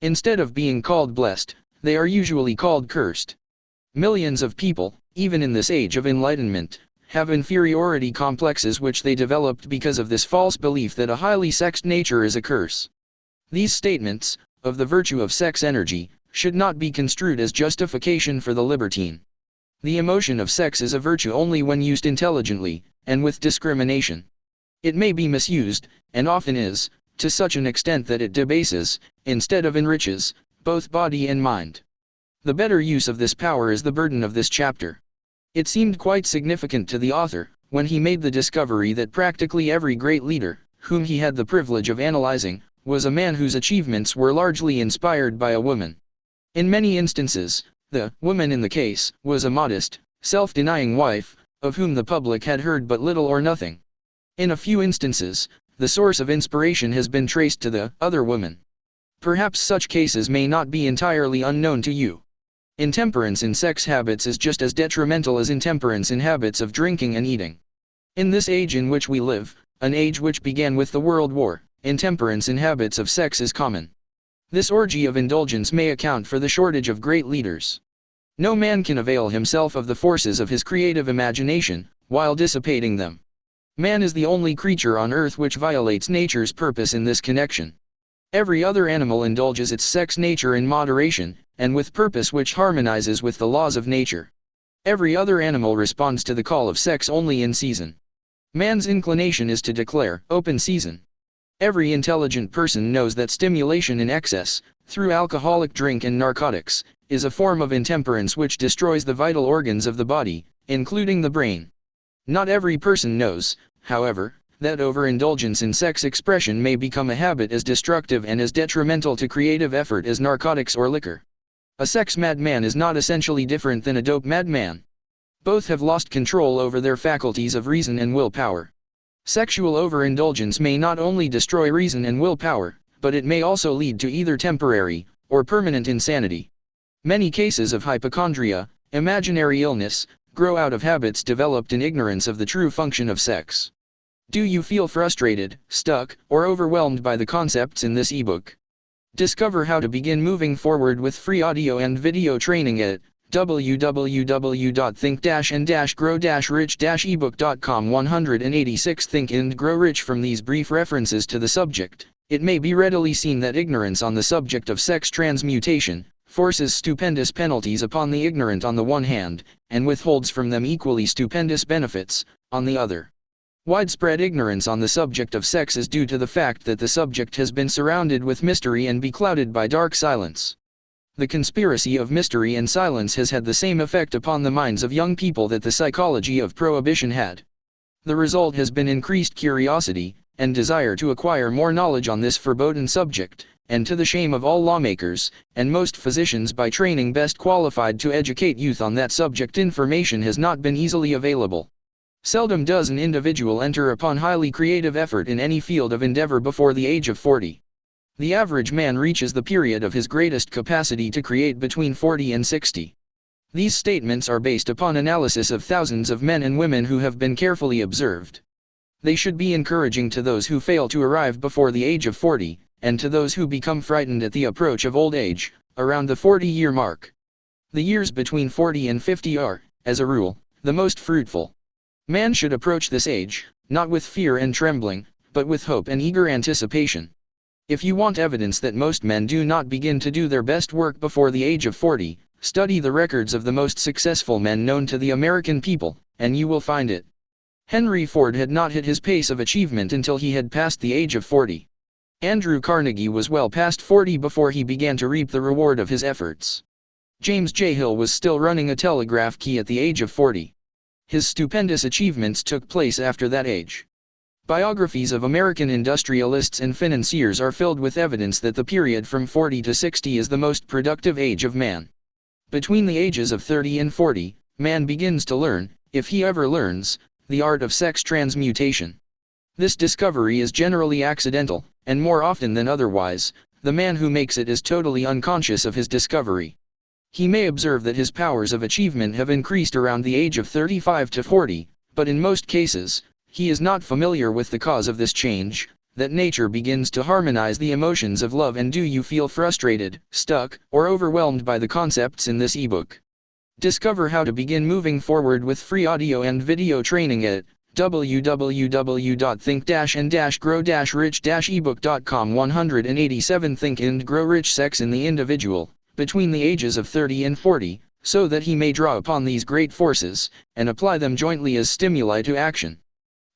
Instead of being called blessed, they are usually called cursed. Millions of people, even in this age of enlightenment, have inferiority complexes which they developed because of this false belief that a highly sexed nature is a curse. These statements, of the virtue of sex energy, should not be construed as justification for the libertine. The emotion of sex is a virtue only when used intelligently, and with discrimination. It may be misused, and often is, to such an extent that it debases, instead of enriches, both body and mind. The better use of this power is the burden of this chapter. It seemed quite significant to the author, when he made the discovery that practically every great leader, whom he had the privilege of analyzing, was a man whose achievements were largely inspired by a woman. In many instances, the woman in the case was a modest, self-denying wife, of whom the public had heard but little or nothing. In a few instances, the source of inspiration has been traced to the other woman. Perhaps such cases may not be entirely unknown to you. Intemperance in sex habits is just as detrimental as intemperance in habits of drinking and eating. In this age in which we live, an age which began with the World War, intemperance in habits of sex is common. This orgy of indulgence may account for the shortage of great leaders. No man can avail himself of the forces of his creative imagination, while dissipating them. Man is the only creature on earth which violates nature's purpose in this connection. Every other animal indulges its sex nature in moderation, and with purpose which harmonizes with the laws of nature. Every other animal responds to the call of sex only in season. Man's inclination is to declare open season. Every intelligent person knows that stimulation in excess, through alcoholic drink and narcotics, is a form of intemperance which destroys the vital organs of the body, including the brain. Not every person knows, however, that overindulgence in sex expression may become a habit as destructive and as detrimental to creative effort as narcotics or liquor. A sex madman is not essentially different than a dope madman. Both have lost control over their faculties of reason and willpower. Sexual overindulgence may not only destroy reason and willpower, but it may also lead to either temporary or permanent insanity. Many cases of hypochondria, imaginary illness, grow out of habits developed in ignorance of the true function of sex. Do you feel frustrated, stuck, or overwhelmed by the concepts in this ebook? Discover how to begin moving forward with free audio and video training at www.think-and-grow-rich-ebook.com. 186 Think and Grow Rich. From these brief references to the subject, it may be readily seen that ignorance on the subject of sex transmutation forces stupendous penalties upon the ignorant on the one hand, and withholds from them equally stupendous benefits, on the other. Widespread ignorance on the subject of sex is due to the fact that the subject has been surrounded with mystery and beclouded by dark silence. The conspiracy of mystery and silence has had the same effect upon the minds of young people that the psychology of prohibition had. The result has been increased curiosity, and desire to acquire more knowledge on this forbidden subject, and to the shame of all lawmakers, and most physicians by training best qualified to educate youth on that subject, information has not been easily available. Seldom does an individual enter upon highly creative effort in any field of endeavor before the age of 40. The average man reaches the period of his greatest capacity to create between 40 and 60. These statements are based upon analysis of thousands of men and women who have been carefully observed. They should be encouraging to those who fail to arrive before the age of 40, and to those who become frightened at the approach of old age, around the 40-year mark. The years between 40 and 50 are, as a rule, the most fruitful. Man should approach this age, not with fear and trembling, but with hope and eager anticipation. If you want evidence that most men do not begin to do their best work before the age of 40, study the records of the most successful men known to the American people, and you will find it. Henry Ford had not hit his pace of achievement until he had passed the age of 40. Andrew Carnegie was well past 40 before he began to reap the reward of his efforts. James J. Hill was still running a telegraph key at the age of 40. His stupendous achievements took place after that age. Biographies of American industrialists and financiers are filled with evidence that the period from 40 to 60 is the most productive age of man. Between the ages of 30 and 40, man begins to learn, if he ever learns, the art of sex transmutation. This discovery is generally accidental, and more often than otherwise, the man who makes it is totally unconscious of his discovery. He may observe that his powers of achievement have increased around the age of 35 to 40, but in most cases, he is not familiar with the cause of this change, that nature begins to harmonize the emotions of love. And do you feel frustrated, stuck, or overwhelmed by the concepts in this ebook? Discover how to begin moving forward with free audio and video training at www.think-and-grow-rich-ebook.com. 187 Think and Grow Rich. Sex in the individual, between the ages of 30 and 40, so that he may draw upon these great forces, and apply them jointly as stimuli to action.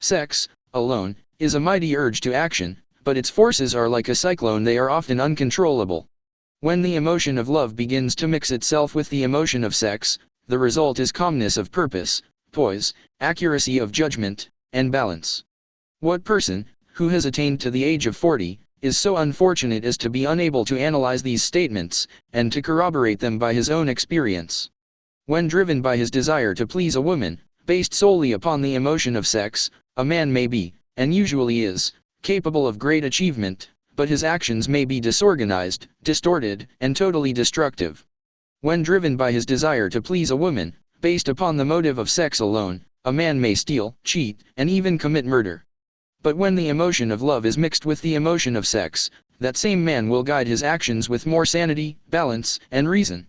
Sex, alone, is a mighty urge to action, but its forces are like a cyclone. They are often uncontrollable. When the emotion of love begins to mix itself with the emotion of sex, the result is calmness of purpose, poise, accuracy of judgment, and balance. What person, who has attained to the age of 40, is so unfortunate as to be unable to analyze these statements, and to corroborate them by his own experience? When driven by his desire to please a woman, based solely upon the emotion of sex, a man may be, and usually is, capable of great achievement, but his actions may be disorganized, distorted, and totally destructive. When driven by his desire to please a woman, based upon the motive of sex alone, a man may steal, cheat, and even commit murder. But when the emotion of love is mixed with the emotion of sex, that same man will guide his actions with more sanity, balance, and reason.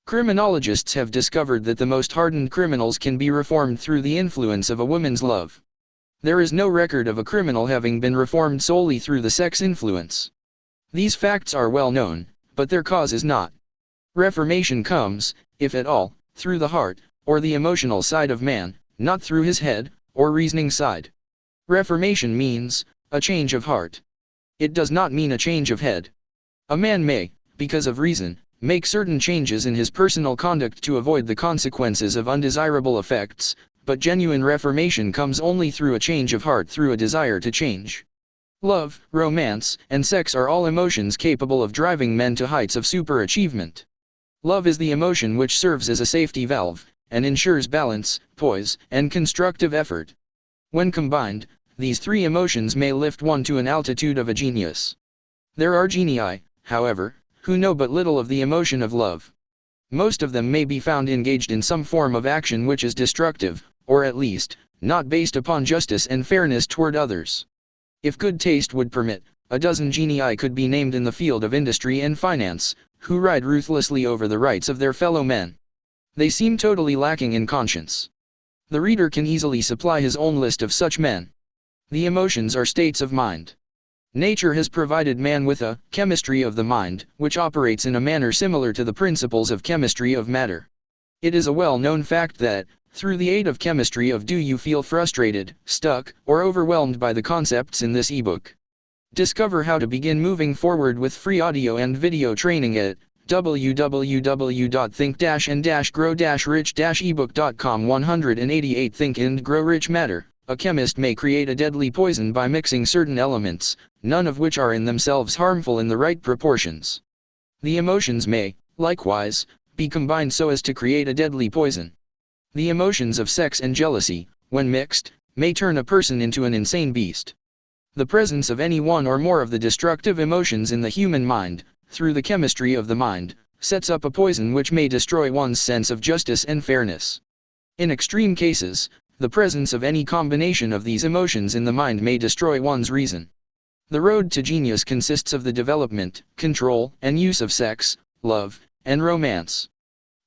Criminologists have discovered that the most hardened criminals can be reformed through the influence of a woman's love. There is no record of a criminal having been reformed solely through the sex influence. These facts are well known, but their cause is not. Reformation comes, if at all, through the heart, or the emotional side of man, not through his head, or reasoning side. Reformation means a change of heart. It does not mean a change of head. A man may, because of reason, make certain changes in his personal conduct to avoid the consequences of undesirable effects, but genuine reformation comes only through a change of heart, through a desire to change. Love, romance, and sex are all emotions capable of driving men to heights of superachievement. Love is the emotion which serves as a safety valve, and ensures balance, poise, and constructive effort. When combined, these three emotions may lift one to an altitude of a genius. There are genii, however, who know but little of the emotion of love. Most of them may be found engaged in some form of action which is destructive, or at least, not based upon justice and fairness toward others. If good taste would permit, a dozen genii could be named in the field of industry and finance, who ride ruthlessly over the rights of their fellow men. They seem totally lacking in conscience. The reader can easily supply his own list of such men. The emotions are states of mind. Nature has provided man with a chemistry of the mind, which operates in a manner similar to the principles of chemistry of matter. It is a well-known fact that, through the aid of chemistry of do you feel frustrated, stuck, or overwhelmed by the concepts in this ebook? Discover how to begin moving forward with free audio and video training at www.think-and-grow-rich-ebook.com. 188 Think and Grow Rich Matter. A chemist may create a deadly poison by mixing certain elements, none of which are in themselves harmful in the right proportions. The emotions may, likewise, be combined so as to create a deadly poison. The emotions of sex and jealousy, when mixed, may turn a person into an insane beast. The presence of any one or more of the destructive emotions in the human mind, through the chemistry of the mind, sets up a poison which may destroy one's sense of justice and fairness. In extreme cases, the presence of any combination of these emotions in the mind may destroy one's reason. The road to genius consists of the development, control, and use of sex, love, and romance.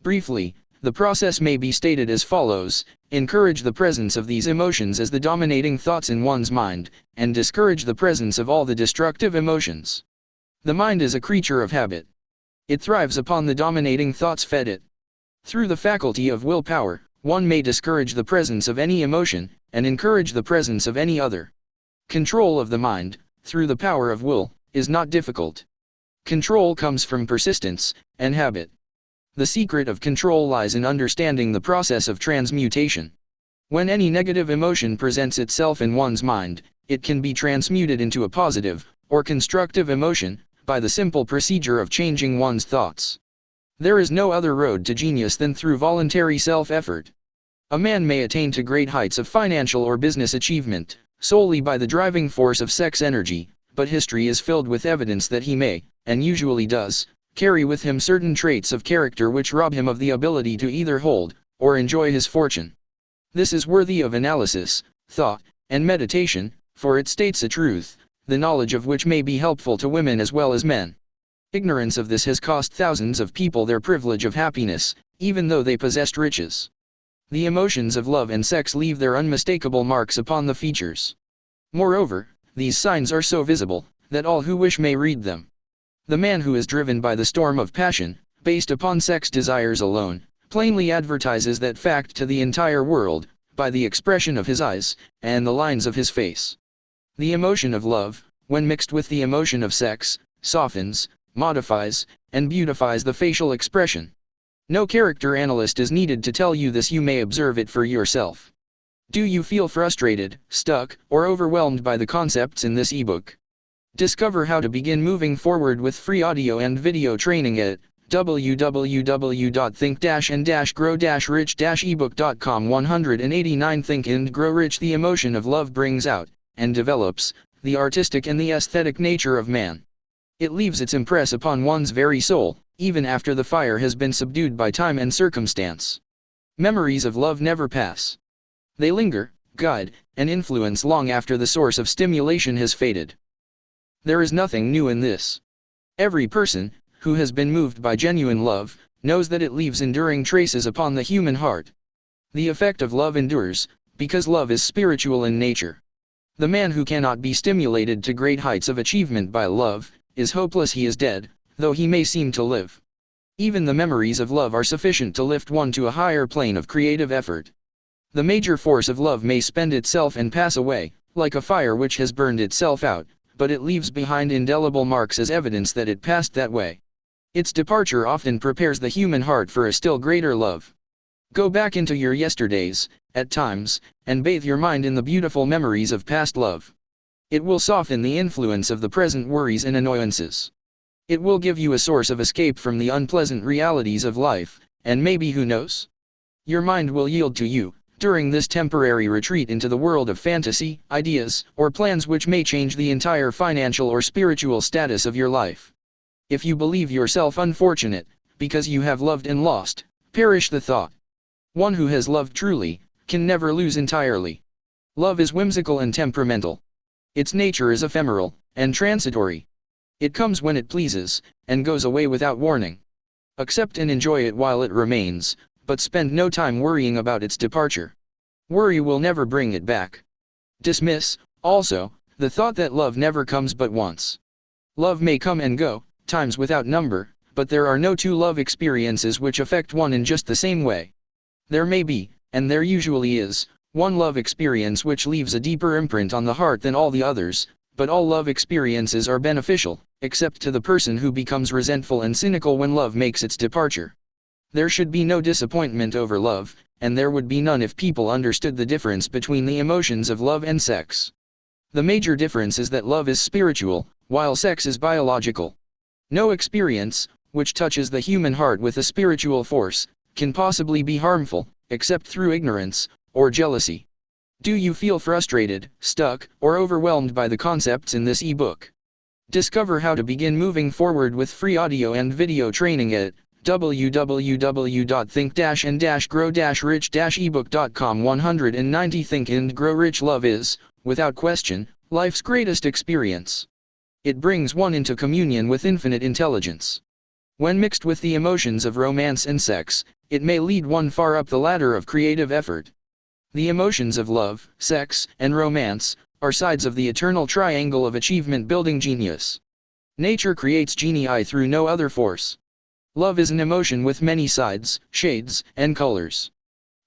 Briefly, the process may be stated as follows: encourage the presence of these emotions as the dominating thoughts in one's mind, and discourage the presence of all the destructive emotions. The mind is a creature of habit. It thrives upon the dominating thoughts fed it. Through the faculty of willpower, one may discourage the presence of any emotion, and encourage the presence of any other. Control of the mind, through the power of will, is not difficult. Control comes from persistence and habit. The secret of control lies in understanding the process of transmutation. When any negative emotion presents itself in one's mind, it can be transmuted into a positive, or constructive emotion, by the simple procedure of changing one's thoughts. There is no other road to genius than through voluntary self-effort. A man may attain to great heights of financial or business achievement, solely by the driving force of sex energy, but history is filled with evidence that he may, and usually does, carry with him certain traits of character which rob him of the ability to either hold, or enjoy his fortune. This is worthy of analysis, thought, and meditation, for it states a truth, the knowledge of which may be helpful to women as well as men. Ignorance of this has cost thousands of people their privilege of happiness, even though they possessed riches. The emotions of love and sex leave their unmistakable marks upon the features. Moreover, these signs are so visible, that all who wish may read them. The man who is driven by the storm of passion, based upon sex desires alone, plainly advertises that fact to the entire world, by the expression of his eyes, and the lines of his face. The emotion of love, when mixed with the emotion of sex, softens, modifies, and beautifies the facial expression. No character analyst is needed to tell you this, you may observe it for yourself. Do you feel frustrated, stuck, or overwhelmed by the concepts in this ebook? Discover how to begin moving forward with free audio and video training at www.think-and-grow-rich-ebook.com. 189 Think and Grow Rich. The emotion of love brings out, and develops, the artistic and the aesthetic nature of man. It leaves its impress upon one's very soul, even after the fire has been subdued by time and circumstance. Memories of love never pass. They linger, guide, and influence long after the source of stimulation has faded. There is nothing new in this. Every person, who has been moved by genuine love, knows that it leaves enduring traces upon the human heart. The effect of love endures, because love is spiritual in nature. The man who cannot be stimulated to great heights of achievement by love, is hopeless, he is dead, though he may seem to live. Even the memories of love are sufficient to lift one to a higher plane of creative effort. The major force of love may spend itself and pass away, like a fire which has burned itself out, but it leaves behind indelible marks as evidence that it passed that way. Its departure often prepares the human heart for a still greater love. Go back into your yesterdays, at times, and bathe your mind in the beautiful memories of past love. It will soften the influence of the present worries and annoyances. It will give you a source of escape from the unpleasant realities of life, and maybe, who knows? Your mind will yield to you, during this temporary retreat into the world of fantasy, ideas, or plans which may change the entire financial or spiritual status of your life. If you believe yourself unfortunate, because you have loved and lost, perish the thought. One who has loved truly, can never lose entirely. Love is whimsical and temperamental. Its nature is ephemeral, and transitory. It comes when it pleases, and goes away without warning. Accept and enjoy it while it remains, but spend no time worrying about its departure. Worry will never bring it back. Dismiss, also, the thought that love never comes but once. Love may come and go, times without number, but there are no two love experiences which affect one in just the same way. There may be, and there usually is, one love experience which leaves a deeper imprint on the heart than all the others, but all love experiences are beneficial, except to the person who becomes resentful and cynical when love makes its departure. There should be no disappointment over love, and there would be none if people understood the difference between the emotions of love and sex. The major difference is that love is spiritual, while sex is biological. No experience, which touches the human heart with a spiritual force, can possibly be harmful, except through ignorance, or jealousy. Do you feel frustrated, stuck, or overwhelmed by the concepts in this ebook? Discover how to begin moving forward with free audio and video training at www.think-and-grow-rich-ebook.com. 190 Think and Grow Rich. Love is, without question, life's greatest experience. It brings one into communion with infinite intelligence. When mixed with the emotions of romance and sex, it may lead one far up the ladder of creative effort. The emotions of love, sex, and romance are sides of the eternal triangle of achievement-building genius. Nature creates genii through no other force. Love is an emotion with many sides, shades, and colors.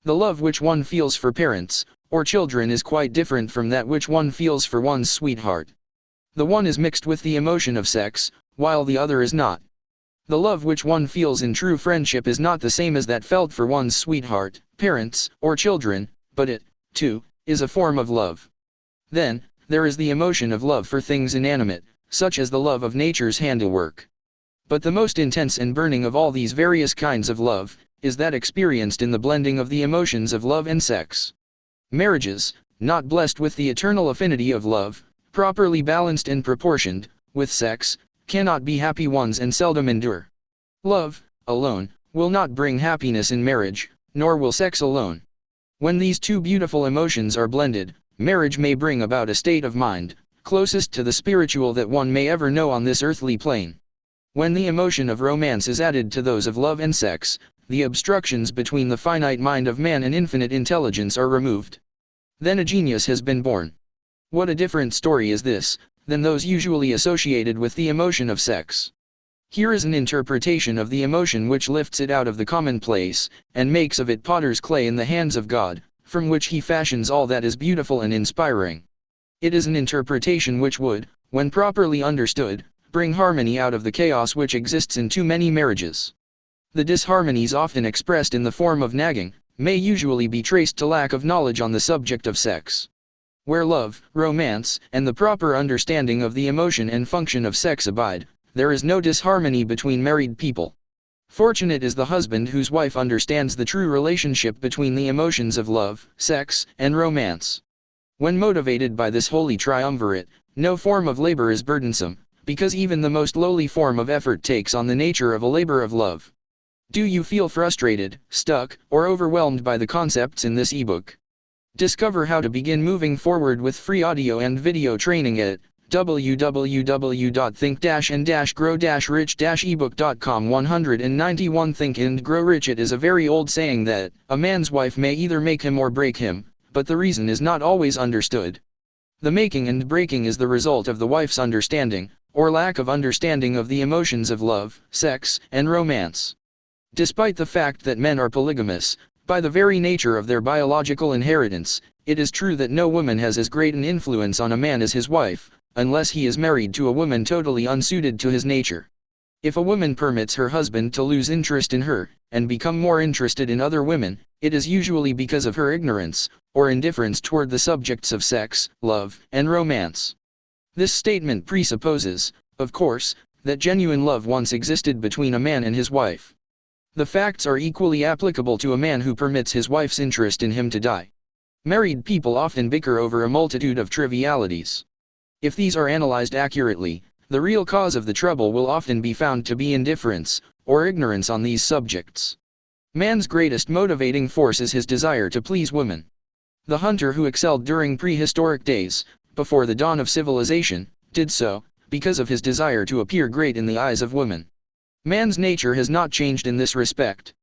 The love which one feels for parents, or children is quite different from that which one feels for one's sweetheart. The one is mixed with the emotion of sex, while the other is not. The love which one feels in true friendship is not the same as that felt for one's sweetheart, parents, or children, but it, too, is a form of love. Then, there is the emotion of love for things inanimate, such as the love of nature's handiwork. But the most intense and burning of all these various kinds of love, is that experienced in the blending of the emotions of love and sex. Marriages, not blessed with the eternal affinity of love, properly balanced and proportioned, with sex, cannot be happy ones and seldom endure. Love, alone, will not bring happiness in marriage, nor will sex alone. When these two beautiful emotions are blended, marriage may bring about a state of mind, closest to the spiritual that one may ever know on this earthly plane. When the emotion of romance is added to those of love and sex, the obstructions between the finite mind of man and infinite intelligence are removed. Then a genius has been born. What a different story is this, than those usually associated with the emotion of sex. Here is an interpretation of the emotion which lifts it out of the commonplace, and makes of it potter's clay in the hands of God, from which he fashions all that is beautiful and inspiring. It is an interpretation which would, when properly understood, bring harmony out of the chaos which exists in too many marriages. The disharmonies often expressed in the form of nagging, may usually be traced to lack of knowledge on the subject of sex. Where love, romance, and the proper understanding of the emotion and function of sex abide, there is no disharmony between married people. Fortunate is the husband whose wife understands the true relationship between the emotions of love, sex, and romance. When motivated by this holy triumvirate, no form of labor is burdensome, because even the most lowly form of effort takes on the nature of a labor of love. Do you feel frustrated, stuck, or overwhelmed by the concepts in this ebook? Discover how to begin moving forward with free audio and video training at www.think-and-grow-rich-ebook.com. 191 Think and Grow Rich. It is a very old saying that a man's wife may either make him or break him, but the reason is not always understood. The making and breaking is the result of the wife's understanding, or lack of understanding of the emotions of love, sex, and romance. Despite the fact that men are polygamous, by the very nature of their biological inheritance, it is true that no woman has as great an influence on a man as his wife, unless he is married to a woman totally unsuited to his nature. If a woman permits her husband to lose interest in her, and become more interested in other women, it is usually because of her ignorance, or indifference toward the subjects of sex, love, and romance. This statement presupposes, of course, that genuine love once existed between a man and his wife. The facts are equally applicable to a man who permits his wife's interest in him to die. Married people often bicker over a multitude of trivialities. If these are analyzed accurately, the real cause of the trouble will often be found to be indifference, or ignorance on these subjects. Man's greatest motivating force is his desire to please women. The hunter who excelled during prehistoric days, before the dawn of civilization, did so, because of his desire to appear great in the eyes of women. Man's nature has not changed in this respect.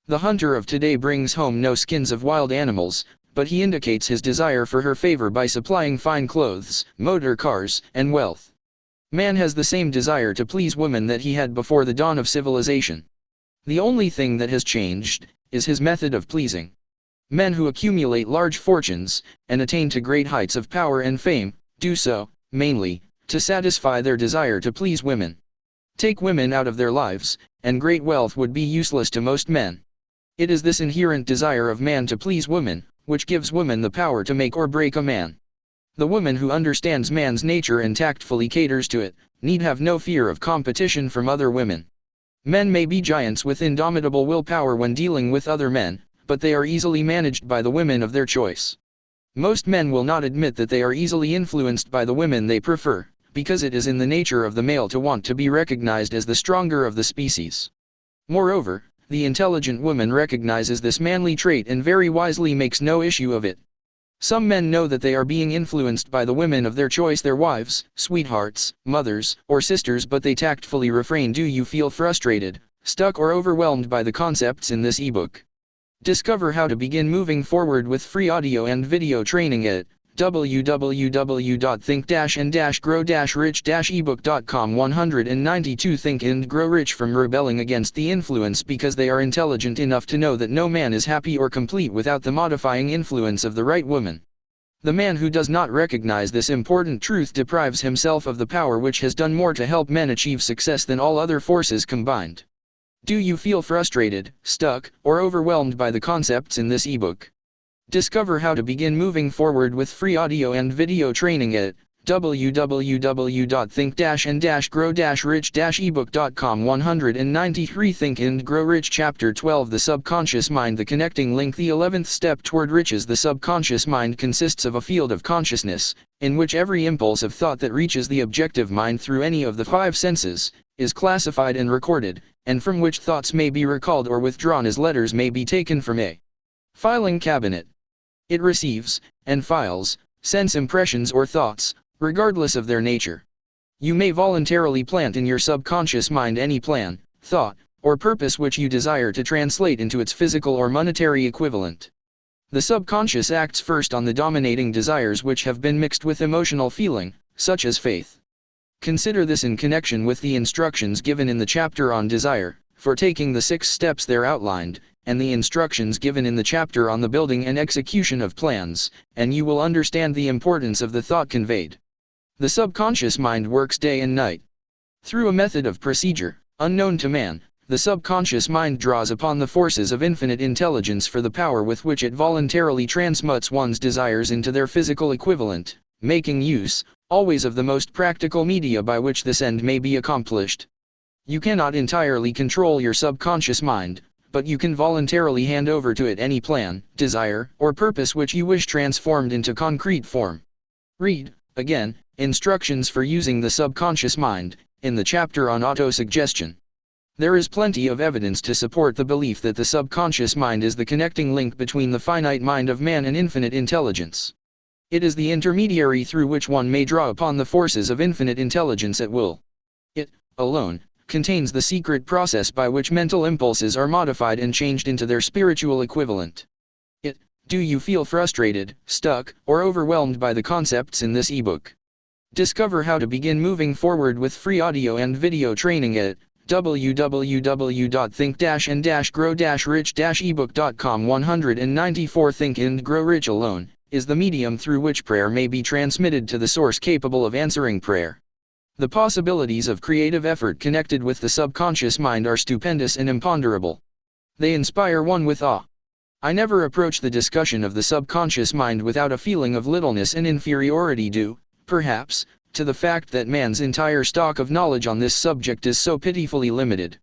The hunter of today brings home no skins of wild animals, but he indicates his desire for her favor by supplying fine clothes, motor cars, and wealth. Man has the same desire to please women that he had before the dawn of civilization. The only thing that has changed is his method of pleasing. Men who accumulate large fortunes, and attain to great heights of power and fame, do so, mainly, to satisfy their desire to please women. Take women out of their lives, and great wealth would be useless to most men. It is this inherent desire of man to please woman, which gives woman the power to make or break a man. The woman who understands man's nature and tactfully caters to it, need have no fear of competition from other women. Men may be giants with indomitable willpower when dealing with other men, but they are easily managed by the women of their choice. Most men will not admit that they are easily influenced by the women they prefer, because it is in the nature of the male to want to be recognized as the stronger of the species. Moreover, the intelligent woman recognizes this manly trait and very wisely makes no issue of it. Some men know that they are being influenced by the women of their choice, their wives, sweethearts, mothers, or sisters, but they tactfully refrain. Do you feel frustrated, stuck, or overwhelmed by the concepts in this ebook? Discover how to begin moving forward with free audio and video training at www.think-and-grow-rich-ebook.com 192 Think and Grow Rich from rebelling against the influence because they are intelligent enough to know that no man is happy or complete without the modifying influence of the right woman. The man who does not recognize this important truth deprives himself of the power which has done more to help men achieve success than all other forces combined. Do you feel frustrated, stuck, or overwhelmed by the concepts in this ebook? Discover how to begin moving forward with free audio and video training at www.think-and-grow-rich-ebook.com 193 Think and Grow Rich Chapter 12 The Subconscious Mind The Connecting Link The 11th step toward riches The subconscious mind consists of a field of consciousness, in which every impulse of thought that reaches the objective mind through any of the five senses, is classified and recorded, and from which thoughts may be recalled or withdrawn as letters may be taken from a filing cabinet. It receives, and files, sense impressions or thoughts, regardless of their nature. You may voluntarily plant in your subconscious mind any plan, thought, or purpose which you desire to translate into its physical or monetary equivalent. The subconscious acts first on the dominating desires which have been mixed with emotional feeling, such as faith. Consider this in connection with the instructions given in the chapter on desire, for taking the 6 steps there outlined, and the instructions given in the chapter on the building and execution of plans, and you will understand the importance of the thought conveyed. The subconscious mind works day and night. Through a method of procedure, unknown to man, the subconscious mind draws upon the forces of infinite intelligence for the power with which it voluntarily transmutes one's desires into their physical equivalent, making use, always of the most practical media by which this end may be accomplished. You cannot entirely control your subconscious mind, but you can voluntarily hand over to it any plan, desire, or purpose which you wish transformed into concrete form. Read, again, Instructions for Using the Subconscious Mind, in the chapter on autosuggestion. There is plenty of evidence to support the belief that the subconscious mind is the connecting link between the finite mind of man and infinite intelligence. It is the intermediary through which one may draw upon the forces of infinite intelligence at will. It, alone, contains the secret process by which mental impulses are modified and changed into their spiritual equivalent. Do you feel frustrated, stuck, or overwhelmed by the concepts in this ebook? Discover how to begin moving forward with free audio and video training at www.think-and-grow-rich-ebook.com 194 Think and Grow Rich alone is the medium through which prayer may be transmitted to the source capable of answering prayer. The possibilities of creative effort connected with the subconscious mind are stupendous and imponderable. They inspire one with awe. I never approach the discussion of the subconscious mind without a feeling of littleness and inferiority due, perhaps, to the fact that man's entire stock of knowledge on this subject is so pitifully limited.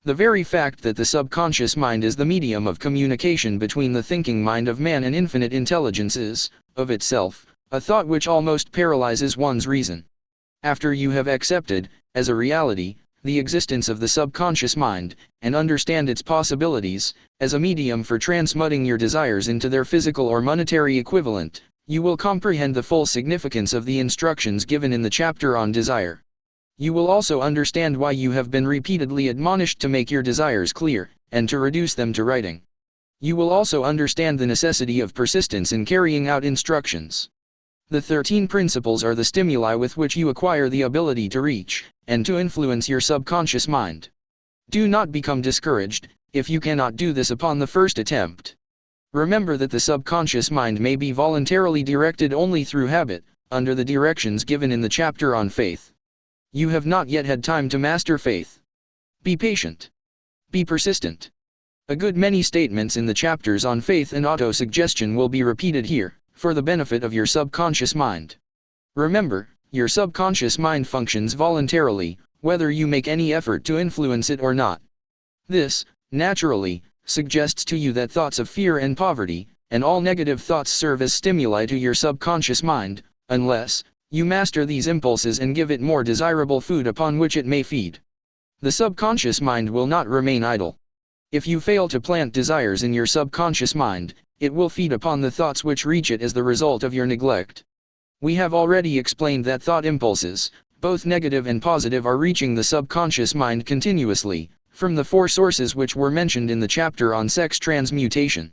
The very fact that the subconscious mind is the medium of communication between the thinking mind of man and infinite intelligence is, of itself, a thought which almost paralyzes one's reason. After you have accepted, as a reality, the existence of the subconscious mind, and understand its possibilities, as a medium for transmuting your desires into their physical or monetary equivalent, you will comprehend the full significance of the instructions given in the chapter on desire. You will also understand why you have been repeatedly admonished to make your desires clear, and to reduce them to writing. You will also understand the necessity of persistence in carrying out instructions. The 13 principles are the stimuli with which you acquire the ability to reach, and to influence your subconscious mind. Do not become discouraged, if you cannot do this upon the first attempt. Remember that the subconscious mind may be voluntarily directed only through habit, under the directions given in the chapter on faith. You have not yet had time to master faith. Be patient. Be persistent. A good many statements in the chapters on faith and autosuggestion will be repeated here, for the benefit of your subconscious mind. Remember, your subconscious mind functions voluntarily, whether you make any effort to influence it or not. This, naturally, suggests to you that thoughts of fear and poverty, and all negative thoughts serve as stimuli to your subconscious mind, unless you master these impulses and give it more desirable food upon which it may feed. The subconscious mind will not remain idle. If you fail to plant desires in your subconscious mind, it will feed upon the thoughts which reach it as the result of your neglect. We have already explained that thought impulses, both negative and positive, are reaching the subconscious mind continuously, from the 4 sources which were mentioned in the chapter on sex transmutation.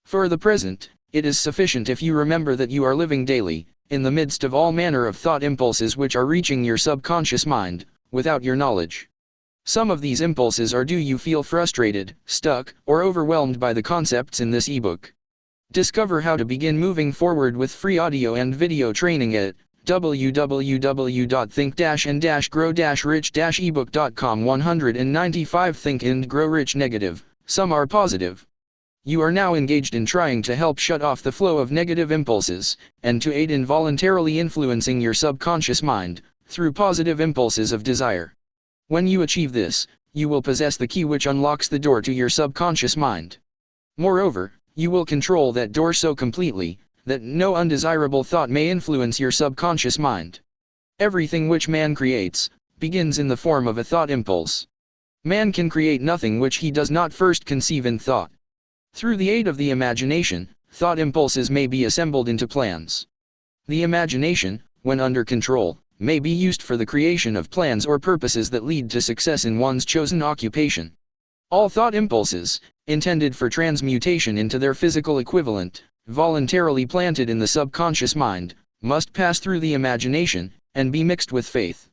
For the present, It is sufficient if you remember that you are living daily, in the midst of all manner of thought impulses which are reaching your subconscious mind, without your knowledge. Some of these impulses are: do you feel frustrated, stuck, or overwhelmed by the concepts in this ebook? Discover how to begin moving forward with free audio and video training at www.think-and-grow-rich-ebook.com. 195 Think and Grow Rich. Negative. Some are positive. You are now engaged in trying to help shut off the flow of negative impulses, and to aid in voluntarily influencing your subconscious mind, through positive impulses of desire. When you achieve this, you will possess the key which unlocks the door to your subconscious mind. Moreover, you will control that door so completely, that no undesirable thought may influence your subconscious mind. Everything which man creates, begins in the form of a thought impulse. Man can create nothing which he does not first conceive in thought. Through the aid of the imagination, thought impulses may be assembled into plans. The imagination, when under control, may be used for the creation of plans or purposes that lead to success in one's chosen occupation. All thought impulses, intended for transmutation into their physical equivalent, voluntarily planted in the subconscious mind, must pass through the imagination, and be mixed with faith.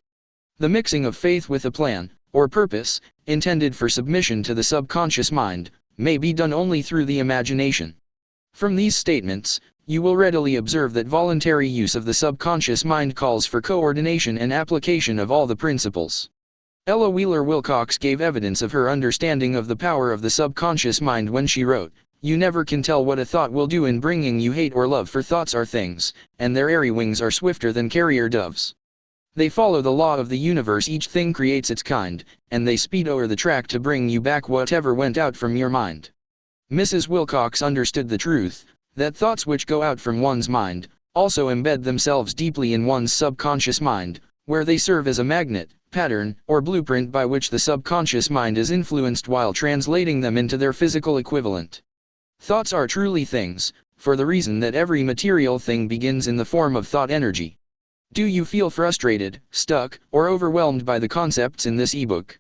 The mixing of faith with a plan, or purpose, intended for submission to the subconscious mind, may be done only through the imagination. From these statements, you will readily observe that voluntary use of the subconscious mind calls for coordination and application of all the principles. Ella Wheeler Wilcox gave evidence of her understanding of the power of the subconscious mind when she wrote, "You never can tell what a thought will do in bringing you hate or love, for thoughts are things, and their airy wings are swifter than carrier doves. They follow the law of the universe, each thing creates its kind, and they speed o'er the track to bring you back whatever went out from your mind." Mrs. Wilcox understood the truth, that thoughts which go out from one's mind, also embed themselves deeply in one's subconscious mind, where they serve as a magnet, pattern, or blueprint by which the subconscious mind is influenced while translating them into their physical equivalent. Thoughts are truly things, for the reason that every material thing begins in the form of thought energy. Do you feel frustrated, stuck, or overwhelmed by the concepts in this ebook?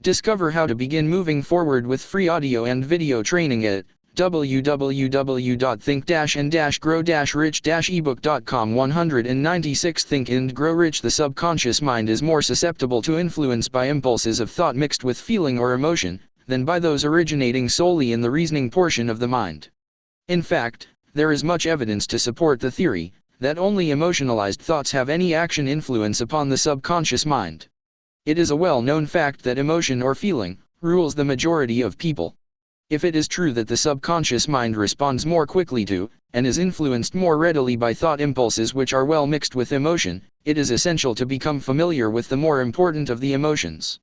Discover how to begin moving forward with free audio and video training at www.think-and-grow-rich-ebook.com. 196 Think and Grow Rich. The subconscious mind is more susceptible to influence by impulses of thought mixed with feeling or emotion, than by those originating solely in the reasoning portion of the mind. In fact, there is much evidence to support the theory that only emotionalized thoughts have any action influence upon the subconscious mind. It is a well-known fact that emotion or feeling rules the majority of people. If it is true that the subconscious mind responds more quickly to, and is influenced more readily by thought impulses which are well mixed with emotion, it is essential to become familiar with the more important of the emotions.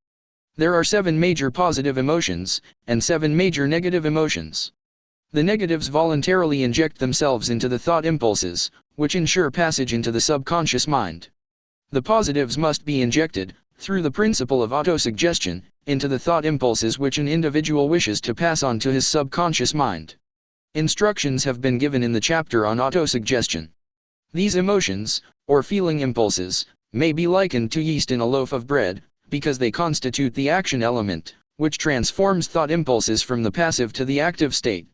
There are 7 major positive emotions, and 7 major negative emotions. The negatives voluntarily inject themselves into the thought impulses, which ensure passage into the subconscious mind. The positives must be injected, through the principle of autosuggestion, into the thought impulses which an individual wishes to pass on to his subconscious mind. Instructions have been given in the chapter on autosuggestion. These emotions, or feeling impulses, may be likened to yeast in a loaf of bread, because they constitute the action element, which transforms thought impulses from the passive to the active state.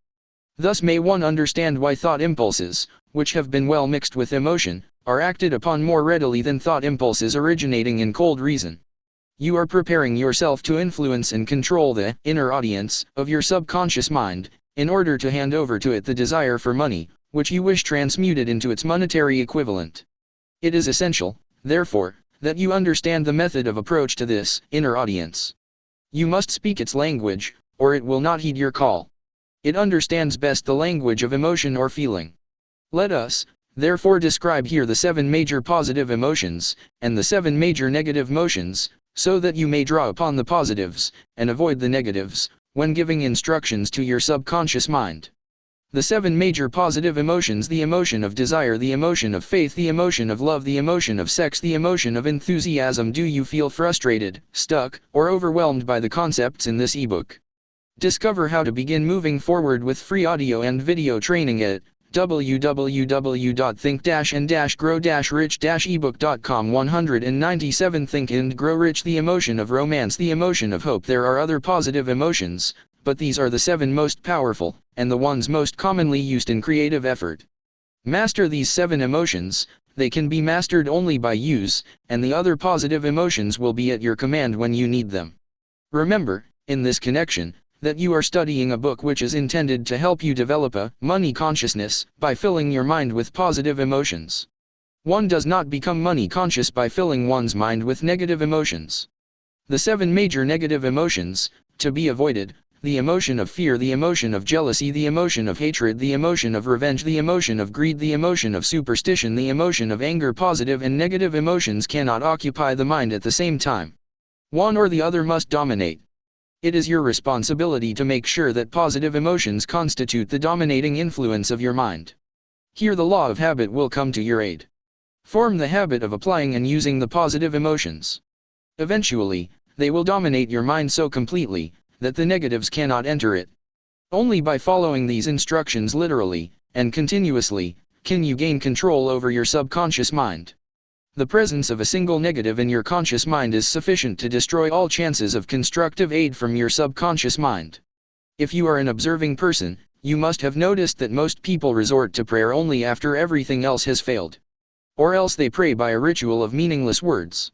Thus may one understand why thought impulses, which have been well mixed with emotion, are acted upon more readily than thought impulses originating in cold reason. You are preparing yourself to influence and control the inner audience of your subconscious mind, in order to hand over to it the desire for money, which you wish transmuted into its monetary equivalent. It is essential, therefore, that you understand the method of approach to this inner audience. You must speak its language, or it will not heed your call. It understands best the language of emotion or feeling. Let us, therefore, describe here the 7 major positive emotions, and the 7 major negative emotions, so that you may draw upon the positives, and avoid the negatives, when giving instructions to your subconscious mind. The 7 major positive emotions: the emotion of desire, the emotion of faith, the emotion of love, the emotion of sex, the emotion of enthusiasm. Do you feel frustrated, stuck, or overwhelmed by the concepts in this ebook? Discover how to begin moving forward with free audio and video training at www.think-and-grow-rich-ebook.com. 197 Think and Grow Rich. The emotion of romance, the emotion of hope. There are other positive emotions, but these are the 7 most powerful, and the ones most commonly used in creative effort. Master these 7 emotions. They can be mastered only by use, and the other positive emotions will be at your command when you need them. Remember, in this connection, that you are studying a book which is intended to help you develop a money consciousness by filling your mind with positive emotions. One does not become money conscious by filling one's mind with negative emotions. The 7 major negative emotions, to be avoided: the emotion of fear, the emotion of jealousy, the emotion of hatred, the emotion of revenge, the emotion of greed, the emotion of superstition, the emotion of anger. Positive and negative emotions cannot occupy the mind at the same time. One or the other must dominate. It is your responsibility to make sure that positive emotions constitute the dominating influence of your mind. Here the law of habit will come to your aid. Form the habit of applying and using the positive emotions. Eventually, they will dominate your mind so completely that the negatives cannot enter it. Only by following these instructions literally and continuously can you gain control over your subconscious mind. The presence of a single negative in your conscious mind is sufficient to destroy all chances of constructive aid from your subconscious mind. If you are an observing person, you must have noticed that most people resort to prayer only after everything else has failed. Or else they pray by a ritual of meaningless words.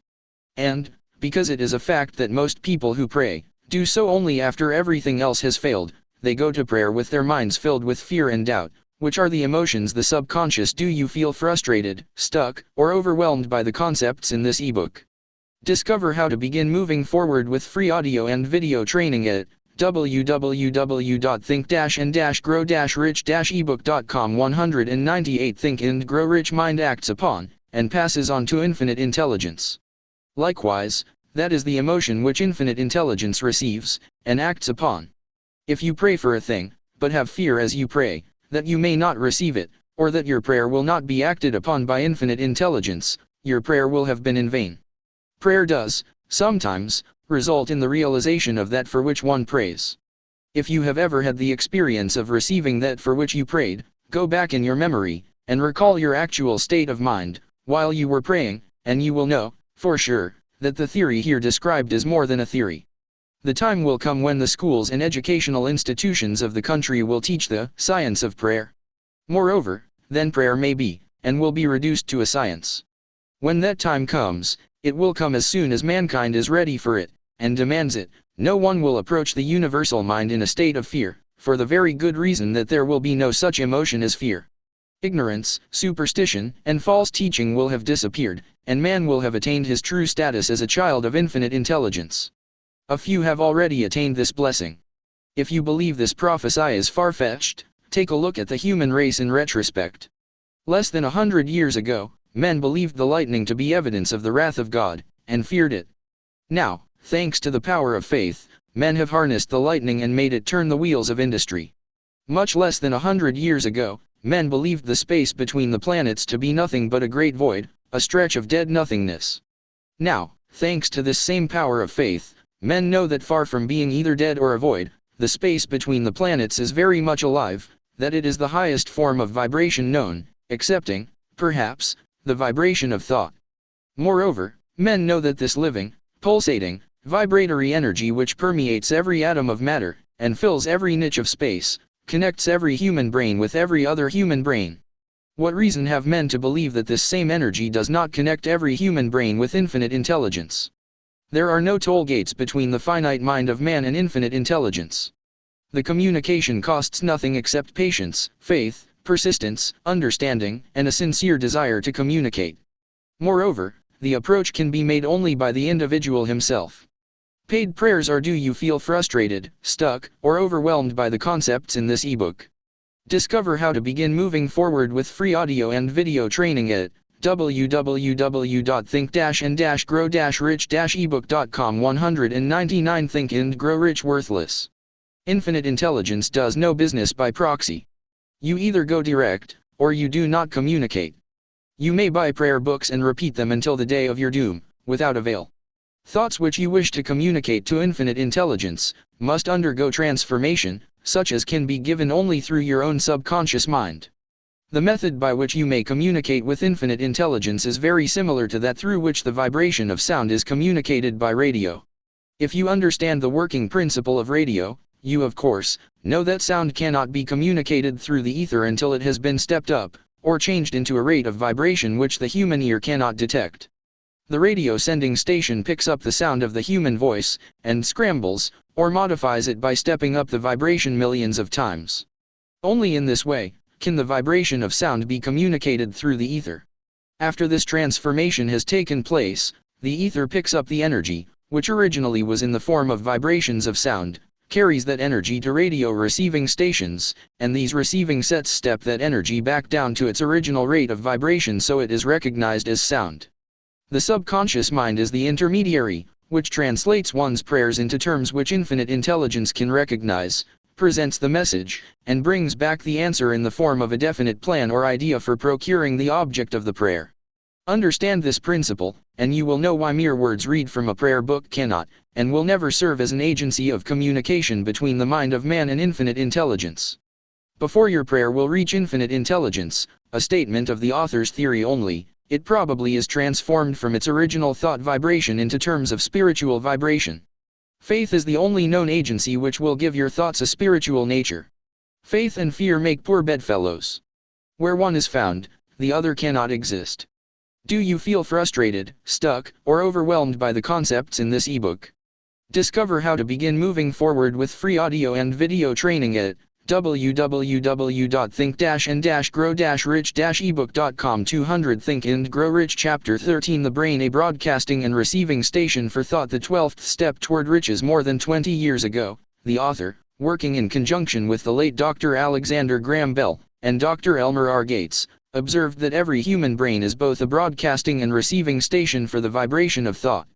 And, because it is a fact that most people who pray do so only after everything else has failed, they go to prayer with their minds filled with fear and doubt, which are the emotions the subconscious. Do you feel frustrated, stuck, or overwhelmed by the concepts in this ebook? Discover how to begin moving forward with free audio and video training at www.think-and-grow-rich-ebook.com. 198 Think and Grow Rich mind acts upon, and passes on to infinite intelligence. Likewise, that is the emotion which infinite intelligence receives, and acts upon. If you pray for a thing, but have fear as you pray, that you may not receive it, or that your prayer will not be acted upon by infinite intelligence, your prayer will have been in vain. Prayer does, sometimes, result in the realization of that for which one prays. If you have ever had the experience of receiving that for which you prayed, go back in your memory, and recall your actual state of mind, while you were praying, and you will know, for sure, that the theory here described is more than a theory. The time will come when the schools and educational institutions of the country will teach the science of prayer. Moreover, then prayer may be, and will be reduced to a science. When that time comes, it will come as soon as mankind is ready for it, and demands it. No one will approach the universal mind in a state of fear, for the very good reason that there will be no such emotion as fear. Ignorance, superstition, and false teaching will have disappeared, and man will have attained his true status as a child of infinite intelligence. A few have already attained this blessing. If you believe this prophecy is far-fetched, take a look at the human race in retrospect. Less than 100 years ago, men believed the lightning to be evidence of the wrath of God, and feared it. Now, thanks to the power of faith, men have harnessed the lightning and made it turn the wheels of industry. Much less than 100 years ago, men believed the space between the planets to be nothing but a great void, a stretch of dead nothingness. Now, thanks to this same power of faith, men know that far from being either dead or a void, the space between the planets is very much alive, that it is the highest form of vibration known, excepting, perhaps, the vibration of thought. Moreover, men know that this living, pulsating, vibratory energy which permeates every atom of matter, and fills every niche of space, connects every human brain with every other human brain. What reason have men to believe that this same energy does not connect every human brain with infinite intelligence? There are no toll gates between the finite mind of man and infinite intelligence. The communication costs nothing except patience, faith, persistence, understanding, and a sincere desire to communicate. Moreover, the approach can be made only by the individual himself. Paid prayers are: do you feel frustrated, stuck, or overwhelmed by the concepts in this ebook? Discover how to begin moving forward with free audio and video training at www.think-and-grow-rich-ebook.com. 199 Think and Grow Rich Worthless. Infinite intelligence does no business by proxy. You either go direct, or you do not communicate. You may buy prayer books and repeat them until the day of your doom, without avail. Thoughts which you wish to communicate to infinite intelligence must undergo transformation, such as can be given only through your own subconscious mind. The method by which you may communicate with infinite intelligence is very similar to that through which the vibration of sound is communicated by radio. If you understand the working principle of radio, you of course, know that sound cannot be communicated through the ether until it has been stepped up, or changed into a rate of vibration which the human ear cannot detect. The radio sending station picks up the sound of the human voice, and scrambles, or modifies it by stepping up the vibration millions of times. Only in this way can the vibration of sound be communicated through the ether. After this transformation has taken place, the ether picks up the energy, which originally was in the form of vibrations of sound, carries that energy to radio receiving stations, and these receiving sets step that energy back down to its original rate of vibration so it is recognized as sound. The subconscious mind is the intermediary, which translates one's prayers into terms which infinite intelligence can recognize, presents the message, and brings back the answer in the form of a definite plan or idea for procuring the object of the prayer. Understand this principle, and you will know why mere words read from a prayer book cannot, and will never serve as an agency of communication between the mind of man and infinite intelligence. Before your prayer will reach infinite intelligence, a statement of the author's theory only, it probably is transformed from its original thought vibration into terms of spiritual vibration. Faith is the only known agency which will give your thoughts a spiritual nature. Faith and fear make poor bedfellows. Where one is found, the other cannot exist. Do you feel frustrated, stuck, or overwhelmed by the concepts in this ebook? Discover how to begin moving forward with free audio and video training at www.think-and-grow-rich-ebook.com. 200 Think and Grow Rich Chapter 13 The Brain, a broadcasting and receiving station for thought. The 12th step toward riches. More than 20 years ago, the author, working in conjunction with the late Dr. Alexander Graham Bell and Dr. Elmer R. Gates, observed that every human brain is both a broadcasting and receiving station for the vibration of thought.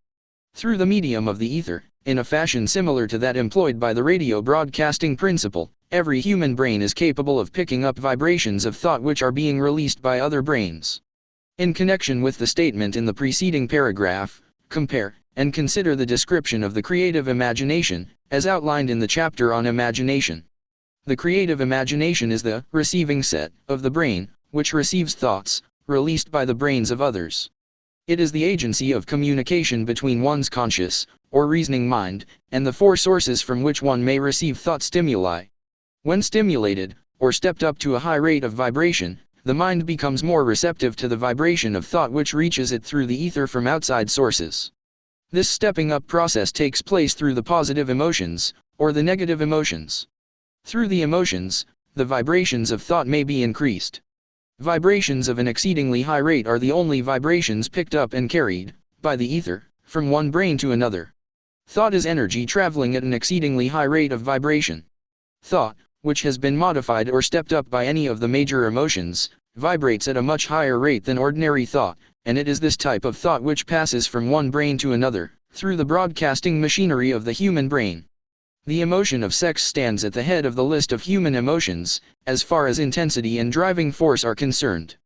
Through the medium of the ether, in a fashion similar to that employed by the radio broadcasting principle, every human brain is capable of picking up vibrations of thought which are being released by other brains. In connection with the statement in the preceding paragraph, compare and consider the description of the creative imagination, as outlined in the chapter on imagination. The creative imagination is the receiving set of the brain, which receives thoughts, released by the brains of others. It is the agency of communication between one's conscious, or reasoning mind, and the four sources from which one may receive thought stimuli. When stimulated, or stepped up to a high rate of vibration, the mind becomes more receptive to the vibration of thought which reaches it through the ether from outside sources. This stepping up process takes place through the positive emotions, or the negative emotions. Through the emotions, the vibrations of thought may be increased. Vibrations of an exceedingly high rate are the only vibrations picked up and carried, by the ether, from one brain to another. Thought is energy traveling at an exceedingly high rate of vibration. Thought, which has been modified or stepped up by any of the major emotions, vibrates at a much higher rate than ordinary thought, and it is this type of thought which passes from one brain to another, through the broadcasting machinery of the human brain. The emotion of sex stands at the head of the list of human emotions, as far as intensity and driving force are concerned.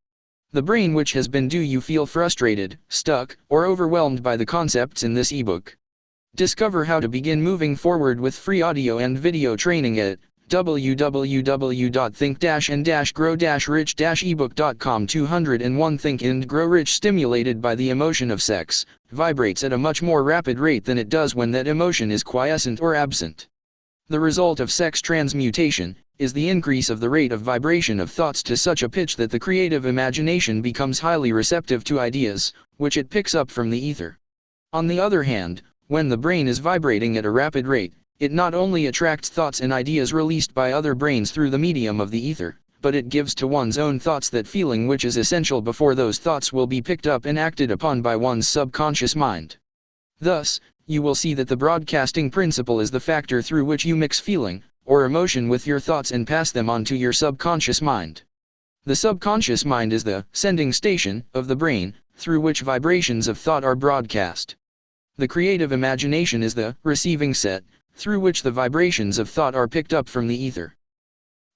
The brain which has been. Do you feel frustrated, stuck, or overwhelmed by the concepts in this ebook? Discover how to begin moving forward with free audio and video training at www.think-and-grow-rich-ebook.com. 201 Think and Grow Rich, stimulated by the emotion of sex, vibrates at a much more rapid rate than it does when that emotion is quiescent or absent. The result of sex transmutation is the increase of the rate of vibration of thoughts to such a pitch that the creative imagination becomes highly receptive to ideas, which it picks up from the ether. On the other hand, when the brain is vibrating at a rapid rate, it not only attracts thoughts and ideas released by other brains through the medium of the ether, but it gives to one's own thoughts that feeling which is essential before those thoughts will be picked up and acted upon by one's subconscious mind. Thus, you will see that the broadcasting principle is the factor through which you mix feeling, or emotion with your thoughts and pass them on to your subconscious mind. The subconscious mind is the sending station of the brain, through which vibrations of thought are broadcast. The creative imagination is the receiving set, through which the vibrations of thought are picked up from the ether.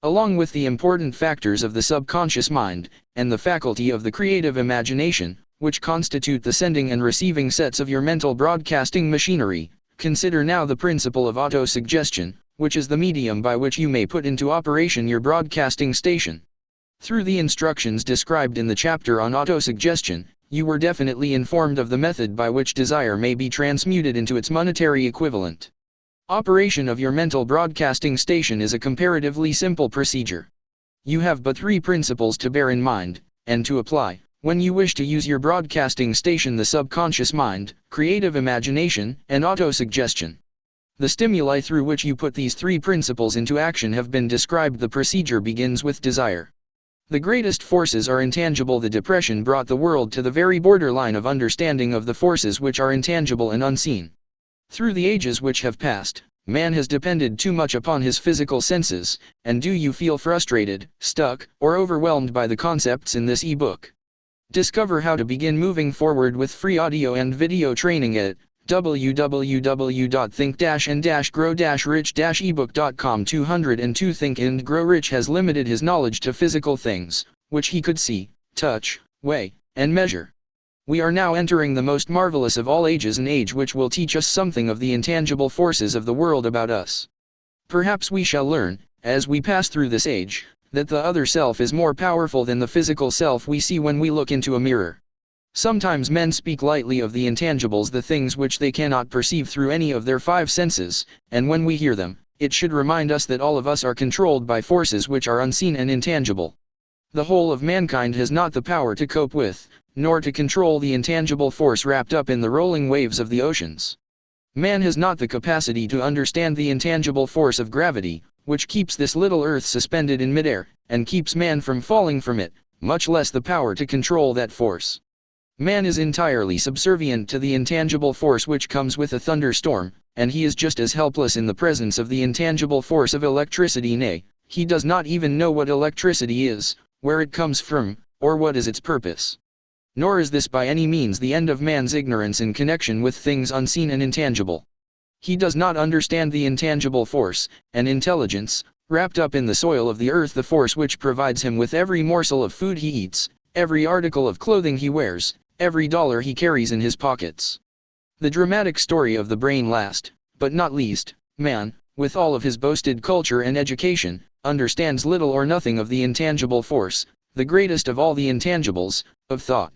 Along with the important factors of the subconscious mind, and the faculty of the creative imagination, which constitute the sending and receiving sets of your mental broadcasting machinery, consider now the principle of autosuggestion, which is the medium by which you may put into operation your broadcasting station. Through the instructions described in the chapter on autosuggestion, you were definitely informed of the method by which desire may be transmuted into its monetary equivalent. Operation of your mental broadcasting station is a comparatively simple procedure. You have but three principles to bear in mind, and to apply, when you wish to use your broadcasting station: the subconscious mind, creative imagination, and autosuggestion. The stimuli through which you put these three principles into action have been described. The procedure begins with desire. The greatest forces are intangible. The Depression brought the world to the very borderline of understanding of the forces which are intangible and unseen. Through the ages which have passed, man has depended too much upon his physical senses, and do you feel frustrated, stuck, or overwhelmed by the concepts in this ebook? Discover how to begin moving forward with free audio and video training at www.think-and-grow-rich-ebook.com. 202 Think and Grow Rich has limited his knowledge to physical things, which he could see, touch, weigh, and measure. We are now entering the most marvelous of all ages, an age which will teach us something of the intangible forces of the world about us. Perhaps we shall learn, as we pass through this age, that the other self is more powerful than the physical self we see when we look into a mirror. Sometimes men speak lightly of the intangibles, the things which they cannot perceive through any of their five senses, and when we hear them, it should remind us that all of us are controlled by forces which are unseen and intangible. The whole of mankind has not the power to cope with, nor to control the intangible force wrapped up in the rolling waves of the oceans. Man has not the capacity to understand the intangible force of gravity, which keeps this little earth suspended in midair, and keeps man from falling from it, much less the power to control that force. Man is entirely subservient to the intangible force which comes with a thunderstorm, and he is just as helpless in the presence of the intangible force of electricity. Nay, he does not even know what electricity is, where it comes from, or what is its purpose. Nor is this by any means the end of man's ignorance in connection with things unseen and intangible. He does not understand the intangible force, and intelligence, wrapped up in the soil of the earth, the force which provides him with every morsel of food he eats, every article of clothing he wears, every dollar he carries in his pockets. The dramatic story of the brain. Last, but not least, man, with all of his boasted culture and education, understands little or nothing of the intangible force, the greatest of all the intangibles, of thought.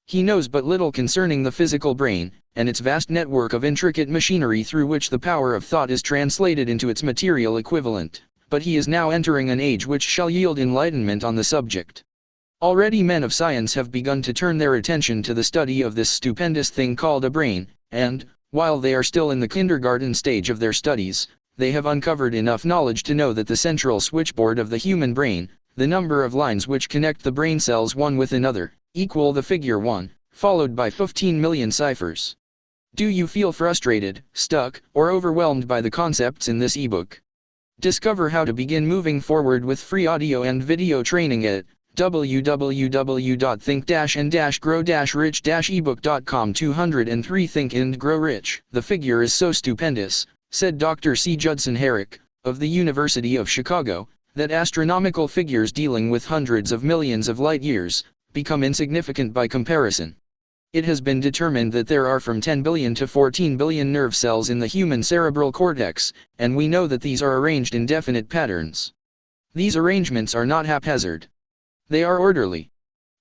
He knows but little concerning the physical brain, and its vast network of intricate machinery through which the power of thought is translated into its material equivalent, but he is now entering an age which shall yield enlightenment on the subject. Already men of science have begun to turn their attention to the study of this stupendous thing called a brain, and, while they are still in the kindergarten stage of their studies, they have uncovered enough knowledge to know that the central switchboard of the human brain, the number of lines which connect the brain cells one with another, equal the figure 1, followed by 15 million ciphers. Do you feel frustrated, stuck, or overwhelmed by the concepts in this ebook? Discover how to begin moving forward with free audio and video training at www.think-and-grow-rich-ebook.com. 203 Think and Grow Rich. The figure is so stupendous, said Dr. C. Judson Herrick, of the University of Chicago, that astronomical figures dealing with hundreds of millions of light years become insignificant by comparison. It has been determined that there are from 10 billion to 14 billion nerve cells in the human cerebral cortex, and we know that these are arranged in definite patterns. These arrangements are not haphazard. They are orderly.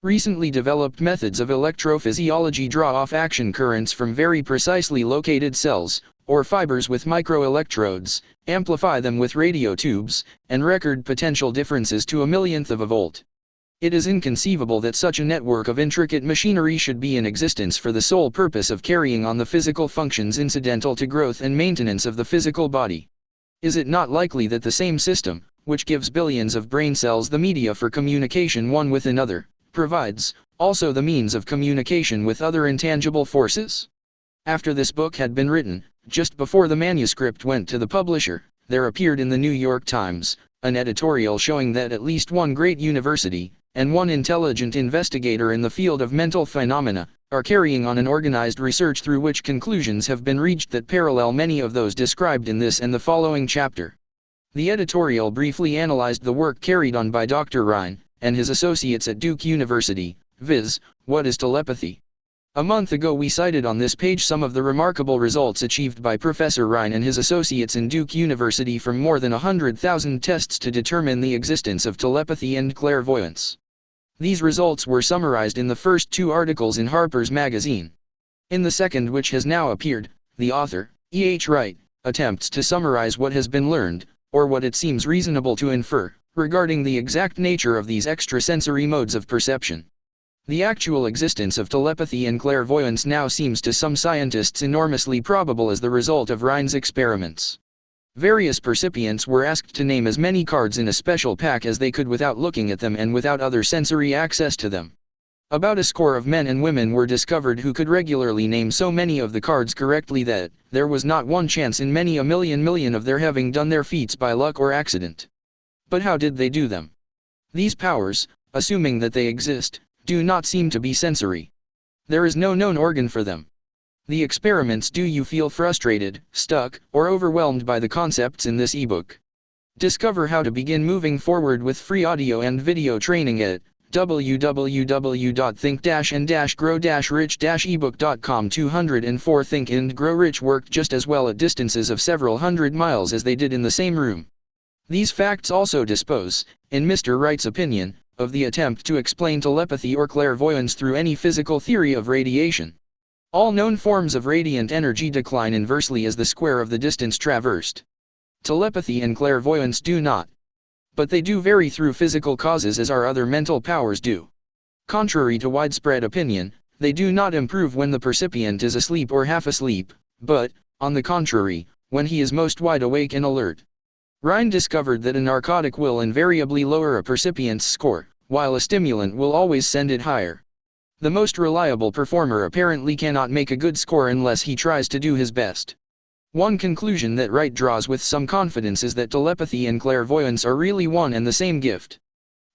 Recently developed methods of electrophysiology draw off action currents from very precisely located cells, or fibers with microelectrodes, amplify them with radio tubes, and record potential differences to a millionth of a volt. It is inconceivable that such a network of intricate machinery should be in existence for the sole purpose of carrying on the physical functions incidental to growth and maintenance of the physical body. Is it not likely that the same system, which gives billions of brain cells the media for communication one with another, provides also the means of communication with other intangible forces? After this book had been written, just before the manuscript went to the publisher, there appeared in the New York Times an editorial showing that at least one great university, and one intelligent investigator in the field of mental phenomena, are carrying on an organized research through which conclusions have been reached that parallel many of those described in this and the following chapter. The editorial briefly analyzed the work carried on by Dr. Rhine and his associates at Duke University, viz., what is telepathy? A month ago we cited on this page some of the remarkable results achieved by Professor Rhine and his associates in Duke University from more than 100,000 tests to determine the existence of telepathy and clairvoyance. These results were summarized in the first two articles in Harper's Magazine. In the second, which has now appeared, the author, E. H. Wright, attempts to summarize what has been learned, or what it seems reasonable to infer, regarding the exact nature of these extrasensory modes of perception. The actual existence of telepathy and clairvoyance now seems to some scientists enormously probable as the result of Rhine's experiments. Various percipients were asked to name as many cards in a special pack as they could without looking at them and without other sensory access to them. About a score of men and women were discovered who could regularly name so many of the cards correctly that there was not one chance in many a million of their having done their feats by luck or accident. But how did they do them? These powers, assuming that they exist, do not seem to be sensory. There is no known organ for them. The experiments. Do you feel frustrated, stuck, or overwhelmed by the concepts in this ebook? Discover how to begin moving forward with free audio and video training at www.think-and-grow-rich-ebook.com. 204 Think and Grow Rich worked just as well at distances of several hundred miles as they did in the same room. These facts also dispose, in Mr. Wright's opinion, of the attempt to explain telepathy or clairvoyance through any physical theory of radiation. All known forms of radiant energy decline inversely as the square of the distance traversed. Telepathy and clairvoyance do not. But they do vary through physical causes as our other mental powers do. Contrary to widespread opinion, they do not improve when the percipient is asleep or half asleep, but, on the contrary, when he is most wide awake and alert. Rhine discovered that a narcotic will invariably lower a percipient's score, while a stimulant will always send it higher. The most reliable performer apparently cannot make a good score unless he tries to do his best. One conclusion that Wright draws with some confidence is that telepathy and clairvoyance are really one and the same gift.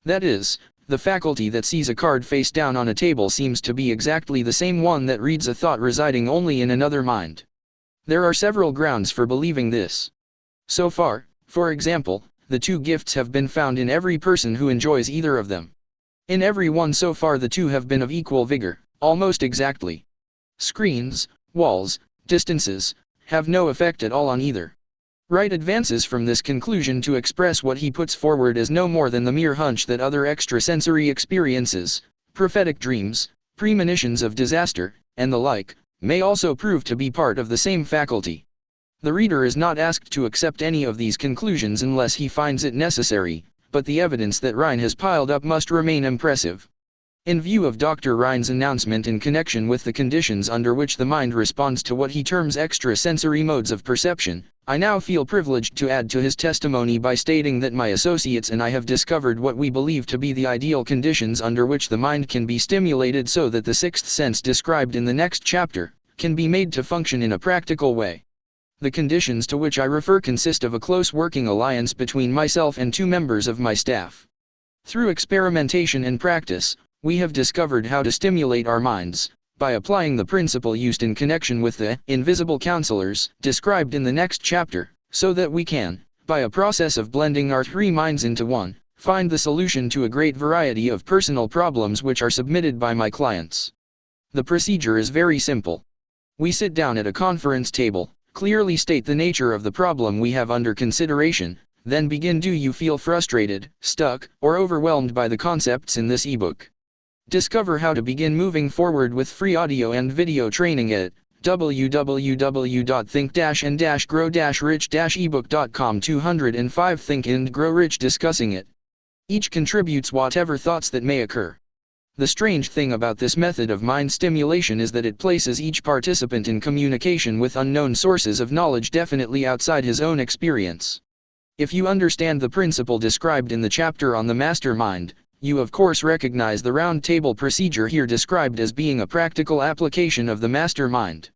That is, the faculty that sees a card face down on a table seems to be exactly the same one that reads a thought residing only in another mind. There are several grounds for believing this. So far, for example, the two gifts have been found in every person who enjoys either of them. In every one so far the two have been of equal vigor, almost exactly. Screens, walls, distances, have no effect at all on either. Wright advances from this conclusion to express what he puts forward as no more than the mere hunch that other extrasensory experiences, prophetic dreams, premonitions of disaster, and the like, may also prove to be part of the same faculty. The reader is not asked to accept any of these conclusions unless he finds it necessary, but the evidence that Rhine has piled up must remain impressive. In view of Dr. Rhine's announcement in connection with the conditions under which the mind responds to what he terms extrasensory modes of perception, I now feel privileged to add to his testimony by stating that my associates and I have discovered what we believe to be the ideal conditions under which the mind can be stimulated so that the sixth sense described in the next chapter can be made to function in a practical way. The conditions to which I refer consist of a close working alliance between myself and two members of my staff. Through experimentation and practice, we have discovered how to stimulate our minds, by applying the principle used in connection with the invisible counselors, described in the next chapter, so that we can, by a process of blending our three minds into one, find the solution to a great variety of personal problems which are submitted by my clients. The procedure is very simple. We sit down at a conference table, clearly state the nature of the problem we have under consideration, then begin. Do you feel frustrated, stuck, or overwhelmed by the concepts in this ebook? Discover how to begin moving forward with free audio and video training at www.think-and-grow-rich-ebook.com. 205 Think and Grow Rich discussing it. Each contributes whatever thoughts that may occur. The strange thing about this method of mind stimulation is that it places each participant in communication with unknown sources of knowledge definitely outside his own experience. If you understand the principle described in the chapter on the master mind, you of course recognize the round table procedure here described as being a practical application of the master mind.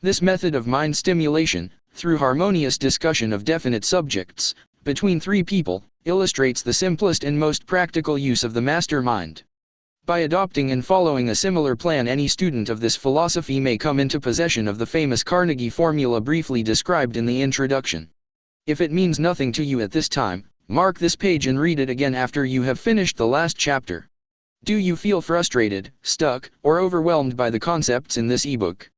This method of mind stimulation, through harmonious discussion of definite subjects, between three people, illustrates the simplest and most practical use of the master mind. By adopting and following a similar plan, any student of this philosophy may come into possession of the famous Carnegie formula briefly described in the introduction. If it means nothing to you at this time, mark this page and read it again after you have finished the last chapter. Do you feel frustrated, stuck, or overwhelmed by the concepts in this ebook?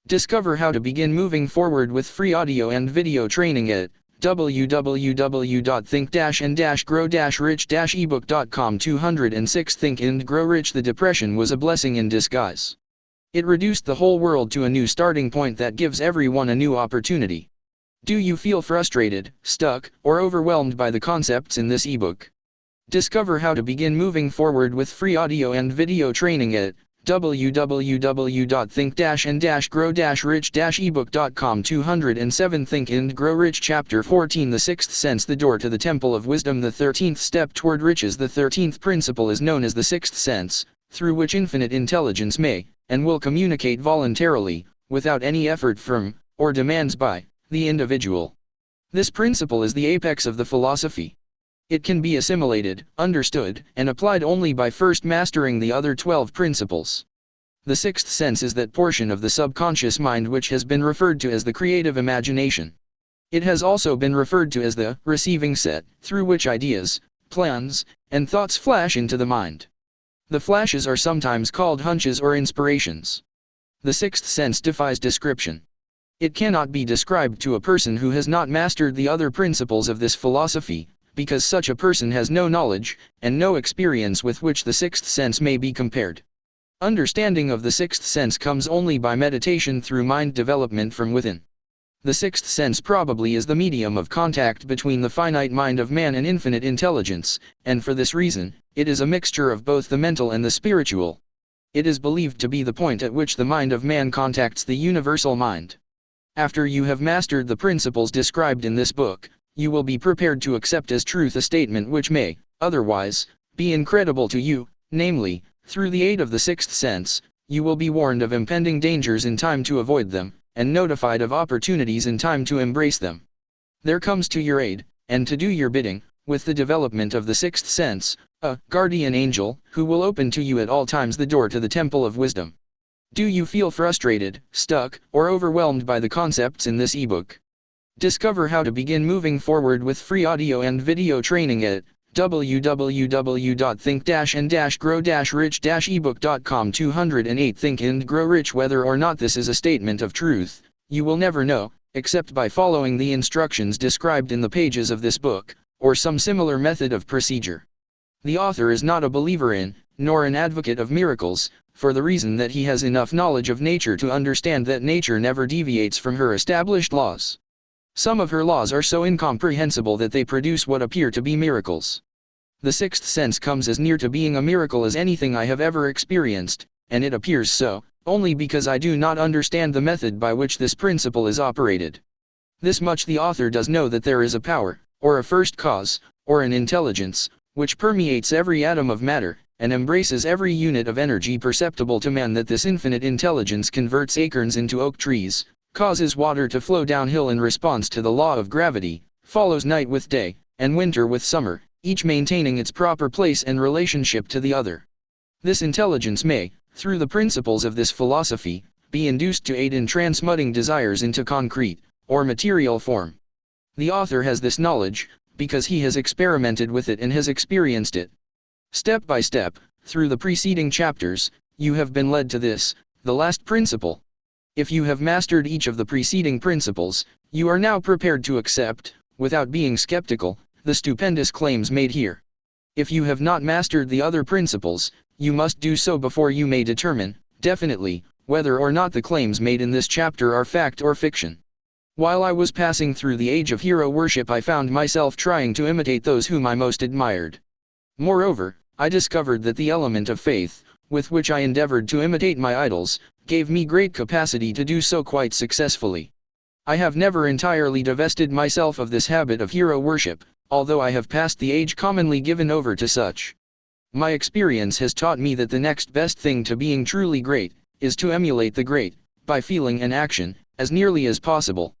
Discover how to begin moving forward with free audio and video training at www.think-and-grow-rich-ebook.com. 206 Think and Grow Rich. The Depression was a blessing in disguise. It reduced the whole world to a new starting point that gives everyone a new opportunity. Do you feel frustrated, stuck, or overwhelmed by the concepts in this ebook? Discover how to begin moving forward with free audio and video training at www.think-and-grow-rich-ebook.com. 207 Think and Grow Rich Chapter 14 The Sixth Sense, the door to the Temple of Wisdom. The 13th step toward riches. The 13th principle is known as the sixth sense, through which infinite intelligence may, and will communicate voluntarily, without any effort from, or demands by, the individual. This principle is the apex of the philosophy. It can be assimilated, understood, and applied only by first mastering the other 12 principles. The sixth sense is that portion of the subconscious mind which has been referred to as the creative imagination. It has also been referred to as the receiving set, through which ideas, plans, and thoughts flash into the mind. The flashes are sometimes called hunches or inspirations. The sixth sense defies description. It cannot be described to a person who has not mastered the other principles of this philosophy, because such a person has no knowledge, and no experience with which the sixth sense may be compared. Understanding of the sixth sense comes only by meditation through mind development from within. The sixth sense probably is the medium of contact between the finite mind of man and infinite intelligence, and for this reason, it is a mixture of both the mental and the spiritual. It is believed to be the point at which the mind of man contacts the universal mind. After you have mastered the principles described in this book, you will be prepared to accept as truth a statement which may, otherwise, be incredible to you, namely, through the aid of the sixth sense, you will be warned of impending dangers in time to avoid them, and notified of opportunities in time to embrace them. There comes to your aid, and to do your bidding, with the development of the sixth sense, a guardian angel, who will open to you at all times the door to the temple of wisdom. Do you feel frustrated, stuck, or overwhelmed by the concepts in this ebook? Discover how to begin moving forward with free audio and video training at www.think-and-grow-rich-ebook.com. 208 Think and Grow Rich. Whether or not this is a statement of truth, you will never know, except by following the instructions described in the pages of this book, or some similar method of procedure. The author is not a believer in, nor an advocate of miracles, for the reason that he has enough knowledge of nature to understand that nature never deviates from her established laws. Some of her laws are so incomprehensible that they produce what appear to be miracles. The sixth sense comes as near to being a miracle as anything I have ever experienced, and it appears so, only because I do not understand the method by which this principle is operated. This much the author does know, that there is a power, or a first cause, or an intelligence, which permeates every atom of matter, and embraces every unit of energy perceptible to man, that this infinite intelligence converts acorns into oak trees, causes water to flow downhill in response to the law of gravity, follows night with day, and winter with summer, each maintaining its proper place and relationship to the other. This intelligence may, through the principles of this philosophy, be induced to aid in transmuting desires into concrete, or material form. The author has this knowledge, because he has experimented with it and has experienced it. Step by step, through the preceding chapters, you have been led to this, the last principle. If you have mastered each of the preceding principles, you are now prepared to accept, without being skeptical, the stupendous claims made here. If you have not mastered the other principles, you must do so before you may determine, definitely, whether or not the claims made in this chapter are fact or fiction. While I was passing through the age of hero worship, I found myself trying to imitate those whom I most admired. Moreover, I discovered that the element of faith, with which I endeavored to imitate my idols, gave me great capacity to do so quite successfully. I have never entirely divested myself of this habit of hero worship, although I have passed the age commonly given over to such. My experience has taught me that the next best thing to being truly great, is to emulate the great, by feeling and action, as nearly as possible.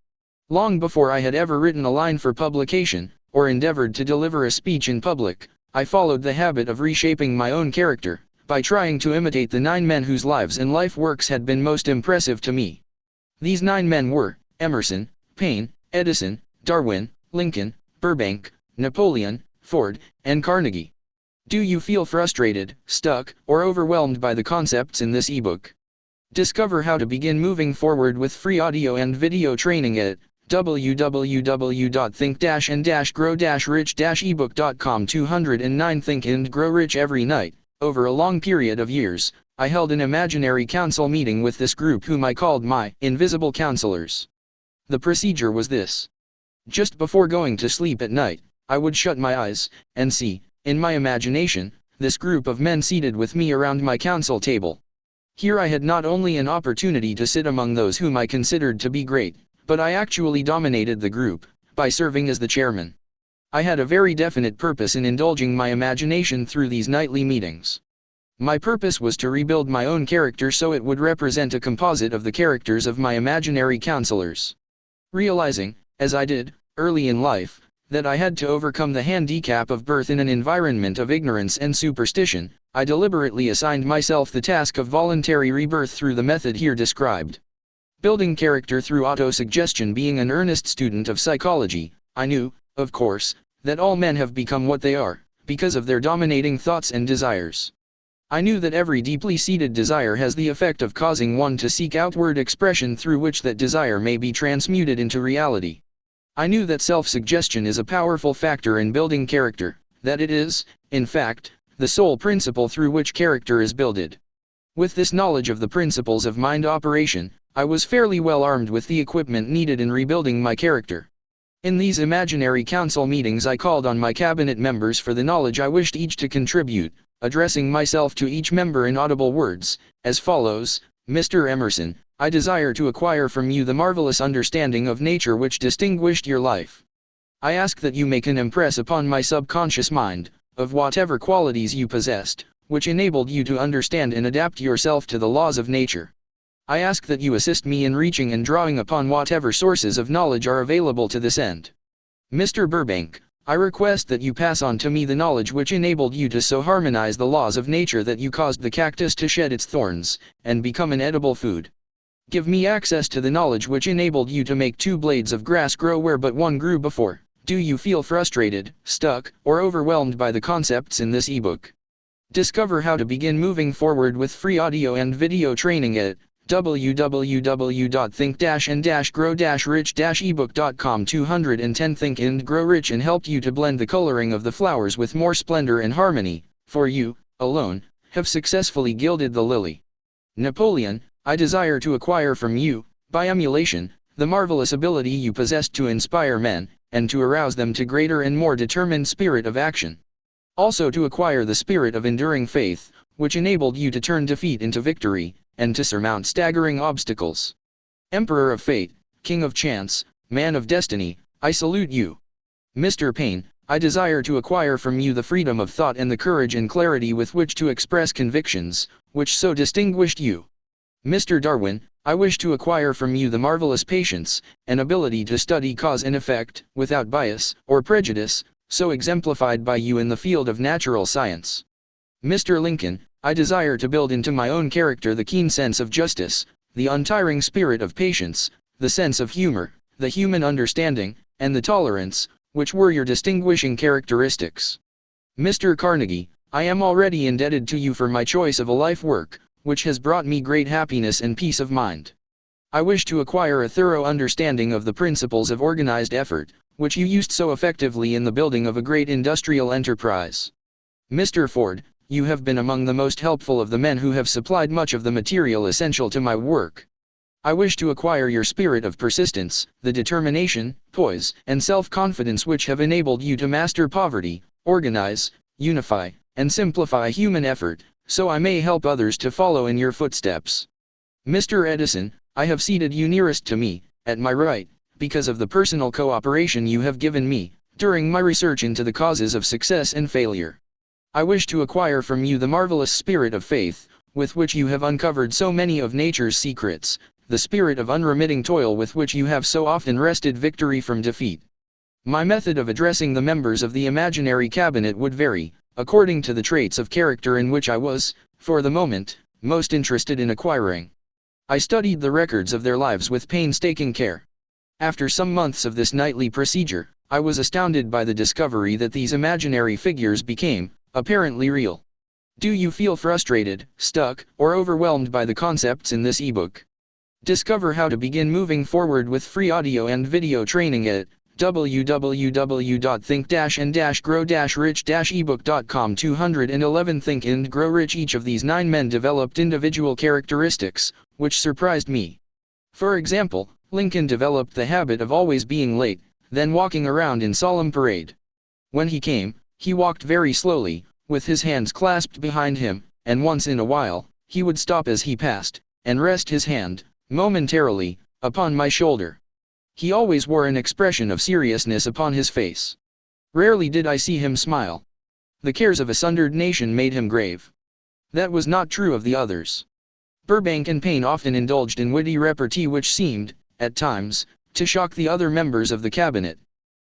Long before I had ever written a line for publication, or endeavored to deliver a speech in public, I followed the habit of reshaping my own character, by trying to imitate the 9 men whose lives and life works had been most impressive to me. These 9 men were Emerson, Paine, Edison, Darwin, Lincoln, Burbank, Napoleon, Ford, and Carnegie. Do you feel frustrated, stuck, or overwhelmed by the concepts in this ebook? Discover how to begin moving forward with free audio and video training at www.think-and-grow-rich-ebook.com. 209 Think and Grow Rich. Every night, over a long period of years, I held an imaginary council meeting with this group whom I called my invisible counselors. The procedure was this. Just before going to sleep at night, I would shut my eyes, and see, in my imagination, this group of men seated with me around my council table. Here I had not only an opportunity to sit among those whom I considered to be great, but I actually dominated the group, by serving as the chairman. I had a very definite purpose in indulging my imagination through these nightly meetings. My purpose was to rebuild my own character so it would represent a composite of the characters of my imaginary counselors. Realizing, as I did, early in life, that I had to overcome the handicap of birth in an environment of ignorance and superstition, I deliberately assigned myself the task of voluntary rebirth through the method here described. Building character through autosuggestion. Being an earnest student of psychology, I knew, of course, that all men have become what they are, because of their dominating thoughts and desires. I knew that every deeply seated desire has the effect of causing one to seek outward expression through which that desire may be transmuted into reality. I knew that self-suggestion is a powerful factor in building character, that it is, in fact, the sole principle through which character is builded. With this knowledge of the principles of mind operation, I was fairly well armed with the equipment needed in rebuilding my character. In these imaginary council meetings I called on my cabinet members for the knowledge I wished each to contribute, addressing myself to each member in audible words, as follows: Mr. Emerson, I desire to acquire from you the marvelous understanding of nature which distinguished your life. I ask that you make an impress upon my subconscious mind, of whatever qualities you possessed, which enabled you to understand and adapt yourself to the laws of nature. I ask that you assist me in reaching and drawing upon whatever sources of knowledge are available to this end. Mr. Burbank, I request that you pass on to me the knowledge which enabled you to so harmonize the laws of nature that you caused the cactus to shed its thorns, and become an edible food. Give me access to the knowledge which enabled you to make 2 blades of grass grow where but one grew before. Do you feel frustrated, stuck, or overwhelmed by the concepts in this ebook? Discover how to begin moving forward with free audio and video training at www.think-and-grow-rich-ebook.com. 210 Think and Grow Rich and helped you to blend the coloring of the flowers with more splendor and harmony, for you, alone, have successfully gilded the lily. Napoleon, I desire to acquire from you, by emulation, the marvelous ability you possessed to inspire men, and to arouse them to greater and more determined spirit of action. Also to acquire the spirit of enduring faith, which enabled you to turn defeat into victory, and to surmount staggering obstacles. Emperor of Fate, King of Chance, Man of Destiny, I salute you. Mr. Payne, I desire to acquire from you the freedom of thought and the courage and clarity with which to express convictions, which so distinguished you. Mr. Darwin, I wish to acquire from you the marvelous patience, and ability to study cause and effect, without bias, or prejudice, so exemplified by you in the field of natural science. Mr. Lincoln, I desire to build into my own character the keen sense of justice, the untiring spirit of patience, the sense of humor, the human understanding, and the tolerance, which were your distinguishing characteristics. Mr. Carnegie, I am already indebted to you for my choice of a life work, which has brought me great happiness and peace of mind. I wish to acquire a thorough understanding of the principles of organized effort, which you used so effectively in the building of a great industrial enterprise. Mr. Ford, you have been among the most helpful of the men who have supplied much of the material essential to my work. I wish to acquire your spirit of persistence, the determination, poise, and self-confidence which have enabled you to master poverty, organize, unify, and simplify human effort, so I may help others to follow in your footsteps. Mr. Edison, I have seated you nearest to me, at my right, because of the personal cooperation you have given me, during my research into the causes of success and failure. I wish to acquire from you the marvelous spirit of faith, with which you have uncovered so many of nature's secrets, the spirit of unremitting toil with which you have so often wrested victory from defeat. My method of addressing the members of the imaginary cabinet would vary, according to the traits of character in which I was, for the moment, most interested in acquiring. I studied the records of their lives with painstaking care. After some months of this nightly procedure, I was astounded by the discovery that these imaginary figures became, apparently real. Do you feel frustrated, stuck, or overwhelmed by the concepts in this ebook? Discover how to begin moving forward with free audio and video training at www.think-and-grow-rich-ebook.com. 211 Think and Grow Rich. Each of these 9 men developed individual characteristics, which surprised me. For example, Lincoln developed the habit of always being late, then walking around in solemn parade. When he came, he walked very slowly, with his hands clasped behind him, and once in a while, he would stop as he passed, and rest his hand, momentarily, upon my shoulder. He always wore an expression of seriousness upon his face. Rarely did I see him smile. The cares of a sundered nation made him grave. That was not true of the others. Burbank and Payne often indulged in witty repartee which seemed, at times, to shock the other members of the cabinet.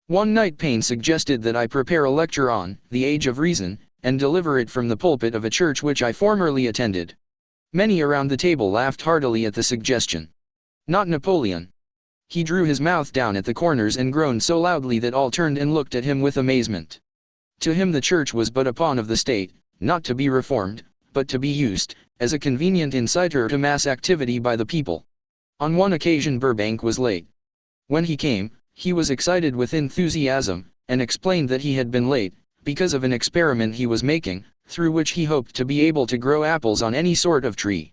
One night Payne suggested that I prepare a lecture on the Age of Reason, and deliver it from the pulpit of a church which I formerly attended. Many around the table laughed heartily at the suggestion. Not Napoleon. He drew his mouth down at the corners and groaned so loudly that all turned and looked at him with amazement. To him the church was but a pawn of the state, not to be reformed, but to be used, as a convenient inciter to mass activity by the people. On one occasion Burbank was late. When he came, he was excited with enthusiasm, and explained that he had been late, because of an experiment he was making, through which he hoped to be able to grow apples on any sort of tree.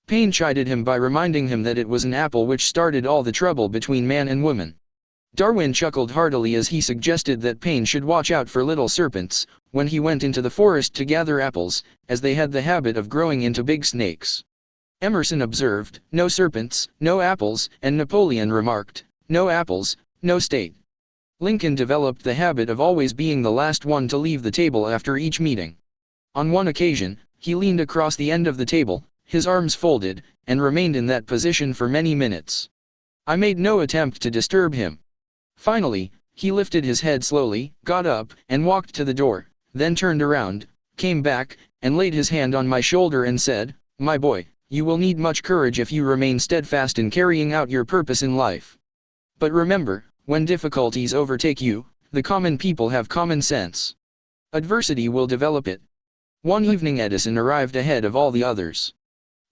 Payne chided him by reminding him that it was an apple which started all the trouble between man and woman. Darwin chuckled heartily as he suggested that Payne should watch out for little serpents, when he went into the forest to gather apples, as they had the habit of growing into big snakes. Emerson observed, "No serpents, no apples," and Napoleon remarked, "No apples, no state." Lincoln developed the habit of always being the last one to leave the table after each meeting. On one occasion, he leaned across the end of the table, his arms folded, and remained in that position for many minutes. I made no attempt to disturb him. Finally, he lifted his head slowly, got up, and walked to the door, then turned around, came back, and laid his hand on my shoulder and said, "My boy, you will need much courage if you remain steadfast in carrying out your purpose in life. But remember, when difficulties overtake you, the common people have common sense. Adversity will develop it." One evening Edison arrived ahead of all the others.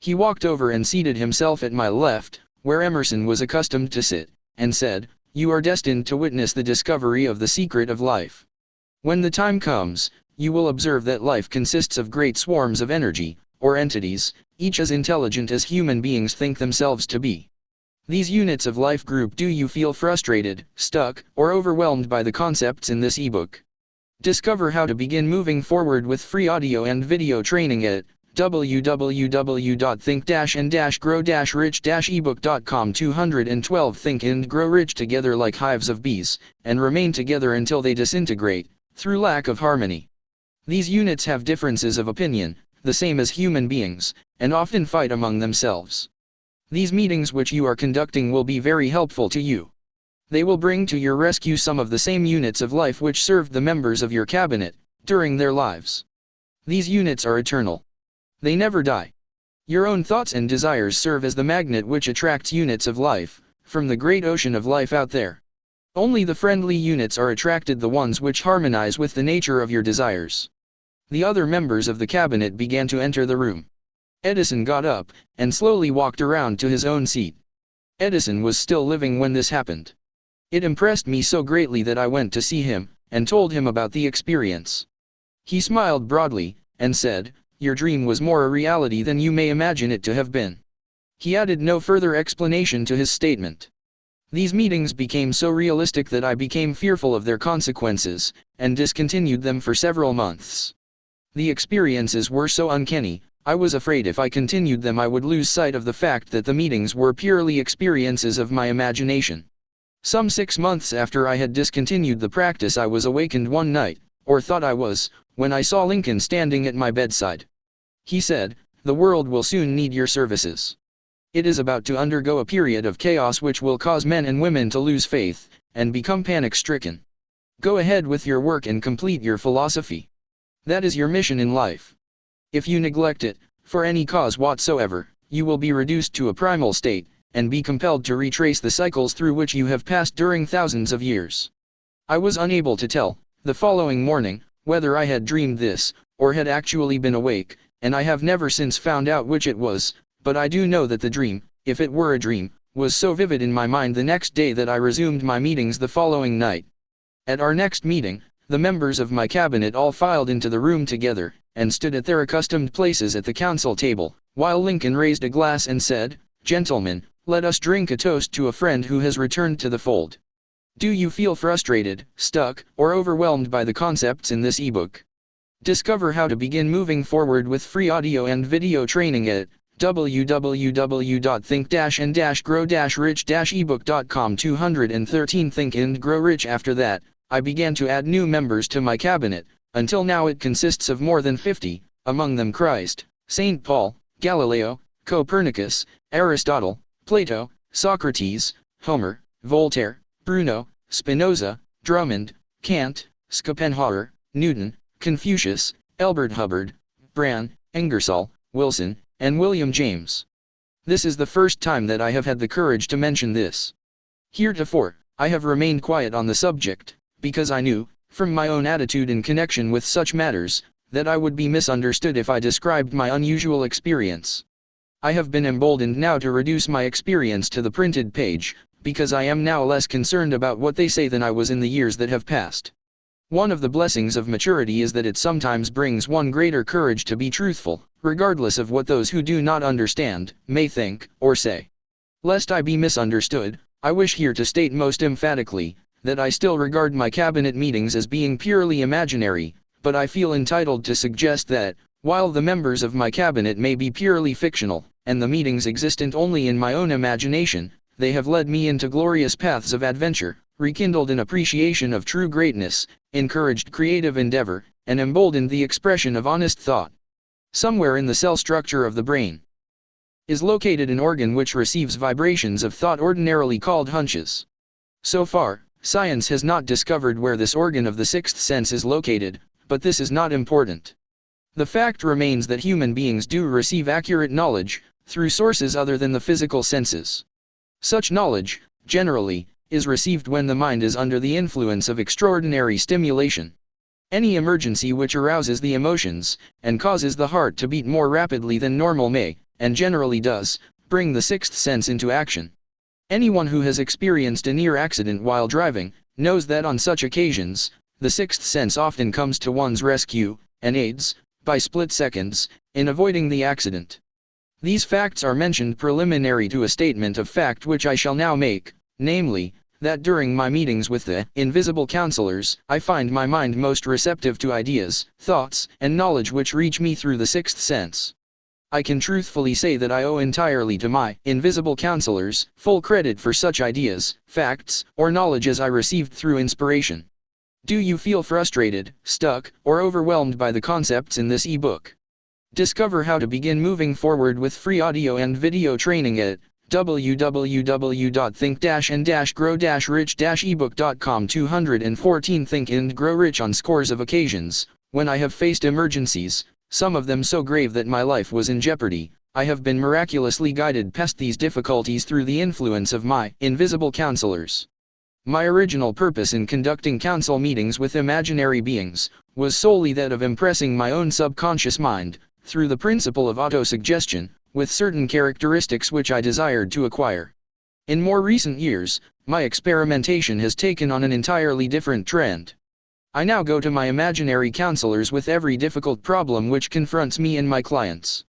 He walked over and seated himself at my left, where Emerson was accustomed to sit, and said, "You are destined to witness the discovery of the secret of life. When the time comes, you will observe that life consists of great swarms of energy, or entities, each as intelligent as human beings think themselves to be. These units of life group. Do you feel frustrated, stuck, or overwhelmed by the concepts in this ebook? Discover how to begin moving forward with free audio and video training at www.think-and-grow-rich-ebook.com. 212 Think and grow rich together like hives of bees, and remain together until they disintegrate, through lack of harmony. These units have differences of opinion, the same as human beings, and often fight among themselves. These meetings which you are conducting will be very helpful to you. They will bring to your rescue some of the same units of life which served the members of your cabinet, during their lives. These units are eternal. They never die. Your own thoughts and desires serve as the magnet which attracts units of life, from the great ocean of life out there. Only the friendly units are attracted, the ones which harmonize with the nature of your desires. The other members of the cabinet began to enter the room. Edison got up, and slowly walked around to his own seat. Edison was still living when this happened. It impressed me so greatly that I went to see him, and told him about the experience. He smiled broadly, and said, "Your dream was more a reality than you may imagine it to have been." He added no further explanation to his statement. These meetings became so realistic that I became fearful of their consequences, and discontinued them for several months. The experiences were so uncanny, I was afraid if I continued them I would lose sight of the fact that the meetings were purely experiences of my imagination. Some 6 months after I had discontinued the practice I was awakened one night, or thought I was, when I saw Lincoln standing at my bedside. He said, "The world will soon need your services. It is about to undergo a period of chaos which will cause men and women to lose faith, and become panic-stricken. Go ahead with your work and complete your philosophy. That is your mission in life. If you neglect it, for any cause whatsoever, you will be reduced to a primal state, and be compelled to retrace the cycles through which you have passed during thousands of years." I was unable to tell, the following morning, whether I had dreamed this, or had actually been awake, and I have never since found out which it was, but I do know that the dream, if it were a dream, was so vivid in my mind the next day that I resumed my meetings the following night. At our next meeting, the members of my cabinet all filed into the room together, and stood at their accustomed places at the council table, while Lincoln raised a glass and said, "Gentlemen, let us drink a toast to a friend who has returned to the fold." Do you feel frustrated, stuck, or overwhelmed by the concepts in this ebook? Discover how to begin moving forward with free audio and video training at www.think-and-grow-rich-ebook.com. 213 Think and Grow Rich. After that, I began to add new members to my cabinet, until now it consists of more than 50, among them Christ, St. Paul, Galileo, Copernicus, Aristotle, Plato, Socrates, Homer, Voltaire, Bruno, Spinoza, Drummond, Kant, Schopenhauer, Newton, Confucius, Elbert Hubbard, Brand, Ingersoll, Wilson, and William James. This is the first time that I have had the courage to mention this. Heretofore, I have remained quiet on the subject, because I knew, from my own attitude in connection with such matters, that I would be misunderstood if I described my unusual experience. I have been emboldened now to reduce my experience to the printed page, because I am now less concerned about what they say than I was in the years that have passed. One of the blessings of maturity is that it sometimes brings one greater courage to be truthful, regardless of what those who do not understand may think or say. Lest I be misunderstood, I wish here to state most emphatically that I still regard my cabinet meetings as being purely imaginary, but I feel entitled to suggest that, while the members of my cabinet may be purely fictional, and the meetings existent only in my own imagination, they have led me into glorious paths of adventure, rekindled an appreciation of true greatness, encouraged creative endeavor, and emboldened the expression of honest thought. Somewhere in the cell structure of the brain is located an organ which receives vibrations of thought ordinarily called hunches. So far, science has not discovered where this organ of the sixth sense is located, but this is not important. The fact remains that human beings do receive accurate knowledge through sources other than the physical senses. Such knowledge, generally, is received when the mind is under the influence of extraordinary stimulation. Any emergency which arouses the emotions, and causes the heart to beat more rapidly than normal may, and generally does, bring the sixth sense into action. Anyone who has experienced a near accident while driving, knows that on such occasions, the sixth sense often comes to one's rescue, and aids, by split seconds, in avoiding the accident. These facts are mentioned preliminary to a statement of fact which I shall now make, namely, that during my meetings with the invisible counselors, I find my mind most receptive to ideas, thoughts, and knowledge which reach me through the sixth sense. I can truthfully say that I owe entirely to my invisible counselors full credit for such ideas, facts, or knowledge as I received through inspiration. Do you feel frustrated, stuck, or overwhelmed by the concepts in this ebook? Discover how to begin moving forward with free audio and video training at www.think-and-grow-rich-ebook.com. 214 Think and Grow Rich. On scores of occasions, when I have faced emergencies, some of them so grave that my life was in jeopardy, I have been miraculously guided past these difficulties through the influence of my invisible counselors. My original purpose in conducting council meetings with imaginary beings was solely that of impressing my own subconscious mind, through the principle of autosuggestion, with certain characteristics which I desired to acquire. In more recent years, my experimentation has taken on an entirely different trend. I now go to my imaginary counselors with every difficult problem which confronts me and my clients.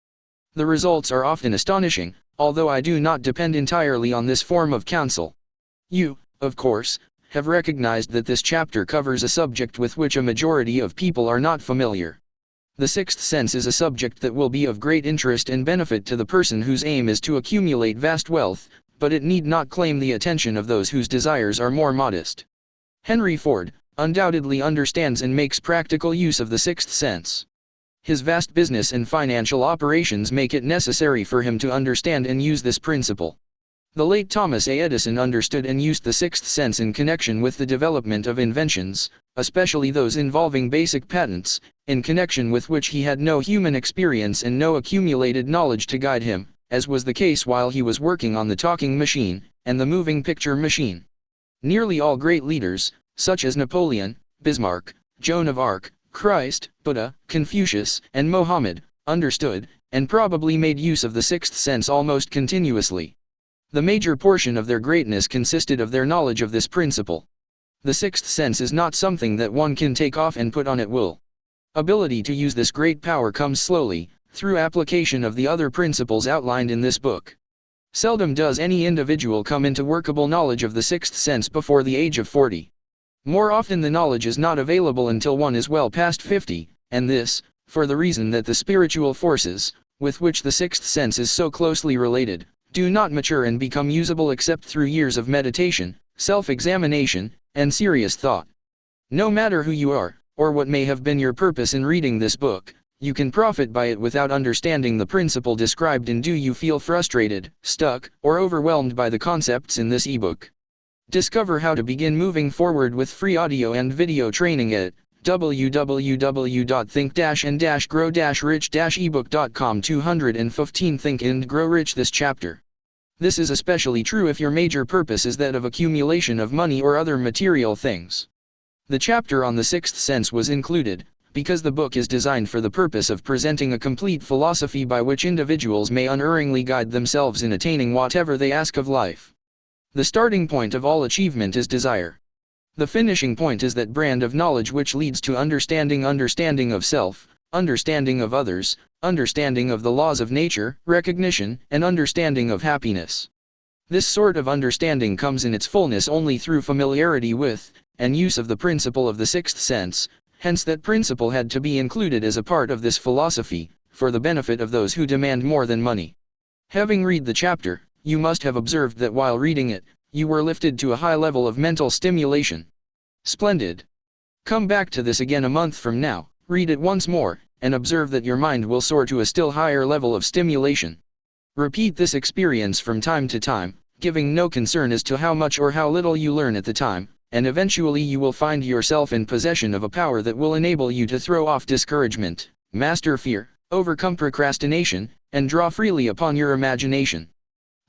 The results are often astonishing, although I do not depend entirely on this form of counsel. You, of course, have recognized that this chapter covers a subject with which a majority of people are not familiar. The sixth sense is a subject that will be of great interest and benefit to the person whose aim is to accumulate vast wealth, but it need not claim the attention of those whose desires are more modest. Henry Ford undoubtedly understands and makes practical use of the sixth sense. His vast business and financial operations make it necessary for him to understand and use this principle. The late Thomas A. Edison understood and used the sixth sense in connection with the development of inventions, especially those involving basic patents, in connection with which he had no human experience and no accumulated knowledge to guide him, as was the case while he was working on the talking machine and the moving picture machine. Nearly all great leaders, such as Napoleon, Bismarck, Joan of Arc, Christ, Buddha, Confucius, and Mohammed, understood, and probably made use of the sixth sense almost continuously. The major portion of their greatness consisted of their knowledge of this principle. The sixth sense is not something that one can take off and put on at will. Ability to use this great power comes slowly, through application of the other principles outlined in this book. Seldom does any individual come into workable knowledge of the sixth sense before the age of 40. More often the knowledge is not available until one is well past 50, and this, for the reason that the spiritual forces, with which the sixth sense is so closely related, do not mature and become usable except through years of meditation, self-examination, and serious thought. No matter who you are, or what may have been your purpose in reading this book, you can profit by it without understanding the principle described in Do You Feel Frustrated, Stuck, or Overwhelmed by the Concepts in this ebook? Discover how to begin moving forward with free audio and video training at www.think-and-grow-rich-ebook.com. 215 Think and Grow Rich. This chapter. This is especially true if your major purpose is that of accumulation of money or other material things. The chapter on the sixth sense was included, because the book is designed for the purpose of presenting a complete philosophy by which individuals may unerringly guide themselves in attaining whatever they ask of life. The starting point of all achievement is desire. The finishing point is that brand of knowledge which leads to understanding of self, understanding of others, understanding of the laws of nature, recognition, and understanding of happiness. This sort of understanding comes in its fullness only through familiarity with, and use of the principle of the sixth sense. Hence that principle had to be included as a part of this philosophy, for the benefit of those who demand more than money. Having read the chapter, you must have observed that while reading it, you were lifted to a high level of mental stimulation. Splendid. Come back to this again a month from now, read it once more, and observe that your mind will soar to a still higher level of stimulation. Repeat this experience from time to time, giving no concern as to how much or how little you learn at the time, and eventually you will find yourself in possession of a power that will enable you to throw off discouragement, master fear, overcome procrastination, and draw freely upon your imagination.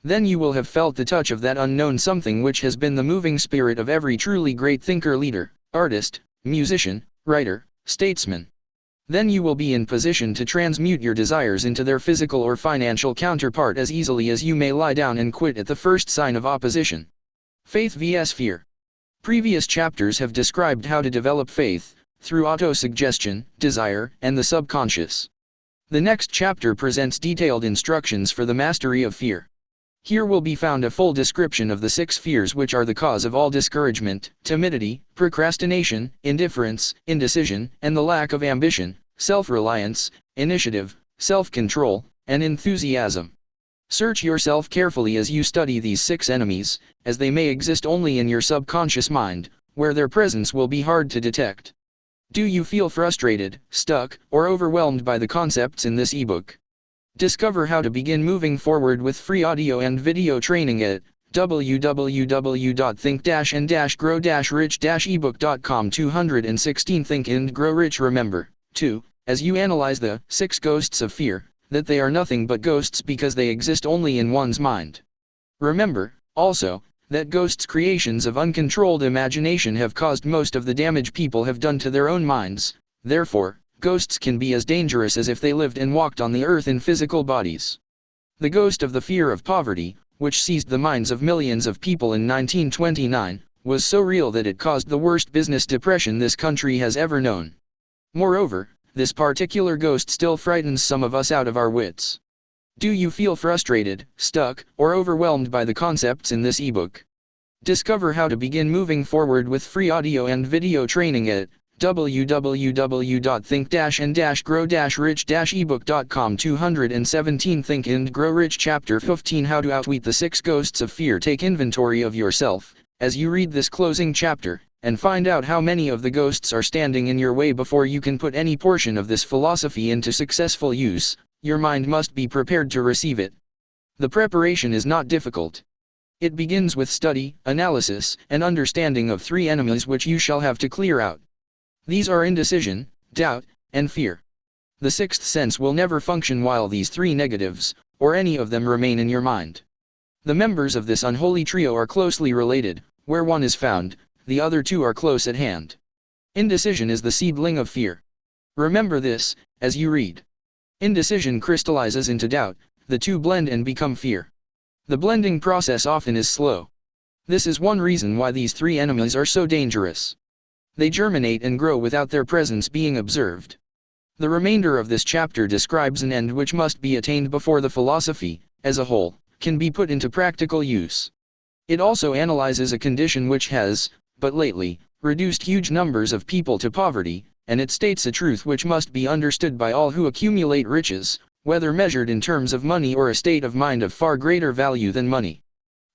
Then you will have felt the touch of that unknown something which has been the moving spirit of every truly great thinker, leader, artist, musician, writer, statesman. Then you will be in position to transmute your desires into their physical or financial counterpart as easily as you may lie down and quit at the first sign of opposition. Faith vs. Fear. Previous chapters have described how to develop faith, through autosuggestion, desire, and the subconscious. The next chapter presents detailed instructions for the mastery of fear. Here will be found a full description of the 6 fears which are the cause of all discouragement, timidity, procrastination, indifference, indecision, and the lack of ambition, self-reliance, initiative, self-control, and enthusiasm. Search yourself carefully as you study these 6 enemies, as they may exist only in your subconscious mind, where their presence will be hard to detect. Do you feel frustrated, stuck, or overwhelmed by the concepts in this ebook? Discover how to begin moving forward with free audio and video training at www.think-and-grow-rich-ebook.com. 216 Think and Grow Rich. Remember, too, as you analyze the 6 ghosts of fear, that they are nothing but ghosts because they exist only in one's mind. Remember, also, that ghosts' creations of uncontrolled imagination have caused most of the damage people have done to their own minds. Therefore, ghosts can be as dangerous as if they lived and walked on the earth in physical bodies. The ghost of the fear of poverty, which seized the minds of millions of people in 1929, was so real that it caused the worst business depression this country has ever known. Moreover, this particular ghost still frightens some of us out of our wits. Do you feel frustrated, stuck, or overwhelmed by the concepts in this ebook? Discover how to begin moving forward with free audio and video training at www.think-and-grow-rich-ebook.com. 217 Think and Grow Rich. Chapter 15 How to Outwit the 6 Ghosts of Fear. Take inventory of yourself, as you read this closing chapter, and find out how many of the ghosts are standing in your way before you can put any portion of this philosophy into successful use. Your mind must be prepared to receive it. The preparation is not difficult. It begins with study, analysis, and understanding of 3 enemies which you shall have to clear out. These are indecision, doubt, and fear. The 6th sense will never function while these 3 negatives, or any of them, remain in your mind. The members of this unholy trio are closely related. Where one is found, the other 2 are close at hand. Indecision is the seedling of fear. Remember this, as you read. Indecision crystallizes into doubt, the 2 blend and become fear. The blending process often is slow. This is one reason why these 3 enemies are so dangerous. They germinate and grow without their presence being observed. The remainder of this chapter describes an end which must be attained before the philosophy, as a whole, can be put into practical use. It also analyzes a condition which has, but lately, reduced huge numbers of people to poverty, and it states a truth which must be understood by all who accumulate riches, whether measured in terms of money or a state of mind of far greater value than money.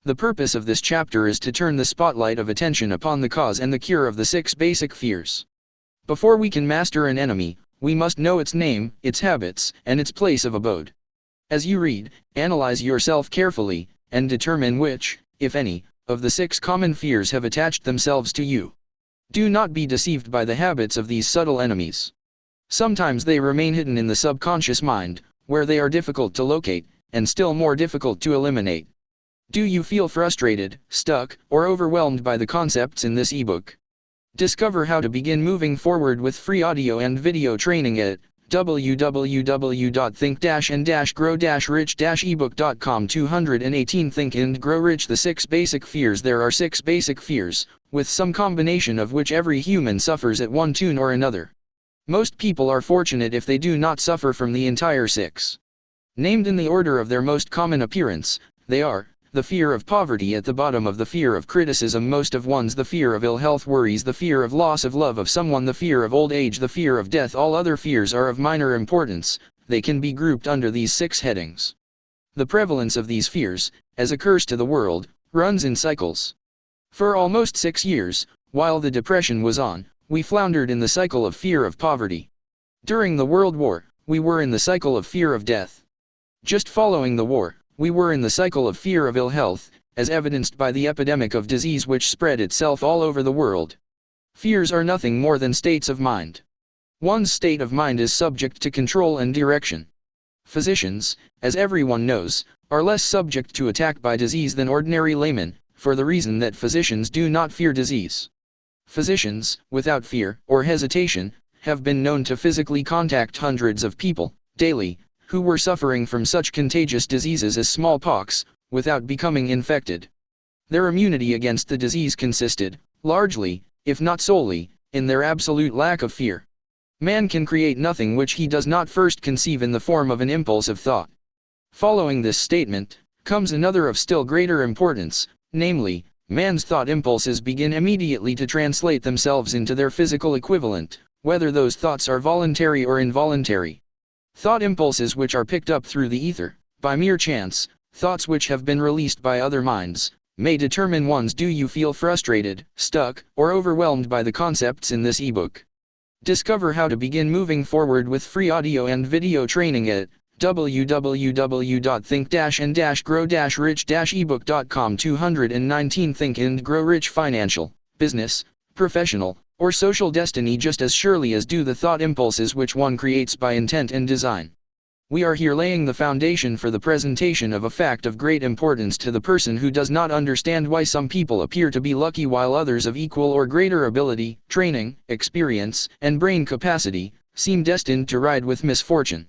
The purpose of this chapter is to turn the spotlight of attention upon the cause and the cure of the 6 basic fears. Before we can master an enemy, we must know its name, its habits, and its place of abode. As you read, analyze yourself carefully, and determine which, if any, of the 6 common fears have attached themselves to you. Do not be deceived by the habits of these subtle enemies. Sometimes they remain hidden in the subconscious mind, where they are difficult to locate, and still more difficult to eliminate. Do you feel frustrated, stuck, or overwhelmed by the concepts in this ebook? Discover how to begin moving forward with free audio and video training at www.think-and-grow-rich-ebook.com. 218 Think and Grow Rich. The 6 basic fears. There are 6 basic fears, with some combination of which every human suffers at one tune or another. Most people are fortunate if they do not suffer from the entire 6. Named in the order of their most common appearance, they are: the fear of poverty at the bottom, of the fear of criticism most of ones, the fear of ill health worries, the fear of loss of love of someone, the fear of old age, the fear of death. All other fears are of minor importance. They can be grouped under these 6 headings. The prevalence of these fears, as occurs to the world, runs in cycles. For almost 6 years, while the Depression was on, we floundered in the cycle of fear of poverty. During the World War, we were in the cycle of fear of death. Just following the war, we were in the cycle of fear of ill health, as evidenced by the epidemic of disease which spread itself all over the world. Fears are nothing more than states of mind. One's state of mind is subject to control and direction. Physicians, as everyone knows, are less subject to attack by disease than ordinary laymen, for the reason that physicians do not fear disease. Physicians, without fear or hesitation, have been known to physically contact hundreds of people, daily, who were suffering from such contagious diseases as smallpox, without becoming infected. Their immunity against the disease consisted, largely, if not solely, in their absolute lack of fear. Man can create nothing which he does not first conceive in the form of an impulse of thought. Following this statement, comes another of still greater importance, namely, man's thought impulses begin immediately to translate themselves into their physical equivalent, whether those thoughts are voluntary or involuntary. Thought impulses which are picked up through the ether, by mere chance, thoughts which have been released by other minds, may determine one's. Do you feel frustrated, stuck, or overwhelmed by the concepts in this ebook? Discover how to begin moving forward with free audio and video training at www.think-and-grow-rich-ebook.com. 219 Think and Grow Rich. Financial, business, professional, or social destiny just as surely as do the thought impulses which one creates by intent and design. We are here laying the foundation for the presentation of a fact of great importance to the person who does not understand why some people appear to be lucky while others of equal or greater ability, training, experience, and brain capacity, seem destined to ride with misfortune.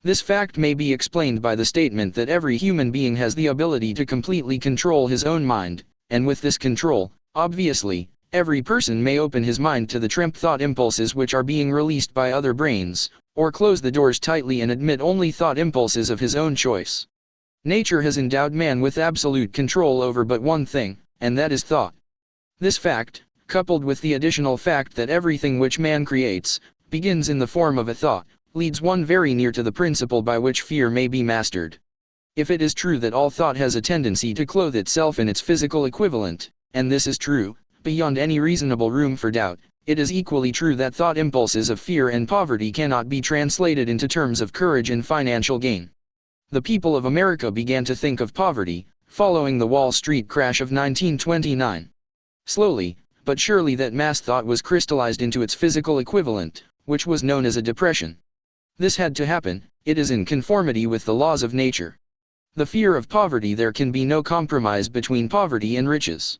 This fact may be explained by the statement that every human being has the ability to completely control his own mind, and with this control, obviously, every person may open his mind to the thought impulses which are being released by other brains, or close the doors tightly and admit only thought impulses of his own choice. Nature has endowed man with absolute control over but one thing, and that is thought. This fact, coupled with the additional fact that everything which man creates, begins in the form of a thought, leads one very near to the principle by which fear may be mastered. If it is true that all thought has a tendency to clothe itself in its physical equivalent, and this is true, beyond any reasonable room for doubt, it is equally true that thought impulses of fear and poverty cannot be translated into terms of courage and financial gain. The people of America began to think of poverty, following the Wall Street crash of 1929. Slowly, but surely that mass thought was crystallized into its physical equivalent, which was known as a depression. This had to happen. It is in conformity with the laws of nature. The fear of poverty. There can be no compromise between poverty and riches.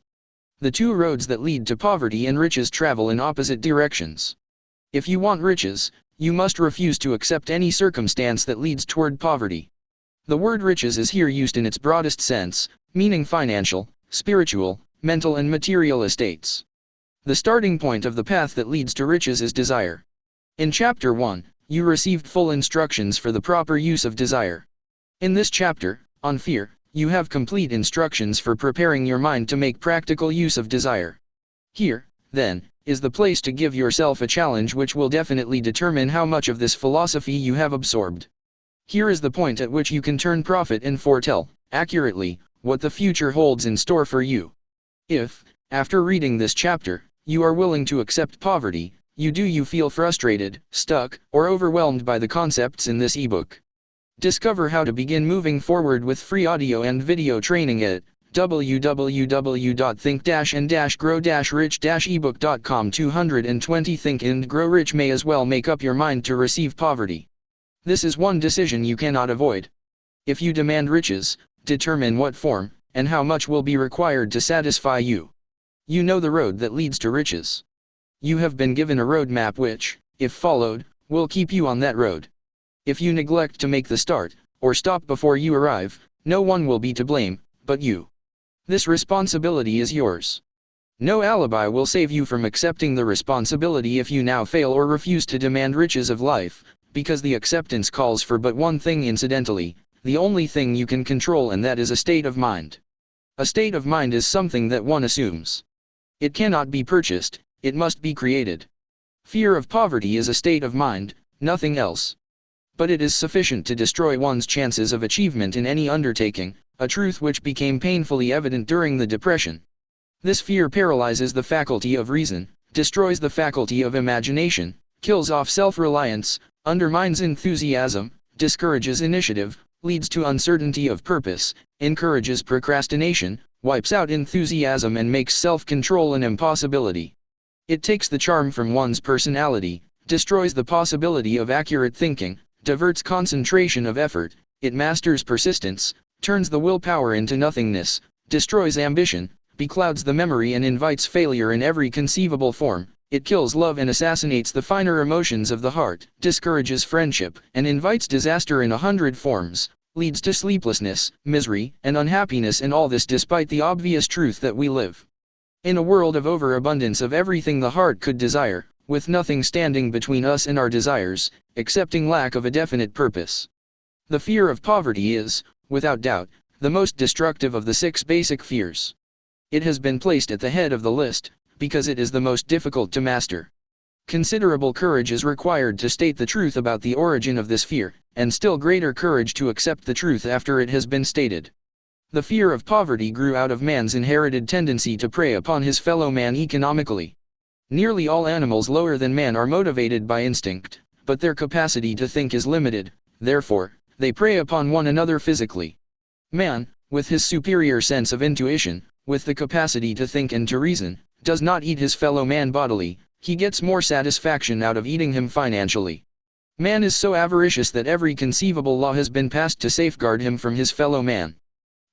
The two roads that lead to poverty and riches travel in opposite directions. If you want riches, you must refuse to accept any circumstance that leads toward poverty. The word riches is here used in its broadest sense, meaning financial, spiritual, mental and material estates. The starting point of the path that leads to riches is desire. In Chapter 1, you received full instructions for the proper use of desire. In this chapter, on fear, You have complete instructions for preparing your mind to make practical use of desire. Here, then, is the place to give yourself a challenge which will definitely determine how much of this philosophy you have absorbed. Here is the point at which you can turn prophet and foretell, accurately, what the future holds in store for you. If, after reading this chapter, you are willing to accept poverty, you feel frustrated, stuck, or overwhelmed by the concepts in this ebook. Discover how to begin moving forward with free audio and video training at www.think-and-grow-rich-ebook.com. 220 Think and Grow Rich may as well make up your mind to receive poverty. This is one decision you cannot avoid. If you demand riches, determine what form, and how much will be required to satisfy you. You know the road that leads to riches. You have been given a roadmap which, if followed, will keep you on that road. If you neglect to make the start, or stop before you arrive, no one will be to blame, but you. This responsibility is yours. No alibi will save you from accepting the responsibility if you now fail or refuse to demand riches of life, because the acceptance calls for but one thing incidentally, the only thing you can control, and that is a state of mind. A state of mind is something that one assumes. It cannot be purchased, it must be created. Fear of poverty is a state of mind, nothing else. But it is sufficient to destroy one's chances of achievement in any undertaking, a truth which became painfully evident during the Depression. This fear paralyzes the faculty of reason, destroys the faculty of imagination, kills off self-reliance, undermines enthusiasm, discourages initiative, leads to uncertainty of purpose, encourages procrastination, wipes out enthusiasm, and makes self-control an impossibility. It takes the charm from one's personality, destroys the possibility of accurate thinking, diverts concentration of effort, it masters persistence, turns the willpower into nothingness, destroys ambition, beclouds the memory, and invites failure in every conceivable form. It kills love and assassinates the finer emotions of the heart, discourages friendship, and invites disaster in 100 forms, leads to sleeplessness, misery, and unhappiness, and all this despite the obvious truth that we live in a world of overabundance of everything the heart could desire, with nothing standing between us and our desires, excepting lack of a definite purpose. The fear of poverty is, without doubt, the most destructive of the 6 basic fears. It has been placed at the head of the list, because it is the most difficult to master. Considerable courage is required to state the truth about the origin of this fear, and still greater courage to accept the truth after it has been stated. The fear of poverty grew out of man's inherited tendency to prey upon his fellow man economically. Nearly all animals lower than man are motivated by instinct, but their capacity to think is limited, therefore, they prey upon one another physically. Man, with his superior sense of intuition, with the capacity to think and to reason, does not eat his fellow man bodily, he gets more satisfaction out of eating him financially. Man is so avaricious that every conceivable law has been passed to safeguard him from his fellow man.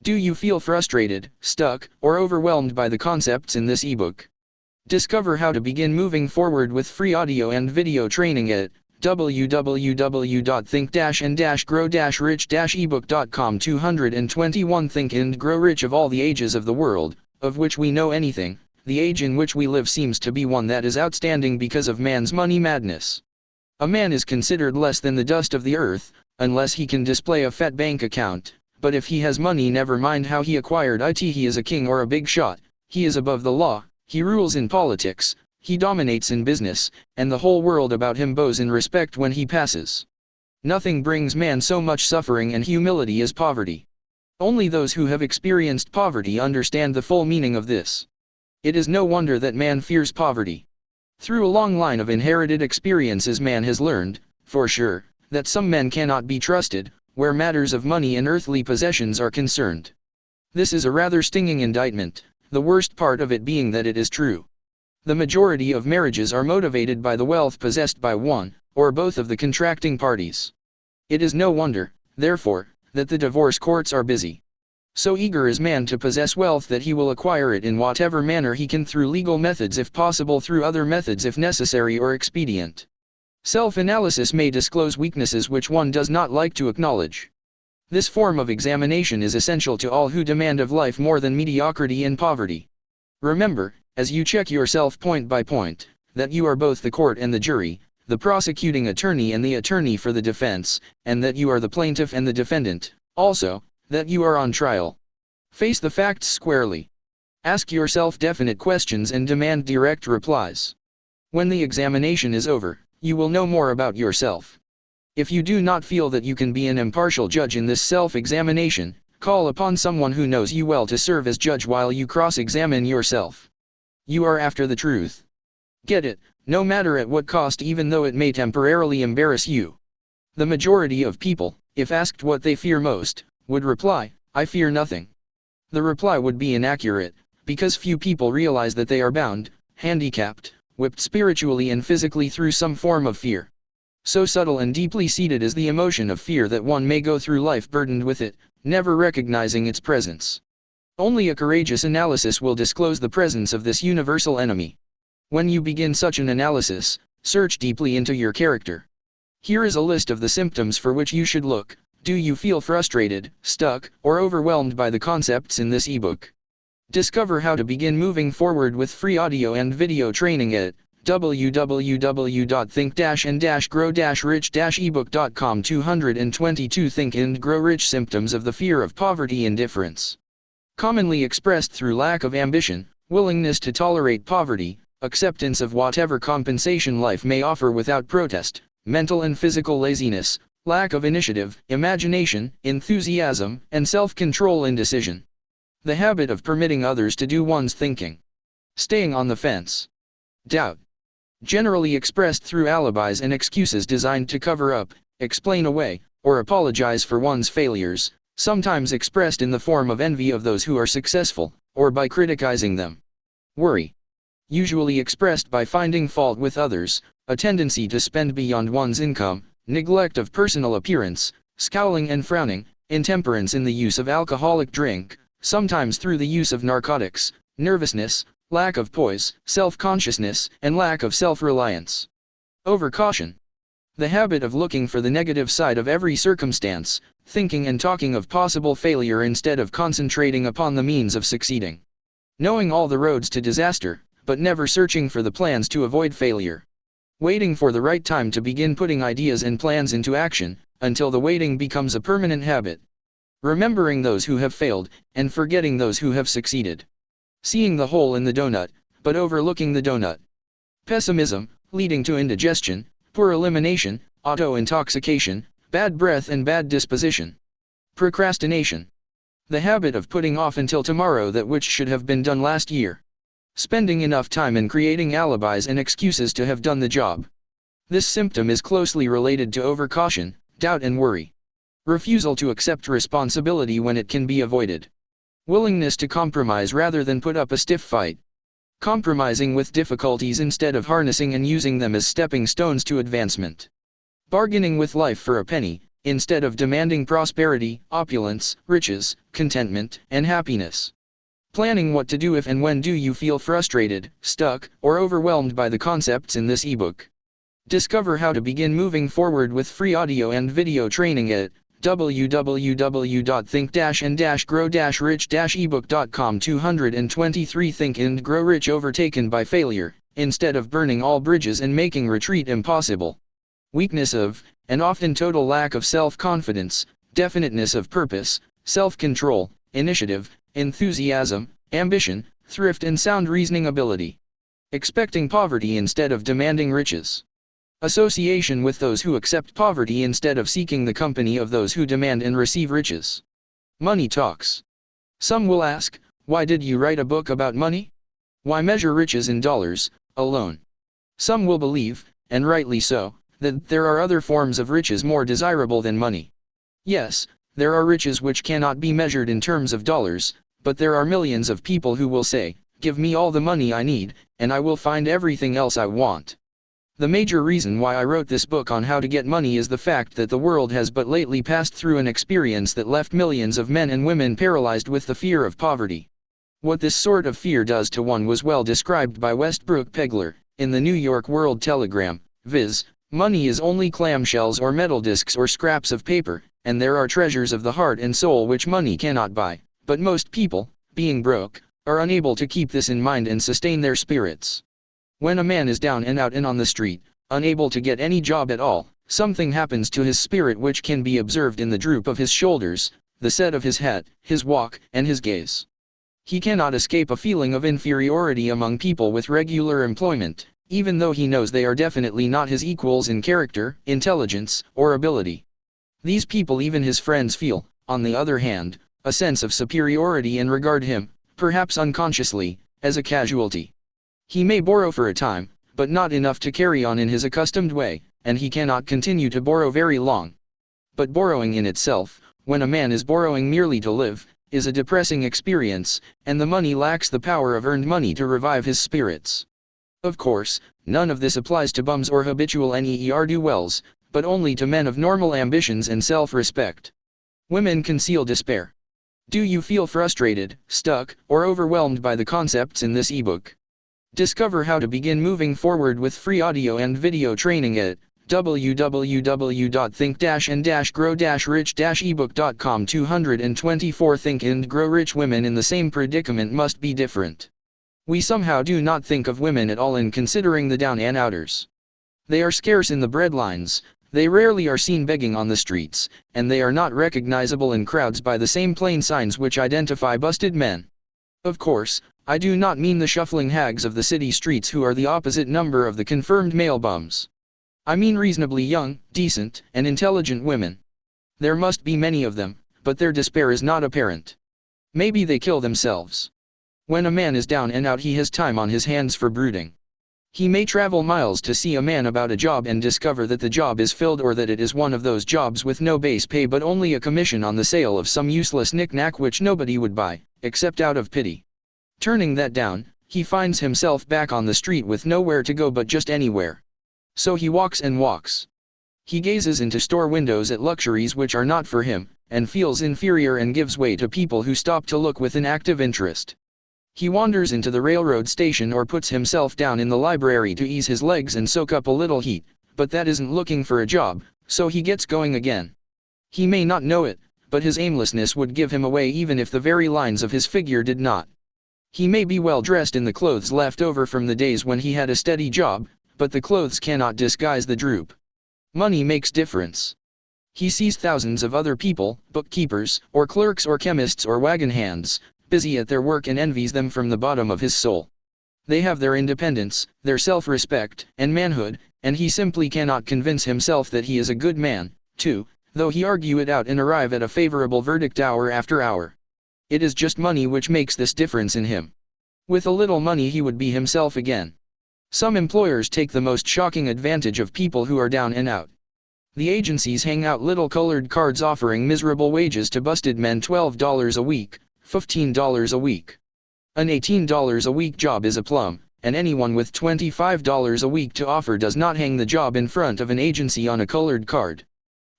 Do you feel frustrated, stuck, or overwhelmed by the concepts in this ebook? Discover how to begin moving forward with free audio and video training at www.think-and-grow-rich-ebook.com. 221 Think and Grow Rich. Of all the ages of the world, of which we know anything, the age in which we live seems to be one that is outstanding because of man's money madness. A man is considered less than the dust of the earth, unless he can display a fat bank account, but if he has money, never mind how he acquired it, he is a king or a big shot, he is above the law, he rules in politics, he dominates in business, and the whole world about him bows in respect when he passes. Nothing brings man so much suffering and humility as poverty. Only those who have experienced poverty understand the full meaning of this. It is no wonder that man fears poverty. Through a long line of inherited experiences, man has learned, for sure, that some men cannot be trusted, where matters of money and earthly possessions are concerned. This is a rather stinging indictment, the worst part of it being that it is true. The majority of marriages are motivated by the wealth possessed by one, or both of the contracting parties. It is no wonder, therefore, that the divorce courts are busy. So eager is man to possess wealth that he will acquire it in whatever manner he can, through legal methods if possible, through other methods if necessary or expedient. Self-analysis may disclose weaknesses which one does not like to acknowledge. This form of examination is essential to all who demand of life more than mediocrity and poverty. Remember, as you check yourself point by point, that you are both the court and the jury, the prosecuting attorney and the attorney for the defense, and that you are the plaintiff and the defendant. Also, that you are on trial. Face the facts squarely. Ask yourself definite questions and demand direct replies. When the examination is over, you will know more about yourself. If you do not feel that you can be an impartial judge in this self-examination, call upon someone who knows you well to serve as judge while you cross-examine yourself. You are after the truth. Get it, no matter at what cost, even though it may temporarily embarrass you. The majority of people, if asked what they fear most, would reply, "I fear nothing." The reply would be inaccurate, because few people realize that they are bound, handicapped, whipped spiritually and physically through some form of fear. So subtle and deeply seated is the emotion of fear that one may go through life burdened with it, never recognizing its presence. Only a courageous analysis will disclose the presence of this universal enemy. When you begin such an analysis, search deeply into your character. Here is a list of the symptoms for which you should look. Do you feel frustrated, stuck, or overwhelmed by the concepts in this ebook? Discover how to begin moving forward with free audio and video training at www.think-and-grow-rich-ebook.com. 222 Think and Grow Rich Symptoms of the Fear of Poverty. Indifference. Commonly expressed through lack of ambition, willingness to tolerate poverty, acceptance of whatever compensation life may offer without protest, mental and physical laziness, lack of initiative, imagination, enthusiasm, and self-control. Indecision. The habit of permitting others to do one's thinking. Staying on the fence. Doubt. Generally expressed through alibis and excuses designed to cover up, explain away, or apologize for one's failures, sometimes expressed in the form of envy of those who are successful, or by criticizing them. Worry. Usually expressed by finding fault with others, a tendency to spend beyond one's income, neglect of personal appearance, scowling and frowning, intemperance in the use of alcoholic drink, sometimes through the use of narcotics, nervousness, lack of poise, self-consciousness, and lack of self-reliance. Overcaution. The habit of looking for the negative side of every circumstance, thinking and talking of possible failure instead of concentrating upon the means of succeeding. Knowing all the roads to disaster, but never searching for the plans to avoid failure. Waiting for the right time to begin putting ideas and plans into action, until the waiting becomes a permanent habit. Remembering those who have failed, and forgetting those who have succeeded. Seeing the hole in the donut, but overlooking the donut. Pessimism, leading to indigestion, poor elimination, auto-intoxication, bad breath and bad disposition. Procrastination. The habit of putting off until tomorrow that which should have been done last year. Spending enough time in creating alibis and excuses to have done the job. This symptom is closely related to overcaution, doubt and worry. Refusal to accept responsibility when it can be avoided. Willingness to compromise rather than put up a stiff fight. Compromising with difficulties instead of harnessing and using them as stepping stones to advancement. Bargaining with life for a penny, instead of demanding prosperity, opulence, riches, contentment, and happiness. Planning what to do if and when do you feel frustrated, stuck, or overwhelmed by the concepts in this ebook. Discover how to begin moving forward with free audio and video training at www.think-and-grow-rich-ebook.com. 223 Think and Grow Rich Overtaken by Failure, instead of burning all bridges and making retreat impossible. Weakness of, and often total lack of self-confidence, definiteness of purpose, self-control, initiative, enthusiasm, ambition, thrift and sound reasoning ability. Expecting poverty instead of demanding riches. Association with those who accept poverty instead of seeking the company of those who demand and receive riches. Money talks. Some will ask, why did you write a book about money? Why measure riches in dollars alone? Some will believe, and rightly so, that there are other forms of riches more desirable than money. Yes, there are riches which cannot be measured in terms of dollars, but there are millions of people who will say, give me all the money I need, and I will find everything else I want. The major reason why I wrote this book on how to get money is the fact that the world has but lately passed through an experience that left millions of men and women paralyzed with the fear of poverty. What this sort of fear does to one was well described by Westbrook Pegler, in the New York World Telegram, viz., money is only clamshells or metal discs or scraps of paper, and there are treasures of the heart and soul which money cannot buy, but most people, being broke, are unable to keep this in mind and sustain their spirits. When a man is down and out and on the street, unable to get any job at all, something happens to his spirit which can be observed in the droop of his shoulders, the set of his hat, his walk, and his gaze. He cannot escape a feeling of inferiority among people with regular employment, even though he knows they are definitely not his equals in character, intelligence, or ability. These people, even his friends, feel, on the other hand, a sense of superiority and regard him, perhaps unconsciously, as a casualty. He may borrow for a time, but not enough to carry on in his accustomed way, and he cannot continue to borrow very long. But borrowing in itself, when a man is borrowing merely to live, is a depressing experience, and the money lacks the power of earned money to revive his spirits. Of course, none of this applies to bums or habitual ne'er-do-wells, but only to men of normal ambitions and self-respect. Women conceal despair. Do you feel frustrated, stuck, or overwhelmed by the concepts in this ebook? Discover how to begin moving forward with free audio and video training at www.think-and-grow-rich-ebook.com. 224 Think and Grow Rich. Women in the same predicament must be different. We somehow do not think of women at all in considering the down and outers. They are scarce in the breadlines, they rarely are seen begging on the streets, and they are not recognizable in crowds by the same plain signs which identify busted men. Of course, I do not mean the shuffling hags of the city streets who are the opposite number of the confirmed male bums. I mean reasonably young, decent, and intelligent women. There must be many of them, but their despair is not apparent. Maybe they kill themselves. When a man is down and out, he has time on his hands for brooding. He may travel miles to see a man about a job and discover that the job is filled, or that it is one of those jobs with no base pay but only a commission on the sale of some useless knick-knack which nobody would buy, except out of pity. Turning that down, he finds himself back on the street with nowhere to go but just anywhere. So he walks and walks. He gazes into store windows at luxuries which are not for him, and feels inferior and gives way to people who stop to look with an active interest. He wanders into the railroad station or puts himself down in the library to ease his legs and soak up a little heat, but that isn't looking for a job, so he gets going again. He may not know it, but his aimlessness would give him away even if the very lines of his figure did not. He may be well dressed in the clothes left over from the days when he had a steady job, but the clothes cannot disguise the droop. Money makes difference. He sees thousands of other people, bookkeepers, or clerks or chemists or wagon hands, busy at their work, and envies them from the bottom of his soul. They have their independence, their self-respect, and manhood, and he simply cannot convince himself that he is a good man, too, though he argue it out and arrive at a favorable verdict hour after hour. It is just money which makes this difference in him. With a little money he would be himself again. Some employers take the most shocking advantage of people who are down and out. The agencies hang out little colored cards offering miserable wages to busted men: $12 a week, $15 a week. An $18 a week job is a plum, and anyone with $25 a week to offer does not hang the job in front of an agency on a colored card.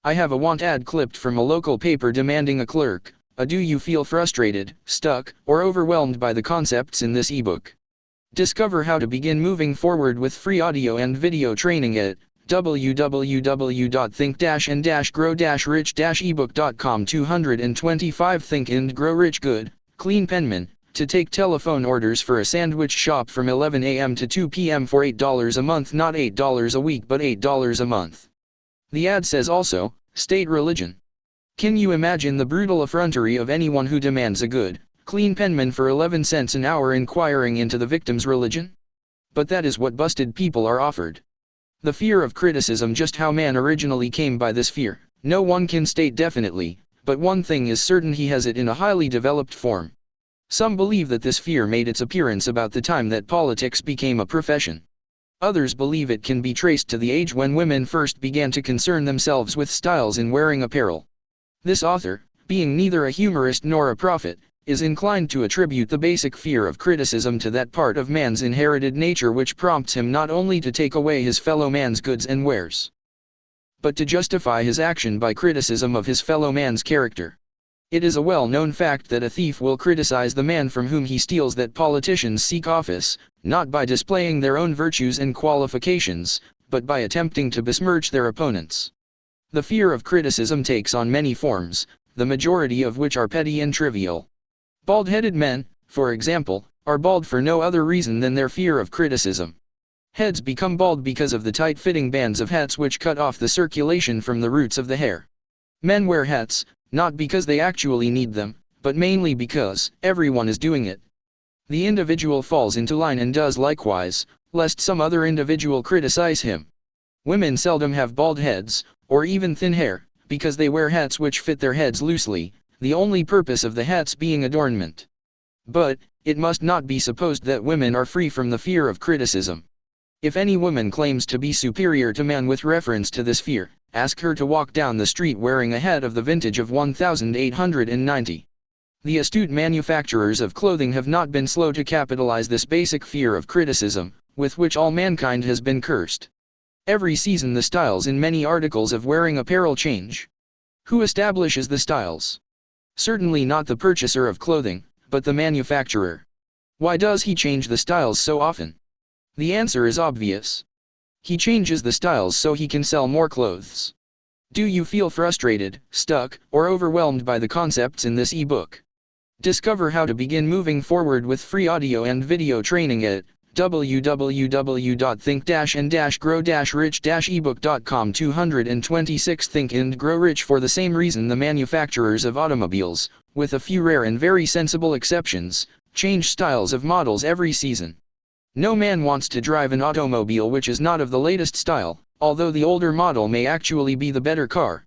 I have a want ad clipped from a local paper demanding a clerk. Do you feel frustrated, stuck, or overwhelmed by the concepts in this ebook? Discover how to begin moving forward with free audio and video training at www.think-and-grow-rich-ebook.com. 225 Think and Grow Rich. Good, clean penman, to take telephone orders for a sandwich shop from 11 a.m. to 2 p.m. for $8 a month. Not $8 a week but $8 a month. The ad says also, state religion. Can you imagine the brutal effrontery of anyone who demands a good, clean penman for 11 cents an hour, inquiring into the victim's religion? But that is what busted people are offered. The fear of criticism. Just how man originally came by this fear, no one can state definitely, but one thing is certain: he has it in a highly developed form. Some believe that this fear made its appearance about the time that politics became a profession. Others believe it can be traced to the age when women first began to concern themselves with styles in wearing apparel. This author, being neither a humorist nor a prophet, is inclined to attribute the basic fear of criticism to that part of man's inherited nature which prompts him not only to take away his fellow man's goods and wares, but to justify his action by criticism of his fellow man's character. It is a well-known fact that a thief will criticize the man from whom he steals, that politicians seek office, not by displaying their own virtues and qualifications, but by attempting to besmirch their opponents. The fear of criticism takes on many forms, the majority of which are petty and trivial. Bald-headed men, for example, are bald for no other reason than their fear of criticism. Heads become bald because of the tight-fitting bands of hats which cut off the circulation from the roots of the hair. Men wear hats, Not because they actually need them, but mainly because everyone is doing it. The individual falls into line and does likewise, lest some other individual criticize him. Women seldom have bald heads, or even thin hair, because they wear hats which fit their heads loosely, the only purpose of the hats being adornment. But, it must not be supposed that women are free from the fear of criticism. If any woman claims to be superior to man with reference to this fear, ask her to walk down the street wearing a hat of the vintage of 1890. The astute manufacturers of clothing have not been slow to capitalize this basic fear of criticism, with which all mankind has been cursed. Every season the styles in many articles of wearing apparel change. Who establishes the styles? Certainly not the purchaser of clothing, but the manufacturer. Why does he change the styles so often? The answer is obvious. He changes the styles so he can sell more clothes. Do you feel frustrated, stuck, or overwhelmed by the concepts in this ebook? Discover how to begin moving forward with free audio and video training at www.think-and-grow-rich-ebook.com. 226 Think and Grow Rich. For the same reason the manufacturers of automobiles, with a few rare and very sensible exceptions, change styles of models every season. No man wants to drive an automobile which is not of the latest style, although the older model may actually be the better car.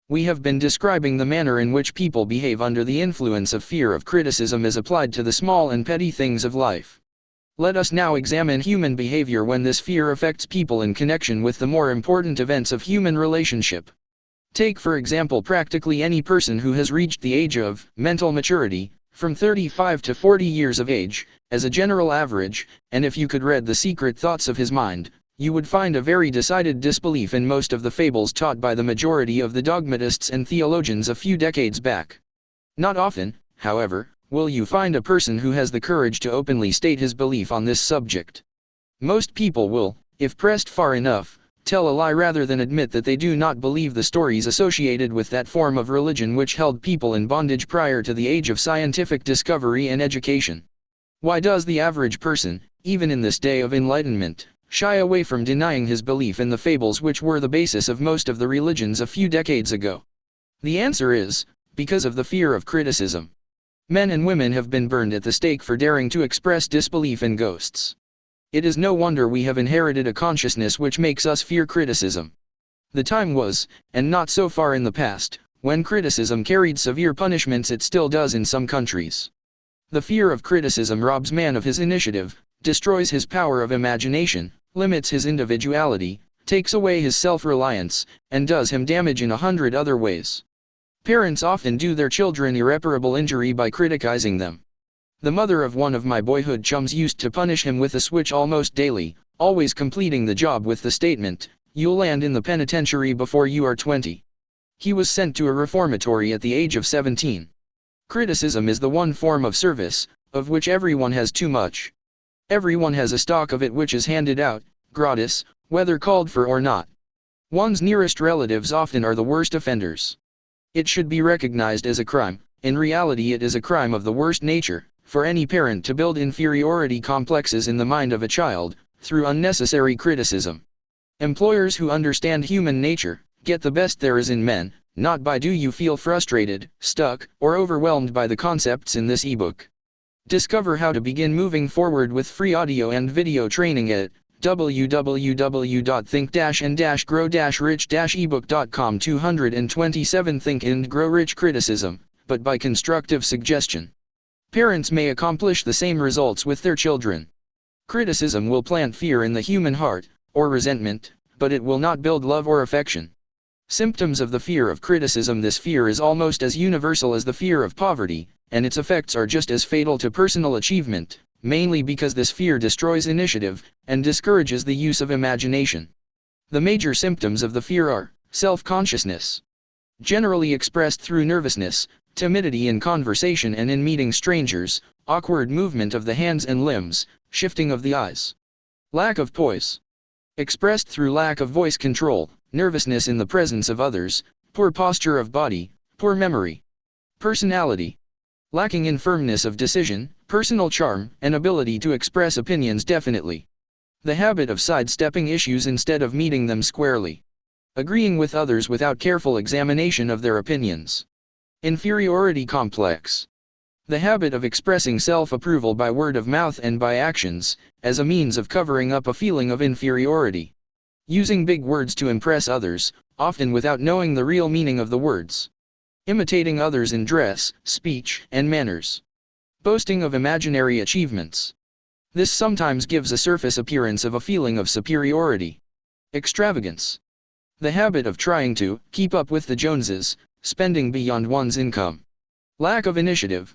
We have been describing the manner in which people behave under the influence of fear of criticism as applied to the small and petty things of life. Let us now examine human behavior when this fear affects people in connection with the more important events of human relationship. Take for example practically any person who has reached the age of mental maturity, from 35 to 40 years of age, as a general average, and if you could read the secret thoughts of his mind, you would find a very decided disbelief in most of the fables taught by the majority of the dogmatists and theologians a few decades back. Not often, however, will you find a person who has the courage to openly state his belief on this subject. Most people will, if pressed far enough, tell a lie rather than admit that they do not believe the stories associated with that form of religion which held people in bondage prior to the age of scientific discovery and education. Why does the average person, even in this day of enlightenment, shy away from denying his belief in the fables which were the basis of most of the religions a few decades ago? The answer is, because of the fear of criticism. Men and women have been burned at the stake for daring to express disbelief in ghosts. It is no wonder we have inherited a consciousness which makes us fear criticism. The time was, and not so far in the past, when criticism carried severe punishments. It still does in some countries. The fear of criticism robs man of his initiative, destroys his power of imagination, limits his individuality, takes away his self-reliance, and does him damage in 100 other ways. Parents often do their children irreparable injury by criticizing them. The mother of one of my boyhood chums used to punish him with a switch almost daily, always completing the job with the statement, "You'll land in the penitentiary before you are 20. He was sent to a reformatory at the age of 17. Criticism is the one form of service, of which everyone has too much. Everyone has a stock of it which is handed out, gratis, whether called for or not. One's nearest relatives often are the worst offenders. It should be recognized as a crime. In reality it is a crime of the worst nature, for any parent to build inferiority complexes in the mind of a child, through unnecessary criticism. Employers who understand human nature, get the best there is in men, not by do you feel frustrated, stuck, or overwhelmed by the concepts in this ebook. Discover how to begin moving forward with free audio and video training at www.think-and-grow-rich-ebook.com. 227 Think and Grow Rich. Criticism, but by constructive suggestion. Parents may accomplish the same results with their children. Criticism will plant fear in the human heart, or resentment, but it will not build love or affection. Symptoms of the fear of criticism. This fear is almost as universal as the fear of poverty, and its effects are just as fatal to personal achievement, mainly because this fear destroys initiative, and discourages the use of imagination. The major symptoms of the fear are self-consciousness, generally expressed through nervousness, timidity in conversation and in meeting strangers, awkward movement of the hands and limbs, shifting of the eyes. Lack of poise, expressed through lack of voice control, nervousness in the presence of others, poor posture of body, poor memory. Personality, lacking in firmness of decision, personal charm, and ability to express opinions definitely. The habit of sidestepping issues instead of meeting them squarely. Agreeing with others without careful examination of their opinions. Inferiority complex. The habit of expressing self-approval by word of mouth and by actions, as a means of covering up a feeling of inferiority. Using big words to impress others, often without knowing the real meaning of the words. Imitating others in dress, speech, and manners. Boasting of imaginary achievements. This sometimes gives a surface appearance of a feeling of superiority. Extravagance. The habit of trying to keep up with the Joneses, spending beyond one's income. Lack of initiative.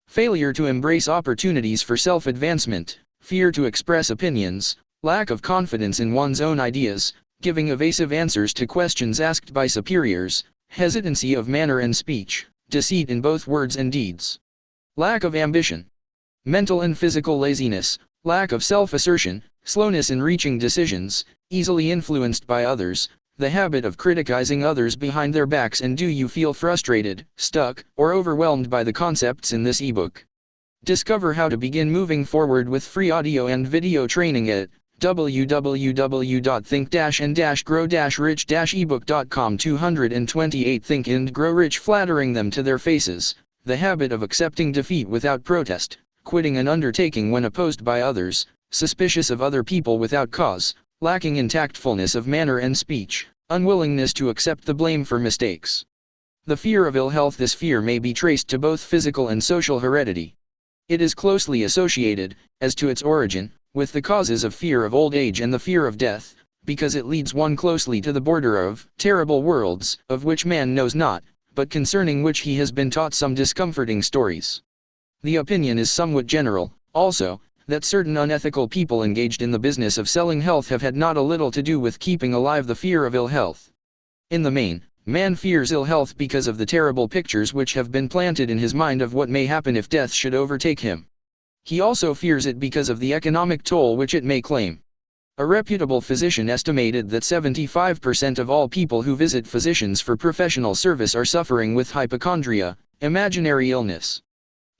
Failure to embrace opportunities for self-advancement, fear to express opinions, lack of confidence in one's own ideas, giving evasive answers to questions asked by superiors, hesitancy of manner and speech, deceit in both words and deeds. Lack of ambition. Mental and physical laziness, lack of self-assertion, slowness in reaching decisions, easily influenced by others, the habit of criticizing others behind their backs. And do you feel frustrated, stuck, or overwhelmed by the concepts in this ebook? Discover how to begin moving forward with free audio and video training at www.think-and-grow-rich-ebook.com. 228 Think and Grow Rich. Flattering them to their faces, the habit of accepting defeat without protest, quitting an undertaking when opposed by others, suspicious of other people without cause, lacking in tactfulness of manner and speech, unwillingness to accept the blame for mistakes. The fear of ill health. This fear may be traced to both physical and social heredity. It is closely associated, as to its origin, with the causes of fear of old age and the fear of death, because it leads one closely to the border of terrible worlds, of which man knows not, but concerning which he has been taught some discomforting stories. The opinion is somewhat general, also, that certain unethical people engaged in the business of selling health have had not a little to do with keeping alive the fear of ill health. In the main, man fears ill health because of the terrible pictures which have been planted in his mind of what may happen if death should overtake him. He also fears it because of the economic toll which it may claim. A reputable physician estimated that 75% of all people who visit physicians for professional service are suffering with hypochondria, imaginary illness.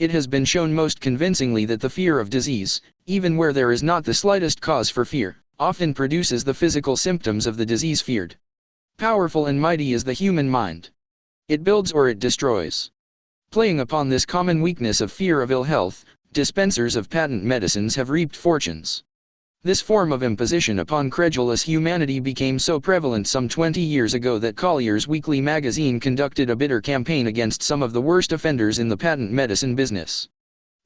It has been shown most convincingly that the fear of disease, even where there is not the slightest cause for fear, often produces the physical symptoms of the disease feared. Powerful and mighty is the human mind. It builds or it destroys. Playing upon this common weakness of fear of ill health, dispensers of patent medicines have reaped fortunes. This form of imposition upon credulous humanity became so prevalent some 20 years ago that Collier's Weekly magazine conducted a bitter campaign against some of the worst offenders in the patent medicine business.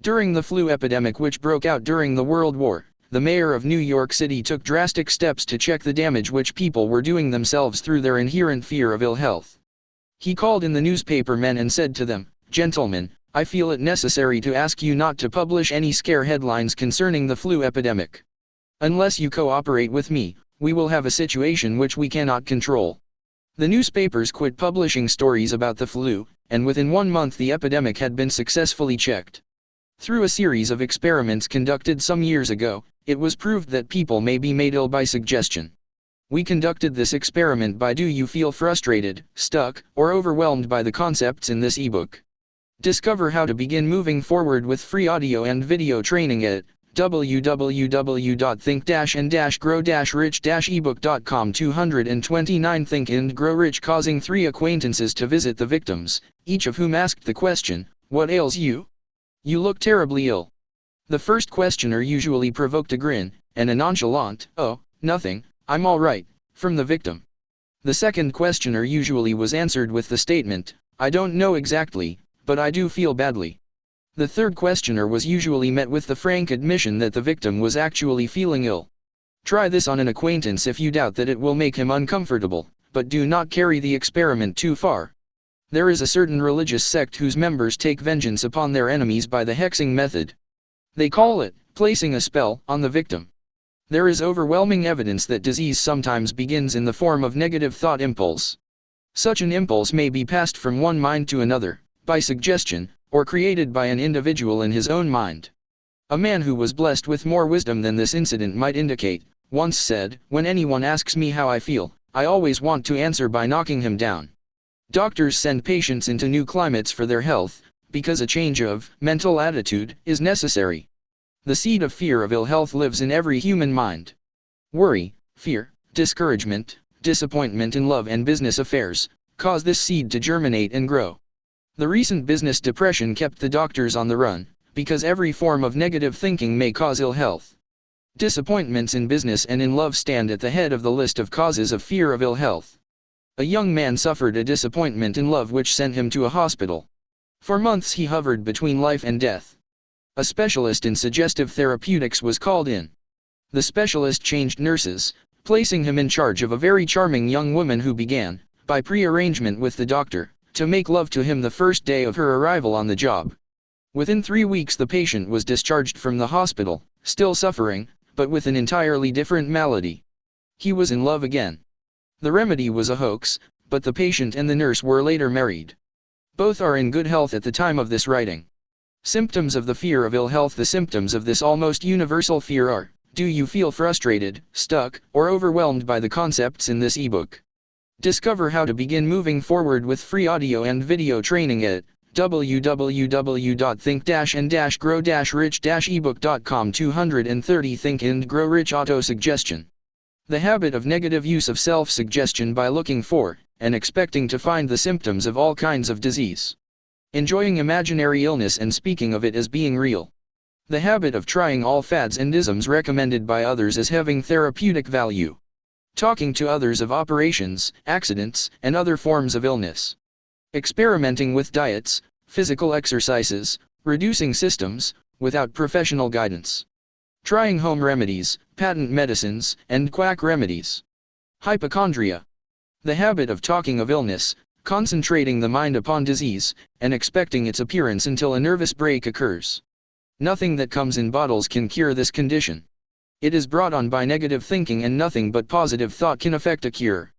During the flu epidemic which broke out during the World War, the mayor of New York City took drastic steps to check the damage which people were doing themselves through their inherent fear of ill health. He called in the newspaper men and said to them, "Gentlemen, I feel it necessary to ask you not to publish any scare headlines concerning the flu epidemic. Unless you cooperate with me, we will have a situation which we cannot control." The newspapers quit publishing stories about the flu, and within 1 month the epidemic had been successfully checked. Through a series of experiments conducted some years ago, it was proved that people may be made ill by suggestion. We conducted this experiment by Do you feel frustrated, stuck, or overwhelmed by the concepts in this ebook? Discover how to begin moving forward with free audio and video training at www.think-and-grow-rich-ebook.com. 229 Think and Grow Rich. Causing 3 acquaintances to visit the victims, each of whom asked the question, "What ails you? You look terribly ill." The first questioner usually provoked a grin, and a nonchalant, "Oh, nothing, I'm all right," from the victim. The second questioner usually was answered with the statement, "I don't know exactly, but I do feel badly." The third questioner was usually met with the frank admission that the victim was actually feeling ill. Try this on an acquaintance if you doubt that it will make him uncomfortable, but do not carry the experiment too far. There is a certain religious sect whose members take vengeance upon their enemies by the hexing method. They call it placing a spell on the victim. There is overwhelming evidence that disease sometimes begins in the form of negative thought impulse. Such an impulse may be passed from one mind to another, by suggestion, or created by an individual in his own mind. A man who was blessed with more wisdom than this incident might indicate, once said, "When anyone asks me how I feel, I always want to answer by knocking him down." Doctors send patients into new climates for their health, because a change of mental attitude is necessary. The seed of fear of ill health lives in every human mind. Worry, fear, discouragement, disappointment in love and business affairs, cause this seed to germinate and grow. The recent business depression kept the doctors on the run, because every form of negative thinking may cause ill health. Disappointments in business and in love stand at the head of the list of causes of fear of ill health. A young man suffered a disappointment in love which sent him to a hospital. For months he hovered between life and death. A specialist in suggestive therapeutics was called in. The specialist changed nurses, placing him in charge of a very charming young woman who began, by pre-arrangement with the doctor, to make love to him the first day of her arrival on the job. Within 3 weeks the patient was discharged from the hospital, still suffering, but with an entirely different malady. He was in love again. The remedy was a hoax, but the patient and the nurse were later married. Both are in good health at the time of this writing. Symptoms of the fear of ill health. The symptoms of this almost universal fear are: do you feel frustrated, stuck, or overwhelmed by the concepts in this ebook? Discover how to begin moving forward with free audio and video training at www.think-and-grow-rich-ebook.com. 230 Think and Grow Rich Auto-Suggestion. The habit of negative use of self-suggestion by looking for, and expecting to find the symptoms of all kinds of disease. Enjoying imaginary illness and speaking of it as being real. The habit of trying all fads and isms recommended by others as having therapeutic value. Talking to others of operations, accidents, and other forms of illness. Experimenting with diets, physical exercises, reducing systems, without professional guidance. Trying home remedies, patent medicines, and quack remedies. Hypochondria. The habit of talking of illness, concentrating the mind upon disease, and expecting its appearance until a nervous break occurs. Nothing that comes in bottles can cure this condition. It is brought on by negative thinking, and nothing but positive thought can effect a cure.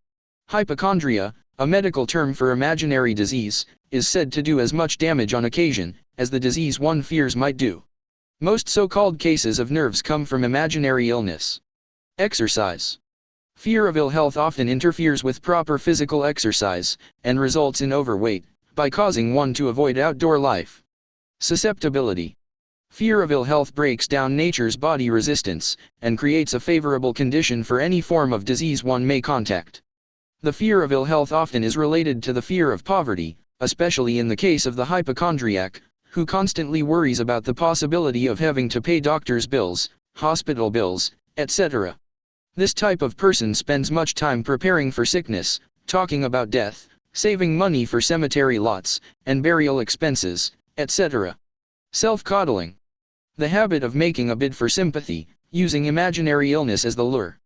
Hypochondria, a medical term for imaginary disease, is said to do as much damage on occasion as the disease one fears might do. Most so-called cases of nerves come from imaginary illness. Exercise. Fear of ill health often interferes with proper physical exercise, and results in overweight, by causing one to avoid outdoor life. Susceptibility. Fear of ill health breaks down nature's body resistance, and creates a favorable condition for any form of disease one may contact. The fear of ill health often is related to the fear of poverty, especially in the case of the hypochondriac, who constantly worries about the possibility of having to pay doctor's bills, hospital bills, etc. This type of person spends much time preparing for sickness, talking about death, saving money for cemetery lots, and burial expenses, etc. Self-coddling. The habit of making a bid for sympathy, using imaginary illness as the lure.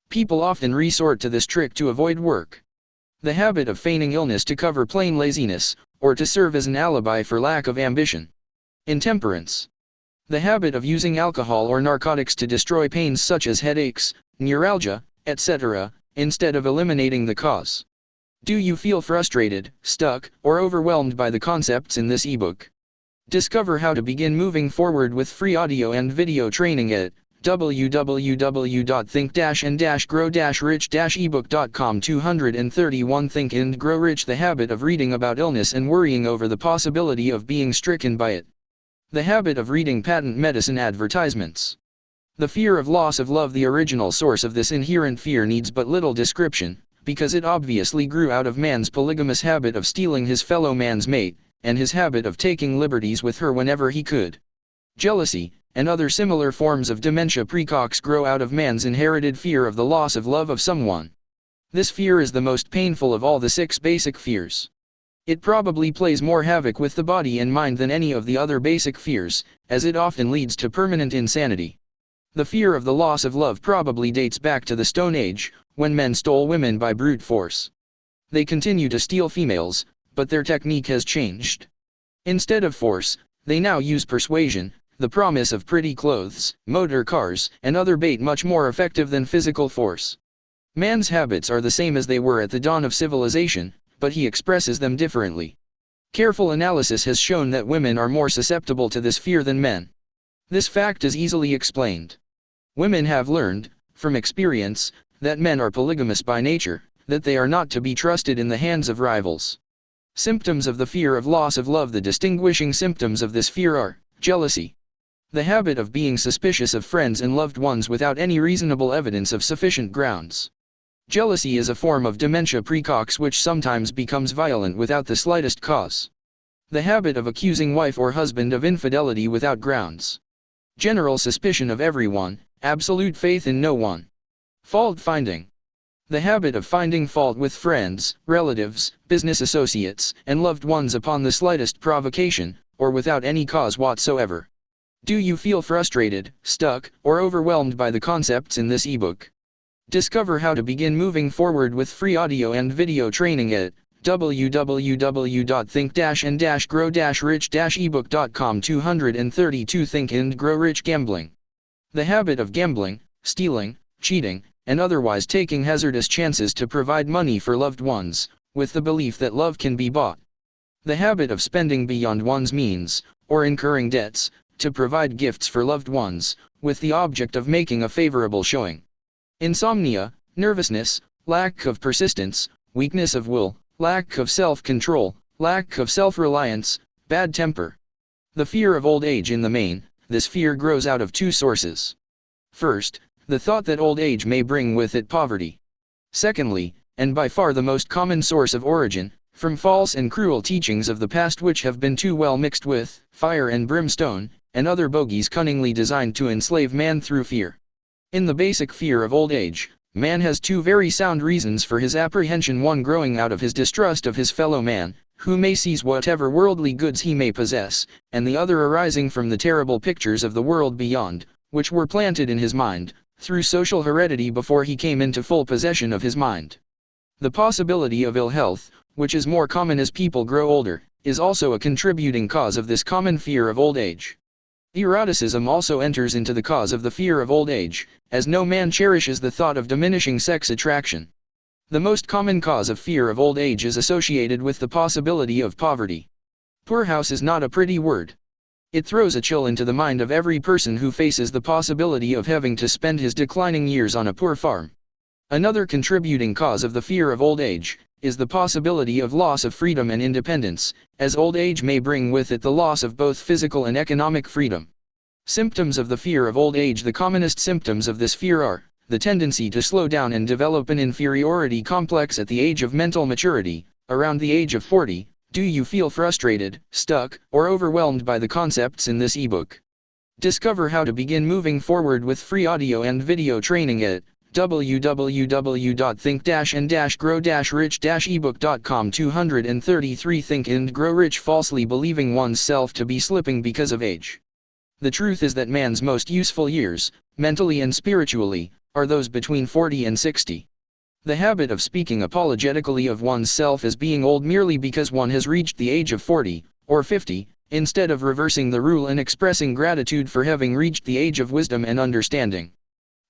People often resort to this trick to avoid work. The habit of feigning illness to cover plain laziness, or to serve as an alibi for lack of ambition. Intemperance. The habit of using alcohol or narcotics to destroy pains such as headaches, neuralgia, etc., instead of eliminating the cause. Do you feel frustrated, stuck, or overwhelmed by the concepts in this ebook? Discover how to begin moving forward with free audio and video training at www.think-and-grow-rich-ebook.com. 231 Think and Grow Rich. The habit of reading about illness and worrying over the possibility of being stricken by it. The habit of reading patent medicine advertisements. The fear of loss of love. The original source of this inherent fear needs but little description, because it obviously grew out of man's polygamous habit of stealing his fellow man's mate, and his habit of taking liberties with her whenever he could. Jealousy, and other similar forms of dementia precox grow out of man's inherited fear of the loss of love of someone. This fear is the most painful of all the 6 basic fears. It probably plays more havoc with the body and mind than any of the other basic fears, as it often leads to permanent insanity. The fear of the loss of love probably dates back to the Stone Age, when men stole women by brute force. They continue to steal females, but their technique has changed. Instead of force, they now use persuasion, the promise of pretty clothes, motor cars, and other bait much more effective than physical force. Man's habits are the same as they were at the dawn of civilization, but he expresses them differently. Careful analysis has shown that women are more susceptible to this fear than men. This fact is easily explained. Women have learned, from experience, that men are polygamous by nature, that they are not to be trusted in the hands of rivals. Symptoms of the fear of loss of love. The distinguishing symptoms of this fear are: jealousy. The habit of being suspicious of friends and loved ones without any reasonable evidence of sufficient grounds. Jealousy is a form of dementia precox which sometimes becomes violent without the slightest cause. The habit of accusing wife or husband of infidelity without grounds. General suspicion of everyone, absolute faith in no one. Fault finding. The habit of finding fault with friends, relatives, business associates, and loved ones upon the slightest provocation, or without any cause whatsoever. Do you feel frustrated, stuck, or overwhelmed by the concepts in this ebook? Discover how to begin moving forward with free audio and video training at www.think-and-grow-rich-ebook.com. 232 Think and Grow Rich Gambling. The habit of gambling, stealing, cheating, and otherwise taking hazardous chances to provide money for loved ones, with the belief that love can be bought. The habit of spending beyond one's means, or incurring debts, to provide gifts for loved ones, with the object of making a favorable showing. Insomnia, nervousness, lack of persistence, weakness of will, lack of self-control, lack of self-reliance, bad temper. The fear of old age. In the main, this fear grows out of two sources. First, the thought that old age may bring with it poverty. Secondly, and by far the most common source of origin, from false and cruel teachings of the past which have been too well mixed with fire and brimstone, and other bogies cunningly designed to enslave man through fear. In the basic fear of old age, man has two very sound reasons for his apprehension: one growing out of his distrust of his fellow man, who may seize whatever worldly goods he may possess, and the other arising from the terrible pictures of the world beyond, which were planted in his mind, through social heredity before he came into full possession of his mind. The possibility of ill health, which is more common as people grow older, is also a contributing cause of this common fear of old age. Eroticism also enters into the cause of the fear of old age, as no man cherishes the thought of diminishing sex attraction. The most common cause of fear of old age is associated with the possibility of poverty. Poorhouse is not a pretty word. It throws a chill into the mind of every person who faces the possibility of having to spend his declining years on a poor farm. Another contributing cause of the fear of old age is the possibility of loss of freedom and independence, as old age may bring with it the loss of both physical and economic freedom. Symptoms of the fear of old age. The commonest symptoms of this fear are the tendency to slow down and develop an inferiority complex at the age of mental maturity, around the age of 40. Do you feel frustrated, stuck, or overwhelmed by the concepts in this ebook? Discover how to begin moving forward with free audio and video training at www.think-and-grow-rich-ebook.com. 233 Think and Grow Rich. Falsely believing oneself to be slipping because of age. The truth is that man's most useful years, mentally and spiritually, are those between 40 and 60. The habit of speaking apologetically of oneself as being old merely because one has reached the age of 40, or 50, instead of reversing the rule and expressing gratitude for having reached the age of wisdom and understanding.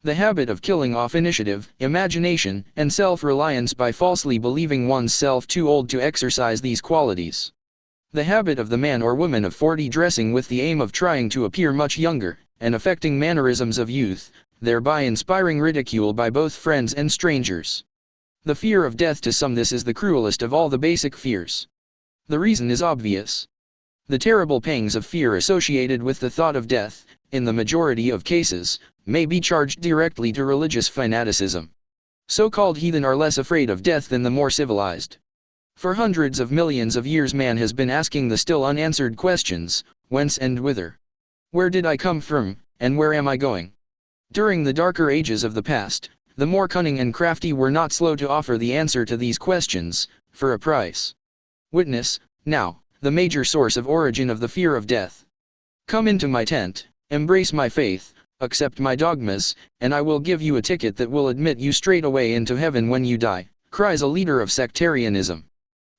The habit of killing off initiative, imagination, and self-reliance by falsely believing oneself too old to exercise these qualities. The habit of the man or woman of 40 dressing with the aim of trying to appear much younger, and affecting mannerisms of youth, thereby inspiring ridicule by both friends and strangers. The fear of death. To some, this is the cruelest of all the basic fears. The reason is obvious. The terrible pangs of fear associated with the thought of death, in the majority of cases, may be charged directly to religious fanaticism. So-called heathen are less afraid of death than the more civilized. For hundreds of millions of years man has been asking the still unanswered questions: whence and whither? Where did I come from, and where am I going? During the darker ages of the past, the more cunning and crafty were not slow to offer the answer to these questions, for a price. Witness, now, the major source of origin of the fear of death. Come into my tent, embrace my faith, accept my dogmas, and I will give you a ticket that will admit you straight away into heaven when you die, cries a leader of sectarianism.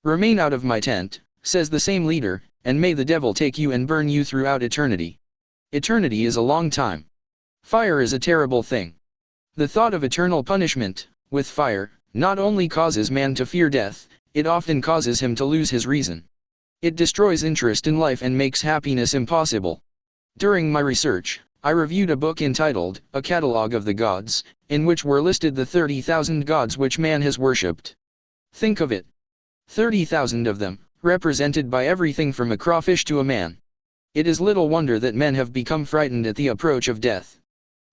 Remain out of my tent, says the same leader, and may the devil take you and burn you throughout eternity. Eternity is a long time. Fire is a terrible thing. The thought of eternal punishment, with fire, not only causes man to fear death, it often causes him to lose his reason. It destroys interest in life and makes happiness impossible. During my research, I reviewed a book entitled A Catalogue of the Gods, in which were listed the 30,000 gods which man has worshipped. Think of it. 30,000 of them, represented by everything from a crawfish to a man. It is little wonder that men have become frightened at the approach of death.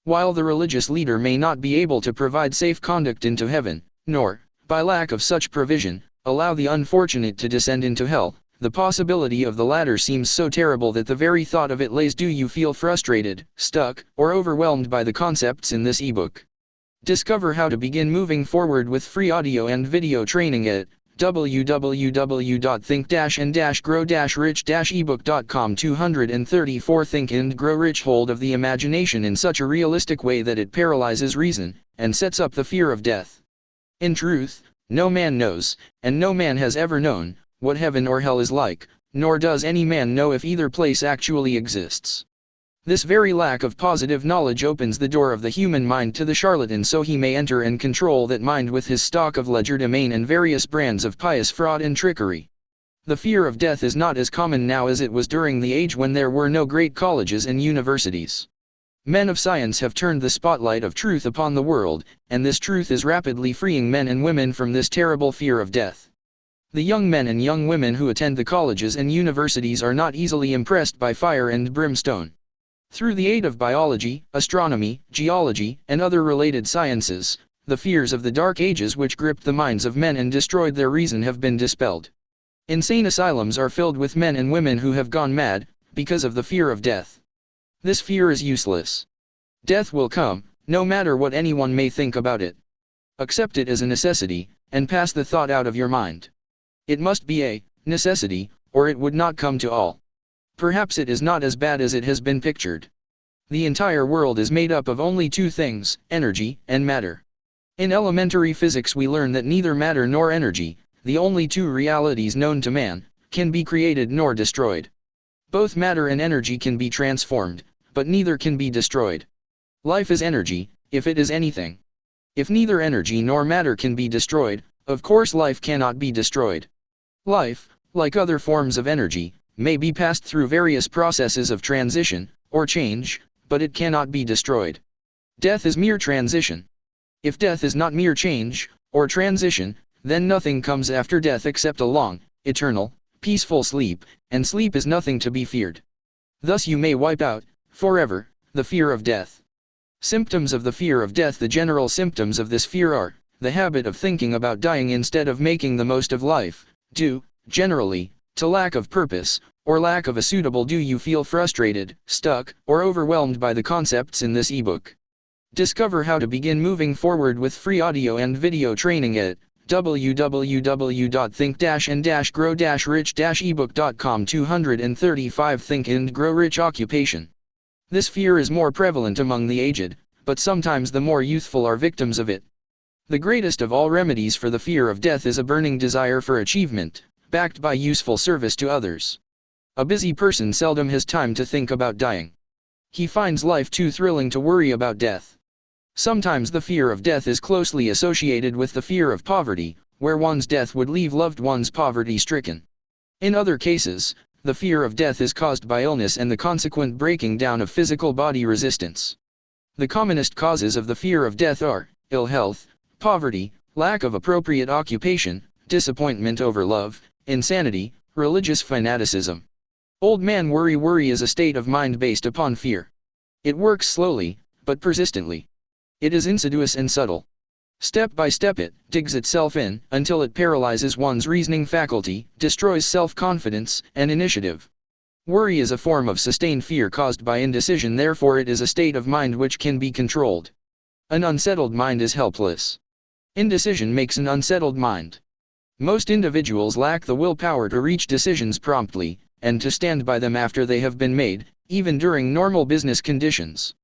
While the religious leader may not be able to provide safe conduct into heaven, nor, by lack of such provision, allow the unfortunate to descend into hell, the possibility of the latter seems so terrible that the very thought of it lays. Do you feel frustrated, stuck, or overwhelmed by the concepts in this ebook? Discover how to begin moving forward with free audio and video training at www.think-and-grow-rich-ebook.com. 234 Think and Grow Rich. Hold of the imagination in such a realistic way that it paralyzes reason, and sets up the fear of death. In truth, no man knows, and no man has ever known, what heaven or hell is like, nor does any man know if either place actually exists. This very lack of positive knowledge opens the door of the human mind to the charlatan, so he may enter and control that mind with his stock of legerdemain and various brands of pious fraud and trickery. The fear of death is not as common now as it was during the age when there were no great colleges and universities. Men of science have turned the spotlight of truth upon the world, and this truth is rapidly freeing men and women from this terrible fear of death. The young men and young women who attend the colleges and universities are not easily impressed by fire and brimstone. Through the aid of biology, astronomy, geology, and other related sciences, the fears of the Dark Ages which gripped the minds of men and destroyed their reason have been dispelled. Insane asylums are filled with men and women who have gone mad, because of the fear of death. This fear is useless. Death will come, no matter what anyone may think about it. Accept it as a necessity, and pass the thought out of your mind. It must be a necessity, or it would not come to all. Perhaps it is not as bad as it has been pictured. The entire world is made up of only two things, energy and matter. In elementary physics we learn that neither matter nor energy, the only two realities known to man, can be created nor destroyed. Both matter and energy can be transformed, but neither can be destroyed. Life is energy, if it is anything. If neither energy nor matter can be destroyed, of course life cannot be destroyed. Life, like other forms of energy, may be passed through various processes of transition, or change, but it cannot be destroyed. Death is mere transition. If death is not mere change, or transition, then nothing comes after death except a long, eternal, peaceful sleep, and sleep is nothing to be feared. Thus you may wipe out, forever, the fear of death. Symptoms of the fear of death. The general symptoms of this fear are the habit of thinking about dying instead of making the most of life, due, generally, to lack of purpose, or lack of a suitable. Do you feel frustrated, stuck, or overwhelmed by the concepts in this ebook? Discover how to begin moving forward with free audio and video training at www.think-and-grow-rich-ebook.com. 235 Think and Grow Rich. Occupation. This fear is more prevalent among the aged, but sometimes the more youthful are victims of it. The greatest of all remedies for the fear of death is a burning desire for achievement, backed by useful service to others. A busy person seldom has time to think about dying. He finds life too thrilling to worry about death. Sometimes the fear of death is closely associated with the fear of poverty, where one's death would leave loved ones poverty-stricken. In other cases, the fear of death is caused by illness and the consequent breaking down of physical body resistance. The commonest causes of the fear of death are ill health, poverty, lack of appropriate occupation, disappointment over love, insanity, religious fanaticism. Old man worry. Worry is a state of mind based upon fear. It works slowly, but persistently. It is insidious and subtle. Step by step it digs itself in, until it paralyzes one's reasoning faculty, destroys self-confidence and initiative. Worry is a form of sustained fear caused by indecision, therefore it is a state of mind which can be controlled. An unsettled mind is helpless. Indecision makes an unsettled mind. Most individuals lack the willpower to reach decisions promptly, and to stand by them after they have been made, even during normal business conditions.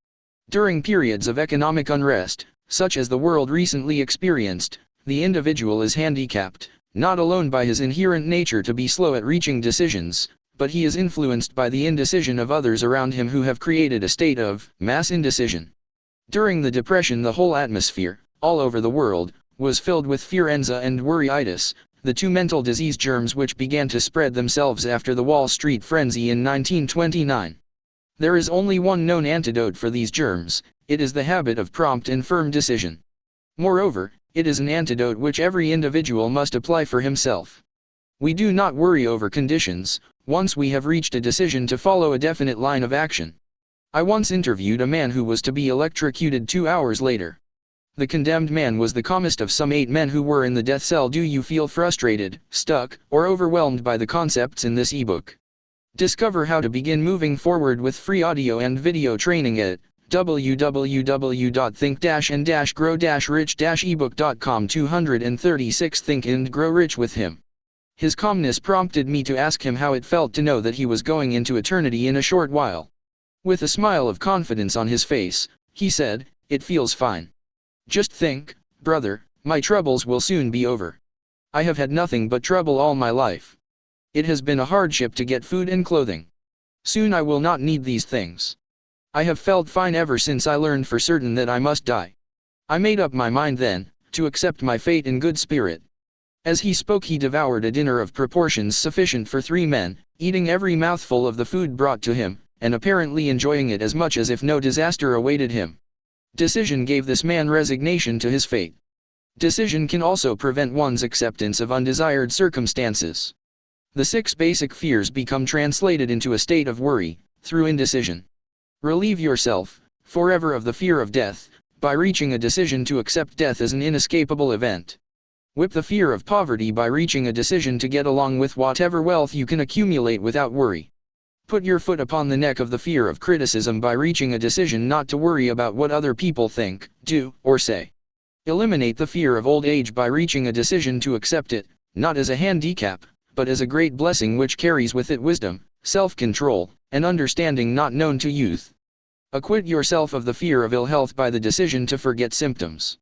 During periods of economic unrest, such as the world recently experienced, the individual is handicapped, not alone by his inherent nature to be slow at reaching decisions, but he is influenced by the indecision of others around him who have created a state of mass indecision. During the Depression, the whole atmosphere, all over the world, was filled with fearenza and worryitis, the two mental disease germs which began to spread themselves after the Wall Street frenzy in 1929. There is only one known antidote for these germs. It is the habit of prompt and firm decision. Moreover, it is an antidote which every individual must apply for himself. We do not worry over conditions, once we have reached a decision to follow a definite line of action. I once interviewed a man who was to be electrocuted 2 hours later. The condemned man was the calmest of some 8 men who were in the death cell. Do you feel frustrated, stuck, or overwhelmed by the concepts in this ebook? Discover how to begin moving forward with free audio and video training at www.think-and-grow-rich-ebook.com. 236 Think and Grow Rich with him. His calmness prompted me to ask him how it felt to know that he was going into eternity in a short while. With a smile of confidence on his face, he said, "It feels fine. Just think, brother, my troubles will soon be over. I have had nothing but trouble all my life. It has been a hardship to get food and clothing. Soon I will not need these things. I have felt fine ever since I learned for certain that I must die. I made up my mind then, to accept my fate in good spirit." As he spoke, he devoured a dinner of proportions sufficient for 3 men, eating every mouthful of the food brought to him, and apparently enjoying it as much as if no disaster awaited him. Decision gave this man resignation to his fate. Decision can also prevent one's acceptance of undesired circumstances. The 6 basic fears become translated into a state of worry, through indecision. Relieve yourself, forever, of the fear of death, by reaching a decision to accept death as an inescapable event. Whip the fear of poverty by reaching a decision to get along with whatever wealth you can accumulate without worry. Put your foot upon the neck of the fear of criticism by reaching a decision not to worry about what other people think, do, or say. Eliminate the fear of old age by reaching a decision to accept it, not as a handicap, but as a great blessing which carries with it wisdom, self-control, and understanding not known to youth. Acquit yourself of the fear of ill health by the decision to forget symptoms.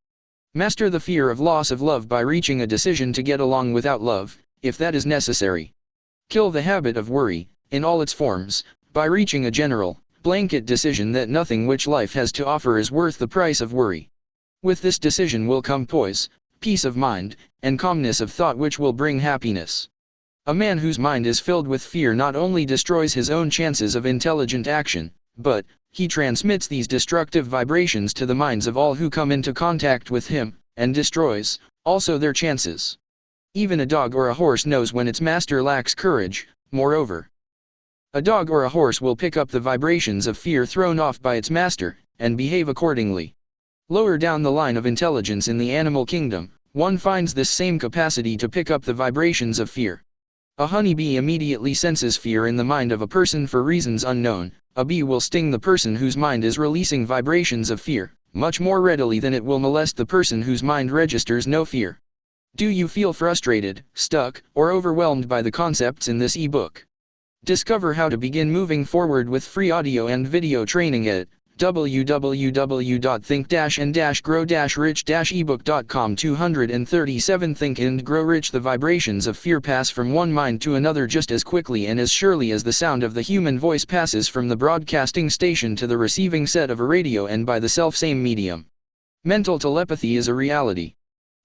Master the fear of loss of love by reaching a decision to get along without love, if that is necessary. Kill the habit of worry, in all its forms, by reaching a general, blanket decision that nothing which life has to offer is worth the price of worry. With this decision will come poise, peace of mind, and calmness of thought which will bring happiness. A man whose mind is filled with fear not only destroys his own chances of intelligent action, but he transmits these destructive vibrations to the minds of all who come into contact with him, and destroys, also, their chances. Even a dog or a horse knows when its master lacks courage. Moreover, a dog or a horse will pick up the vibrations of fear thrown off by its master, and behave accordingly. Lower down the line of intelligence in the animal kingdom, one finds this same capacity to pick up the vibrations of fear. A honeybee immediately senses fear in the mind of a person for reasons unknown. A bee will sting the person whose mind is releasing vibrations of fear, much more readily than it will molest the person whose mind registers no fear. Do you feel frustrated, stuck, or overwhelmed by the concepts in this ebook? Discover how to begin moving forward with free audio and video training at www.think-and-grow-rich-ebook.com. 237 Think and Grow Rich. The vibrations of fear pass from one mind to another just as quickly and as surely as the sound of the human voice passes from the broadcasting station to the receiving set of a radio, and by the self-same medium. Mental telepathy is a reality.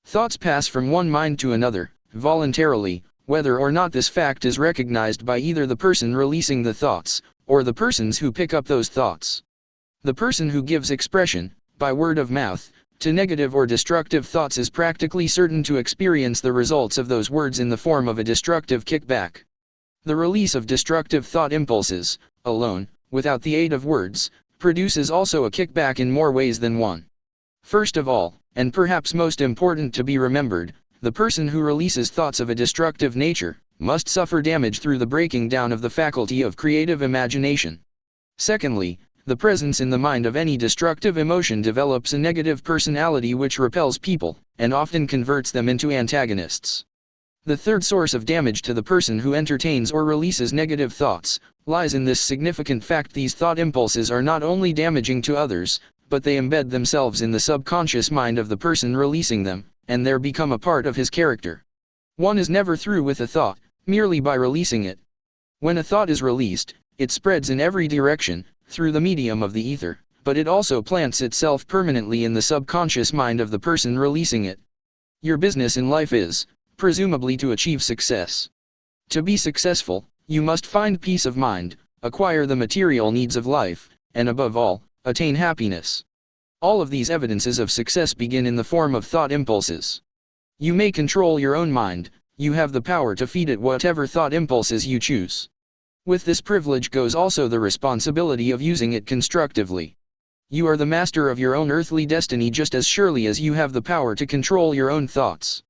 Thoughts pass from one mind to another, voluntarily, whether or not this fact is recognized by either the person releasing the thoughts, or the persons who pick up those thoughts. The person who gives expression, by word of mouth, to negative or destructive thoughts is practically certain to experience the results of those words in the form of a destructive kickback. The release of destructive thought impulses, alone, without the aid of words, produces also a kickback in more ways than one. First of all, and perhaps most important to be remembered, the person who releases thoughts of a destructive nature must suffer damage through the breaking down of the faculty of creative imagination. Secondly, the presence in the mind of any destructive emotion develops a negative personality which repels people, and often converts them into antagonists. The third source of damage to the person who entertains or releases negative thoughts lies in this significant fact: these thought impulses are not only damaging to others, but they embed themselves in the subconscious mind of the person releasing them, and there become a part of his character. One is never through with a thought, merely by releasing it. When a thought is released, it spreads in every direction, through the medium of the ether, but it also plants itself permanently in the subconscious mind of the person releasing it. Your business in life is, presumably, to achieve success. To be successful, you must find peace of mind, acquire the material needs of life, and above all, attain happiness. All of these evidences of success begin in the form of thought impulses. You may control your own mind, you have the power to feed it whatever thought impulses you choose. With this privilege goes also the responsibility of using it constructively. You are the master of your own earthly destiny just as surely as you have the power to control your own thoughts.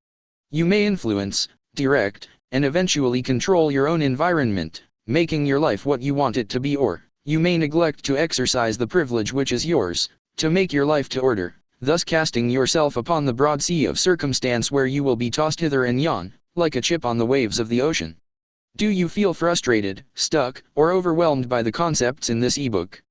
You may influence, direct, and eventually control your own environment, making your life what you want it to be, or you may neglect to exercise the privilege which is yours, to make your life to order, thus casting yourself upon the broad sea of circumstance where you will be tossed hither and yon, like a chip on the waves of the ocean. Do you feel frustrated, stuck, or overwhelmed by the concepts in this ebook?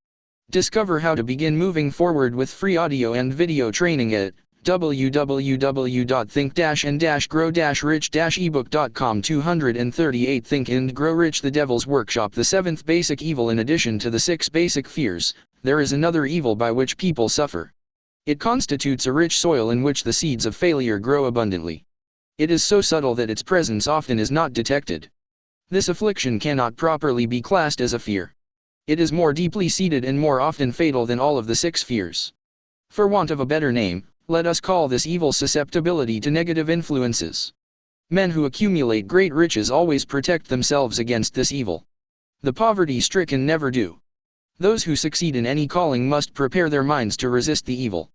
Discover how to begin moving forward with free audio and video training at www.think-and-grow-rich-ebook.com. 238 Think and Grow Rich, the Devil's Workshop. The seventh basic evil. In addition to the 6 basic fears, there is another evil by which people suffer. It constitutes a rich soil in which the seeds of failure grow abundantly. It is so subtle that its presence often is not detected. This affliction cannot properly be classed as a fear. It is more deeply seated and more often fatal than all of the 6 fears. For want of a better name, let us call this evil susceptibility to negative influences. Men who accumulate great riches always protect themselves against this evil. The poverty-stricken never do. Those who succeed in any calling must prepare their minds to resist the evil.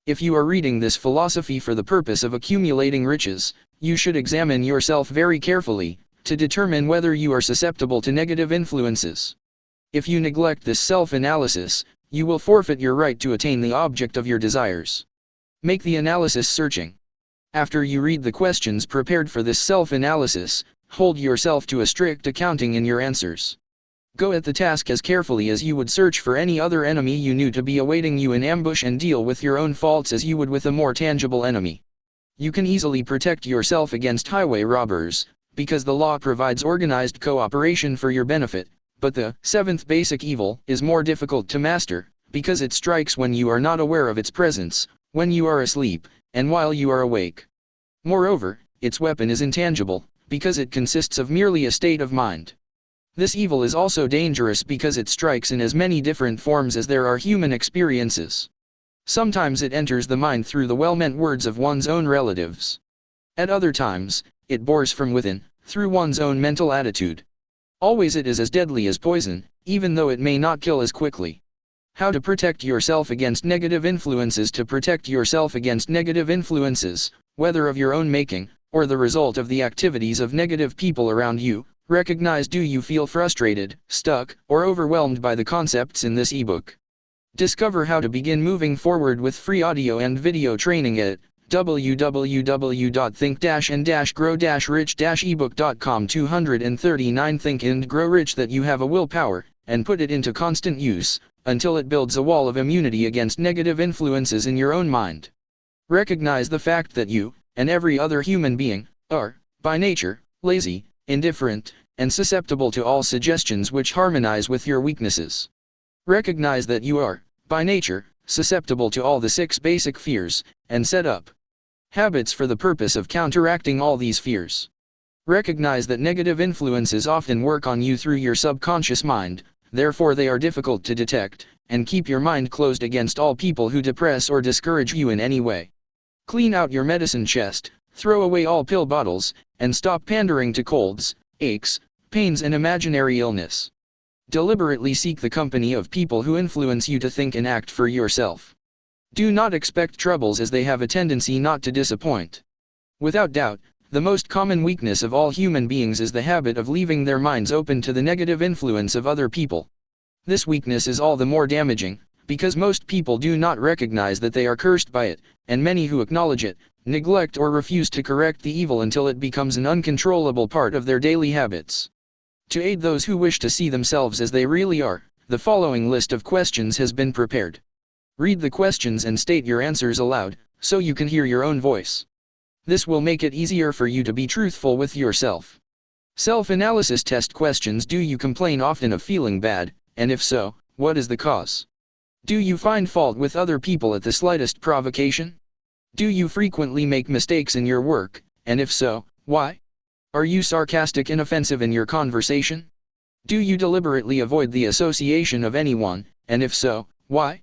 If you are reading this philosophy for the purpose of accumulating riches, you should examine yourself very carefully, to determine whether you are susceptible to negative influences. If you neglect this self-analysis, you will forfeit your right to attain the object of your desires. Make the analysis searching. After you read the questions prepared for this self-analysis, hold yourself to a strict accounting in your answers. Go at the task as carefully as you would search for any other enemy you knew to be awaiting you in ambush, and deal with your own faults as you would with a more tangible enemy. You can easily protect yourself against highway robbers, because the law provides organized cooperation for your benefit. But the 7th basic evil is more difficult to master, because it strikes when you are not aware of its presence, when you are asleep, and while you are awake. Moreover, its weapon is intangible, because it consists of merely a state of mind. This evil is also dangerous because it strikes in as many different forms as there are human experiences. Sometimes it enters the mind through the well-meant words of one's own relatives. At other times, it bores from within, through one's own mental attitude. Always it is as deadly as poison, even though it may not kill as quickly. How to protect yourself against negative influences? To protect yourself against negative influences, whether of your own making, or the result of the activities of negative people around you, recognize: do you feel frustrated, stuck, or overwhelmed by the concepts in this ebook? Discover how to begin moving forward with free audio and video training at www.think-and-grow-rich-ebook.com. 239 Think and Grow Rich, that you have a willpower, and put it into constant use, until it builds a wall of immunity against negative influences in your own mind. Recognize the fact that you, and every other human being, are, by nature, lazy, indifferent, and susceptible to all suggestions which harmonize with your weaknesses. Recognize that you are, by nature, susceptible to all the 6 basic fears, and set up habits for the purpose of counteracting all these fears. Recognize that negative influences often work on you through your subconscious mind, therefore they are difficult to detect, and keep your mind closed against all people who depress or discourage you in any way. Clean out your medicine chest, throw away all pill bottles, and stop pandering to colds, aches, pains, and imaginary illness. Deliberately seek the company of people who influence you to think and act for yourself. Do not expect troubles, as they have a tendency not to disappoint. Without doubt, the most common weakness of all human beings is the habit of leaving their minds open to the negative influence of other people. This weakness is all the more damaging, because most people do not recognize that they are cursed by it, and many who acknowledge it, neglect or refuse to correct the evil until it becomes an uncontrollable part of their daily habits. To aid those who wish to see themselves as they really are, the following list of questions has been prepared. Read the questions and state your answers aloud, so you can hear your own voice. This will make it easier for you to be truthful with yourself. Self-analysis test questions. Do you complain often of feeling bad, and if so, what is the cause? Do you find fault with other people at the slightest provocation? Do you frequently make mistakes in your work, and if so, why? Are you sarcastic and offensive in your conversation? Do you deliberately avoid the association of anyone, and if so, why?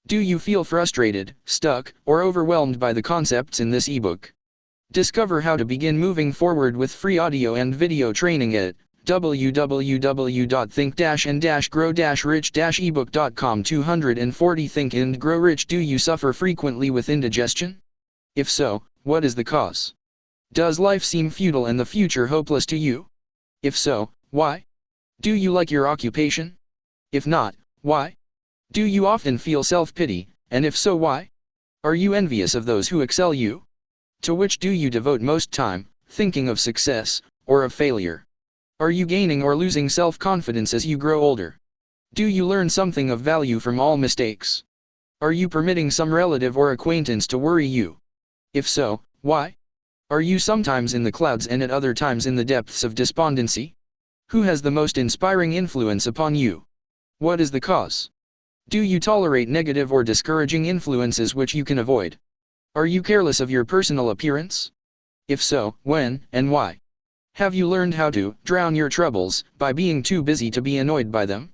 Do you feel frustrated, stuck, or overwhelmed by the concepts in this ebook? Discover how to begin moving forward with free audio and video training at www.think-and-grow-rich-ebook.com 240 Think and Grow Rich. Do you suffer frequently with indigestion? If so, what is the cause? Does life seem futile and the future hopeless to you? If so, why? Do you like your occupation? If not, why? Do you often feel self-pity, and if so, why? Are you envious of those who excel you? To which do you devote most time, thinking of success, or of failure? Are you gaining or losing self-confidence as you grow older? Do you learn something of value from all mistakes? Are you permitting some relative or acquaintance to worry you? If so, why? Are you sometimes in the clouds and at other times in the depths of despondency? Who has the most inspiring influence upon you? What is the cause? Do you tolerate negative or discouraging influences which you can avoid? Are you careless of your personal appearance? If so, when and why? Have you learned how to drown your troubles by being too busy to be annoyed by them?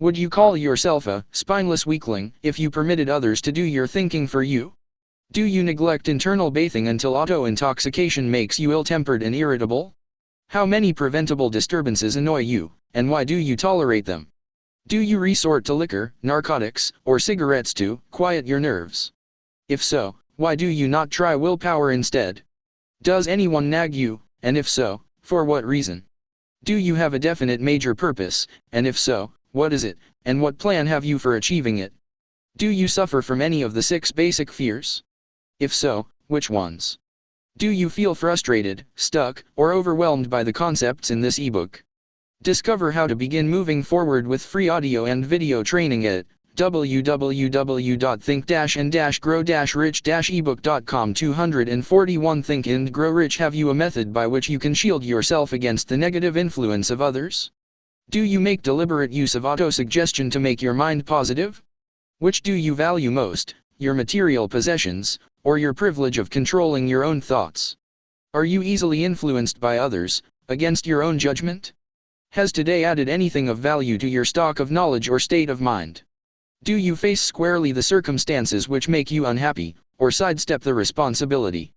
Would you call yourself a spineless weakling if you permitted others to do your thinking for you? Do you neglect internal bathing until auto-intoxication makes you ill-tempered and irritable? How many preventable disturbances annoy you, and why do you tolerate them? Do you resort to liquor, narcotics, or cigarettes to quiet your nerves? If so, why do you not try willpower instead? Does anyone nag you, and if so, for what reason? Do you have a definite major purpose, and if so, what is it, and what plan have you for achieving it? Do you suffer from any of the 6 basic fears? If so, which ones? Do you feel frustrated, stuck, or overwhelmed by the concepts in this ebook? Discover how to begin moving forward with free audio and video training at www.think-and-grow-rich-ebook.com 241 Think and Grow Rich. Have you a method by which you can shield yourself against the negative influence of others? Do you make deliberate use of auto-suggestion to make your mind positive? Which do you value most, your material possessions, or your privilege of controlling your own thoughts? Are you easily influenced by others, against your own judgment? Has today added anything of value to your stock of knowledge or state of mind? Do you face squarely the circumstances which make you unhappy, or sidestep the responsibility?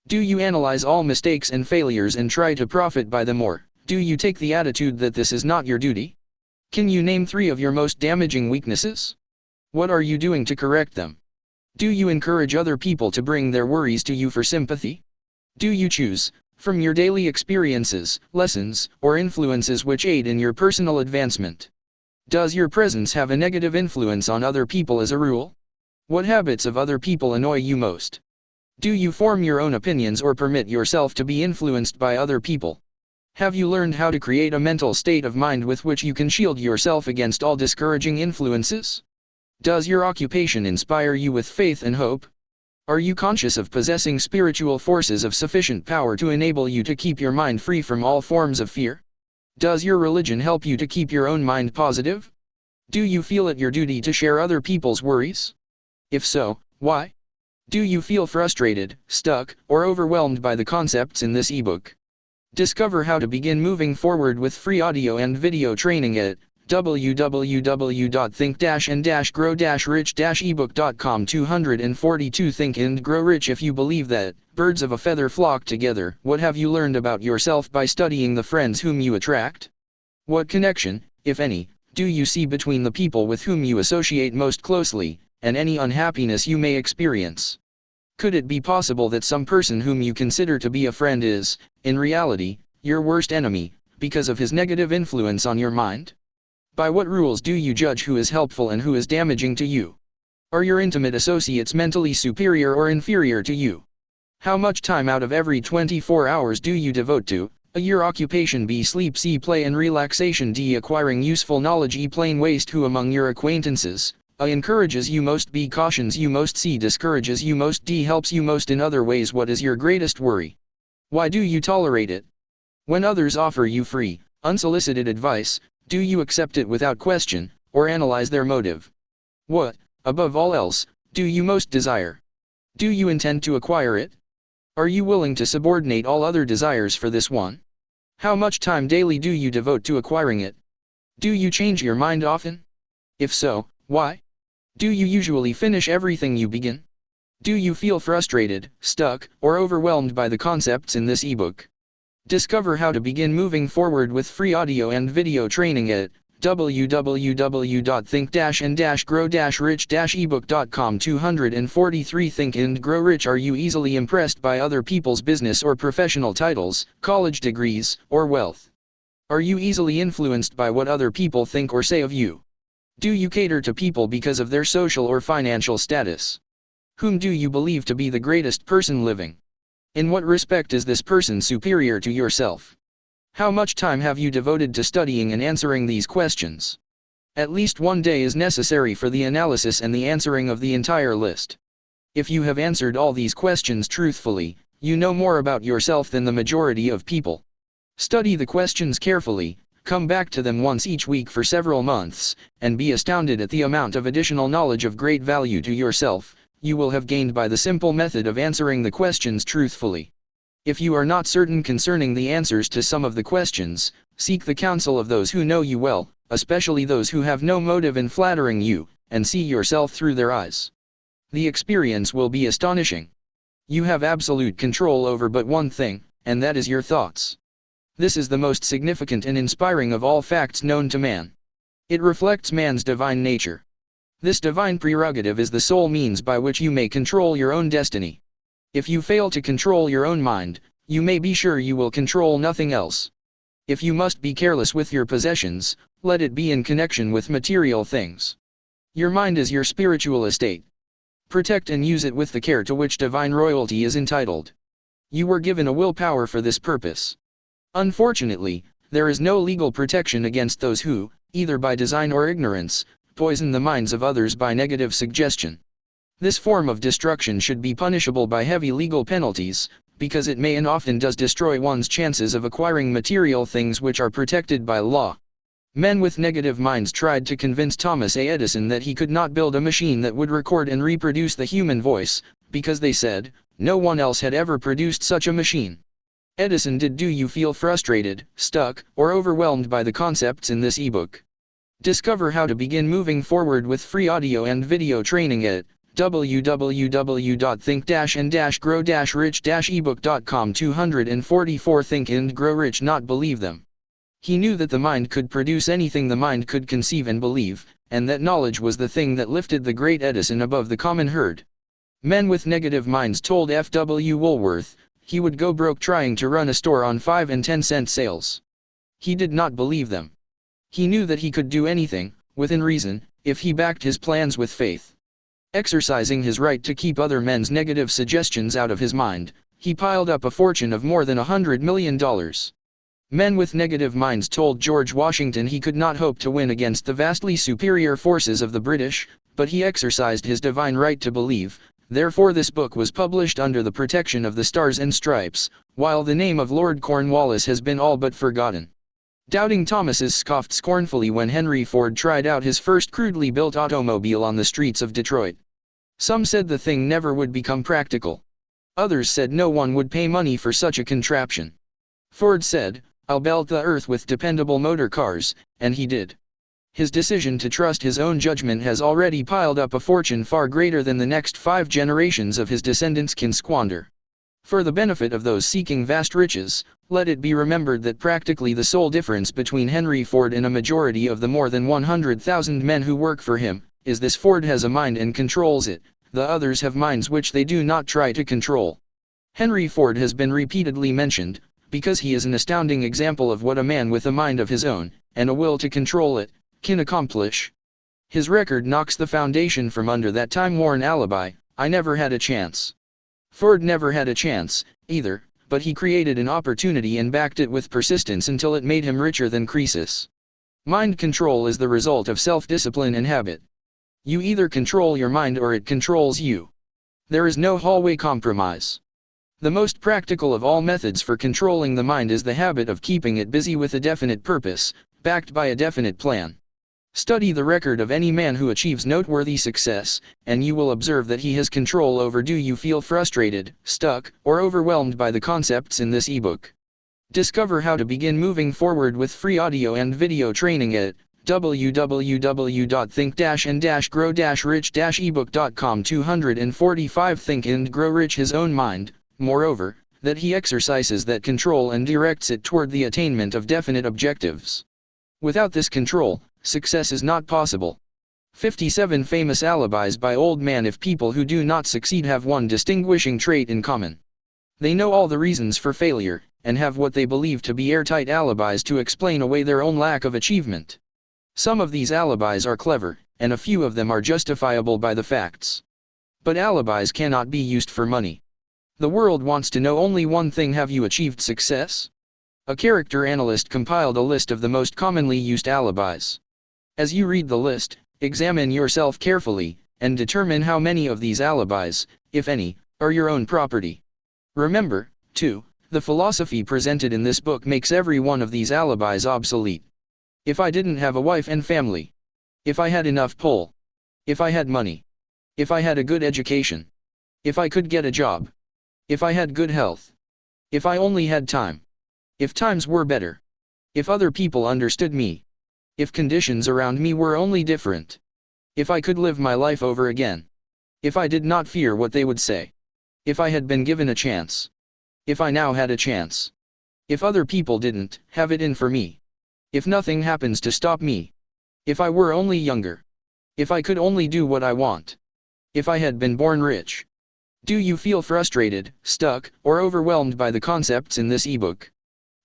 Do you analyze all mistakes and failures and try to profit by them, or do you take the attitude that this is not your duty? Can you name 3 of your most damaging weaknesses? What are you doing to correct them? Do you encourage other people to bring their worries to you for sympathy? Do you choose, from your daily experiences, lessons, or influences which aid in your personal advancement? Does your presence have a negative influence on other people as a rule? What habits of other people annoy you most? Do you form your own opinions or permit yourself to be influenced by other people? Have you learned how to create a mental state of mind with which you can shield yourself against all discouraging influences? Does your occupation inspire you with faith and hope? Are you conscious of possessing spiritual forces of sufficient power to enable you to keep your mind free from all forms of fear? Does your religion help you to keep your own mind positive? Do you feel it your duty to share other people's worries? If so, why? Do you feel frustrated, stuck, or overwhelmed by the concepts in this ebook? Discover how to begin moving forward with free audio and video training at www.think-and-grow-rich-ebook.com 242 Think and Grow Rich. If you believe that birds of a feather flock together, what have you learned about yourself by studying the friends whom you attract? What connection, if any, do you see between the people with whom you associate most closely, and any unhappiness you may experience? Could it be possible that some person whom you consider to be a friend is, in reality, your worst enemy, because of his negative influence on your mind? By what rules do you judge who is helpful and who is damaging to you? Are your intimate associates mentally superior or inferior to you? How much time out of every 24 hours do you devote to your occupation? B. Sleep. C. Play and relaxation. D. Acquiring useful knowledge. E. Plain waste. Who among your acquaintances A. encourages you most? B. cautions you most. C. discourages you most. D. helps you most in other ways. What is your greatest worry? Why do you tolerate it? When others offer you free, unsolicited advice, do you accept it without question, or analyze their motive? What, above all else, do you most desire? Do you intend to acquire it? Are you willing to subordinate all other desires for this one? How much time daily do you devote to acquiring it? Do you change your mind often? If so, why? Do you usually finish everything you begin? Do you feel frustrated, stuck, or overwhelmed by the concepts in this ebook? Discover how to begin moving forward with free audio and video training at www.think-and-grow-rich-ebook.com. 243 Think and Grow Rich. Are you easily impressed by other people's business or professional titles, college degrees, or wealth? Are you easily influenced by what other people think or say of you? Do you cater to people because of their social or financial status? Whom do you believe to be the greatest person living? In what respect is this person superior to yourself? How much time have you devoted to studying and answering these questions? At least one day is necessary for the analysis and the answering of the entire list. If you have answered all these questions truthfully, you know more about yourself than the majority of people. Study the questions carefully, come back to them once each week for several months, and be astounded at the amount of additional knowledge of great value to yourself you will have gained by the simple method of answering the questions truthfully. If you are not certain concerning the answers to some of the questions, seek the counsel of those who know you well, especially those who have no motive in flattering you, and see yourself through their eyes. The experience will be astonishing. You have absolute control over but one thing, and that is your thoughts. This is the most significant and inspiring of all facts known to man. It reflects man's divine nature. This divine prerogative is the sole means by which you may control your own destiny. If you fail to control your own mind, you may be sure you will control nothing else. If you must be careless with your possessions, let it be in connection with material things. Your mind is your spiritual estate. Protect and use it with the care to which divine royalty is entitled. You were given a willpower for this purpose. Unfortunately, there is no legal protection against those who, either by design or ignorance, poison the minds of others by negative suggestion. This form of destruction should be punishable by heavy legal penalties, because it may and often does destroy one's chances of acquiring material things which are protected by law. Men with negative minds tried to convince Thomas A. Edison that he could not build a machine that would record and reproduce the human voice, because they said, no one else had ever produced such a machine. Edison, do you feel frustrated, stuck, or overwhelmed by the concepts in this ebook? Discover how to begin moving forward with free audio and video training at www.think-and-grow-rich-ebook.com. 244 Think and Grow Rich. Not believe them. He knew that the mind could produce anything the mind could conceive and believe, and that knowledge was the thing that lifted the great Edison above the common herd. Men with negative minds told F. W. Woolworth he would go broke trying to run a store on 5 and 10 cent sales. He did not believe them. He knew that he could do anything, within reason, if he backed his plans with faith. Exercising his right to keep other men's negative suggestions out of his mind, he piled up a fortune of more than $100 million. Men with negative minds told George Washington he could not hope to win against the vastly superior forces of the British, but he exercised his divine right to believe. Therefore this book was published under the protection of the Stars and Stripes, while the name of Lord Cornwallis has been all but forgotten. Doubting Thomases scoffed scornfully when Henry Ford tried out his first crudely built automobile on the streets of Detroit. Some said the thing never would become practical. Others said no one would pay money for such a contraption. Ford said, "I'll belt the earth with dependable motor cars," and he did. His decision to trust his own judgment has already piled up a fortune far greater than the next 5 generations of his descendants can squander. For the benefit of those seeking vast riches, let it be remembered that practically the sole difference between Henry Ford and a majority of the more than 100,000 men who work for him, is this: Ford has a mind and controls it, the others have minds which they do not try to control. Henry Ford has been repeatedly mentioned, because he is an astounding example of what a man with a mind of his own, and a will to control it, can accomplish. His record knocks the foundation from under that time-worn alibi, "I never had a chance." Ford never had a chance, either, but he created an opportunity and backed it with persistence until it made him richer than Croesus. Mind control is the result of self-discipline and habit. You either control your mind or it controls you. There is no hallway compromise. The most practical of all methods for controlling the mind is the habit of keeping it busy with a definite purpose, backed by a definite plan. Study the record of any man who achieves noteworthy success, and you will observe that he has control over. Do you feel frustrated, stuck, or overwhelmed by the concepts in this ebook? Discover how to begin moving forward with free audio and video training at www.think-and-grow-rich-ebook.com. 245 Think and Grow Rich. His own mind. Moreover, that he exercises that control and directs it toward the attainment of definite objectives. Without this control, success is not possible. 57 famous alibis by old man. If people who do not succeed have one distinguishing trait in common. They know all the reasons for failure, and have what they believe to be airtight alibis to explain away their own lack of achievement. Some of these alibis are clever, and a few of them are justifiable by the facts. But alibis cannot be used for money. The world wants to know only one thing: have you achieved success? A character analyst compiled a list of the most commonly used alibis. As you read the list, examine yourself carefully, and determine how many of these alibis, if any, are your own property. Remember, too, the philosophy presented in this book makes every one of these alibis obsolete. If I didn't have a wife and family. If I had enough pull. If I had money. If I had a good education. If I could get a job. If I had good health. If I only had time. If times were better. If other people understood me. If conditions around me were only different. If I could live my life over again. If I did not fear what they would say. If I had been given a chance. If I now had a chance. If other people didn't have it in for me. If nothing happens to stop me. If I were only younger. If I could only do what I want. If I had been born rich. Do you feel frustrated, stuck, or overwhelmed by the concepts in this ebook?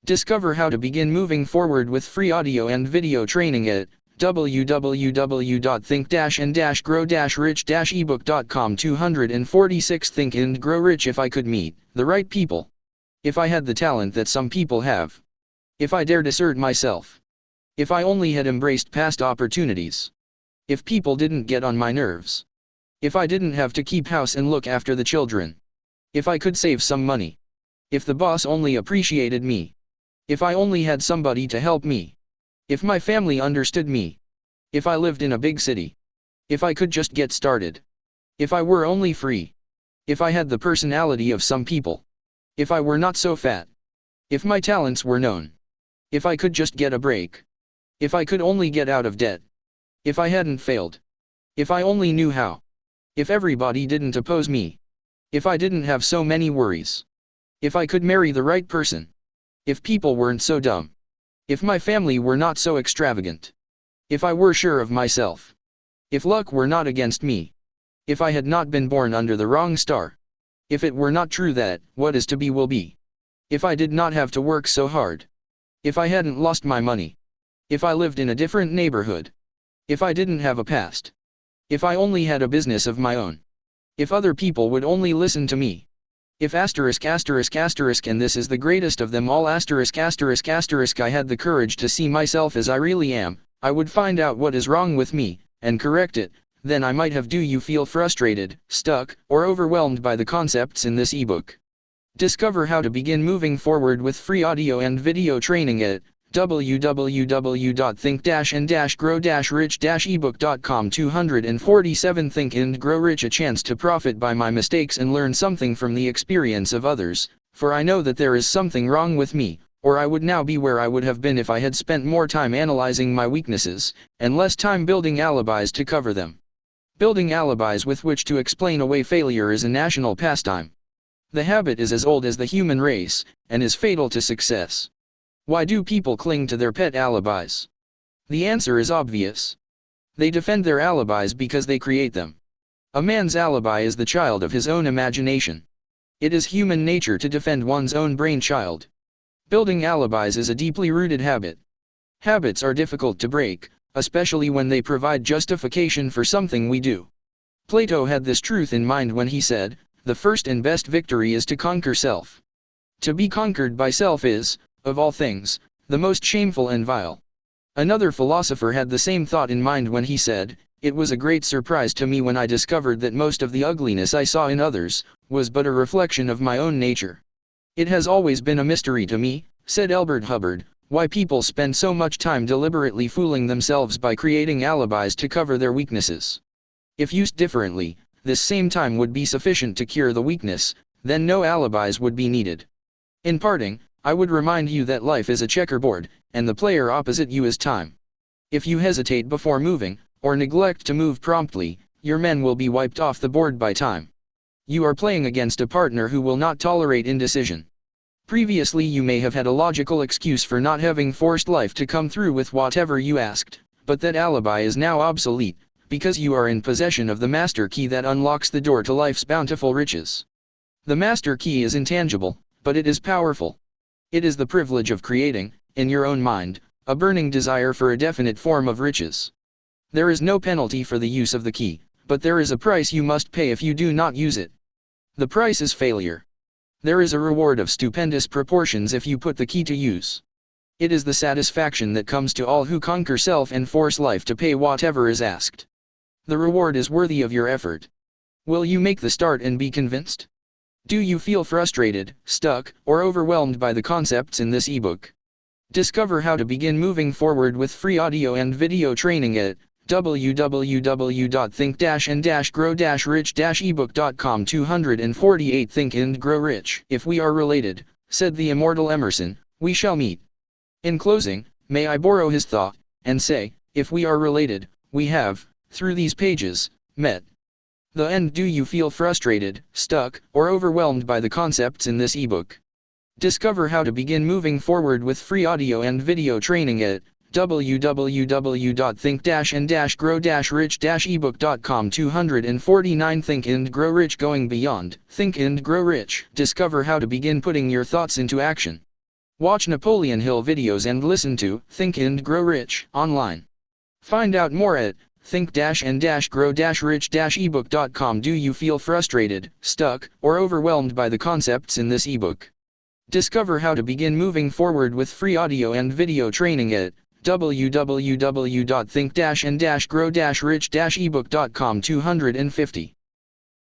Discover how to begin moving forward with free audio and video training at www.think-and-grow-rich-ebook.com. 246 Think and Grow Rich. If I could meet the right people. If I had the talent that some people have. If I dared assert myself. If I only had embraced past opportunities. If people didn't get on my nerves. If I didn't have to keep house and look after the children. If I could save some money. If the boss only appreciated me. If I only had somebody to help me. If my family understood me. If I lived in a big city. If I could just get started. If I were only free. If I had the personality of some people. If I were not so fat. If my talents were known. If I could just get a break. If I could only get out of debt. If I hadn't failed. If I only knew how. If everybody didn't oppose me. If I didn't have so many worries. If I could marry the right person. If people weren't so dumb. If my family were not so extravagant. If I were sure of myself. If luck were not against me. If I had not been born under the wrong star. If it were not true that what is to be will be. If I did not have to work so hard. If I hadn't lost my money. If I lived in a different neighborhood. If I didn't have a past. If I only had a business of my own. If other people would only listen to me. If and this is the greatest of them all I had the courage to see myself as I really am, I would find out what is wrong with me, and correct it, then I might have. Do you feel frustrated, stuck, or overwhelmed by the concepts in this ebook? Discover how to begin moving forward with free audio and video training at www.think-and-grow-rich-ebook.com. 247 Think and Grow Rich. A chance to profit by my mistakes and learn something from the experience of others, for I know that there is something wrong with me, or I would now be where I would have been if I had spent more time analyzing my weaknesses, and less time building alibis to cover them. Building alibis with which to explain away failure is a national pastime. The habit is as old as the human race, and is fatal to success. Why do people cling to their pet alibis? The answer is obvious. They defend their alibis because they create them. A man's alibi is the child of his own imagination. It is human nature to defend one's own brainchild. Building alibis is a deeply rooted habit. Habits are difficult to break, especially when they provide justification for something we do. Plato had this truth in mind when he said, "The first and best victory is to conquer self." To be conquered by self is, of all things, the most shameful and vile. Another philosopher had the same thought in mind when he said, "It was a great surprise to me when I discovered that most of the ugliness I saw in others was but a reflection of my own nature." It has always been a mystery to me, said Elbert Hubbard, why people spend so much time deliberately fooling themselves by creating alibis to cover their weaknesses. If used differently, this same time would be sufficient to cure the weakness, then no alibis would be needed. In parting, I would remind you that life is a checkerboard, and the player opposite you is time. If you hesitate before moving, or neglect to move promptly, your men will be wiped off the board by time. You are playing against a partner who will not tolerate indecision. Previously you may have had a logical excuse for not having forced life to come through with whatever you asked, but that alibi is now obsolete, because you are in possession of the master key that unlocks the door to life's bountiful riches. The master key is intangible, but it is powerful. It is the privilege of creating, in your own mind, a burning desire for a definite form of riches. There is no penalty for the use of the key, but there is a price you must pay if you do not use it. The price is failure. There is a reward of stupendous proportions if you put the key to use. It is the satisfaction that comes to all who conquer self and force life to pay whatever is asked. The reward is worthy of your effort. Will you make the start and be convinced? Do you feel frustrated, stuck, or overwhelmed by the concepts in this ebook? Discover how to begin moving forward with free audio and video training at www.think-and-grow-rich-ebook.com. 248 Think and Grow Rich. If we are related, said the immortal Emerson, we shall meet. In closing, may I borrow his thought, and say, if we are related, we have, through these pages, met. The end. Do you feel frustrated, stuck, or overwhelmed by the concepts in this ebook? Discover how to begin moving forward with free audio and video training at www.think-and-grow-rich-ebook.com. 249 Think and Grow Rich. Going beyond. Think and Grow Rich. Discover how to begin putting your thoughts into action. Watch Napoleon Hill videos and listen to Think and Grow Rich online. Find out more at think-and-grow-rich-ebook.com. Do you feel frustrated, stuck, or overwhelmed by the concepts in this ebook? Discover how to begin moving forward with free audio and video training at www.think-and-grow-rich-ebook.com. 250